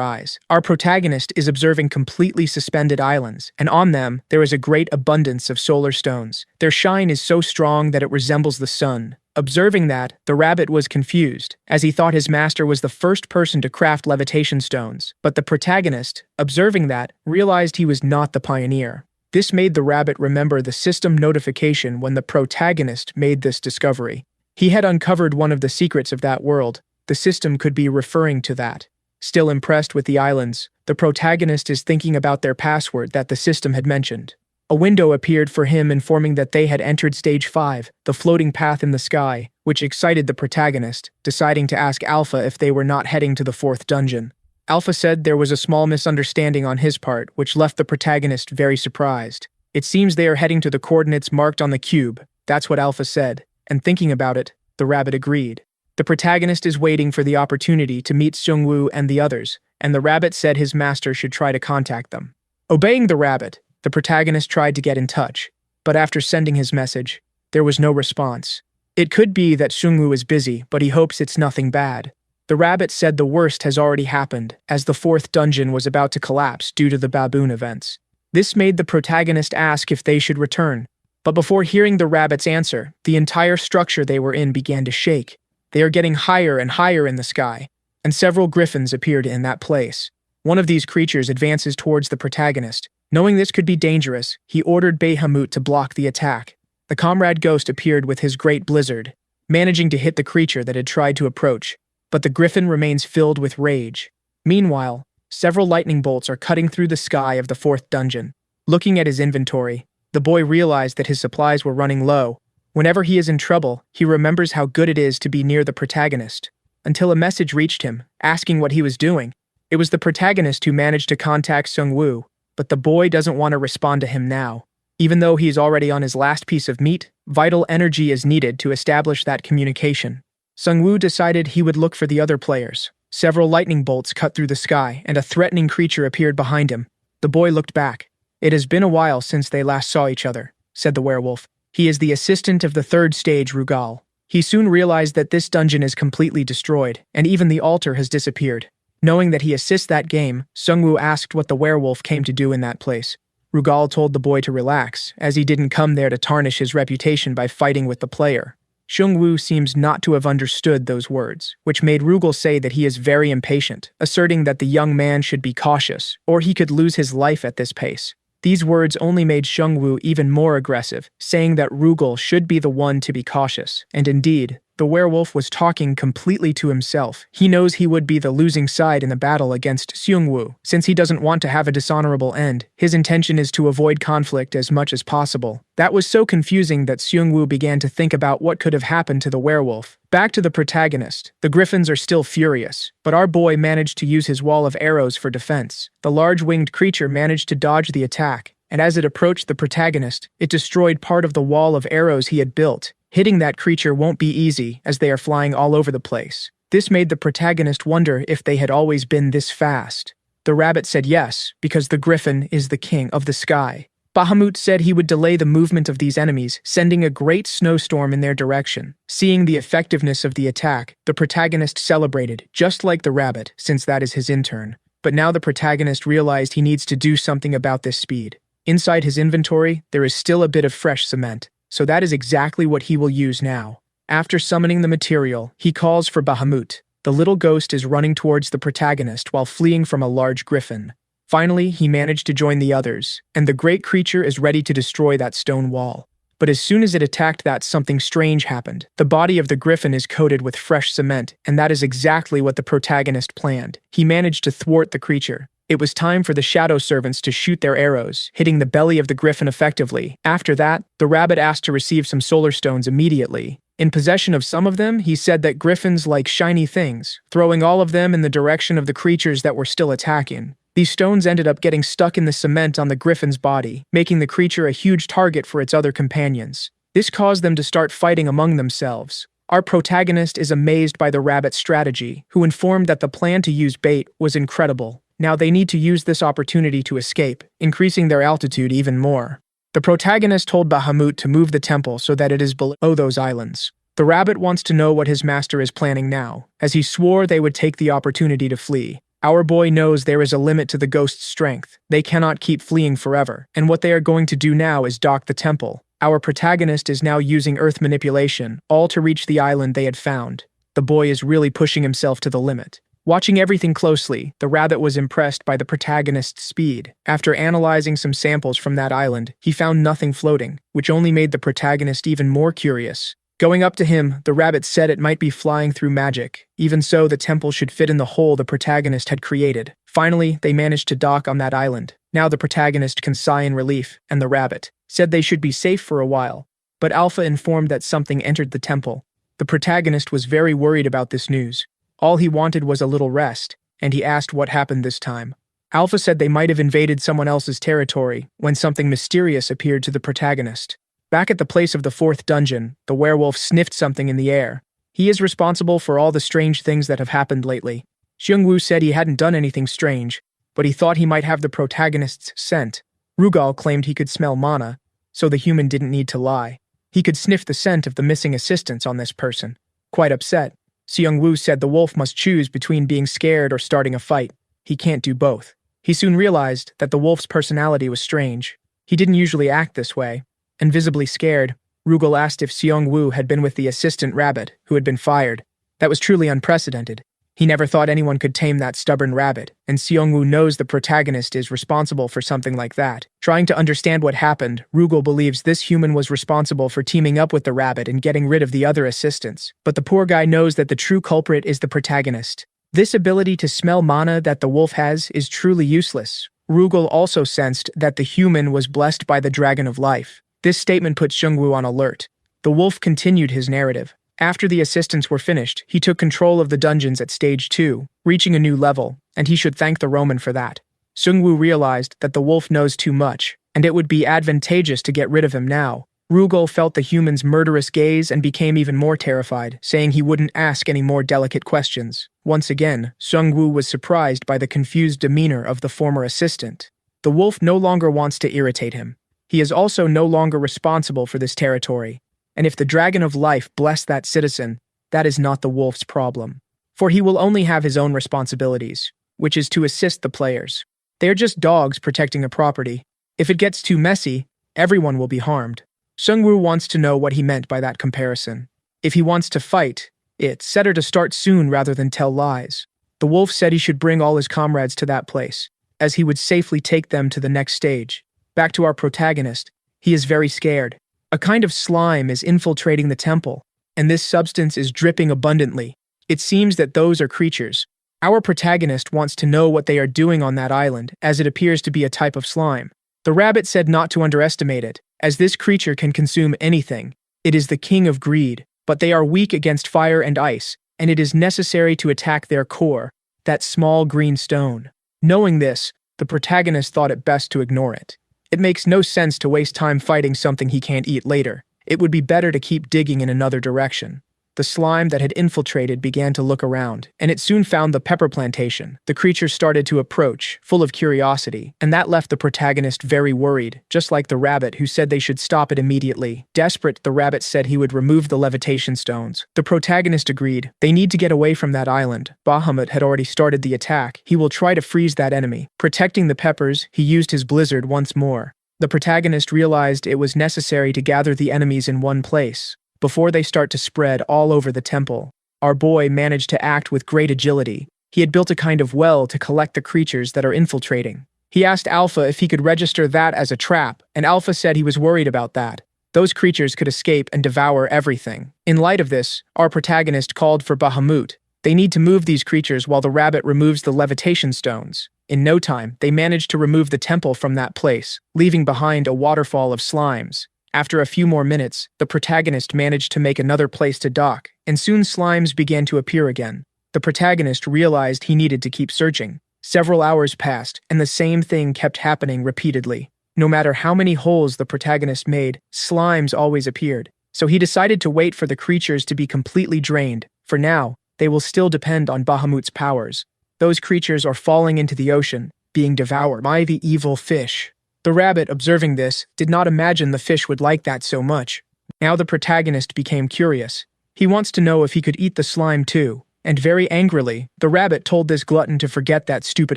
eyes. Our protagonist is observing completely suspended islands, and on them there is a great abundance of solar stones. Their shine is so strong that it resembles the sun. Observing that, the rabbit was confused, as he thought his master was the first person to craft levitation stones. But the protagonist, observing that, realized he was not the pioneer. This made the rabbit remember the system notification when the protagonist made this discovery. He had uncovered one of the secrets of that world. The system could be referring to that. Still impressed with the islands, the protagonist is thinking about their password that the system had mentioned. A window appeared for him informing that they had entered Stage 5, the floating path in the sky, which excited the protagonist, deciding to ask Alpha if they were not heading to the fourth dungeon. Alpha said there was a small misunderstanding on his part, which left the protagonist very surprised. It seems they are heading to the coordinates marked on the cube. That's what Alpha said. And thinking about it, the rabbit agreed. The protagonist is waiting for the opportunity to meet Seungwoo and the others, and the rabbit said his master should try to contact them. Obeying the rabbit, the protagonist tried to get in touch, but after sending his message, there was no response. It could be that Seungwoo is busy, but he hopes it's nothing bad. The rabbit said the worst has already happened, as the fourth dungeon was about to collapse due to the baboon events. This made the protagonist ask if they should return. But before hearing the rabbit's answer, the entire structure they were in began to shake. They are getting higher and higher in the sky, and several griffins appeared in that place. One of these creatures advances towards the protagonist. Knowing this could be dangerous, he ordered Bahamut to block the attack. The comrade ghost appeared with his great blizzard, managing to hit the creature that had tried to approach, but the griffin remains filled with rage. Meanwhile, several lightning bolts are cutting through the sky of the fourth dungeon. Looking at his inventory, the boy realized that his supplies were running low. Whenever he is in trouble, he remembers how good it is to be near the protagonist, until a message reached him, asking what he was doing. It was the protagonist who managed to contact Seungwoo, but the boy doesn't want to respond to him now. Even though he is already on his last piece of meat, vital energy is needed to establish that communication. Seungwoo decided he would look for the other players. Several lightning bolts cut through the sky, and a threatening creature appeared behind him. The boy looked back. "It has been a while since they last saw each other," said the werewolf. He is the assistant of the third stage Rugal. He soon realized that this dungeon is completely destroyed, and even the altar has disappeared. Knowing that he assists that game, Seungwoo asked what the werewolf came to do in that place. Rugal told the boy to relax, as he didn't come there to tarnish his reputation by fighting with the player. Xiongwu seems not to have understood those words, which made Rugal say that he is very impatient, asserting that the young man should be cautious, or he could lose his life at this pace. These words only made Xiongwu even more aggressive, saying that Rugal should be the one to be cautious, and indeed, the werewolf was talking completely to himself. He knows he would be the losing side in the battle against Xiongwu. Since he doesn't want to have a dishonorable end, his intention is to avoid conflict as much as possible. That was so confusing that Xiongwu began to think about what could have happened to the werewolf. Back to the protagonist. The griffins are still furious, but our boy managed to use his wall of arrows for defense. The large winged creature managed to dodge the attack, and as it approached the protagonist, it destroyed part of the wall of arrows he had built. Hitting that creature won't be easy, as they are flying all over the place. This made the protagonist wonder if they had always been this fast. The rabbit said yes, because the griffin is the king of the sky. Bahamut said he would delay the movement of these enemies, sending a great snowstorm in their direction. Seeing the effectiveness of the attack, the protagonist celebrated, just like the rabbit, since that is his intern. But now the protagonist realized he needs to do something about this speed. Inside his inventory, there is still a bit of fresh cement. So that is exactly what he will use now. After summoning the material, he calls for Bahamut. The little ghost is running towards the protagonist while fleeing from a large griffin. Finally, he managed to join the others, and the great creature is ready to destroy that stone wall. But as soon as it attacked that, something strange happened. The body of the griffin is coated with fresh cement, and that is exactly what the protagonist planned. He managed to thwart the creature. It was time for the shadow servants to shoot their arrows, hitting the belly of the griffin effectively. After that, the rabbit asked to receive some solar stones immediately. In possession of some of them, he said that griffins like shiny things, throwing all of them in the direction of the creatures that were still attacking. These stones ended up getting stuck in the cement on the griffin's body, making the creature a huge target for its other companions. This caused them to start fighting among themselves. Our protagonist is amazed by the rabbit's strategy, who informed that the plan to use bait was incredible. Now they need to use this opportunity to escape, increasing their altitude even more. The protagonist told Bahamut to move the temple so that it is below those islands. The rabbit wants to know what his master is planning now, as he swore they would take the opportunity to flee. Our boy knows there is a limit to the ghost's strength. They cannot keep fleeing forever, and what they are going to do now is dock the temple. Our protagonist is now using earth manipulation, all to reach the island they had found. The boy is really pushing himself to the limit. Watching everything closely, the rabbit was impressed by the protagonist's speed. After analyzing some samples from that island, he found nothing floating, which only made the protagonist even more curious. Going up to him, the rabbit said it might be flying through magic. Even so, the temple should fit in the hole the protagonist had created. Finally, they managed to dock on that island. Now the protagonist can sigh in relief, and the rabbit said they should be safe for a while. But Alpha informed that something entered the temple. The protagonist was very worried about this news. All he wanted was a little rest, and he asked what happened this time. Alpha said they might have invaded someone else's territory when something mysterious appeared to the protagonist. Back at the place of the fourth dungeon, the werewolf sniffed something in the air. He is responsible for all the strange things that have happened lately. Xiongwu said he hadn't done anything strange, but he thought he might have the protagonist's scent. Rugal claimed he could smell mana, so the human didn't need to lie. He could sniff the scent of the missing assistants on this person. Quite upset, Xiongwu said the wolf must choose between being scared or starting a fight. He can't do both. He soon realized that the wolf's personality was strange. He didn't usually act this way. And visibly scared, Rugal asked if Xiongwu had been with the assistant rabbit, who had been fired. That was truly unprecedented. He never thought anyone could tame that stubborn rabbit, and Xiongwu knows the protagonist is responsible for something like that. Trying to understand what happened, Rugal believes this human was responsible for teaming up with the rabbit and getting rid of the other assistants. But the poor guy knows that the true culprit is the protagonist. This ability to smell mana that the wolf has is truly useless. Rugal also sensed that the human was blessed by the Dragon of Life. This statement put Xiongwu on alert. The wolf continued his narrative. After the assistants were finished, he took control of the dungeons at stage 2, reaching a new level, and he should thank the Roman for that. Xiongwu realized that the wolf knows too much, and it would be advantageous to get rid of him now. Rugal felt the human's murderous gaze and became even more terrified, saying he wouldn't ask any more delicate questions. Once again, Xiongwu was surprised by the confused demeanor of the former assistant. The wolf no longer wants to irritate him. He is also no longer responsible for this territory. And if the Dragon of Life blessed that citizen, that is not the wolf's problem. For he will only have his own responsibilities, which is to assist the players. They are just dogs protecting a property. If it gets too messy, everyone will be harmed. Xiongwu wants to know what he meant by that comparison. If he wants to fight, it's better to start soon rather than tell lies. The wolf said he should bring all his comrades to that place, as he would safely take them to the next stage. Back to our protagonist. He is very scared. A kind of slime is infiltrating the temple, and this substance is dripping abundantly. It seems that those are creatures. Our protagonist wants to know what they are doing on that island, as it appears to be a type of slime. The rabbit said not to underestimate it, as this creature can consume anything. It is the king of greed, but they are weak against fire and ice, and it is necessary to attack their core, that small green stone. Knowing this, the protagonist thought it best to ignore it. It makes no sense to waste time fighting something he can't eat later. It would be better to keep digging in another direction. The slime that had infiltrated began to look around, and it soon found the pepper plantation. The creature started to approach, full of curiosity, and that left the protagonist very worried, just like the rabbit who said they should stop it immediately. Desperate, the rabbit said he would remove the levitation stones. The protagonist agreed. They need to get away from that island. Bahamut had already started the attack. He will try to freeze that enemy. Protecting the peppers, he used his blizzard once more. The protagonist realized it was necessary to gather the enemies in one place before they start to spread all over the temple. Our boy managed to act with great agility. He had built a kind of well to collect the creatures that are infiltrating. He asked Alpha if he could register that as a trap, and Alpha said he was worried about that. Those creatures could escape and devour everything. In light of this, our protagonist called for Bahamut. They need to move these creatures while the rabbit removes the levitation stones. In no time, they managed to remove the temple from that place, leaving behind a waterfall of slimes. After a few more minutes, the protagonist managed to make another place to dock, and soon slimes began to appear again. The protagonist realized he needed to keep searching. Several hours passed, and the same thing kept happening repeatedly. No matter how many holes the protagonist made, slimes always appeared. So he decided to wait for the creatures to be completely drained. For now, they will still depend on Bahamut's powers. Those creatures are falling into the ocean, being devoured by the evil fish. The rabbit, observing this, did not imagine the fish would like that so much. Now the protagonist became curious. He wants to know if he could eat the slime too, and very angrily, the rabbit told this glutton to forget that stupid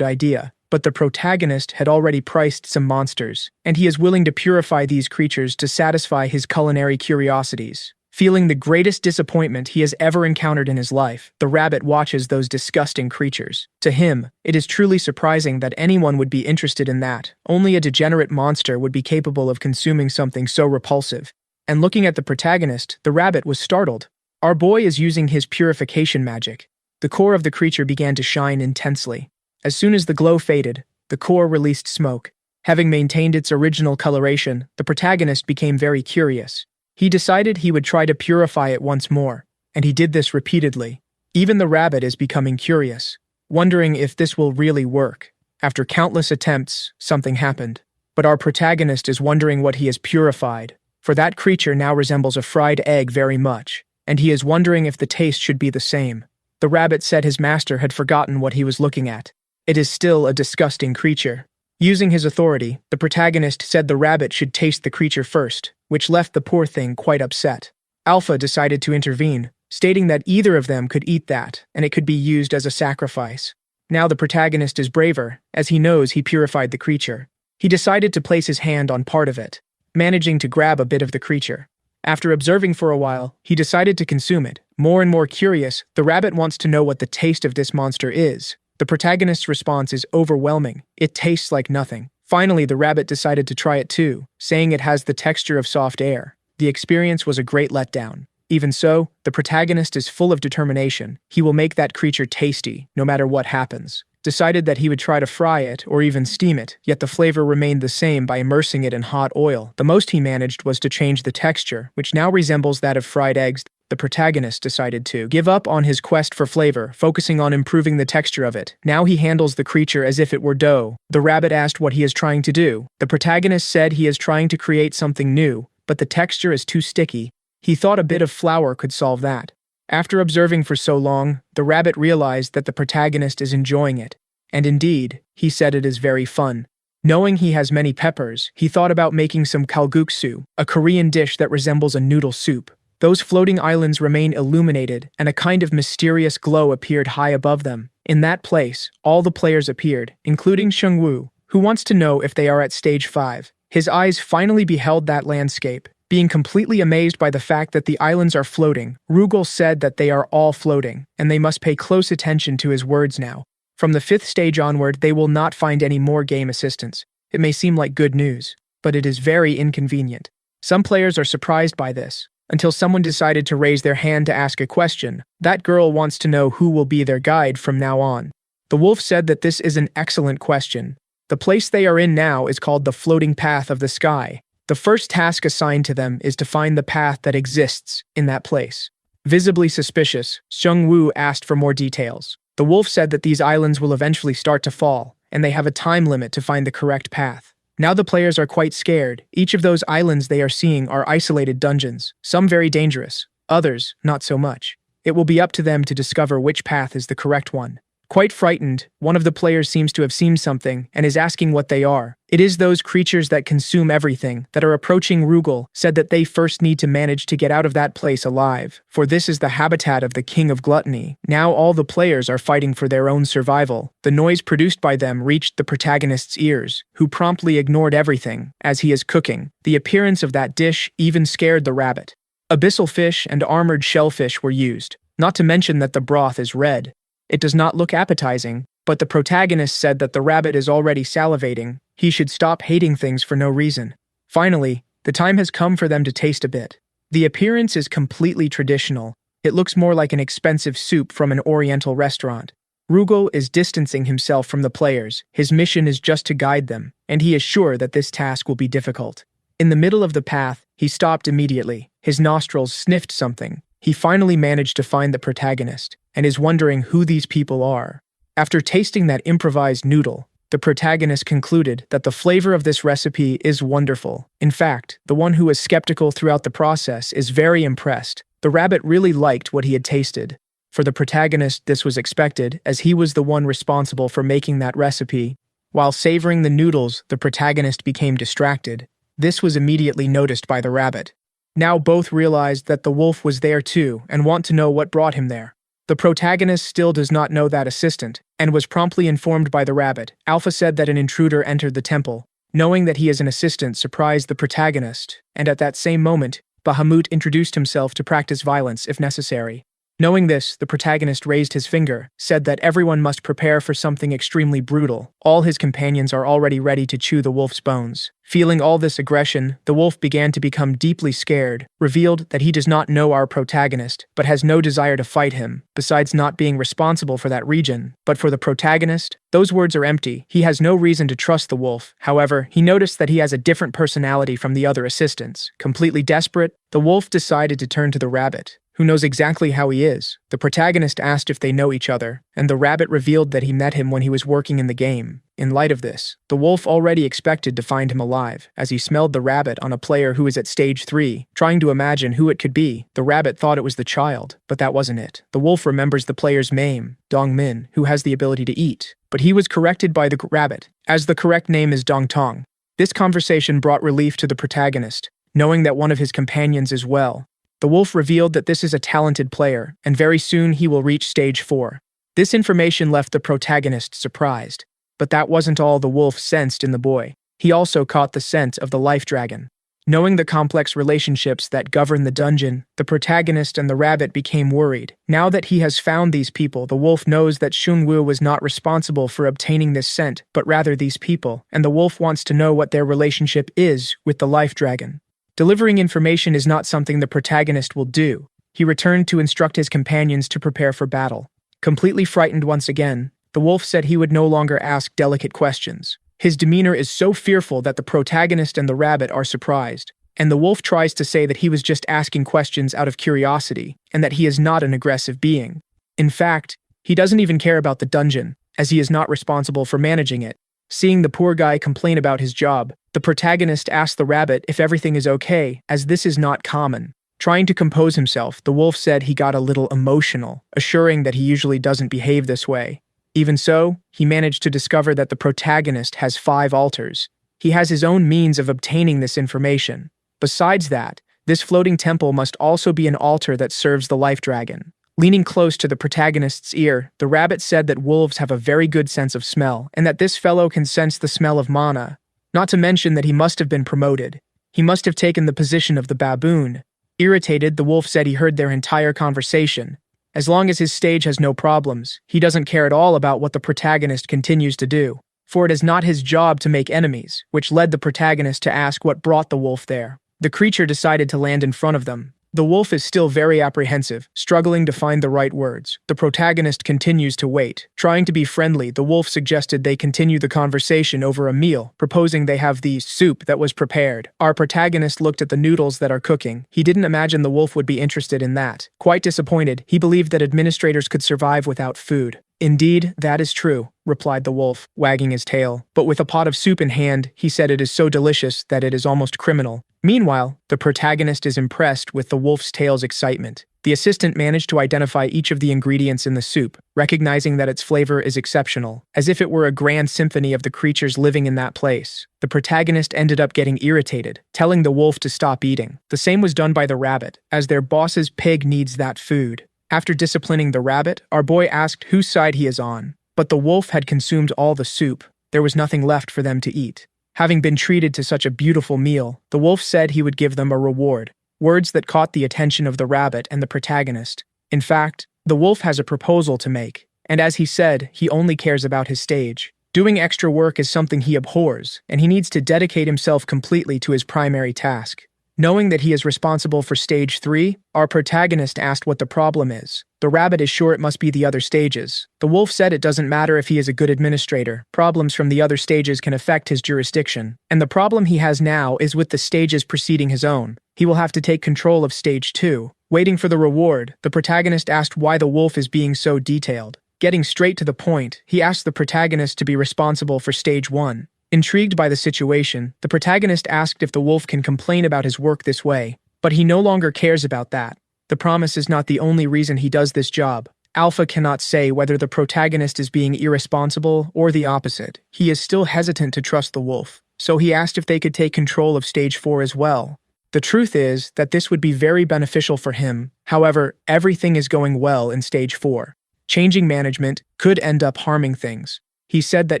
idea. But the protagonist had already priced some monsters, and he is willing to purify these creatures to satisfy his culinary curiosities. Feeling the greatest disappointment he has ever encountered in his life, the rabbit watches those disgusting creatures. To him, it is truly surprising that anyone would be interested in that. Only a degenerate monster would be capable of consuming something so repulsive. And looking at the protagonist, the rabbit was startled. Our boy is using his purification magic. The core of the creature began to shine intensely. As soon as the glow faded, the core released smoke. Having maintained its original coloration, the protagonist became very curious. He decided he would try to purify it once more, and he did this repeatedly. Even the rabbit is becoming curious, wondering if this will really work. After countless attempts, something happened. But our protagonist is wondering what he has purified, for that creature now resembles a fried egg very much, and he is wondering if the taste should be the same. The rabbit said his master had forgotten what he was looking at. It is still a disgusting creature. Using his authority, the protagonist said the rabbit should taste the creature first, which left the poor thing quite upset. Alpha decided to intervene, stating that either of them could eat that, and it could be used as a sacrifice. Now the protagonist is braver, as he knows he purified the creature. He decided to place his hand on part of it, managing to grab a bit of the creature. After observing for a while, he decided to consume it. More and more curious, the rabbit wants to know what the taste of this monster is. The protagonist's response is overwhelming. It tastes like nothing. Finally, the rabbit decided to try it too, saying it has the texture of soft air. The experience was a great letdown. Even so, the protagonist is full of determination. He will make that creature tasty, no matter what happens. Decided that he would try to fry it or even steam it, yet the flavor remained the same by immersing it in hot oil. The most he managed was to change the texture, which now resembles that of fried eggs. The protagonist decided to give up on his quest for flavor, focusing on improving the texture of it. Now he handles the creature as if it were dough. The rabbit asked what he is trying to do. The protagonist said he is trying to create something new, but the texture is too sticky. He thought a bit of flour could solve that. After observing for so long, the rabbit realized that the protagonist is enjoying it. And indeed, he said it is very fun. Knowing he has many peppers, he thought about making some kalguksu, a Korean dish that resembles a noodle soup. Those floating islands remain illuminated, and a kind of mysterious glow appeared high above them. In that place, all the players appeared, including Shengwu, who wants to know if they are at stage 5. His eyes finally beheld that landscape. Being completely amazed by the fact that the islands are floating, Rugal said that they are all floating, and they must pay close attention to his words now. From the 5th stage onward, they will not find any more game assistance. It may seem like good news, but it is very inconvenient. Some players are surprised by this, until someone decided to raise their hand to ask a question. That girl wants to know who will be their guide from now on. The wolf said that this is an excellent question. The place they are in now is called the floating path of the sky. The first task assigned to them is to find the path that exists in that place. Visibly suspicious, Xiong Wu asked for more details. The wolf said that these islands will eventually start to fall, and they have a time limit to find the correct path. Now the players are quite scared. Each of those islands they are seeing are isolated dungeons, some very dangerous, others not so much. It will be up to them to discover which path is the correct one. Quite frightened, one of the players seems to have seen something and is asking what they are. It is those creatures that consume everything that are approaching. Rugal said that they first need to manage to get out of that place alive, for this is the habitat of the king of gluttony. Now all the players are fighting for their own survival. The noise produced by them reached the protagonist's ears, who promptly ignored everything as he is cooking. The appearance of that dish even scared the rabbit. Abyssal fish and armored shellfish were used, not to mention that the broth is red. It does not look appetizing, but the protagonist said that the rabbit is already salivating. He should stop hating things for no reason. Finally, the time has come for them to taste a bit. The appearance is completely traditional. It looks more like an expensive soup from an oriental restaurant. Rugal is distancing himself from the players. His mission is just to guide them, and he is sure that this task will be difficult. In the middle of the path, he stopped immediately. His nostrils sniffed something. He finally managed to find the protagonist, and is wondering who these people are. After tasting that improvised noodle, the protagonist concluded that the flavor of this recipe is wonderful. In fact, the one who was skeptical throughout the process is very impressed. The rabbit really liked what he had tasted. For the protagonist, this was expected, as he was the one responsible for making that recipe. While savoring the noodles, the protagonist became distracted. This was immediately noticed by the rabbit. Now both realized that the wolf was there too and want to know what brought him there. The protagonist still does not know that assistant, and was promptly informed by the rabbit. Alpha said that an intruder entered the temple. Knowing that he is an assistant surprised the protagonist, and at that same moment, Bahamut introduced himself to practice violence if necessary. Knowing this, the protagonist raised his finger, said that everyone must prepare for something extremely brutal. All his companions are already ready to chew the wolf's bones. Feeling all this aggression, the wolf began to become deeply scared, revealed that he does not know our protagonist, but has no desire to fight him, besides not being responsible for that region. But for the protagonist, those words are empty. He has no reason to trust the wolf. However, he noticed that he has a different personality from the other assistants. Completely desperate, the wolf decided to turn to the rabbit, who knows exactly how he is. The protagonist asked if they know each other, and the rabbit revealed that he met him when he was working in the game. In light of this, the wolf already expected to find him alive, as he smelled the rabbit on a player who is at stage 3. Trying to imagine who it could be, the rabbit thought it was the child, but that wasn't it. The wolf remembers the player's name, Dong Min, who has the ability to eat, but he was corrected by the rabbit, as the correct name is Dong Tong. This conversation brought relief to the protagonist, knowing that one of his companions is well. The wolf revealed that this is a talented player, and very soon he will reach stage 4. This information left the protagonist surprised. But that wasn't all the wolf sensed in the boy. He also caught the scent of the life dragon. Knowing the complex relationships that govern the dungeon, the protagonist and the rabbit became worried. Now that he has found these people, the wolf knows that Shunwu was not responsible for obtaining this scent, but rather these people, and the wolf wants to know what their relationship is with the life dragon. Delivering information is not something the protagonist will do. He returned to instruct his companions to prepare for battle. Completely frightened once again, the wolf said he would no longer ask delicate questions. His demeanor is so fearful that the protagonist and the rabbit are surprised, and the wolf tries to say that he was just asking questions out of curiosity, and that he is not an aggressive being. In fact, he doesn't even care about the dungeon, as he is not responsible for managing it. Seeing the poor guy complain about his job, the protagonist asks the rabbit if everything is okay, as this is not common. Trying to compose himself, the wolf said he got a little emotional, assuring that he usually doesn't behave this way. Even so, he managed to discover that the protagonist has 5 altars. He has his own means of obtaining this information. Besides that, this floating temple must also be an altar that serves the life dragon. Leaning close to the protagonist's ear, the rabbit said that wolves have a very good sense of smell, and that this fellow can sense the smell of mana, not to mention that he must have been promoted. He must have taken the position of the baboon. Irritated, the wolf said he heard their entire conversation. As long as his stage has no problems, he doesn't care at all about what the protagonist continues to do, for it is not his job to make enemies, which led the protagonist to ask what brought the wolf there. The creature decided to land in front of them. The wolf is still very apprehensive, struggling to find the right words. The protagonist continues to wait. Trying to be friendly, the wolf suggested they continue the conversation over a meal, proposing they have the soup that was prepared. Our protagonist looked at the noodles that are cooking. He didn't imagine the wolf would be interested in that. Quite disappointed, he believed that administrators could survive without food. Indeed, that is true, replied the wolf, wagging his tail. But with a pot of soup in hand, he said it is so delicious that it is almost criminal. Meanwhile, the protagonist is impressed with the wolf's tail's excitement. The assistant managed to identify each of the ingredients in the soup, recognizing that its flavor is exceptional, as if it were a grand symphony of the creatures living in that place. The protagonist ended up getting irritated, telling the wolf to stop eating. The same was done by the rabbit, as their boss's pig needs that food. After disciplining the rabbit, our boy asked whose side he is on. But the wolf had consumed all the soup. There was nothing left for them to eat. Having been treated to such a beautiful meal, the wolf said he would give them a reward. Words that caught the attention of the rabbit and the protagonist. In fact, the wolf has a proposal to make, and as he said, he only cares about his stage. Doing extra work is something he abhors, and he needs to dedicate himself completely to his primary task. Knowing that he is responsible for stage 3, our protagonist asked what the problem is. The rabbit is sure it must be the other stages. The wolf said it doesn't matter if he is a good administrator. Problems from the other stages can affect his jurisdiction. And the problem he has now is with the stages preceding his own. He will have to take control of stage 2. Waiting for the reward, the protagonist asked why the wolf is being so detailed. Getting straight to the point, he asked the protagonist to be responsible for stage 1. Intrigued by the situation, the protagonist asked if the wolf can complain about his work this way, but he no longer cares about that. The promise is not the only reason he does this job. Alpha cannot say whether the protagonist is being irresponsible or the opposite. He is still hesitant to trust the wolf, so he asked if they could take control of stage 4 as well. The truth is that this would be very beneficial for him. However, everything is going well in stage 4. Changing management could end up harming things. He said that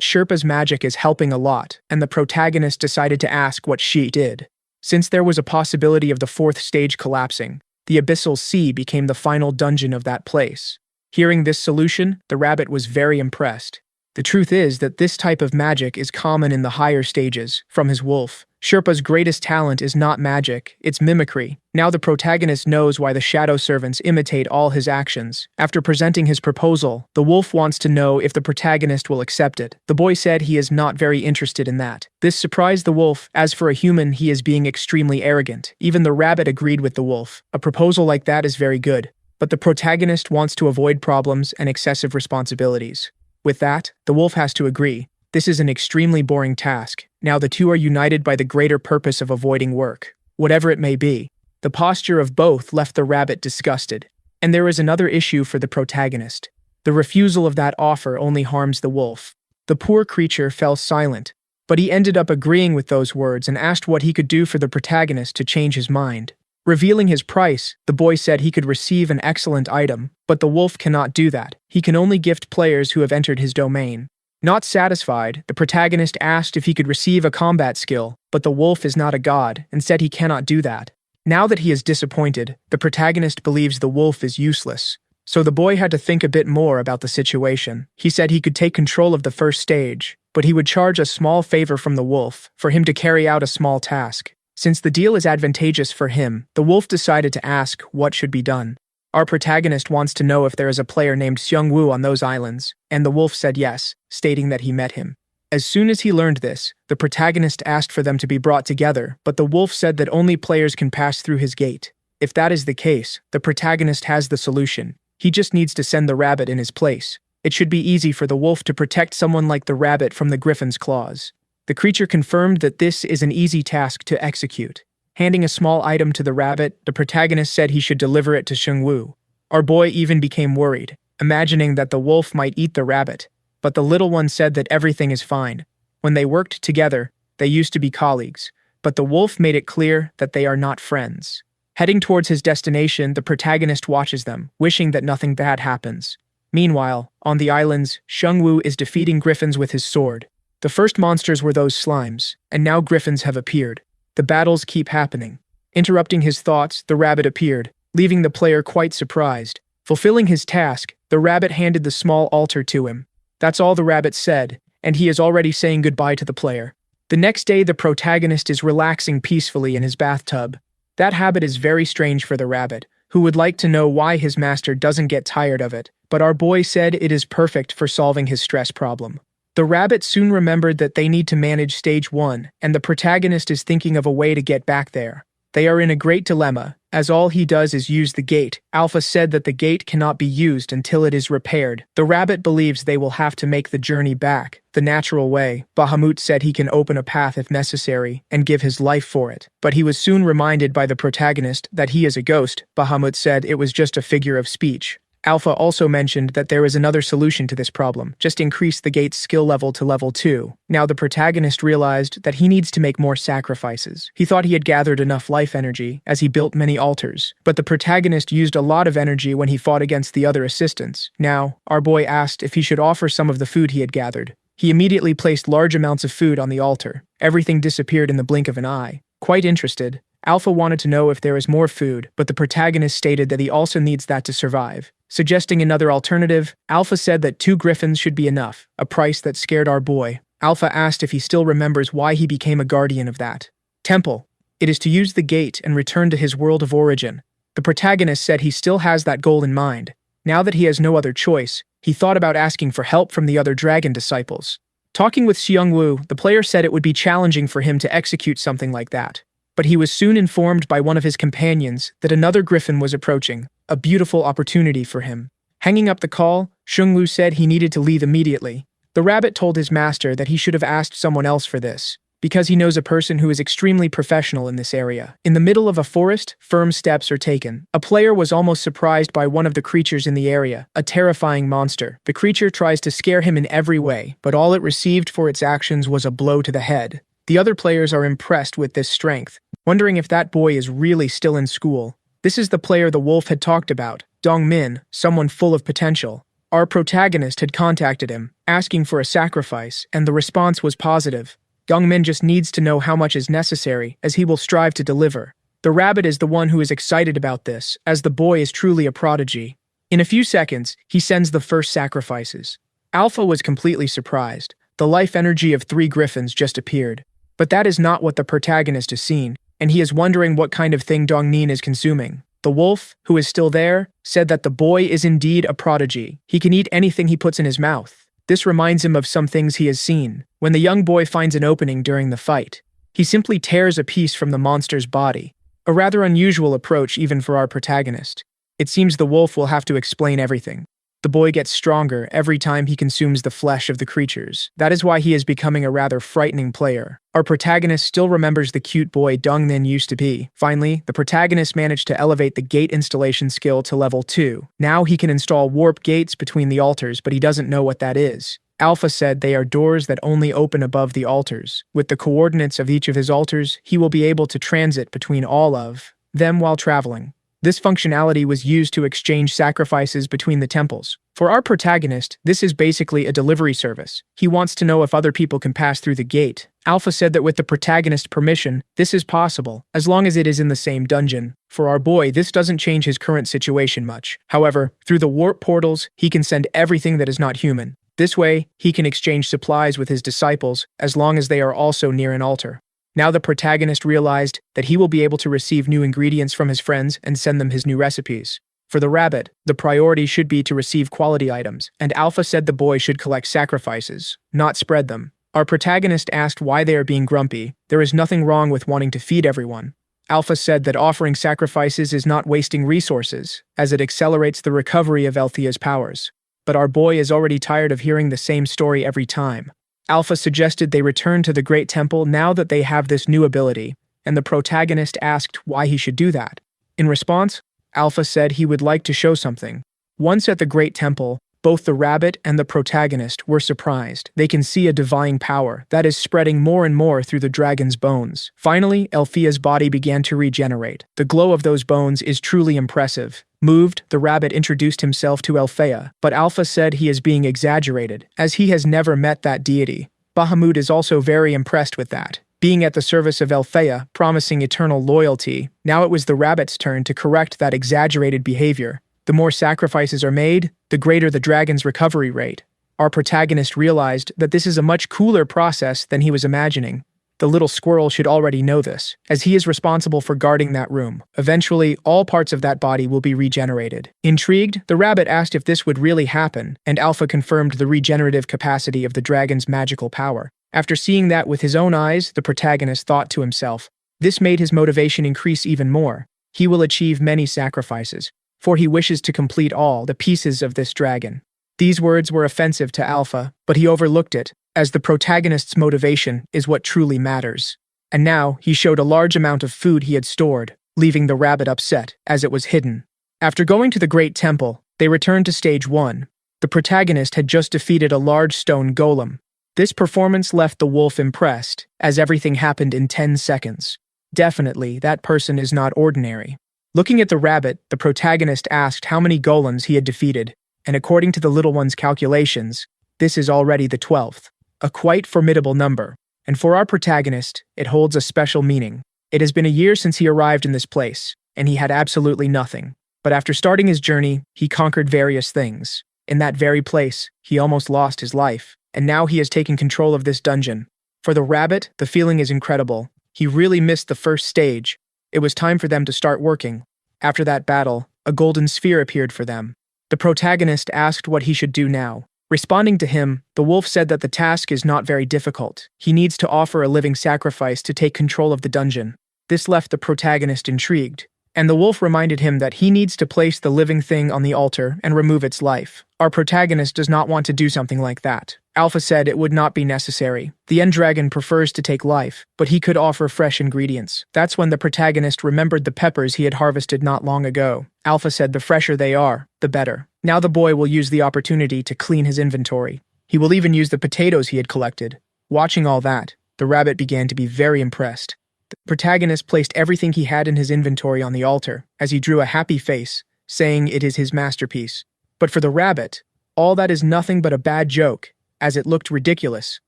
Sherpa's magic is helping a lot, and the protagonist decided to ask what she did. Since there was a possibility of the 4th stage collapsing, the Abyssal Sea became the final dungeon of that place. Hearing this solution, the rabbit was very impressed. The truth is that this type of magic is common in the higher stages, from his wolf. Sherpa's greatest talent is not magic, it's mimicry. Now the protagonist knows why the shadow servants imitate all his actions. After presenting his proposal, the wolf wants to know if the protagonist will accept it. The boy said he is not very interested in that. This surprised the wolf, as for a human he is being extremely arrogant. Even the rabbit agreed with the wolf. A proposal like that is very good. But the protagonist wants to avoid problems and excessive responsibilities. With that, the wolf has to agree. This is an extremely boring task. Now the two are united by the greater purpose of avoiding work, whatever it may be. The posture of both left the rabbit disgusted. And there is another issue for the protagonist. The refusal of that offer only harms the wolf. The poor creature fell silent, but he ended up agreeing with those words and asked what he could do for the protagonist to change his mind. Revealing his price, the boy said he could receive an excellent item, but the wolf cannot do that. He can only gift players who have entered his domain. Not satisfied, the protagonist asked if he could receive a combat skill, but the wolf is not a god and said he cannot do that. Now that he is disappointed, the protagonist believes the wolf is useless. So the boy had to think a bit more about the situation. He said he could take control of the 1st stage, but he would charge a small favor from the wolf for him to carry out a small task. Since the deal is advantageous for him, the wolf decided to ask what should be done. Our protagonist wants to know if there is a player named Seungwoo on those islands, and the wolf said yes, stating that he met him. As soon as he learned this, the protagonist asked for them to be brought together, but the wolf said that only players can pass through his gate. If that is the case, the protagonist has the solution. He just needs to send the rabbit in his place. It should be easy for the wolf to protect someone like the rabbit from the griffin's claws. The creature confirmed that this is an easy task to execute. Handing a small item to the rabbit, the protagonist said he should deliver it to Seungwoo. Our boy even became worried, imagining that the wolf might eat the rabbit, but the little one said that everything is fine. When they worked together, they used to be colleagues, but the wolf made it clear that they are not friends. Heading towards his destination, the protagonist watches them, wishing that nothing bad happens. Meanwhile, on the islands, Seungwoo is defeating griffins with his sword. The first monsters were those slimes, and now griffins have appeared. The battles keep happening. Interrupting his thoughts, the rabbit appeared, leaving the player quite surprised. Fulfilling his task, the rabbit handed the small altar to him. That's all the rabbit said, and he is already saying goodbye to the player. The next day, the protagonist is relaxing peacefully in his bathtub. That habit is very strange for the rabbit, who would like to know why his master doesn't get tired of it, but our boy said it is perfect for solving his stress problem. The rabbit soon remembered that they need to manage stage 1, and the protagonist is thinking of a way to get back there. They are in a great dilemma, as all he does is use the gate. Alpha said that the gate cannot be used until it is repaired. The rabbit believes they will have to make the journey back the natural way. Bahamut said he can open a path if necessary and give his life for it. But he was soon reminded by the protagonist that he is a ghost. Bahamut said it was just a figure of speech. Alpha also mentioned that there is another solution to this problem, just increase the gate's skill level to level 2. Now the protagonist realized that he needs to make more sacrifices. He thought he had gathered enough life energy, as he built many altars, but the protagonist used a lot of energy when he fought against the other assistants. Now, our boy asked if he should offer some of the food he had gathered. He immediately placed large amounts of food on the altar. Everything disappeared in the blink of an eye. Quite interested, Alpha wanted to know if there is more food, but the protagonist stated that he also needs that to survive. Suggesting another alternative, Alpha said that 2 griffins should be enough, a price that scared our boy. Alpha asked if he still remembers why he became a guardian of that temple. It is to use the gate and return to his world of origin. The protagonist said he still has that goal in mind. Now that he has no other choice, he thought about asking for help from the other dragon disciples. Talking with Xiongwu, the player said it would be challenging for him to execute something like that. But he was soon informed by one of his companions that another griffin was approaching, a beautiful opportunity for him. Hanging up the call, Xiongwu said he needed to leave immediately. The rabbit told his master that he should have asked someone else for this, because he knows a person who is extremely professional in this area. In the middle of a forest, firm steps are taken. A player was almost surprised by one of the creatures in the area, a terrifying monster. The creature tries to scare him in every way, but all it received for its actions was a blow to the head. The other players are impressed with this strength, wondering if that boy is really still in school. This is the player the wolf had talked about, Dongmin, someone full of potential. Our protagonist had contacted him, asking for a sacrifice, and the response was positive. Dongmin just needs to know how much is necessary, as he will strive to deliver. The rabbit is the one who is excited about this, as the boy is truly a prodigy. In a few seconds, he sends the first sacrifices. Alpha was completely surprised. The life energy of 3 griffins just appeared. But that is not what the protagonist has seen, and he is wondering what kind of thing Dongnin is consuming. The wolf, who is still there, said that the boy is indeed a prodigy. He can eat anything he puts in his mouth. This reminds him of some things he has seen. When the young boy finds an opening during the fight, he simply tears a piece from the monster's body. A rather unusual approach even for our protagonist. It seems the wolf will have to explain everything. The boy gets stronger every time he consumes the flesh of the creatures. That is why he is becoming a rather frightening player. Our protagonist still remembers the cute boy Dongmin used to be. Finally, the protagonist managed to elevate the gate installation skill to level 2. Now he can install warp gates between the altars, but he doesn't know what that is. Alpha said they are doors that only open above the altars. With the coordinates of each of his altars, he will be able to transit between all of them while traveling. This functionality was used to exchange sacrifices between the temples. For our protagonist, this is basically a delivery service. He wants to know if other people can pass through the gate. Alpha said that with the protagonist's permission, this is possible, as long as it is in the same dungeon. For our boy, this doesn't change his current situation much. However, through the warp portals, he can send everything that is not human. This way, he can exchange supplies with his disciples, as long as they are also near an altar. Now the protagonist realized that he will be able to receive new ingredients from his friends and send them his new recipes. For the rabbit, the priority should be to receive quality items, and Alpha said the boy should collect sacrifices, not spread them. Our protagonist asked why they are being grumpy. There is nothing wrong with wanting to feed everyone. Alpha said that offering sacrifices is not wasting resources, as it accelerates the recovery of Althea's powers. But our boy is already tired of hearing the same story every time. Alpha suggested they return to the Great Temple now that they have this new ability, and the protagonist asked why he should do that. In response, Alpha said he would like to show something. Once at the Great Temple, both the rabbit and the protagonist were surprised. They can see a divine power that is spreading more and more through the dragon's bones. Finally, Althea's body began to regenerate. The glow of those bones is truly impressive. Moved, the rabbit introduced himself to Althea, but Alpha said he is being exaggerated, as he has never met that deity. Bahamut is also very impressed with that. being at the service of Althea, promising eternal loyalty. Now it was the rabbit's turn to correct that exaggerated behavior. The more sacrifices are made, the greater the dragon's recovery rate. Our protagonist realized that this is a much cooler process than he was imagining. The little squirrel should already know this, as he is responsible for guarding that room. Eventually, all parts of that body will be regenerated. Intrigued, the rabbit asked if this would really happen, and Alpha confirmed the regenerative capacity of the dragon's magical power. After seeing that with his own eyes, the protagonist thought to himself, this made his motivation increase even more. He will achieve many sacrifices, for he wishes to complete all the pieces of this dragon. These words were offensive to Alpha, but he overlooked it, as the protagonist's motivation is what truly matters. And now, he showed a large amount of food he had stored, leaving the rabbit upset, as it was hidden. After going to the Great Temple, they returned to Stage 1. The protagonist had just defeated a large stone golem. This performance left the wolf impressed, as everything happened in 10 seconds. Definitely, that person is not ordinary. Looking at the rabbit, the protagonist asked how many golems he had defeated, and according to the little one's calculations, this is already the 12th. A quite formidable number, and for our protagonist, it holds a special meaning. It has been a year since he arrived in this place, and he had absolutely nothing. But after starting his journey, he conquered various things. In that very place, he almost lost his life, and now he has taken control of this dungeon. For the rabbit, the feeling is incredible. He really missed the first stage. It was time for them to start working. After that battle, a golden sphere appeared for them. The protagonist asked what he should do now. Responding to him, the wolf said that the task is not very difficult. He needs to offer a living sacrifice to take control of the dungeon. This left the protagonist intrigued, and the wolf reminded him that he needs to place the living thing on the altar and remove its life. Our protagonist does not want to do something like that. Alpha said it would not be necessary. The end dragon prefers to take life, but he could offer fresh ingredients. That's when the protagonist remembered the peppers he had harvested not long ago. Alpha said the fresher they are, the better. Now the boy will use the opportunity to clean his inventory. He will even use the potatoes he had collected. Watching all that, the rabbit began to be very impressed. The protagonist placed everything he had in his inventory on the altar, as he drew a happy face, saying it is his masterpiece. But for the rabbit, all that is nothing but a bad joke, as it looked ridiculous.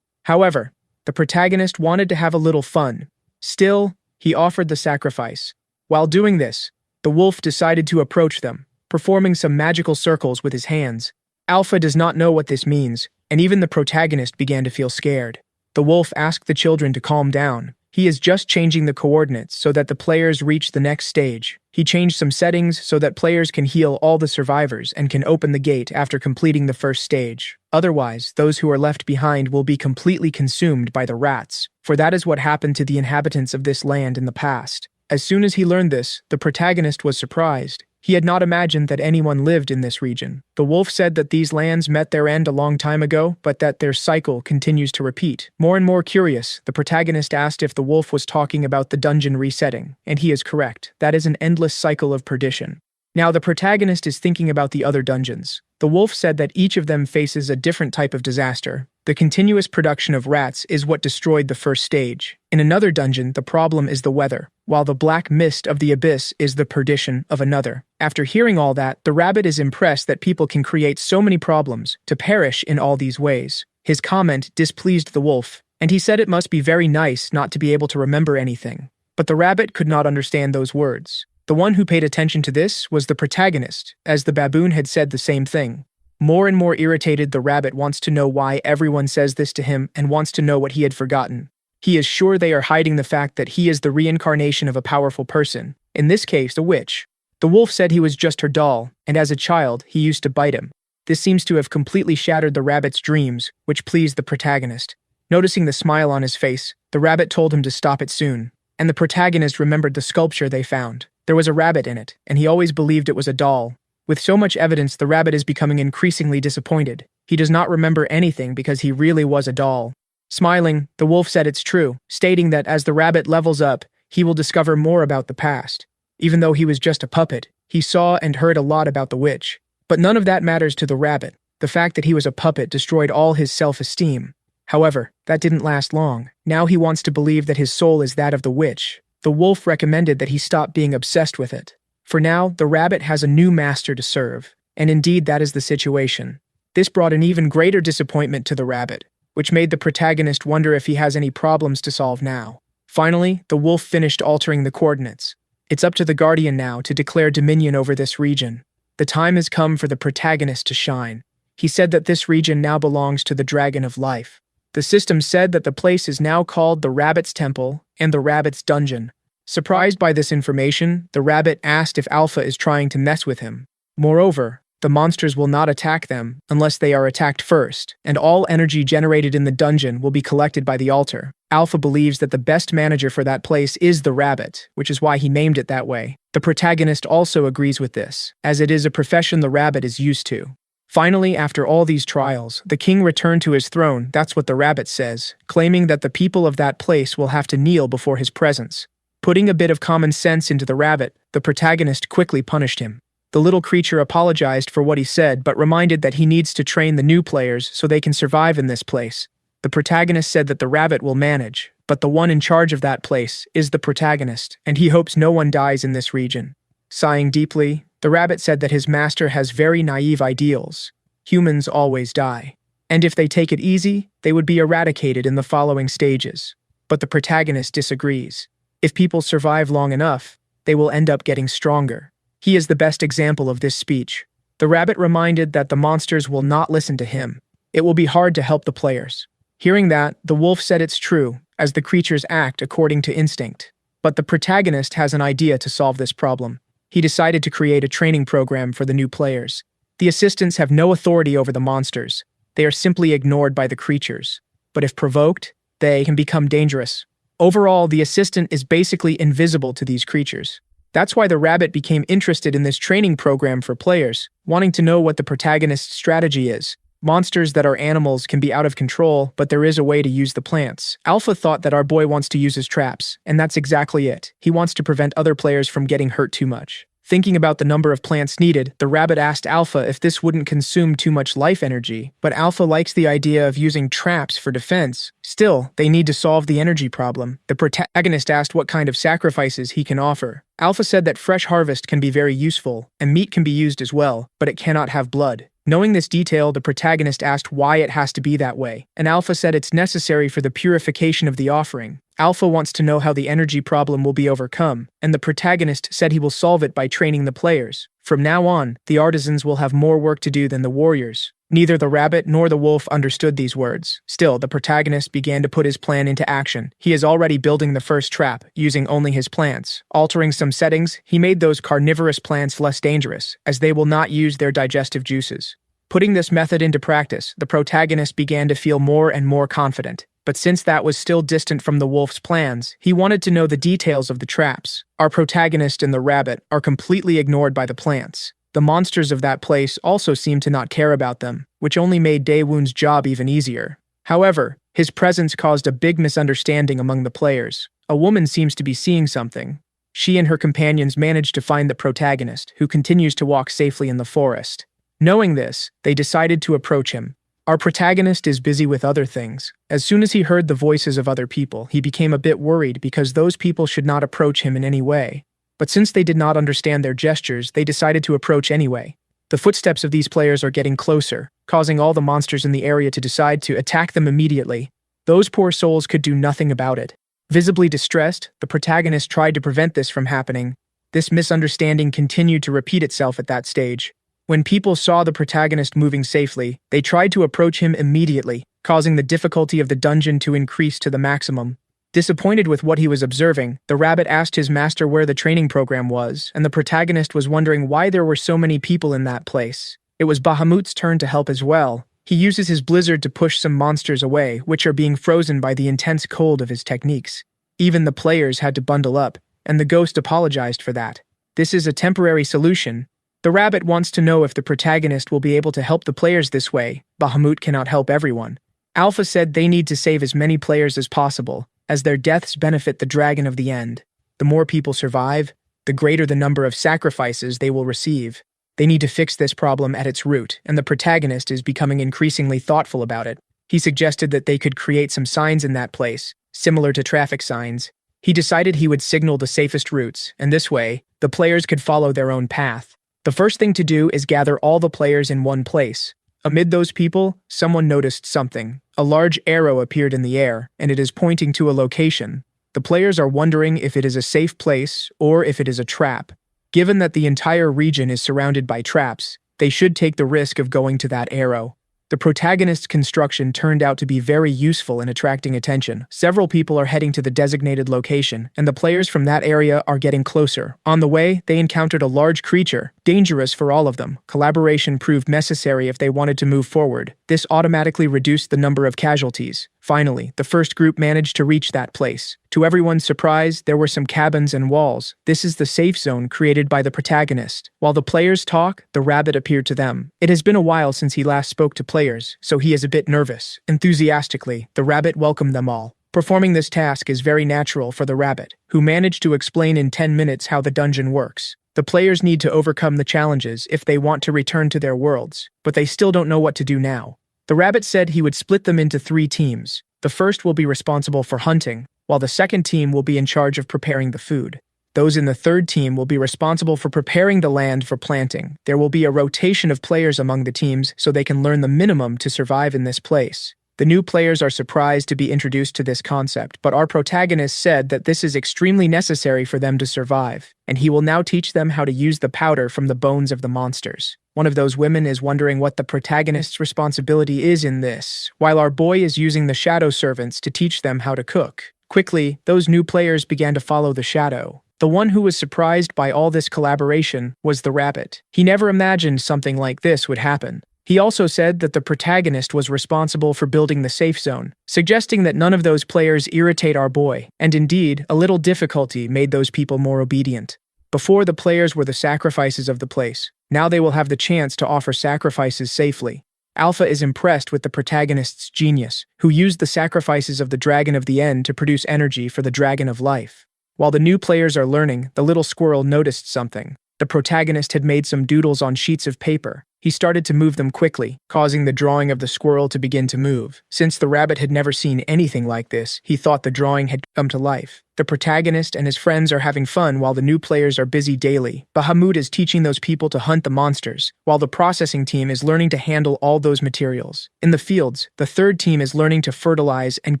However, the protagonist wanted to have a little fun. Still, he offered the sacrifice. While doing this, the wolf decided to approach them, performing some magical circles with his hands. Alpha does not know what this means, and even the protagonist began to feel scared. The wolf asked the children to calm down. He is just changing the coordinates so that the players reach the next stage. He changed some settings so that players can heal all the survivors and can open the gate after completing the first stage. Otherwise, those who are left behind will be completely consumed by the rats, for that is what happened to the inhabitants of this land in the past. As soon as he learned this, the protagonist was surprised. He had not imagined that anyone lived in this region. The wolf said that these lands met their end a long time ago, but that their cycle continues to repeat. More and more curious, the protagonist asked if the wolf was talking about the dungeon resetting, and he is correct. That is an endless cycle of perdition. Now the protagonist is thinking about the other dungeons. The wolf said that each of them faces a different type of disaster. The continuous production of rats is what destroyed the first stage. In another dungeon, the problem is the weather, while the black mist of the abyss is the perdition of another. After hearing all that, the rabbit is impressed that people can create so many problems to perish in all these ways. His comment displeased the wolf, and he said it must be very nice not to be able to remember anything. But the rabbit could not understand those words. The one who paid attention to this was the protagonist, as the baboon had said the same thing. More and more irritated, the rabbit wants to know why everyone says this to him and wants to know what he had forgotten. He is sure they are hiding the fact that he is the reincarnation of a powerful person, in this case, a witch. The wolf said he was just her doll, and as a child, he used to bite him. This seems to have completely shattered the rabbit's dreams, which pleased the protagonist. Noticing the smile on his face, the rabbit told him to stop it soon, and the protagonist remembered the sculpture they found. There was a rabbit in it, and he always believed it was a doll. With so much evidence, the rabbit is becoming increasingly disappointed. He does not remember anything because he really was a doll. Smiling, the wolf said it's true, stating that as the rabbit levels up, he will discover more about the past. Even though he was just a puppet, he saw and heard a lot about the witch. But none of that matters to the rabbit. The fact that he was a puppet destroyed all his self-esteem. However, that didn't last long. Now he wants to believe that his soul is that of the witch. The wolf recommended that he stop being obsessed with it. For now, the rabbit has a new master to serve, and indeed that is the situation. This brought an even greater disappointment to the rabbit, which made the protagonist wonder if he has any problems to solve now. Finally, the wolf finished altering the coordinates. It's up to the Guardian now to declare dominion over this region. The time has come for the protagonist to shine. He said that this region now belongs to the Dragon of Life. The system said that the place is now called the Rabbit's Temple and the Rabbit's Dungeon. Surprised by this information, the rabbit asked if Alpha is trying to mess with him. Moreover, the monsters will not attack them unless they are attacked first, and all energy generated in the dungeon will be collected by the altar. Alpha believes that the best manager for that place is the rabbit, which is why he named it that way. The protagonist also agrees with this, as it is a profession the rabbit is used to. Finally, after all these trials, the king returned to his throne, that's what the rabbit says, claiming that the people of that place will have to kneel before his presence. Putting a bit of common sense into the rabbit, the protagonist quickly punished him. The little creature apologized for what he said, but reminded that he needs to train the new players so they can survive in this place. The protagonist said that the rabbit will manage, but the one in charge of that place is the protagonist, and he hopes no one dies in this region. Sighing deeply, the rabbit said that his master has very naive ideals. Humans always die. And if they take it easy, they would be eradicated in the following stages. But the protagonist disagrees. If people survive long enough, they will end up getting stronger. He is the best example of this speech. The rabbit reminded that the monsters will not listen to him. It will be hard to help the players. Hearing that, the wolf said it's true, as the creatures act according to instinct. But the protagonist has an idea to solve this problem. He decided to create a training program for the new players. The assistants have no authority over the monsters. They are simply ignored by the creatures. But if provoked, they can become dangerous. Overall, the assistant is basically invisible to these creatures. That's why the rabbit became interested in this training program for players, wanting to know what the protagonist's strategy is. Monsters that are animals can be out of control, but there is a way to use the plants. Alpha thought that our boy wants to use his traps, and that's exactly it. He wants to prevent other players from getting hurt too much. Thinking about the number of plants needed, the rabbit asked Alpha if this wouldn't consume too much life energy, but Alpha likes the idea of using traps for defense. Still, they need to solve the energy problem. The protagonist asked what kind of sacrifices he can offer. Alpha said that fresh harvest can be very useful, and meat can be used as well, but it cannot have blood. Knowing this detail, the protagonist asked why it has to be that way, and Alpha said it's necessary for the purification of the offering. Alpha wants to know how the energy problem will be overcome, and the protagonist said he will solve it by training the players. From now on, the artisans will have more work to do than the warriors. Neither the rabbit nor the wolf understood these words. Still, the protagonist began to put his plan into action. He is already building the first trap, using only his plants. Altering some settings, he made those carnivorous plants less dangerous, as they will not use their digestive juices. Putting this method into practice, the protagonist began to feel more and more confident. But since that was still distant from the wolf's plans, he wanted to know the details of the traps. Our protagonist and the rabbit are completely ignored by the plants. The monsters of that place also seemed to not care about them, which only made Daewon's job even easier. However, his presence caused a big misunderstanding among the players. A woman seems to be seeing something. She and her companions managed to find the protagonist, who continues to walk safely in the forest. Knowing this, they decided to approach him. Our protagonist is busy with other things. As soon as he heard the voices of other people, he became a bit worried because those people should not approach him in any way. But since they did not understand their gestures, they decided to approach anyway. The footsteps of these players are getting closer, causing all the monsters in the area to decide to attack them immediately. Those poor souls could do nothing about it. Visibly distressed, the protagonist tried to prevent this from happening. This misunderstanding continued to repeat itself at that stage. When people saw the protagonist moving safely, they tried to approach him immediately, causing the difficulty of the dungeon to increase to the maximum. Disappointed with what he was observing, the rabbit asked his master where the training program was, and the protagonist was wondering why there were so many people in that place. It was Bahamut's turn to help as well. He uses his blizzard to push some monsters away, which are being frozen by the intense cold of his techniques. Even the players had to bundle up, and the ghost apologized for that. This is a temporary solution. The rabbit wants to know if the protagonist will be able to help the players this way. Bahamut cannot help everyone. Alpha said they need to save as many players as possible, as their deaths benefit the Dragon of the End. The more people survive, the greater the number of sacrifices they will receive. They need to fix this problem at its root, and the protagonist is becoming increasingly thoughtful about it. He suggested that they could create some signs in that place, similar to traffic signs. He decided he would signal the safest routes, and this way, the players could follow their own path. The first thing to do is gather all the players in one place. Amid those people, someone noticed something. A large arrow appeared in the air, and it is pointing to a location. The players are wondering if it is a safe place or if it is a trap. Given that the entire region is surrounded by traps, they should take the risk of going to that arrow. The protagonist's construction turned out to be very useful in attracting attention. Several people are heading to the designated location, and the players from that area are getting closer. On the way, they encountered a large creature, dangerous for all of them. Collaboration proved necessary if they wanted to move forward. This automatically reduced the number of casualties. Finally, the first group managed to reach that place. To everyone's surprise, there were some cabins and walls. This is the safe zone created by the protagonist. While the players talk, the rabbit appeared to them. It has been a while since he last spoke to players, so he is a bit nervous. Enthusiastically, the rabbit welcomed them all. Performing this task is very natural for the rabbit, who managed to explain in 10 minutes how the dungeon works. The players need to overcome the challenges if they want to return to their worlds, but they still don't know what to do now. The rabbit said he would split them into 3 teams. The first will be responsible for hunting, while the second team will be in charge of preparing the food. Those in the third team will be responsible for preparing the land for planting. There will be a rotation of players among the teams so they can learn the minimum to survive in this place. The new players are surprised to be introduced to this concept, but our protagonist said that this is extremely necessary for them to survive, and he will now teach them how to use the powder from the bones of the monsters. One of those women is wondering what the protagonist's responsibility is in this, while our boy is using the shadow servants to teach them how to cook. Quickly, those new players began to follow the shadow. The one who was surprised by all this collaboration was the rabbit. He never imagined something like this would happen. He also said that the protagonist was responsible for building the safe zone, suggesting that none of those players irritate our boy, and indeed, a little difficulty made those people more obedient. Before, the players were the sacrifices of the place. Now they will have the chance to offer sacrifices safely. Alpha is impressed with the protagonist's genius, who used the sacrifices of the Dragon of the End to produce energy for the Dragon of Life. While the new players are learning, the little squirrel noticed something. The protagonist had made some doodles on sheets of paper. He started to move them quickly, causing the drawing of the squirrel to begin to move. Since the rabbit had never seen anything like this, he thought the drawing had come to life. The protagonist and his friends are having fun while the new players are busy daily. Bahamut is teaching those people to hunt the monsters, while the processing team is learning to handle all those materials. In the fields, the third team is learning to fertilize and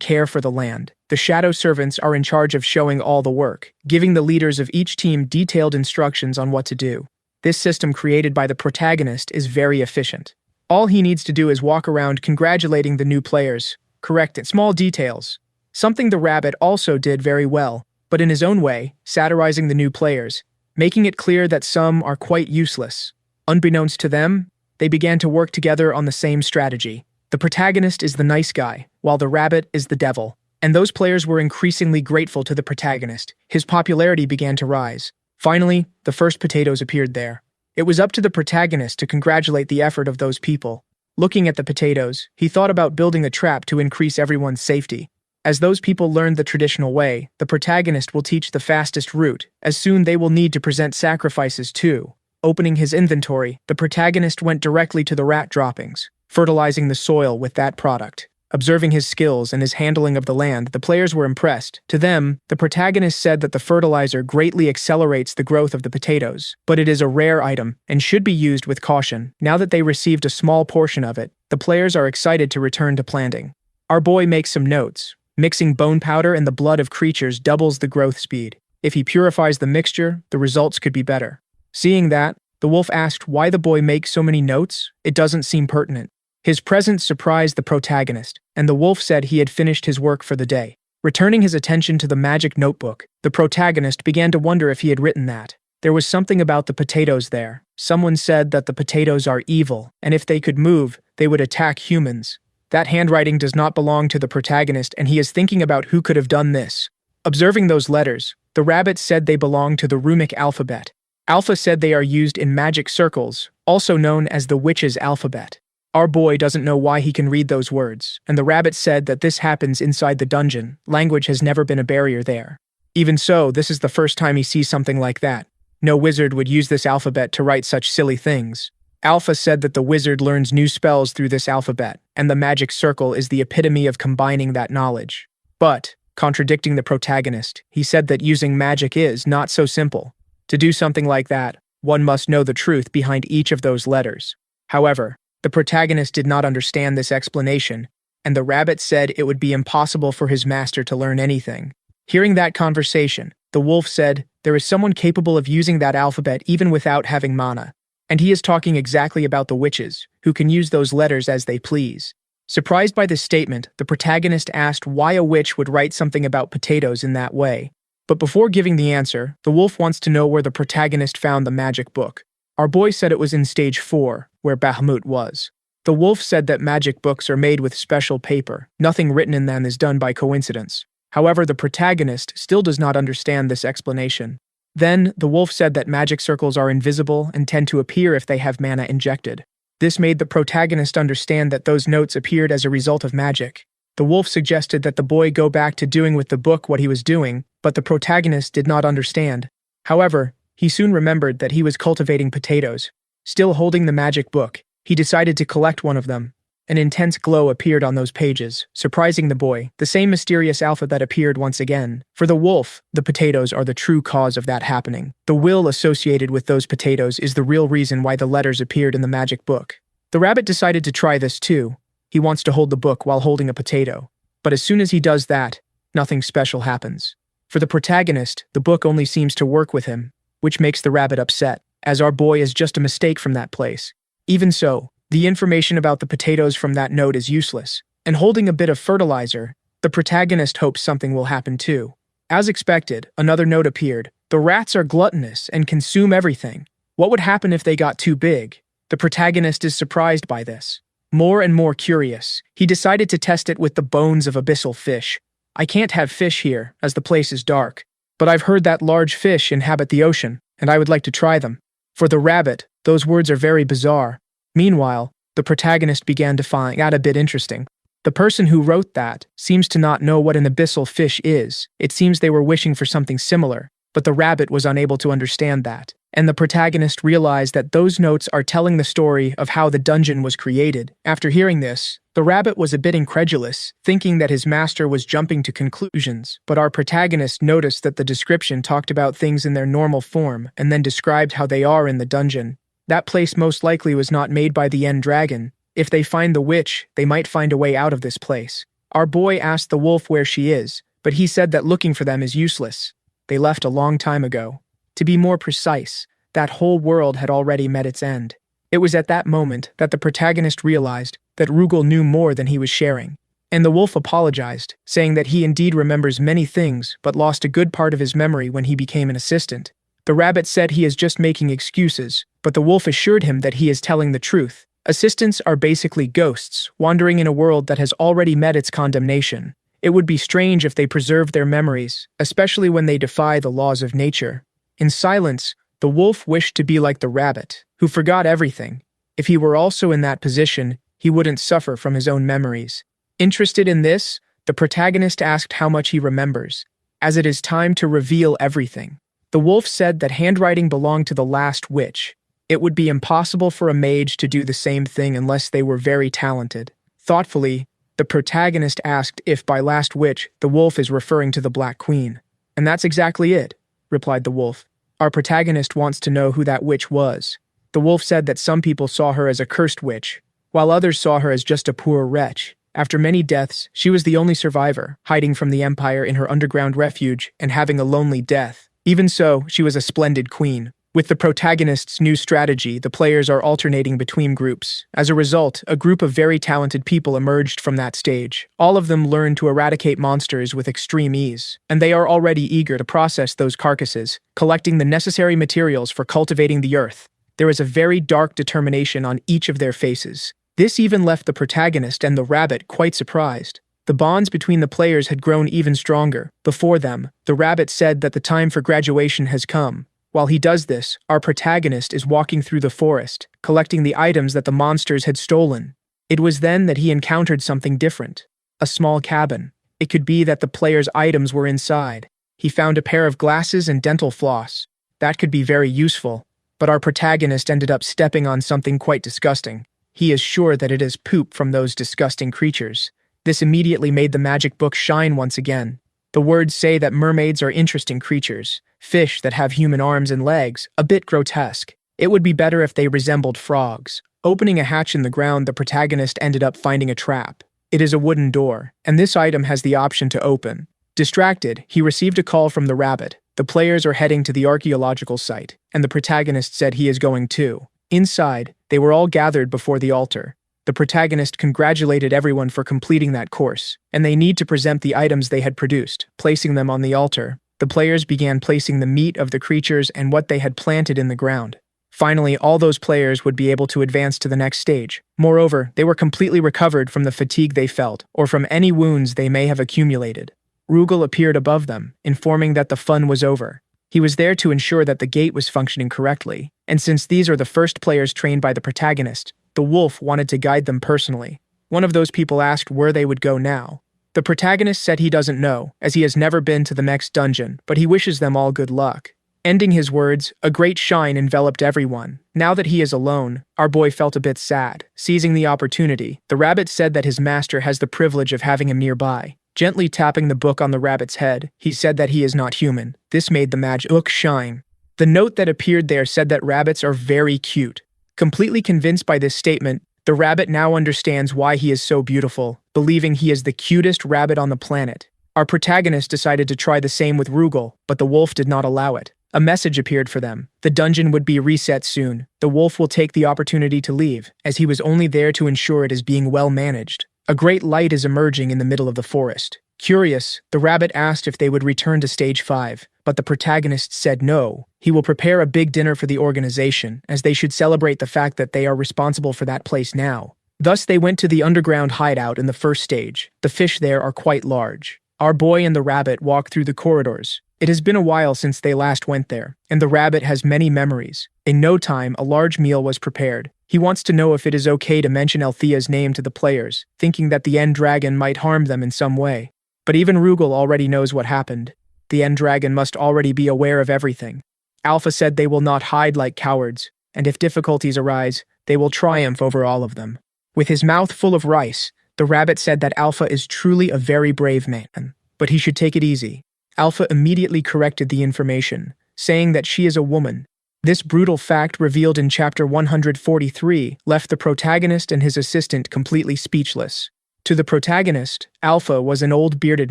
care for the land. The shadow servants are in charge of showing all the work, giving the leaders of each team detailed instructions on what to do. This system created by the protagonist is very efficient. All he needs to do is walk around congratulating the new players, correcting small details. Something the rabbit also did very well, but in his own way, satirizing the new players, making it clear that some are quite useless. Unbeknownst to them, they began to work together on the same strategy. The protagonist is the nice guy, while the rabbit is the devil. And those players were increasingly grateful to the protagonist. His popularity began to rise. Finally, the first potatoes appeared there. It was up to the protagonist to congratulate the effort of those people. Looking at the potatoes, he thought about building a trap to increase everyone's safety. As those people learned the traditional way, the protagonist will teach the fastest route, as soon they will need to present sacrifices too. Opening his inventory, the protagonist went directly to the rat droppings, fertilizing the soil with that product. Observing his skills and his handling of the land, the players were impressed. To them, the protagonist said that the fertilizer greatly accelerates the growth of the potatoes, but it is a rare item and should be used with caution. Now that they received a small portion of it, the players are excited to return to planting. Our boy makes some notes. Mixing bone powder and the blood of creatures doubles the growth speed. If he purifies the mixture, the results could be better. Seeing that, the wolf asked why the boy makes so many notes. It doesn't seem pertinent. His presence surprised the protagonist, and the wolf said he had finished his work for the day. Returning his attention to the magic notebook, the protagonist began to wonder if he had written that. There was something about the potatoes there. Someone said that the potatoes are evil, and if they could move, they would attack humans. That handwriting does not belong to the protagonist, and he is thinking about who could have done this. Observing those letters, the rabbit said they belong to the runic alphabet. Alpha said they are used in magic circles, also known as the witch's alphabet. Our boy doesn't know why he can read those words, and the rabbit said that this happens inside the dungeon. Language has never been a barrier there. Even so, this is the first time he sees something like that. No wizard would use this alphabet to write such silly things. Alpha said that the wizard learns new spells through this alphabet, and the magic circle is the epitome of combining that knowledge. But, contradicting the protagonist, he said that using magic is not so simple. To do something like that, one must know the truth behind each of those letters. However, the protagonist did not understand this explanation, and the rabbit said it would be impossible for his master to learn anything. Hearing that conversation, the wolf said, "There is someone capable of using that alphabet even without having mana. And he is talking exactly about the witches, who can use those letters as they please." Surprised by this statement, the protagonist asked why a witch would write something about potatoes in that way. But before giving the answer, the wolf wants to know where the protagonist found the magic book. Our boy said it was in stage 4, where Bahamut was. The wolf said that magic books are made with special paper. Nothing written in them is done by coincidence. However, the protagonist still does not understand this explanation. Then, the wolf said that magic circles are invisible and tend to appear if they have mana injected. This made the protagonist understand that those notes appeared as a result of magic. The wolf suggested that the boy go back to doing with the book what he was doing, but the protagonist did not understand. However, he soon remembered that he was cultivating potatoes. Still holding the magic book, he decided to collect one of them. An intense glow appeared on those pages, surprising the boy. The same mysterious alphabet appeared once again. For the wolf, the potatoes are the true cause of that happening. The will associated with those potatoes is the real reason why the letters appeared in the magic book. The rabbit decided to try this too. He wants to hold the book while holding a potato. But as soon as he does that, nothing special happens. For the protagonist, the book only seems to work with him, which makes the rabbit upset, as our boy is just a mistake from that place. Even so, the information about the potatoes from that note is useless, and holding a bit of fertilizer, the protagonist hopes something will happen too. As expected, another note appeared. The rats are gluttonous and consume everything. What would happen if they got too big? The protagonist is surprised by this. More and more curious, he decided to test it with the bones of abyssal fish. "I can't have fish here, as the place is dark. But I've heard that large fish inhabit the ocean, and I would like to try them." For the rabbit, those words are very bizarre. Meanwhile, the protagonist began to find that a bit interesting. The person who wrote that seems to not know what an abyssal fish is. It seems they were wishing for something similar, but the rabbit was unable to understand that. And the protagonist realized that those notes are telling the story of how the dungeon was created. After hearing this, the rabbit was a bit incredulous, thinking that his master was jumping to conclusions. But our protagonist noticed that the description talked about things in their normal form and then described how they are in the dungeon. That place most likely was not made by the end dragon. If they find the witch, they might find a way out of this place. Our boy asked the wolf where she is, but he said that looking for them is useless. They left a long time ago. To be more precise, that whole world had already met its end. It was at that moment that the protagonist realized that Rugal knew more than he was sharing. And the wolf apologized, saying that he indeed remembers many things but lost a good part of his memory when he became an assistant. The rabbit said he is just making excuses, but the wolf assured him that he is telling the truth. Assistants are basically ghosts, wandering in a world that has already met its condemnation. It would be strange if they preserved their memories, especially when they defy the laws of nature. In silence, the wolf wished to be like the rabbit, who forgot everything. If he were also in that position, he wouldn't suffer from his own memories. Interested in this, the protagonist asked how much he remembers, as it is time to reveal everything. The wolf said that handwriting belonged to the last witch. It would be impossible for a mage to do the same thing unless they were very talented. Thoughtfully, the protagonist asked if by last witch the wolf is referring to the Black Queen. "And that's exactly it," replied the wolf. "Our protagonist wants to know who that witch was." The wolf said that some people saw her as a cursed witch, while others saw her as just a poor wretch. After many deaths, she was the only survivor, hiding from the Empire in her underground refuge and having a lonely death. Even so, she was a splendid queen. With the protagonist's new strategy, the players are alternating between groups. As a result, a group of very talented people emerged from that stage. All of them learned to eradicate monsters with extreme ease, and they are already eager to process those carcasses, collecting the necessary materials for cultivating the earth. There is a very dark determination on each of their faces. This even left the protagonist and the rabbit quite surprised. The bonds between the players had grown even stronger. Before them, the rabbit said that the time for graduation has come. While he does this, our protagonist is walking through the forest, collecting the items that the monsters had stolen. It was then that he encountered something different. A small cabin. It could be that the player's items were inside. He found a pair of glasses and dental floss. That could be very useful. But our protagonist ended up stepping on something quite disgusting. He is sure that it is poop from those disgusting creatures. This immediately made the magic book shine once again. The words say that mermaids are interesting creatures, fish that have human arms and legs, a bit grotesque. It would be better if they resembled frogs. Opening a hatch in the ground, the protagonist ended up finding a trap. It is a wooden door, and this item has the option to open. Distracted, he received a call from the rabbit. The players are heading to the archaeological site, and the protagonist said he is going too. Inside, they were all gathered before the altar. The protagonist congratulated everyone for completing that course, and they need to present the items they had produced, placing them on the altar. The players began placing the meat of the creatures and what they had planted in the ground. Finally, all those players would be able to advance to the next stage. Moreover, they were completely recovered from the fatigue they felt, or from any wounds they may have accumulated. Rugal appeared above them, informing that the fun was over. He was there to ensure that the gate was functioning correctly, and since these are the first players trained by the protagonist, the wolf wanted to guide them personally. One of those people asked where they would go now. The protagonist said he doesn't know, as he has never been to the next dungeon, but he wishes them all good luck. Ending his words, a great shine enveloped everyone. Now that he is alone, our boy felt a bit sad. Seizing the opportunity, the rabbit said that his master has the privilege of having him nearby. Gently tapping the book on the rabbit's head, he said that he is not human. This made the magic shine. The note that appeared there said that rabbits are very cute. Completely convinced by this statement, the rabbit now understands why he is so beautiful, believing he is the cutest rabbit on the planet. Our protagonist decided to try the same with Rugal, but the wolf did not allow it. A message appeared for them. The dungeon would be reset soon. The wolf will take the opportunity to leave, as he was only there to ensure it is being well managed. A great light is emerging in the middle of the forest. Curious, the rabbit asked if they would return to stage 5, but the protagonist said no. He will prepare a big dinner for the organization, as they should celebrate the fact that they are responsible for that place now. Thus they went to the underground hideout in the first stage. The fish there are quite large. Our boy and the rabbit walk through the corridors. It has been a while since they last went there, and the rabbit has many memories. In no time, a large meal was prepared. He wants to know if it is okay to mention Althea's name to the players, thinking that the end dragon might harm them in some way. But even Rugal already knows what happened. The end dragon must already be aware of everything. Alpha said they will not hide like cowards, and if difficulties arise, they will triumph over all of them. With his mouth full of rice, the rabbit said that Alpha is truly a very brave man, but he should take it easy. Alpha immediately corrected the information, saying that she is a woman. This brutal fact revealed in chapter 143 left the protagonist and his assistant completely speechless. To the protagonist, Alpha was an old bearded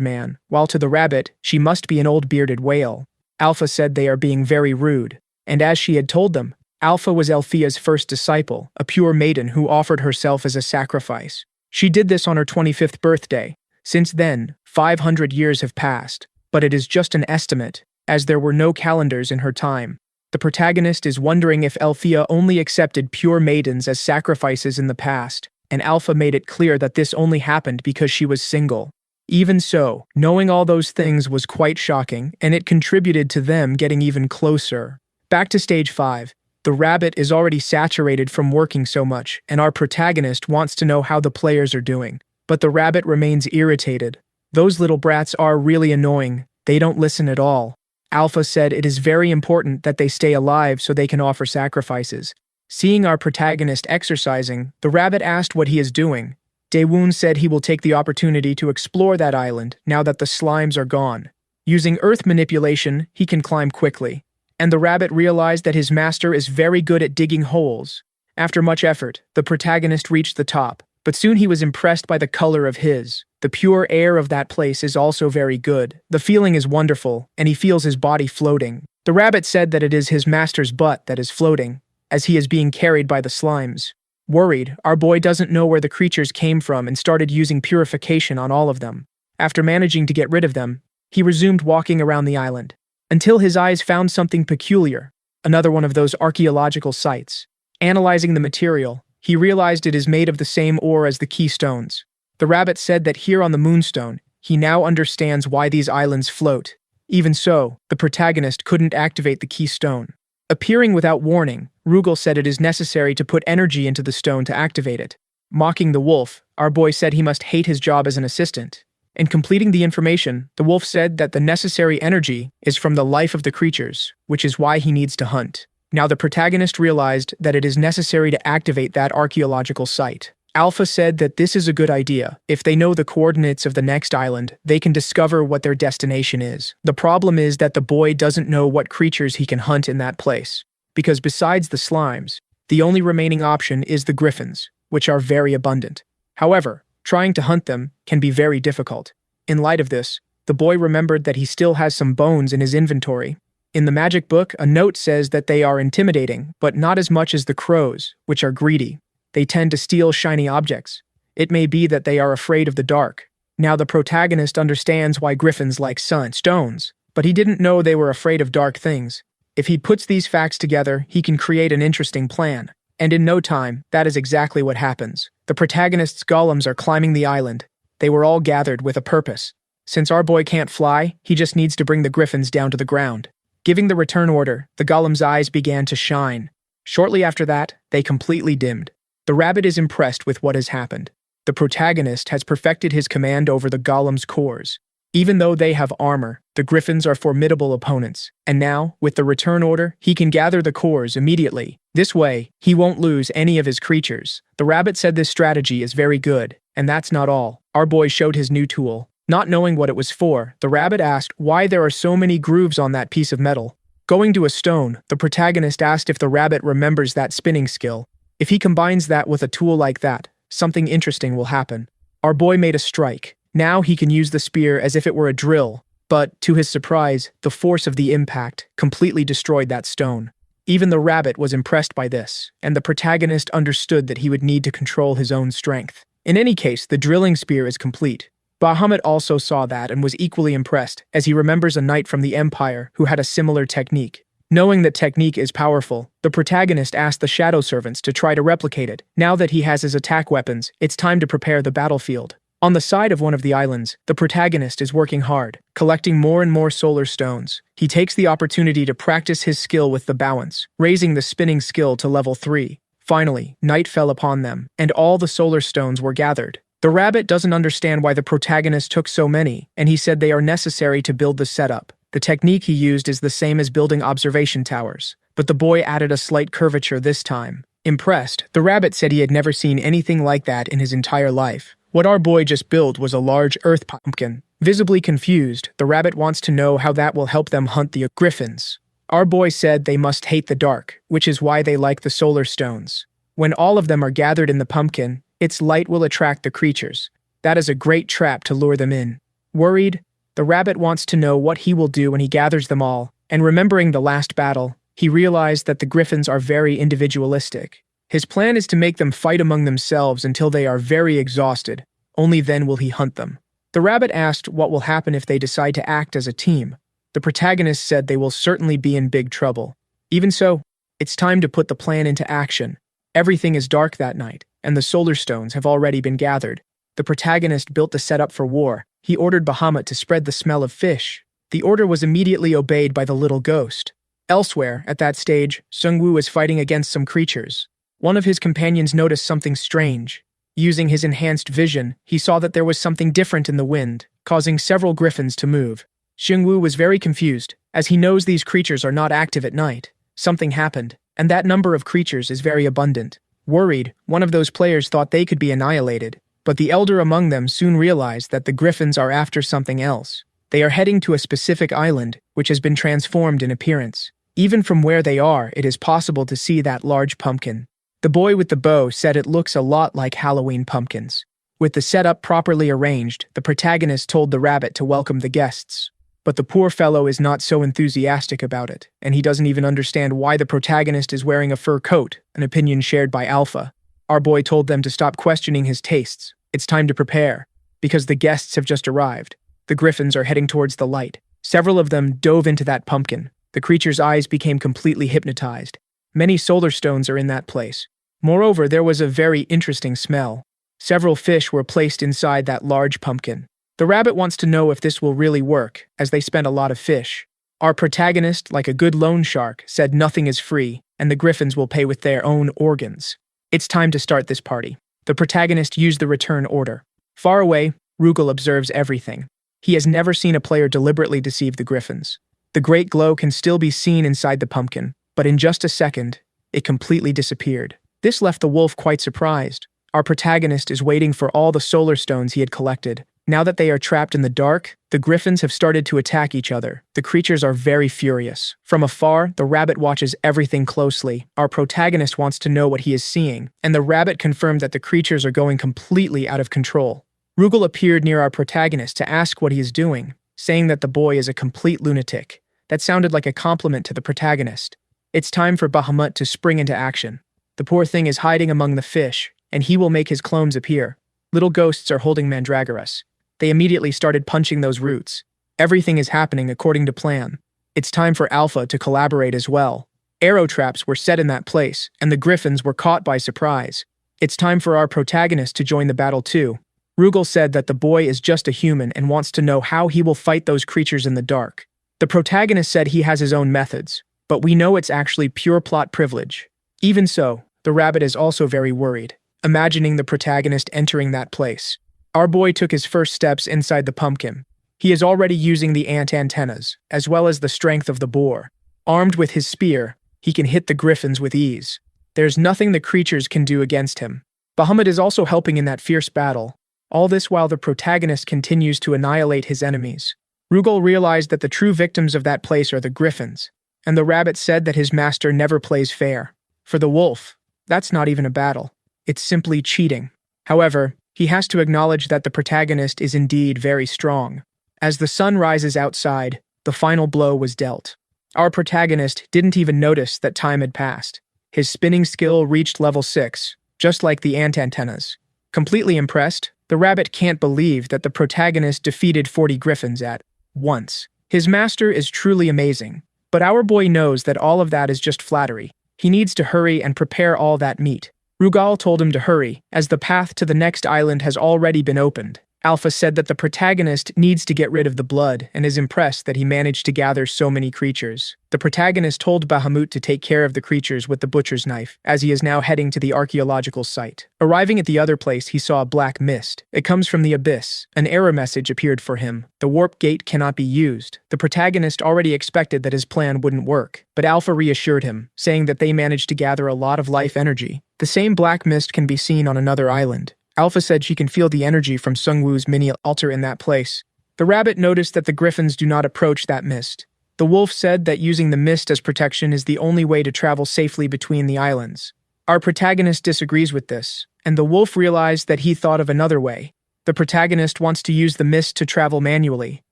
man, while to the rabbit, she must be an old bearded whale. Alpha said they are being very rude, and as she had told them, Alpha was Althea's first disciple, a pure maiden who offered herself as a sacrifice. She did this on her 25th birthday. Since then, 500 years have passed, but it is just an estimate, as there were no calendars in her time. The protagonist is wondering if Althea only accepted pure maidens as sacrifices in the past, and Alpha made it clear that this only happened because she was single. Even so, knowing all those things was quite shocking, and it contributed to them getting even closer. Back to stage 5. The rabbit is already saturated from working so much, and our protagonist wants to know how the players are doing. But the rabbit remains irritated. Those little brats are really annoying. They don't listen at all. Alpha said it is very important that they stay alive so they can offer sacrifices. Seeing our protagonist exercising, the rabbit asked what he is doing. Daewon said he will take the opportunity to explore that island now that the slimes are gone. Using earth manipulation, he can climb quickly. And the rabbit realized that his master is very good at digging holes. After much effort, the protagonist reached the top, but soon he was impressed by the color of his. The pure air of that place is also very good. The feeling is wonderful, and he feels his body floating. The rabbit said that it is his master's butt that is floating, as he is being carried by the slimes. Worried, our boy doesn't know where the creatures came from and started using purification on all of them. After managing to get rid of them, he resumed walking around the island, until his eyes found something peculiar, another one of those archaeological sites. Analyzing the material, he realized it is made of the same ore as the keystones. The rabbit said that here on the moonstone, he now understands why these islands float. Even so, the protagonist couldn't activate the keystone. Appearing without warning, Rugal said it is necessary to put energy into the stone to activate it. Mocking the wolf, our boy said he must hate his job as an assistant. In completing the information, the wolf said that the necessary energy is from the life of the creatures, which is why he needs to hunt. Now the protagonist realized that it is necessary to activate that archaeological site. Alpha said that this is a good idea. If they know the coordinates of the next island, they can discover what their destination is. The problem is that the boy doesn't know what creatures he can hunt in that place, because besides the slimes, the only remaining option is the griffins, which are very abundant. However, trying to hunt them can be very difficult. In light of this, The boy remembered that he still has some bones in his inventory. In the magic book, a note says that they are intimidating, but not as much as the crows, which are greedy. They tend to steal shiny objects. It may be that they are afraid of the dark. Now the protagonist understands why griffins like stones, but he didn't know they were afraid of dark things. If he puts these facts together, he can create an interesting plan. And in no time, that is exactly what happens. The protagonist's golems are climbing the island. They were all gathered with a purpose. Since our boy can't fly, he just needs to bring the griffins down to the ground. Giving the return order, the golem's eyes began to shine. Shortly after that, they completely dimmed. The rabbit is impressed with what has happened. The protagonist has perfected his command over the golem's cores. Even though they have armor, the griffins are formidable opponents. And now, with the return order, he can gather the cores immediately. This way, he won't lose any of his creatures. The rabbit said this strategy is very good. And that's not all. Our boy showed his new tool. Not knowing what it was for, the rabbit asked why there are so many grooves on that piece of metal. Going to a stone, the protagonist asked if the rabbit remembers that spinning skill. If he combines that with a tool like that, something interesting will happen. Our boy made a strike. Now he can use the spear as if it were a drill. But, to his surprise, the force of the impact completely destroyed that stone. Even the rabbit was impressed by this, and the protagonist understood that he would need to control his own strength. In any case, the drilling spear is complete. Bahamut also saw that and was equally impressed, as he remembers a knight from the Empire who had a similar technique. Knowing that technique is powerful, the protagonist asked the Shadow Servants to try to replicate it. Now that he has his attack weapons, it's time to prepare the battlefield. On the side of one of the islands, the protagonist is working hard, collecting more and more solar stones. He takes the opportunity to practice his skill with the balance, raising the spinning skill to level 3. Finally, night fell upon them, and all the solar stones were gathered. The rabbit doesn't understand why the protagonist took so many, and he said they are necessary to build the setup. The technique he used is the same as building observation towers, but the boy added a slight curvature this time. Impressed, the rabbit said he had never seen anything like that in his entire life. What our boy just built was a large earth pumpkin. Visibly confused, the rabbit wants to know how that will help them hunt the griffins. Our boy said they must hate the dark, which is why they like the solar stones. When all of them are gathered in the pumpkin, its light will attract the creatures. That is a great trap to lure them in. Worried, the rabbit wants to know what he will do when he gathers them all, and remembering the last battle, he realized that the griffins are very individualistic. His plan is to make them fight among themselves until they are very exhausted. Only then will he hunt them. The rabbit asked what will happen if they decide to act as a team. The protagonist said they will certainly be in big trouble. Even so, it's time to put the plan into action. Everything is dark that night, and the solar stones have already been gathered. The protagonist built the setup for war. He ordered Bahamut to spread the smell of fish. The order was immediately obeyed by the little ghost. Elsewhere, at that stage, Sungwoo is fighting against some creatures. One of his companions noticed something strange. Using his enhanced vision, he saw that there was something different in the wind, causing several griffins to move. Sungwoo was very confused, as he knows these creatures are not active at night. Something happened, and that number of creatures is very abundant. Worried, one of those players thought they could be annihilated, but the elder among them soon realized that the griffins are after something else. They are heading to a specific island, which has been transformed in appearance. Even from where they are, it is possible to see that large pumpkin. The boy with the bow said it looks a lot like Halloween pumpkins. With the setup properly arranged, the protagonist told the rabbit to welcome the guests. But the poor fellow is not so enthusiastic about it, and he doesn't even understand why the protagonist is wearing a fur coat, an opinion shared by Alpha. Our boy told them to stop questioning his tastes. It's time to prepare, because the guests have just arrived. The griffins are heading towards the light. Several of them dove into that pumpkin. The creature's eyes became completely hypnotized. Many solar stones are in that place. Moreover, there was a very interesting smell. Several fish were placed inside that large pumpkin. The rabbit wants to know if this will really work, as they spent a lot of fish. Our protagonist, like a good loan shark, said nothing is free, and the griffins will pay with their own organs. It's time to start this party. The protagonist used the return order. Far away, Rugal observes everything. He has never seen a player deliberately deceive the griffins. The great glow can still be seen inside the pumpkin, but in just a second, it completely disappeared. This left the wolf quite surprised. Our protagonist is waiting for all the solar stones he had collected. Now that they are trapped in the dark, the griffins have started to attack each other. The creatures are very furious. From afar, the rabbit watches everything closely. Our protagonist wants to know what he is seeing, and the rabbit confirmed that the creatures are going completely out of control. Rugal appeared near our protagonist to ask what he is doing. saying that the boy is a complete lunatic. That sounded like a compliment to the protagonist. It's time for Bahamut to spring into action. The poor thing is hiding among the fish, and he will make his clones appear. Little ghosts are holding mandragoras. They immediately started punching those roots. Everything is happening according to plan. It's time for Alpha to collaborate as well. Arrow traps were set in that place, and the griffins were caught by surprise. It's time for our protagonist to join the battle too. Rugal said that the boy is just a human and wants to know how he will fight those creatures in the dark. The protagonist said he has his own methods, but we know it's actually pure plot privilege. Even so, the rabbit is also very worried, imagining the protagonist entering that place. Our boy took his first steps inside the pumpkin. He is already using the ant antennas, as well as the strength of the boar. Armed with his spear, he can hit the griffins with ease. There's nothing the creatures can do against him. Bahamut is also helping in that fierce battle. All this while the protagonist continues to annihilate his enemies. Rugal realized that the true victims of that place are the griffins, and the rabbit said that his master never plays fair. For the wolf, that's not even a battle. It's simply cheating. However, he has to acknowledge that the protagonist is indeed very strong. As the sun rises outside, the final blow was dealt. Our protagonist didn't even notice that time had passed. His spinning skill reached level 6, just like the ant antennas. Completely impressed, the rabbit can't believe that the protagonist defeated 40 griffins at once. His master is truly amazing, but our boy knows that all of that is just flattery. He needs to hurry and prepare all that meat. Rugal told him to hurry, as the path to the next island has already been opened. Alpha said that the protagonist needs to get rid of the blood and is impressed that he managed to gather so many creatures. The protagonist told Bahamut to take care of the creatures with the butcher's knife, as he is now heading to the archaeological site. Arriving at the other place, he saw a black mist. It comes from the abyss. An error message appeared for him. The warp gate cannot be used. The protagonist already expected that his plan wouldn't work, but Alpha reassured him, saying that they managed to gather a lot of life energy. The same black mist can be seen on another island. Alpha said she can feel the energy from Sungwoo's mini altar in that place. The rabbit noticed that the griffins do not approach that mist. The wolf said that using the mist as protection is the only way to travel safely between the islands. Our protagonist disagrees with this, and the wolf realized that he thought of another way. The protagonist wants to use the mist to travel manually.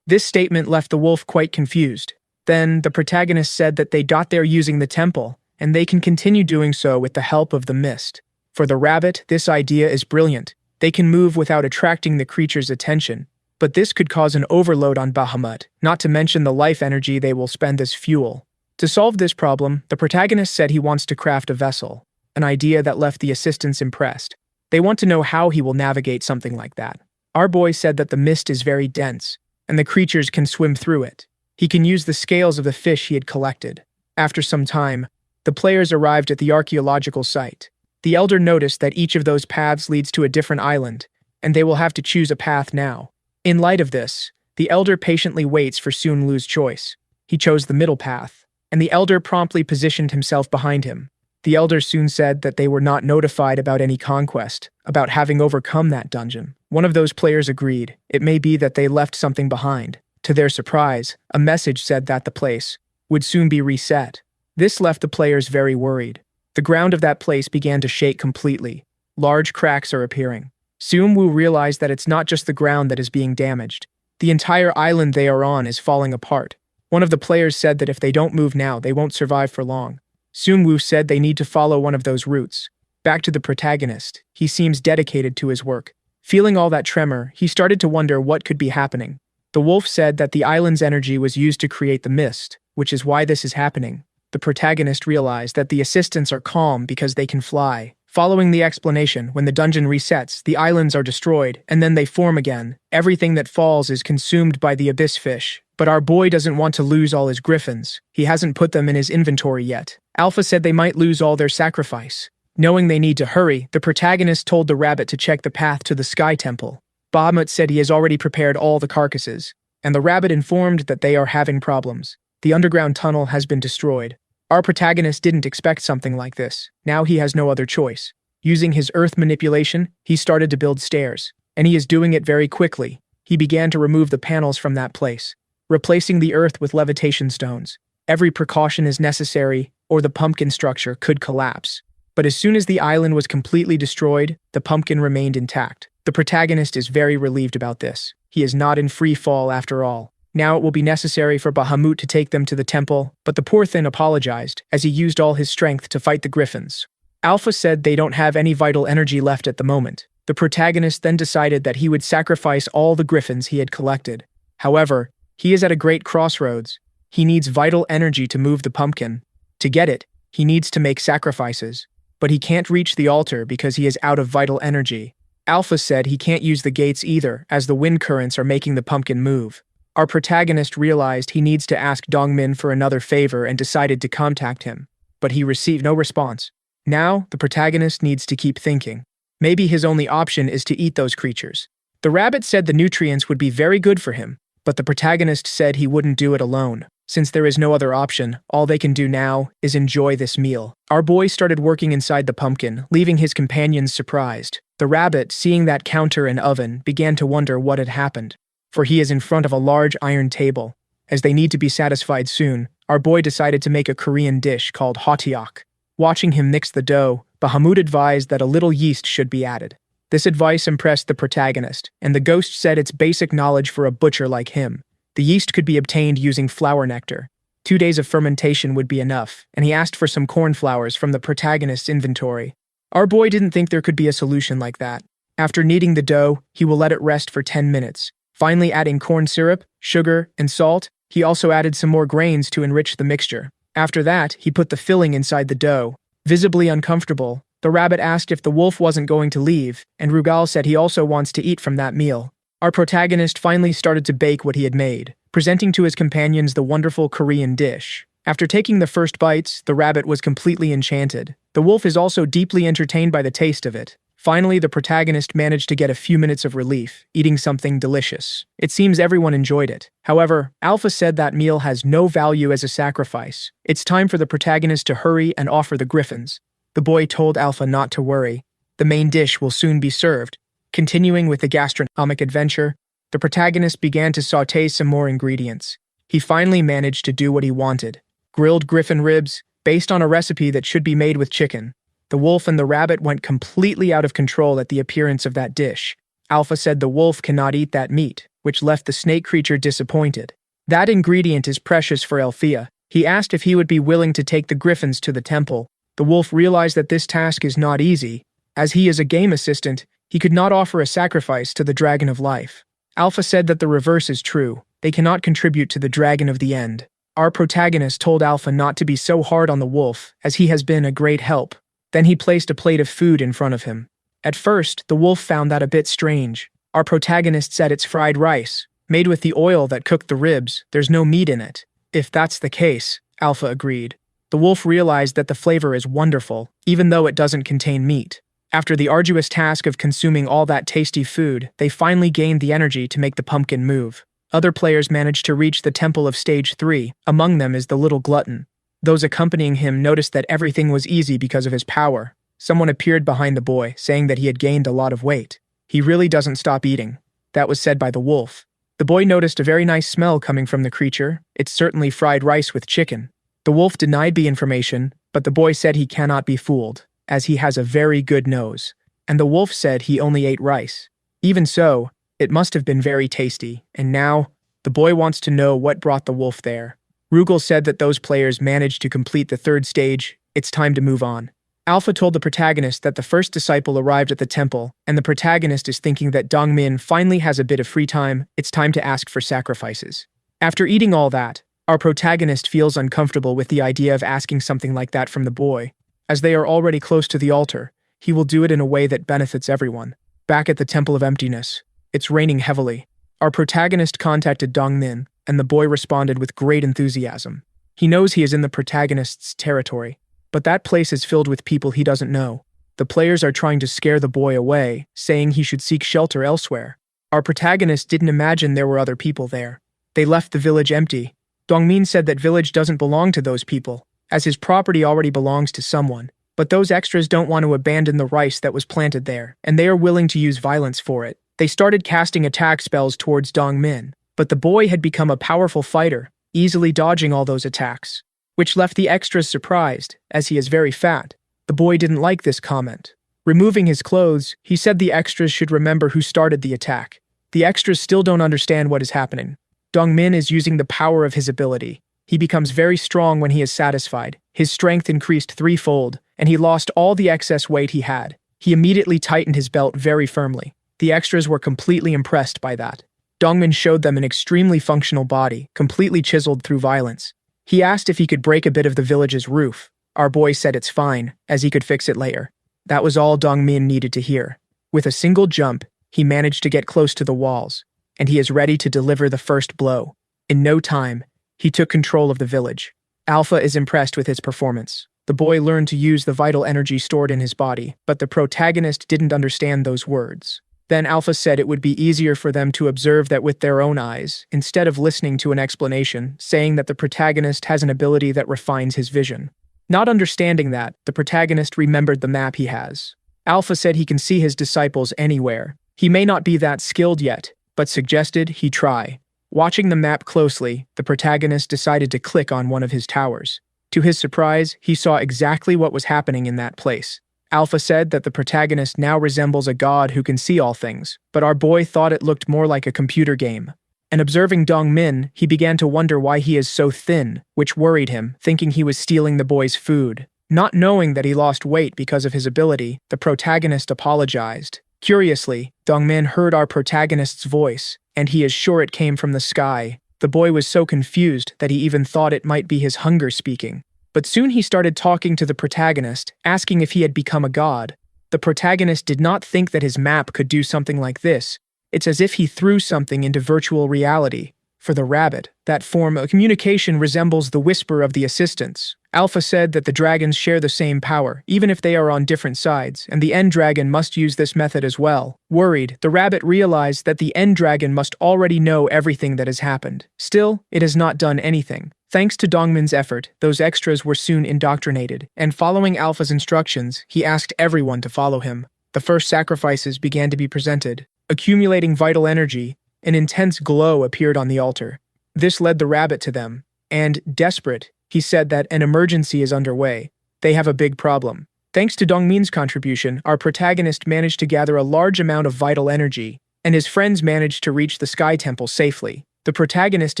This statement left the wolf quite confused. Then, the protagonist said that they got there using the temple, and they can continue doing so with the help of the mist. For the rabbit, this idea is brilliant. They can move without attracting the creature's attention. But this could cause an overload on Bahamut, not to mention the life energy they will spend as fuel. To solve this problem, the protagonist said he wants to craft a vessel, an idea that left the assistants impressed. They want to know how he will navigate something like that. Our boy said that the mist is very dense, and the creatures can swim through it. He can use the scales of the fish he had collected. After some time, the players arrived at the archaeological site. The elder noticed that each of those paths leads to a different island, and they will have to choose a path now. In light of this, the elder patiently waits for Sun Lu's choice. He chose the middle path, and the elder promptly positioned himself behind him. The elder soon said that they were not notified about any conquest, about having overcome that dungeon. One of those players agreed. It may be that they left something behind. To their surprise, a message said that the place would soon be reset. This left the players very worried. The ground of that place began to shake completely. Large cracks are appearing. Seung-woo realized that it's not just the ground that is being damaged. The entire island they are on is falling apart. One of the players said that if they don't move now, they won't survive for long. Seung-woo said they need to follow one of those routes. Back to the protagonist. He seems dedicated to his work. Feeling all that tremor, he started to wonder what could be happening. The wolf said that the island's energy was used to create the mist, which is why this is happening. The protagonist realized that the assistants are calm because they can fly. Following the explanation, when the dungeon resets, the islands are destroyed, and then they form again. Everything that falls is consumed by the abyss fish. But our boy doesn't want to lose all his griffins. He hasn't put them in his inventory yet. Alpha said they might lose all their sacrifice. Knowing they need to hurry, the protagonist told the rabbit to check the path to the Sky Temple. Bahamut said he has already prepared all the carcasses, and the rabbit informed that they are having problems. The underground tunnel has been destroyed. Our protagonist didn't expect something like this. Now he has no other choice. Using his earth manipulation, he started to build stairs, and he is doing it very quickly. He began to remove the panels from that place, replacing the earth with levitation stones. Every precaution is necessary, or the pumpkin structure could collapse. But as soon as the island was completely destroyed, the pumpkin remained intact. The protagonist is very relieved about this. He is not in free fall after all. Now it will be necessary for Bahamut to take them to the temple, but the poor thing apologized, as he used all his strength to fight the griffins. Alpha said they don't have any vital energy left at the moment. The protagonist then decided that he would sacrifice all the griffins he had collected. However, he is at a great crossroads. He needs vital energy to move the pumpkin. To get it, he needs to make sacrifices. But he can't reach the altar because he is out of vital energy. Alpha said he can't use the gates either, as the wind currents are making the pumpkin move. Our protagonist realized he needs to ask Dongmin for another favor and decided to contact him. But he received no response. Now, the protagonist needs to keep thinking. Maybe his only option is to eat those creatures. The rabbit said the nutrients would be very good for him, but the protagonist said he wouldn't do it alone. Since there is no other option, all they can do now is enjoy this meal. Our boy started working inside the pumpkin, leaving his companions surprised. The rabbit, seeing that counter and oven, began to wonder what had happened. For he is in front of a large iron table. As they need to be satisfied soon, our boy decided to make a Korean dish called hoteok. Watching him mix the dough, Bahamut advised that a little yeast should be added. This advice impressed the protagonist, and the ghost said it's basic knowledge for a butcher like him. The yeast could be obtained using flower nectar. 2 days of fermentation would be enough, and he asked for some cornflowers from the protagonist's inventory. Our boy didn't think there could be a solution like that. After kneading the dough, he will let it rest for 10 minutes. Finally adding corn syrup, sugar, and salt, he also added some more grains to enrich the mixture. After that, he put the filling inside the dough. Visibly uncomfortable, the rabbit asked if the wolf wasn't going to leave, and Rugal said he also wants to eat from that meal. Our protagonist finally started to bake what he had made, presenting to his companions the wonderful Korean dish. After taking the first bites, the rabbit was completely enchanted. The wolf is also deeply entertained by the taste of it. Finally, the protagonist managed to get a few minutes of relief, eating something delicious. It seems everyone enjoyed it. However, Alpha said that meal has no value as a sacrifice. It's time for the protagonist to hurry and offer the griffins. The boy told Alpha not to worry. The main dish will soon be served. Continuing with the gastronomic adventure, the protagonist began to sauté some more ingredients. He finally managed to do what he wanted. Grilled griffin ribs, based on a recipe that should be made with chicken. The wolf and the rabbit went completely out of control at the appearance of that dish. Alpha said the wolf cannot eat that meat, which left the snake creature disappointed. That ingredient is precious for Althea. He asked if he would be willing to take the griffins to the temple. The wolf realized that this task is not easy. As he is a game assistant, he could not offer a sacrifice to the Dragon of Life. Alpha said that the reverse is true. They cannot contribute to the Dragon of the End. Our protagonist told Alpha not to be so hard on the wolf, as he has been a great help. Then he placed a plate of food in front of him. At first, the wolf found that a bit strange. Our protagonist said it's fried rice, made with the oil that cooked the ribs. There's no meat in it. If that's the case, Alpha agreed. The wolf realized that the flavor is wonderful, even though it doesn't contain meat. After the arduous task of consuming all that tasty food, they finally gained the energy to make the pumpkin move. Other players managed to reach the temple of Stage 3, among them is the little glutton. Those accompanying him noticed that everything was easy because of his power. Someone appeared behind the boy, saying that he had gained a lot of weight. He really doesn't stop eating. That was said by the wolf. The boy noticed a very nice smell coming from the creature. It's certainly fried rice with chicken. The wolf denied the information, but the boy said he cannot be fooled, as he has a very good nose. And the wolf said he only ate rice. Even so, it must have been very tasty, and now, the boy wants to know what brought the wolf there. Rugal said that those players managed to complete the third stage. It's time to move on. Alpha told the protagonist that the first disciple arrived at the temple, and the protagonist is thinking that Dongmin finally has a bit of free time. It's time to ask for sacrifices. After eating all that, our protagonist feels uncomfortable with the idea of asking something like that from the boy. As they are already close to the altar, he will do it in a way that benefits everyone. Back at the Temple of Emptiness, it's raining heavily. Our protagonist contacted Dongmin, and the boy responded with great enthusiasm. He knows he is in the protagonist's territory, but that place is filled with people he doesn't know. The players are trying to scare the boy away, saying he should seek shelter elsewhere. Our protagonist didn't imagine there were other people there. They left the village empty. Dongmin said that village doesn't belong to those people, as his property already belongs to someone. But those extras don't want to abandon the rice that was planted there, and they are willing to use violence for it. They started casting attack spells towards Dongmin. But the boy had become a powerful fighter, easily dodging all those attacks, which left the extras surprised, as he is very fat. The boy didn't like this comment. Removing his clothes, he said the extras should remember who started the attack. The extras still don't understand what is happening. Dongmin is using the power of his ability. He becomes very strong when he is satisfied. His strength increased threefold, and he lost all the excess weight he had. He immediately tightened his belt very firmly. The extras were completely impressed by that. Dongmin showed them an extremely functional body, completely chiseled through violence. He asked if he could break a bit of the village's roof. Our boy said it's fine, as he could fix it later. That was all Dongmin needed to hear. With a single jump, he managed to get close to the walls, and he is ready to deliver the first blow. In no time, he took control of the village. Alpha is impressed with his performance. The boy learned to use the vital energy stored in his body, but the protagonist didn't understand those words. Then Alpha said it would be easier for them to observe that with their own eyes, instead of listening to an explanation, saying that the protagonist has an ability that refines his vision. Not understanding that, the protagonist remembered the map he has. Alpha said he can see his disciples anywhere. He may not be that skilled yet, but suggested he try. Watching the map closely, the protagonist decided to click on one of his towers. To his surprise, he saw exactly what was happening in that place. Alpha said that the protagonist now resembles a god who can see all things, but our boy thought it looked more like a computer game. And observing Dongmin, he began to wonder why he is so thin, which worried him, thinking he was stealing the boy's food. Not knowing that he lost weight because of his ability, the protagonist apologized. Curiously, Dongmin heard our protagonist's voice, and he is sure it came from the sky. The boy was so confused that he even thought it might be his hunger speaking. But soon he started talking to the protagonist, asking if he had become a god. The protagonist did not think that his map could do something like this. It's as if he threw something into virtual reality. For the rabbit, that form of communication resembles the whisper of the assistants. Alpha said that the dragons share the same power, even if they are on different sides, and the end dragon must use this method as well. Worried, the rabbit realized that the end dragon must already know everything that has happened. Still, it has not done anything. Thanks to Dongmin's effort, those extras were soon indoctrinated, and following Alpha's instructions, he asked everyone to follow him. The first sacrifices began to be presented. Accumulating vital energy, an intense glow appeared on the altar. This led the rabbit to them, and, desperate, he said that an emergency is underway. They have a big problem. Thanks to Dongmin's contribution, our protagonist managed to gather a large amount of vital energy, and his friends managed to reach the Sky Temple safely. The protagonist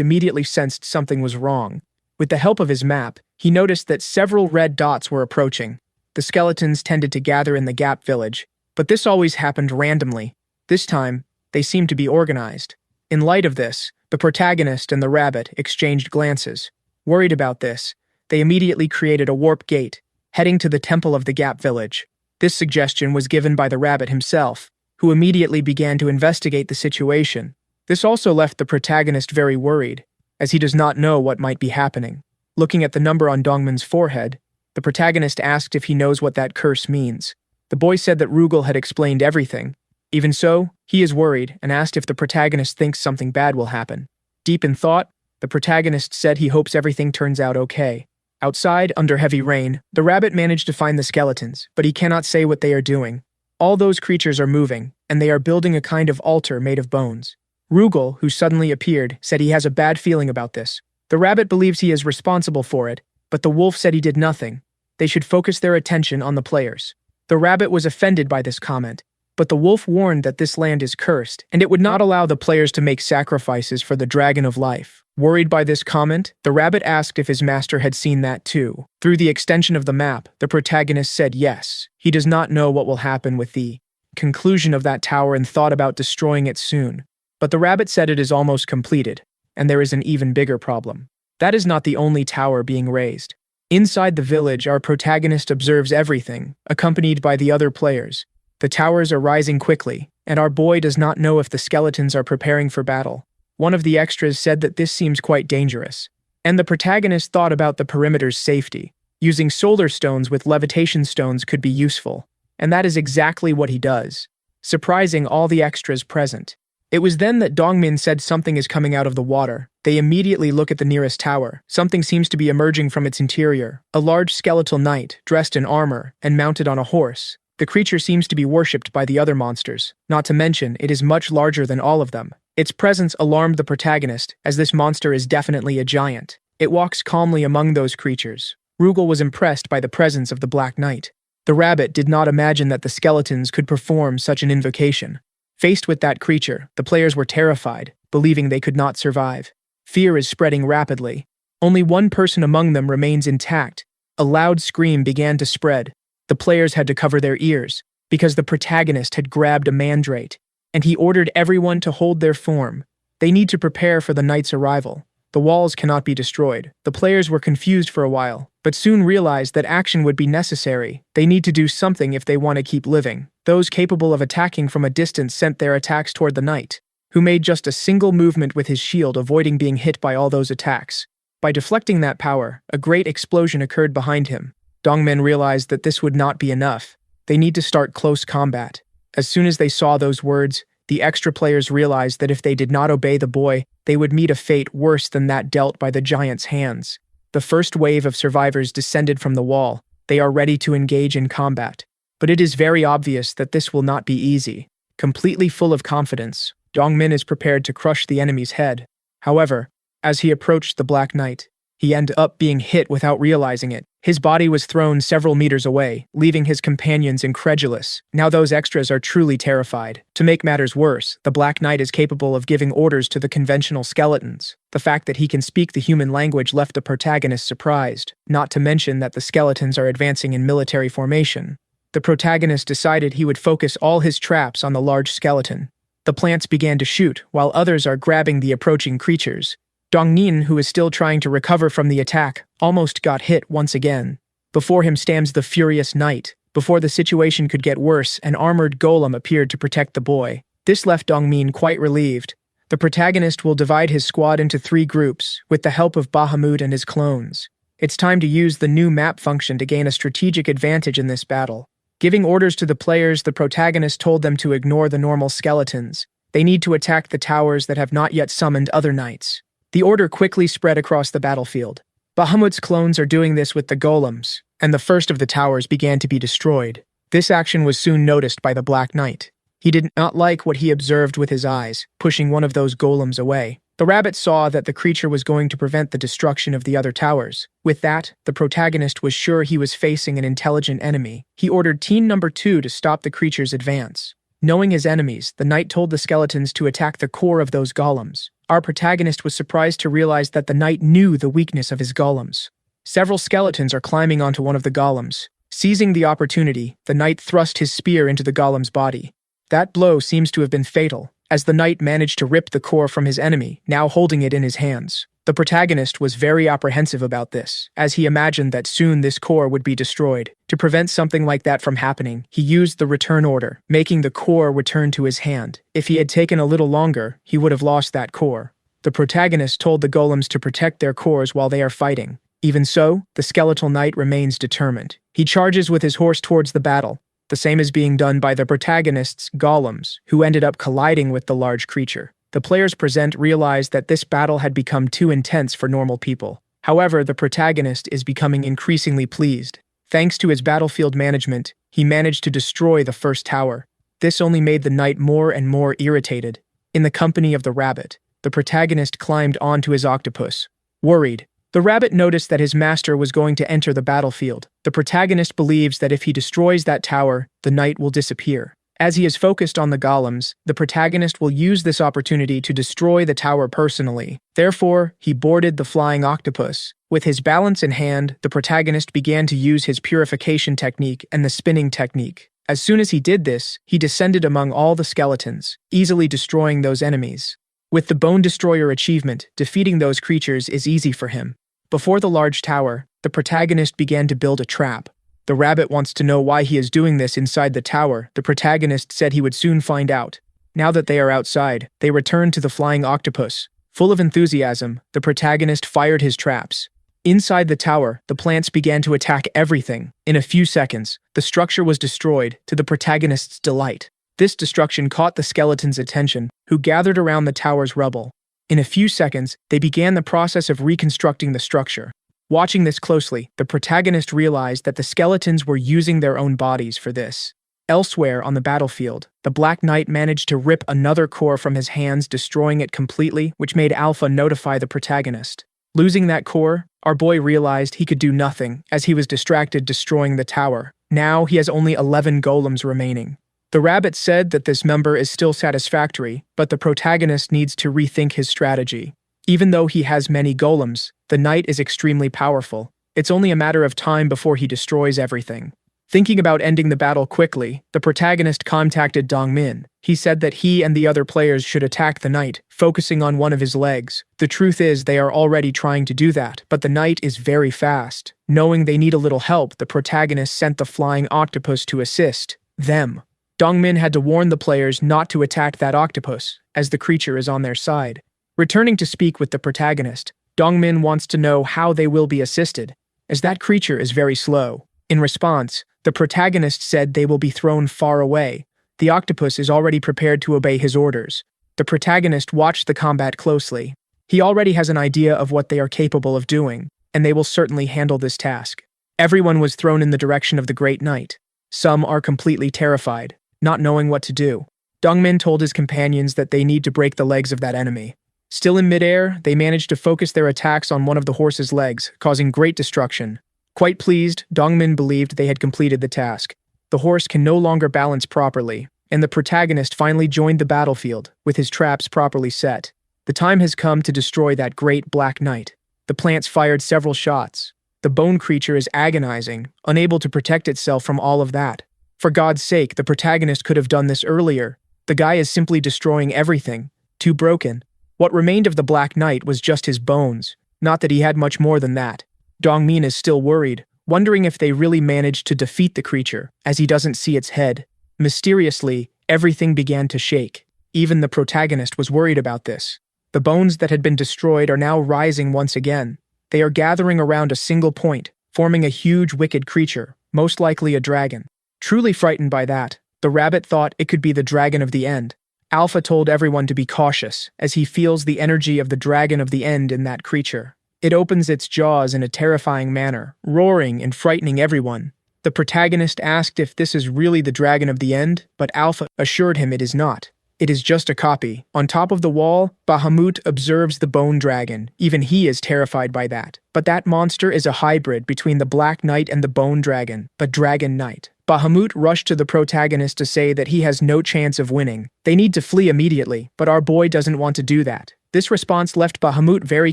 immediately sensed something was wrong. With the help of his map, he noticed that several red dots were approaching. The skeletons tended to gather in the Gap village, but this always happened randomly. This time, they seemed to be organized. In light of this, the protagonist and the rabbit exchanged glances. Worried about this, they immediately created a warp gate, heading to the temple of the Gap village. This suggestion was given by the rabbit himself, who immediately began to investigate the situation. This also left the protagonist very worried, as he does not know what might be happening. Looking at the number on Dongmin's forehead, the protagonist asked if he knows what that curse means. The boy said that Rugal had explained everything. Even so, he is worried and asked if the protagonist thinks something bad will happen. Deep in thought, the protagonist said he hopes everything turns out okay. Outside, under heavy rain, the rabbit managed to find the skeletons, but he cannot say what they are doing. All those creatures are moving, and they are building a kind of altar made of bones. Rugal, who suddenly appeared, said he has a bad feeling about this. The rabbit believes he is responsible for it, but the wolf said he did nothing. They should focus their attention on the players. The rabbit was offended by this comment, but the wolf warned that this land is cursed, and it would not allow the players to make sacrifices for the Dragon of Life. Worried by this comment, the rabbit asked if his master had seen that too. Through the extension of the map, the protagonist said yes. He does not know what will happen with the conclusion of that tower and thought about destroying it soon. But the rabbit said it is almost completed, and there is an even bigger problem. That is not the only tower being raised. Inside the village, our protagonist observes everything, accompanied by the other players. The towers are rising quickly, and our boy does not know if the skeletons are preparing for battle. One of the extras said that this seems quite dangerous, and the protagonist thought about the perimeter's safety. Using solar stones with levitation stones could be useful, and that is exactly what he does, surprising all the extras present. It was then that Dongmin said something is coming out of the water. They immediately look at the nearest tower. Something seems to be emerging from its interior. A large skeletal knight, dressed in armor and mounted on a horse. The creature seems to be worshipped by the other monsters. Not to mention, it is much larger than all of them. Its presence alarmed the protagonist, as this monster is definitely a giant. It walks calmly among those creatures. Rugal was impressed by the presence of the Black Knight. The rabbit did not imagine that the skeletons could perform such an invocation. Faced with that creature, the players were terrified, believing they could not survive. Fear is spreading rapidly. Only one person among them remains intact. A loud scream began to spread. The players had to cover their ears, because the protagonist had grabbed a mandrake, and he ordered everyone to hold their form. They need to prepare for the knight's arrival. The walls cannot be destroyed. The players were confused for a while, but soon realized that action would be necessary. They need to do something if they want to keep living. Those capable of attacking from a distance sent their attacks toward the knight, who made just a single movement with his shield, avoiding being hit by all those attacks. By deflecting that power, a great explosion occurred behind him. Dongmen realized that this would not be enough. They need to start close combat. As soon as they saw those words, the extra players realized that if they did not obey the boy, they would meet a fate worse than that dealt by the giant's hands. The first wave of survivors descended from the wall. They are ready to engage in combat. But it is very obvious that this will not be easy. Completely full of confidence, Dongmin is prepared to crush the enemy's head. However, as he approached the Black Knight, he ended up being hit without realizing it. His body was thrown several meters away, leaving his companions incredulous. Now those extras are truly terrified. To make matters worse, the Black Knight is capable of giving orders to the conventional skeletons. The fact that he can speak the human language left the protagonist surprised, not to mention that the skeletons are advancing in military formation. The protagonist decided he would focus all his traps on the large skeleton. The plants began to shoot, while others are grabbing the approaching creatures. Dongnin, who is still trying to recover from the attack, almost got hit once again. Before him stands the furious knight. Before the situation could get worse, an armored golem appeared to protect the boy. This left Dongmin quite relieved. The protagonist will divide his squad into 3 groups, with the help of Bahamut and his clones. It's time to use the new map function to gain a strategic advantage in this battle. Giving orders to the players, the protagonist told them to ignore the normal skeletons. They need to attack the towers that have not yet summoned other knights. The order quickly spread across the battlefield. Bahamut's clones are doing this with the golems, and the first of the towers began to be destroyed. This action was soon noticed by the Black Knight. He did not like what he observed with his eyes, pushing one of those golems away. The rabbit saw that the creature was going to prevent the destruction of the other towers. With that, the protagonist was sure he was facing an intelligent enemy. He ordered Team Number 2 to stop the creature's advance. Knowing his enemies, the knight told the skeletons to attack the core of those golems. Our protagonist was surprised to realize that the knight knew the weakness of his golems. Several skeletons are climbing onto one of the golems. Seizing the opportunity, the knight thrust his spear into the golem's body. That blow seems to have been fatal, as the knight managed to rip the core from his enemy, now holding it in his hands. The protagonist was very apprehensive about this, as he imagined that soon this core would be destroyed. To prevent something like that from happening, he used the return order, making the core return to his hand. If he had taken a little longer, he would have lost that core. The protagonist told the golems to protect their cores while they are fighting. Even so, the skeletal knight remains determined. He charges with his horse towards the battle. The same is being done by the protagonist's golems, who ended up colliding with the large creature. The players present realized that this battle had become too intense for normal people. However, the protagonist is becoming increasingly pleased. Thanks to his battlefield management, he managed to destroy the first tower. This only made the knight more and more irritated. In the company of the rabbit, the protagonist climbed onto his octopus. Worried, the rabbit noticed that his master was going to enter the battlefield. The protagonist believes that if he destroys that tower, the knight will disappear. As he is focused on the golems, the protagonist will use this opportunity to destroy the tower personally. Therefore, he boarded the flying octopus. With his balance in hand, the protagonist began to use his purification technique and the spinning technique. As soon as he did this, he descended among all the skeletons, easily destroying those enemies. With the Bone Destroyer achievement, defeating those creatures is easy for him. Before the large tower, the protagonist began to build a trap. The rabbit wants to know why he is doing this inside the tower. The protagonist said he would soon find out. Now that they are outside, they return to the flying octopus. Full of enthusiasm, the protagonist fired his traps. Inside the tower, the plants began to attack everything. In a few seconds, the structure was destroyed, to the protagonist's delight. This destruction caught the skeleton's attention, who gathered around the tower's rubble. In a few seconds, they began the process of reconstructing the structure. Watching this closely, the protagonist realized that the skeletons were using their own bodies for this. Elsewhere on the battlefield, the Black Knight managed to rip another core from his hands, destroying it completely, which made Alpha notify the protagonist. Losing that core, our boy realized he could do nothing, as he was distracted destroying the tower. Now he has only 11 golems remaining. The rabbit said that this number is still satisfactory, but the protagonist needs to rethink his strategy. Even though he has many golems, the knight is extremely powerful. It's only a matter of time before he destroys everything. Thinking about ending the battle quickly, the protagonist contacted Dongmin. He said that he and the other players should attack the knight, focusing on one of his legs. The truth is they are already trying to do that, but the knight is very fast. Knowing they need a little help, the protagonist sent the flying octopus to assist them. Dongmin had to warn the players not to attack that octopus, as the creature is on their side. Returning to speak with the protagonist, Dongmin wants to know how they will be assisted, as that creature is very slow. In response, the protagonist said they will be thrown far away. The octopus is already prepared to obey his orders. The protagonist watched the combat closely. He already has an idea of what they are capable of doing, and they will certainly handle this task. Everyone was thrown in the direction of the Great Knight. Some are completely terrified, not knowing what to do. Dongmin told his companions that they need to break the legs of that enemy. Still in midair, they managed to focus their attacks on one of the horse's legs, causing great destruction. Quite pleased, Dongmin believed they had completed the task. The horse can no longer balance properly, and the protagonist finally joined the battlefield, with his traps properly set. The time has come to destroy that great Black Knight. The plants fired several shots. The bone creature is agonizing, unable to protect itself from all of that. For God's sake, the protagonist could have done this earlier. The guy is simply destroying everything. Too broken. What remained of the Black Knight was just his bones, not that he had much more than that. Dongmin is still worried, wondering if they really managed to defeat the creature, as he doesn't see its head. Mysteriously, everything began to shake. Even the protagonist was worried about this. The bones that had been destroyed are now rising once again. They are gathering around a single point, forming a huge wicked creature, most likely a dragon. Truly frightened by that, the rabbit thought it could be the dragon of the end. Alpha told everyone to be cautious, as he feels the energy of the dragon of the end in that creature. It opens its jaws in a terrifying manner, roaring and frightening everyone. The protagonist asked if this is really the dragon of the end, but Alpha assured him it is not. It is just a copy. On top of the wall, Bahamut observes the bone dragon. Even he is terrified by that. But that monster is a hybrid between the Black Knight and the bone dragon, the Dragon Knight. Bahamut rushed to the protagonist to say that he has no chance of winning. They need to flee immediately, but our boy doesn't want to do that. This response left Bahamut very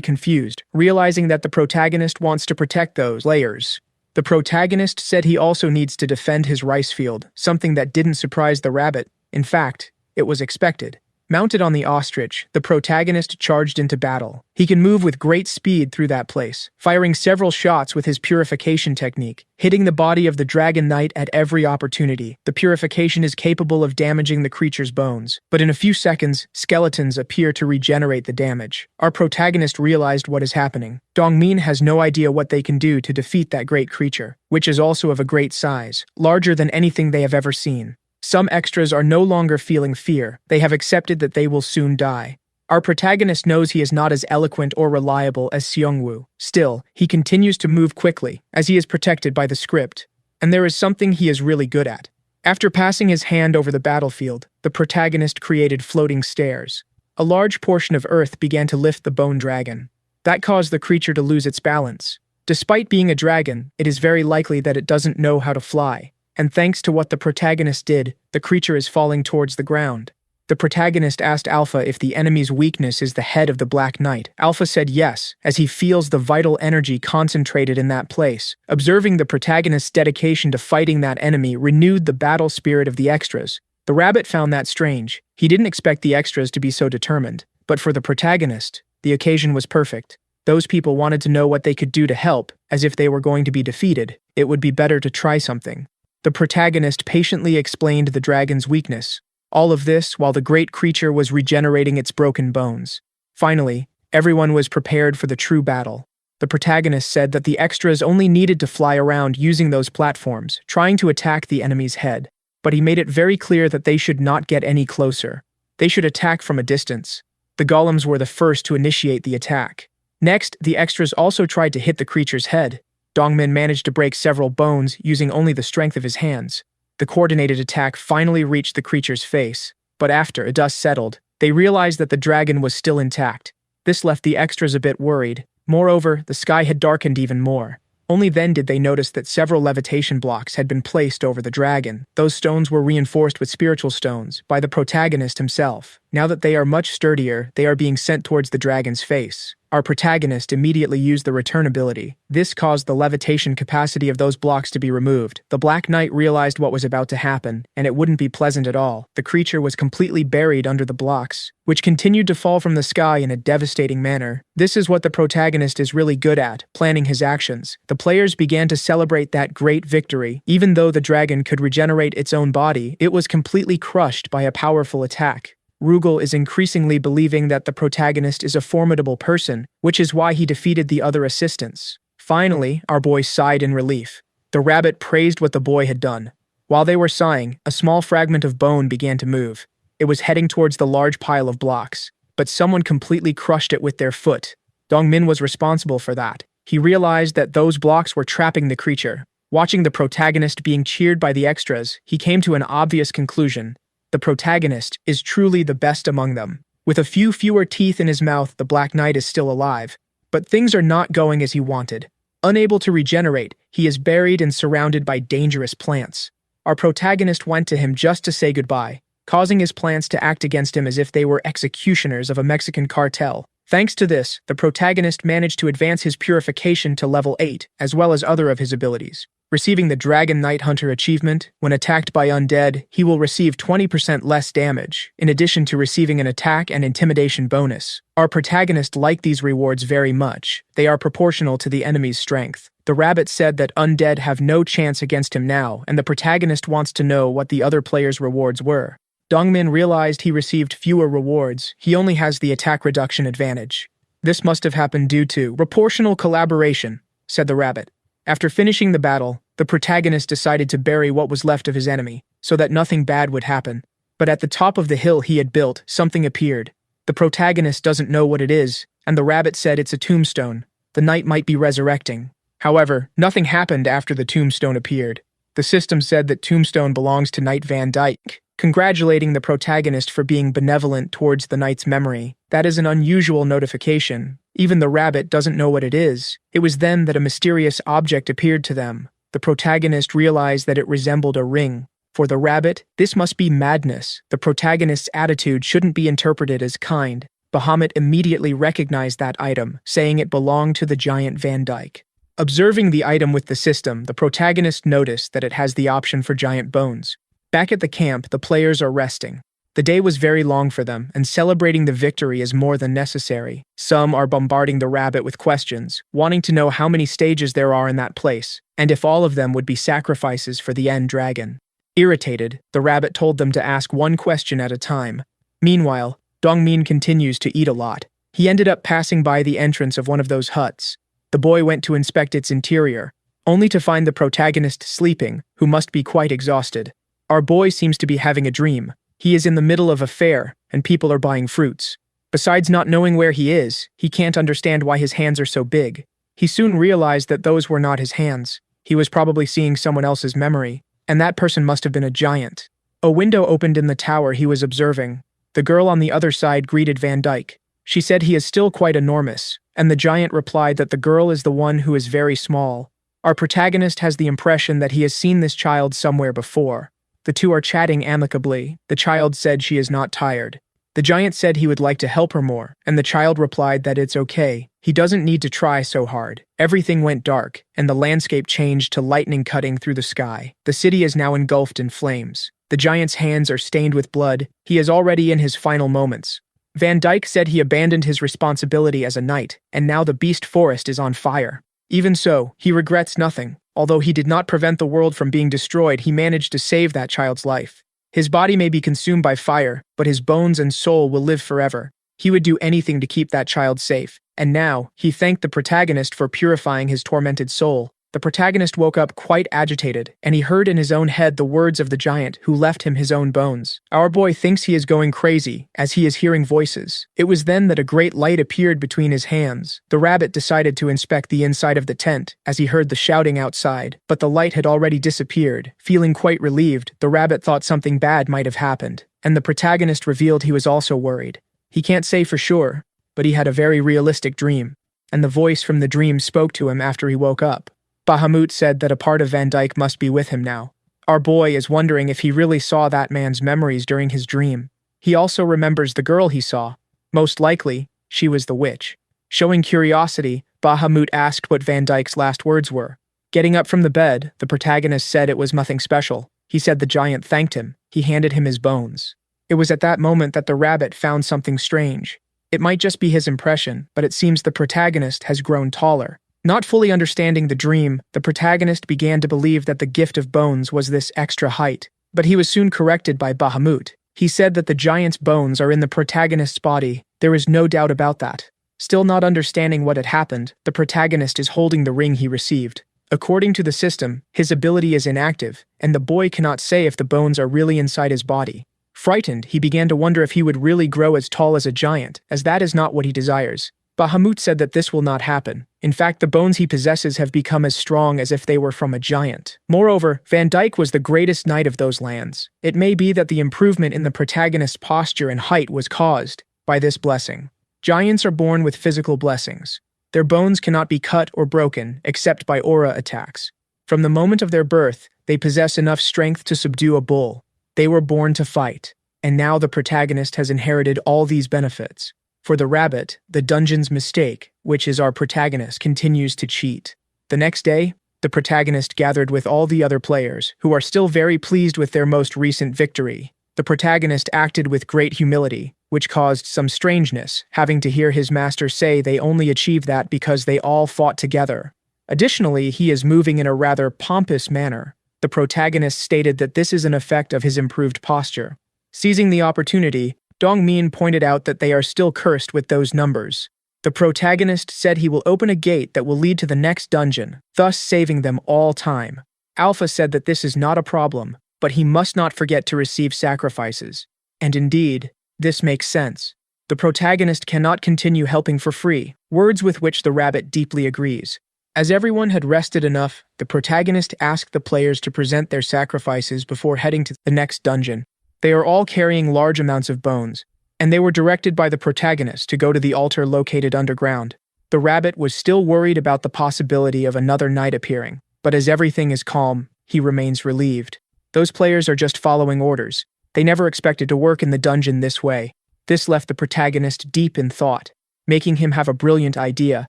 confused, realizing that the protagonist wants to protect those layers. The protagonist said he also needs to defend his rice field, something that didn't surprise the rabbit. In fact, it was expected. Mounted on the ostrich, the protagonist charged into battle. He can move with great speed through that place, firing several shots with his purification technique, hitting the body of the Dragon Knight at every opportunity. The purification is capable of damaging the creature's bones, but in a few seconds, skeletons appear to regenerate the damage. Our protagonist realized what is happening. Dongmin has no idea what they can do to defeat that great creature, which is also of a great size, larger than anything they have ever seen. Some extras are no longer feeling fear. They have accepted that they will soon die. Our protagonist knows he is not as eloquent or reliable as Seongwoo. Still, he continues to move quickly, as he is protected by the script. And there is something he is really good at. After passing his hand over the battlefield, the protagonist created floating stairs. A large portion of earth began to lift the bone dragon. That caused the creature to lose its balance. Despite being a dragon, it is very likely that it doesn't know how to fly. And thanks to what the protagonist did, the creature is falling towards the ground. The protagonist asked Alpha if the enemy's weakness is the head of the Black Knight. Alpha said yes, as he feels the vital energy concentrated in that place. Observing the protagonist's dedication to fighting that enemy renewed the battle spirit of the extras. The rabbit found that strange. He didn't expect the extras to be so determined. But for the protagonist, the occasion was perfect. Those people wanted to know what they could do to help, as if they were going to be defeated. It would be better to try something. The protagonist patiently explained the dragon's weakness. All of this while the great creature was regenerating its broken bones. Finally, everyone was prepared for the true battle. The protagonist said that the extras only needed to fly around using those platforms, trying to attack the enemy's head. But he made it very clear that they should not get any closer. They should attack from a distance. The golems were the first to initiate the attack. Next, the extras also tried to hit the creature's head. Dongmin managed to break several bones using only the strength of his hands. The coordinated attack finally reached the creature's face, but after the dust settled, they realized that the dragon was still intact. This left the extras a bit worried. Moreover, the sky had darkened even more. Only then did they notice that several levitation blocks had been placed over the dragon. Those stones were reinforced with spiritual stones by the protagonist himself. Now that they are much sturdier, they are being sent towards the dragon's face. Our protagonist immediately used the return ability. This caused the levitation capacity of those blocks to be removed. The Black Knight realized what was about to happen, and it wouldn't be pleasant at all. The creature was completely buried under the blocks, which continued to fall from the sky in a devastating manner. This is what the protagonist is really good at, planning his actions. The players began to celebrate that great victory. Even though the dragon could regenerate its own body, it was completely crushed by a powerful attack. Rugal is increasingly believing that the protagonist is a formidable person, which is why he defeated the other assistants. Finally, our boy sighed in relief. The rabbit praised what the boy had done. While they were sighing, a small fragment of bone began to move. It was heading towards the large pile of blocks, but someone completely crushed it with their foot. Dongmin was responsible for that. He realized that those blocks were trapping the creature. Watching the protagonist being cheered by the extras, he came to an obvious conclusion. The protagonist is truly the best among them. With a few fewer teeth in his mouth, the Black Knight is still alive. But things are not going as he wanted. Unable to regenerate, he is buried and surrounded by dangerous plants. Our protagonist went to him just to say goodbye, causing his plants to act against him as if they were executioners of a Mexican cartel. Thanks to this, the protagonist managed to advance his purification to level 8, as well as other of his abilities. Receiving the Dragon Knight Hunter achievement, when attacked by undead, he will receive 20% less damage, in addition to receiving an attack and intimidation bonus. Our protagonist liked these rewards very much. They are proportional to the enemy's strength. The rabbit said that undead have no chance against him now, and the protagonist wants to know what the other players' rewards were. Dongmin realized he received fewer rewards. He only has the attack reduction advantage. This must have happened due to proportional collaboration, said the rabbit. After finishing the battle, the protagonist decided to bury what was left of his enemy, so that nothing bad would happen. But at the top of the hill he had built, something appeared. The protagonist doesn't know what it is, and the rabbit said it's a tombstone. The knight might be resurrecting. However, nothing happened after the tombstone appeared. The system said that tombstone belongs to Knight Van Dyke, congratulating the protagonist for being benevolent towards the knight's memory. That is an unusual notification. Even the rabbit doesn't know what it is. It was then that a mysterious object appeared to them. The protagonist realized that it resembled a ring. For the rabbit, this must be madness. The protagonist's attitude shouldn't be interpreted as kind. Bahamut immediately recognized that item, saying it belonged to the giant Van Dyke. Observing the item with the system, the protagonist noticed that it has the option for giant bones. Back at the camp, the players are resting. The day was very long for them, and celebrating the victory is more than necessary. Some are bombarding the rabbit with questions, wanting to know how many stages there are in that place, and if all of them would be sacrifices for the end dragon. Irritated, the rabbit told them to ask one question at a time. Meanwhile, Dongmin continues to eat a lot. He ended up passing by the entrance of one of those huts. The boy went to inspect its interior, only to find the protagonist sleeping, who must be quite exhausted. Our boy seems to be having a dream. He is in the middle of a fair, and people are buying fruits. Besides not knowing where he is, he can't understand why his hands are so big. He soon realized that those were not his hands. He was probably seeing someone else's memory, and that person must have been a giant. A window opened in the tower he was observing. The girl on the other side greeted Van Dyke. She said he is still quite enormous, and the giant replied that the girl is the one who is very small. Our protagonist has the impression that he has seen this child somewhere before. The two are chatting amicably. The child said she is not tired. The giant said he would like to help her more, and the child replied that it's okay. He doesn't need to try so hard. Everything went dark, and the landscape changed to lightning cutting through the sky. The city is now engulfed in flames. The giant's hands are stained with blood. He is already in his final moments. Van Dyke said he abandoned his responsibility as a knight, and now the beast forest is on fire. Even so, he regrets nothing. Although he did not prevent the world from being destroyed, he managed to save that child's life. His body may be consumed by fire, but his bones and soul will live forever. He would do anything to keep that child safe. And now, he thanked the protagonist for purifying his tormented soul. The protagonist woke up quite agitated, and he heard in his own head the words of the giant who left him his own bones. Our boy thinks he is going crazy, as he is hearing voices. It was then that a great light appeared between his hands. The rabbit decided to inspect the inside of the tent, as he heard the shouting outside, but the light had already disappeared. Feeling quite relieved, the rabbit thought something bad might have happened, and the protagonist revealed he was also worried. He can't say for sure, but he had a very realistic dream, and the voice from the dream spoke to him after he woke up. Bahamut said that a part of Van Dyke must be with him now. Our boy is wondering if he really saw that man's memories during his dream. He also remembers the girl he saw. Most likely, she was the witch. Showing curiosity, Bahamut asked what Van Dyke's last words were. Getting up from the bed, the protagonist said it was nothing special. He said the giant thanked him. He handed him his bones. It was at that moment that the rabbit found something strange. It might just be his impression, but it seems the protagonist has grown taller. Not fully understanding the dream, the protagonist began to believe that the gift of bones was this extra height. But he was soon corrected by Bahamut. He said that the giant's bones are in the protagonist's body. There is no doubt about that. Still not understanding what had happened, the protagonist is holding the ring he received. According to the system, his ability is inactive, and the boy cannot say if the bones are really inside his body. Frightened, he began to wonder if he would really grow as tall as a giant, as that is not what he desires. Bahamut said that this will not happen. In fact, the bones he possesses have become as strong as if they were from a giant. Moreover, Van Dyke was the greatest knight of those lands. It may be that the improvement in the protagonist's posture and height was caused by this blessing. Giants are born with physical blessings. Their bones cannot be cut or broken except by aura attacks. From the moment of their birth, they possess enough strength to subdue a bull. They were born to fight, and now the protagonist has inherited all these benefits. For the rabbit, the dungeon's mistake, which is our protagonist, continues to cheat. The next day, the protagonist gathered with all the other players, who are still very pleased with their most recent victory. The protagonist acted with great humility, which caused some strangeness, having to hear his master say they only achieved that because they all fought together. Additionally, he is moving in a rather pompous manner. The protagonist stated that this is an effect of his improved posture. Seizing the opportunity, Dongmin pointed out that they are still cursed with those numbers. The protagonist said he will open a gate that will lead to the next dungeon, thus saving them all time. Alpha said that this is not a problem, but he must not forget to receive sacrifices. And indeed, this makes sense. The protagonist cannot continue helping for free, words with which the rabbit deeply agrees. As everyone had rested enough, the protagonist asked the players to present their sacrifices before heading to the next dungeon. They are all carrying large amounts of bones, and they were directed by the protagonist to go to the altar located underground. The rabbit was still worried about the possibility of another knight appearing, but as everything is calm, he remains relieved. Those players are just following orders. They never expected to work in the dungeon this way. This left the protagonist deep in thought, making him have a brilliant idea,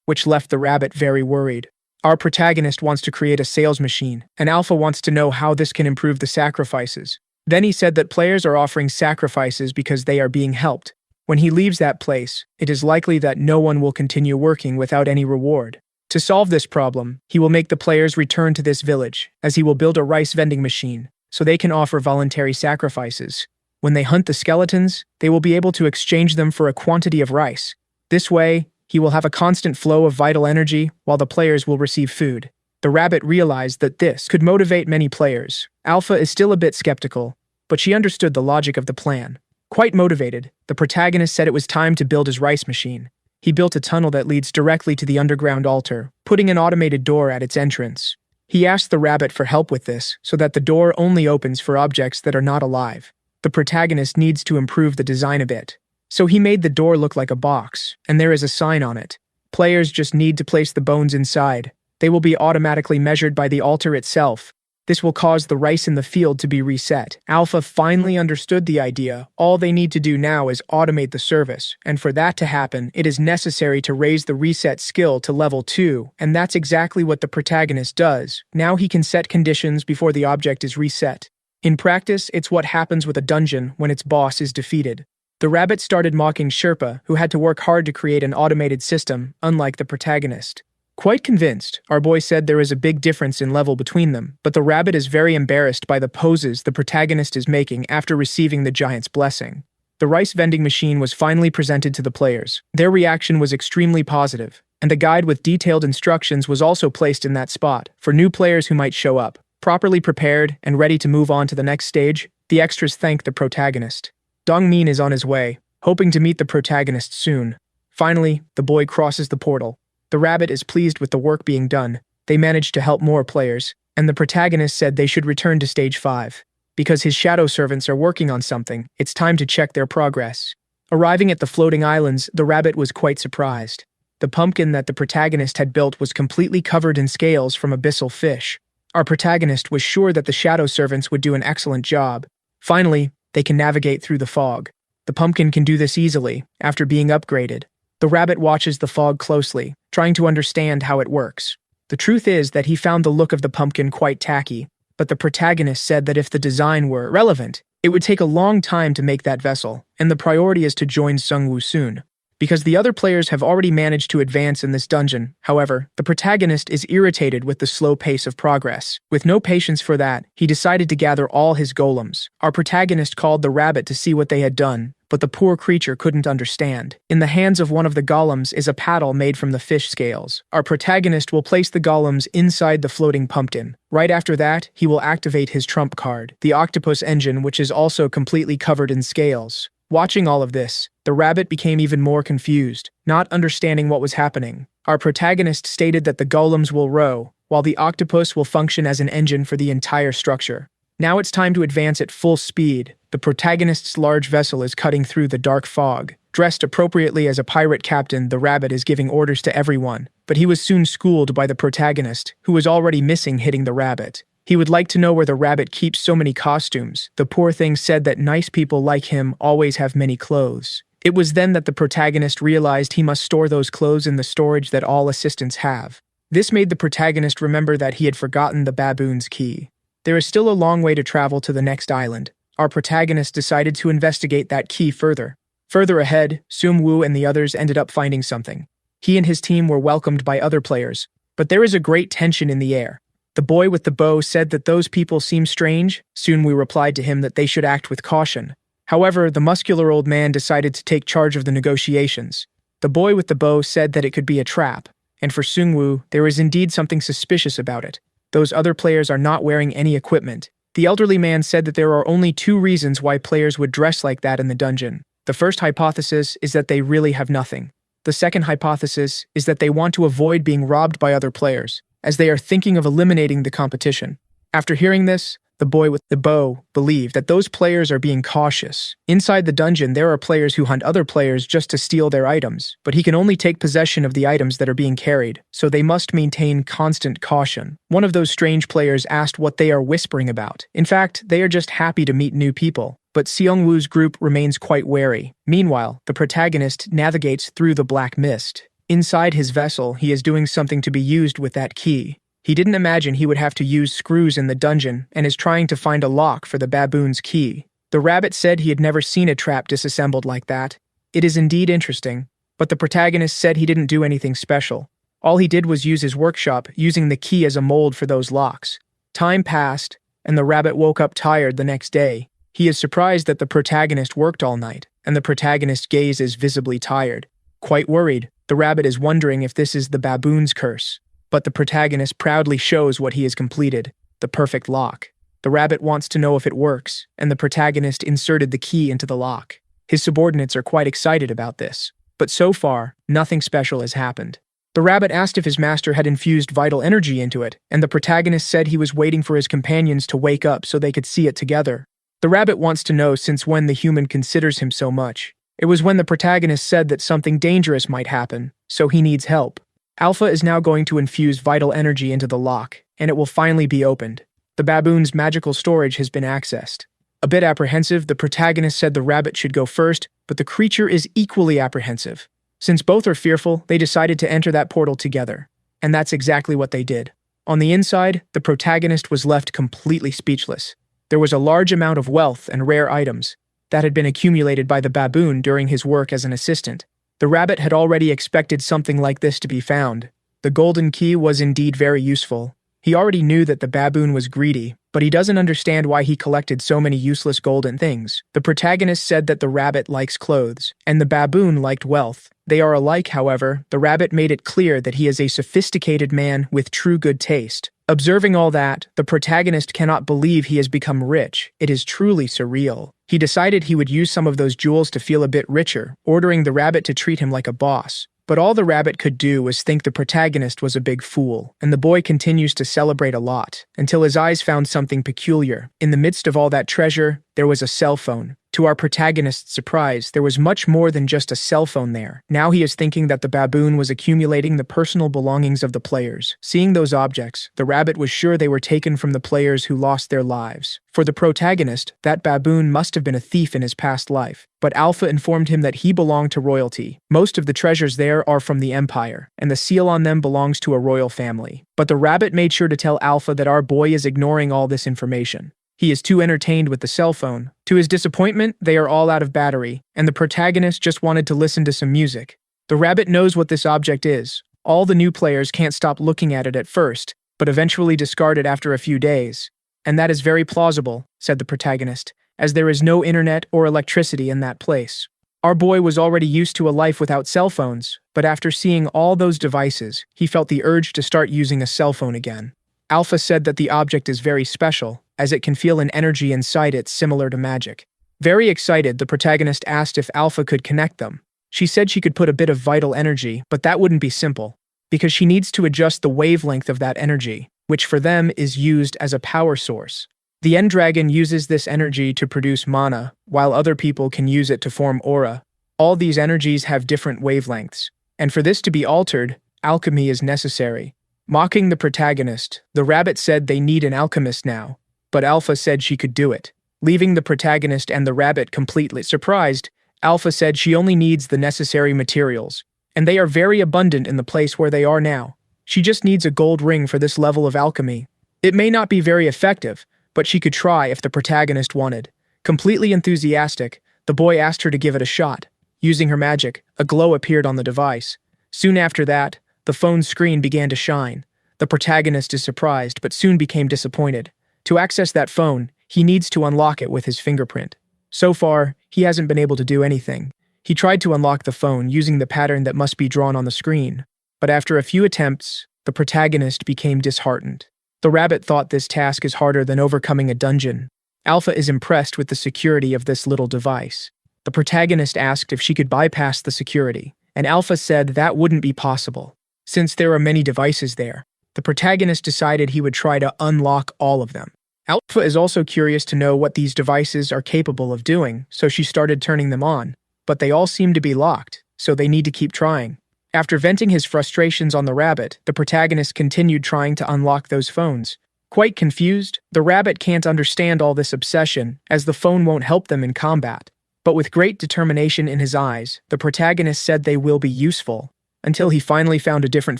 which left the rabbit very worried. Our protagonist wants to create a sales machine, and Alpha wants to know how this can improve the sacrifices. Then he said that players are offering sacrifices because they are being helped. When he leaves that place, it is likely that no one will continue working without any reward. To solve this problem, he will make the players return to this village, as he will build a rice vending machine, so they can offer voluntary sacrifices. When they hunt the skeletons, they will be able to exchange them for a quantity of rice. This way, he will have a constant flow of vital energy, while the players will receive food. The rabbit realized that this could motivate many players. Alpha is still a bit skeptical, but she understood the logic of the plan. Quite motivated, the protagonist said it was time to build his rice machine. He built a tunnel that leads directly to the underground altar, putting an automated door at its entrance. He asked the rabbit for help with this, so that the door only opens for objects that are not alive. The protagonist needs to improve the design a bit. So he made the door look like a box, and there is a sign on it. Players just need to place the bones inside. They will be automatically measured by the altar itself. This will cause the rice in the field to be reset. Alpha finally understood the idea. All they need to do now is automate the service, and for that to happen, it is necessary to raise the reset skill to level 2, and that's exactly what the protagonist does. Now he can set conditions before the object is reset. In practice, it's what happens with a dungeon when its boss is defeated. The rabbit started mocking Sherpa, who had to work hard to create an automated system, unlike the protagonist. Quite convinced, our boy said there is a big difference in level between them, but the rabbit is very embarrassed by the poses the protagonist is making after receiving the giant's blessing. The rice vending machine was finally presented to the players. Their reaction was extremely positive, and a guide with detailed instructions was also placed in that spot for new players who might show up. Properly prepared and ready to move on to the next stage, the extras thank the protagonist. Dongmin is on his way, hoping to meet the protagonist soon. Finally, the boy crosses the portal. The rabbit is pleased with the work being done. They managed to help more players, and the protagonist said they should return to stage 5. Because his shadow servants are working on something, it's time to check their progress. Arriving at the floating islands, the rabbit was quite surprised. The The pumpkin that the protagonist had built was completely covered in scales from abyssal fish. Our protagonist was sure that the shadow servants would do an excellent job. Finally, they can navigate through the fog. The pumpkin can do this easily, after being upgraded. The rabbit watches the fog closely, trying to understand how it works. The truth is that he found the look of the pumpkin quite tacky, but the protagonist said that if the design were relevant, it would take a long time to make that vessel, and the priority is to join Sungwoo soon. Because the other players have already managed to advance in this dungeon, however, the protagonist is irritated with the slow pace of progress. With no patience for that, he decided to gather all his golems. Our protagonist called the rabbit to see what they had done, but the poor creature couldn't understand. In the hands of one of the golems is a paddle made from the fish scales. Our protagonist will place the golems inside the floating pumpkin. Right after that, he will activate his trump card, the octopus engine, which is also completely covered in scales. Watching all of this, the rabbit became even more confused, not understanding what was happening. Our protagonist stated that the golems will row, while the octopus will function as an engine for the entire structure. Now it's time to advance at full speed. The protagonist's large vessel is cutting through the dark fog. Dressed appropriately as a pirate captain, the rabbit is giving orders to everyone, but he was soon schooled by the protagonist, who was already missing hitting the rabbit. He would like to know where the rabbit keeps so many costumes. The poor thing said that nice people like him always have many clothes. It was then that the protagonist realized he must store those clothes in the storage that all assistants have. This made the protagonist remember that he had forgotten the baboon's key. There is still a long way to travel to the next island. Our protagonist decided to investigate that key further. Further ahead, Sungwoo and the others ended up finding something. He and his team were welcomed by other players, but there is a great tension in the air. The boy with the bow said that those people seem strange. Sungwoo replied to him that they should act with caution. However, the muscular old man decided to take charge of the negotiations. The boy with the bow said that it could be a trap, and for Sungwoo, there is indeed something suspicious about it. Those other players are not wearing any equipment. The elderly man said that there are only 2 reasons why players would dress like that in the dungeon. The first hypothesis is that they really have nothing. The second hypothesis is that they want to avoid being robbed by other players, as they are thinking of eliminating the competition. After hearing this, the boy with the bow believed that those players are being cautious. Inside the dungeon, there are players who hunt other players just to steal their items, but he can only take possession of the items that are being carried, so they must maintain constant caution. One of those strange players asked what they are whispering about. In fact, they are just happy to meet new people, but Seongwoo's group remains quite wary. Meanwhile, the protagonist navigates through the black mist. Inside his vessel, he is doing something to be used with that key. He didn't imagine he would have to use screws in the dungeon and is trying to find a lock for the baboon's key. The rabbit said he had never seen a trap disassembled like that. It is indeed interesting, but the protagonist said he didn't do anything special. All he did was use his workshop, using the key as a mold for those locks. Time passed, and the rabbit woke up tired the next day. He is surprised that the protagonist worked all night, and the protagonist's gaze is visibly tired. Quite worried, the rabbit is wondering if this is the baboon's curse. But the protagonist proudly shows what he has completed, the perfect lock. The rabbit wants to know if it works, and the protagonist inserted the key into the lock. His subordinates are quite excited about this, but so far, nothing special has happened. The rabbit asked if his master had infused vital energy into it, and the protagonist said he was waiting for his companions to wake up so they could see it together. The rabbit wants to know since when the human considers him so much. It was when the protagonist said that something dangerous might happen, so he needs help. Alpha is now going to infuse vital energy into the lock, and it will finally be opened. The baboon's magical storage has been accessed. A bit apprehensive, the protagonist said the rabbit should go first, but the creature is equally apprehensive. Since both are fearful, they decided to enter that portal together. And that's exactly what they did. On the inside, the protagonist was left completely speechless. There was a large amount of wealth and rare items that had been accumulated by the baboon during his work as an assistant. The rabbit had already expected something like this to be found. The golden key was indeed very useful. He already knew that the baboon was greedy, but he doesn't understand why he collected so many useless golden things. The protagonist said that the rabbit likes clothes, and the baboon liked wealth. They are alike, however. The rabbit made it clear that he is a sophisticated man with true good taste. Observing all that, the protagonist cannot believe he has become rich. It is truly surreal. He decided he would use some of those jewels to feel a bit richer, ordering the rabbit to treat him like a boss. But all the rabbit could do was think the protagonist was a big fool, and the boy continues to celebrate a lot, until his eyes found something peculiar. In the midst of all that treasure, there was a cell phone. To our protagonist's surprise, there was much more than just a cell phone there. Now he is thinking that the baboon was accumulating the personal belongings of the players. Seeing those objects, the rabbit was sure they were taken from the players who lost their lives. For the protagonist, that baboon must have been a thief in his past life. But Alpha informed him that he belonged to royalty. Most of the treasures there are from the Empire, and the seal on them belongs to a royal family. But the rabbit made sure to tell Alpha that our boy is ignoring all this information. He is too entertained with the cell phone. To his disappointment, they are all out of battery, and the protagonist just wanted to listen to some music. The rabbit knows what this object is. All the new players can't stop looking at it at first, but eventually discard it after a few days. And that is very plausible, said the protagonist, as there is no internet or electricity in that place. Our boy was already used to a life without cell phones, but after seeing all those devices, he felt the urge to start using a cell phone again. Alpha said that the object is very special, as it can feel an energy inside it similar to magic. Very excited, the protagonist asked if Alpha could connect them. She said she could put a bit of vital energy, but that wouldn't be simple, because she needs to adjust the wavelength of that energy, which for them is used as a power source. The End Dragon uses this energy to produce mana, while other people can use it to form aura. All these energies have different wavelengths, and for this to be altered, alchemy is necessary. Mocking the protagonist, the rabbit said they need an alchemist now, but Alpha said she could do it. Leaving the protagonist and the rabbit completely surprised, Alpha said she only needs the necessary materials, and they are very abundant in the place where they are now. She just needs a gold ring for this level of alchemy. It may not be very effective, but she could try if the protagonist wanted. Completely enthusiastic, the boy asked her to give it a shot. Using her magic, a glow appeared on the device. Soon after that, the phone's screen began to shine. The protagonist is surprised, but soon became disappointed. To access that phone, he needs to unlock it with his fingerprint. So far, he hasn't been able to do anything. He tried to unlock the phone using the pattern that must be drawn on the screen, but after a few attempts, the protagonist became disheartened. The rabbit thought this task is harder than overcoming a dungeon. Alpha is impressed with the security of this little device. The protagonist asked if she could bypass the security, and Alpha said that wouldn't be possible. Since there are many devices there, the protagonist decided he would try to unlock all of them. Alpha is also curious to know what these devices are capable of doing, so she started turning them on. But they all seem to be locked, so they need to keep trying. After venting his frustrations on the rabbit, the protagonist continued trying to unlock those phones. Quite confused, the rabbit can't understand all this obsession, as the phone won't help them in combat. But with great determination in his eyes, the protagonist said they will be useful, until he finally found a different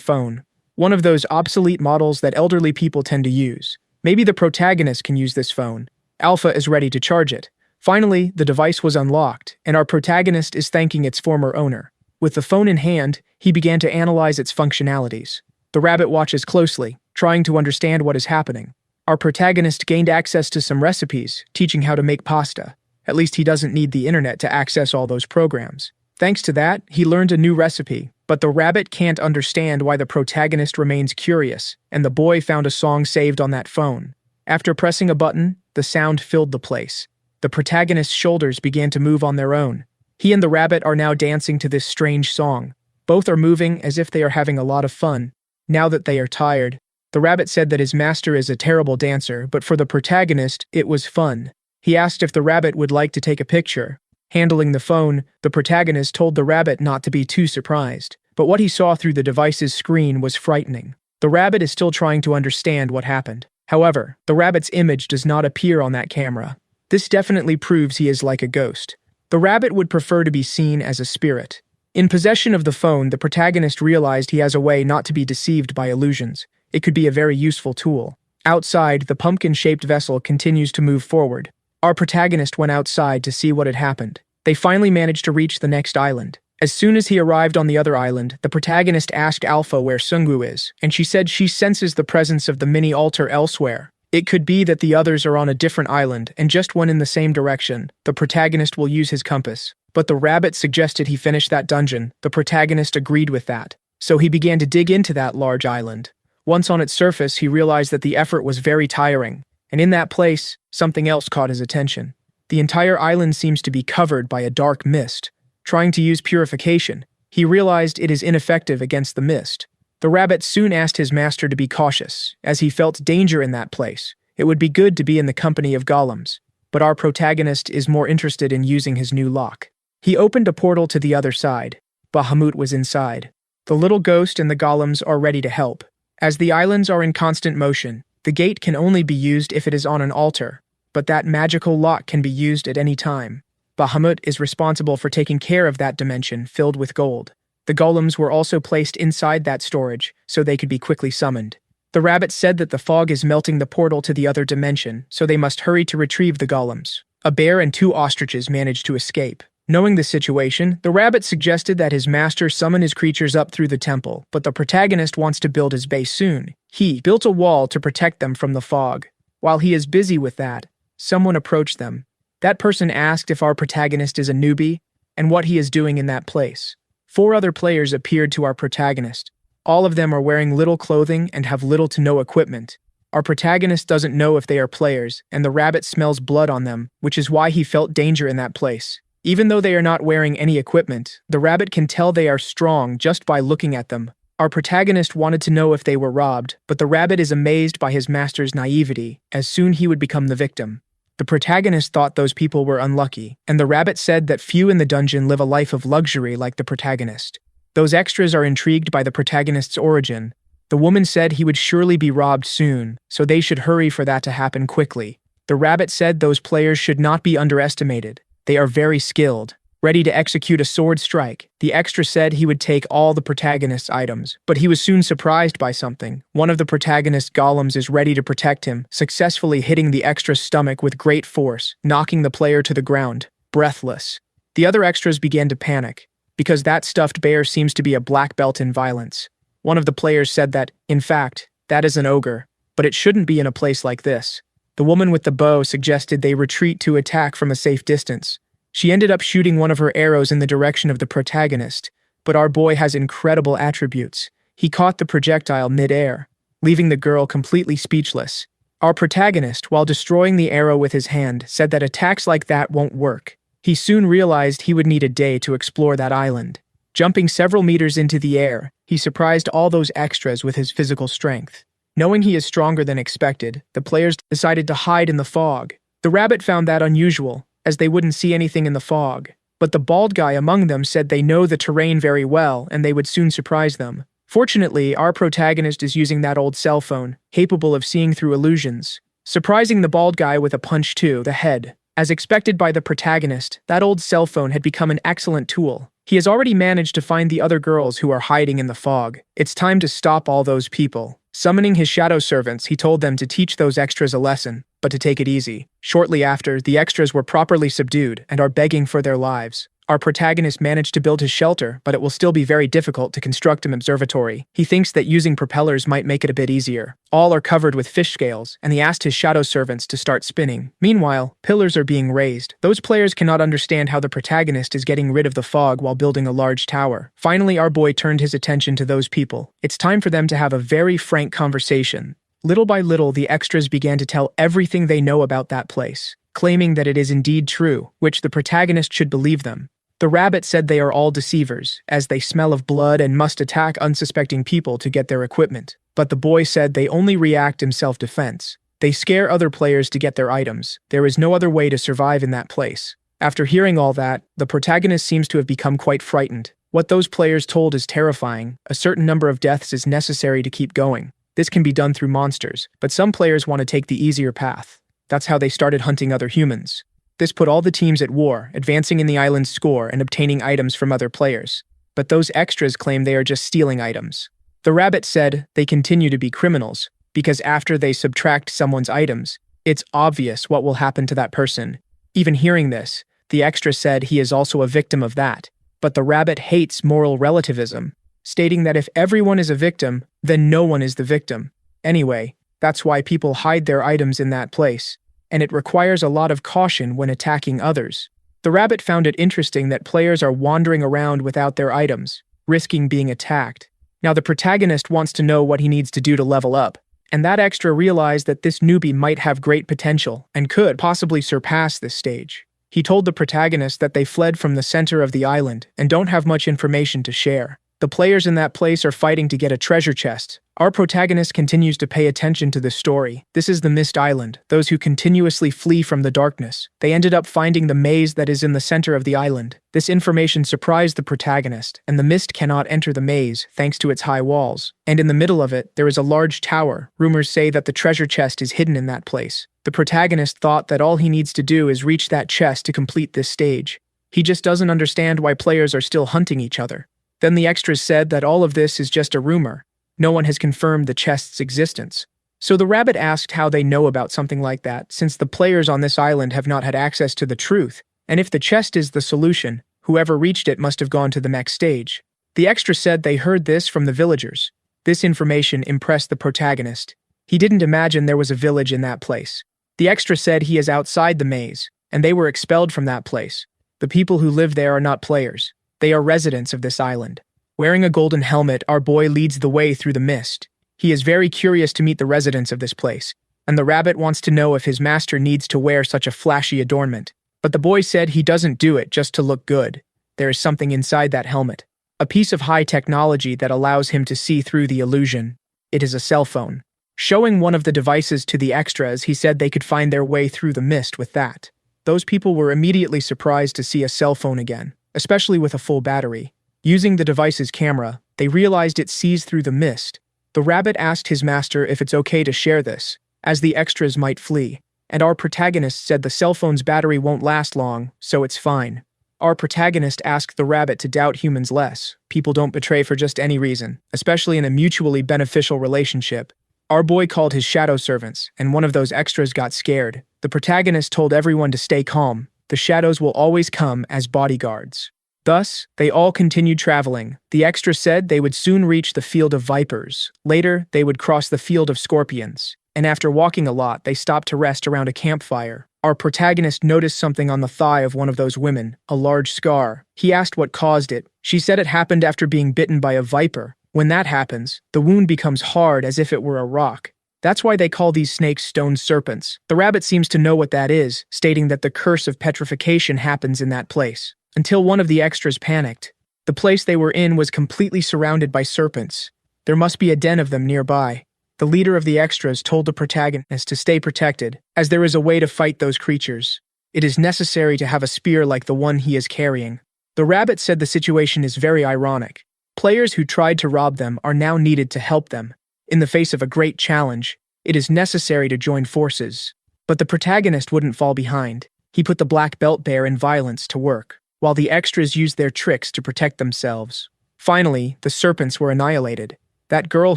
phone. One of those obsolete models that elderly people tend to use. Maybe the protagonist can use this phone. Alpha is ready to charge it. Finally, the device was unlocked, and our protagonist is thanking its former owner. With the phone in hand, he began to analyze its functionalities. The rabbit watches closely, trying to understand what is happening. Our protagonist gained access to some recipes, teaching how to make pasta. At least he doesn't need the internet to access all those programs. Thanks to that, he learned a new recipe, but the rabbit can't understand why the protagonist remains curious, and the boy found a song saved on that phone. After pressing a button, the sound filled the place. The protagonist's shoulders began to move on their own. He and the rabbit are now dancing to this strange song. Both are moving as if they are having a lot of fun. Now that they are tired, the rabbit said that his master is a terrible dancer, but for the protagonist, it was fun. He asked if the rabbit would like to take a picture. Handling the phone, the protagonist told the rabbit not to be too surprised, but what he saw through the device's screen was frightening. The rabbit is still trying to understand what happened. However, the rabbit's image does not appear on that camera. This definitely proves he is like a ghost. The rabbit would prefer to be seen as a spirit. In possession of the phone, the protagonist realized he has a way not to be deceived by illusions. It could be a very useful tool. Outside, the pumpkin-shaped vessel continues to move forward. Our protagonist went outside to see what had happened. They finally managed to reach the next island. As soon as he arrived on the other island, the protagonist asked Alpha where Sungu is, and she said she senses the presence of the mini-altar elsewhere. It could be that the others are on a different island and just went in the same direction. The protagonist will use his compass. But the rabbit suggested he finish that dungeon. The protagonist agreed with that. So he began to dig into that large island. Once on its surface, he realized that the effort was very tiring. And in that place, something else caught his attention. The entire island seems to be covered by a dark mist. Trying to use purification, he realized it is ineffective against the mist. The rabbit soon asked his master to be cautious, as he felt danger in that place. It would be good to be in the company of golems. but our protagonist is more interested in using his new lock. He opened a portal to the other side. Bahamut was inside. The little ghost and the golems are ready to help. As the islands are in constant motion, the gate can only be used if it is on an altar, but that magical lock can be used at any time. Bahamut is responsible for taking care of that dimension filled with gold. The golems were also placed inside that storage, so they could be quickly summoned. The rabbit said that the fog is melting the portal to the other dimension, so they must hurry to retrieve the golems. A bear and 2 ostriches managed to escape. Knowing the situation, the rabbit suggested that his master summon his creatures up through the temple, but the protagonist wants to build his base soon. He built a wall to protect them from the fog. While he is busy with that, someone approached them. That person asked if our protagonist is a newbie and what he is doing in that place. 4 other players appeared to our protagonist. All of them are wearing little clothing and have little to no equipment. Our protagonist doesn't know if they are players, and the rabbit smells blood on them, which is why he felt danger in that place. Even though they are not wearing any equipment, the rabbit can tell they are strong just by looking at them. Our protagonist wanted to know if they were robbed, but the rabbit is amazed by his master's naivety, as soon he would become the victim. The protagonist thought those people were unlucky, and the rabbit said that few in the dungeon live a life of luxury like the protagonist. Those extras are intrigued by the protagonist's origin. The woman said he would surely be robbed soon, so they should hurry for that to happen quickly. The rabbit said those players should not be underestimated. They are very skilled, ready to execute a sword strike. The extra said he would take all the protagonist's items, but he was soon surprised by something. One of the protagonist's golems is ready to protect him, successfully hitting the extra's stomach with great force, knocking the player to the ground, breathless. The other extras began to panic, because that stuffed bear seems to be a black belt in violence. One of the players said that, in fact, that is an ogre, but it shouldn't be in a place like this. The woman with the bow suggested they retreat to attack from a safe distance. She ended up shooting one of her arrows in the direction of the protagonist, but our boy has incredible attributes. He caught the projectile mid-air, leaving the girl completely speechless. Our protagonist, while destroying the arrow with his hand, said that attacks like that won't work. He soon realized he would need a day to explore that island. Jumping several meters into the air, he surprised all those extras with his physical strength. Knowing he is stronger than expected, the players decided to hide in the fog. The rabbit found that unusual, as they wouldn't see anything in the fog. But the bald guy among them said they know the terrain very well and they would soon surprise them. Fortunately, our protagonist is using that old cell phone, capable of seeing through illusions, surprising the bald guy with a punch to the head. As expected by the protagonist, that old cell phone had become an excellent tool. He has already managed to find the other girls who are hiding in the fog. It's time to stop all those people. Summoning his shadow servants, he told them to teach those extras a lesson, but to take it easy. Shortly after, the extras were properly subdued and are begging for their lives. Our protagonist managed to build his shelter, but it will still be very difficult to construct an observatory. He thinks that using propellers might make it a bit easier. All are covered with fish scales, and he asked his shadow servants to start spinning. Meanwhile, pillars are being raised. Those players cannot understand how the protagonist is getting rid of the fog while building a large tower. Finally, our boy turned his attention to those people. It's time for them to have a very frank conversation. Little by little, the extras began to tell everything they know about that place, claiming that it is indeed true, which the protagonist should believe them. The rabbit said they are all deceivers, as they smell of blood and must attack unsuspecting people to get their equipment. But the boy said they only react in self-defense. They scare other players to get their items. There is no other way to survive in that place. After hearing all that, the protagonist seems to have become quite frightened. What those players told is terrifying. A certain number of deaths is necessary to keep going. This can be done through monsters, but some players want to take the easier path. That's how they started hunting other humans. This put all the teams at war, advancing in the island's score and obtaining items from other players. But those extras claim they are just stealing items. The rabbit said they continue to be criminals, because after they subtract someone's items, it's obvious what will happen to that person. Even hearing this, the extra said he is also a victim of that. But the rabbit hates moral relativism, stating that if everyone is a victim, then no one is the victim. Anyway, that's why people hide their items in that place, and it requires a lot of caution when attacking others. The rabbit found it interesting that players are wandering around without their items, risking being attacked. Now the protagonist wants to know what he needs to do to level up, and that extra realized that this newbie might have great potential and could possibly surpass this stage. He told the protagonist that they fled from the center of the island and don't have much information to share. The players in that place are fighting to get a treasure chest, Our protagonist continues to pay attention to this story. This is the Mist Island, those who continuously flee from the darkness. They ended up finding the maze that is in the center of the island. This information surprised the protagonist, and the mist cannot enter the maze thanks to its high walls. And in the middle of it, there is a large tower. Rumors say that the treasure chest is hidden in that place. The protagonist thought that all he needs to do is reach that chest to complete this stage. He just doesn't understand why players are still hunting each other. Then the extras said that all of this is just a rumor. No one has confirmed the chest's existence. So the rabbit asked how they know about something like that, since the players on this island have not had access to the truth, and if the chest is the solution, whoever reached it must have gone to the next stage. The extra said they heard this from the villagers. This information impressed the protagonist. He didn't imagine there was a village in that place. The extra said he is outside the maze, and they were expelled from that place. The people who live there are not players. They are residents of this island. Wearing a golden helmet, our boy leads the way through the mist. He is very curious to meet the residents of this place, and the rabbit wants to know if his master needs to wear such a flashy adornment. But the boy said he doesn't do it just to look good. There is something inside that helmet. A piece of high technology that allows him to see through the illusion. It is a cell phone. Showing one of the devices to the extras, he said they could find their way through the mist with that. Those people were immediately surprised to see a cell phone again, especially with a full battery. Using the device's camera, they realized it sees through the mist. The rabbit asked his master if it's okay to share this, as the extras might flee, and our protagonist said the cell phone's battery won't last long, so it's fine. Our protagonist asked the rabbit to doubt humans less. People don't betray for just any reason, especially in a mutually beneficial relationship. Our boy called his shadow servants, and one of those extras got scared. The protagonist told everyone to stay calm. The shadows will always come as bodyguards. Thus, they all continued traveling. The extra said they would soon reach the field of vipers. Later, they would cross the field of scorpions. And after walking a lot, they stopped to rest around a campfire. Our protagonist noticed something on the thigh of one of those women, a large scar. He asked what caused it. She said it happened after being bitten by a viper. When that happens, the wound becomes hard as if it were a rock. That's why they call these snakes stone serpents. The rabbit seems to know what that is, stating that the curse of petrification happens in that place. Until one of the extras panicked. The place they were in was completely surrounded by serpents. There must be a den of them nearby. The leader of the extras told the protagonist to stay protected, as there is a way to fight those creatures. It is necessary to have a spear like the one he is carrying. The rabbit said the situation is very ironic. Players who tried to rob them are now needed to help them. In the face of a great challenge, it is necessary to join forces. But the protagonist wouldn't fall behind. He put the black belt bear in violence to work, while the extras used their tricks to protect themselves. Finally, the serpents were annihilated. That girl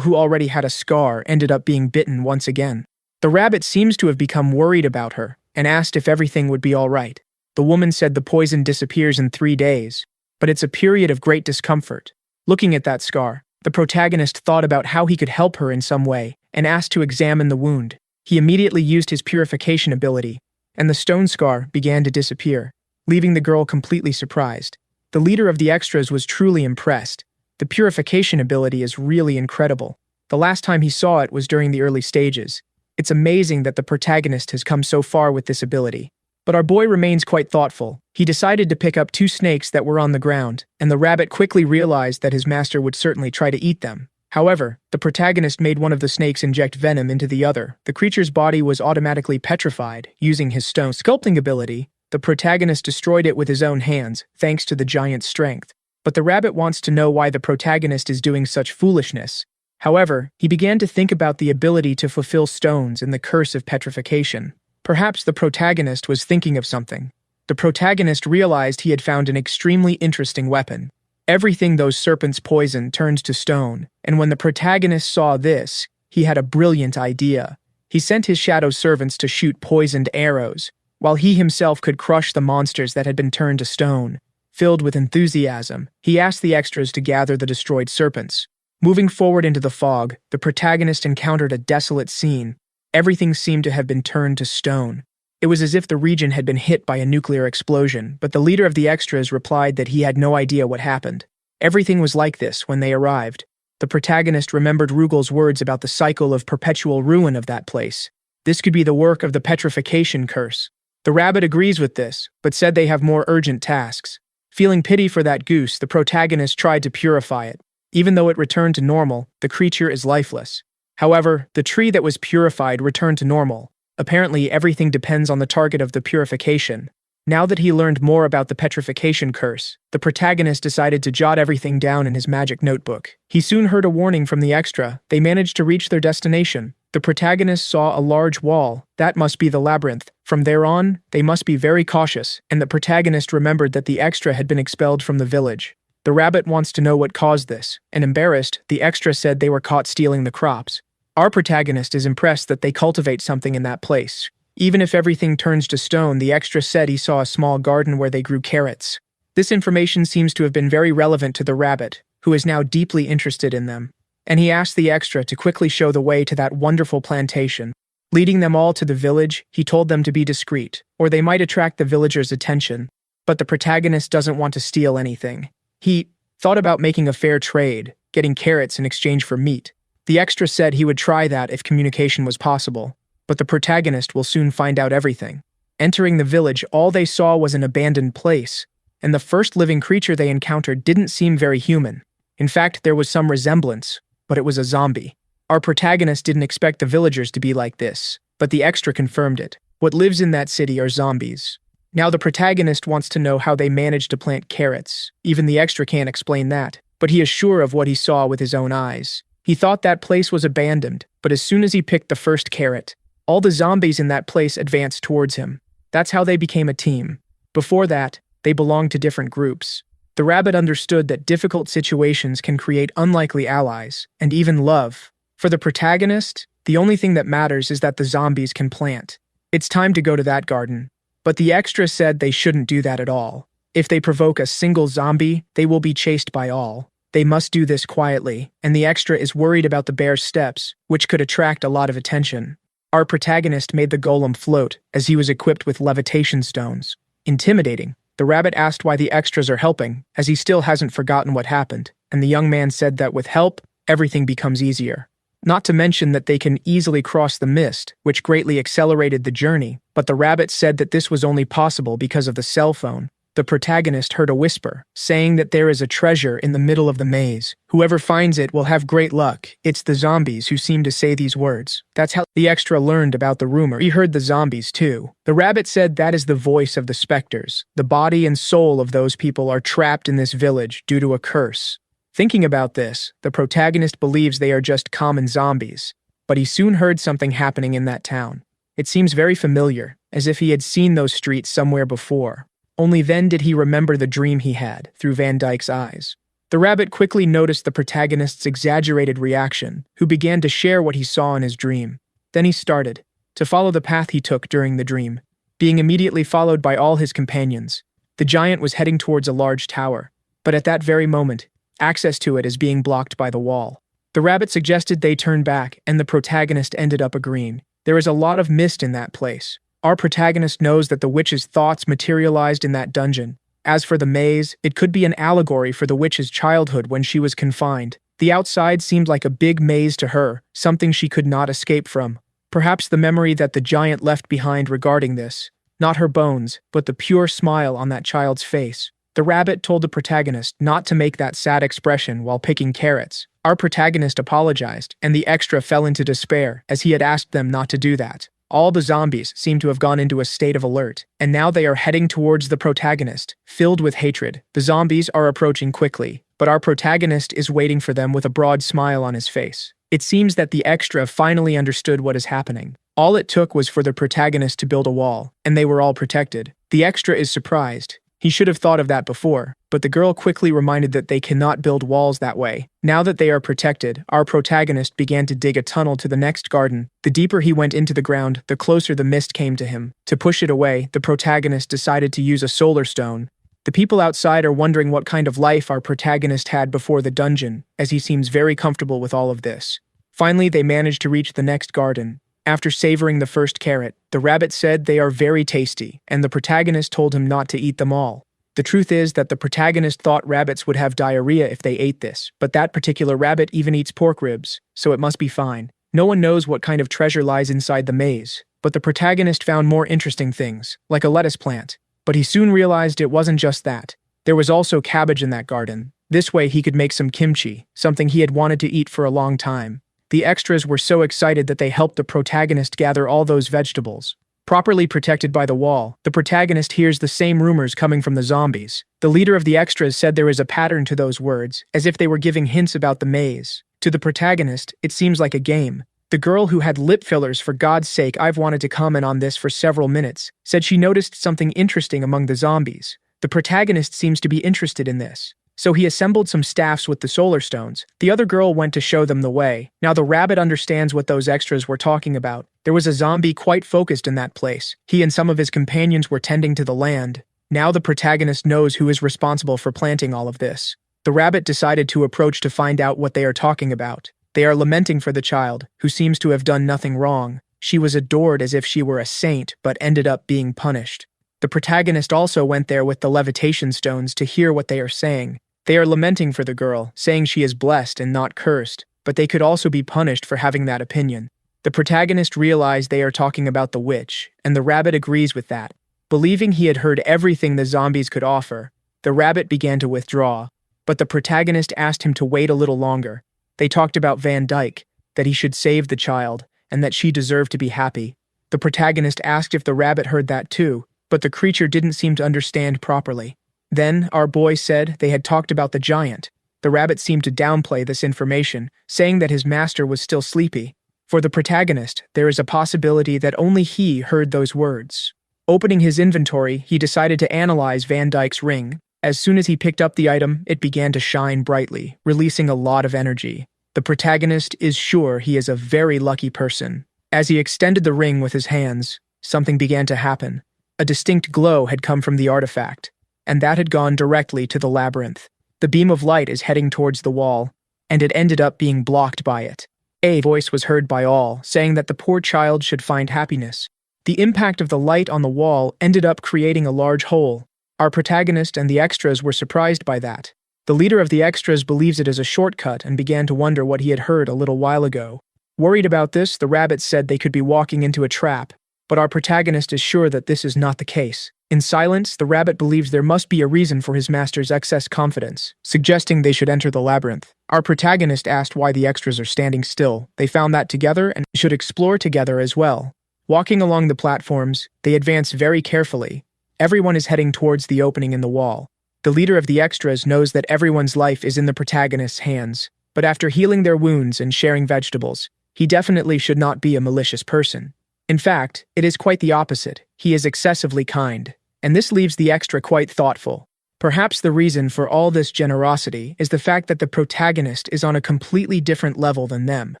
who already had a scar ended up being bitten once again. The rabbit seems to have become worried about her, and asked if everything would be all right. The woman said the poison disappears in 3 days, but it's a period of great discomfort. Looking at that scar, the protagonist thought about how he could help her in some way, and asked to examine the wound. He immediately used his purification ability, and the stone scar began to disappear, leaving the girl completely surprised. The leader of the extras was truly impressed. The purification ability is really incredible. The last time he saw it was during the early stages. It's amazing that the protagonist has come so far with this ability. But our boy remains quite thoughtful. He decided to pick up 2 snakes that were on the ground, and the rabbit quickly realized that his master would certainly try to eat them. However, the protagonist made one of the snakes inject venom into the other. The creature's body was automatically petrified. Using his stone sculpting ability, the protagonist destroyed it with his own hands, thanks to the giant's strength. But the rabbit wants to know why the protagonist is doing such foolishness. However, he began to think about the ability to fulfill stones and the curse of petrification. Perhaps the protagonist was thinking of something. The protagonist realized he had found an extremely interesting weapon. Everything those serpents poisoned turned to stone, and when the protagonist saw this, he had a brilliant idea. He sent his shadow servants to shoot poisoned arrows, while he himself could crush the monsters that had been turned to stone. Filled with enthusiasm, he asked the extras to gather the destroyed serpents. Moving forward into the fog, the protagonist encountered a desolate scene. Everything seemed to have been turned to stone. It was as if the region had been hit by a nuclear explosion, but the leader of the extras replied that he had no idea what happened. Everything was like this when they arrived. The protagonist remembered Rugel's words about the cycle of perpetual ruin of that place. This could be the work of the petrification curse. The rabbit agrees with this, but said they have more urgent tasks. Feeling pity for that goose, the protagonist tried to purify it. Even though it returned to normal, the creature is lifeless. However, the tree that was purified returned to normal. Apparently, everything depends on the target of the purification. Now that he learned more about the petrification curse, the protagonist decided to jot everything down in his magic notebook. He soon heard a warning from the extra. They managed to reach their destination. The protagonist saw a large wall. That must be the labyrinth. From there on, they must be very cautious, and the protagonist remembered that the extra had been expelled from the village. The rabbit wants to know what caused this, and embarrassed, the extra said they were caught stealing the crops. Our protagonist is impressed that they cultivate something in that place. Even if everything turns to stone, the extra said he saw a small garden where they grew carrots. This information seems to have been very relevant to the rabbit, who is now deeply interested in them. And he asked the extra to quickly show the way to that wonderful plantation. Leading them all to the village, he told them to be discreet, or they might attract the villagers' attention. But the protagonist doesn't want to steal anything. He thought about making a fair trade, getting carrots in exchange for meat. The extra said he would try that if communication was possible. But the protagonist will soon find out everything. Entering the village, all they saw was an abandoned place, and the first living creature they encountered didn't seem very human. In fact, there was some resemblance, but it was a zombie. Our protagonist didn't expect the villagers to be like this, but the extra confirmed it. What lives in that city are zombies. Now the protagonist wants to know how they managed to plant carrots. Even the extra can't explain that, but he is sure of what he saw with his own eyes. He thought that place was abandoned, but as soon as he picked the first carrot, all the zombies in that place advanced towards him. That's how they became a team. Before that, they belonged to different groups. The rabbit understood that difficult situations can create unlikely allies, and even love. For the protagonist, the only thing that matters is that the zombies can plant. It's time to go to that garden. But the extra said they shouldn't do that at all. If they provoke a single zombie, they will be chased by all. They must do this quietly, and the extra is worried about the bear's steps, which could attract a lot of attention. Our protagonist made the golem float, as he was equipped with levitation stones. Intimidating, the rabbit asked why the extras are helping, as he still hasn't forgotten what happened, and the young man said that with help, everything becomes easier. Not to mention that they can easily cross the mist, which greatly accelerated the journey, but the rabbit said that this was only possible because of the cell phone. The protagonist heard a whisper, saying that there is a treasure in the middle of the maze. Whoever finds it will have great luck. It's the zombies who seem to say these words. That's how the extra learned about the rumor. He heard the zombies too. The rabbit said that is the voice of the specters. The body and soul of those people are trapped in this village due to a curse. Thinking about this, the protagonist believes they are just common zombies. But he soon heard something happening in that town. It seems very familiar, as if he had seen those streets somewhere before. Only then did he remember the dream he had, through Van Dyke's eyes. The rabbit quickly noticed the protagonist's exaggerated reaction, who began to share what he saw in his dream. Then he started to follow the path he took during the dream, being immediately followed by all his companions. The giant was heading towards a large tower, but at that very moment, access to it is being blocked by the wall. The rabbit suggested they turn back, and the protagonist ended up agreeing. There is a lot of mist in that place. Our protagonist knows that the witch's thoughts materialized in that dungeon. As for the maze, it could be an allegory for the witch's childhood when she was confined. The outside seemed like a big maze to her, something she could not escape from. Perhaps the memory that the giant left behind regarding this. Not her bones, but the pure smile on that child's face. The rabbit told the protagonist not to make that sad expression while picking carrots. Our protagonist apologized, and the extra fell into despair, as he had asked them not to do that. All the zombies seem to have gone into a state of alert, and now they are heading towards the protagonist, filled with hatred. The zombies are approaching quickly, but our protagonist is waiting for them with a broad smile on his face. It seems that the extra finally understood what is happening. All it took was for the protagonist to build a wall, and they were all protected. The extra is surprised. He should have thought of that before, but the girl quickly reminded that they cannot build walls that way. Now that they are protected, our protagonist began to dig a tunnel to the next garden. The deeper he went into the ground, the closer the mist came to him. To push it away, the protagonist decided to use a solar stone. The people outside are wondering what kind of life our protagonist had before the dungeon, as he seems very comfortable with all of this. Finally, they managed to reach the next garden. After savoring the first carrot, the rabbit said they are very tasty, and the protagonist told him not to eat them all. The truth is that the protagonist thought rabbits would have diarrhea if they ate this, but that particular rabbit even eats pork ribs, so it must be fine. No one knows what kind of treasure lies inside the maze, but the protagonist found more interesting things, like a lettuce plant. But he soon realized it wasn't just that. There was also cabbage in that garden. This way he could make some kimchi, something he had wanted to eat for a long time. The extras were so excited that they helped the protagonist gather all those vegetables. Properly protected by the wall, the protagonist hears the same rumors coming from the zombies. The leader of the extras said there is a pattern to those words, as if they were giving hints about the maze. To the protagonist, it seems like a game. The girl who had lip fillers, for God's sake, I've wanted to comment on this for several minutes, said she noticed something interesting among the zombies. The protagonist seems to be interested in this. So he assembled some staffs with the solar stones. The other girl went to show them the way. Now the rabbit understands what those extras were talking about. There was a zombie quite focused in that place. He and some of his companions were tending to the land. Now the protagonist knows who is responsible for planting all of this. The rabbit decided to approach to find out what they are talking about. They are lamenting for the child, who seems to have done nothing wrong. She was adored as if she were a saint, but ended up being punished. The protagonist also went there with the levitation stones to hear what they are saying. They are lamenting for the girl, saying she is blessed and not cursed, but they could also be punished for having that opinion. The protagonist realized they are talking about the witch, and the rabbit agrees with that. Believing he had heard everything the zombies could offer, the rabbit began to withdraw, but the protagonist asked him to wait a little longer. They talked about Van Dyke, that he should save the child, and that she deserved to be happy. The protagonist asked if the rabbit heard that too, but the creature didn't seem to understand properly. Then, our boy said they had talked about the giant. The rabbit seemed to downplay this information, saying that his master was still sleepy. For the protagonist, there is a possibility that only he heard those words. Opening his inventory, he decided to analyze Van Dyke's ring. As soon as he picked up the item, it began to shine brightly, releasing a lot of energy. The protagonist is sure he is a very lucky person. As he extended the ring with his hands, something began to happen. A distinct glow had come from the artifact, and that had gone directly to the labyrinth. The beam of light is heading towards the wall, and it ended up being blocked by it. A voice was heard by all, saying that the poor child should find happiness. The impact of the light on the wall ended up creating a large hole. Our protagonist and the extras were surprised by that. The leader of the extras believes it is a shortcut and began to wonder what he had heard a little while ago. Worried about this, the rabbit said they could be walking into a trap, but our protagonist is sure that this is not the case. In silence, the rabbit believes there must be a reason for his master's excess confidence, suggesting they should enter the labyrinth. Our protagonist asked why the extras are standing still. They found that together and should explore together as well. Walking along the platforms, they advance very carefully. Everyone is heading towards the opening in the wall. The leader of the extras knows that everyone's life is in the protagonist's hands, but after healing their wounds and sharing vegetables, he definitely should not be a malicious person. In fact, it is quite the opposite. He is excessively kind. And this leaves the extra quite thoughtful. Perhaps the reason for all this generosity is the fact that the protagonist is on a completely different level than them.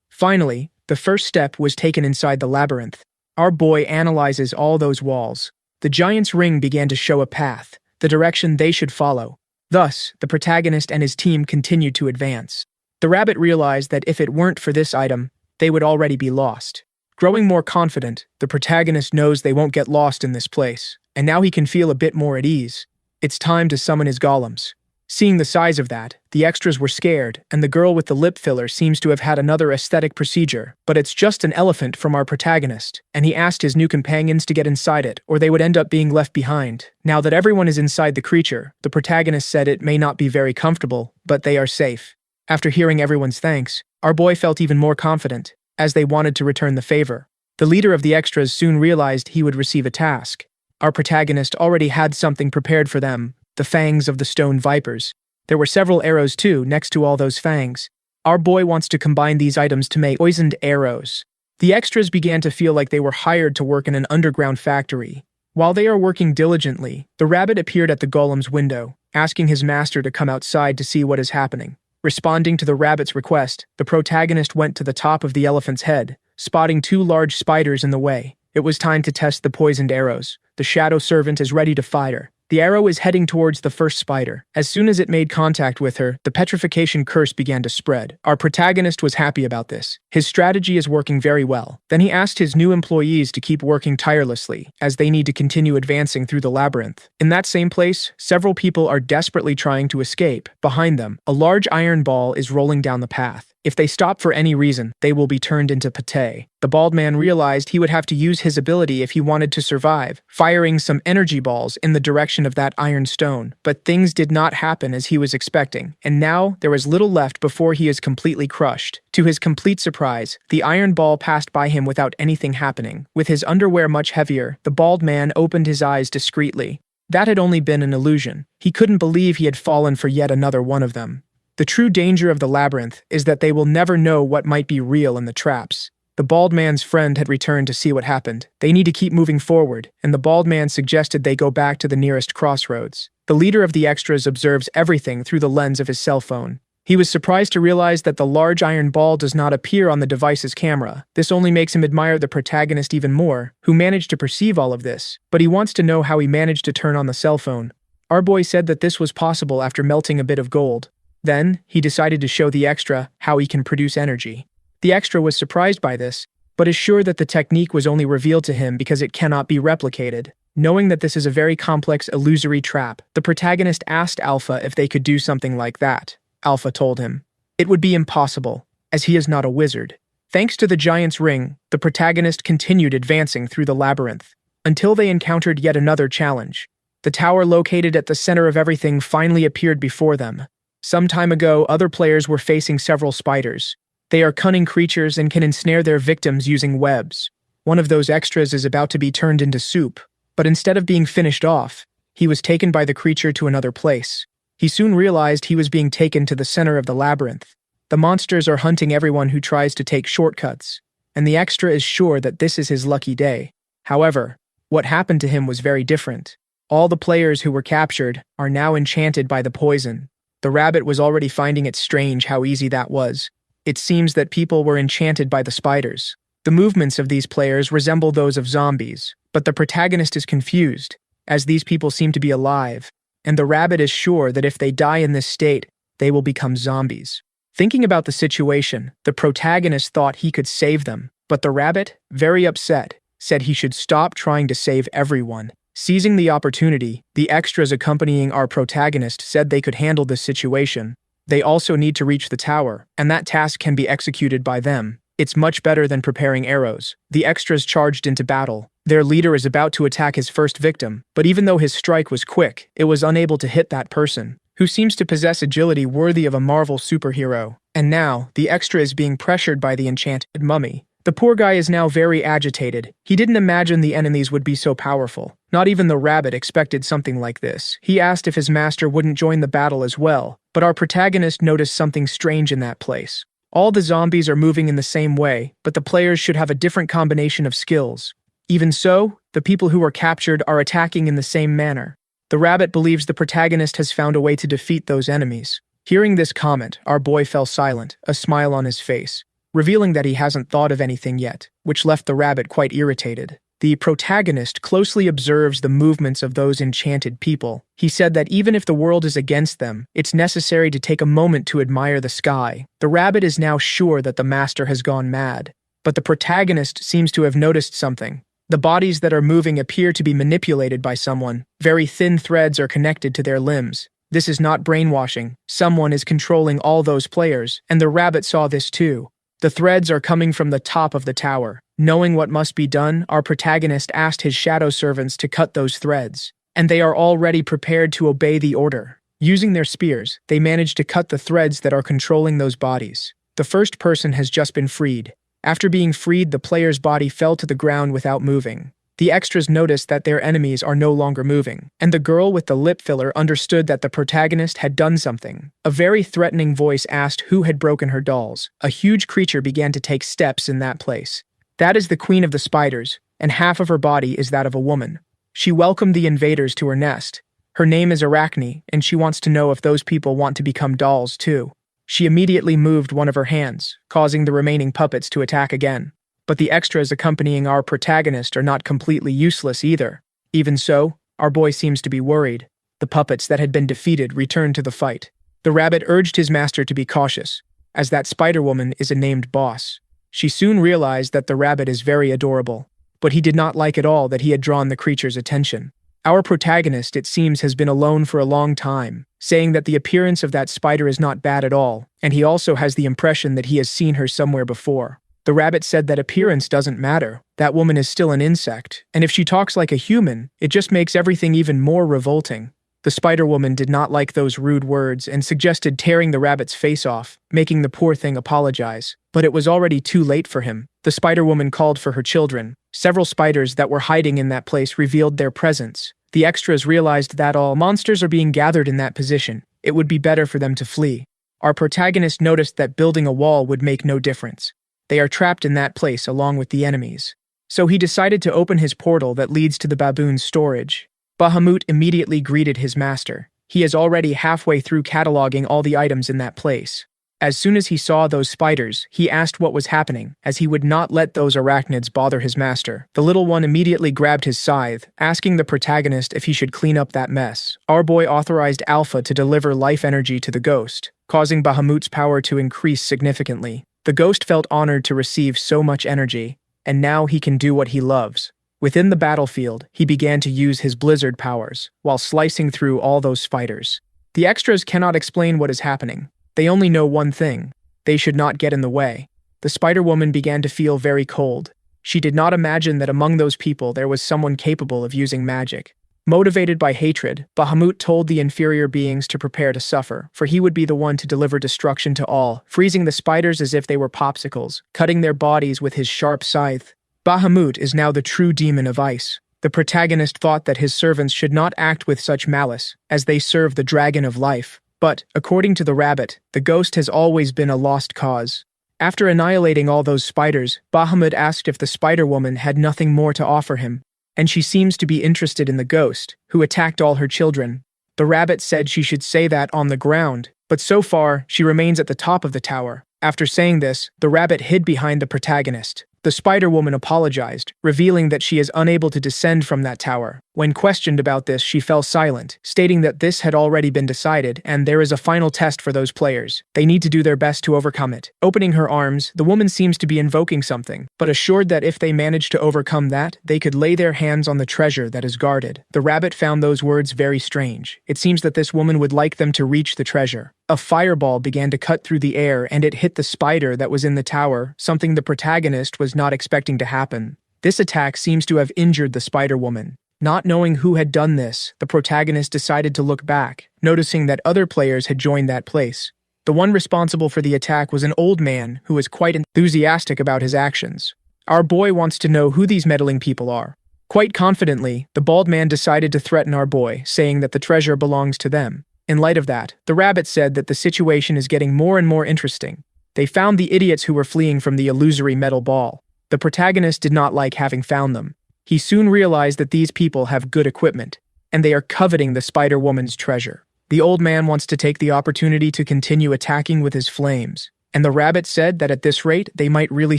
Finally, the first step was taken inside the labyrinth. Our boy analyzes all those walls. The giant's ring began to show a path, the direction they should follow. Thus, the protagonist and his team continued to advance. The rabbit realized that if it weren't for this item, they would already be lost. Growing more confident, the protagonist knows they won't get lost in this place, and now he can feel a bit more at ease. It's time to summon his golems. Seeing the size of that, the extras were scared, and the girl with the lip filler seems to have had another aesthetic procedure, but it's just an elephant from our protagonist, and he asked his new companions to get inside it, or they would end up being left behind. Now that everyone is inside the creature, the protagonist said it may not be very comfortable, but they are safe. After hearing everyone's thanks, our boy felt even more confident, as they wanted to return the favor. The leader of the extras soon realized he would receive a task. Our protagonist already had something prepared for them, the fangs of the stone vipers. There were several arrows too, next to all those fangs. Our boy wants to combine these items to make poisoned arrows. The extras began to feel like they were hired to work in an underground factory. While they are working diligently, the rabbit appeared at the golem's window, asking his master to come outside to see what is happening. Responding to the rabbit's request, the protagonist went to the top of the elephant's head, spotting two large spiders in the way. It was time to test the poisoned arrows. The shadow servant is ready to fire. The arrow is heading towards the first spider. As soon as it made contact with her, the petrification curse began to spread. Our protagonist was happy about this. His strategy is working very well. Then he asked his new employees to keep working tirelessly, as they need to continue advancing through the labyrinth. In that same place, several people are desperately trying to escape. Behind them, a large iron ball is rolling down the path. If they stop for any reason, they will be turned into pate. The bald man realized he would have to use his ability if he wanted to survive, firing some energy balls in the direction of that iron stone. But things did not happen as he was expecting, and now there was little left before he is completely crushed. To his complete surprise, the iron ball passed by him without anything happening. With his underwear much heavier, the bald man opened his eyes discreetly. That had only been an illusion. He couldn't believe he had fallen for yet another one of them. The true danger of the labyrinth is that they will never know what might be real in the traps. The bald man's friend had returned to see what happened. They need to keep moving forward, and the bald man suggested they go back to the nearest crossroads. The leader of the extras observes everything through the lens of his cell phone. He was surprised to realize that the large iron ball does not appear on the device's camera. This only makes him admire the protagonist even more, who managed to perceive all of this. But he wants to know how he managed to turn on the cell phone. Our boy said that this was possible after melting a bit of gold. Then, he decided to show the extra how he can produce energy. The extra was surprised by this, but is sure that the technique was only revealed to him because it cannot be replicated. Knowing that this is a very complex illusory trap, the protagonist asked Alpha if they could do something like that. Alpha told him it would be impossible, as he is not a wizard. Thanks to the giant's ring, the protagonist continued advancing through the labyrinth, until they encountered yet another challenge. The tower located at the center of everything finally appeared before them. Some time ago, other players were facing several spiders. They are cunning creatures and can ensnare their victims using webs. One of those extras is about to be turned into soup, but instead of being finished off, he was taken by the creature to another place. He soon realized he was being taken to the center of the labyrinth. The monsters are hunting everyone who tries to take shortcuts, and the extra is sure that this is his lucky day. However, what happened to him was very different. All the players who were captured are now enchanted by the poison. The rabbit was already finding it strange how easy that was. It seems that people were enchanted by the spiders. The movements of these players resemble those of zombies, but the protagonist is confused, as these people seem to be alive, and the rabbit is sure that if they die in this state, they will become zombies. Thinking about the situation, the protagonist thought he could save them, but the rabbit, very upset, said he should stop trying to save everyone. Seizing the opportunity, the extras accompanying our protagonist said they could handle this situation. They also need to reach the tower, and that task can be executed by them. It's much better than preparing arrows. The extras charged into battle. Their leader is about to attack his first victim, but even though his strike was quick, it was unable to hit that person, who seems to possess agility worthy of a Marvel superhero. And now, the extra is being pressured by the enchanted mummy. The poor guy is now very agitated. He didn't imagine the enemies would be so powerful. Not even the rabbit expected something like this. He asked if his master wouldn't join the battle as well, but our protagonist noticed something strange in that place. All the zombies are moving in the same way, but the players should have a different combination of skills. Even so, the people who are captured are attacking in the same manner. The rabbit believes the protagonist has found a way to defeat those enemies. Hearing this comment, our boy fell silent, a smile on his face, revealing that he hasn't thought of anything yet, which left the rabbit quite irritated. The protagonist closely observes the movements of those enchanted people. He said that even if the world is against them, it's necessary to take a moment to admire the sky. The rabbit is now sure that the master has gone mad, but the protagonist seems to have noticed something. The bodies that are moving appear to be manipulated by someone. Very thin threads are connected to their limbs. This is not brainwashing. Someone is controlling all those players, and the rabbit saw this too. The threads are coming from the top of the tower. Knowing what must be done, our protagonist asked his shadow servants to cut those threads, and they are already prepared to obey the order. Using their spears, they managed to cut the threads that are controlling those bodies. The first person has just been freed. After being freed, the player's body fell to the ground without moving. The extras noticed that their enemies are no longer moving, and the girl with the lip filler understood that the protagonist had done something. A very threatening voice asked who had broken her dolls. A huge creature began to take steps in that place. That is the queen of the spiders, and half of her body is that of a woman. She welcomed the invaders to her nest. Her name is Arachne, and she wants to know if those people want to become dolls too. She immediately moved one of her hands, causing the remaining puppets to attack again. But the extras accompanying our protagonist are not completely useless either. Even so, our boy seems to be worried. The puppets that had been defeated returned to the fight. The rabbit urged his master to be cautious, as that spider woman is a named boss. She soon realized that the rabbit is very adorable, but he did not like at all that he had drawn the creature's attention. Our protagonist, it seems, has been alone for a long time, saying that the appearance of that spider is not bad at all, and he also has the impression that he has seen her somewhere before. The rabbit said that appearance doesn't matter. That woman is still an insect, and if she talks like a human, it just makes everything even more revolting. The spider woman did not like those rude words and suggested tearing the rabbit's face off, making the poor thing apologize. But it was already too late for him. The spider woman called for her children. Several spiders that were hiding in that place revealed their presence. The extras realized that all monsters are being gathered in that position. It would be better for them to flee. Our protagonist noticed that building a wall would make no difference. They are trapped in that place along with the enemies. So he decided to open his portal that leads to the baboon's storage. Bahamut immediately greeted his master. He is already halfway through cataloging all the items in that place. As soon as he saw those spiders, he asked what was happening, as he would not let those arachnids bother his master. The little one immediately grabbed his scythe, asking the protagonist if he should clean up that mess. Our boy authorized Alpha to deliver life energy to the ghost, causing Bahamut's power to increase significantly. The ghost felt honored to receive so much energy, and now he can do what he loves. Within the battlefield, he began to use his blizzard powers, while slicing through all those spiders. The extras cannot explain what is happening. They only know one thing: they should not get in the way. The spider woman began to feel very cold. She did not imagine that among those people there was someone capable of using magic. Motivated by hatred, Bahamut told the inferior beings to prepare to suffer, for he would be the one to deliver destruction to all, freezing the spiders as if they were popsicles, cutting their bodies with his sharp scythe. Bahamut is now the true demon of ice. The protagonist thought that his servants should not act with such malice, as they serve the dragon of life. But, according to the rabbit, the ghost has always been a lost cause. After annihilating all those spiders, Bahamut asked if the spider woman had nothing more to offer him, and she seems to be interested in the ghost, who attacked all her children. The rabbit said she should say that on the ground, but so far, she remains at the top of the tower. After saying this, the rabbit hid behind the protagonist. The spider woman apologized, revealing that she is unable to descend from that tower. When questioned about this, she fell silent, stating that this had already been decided and there is a final test for those players. They need to do their best to overcome it. Opening her arms, the woman seems to be invoking something, but assured that if they manage to overcome that, they could lay their hands on the treasure that is guarded. The rabbit found those words very strange. It seems that this woman would like them to reach the treasure. A fireball began to cut through the air and it hit the spider that was in the tower, something the protagonist was not expecting to happen. This attack seems to have injured the spider woman. Not knowing who had done this, the protagonist decided to look back, noticing that other players had joined that place. The one responsible for the attack was an old man who was quite enthusiastic about his actions. Our boy wants to know who these meddling people are. Quite confidently, the bald man decided to threaten our boy, saying that the treasure belongs to them. In light of that, the rabbit said that the situation is getting more and more interesting. They found the idiots who were fleeing from the illusory metal ball. The protagonist did not like having found them. He soon realized that these people have good equipment, and they are coveting the spider woman's treasure. The old man wants to take the opportunity to continue attacking with his flames, and the rabbit said that at this rate they might really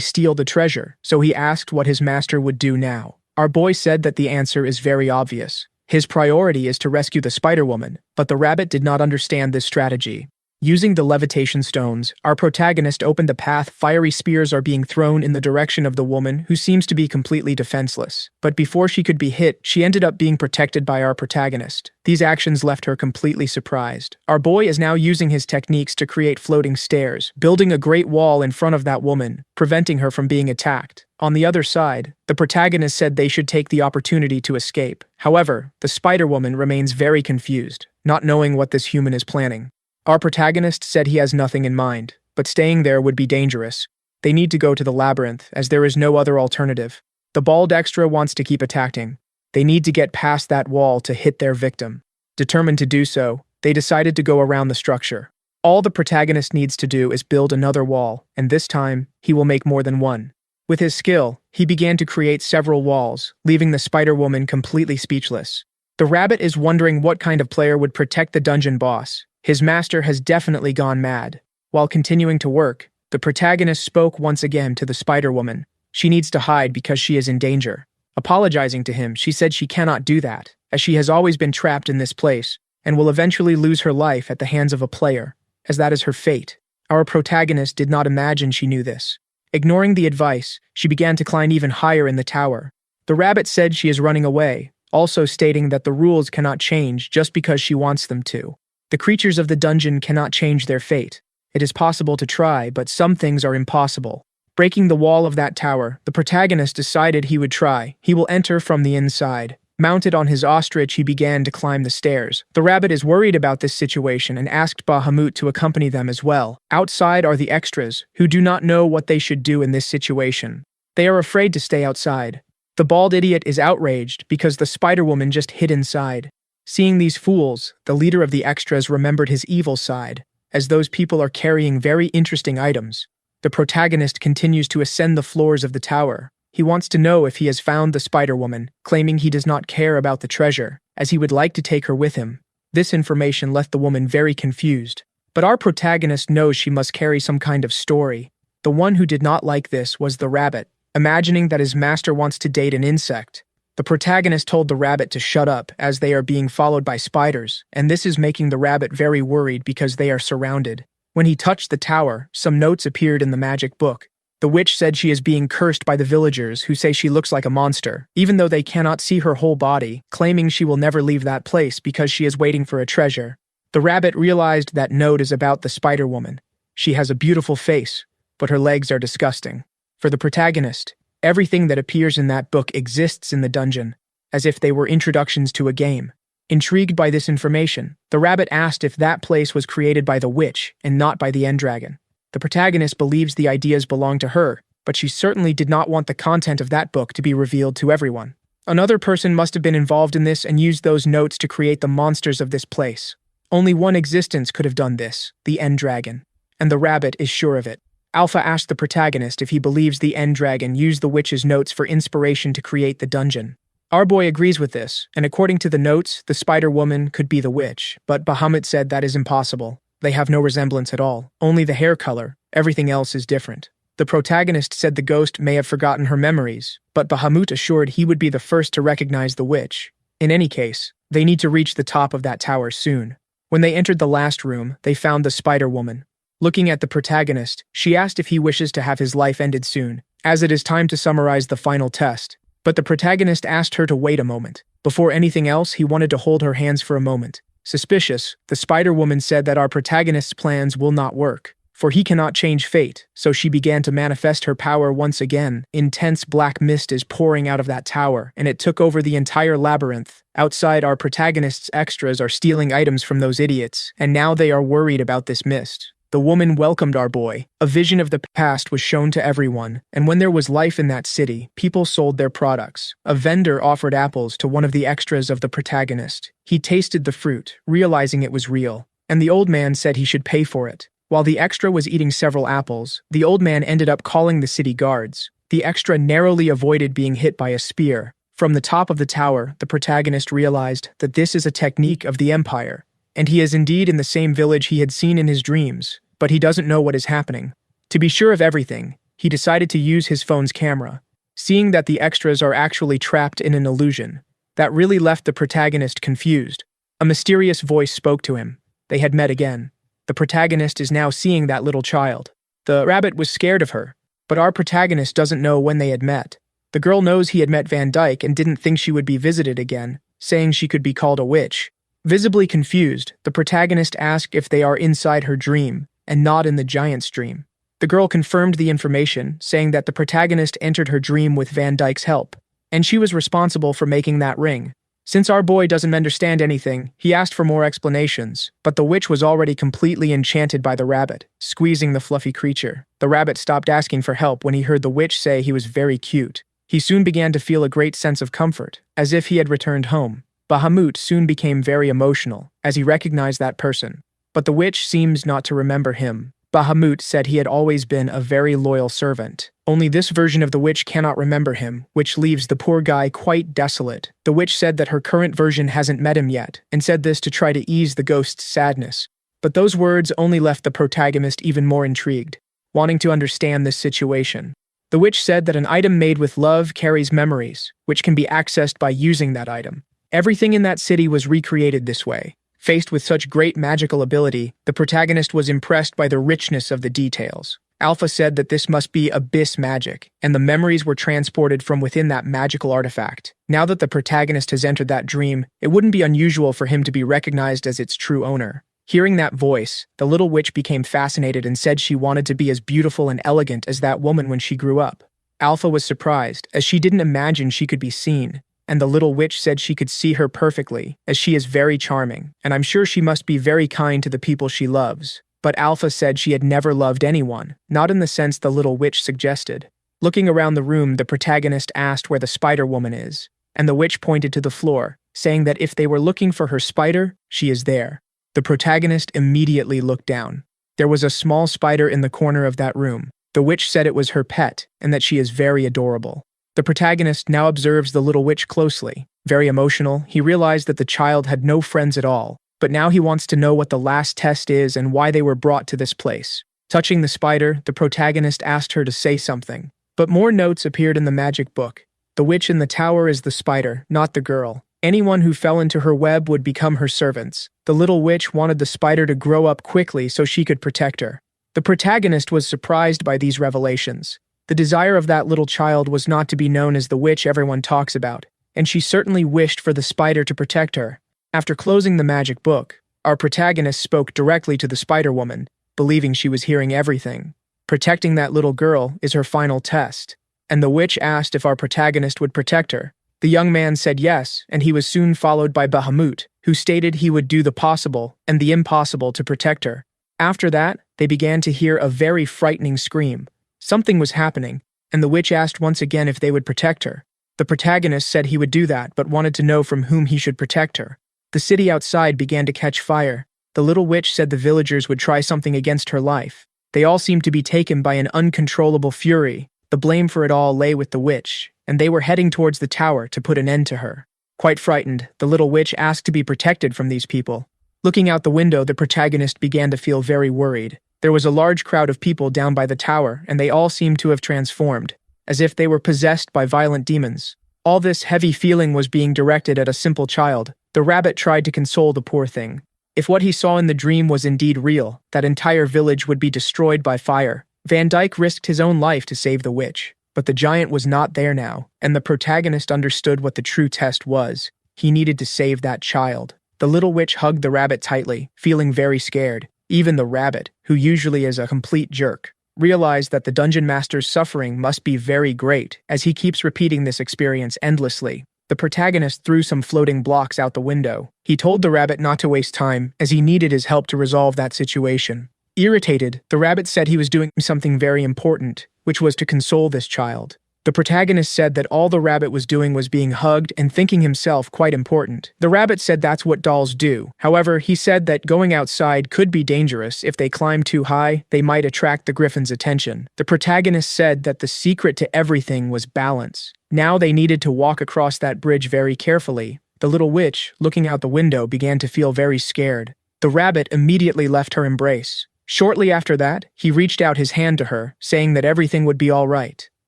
steal the treasure, so he asked what his master would do now. Our boy said that the answer is very obvious. His priority is to rescue the spider woman, but the rabbit did not understand this strategy. Using the levitation stones, our protagonist opened a path. Fiery spears are being thrown in the direction of the woman, who seems to be completely defenseless. But before she could be hit, she ended up being protected by our protagonist. These actions left her completely surprised. Our boy is now using his techniques to create floating stairs, building a great wall in front of that woman, preventing her from being attacked. On the other side, the protagonist said they should take the opportunity to escape. However, the spider woman remains very confused, not knowing what this human is planning. Our protagonist said he has nothing in mind, but staying there would be dangerous. They need to go to the labyrinth, as there is no other alternative. The bald extra wants to keep attacking. They need to get past that wall to hit their victim. Determined to do so, they decided to go around the structure. All the protagonist needs to do is build another wall, and this time, he will make more than one. With his skill, he began to create several walls, leaving the spider woman completely speechless. The rabbit is wondering what kind of player would protect the dungeon boss. His master has definitely gone mad. While continuing to work, the protagonist spoke once again to the spider woman. She needs to hide because she is in danger. Apologizing to him, she said she cannot do that, as she has always been trapped in this place, and will eventually lose her life at the hands of a player, as that is her fate. Our protagonist did not imagine she knew this. Ignoring the advice, she began to climb even higher in the tower. The rabbit said she is running away. also stating that the rules cannot change just because she wants them to. The creatures of the dungeon cannot change their fate. It is possible to try, but some things are impossible. Breaking the wall of that tower, the protagonist decided he would try. He will enter from the inside. Mounted on his ostrich, he began to climb the stairs. The rabbit is worried about this situation and asked Bahamut to accompany them as well. Outside are the extras, who do not know what they should do in this situation. They are afraid to stay outside. The bald idiot is outraged because the Spider-Woman just hid inside. Seeing these fools, the leader of the extras remembered his evil side, as those people are carrying very interesting items. The protagonist continues to ascend the floors of the tower. He wants to know if he has found the Spider-Woman, claiming he does not care about the treasure, as he would like to take her with him. This information left the woman very confused. But our protagonist knows she must carry some kind of story. The one who did not like this was the rabbit, imagining that his master wants to date an insect. The protagonist told the rabbit to shut up as they are being followed by spiders, and this is making the rabbit very worried because they are surrounded. When he touched the tower, some notes appeared in the magic book. The witch said she is being cursed by the villagers who say she looks like a monster, even though they cannot see her whole body, claiming she will never leave that place because she is waiting for a treasure. The rabbit realized that note is about the Spider-Woman. She has a beautiful face, but her legs are disgusting. For the protagonist, everything that appears in that book exists in the dungeon, as if they were introductions to a game. Intrigued by this information, the rabbit asked if that place was created by the witch and not by the end dragon. The protagonist believes the ideas belong to her, but she certainly did not want the content of that book to be revealed to everyone. Another person must have been involved in this and used those notes to create the monsters of this place. Only one existence could have done this, the end dragon, and the rabbit is sure of it. Alpha asked the protagonist if he believes the end dragon used the witch's notes for inspiration to create the dungeon. Our boy agrees with this, and according to the notes, the Spider-Woman could be the witch, but Bahamut said that is impossible. They have no resemblance at all, only the hair color, everything else is different. The protagonist said the ghost may have forgotten her memories, but Bahamut assured he would be the first to recognize the witch. In any case, they need to reach the top of that tower soon. When they entered the last room, they found the Spider-Woman. Looking at the protagonist, she asked if he wishes to have his life ended soon, as it is time to summarize the final test. But the protagonist asked her to wait a moment. Before anything else, he wanted to hold her hands for a moment. Suspicious, the Spider-Woman said that our protagonist's plans will not work, for he cannot change fate, so she began to manifest her power once again. Intense black mist is pouring out of that tower, and it took over the entire labyrinth. Outside, our protagonist's extras are stealing items from those idiots, and now they are worried about this mist. The woman welcomed our boy. A vision of the past was shown to everyone, and when there was life in that city, people sold their products. A vendor offered apples to one of the extras of the protagonist. He tasted the fruit, realizing it was real, and the old man said he should pay for it. While the extra was eating several apples, the old man ended up calling the city guards. The extra narrowly avoided being hit by a spear. From the top of the tower, the protagonist realized that this is a technique of the Empire, and he is indeed in the same village he had seen in his dreams, but he doesn't know what is happening. To be sure of everything, he decided to use his phone's camera. Seeing that the extras are actually trapped in an illusion, that really left the protagonist confused. A mysterious voice spoke to him. They had met again. The protagonist is now seeing that little child. The rabbit was scared of her, but our protagonist doesn't know when they had met. The girl knows he had met Van Dyke and didn't think she would be visited again, saying she could be called a witch. Visibly confused, the protagonist asked if they are inside her dream, and not in the giant's dream. The girl confirmed the information, saying that the protagonist entered her dream with Van Dyke's help, and she was responsible for making that ring. Since our boy doesn't understand anything, he asked for more explanations, but the witch was already completely enchanted by the rabbit, squeezing the fluffy creature. The rabbit stopped asking for help when he heard the witch say he was very cute. He soon began to feel a great sense of comfort, as if he had returned home. Bahamut soon became very emotional, as he recognized that person. But the witch seems not to remember him. Bahamut said he had always been a very loyal servant. Only this version of the witch cannot remember him, which leaves the poor guy quite desolate. The witch said that her current version hasn't met him yet, and said this to try to ease the ghost's sadness. But those words only left the protagonist even more intrigued, wanting to understand this situation. The witch said that an item made with love carries memories, which can be accessed by using that item. Everything in that city was recreated this way. Faced with such great magical ability, the protagonist was impressed by the richness of the details. Alpha said that this must be abyss magic, and the memories were transported from within that magical artifact. Now that the protagonist has entered that dream, it wouldn't be unusual for him to be recognized as its true owner. Hearing that voice, the little witch became fascinated and said she wanted to be as beautiful and elegant as that woman when she grew up. Alpha was surprised, as she didn't imagine she could be seen, and the little witch said she could see her perfectly, as she is very charming, and I'm sure she must be very kind to the people she loves. But Alpha said she had never loved anyone, not in the sense the little witch suggested. Looking around the room, the protagonist asked where the spider woman is, and the witch pointed to the floor, saying that if they were looking for her spider, she is there. The protagonist immediately looked down. There was a small spider in the corner of that room. The witch said it was her pet, and that she is very adorable. The protagonist now observes the little witch closely. Very emotional, he realized that the child had no friends at all, but now he wants to know what the last test is and why they were brought to this place. Touching the spider, the protagonist asked her to say something. But more notes appeared in the magic book. The witch in the tower is the spider, not the girl. Anyone who fell into her web would become her servants. The little witch wanted the spider to grow up quickly so she could protect her. The protagonist was surprised by these revelations. The desire of that little child was not to be known as the witch everyone talks about, and she certainly wished for the spider to protect her. After closing the magic book, our protagonist spoke directly to the spider woman, believing she was hearing everything. Protecting that little girl is her final test, and the witch asked if our protagonist would protect her. The young man said yes, and he was soon followed by Bahamut, who stated he would do the possible and the impossible to protect her. After that, they began to hear a very frightening scream. Something was happening, and the witch asked once again if they would protect her. The protagonist said he would do that, but wanted to know from whom he should protect her. The city outside began to catch fire. The little witch said the villagers would try something against her life. They all seemed to be taken by an uncontrollable fury. The blame for it all lay with the witch, and they were heading towards the tower to put an end to her. Quite frightened, the little witch asked to be protected from these people. Looking out the window, the protagonist began to feel very worried. There was a large crowd of people down by the tower, and they all seemed to have transformed, as if they were possessed by violent demons. All this heavy feeling was being directed at a simple child. The rabbit tried to console the poor thing. If what he saw in the dream was indeed real, that entire village would be destroyed by fire. Van Dyke risked his own life to save the witch. But the giant was not there now, and the protagonist understood what the true test was. He needed to save that child. The little witch hugged the rabbit tightly, feeling very scared. Even the rabbit, who usually is a complete jerk, realized that the dungeon master's suffering must be very great, as he keeps repeating this experience endlessly. The protagonist threw some floating blocks out the window. He told the rabbit not to waste time, as he needed his help to resolve that situation. Irritated, the rabbit said he was doing something very important, which was to console this child. The protagonist said that all the rabbit was doing was being hugged and thinking himself quite important. The rabbit said that's what dolls do. However, he said that going outside could be dangerous. If they climbed too high, they might attract the griffin's attention. The protagonist said that the secret to everything was balance. Now they needed to walk across that bridge very carefully. The little witch, looking out the window, began to feel very scared. The rabbit immediately left her embrace. Shortly after that, he reached out his hand to her, saying that everything would be all right.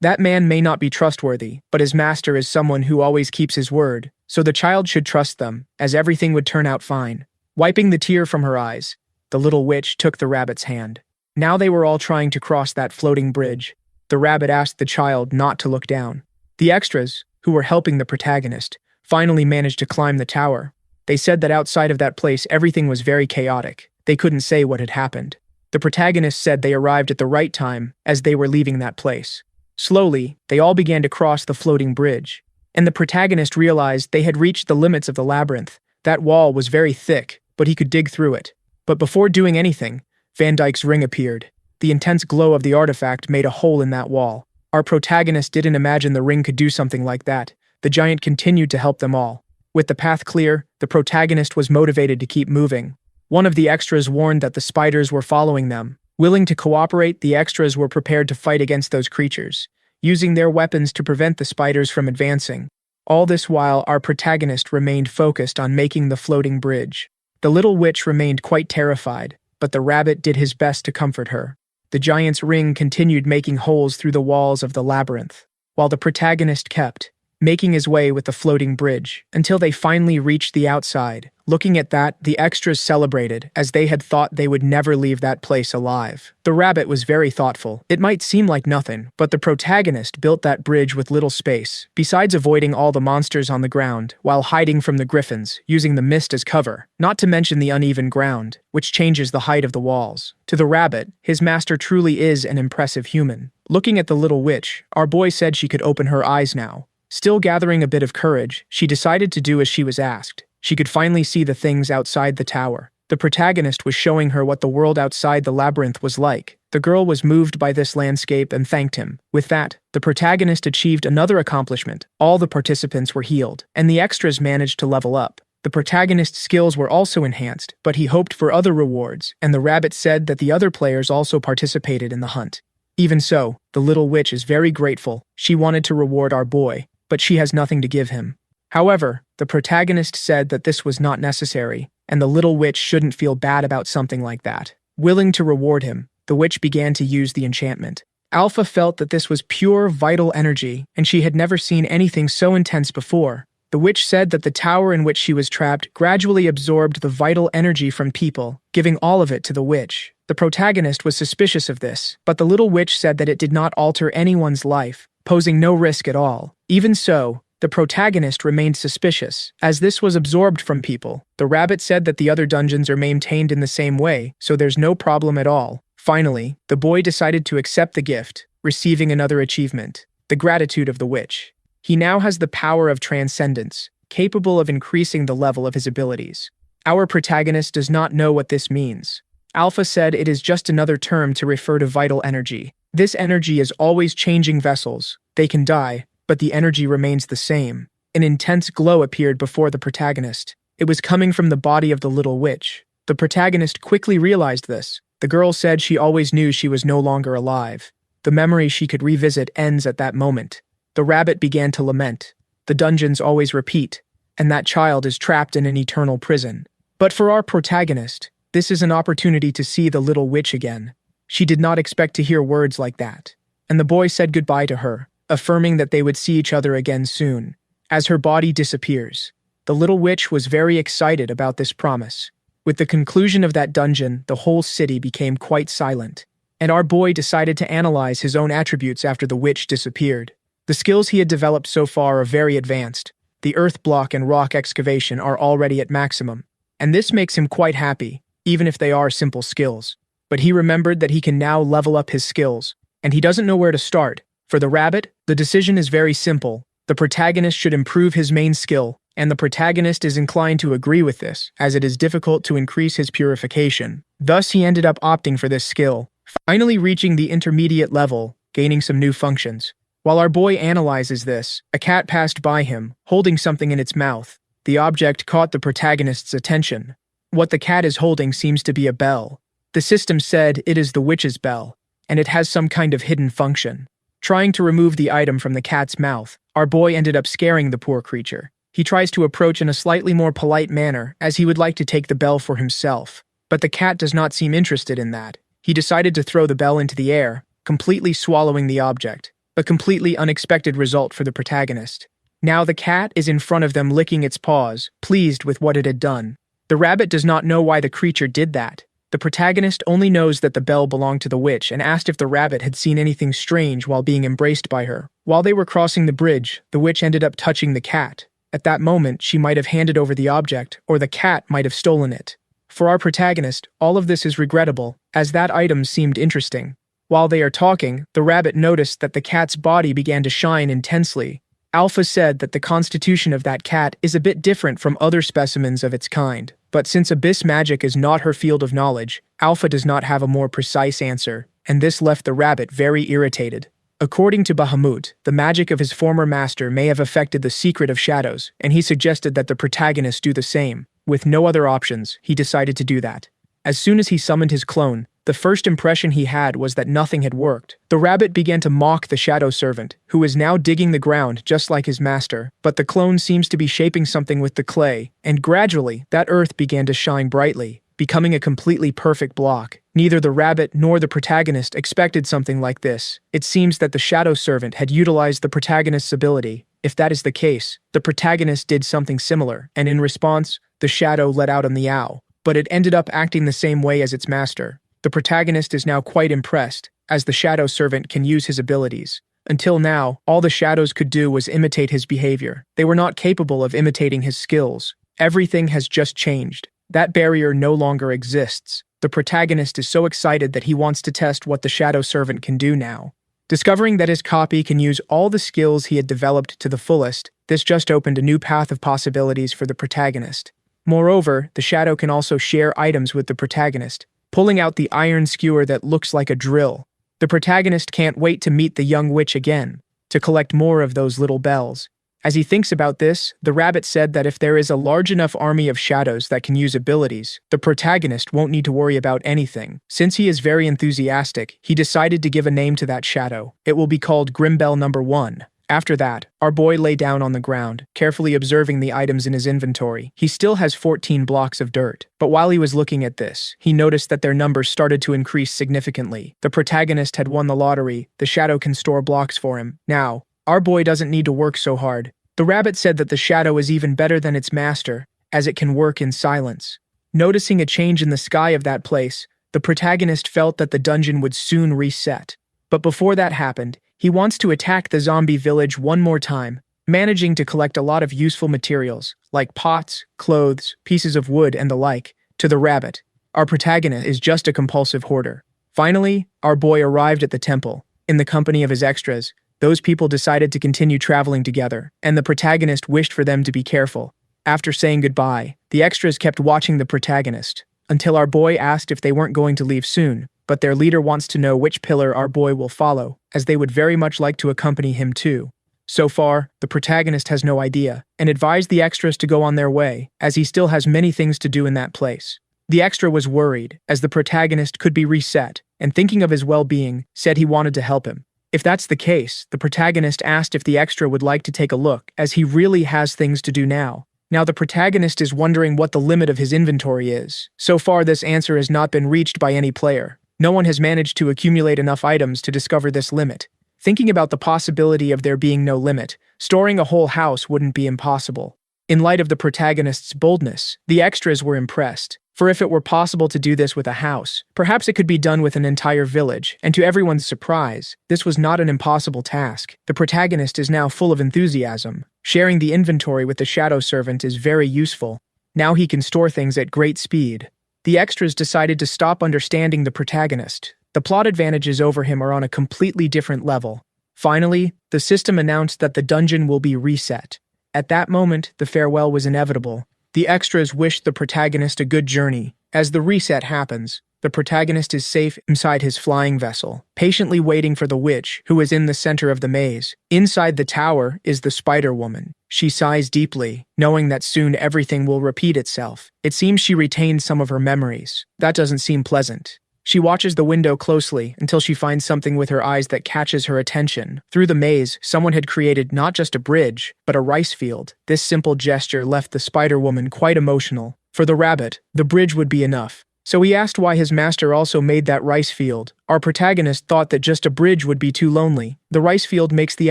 That man may not be trustworthy, but his master is someone who always keeps his word, so the child should trust them, as everything would turn out fine. Wiping the tear from her eyes, the little witch took the rabbit's hand. Now they were all trying to cross that floating bridge. The rabbit asked the child not to look down. The extras, who were helping the protagonist, finally managed to climb the tower. They said that outside of that place everything was very chaotic. They couldn't say what had happened. The protagonist said they arrived at the right time as they were leaving that place. Slowly, they all began to cross the floating bridge, and the protagonist realized they had reached the limits of the labyrinth. That wall was very thick, but he could dig through it. But before doing anything, Van Dyke's ring appeared. The intense glow of the artifact made a hole in that wall. Our protagonist didn't imagine the ring could do something like that. The giant continued to help them all. With the path clear, the protagonist was motivated to keep moving. One of the extras warned that the spiders were following them. Willing to cooperate, the extras were prepared to fight against those creatures, using their weapons to prevent the spiders from advancing. All this while, our protagonist remained focused on making the floating bridge. The little witch remained quite terrified, but the rabbit did his best to comfort her. The giant's ring continued making holes through the walls of the labyrinth. While the protagonist kept making his way with the floating bridge, until they finally reached the outside. Looking at that, the extras celebrated, as they had thought they would never leave that place alive. The rabbit was very thoughtful. It might seem like nothing, but the protagonist built that bridge with little space, besides avoiding all the monsters on the ground, while hiding from the griffins, using the mist as cover, not to mention the uneven ground, which changes the height of the walls. To the rabbit, his master truly is an impressive human. Looking at the little witch, our boy said she could open her eyes now. Still gathering a bit of courage, she decided to do as she was asked. She could finally see the things outside the tower. The protagonist was showing her what the world outside the labyrinth was like. The girl was moved by this landscape and thanked him. With that, the protagonist achieved another accomplishment. All the participants were healed, and the extras managed to level up. The protagonist's skills were also enhanced, but he hoped for other rewards, and the rabbit said that the other players also participated in the hunt. Even so, the little witch is very grateful. She wanted to reward our boy, but she has nothing to give him. However, the protagonist said that this was not necessary, and the little witch shouldn't feel bad about something like that. Willing to reward him, the witch began to use the enchantment. Alpha felt that this was pure, vital energy, and she had never seen anything so intense before. The witch said that the tower in which she was trapped gradually absorbed the vital energy from people, giving all of it to the witch. The protagonist was suspicious of this, but the little witch said that it did not alter anyone's life, posing no risk at all. Even so, the protagonist remained suspicious, as this was absorbed from people. The rabbit said that the other dungeons are maintained in the same way, so there's no problem at all. Finally, the boy decided to accept the gift, receiving another achievement: the gratitude of the witch. He now has the power of transcendence, capable of increasing the level of his abilities. Our protagonist does not know what this means. Alpha said it is just another term to refer to vital energy. This energy is always changing vessels. They can die, but the energy remains the same. An intense glow appeared before the protagonist. It was coming from the body of the little witch. The protagonist quickly realized this. The girl said she always knew she was no longer alive. The memory she could revisit ends at that moment. The rabbit began to lament. The dungeons always repeat, and that child is trapped in an eternal prison. But for our protagonist, this is an opportunity to see the little witch again. She did not expect to hear words like that, and the boy said goodbye to her, affirming that they would see each other again soon. As her body disappears, the little witch was very excited about this promise. With the conclusion of that dungeon, the whole city became quite silent, and our boy decided to analyze his own attributes after the witch disappeared. The skills he had developed so far are very advanced. The earth block and rock excavation are already at maximum, and this makes him quite happy, even if they are simple skills. But he remembered that he can now level up his skills, and he doesn't know where to start. For the rabbit, the decision is very simple. The protagonist should improve his main skill, and the protagonist is inclined to agree with this, as it is difficult to increase his purification. Thus, he ended up opting for this skill, finally reaching the intermediate level, gaining some new functions. While our boy analyzes this, a cat passed by him, holding something in its mouth. The object caught the protagonist's attention. What the cat is holding seems to be a bell. The system said it is the witch's bell, and it has some kind of hidden function. Trying to remove the item from the cat's mouth, our boy ended up scaring the poor creature. He tries to approach in a slightly more polite manner, as he would like to take the bell for himself. But the cat does not seem interested in that. He decided to throw the bell into the air, completely swallowing the object. A completely unexpected result for the protagonist. Now the cat is in front of them licking its paws, pleased with what it had done. The rabbit does not know why the creature did that. The protagonist only knows that the bell belonged to the witch and asked if the rabbit had seen anything strange while being embraced by her. While they were crossing the bridge, the witch ended up touching the cat. At that moment, she might have handed over the object, or the cat might have stolen it. For our protagonist, all of this is regrettable, as that item seemed interesting. While they are talking, the rabbit noticed that the cat's body began to shine intensely. Alpha said that the constitution of that cat is a bit different from other specimens of its kind, but since abyss magic is not her field of knowledge, Alpha does not have a more precise answer, and this left the rabbit very irritated. According to Bahamut, the magic of his former master may have affected the secret of shadows, and he suggested that the protagonist do the same. With no other options, he decided to do that. As soon as he summoned his clone, the first impression he had was that nothing had worked. The rabbit began to mock the shadow servant, who is now digging the ground just like his master, but the clone seems to be shaping something with the clay, and gradually, that earth began to shine brightly, becoming a completely perfect block. Neither the rabbit nor the protagonist expected something like this. It seems that the shadow servant had utilized the protagonist's ability, If that is the case, the protagonist did something similar, and in response, the shadow let out a meow, but it ended up acting the same way as its master. The protagonist is now quite impressed, as the shadow servant can use his abilities. Until now, all the shadows could do was imitate his behavior. They were not capable of imitating his skills. Everything has just changed. That barrier no longer exists. The protagonist is so excited that he wants to test what the shadow servant can do now. Discovering that his copy can use all the skills he had developed to the fullest, this just opened a new path of possibilities for the protagonist. Moreover, the shadow can also share items with the protagonist, pulling out the iron skewer that looks like a drill. The protagonist can't wait to meet the young witch again, to collect more of those little bells. As he thinks about this, the rabbit said that if there is a large enough army of shadows that can use abilities, the protagonist won't need to worry about anything. Since he is very enthusiastic, he decided to give a name to that shadow. It will be called Grimbell No. 1. After that, our boy lay down on the ground, carefully observing the items in his inventory. He still has 14 blocks of dirt, but while he was looking at this, he noticed that their numbers started to increase significantly. The protagonist had won the lottery. The shadow can store blocks for him. Now, our boy doesn't need to work so hard. The rabbit said that the shadow is even better than its master, as it can work in silence. Noticing a change in the sky of that place, the protagonist felt that the dungeon would soon reset. But before that happened, he wants to attack the zombie village one more time, managing to collect a lot of useful materials, like pots, clothes, pieces of wood, and the like, to the rabbit. Our protagonist is just a compulsive hoarder. Finally, our boy arrived at the temple. In the company of his extras, those people decided to continue traveling together, and the protagonist wished for them to be careful. After saying goodbye, the extras kept watching the protagonist, until our boy asked if they weren't going to leave soon, but their leader wants to know which pillar our boy will follow, as they would very much like to accompany him too. So far, the protagonist has no idea, and advised the extras to go on their way, as he still has many things to do in that place. The extra was worried, as the protagonist could be reset, and thinking of his well-being, said he wanted to help him. If that's the case, the protagonist asked if the extra would like to take a look, as he really has things to do now. Now the protagonist is wondering what the limit of his inventory is. So far, this answer has not been reached by any player. No one has managed to accumulate enough items to discover this limit. Thinking about the possibility of there being no limit, storing a whole house wouldn't be impossible. In light of the protagonist's boldness, the extras were impressed. For if it were possible to do this with a house, perhaps it could be done with an entire village, and to everyone's surprise, this was not an impossible task. The protagonist is now full of enthusiasm. Sharing the inventory with the shadow servant is very useful. Now he can store things at great speed. The extras decided to stop understanding the protagonist. The plot advantages over him are on a completely different level. Finally, the system announced that the dungeon will be reset. At that moment, the farewell was inevitable. The extras wished the protagonist a good journey. As the reset happens, the protagonist is safe inside his flying vessel, patiently waiting for the witch, who is in the center of the maze. Inside the tower is the Spider Woman. She sighs deeply, knowing that soon everything will repeat itself. It seems she retained some of her memories. That doesn't seem pleasant. She watches the window closely until she finds something with her eyes that catches her attention. Through the maze, someone had created not just a bridge, but a rice field. This simple gesture left the Spider-Woman quite emotional. For the rabbit, the bridge would be enough. So he asked why his master also made that rice field. Our protagonist thought that just a bridge would be too lonely. The rice field makes the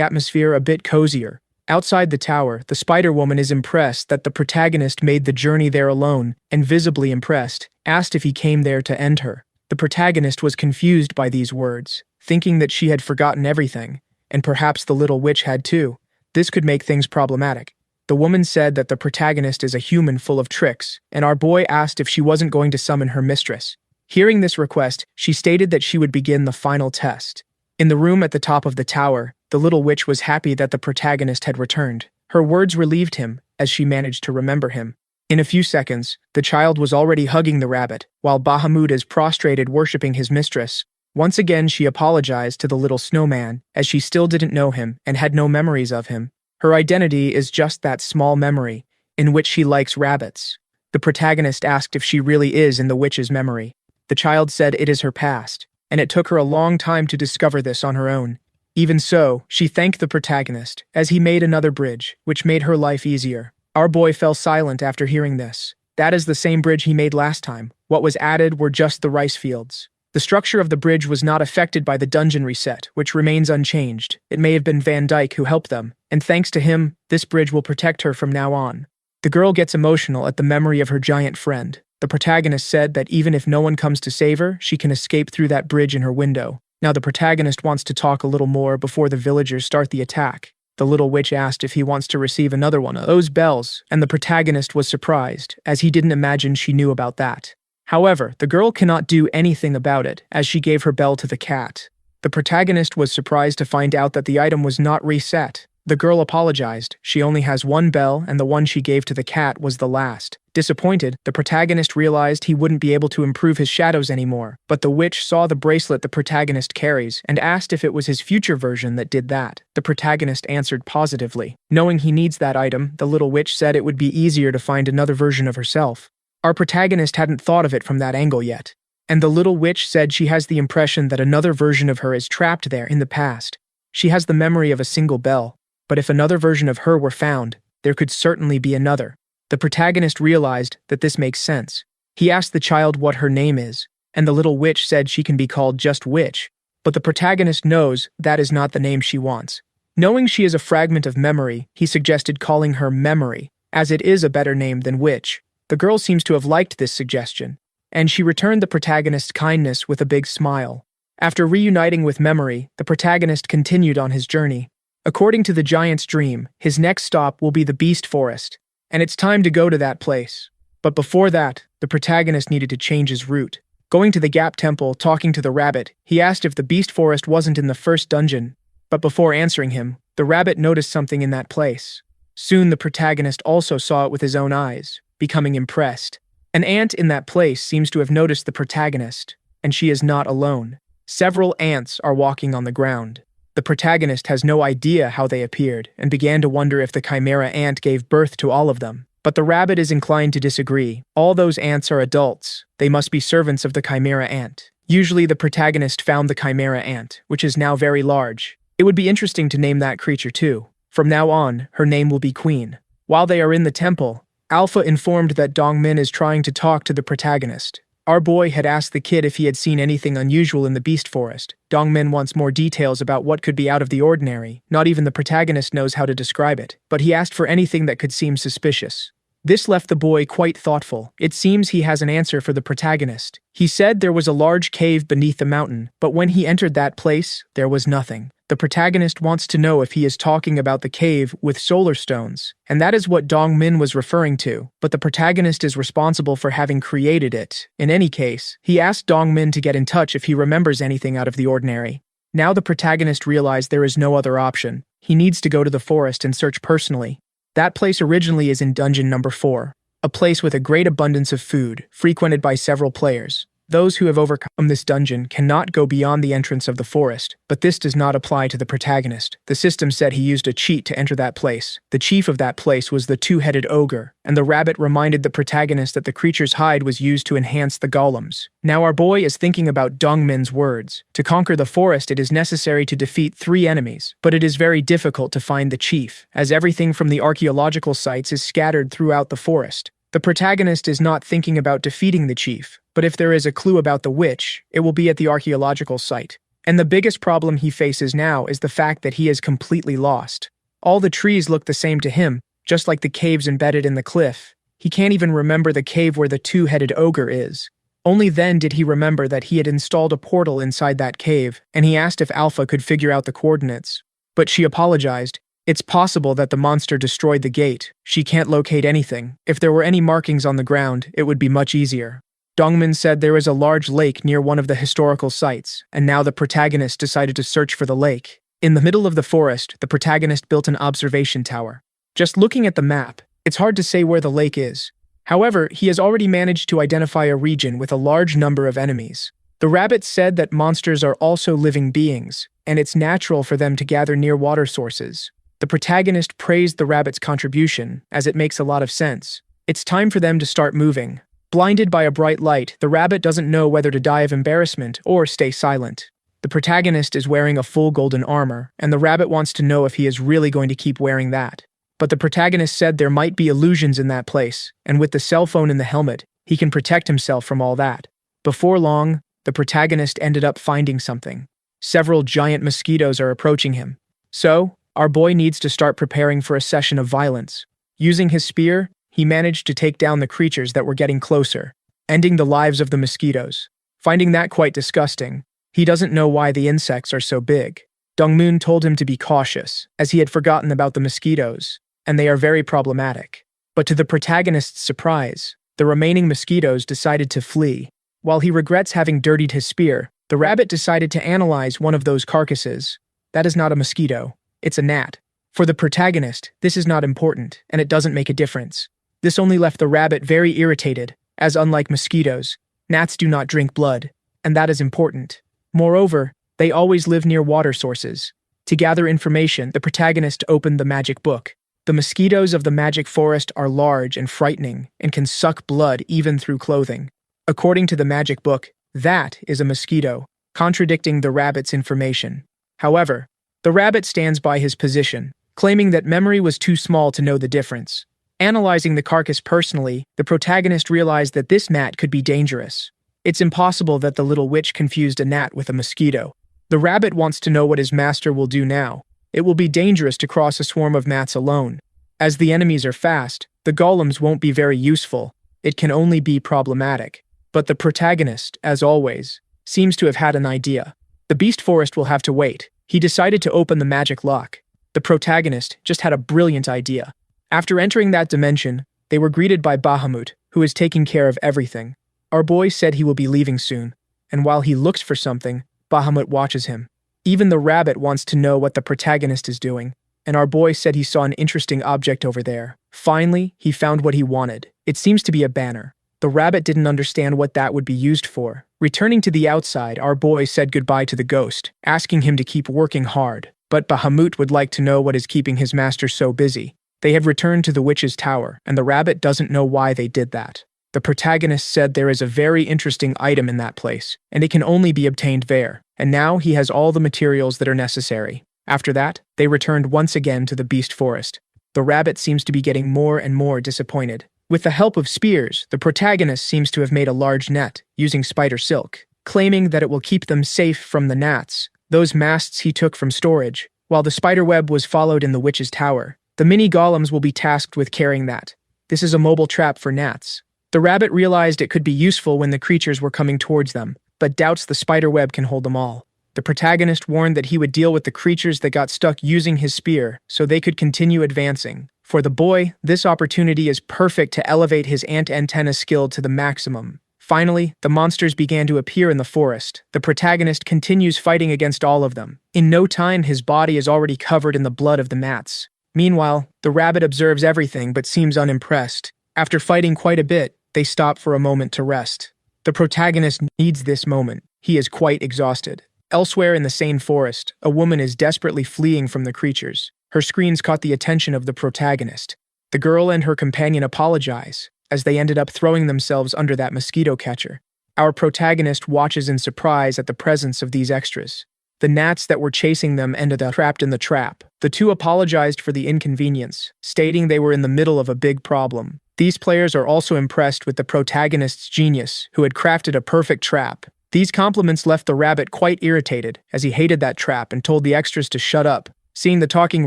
atmosphere a bit cozier. Outside the tower, the Spider-Woman is impressed that the protagonist made the journey there alone, and visibly impressed, asked if he came there to end her. The protagonist was confused by these words, thinking that she had forgotten everything, and perhaps the little witch had too. This could make things problematic. The woman said that the protagonist is a human full of tricks, and our boy asked if she wasn't going to summon her mistress. Hearing this request, she stated that she would begin the final test. In the room at the top of the tower, the little witch was happy that the protagonist had returned. Her words relieved him, as she managed to remember him. In a few seconds, the child was already hugging the rabbit, while Bahamut is prostrated worshipping his mistress. Once again she apologized to the little snowman, as she still didn't know him and had no memories of him. Her identity is just that small memory, in which she likes rabbits. The protagonist asked if she really is in the witch's memory. The child said it is her past, and it took her a long time to discover this on her own. Even so, she thanked the protagonist, as he made another bridge, which made her life easier. Our boy fell silent after hearing this. That is the same bridge he made last time. What was added were just the rice fields. The structure of the bridge was not affected by the dungeon reset, which remains unchanged. It may have been Van Dyke who helped them, and thanks to him, this bridge will protect her from now on. The girl gets emotional at the memory of her giant friend. The protagonist said that even if no one comes to save her, she can escape through that bridge in her window. Now the protagonist wants to talk a little more before the villagers start the attack. The little witch asked if he wants to receive another one of those bells, and the protagonist was surprised, as he didn't imagine she knew about that. However, the girl cannot do anything about it, as she gave her bell to the cat. The protagonist was surprised to find out that the item was not reset. The girl apologized. She only has one bell, and the one she gave to the cat was the last. Disappointed, the protagonist realized he wouldn't be able to improve his shadows anymore, but the witch saw the bracelet the protagonist carries and asked if it was his future version that did that. The protagonist answered positively. Knowing he needs that item, the little witch said it would be easier to find another version of herself. Our protagonist hadn't thought of it from that angle yet, and the little witch said she has the impression that another version of her is trapped there in the past. She has the memory of a single bell, but if another version of her were found, there could certainly be another. The protagonist realized that this makes sense. He asked the child what her name is, and the little witch said she can be called just Witch, but the protagonist knows that is not the name she wants. Knowing she is a fragment of memory, he suggested calling her Memory, as it is a better name than Witch. The girl seems to have liked this suggestion, and she returned the protagonist's kindness with a big smile. After reuniting with Memory, the protagonist continued on his journey. According to the giant's dream, his next stop will be the Beast Forest, and it's time to go to that place. But before that, the protagonist needed to change his route. Going to the Gap Temple, talking to the rabbit, he asked if the Beast Forest wasn't in the first dungeon, but before answering him, the rabbit noticed something in that place. Soon the protagonist also saw it with his own eyes, becoming impressed. An ant in that place seems to have noticed the protagonist, and she is not alone. Several ants are walking on the ground. The protagonist has no idea how they appeared and began to wonder if the chimera ant gave birth to all of them. But the rabbit is inclined to disagree. All those ants are adults. They must be servants of the chimera ant. Usually the protagonist found the chimera ant, which is now very large. It would be interesting to name that creature too. From now on, her name will be Queen. While they are in the temple, Alpha informed that Dongmin is trying to talk to the protagonist. Our boy had asked the kid if he had seen anything unusual in the Beast Forest. Dongmin wants more details about what could be out of the ordinary. Not even the protagonist knows how to describe it, but he asked for anything that could seem suspicious. This left the boy quite thoughtful. It seems he has an answer for the protagonist. He said there was a large cave beneath the mountain, but when he entered that place, there was nothing. The protagonist wants to know if he is talking about the cave with solar stones, and that is what Dongmin was referring to, but the protagonist is responsible for having created it. In any case, he asked Dongmin to get in touch if he remembers anything out of the ordinary. Now the protagonist realized there is no other option. He needs to go to the forest and search personally. That place originally is in dungeon number 4, a place with a great abundance of food, frequented by several players. Those who have overcome this dungeon cannot go beyond the entrance of the forest, but this does not apply to the protagonist. The system said he used a cheat to enter that place. The chief of that place was the two-headed ogre, and the rabbit reminded the protagonist that the creature's hide was used to enhance the golems. Now our boy is thinking about Dongmin's words. To conquer the forest, it is necessary to defeat 3 enemies, but it is very difficult to find the chief, as everything from the archaeological sites is scattered throughout the forest. The protagonist is not thinking about defeating the chief, but if there is a clue about the witch, it will be at the archaeological site. And the biggest problem he faces now is the fact that he is completely lost. All the trees look the same to him, just like the caves embedded in the cliff. He can't even remember the cave where the two-headed ogre is. Only then did he remember that he had installed a portal inside that cave, and he asked if Alpha could figure out the coordinates. But she apologized. It's possible that the monster destroyed the gate. She can't locate anything. If there were any markings on the ground, it would be much easier. Dongmin said there is a large lake near one of the historical sites, and now the protagonist decided to search for the lake. In the middle of the forest, the protagonist built an observation tower. Just looking at the map, it's hard to say where the lake is. However, he has already managed to identify a region with a large number of enemies. The rabbit said that monsters are also living beings, and it's natural for them to gather near water sources. The protagonist praised the rabbit's contribution, as it makes a lot of sense. It's time for them to start moving. Blinded by a bright light, the rabbit doesn't know whether to die of embarrassment or stay silent. The protagonist is wearing a full golden armor, and the rabbit wants to know if he is really going to keep wearing that. But the protagonist said there might be illusions in that place, and with the cell phone in the helmet, he can protect himself from all that. Before long, the protagonist ended up finding something. Several giant mosquitoes are approaching him. So, Our boy needs to start preparing for a session of violence. Using his spear, he managed to take down the creatures that were getting closer, ending the lives of the mosquitoes. Finding that quite disgusting, he doesn't know why the insects are so big. Dongmoon told him to be cautious, as he had forgotten about the mosquitoes, and they are very problematic. But to the protagonist's surprise, the remaining mosquitoes decided to flee. While he regrets having dirtied his spear, the rabbit decided to analyze one of those carcasses. That is not a mosquito, it's a gnat. For the protagonist, this is not important, and it doesn't make a difference. This only left the rabbit very irritated, as unlike mosquitoes, gnats do not drink blood, and that is important. Moreover, they always live near water sources. To gather information, the protagonist opened the magic book. The mosquitoes of the magic forest are large and frightening, and can suck blood even through clothing. According to the magic book, that is a mosquito, contradicting the rabbit's information. However, the rabbit stands by his position, claiming that memory was too small to know the difference. Analyzing the carcass personally, the protagonist realized that this gnat could be dangerous. It's impossible that the little witch confused a gnat with a mosquito. The rabbit wants to know what his master will do now. It will be dangerous to cross a swarm of gnats alone. As the enemies are fast, the golems won't be very useful. It can only be problematic. But the protagonist, as always, seems to have had an idea. The beast forest will have to wait. He decided to open the magic lock. The protagonist just had a brilliant idea. After entering that dimension, they were greeted by Bahamut, who is taking care of everything. Our boy said he will be leaving soon, and while he looks for something, Bahamut watches him. Even the rabbit wants to know what the protagonist is doing, and our boy said he saw an interesting object over there. Finally, he found what he wanted. It seems to be a banner. The rabbit didn't understand what that would be used for. Returning to the outside, our boy said goodbye to the ghost, asking him to keep working hard. But Bahamut would like to know what is keeping his master so busy. They have returned to the witch's tower, and the rabbit doesn't know why they did that. The protagonist said there is a very interesting item in that place, and it can only be obtained there, and now he has all the materials that are necessary. After that, they returned once again to the beast forest. The rabbit seems to be getting more and more disappointed. With the help of spears, the protagonist seems to have made a large net, using spider silk, claiming that it will keep them safe from the gnats. Those masts he took from storage, while the spider web was followed in the witch's tower. The mini golems will be tasked with carrying that. This is a mobile trap for gnats. The rabbit realized it could be useful when the creatures were coming towards them, but doubts the spider web can hold them all. The protagonist warned that he would deal with the creatures that got stuck using his spear, so they could continue advancing. For the boy, this opportunity is perfect to elevate his ant antenna skill to the maximum. Finally, the monsters began to appear in the forest. The protagonist continues fighting against all of them. In no time, his body is already covered in the blood of the gnats. Meanwhile, the rabbit observes everything but seems unimpressed. After fighting quite a bit, they stop for a moment to rest. The protagonist needs this moment. He is quite exhausted. Elsewhere in the same forest, a woman is desperately fleeing from the creatures. Her screams caught the attention of the protagonist. The girl and her companion apologize, as they ended up throwing themselves under that mosquito catcher. Our protagonist watches in surprise at the presence of these extras. The gnats that were chasing them ended up trapped in the trap. The two apologized for the inconvenience, stating they were in the middle of a big problem. These players are also impressed with the protagonist's genius, who had crafted a perfect trap. These compliments left the rabbit quite irritated, as he hated that trap and told the extras to shut up. Seeing the talking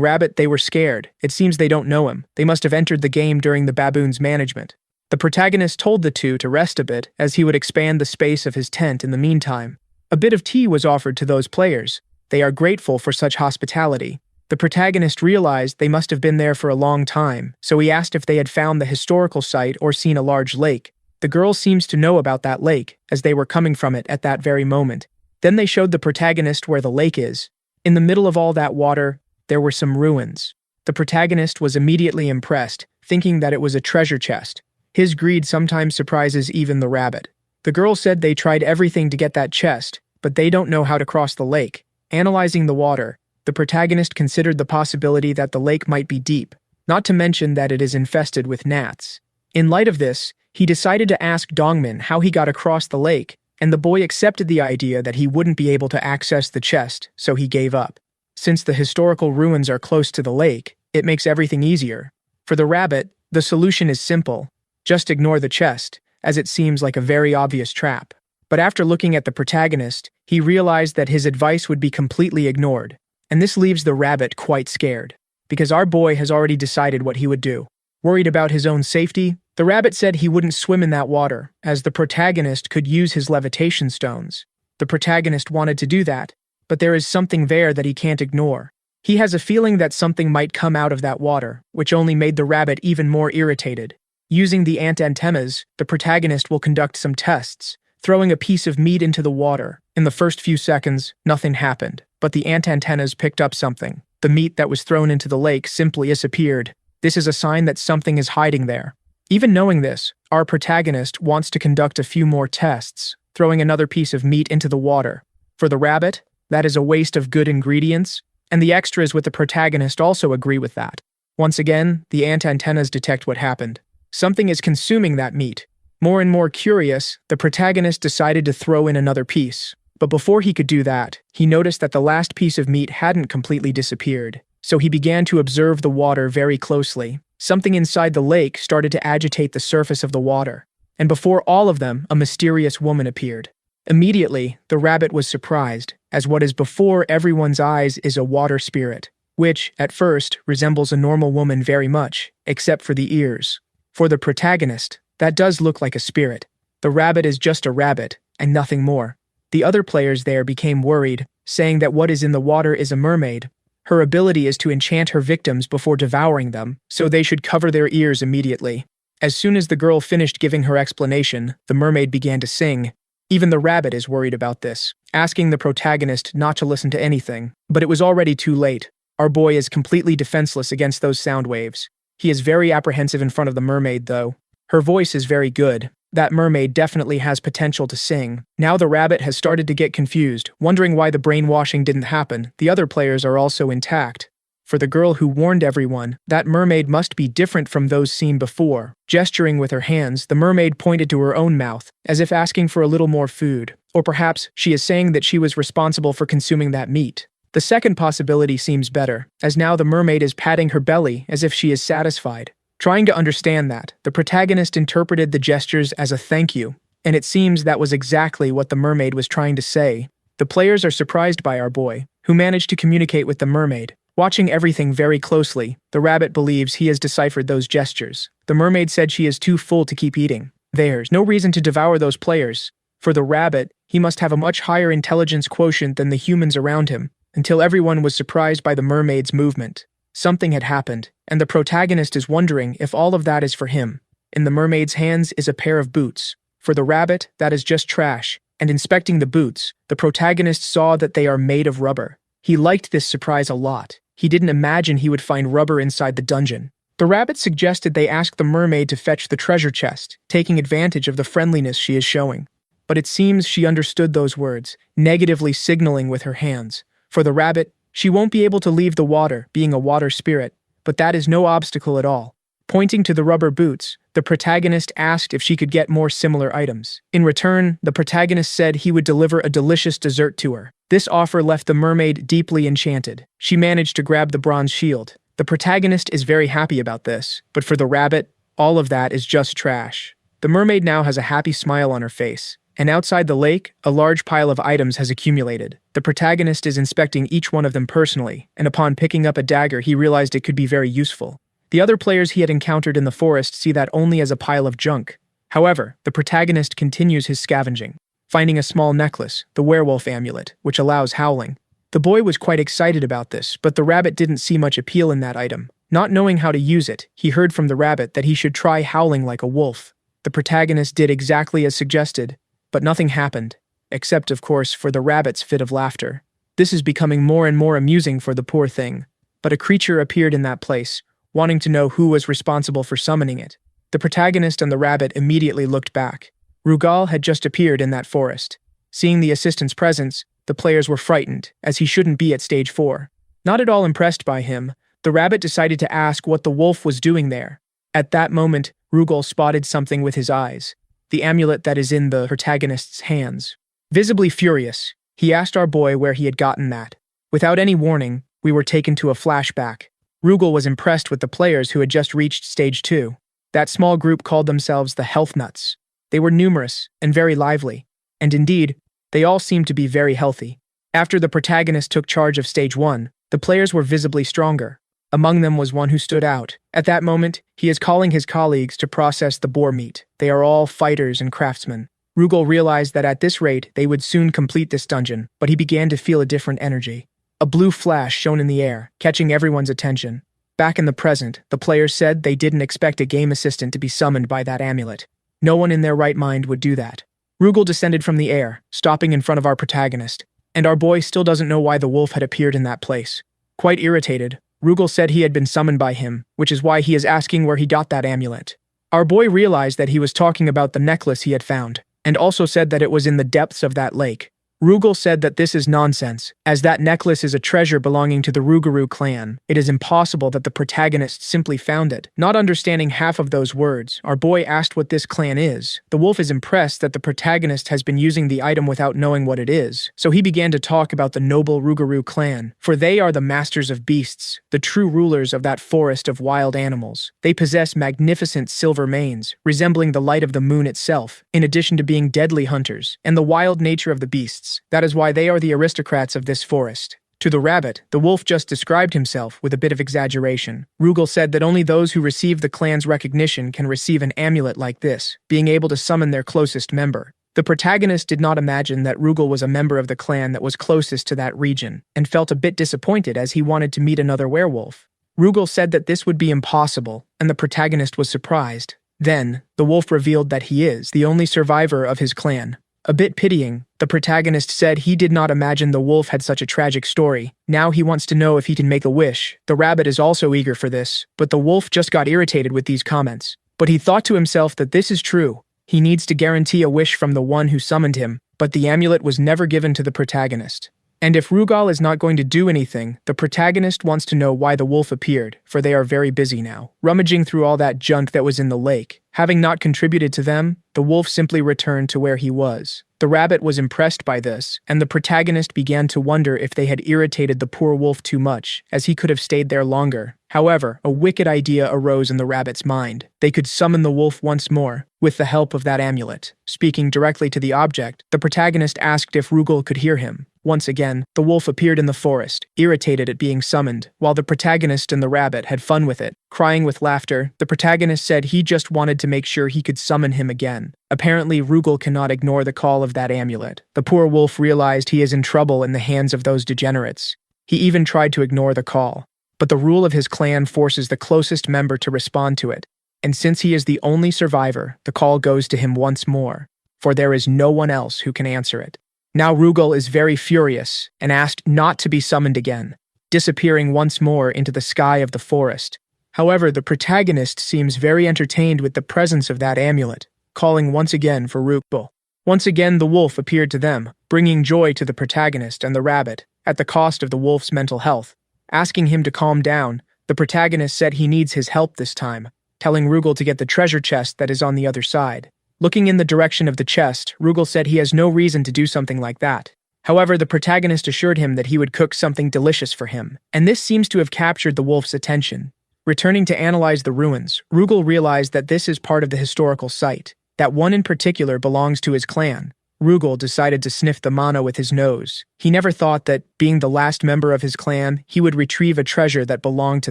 rabbit, they were scared. It seems they don't know him. They must have entered the game during the baboon's management. The protagonist told the two to rest a bit, as he would expand the space of his tent in the meantime. A bit of tea was offered to those players. They are grateful for such hospitality. The protagonist realized they must have been there for a long time, so he asked if they had found the historical site or seen a large lake. The girl seems to know about that lake, as they were coming from it at that very moment. Then they showed the protagonist where the lake is. In the middle of all that water, there were some ruins. The protagonist was immediately impressed, thinking that it was a treasure chest. His greed sometimes surprises even the rabbit. The girl said they tried everything to get that chest, but they don't know how to cross the lake. Analyzing the water, the protagonist considered the possibility that the lake might be deep, not to mention that it is infested with gnats. In light of this, he decided to ask Dongmin how he got across the lake, and the boy accepted the idea that he wouldn't be able to access the chest, so he gave up. Since the historical ruins are close to the lake, it makes everything easier. For the rabbit, the solution is simple. Just ignore the chest, as it seems like a very obvious trap. But after looking at the protagonist, he realized that his advice would be completely ignored. And this leaves the rabbit quite scared, because our boy has already decided what he would do. Worried about his own safety, the rabbit said he wouldn't swim in that water, as the protagonist could use his levitation stones. The protagonist wanted to do that, but there is something there that he can't ignore. He has a feeling that something might come out of that water, which only made the rabbit even more irritated. Using the ant antennas, the protagonist will conduct some tests, throwing a piece of meat into the water. In the first few seconds, nothing happened, but the ant antennas picked up something. The meat that was thrown into the lake simply disappeared. This is a sign that something is hiding there. Even knowing this, our protagonist wants to conduct a few more tests, throwing another piece of meat into the water. For the rabbit, that is a waste of good ingredients, and the extras with the protagonist also agree with that. Once again, the ant antennas detect what happened. Something is consuming that meat. More and more curious, the protagonist decided to throw in another piece. But before he could do that, he noticed that the last piece of meat hadn't completely disappeared. So he began to observe the water very closely. Something inside the lake started to agitate the surface of the water. And before all of them, a mysterious woman appeared. Immediately, the rabbit was surprised, as what is before everyone's eyes is a water spirit, which, at first, resembles a normal woman very much, except for the ears. For the protagonist, that does look like a spirit. The rabbit is just a rabbit, and nothing more. The other players there became worried, saying that what is in the water is a mermaid. Her ability is to enchant her victims before devouring them, so they should cover their ears immediately. As soon as the girl finished giving her explanation, the mermaid began to sing. Even the rabbit is worried about this, asking the protagonist not to listen to anything. But it was already too late. Our boy is completely defenseless against those sound waves. He is very apprehensive in front of the mermaid, though. Her voice is very good. That mermaid definitely has potential to sing. Now the rabbit has started to get confused, wondering why the brainwashing didn't happen. The other players are also intact. For the girl who warned everyone, that mermaid must be different from those seen before. Gesturing with her hands, the mermaid pointed to her own mouth, as if asking for a little more food. Or perhaps she is saying that she was responsible for consuming that meat. The second possibility seems better, as now the mermaid is patting her belly as if she is satisfied. Trying to understand that, the protagonist interpreted the gestures as a thank you, and it seems that was exactly what the mermaid was trying to say. The players are surprised by our boy, who managed to communicate with the mermaid. Watching everything very closely, the rabbit believes he has deciphered those gestures. The mermaid said she is too full to keep eating. There's no reason to devour those players. For the rabbit, he must have a much higher intelligence quotient than the humans around him, until everyone was surprised by the mermaid's movement. Something had happened, and the protagonist is wondering if all of that is for him. In the mermaid's hands is a pair of boots. For the rabbit, that is just trash, and inspecting the boots, the protagonist saw that they are made of rubber. He liked this surprise a lot. He didn't imagine he would find rubber inside the dungeon. The rabbit suggested they ask the mermaid to fetch the treasure chest, taking advantage of the friendliness she is showing. But it seems she understood those words, negatively signaling with her hands. For the rabbit, she won't be able to leave the water, being a water spirit, but that is no obstacle at all. Pointing to the rubber boots, the protagonist asked if she could get more similar items. In return, the protagonist said he would deliver a delicious dessert to her. This offer left the mermaid deeply enchanted. She managed to grab the bronze shield. The protagonist is very happy about this, but for the rabbit, all of that is just trash. The mermaid now has a happy smile on her face, and outside the lake, a large pile of items has accumulated. The protagonist is inspecting each one of them personally, and upon picking up a dagger, he realized it could be very useful. The other players he had encountered in the forest see that only as a pile of junk. However, the protagonist continues his scavenging, finding a small necklace, the werewolf amulet, which allows howling. The boy was quite excited about this, but the rabbit didn't see much appeal in that item. Not knowing how to use it, he heard from the rabbit that he should try howling like a wolf. The protagonist did exactly as suggested, but nothing happened, except, of course, for the rabbit's fit of laughter. This is becoming more and more amusing for the poor thing. But a creature appeared in that place, wanting to know who was responsible for summoning it. The protagonist and the rabbit immediately looked back. Rugal had just appeared in that forest. Seeing the assistant's presence, the players were frightened, as he shouldn't be at stage 4. Not at all impressed by him, the rabbit decided to ask what the wolf was doing there. At that moment, Rugal spotted something with his eyes, the amulet that is in the protagonist's hands. Visibly furious, he asked our boy where he had gotten that. Without any warning, we were taken to a flashback. Rugal was impressed with the players who had just reached stage 2. That small group called themselves the Health Nuts. They were numerous and very lively, and indeed, they all seemed to be very healthy. After the protagonist took charge of stage 1, The players were visibly stronger. Among them was one who stood out. At that moment, he is calling his colleagues to process the boar meat. They are all fighters and craftsmen. Rugal realized that at this rate, they would soon complete this dungeon, but he began to feel a different energy. A blue flash shone in the air, catching everyone's attention. Back in the present, the players said they didn't expect a game assistant to be summoned by that amulet. No one in their right mind would do that. Rugal descended from the air, stopping in front of our protagonist, and our boy still doesn't know why the wolf had appeared in that place. Quite irritated, Rugal said he had been summoned by him, which is why he is asking where he got that amulet. Our boy realized that he was talking about the necklace he had found, and also said that it was in the depths of that lake. Rugal said that this is nonsense, as that necklace is a treasure belonging to the Rougarou clan. It is impossible that the protagonist simply found it. Not understanding half of those words, our boy asked what this clan is. The wolf is impressed that the protagonist has been using the item without knowing what it is, so he began to talk about the noble Rougarou clan, for they are the masters of beasts, the true rulers of that forest of wild animals. They possess magnificent silver manes, resembling the light of the moon itself, in addition to being deadly hunters, and the wild nature of the beasts. That is why they are the aristocrats of this forest. To the rabbit, the wolf just described himself with a bit of exaggeration. Rugal said that only those who receive the clan's recognition can receive an amulet like this, being able to summon their closest member. The protagonist did not imagine that Rugal was a member of the clan that was closest to that region, and felt a bit disappointed as he wanted to meet another werewolf. Rugal said that this would be impossible, and the protagonist was surprised. Then, the wolf revealed that he is the only survivor of his clan. A bit pitying, the protagonist said he did not imagine the wolf had such a tragic story. Now he wants to know if he can make a wish. The rabbit is also eager for this, but the wolf just got irritated with these comments. But he thought to himself that this is true. He needs to guarantee a wish from the one who summoned him, but the amulet was never given to the protagonist. And if Rugal is not going to do anything, the protagonist wants to know why the wolf appeared, for they are very busy now, rummaging through all that junk that was in the lake. Having not contributed to them, the wolf simply returned to where he was. The rabbit was impressed by this, and the protagonist began to wonder if they had irritated the poor wolf too much, as he could have stayed there longer. However, a wicked idea arose in the rabbit's mind. They could summon the wolf once more, with the help of that amulet. Speaking directly to the object, the protagonist asked if Rugal could hear him. Once again, the wolf appeared in the forest, irritated at being summoned, while the protagonist and the rabbit had fun with it. Crying with laughter, the protagonist said he just wanted to make sure he could summon him again. Apparently, Rugal cannot ignore the call of that amulet. The poor wolf realized he is in trouble in the hands of those degenerates. He even tried to ignore the call, but the rule of his clan forces the closest member to respond to it, and since he is the only survivor, the call goes to him once more, for there is no one else who can answer it. Now Rugal is very furious and asked not to be summoned again, disappearing once more into the sky of the forest. However, the protagonist seems very entertained with the presence of that amulet, calling once again for Rugal. Once again, the wolf appeared to them, bringing joy to the protagonist and the rabbit, at the cost of the wolf's mental health. Asking him to calm down, the protagonist said he needs his help this time, telling Rugal to get the treasure chest that is on the other side. Looking in the direction of the chest, Rugal said he has no reason to do something like that. However, the protagonist assured him that he would cook something delicious for him, and this seems to have captured the wolf's attention. Returning to analyze the ruins, Rugal realized that this is part of the historical site, that one in particular belongs to his clan. Rugal decided to sniff the mana with his nose. He never thought that, being the last member of his clan, he would retrieve a treasure that belonged to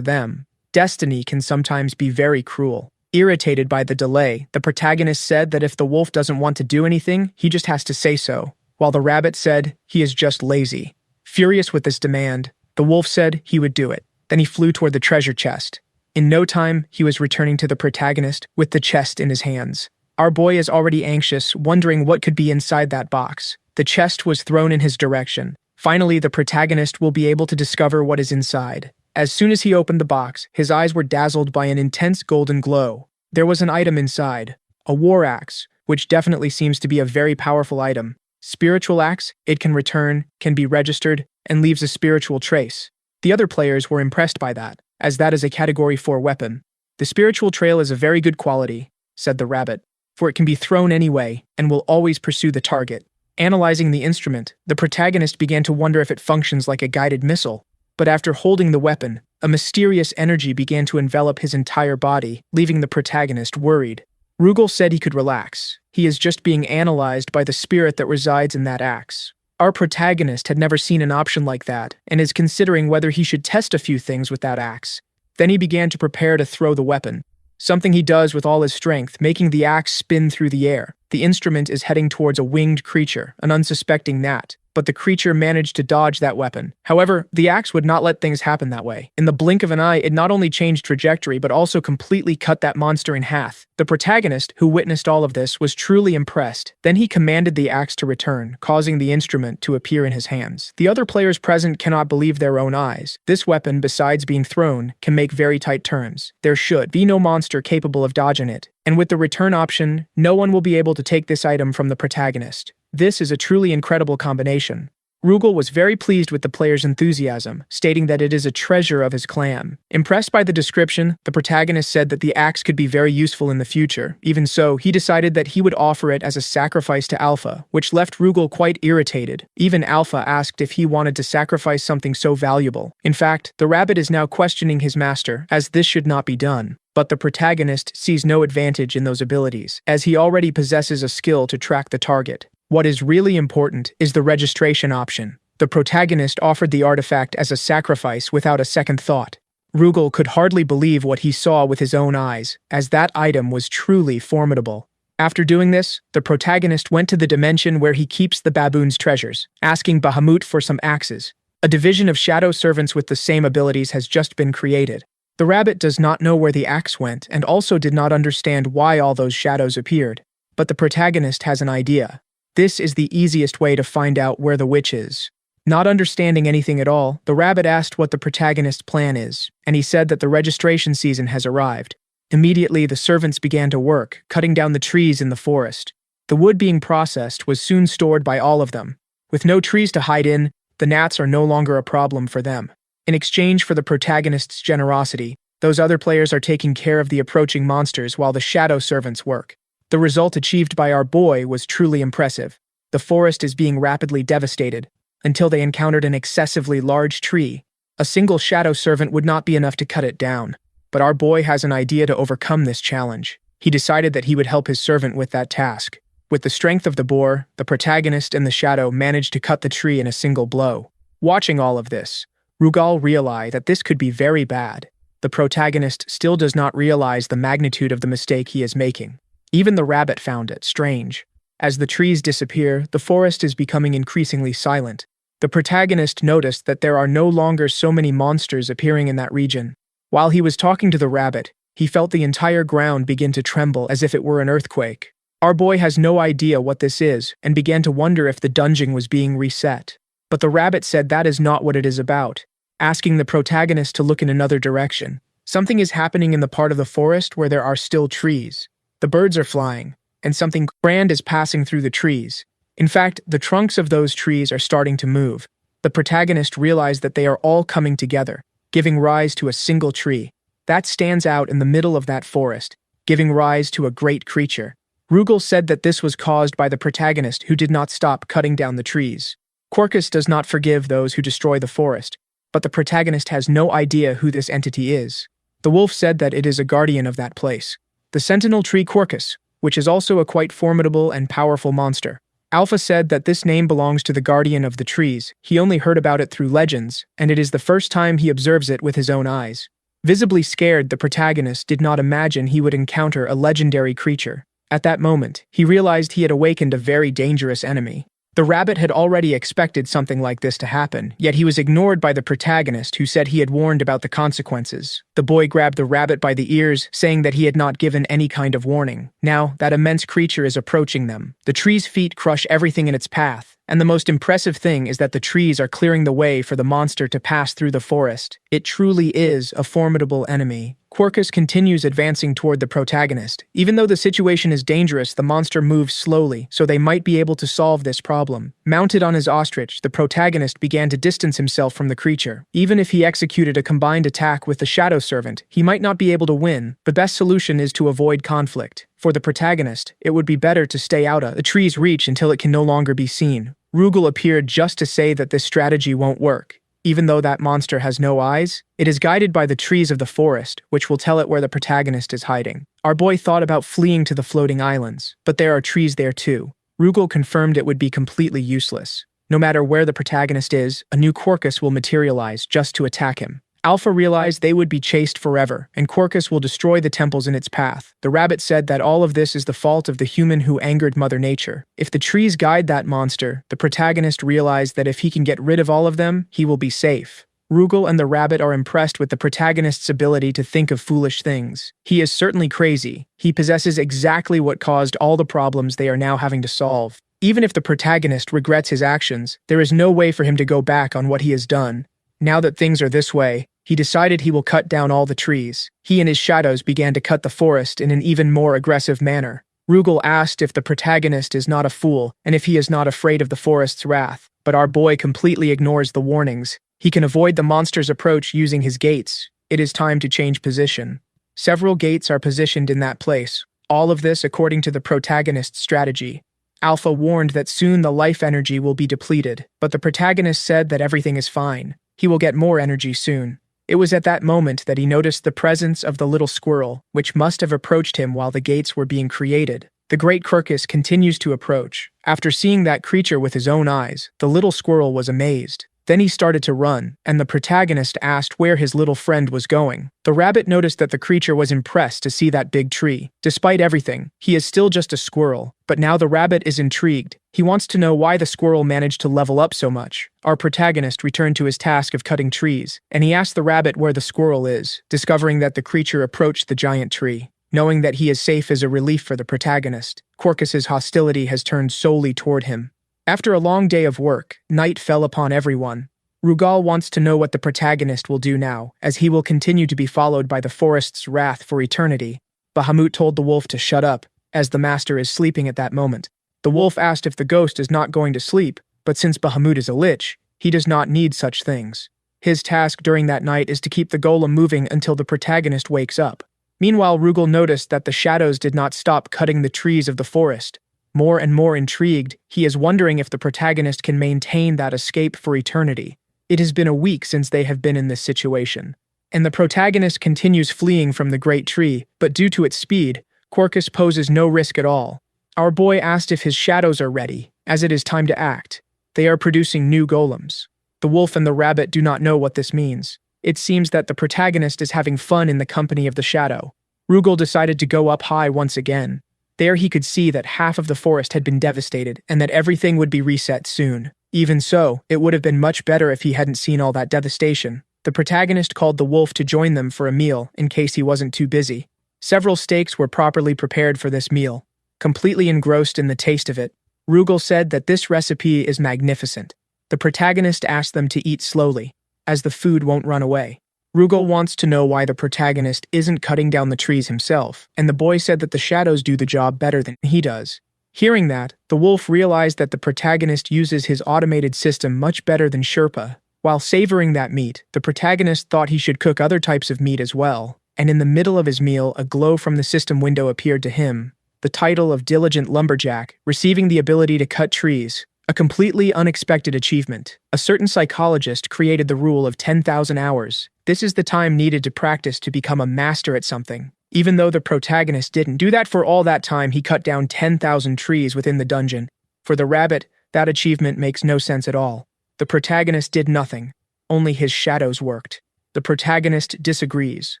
them. Destiny can sometimes be very cruel. Irritated by the delay, the protagonist said that if the wolf doesn't want to do anything, he just has to say so, while the rabbit said he is just lazy. Furious with this demand, the wolf said he would do it. Then he flew toward the treasure chest. In no time, he was returning to the protagonist with the chest in his hands. Our boy is already anxious, wondering what could be inside that box. The chest was thrown in his direction. Finally, the protagonist will be able to discover what is inside. As soon as he opened the box, his eyes were dazzled by an intense golden glow. There was an item inside, a war axe, which definitely seems to be a very powerful item. Spiritual axe, it can return, can be registered, and leaves a spiritual trace. The other players were impressed by that, as that is a Category 4 weapon. The spiritual trail is a very good quality, said the rabbit, for it can be thrown anyway and will always pursue the target. Analyzing the instrument, the protagonist began to wonder if it functions like a guided missile. But after holding the weapon, a mysterious energy began to envelop his entire body, leaving the protagonist worried. Rugal said he could relax. He is just being analyzed by the spirit that resides in that axe. Our protagonist had never seen an option like that, and is considering whether he should test a few things with that axe. Then he began to prepare to throw the weapon, something he does with all his strength, making the axe spin through the air. The instrument is heading towards a winged creature, an unsuspecting gnat, but the creature managed to dodge that weapon. However, the axe would not let things happen that way. In the blink of an eye, it not only changed trajectory, but also completely cut that monster in half. The protagonist, who witnessed all of this, was truly impressed. Then he commanded the axe to return, causing the instrument to appear in his hands. The other players present cannot believe their own eyes. This weapon, besides being thrown, can make very tight turns. There should be no monster capable of dodging it. And with the return option, no one will be able to take this item from the protagonist. This is a truly incredible combination. Rugal was very pleased with the player's enthusiasm, stating that it is a treasure of his clan. Impressed by the description, the protagonist said that the axe could be very useful in the future. Even so, he decided that he would offer it as a sacrifice to Alpha, which left Rugal quite irritated. Even Alpha asked if he wanted to sacrifice something so valuable. In fact, the rabbit is now questioning his master, as this should not be done. But the protagonist sees no advantage in those abilities, as he already possesses a skill to track the target. What is really important is the registration option. The protagonist offered the artifact as a sacrifice without a second thought. Rugal could hardly believe what he saw with his own eyes, as that item was truly formidable. After doing this, the protagonist went to the dimension where he keeps the baboon's treasures, asking Bahamut for some axes. A division of shadow servants with the same abilities has just been created. The rabbit does not know where the axe went and also did not understand why all those shadows appeared. But the protagonist has an idea. This is the easiest way to find out where the witch is. Not understanding anything at all, the rabbit asked what the protagonist's plan is, and he said that the registration season has arrived. Immediately, the servants began to work, cutting down the trees in the forest. The wood being processed was soon stored by all of them. With no trees to hide in, the gnats are no longer a problem for them. In exchange for the protagonist's generosity, those other players are taking care of the approaching monsters while the shadow servants work. The result achieved by our boy was truly impressive. The forest is being rapidly devastated, until they encountered an excessively large tree. A single shadow servant would not be enough to cut it down, but our boy has an idea to overcome this challenge. He decided that he would help his servant with that task. With the strength of the boar, the protagonist and the shadow managed to cut the tree in a single blow. Watching all of this, Rugal realized that this could be very bad. The protagonist still does not realize the magnitude of the mistake he is making. Even the rabbit found it strange. As the trees disappear, the forest is becoming increasingly silent. The protagonist noticed that there are no longer so many monsters appearing in that region. While he was talking to the rabbit, he felt the entire ground begin to tremble as if it were an earthquake. Our boy has no idea what this is and began to wonder if the dungeon was being reset. But the rabbit said that is not what it is about, asking the protagonist to look in another direction. Something is happening in the part of the forest where there are still trees. The birds are flying, and something grand is passing through the trees. In fact, the trunks of those trees are starting to move. The protagonist realized that they are all coming together, giving rise to a single tree. That stands out in the middle of that forest, giving rise to a great creature. Rugal said that this was caused by the protagonist who did not stop cutting down the trees. Quercus does not forgive those who destroy the forest, but the protagonist has no idea who this entity is. The wolf said that it is a guardian of that place. The sentinel tree Quercus, which is also a quite formidable and powerful monster. Alpha said that this name belongs to the guardian of the trees. He only heard about it through legends, and it is the first time he observes it with his own eyes. Visibly scared, the protagonist did not imagine he would encounter a legendary creature. At that moment, he realized he had awakened a very dangerous enemy. The rabbit had already expected something like this to happen, yet he was ignored by the protagonist who said he had warned about the consequences. The boy grabbed the rabbit by the ears, saying that he had not given any kind of warning. Now, that immense creature is approaching them. The tree's feet crush everything in its path, and the most impressive thing is that the trees are clearing the way for the monster to pass through the forest. It truly is a formidable enemy. Quercus continues advancing toward the protagonist. Even though the situation is dangerous, the monster moves slowly, so they might be able to solve this problem. Mounted on his ostrich, the protagonist began to distance himself from the creature. Even if he executed a combined attack with the shadow servant, he might not be able to win. The best solution is to avoid conflict. For the protagonist, it would be better to stay out of the tree's reach until it can no longer be seen. Rugal appeared just to say that this strategy won't work. Even though that monster has no eyes, it is guided by the trees of the forest, which will tell it where the protagonist is hiding. Our boy thought about fleeing to the floating islands, but there are trees there too. Rugal confirmed it would be completely useless. No matter where the protagonist is, a new Quercus will materialize just to attack him. Alpha realized they would be chased forever, and Quercus will destroy the temples in its path. The rabbit said that all of this is the fault of the human who angered Mother Nature. If the trees guide that monster, the protagonist realized that if he can get rid of all of them, he will be safe. Rugal and the rabbit are impressed with the protagonist's ability to think of foolish things. He is certainly crazy. He possesses exactly what caused all the problems they are now having to solve. Even if the protagonist regrets his actions, there is no way for him to go back on what he has done. Now that things are this way, he decided he will cut down all the trees. He and his shadows began to cut the forest in an even more aggressive manner. Rugal asked if the protagonist is not a fool and if he is not afraid of the forest's wrath, but our boy completely ignores the warnings. He can avoid the monster's approach using his gates. It is time to change position. Several gates are positioned in that place, all of this according to the protagonist's strategy. Alpha warned that soon the life energy will be depleted, but the protagonist said that everything is fine. He will get more energy soon. It was at that moment that he noticed the presence of the little squirrel, which must have approached him while the gates were being created. The great Quercus continues to approach. After seeing that creature with his own eyes, the little squirrel was amazed. Then he started to run, and the protagonist asked where his little friend was going. The rabbit noticed that the creature was impressed to see that big tree. Despite everything, he is still just a squirrel, but now the rabbit is intrigued. He wants to know why the squirrel managed to level up so much. Our protagonist returned to his task of cutting trees, and he asked the rabbit where the squirrel is, discovering that the creature approached the giant tree. Knowing that he is safe is a relief for the protagonist. Quercus's hostility has turned solely toward him. After a long day of work, night fell upon everyone. Rugal wants to know what the protagonist will do now, as he will continue to be followed by the forest's wrath for eternity. Bahamut told the wolf to shut up, as the master is sleeping at that moment. The wolf asked if the ghost is not going to sleep, but since Bahamut is a lich, he does not need such things. His task during that night is to keep the golem moving until the protagonist wakes up. Meanwhile, Rugal noticed that the shadows did not stop cutting the trees of the forest. More and more intrigued, he is wondering if the protagonist can maintain that escape for eternity. It has been a week since they have been in this situation, and the protagonist continues fleeing from the great tree, but due to its speed, Quercus poses no risk at all. Our boy asked if his shadows are ready, as it is time to act. They are producing new golems. The wolf and the rabbit do not know what this means. It seems that the protagonist is having fun in the company of the shadow. Rugal decided to go up high once again. There he could see that half of the forest had been devastated and that everything would be reset soon. Even so, it would have been much better if he hadn't seen all that devastation. The protagonist called the wolf to join them for a meal in case he wasn't too busy. Several steaks were properly prepared for this meal. Completely engrossed in the taste of it, Rugal said that this recipe is magnificent. The protagonist asked them to eat slowly, as the food won't run away. Rugal wants to know why the protagonist isn't cutting down the trees himself, and the boy said that the shadows do the job better than he does. Hearing that, the wolf realized that the protagonist uses his automated system much better than Sherpa. While savoring that meat, the protagonist thought he should cook other types of meat as well, and in the middle of his meal, a glow from the system window appeared to him. The title of Diligent Lumberjack, receiving the ability to cut trees. A completely unexpected achievement. A certain psychologist created the rule of 10,000 hours. This is the time needed to practice to become a master at something. Even though the protagonist didn't do that for all that time, he cut down 10,000 trees within the dungeon. For the rabbit, that achievement makes no sense at all. The protagonist did nothing. Only his shadows worked. The protagonist disagrees,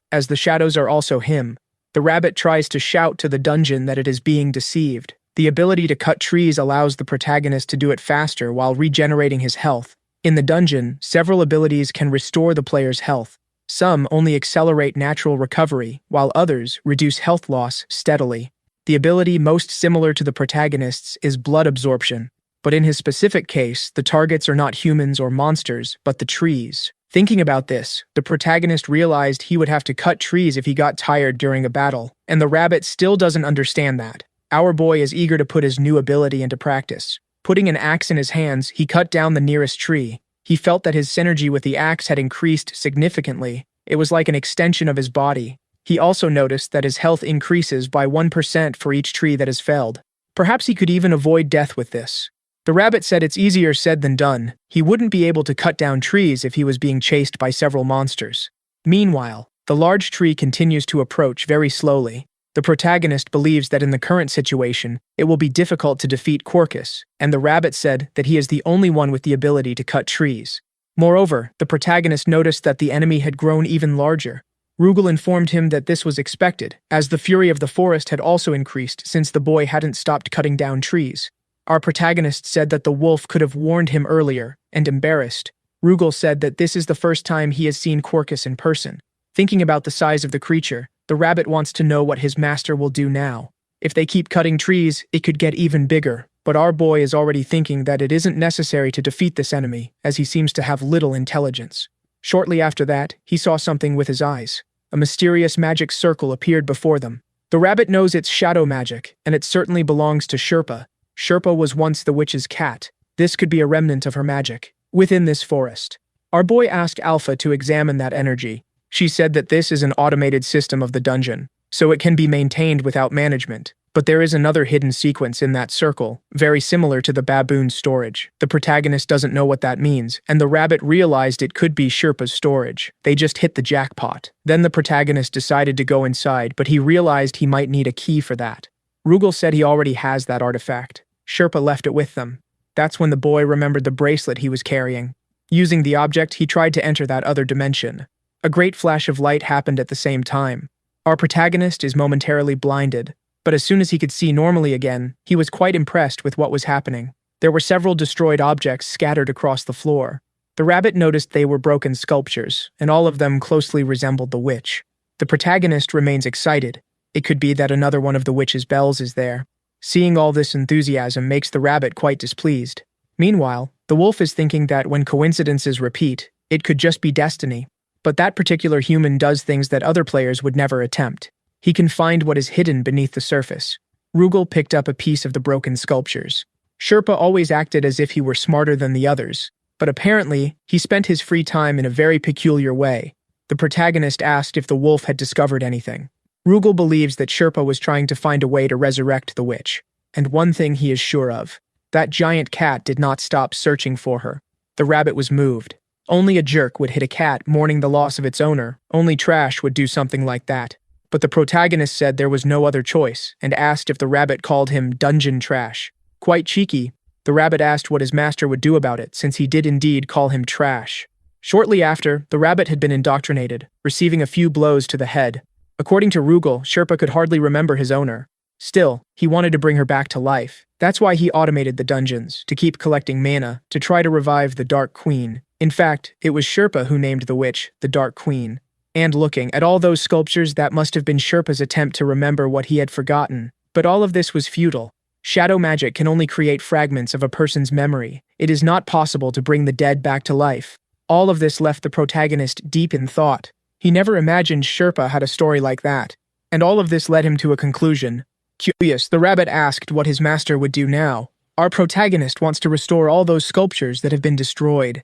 as the shadows are also him. The rabbit tries to shout to the dungeon that it is being deceived. The ability to cut trees allows the protagonist to do it faster while regenerating his health. In the dungeon, several abilities can restore the player's health. Some only accelerate natural recovery, while others reduce health loss steadily. The ability most similar to the protagonist's is blood absorption, but in his specific case, the targets are not humans or monsters, but the trees. Thinking about this, the protagonist realized he would have to cut trees if he got tired during a battle, and the rabbit still doesn't understand that. Our boy is eager to put his new ability into practice. Putting an axe in his hands, he cut down the nearest tree. He felt that his synergy with the axe had increased significantly. It was like an extension of his body. He also noticed that his health increases by 1% for each tree that is felled. Perhaps he could even avoid death with this. The rabbit said it's easier said than done. He wouldn't be able to cut down trees if he was being chased by several monsters. Meanwhile, the large tree continues to approach very slowly. The protagonist believes that in the current situation, it will be difficult to defeat Quercus, and the rabbit said that he is the only one with the ability to cut trees. Moreover, the protagonist noticed that the enemy had grown even larger. Rugal informed him that this was expected, as the fury of the forest had also increased since the boy hadn't stopped cutting down trees. Our protagonist said that the wolf could have warned him earlier, and embarrassed, Rugal said that this is the first time he has seen Quercus in person. Thinking about the size of the creature, the rabbit wants to know what his master will do now. If they keep cutting trees, it could get even bigger, but our boy is already thinking that it isn't necessary to defeat this enemy, as he seems to have little intelligence. Shortly after that, he saw something with his eyes. A mysterious magic circle appeared before them. The rabbit knows it's shadow magic, and it certainly belongs to Sherpa. Sherpa was once the witch's cat. This could be a remnant of her magic, within this forest. Our boy asked Alpha to examine that energy. She said that this is an automated system of the dungeon, so it can be maintained without management. But there is another hidden sequence in that circle, very similar to the baboon's storage. The protagonist doesn't know what that means, and the rabbit realized it could be Sherpa's storage. They just hit the jackpot. Then the protagonist decided to go inside, but he realized he might need a key for that. Rugal said he already has that artifact. Sherpa left it with them. That's when the boy remembered the bracelet he was carrying. Using the object, he tried to enter that other dimension. A great flash of light happened at the same time. Our protagonist is momentarily blinded, but as soon as he could see normally again, he was quite impressed with what was happening. There were several destroyed objects scattered across the floor. The rabbit noticed they were broken sculptures, and all of them closely resembled the witch. The protagonist remains excited. It could be that another one of the witch's bells is there. Seeing all this enthusiasm makes the rabbit quite displeased. Meanwhile, the wolf is thinking that when coincidences repeat, it could just be destiny. But that particular human does things that other players would never attempt. He can find what is hidden beneath the surface. Rugal picked up a piece of the broken sculptures. Sherpa always acted as if he were smarter than the others, but apparently, he spent his free time in a very peculiar way. The protagonist asked if the wolf had discovered anything. Rugal believes that Sherpa was trying to find a way to resurrect the witch. And one thing he is sure of. That giant cat did not stop searching for her. The rabbit was moved. Only a jerk would hit a cat mourning the loss of its owner. Only trash would do something like that. But the protagonist said there was no other choice, and asked if the rabbit called him dungeon trash. Quite cheeky, the rabbit asked what his master would do about it, since he did indeed call him trash. Shortly after, the rabbit had been indoctrinated, receiving a few blows to the head. According to Rugal, Sherpa could hardly remember his owner. Still, he wanted to bring her back to life. That's why he automated the dungeons, to keep collecting mana, to try to revive the Dark Queen. In fact, it was Sherpa who named the witch the Dark Queen. And looking at all those sculptures, that must have been Sherpa's attempt to remember what he had forgotten. But all of this was futile. Shadow magic can only create fragments of a person's memory. It is not possible to bring the dead back to life. All of this left the protagonist deep in thought. He never imagined Sherpa had a story like that. And all of this led him to a conclusion. Curious, the rabbit asked what his master would do now. Our protagonist wants to restore all those sculptures that have been destroyed.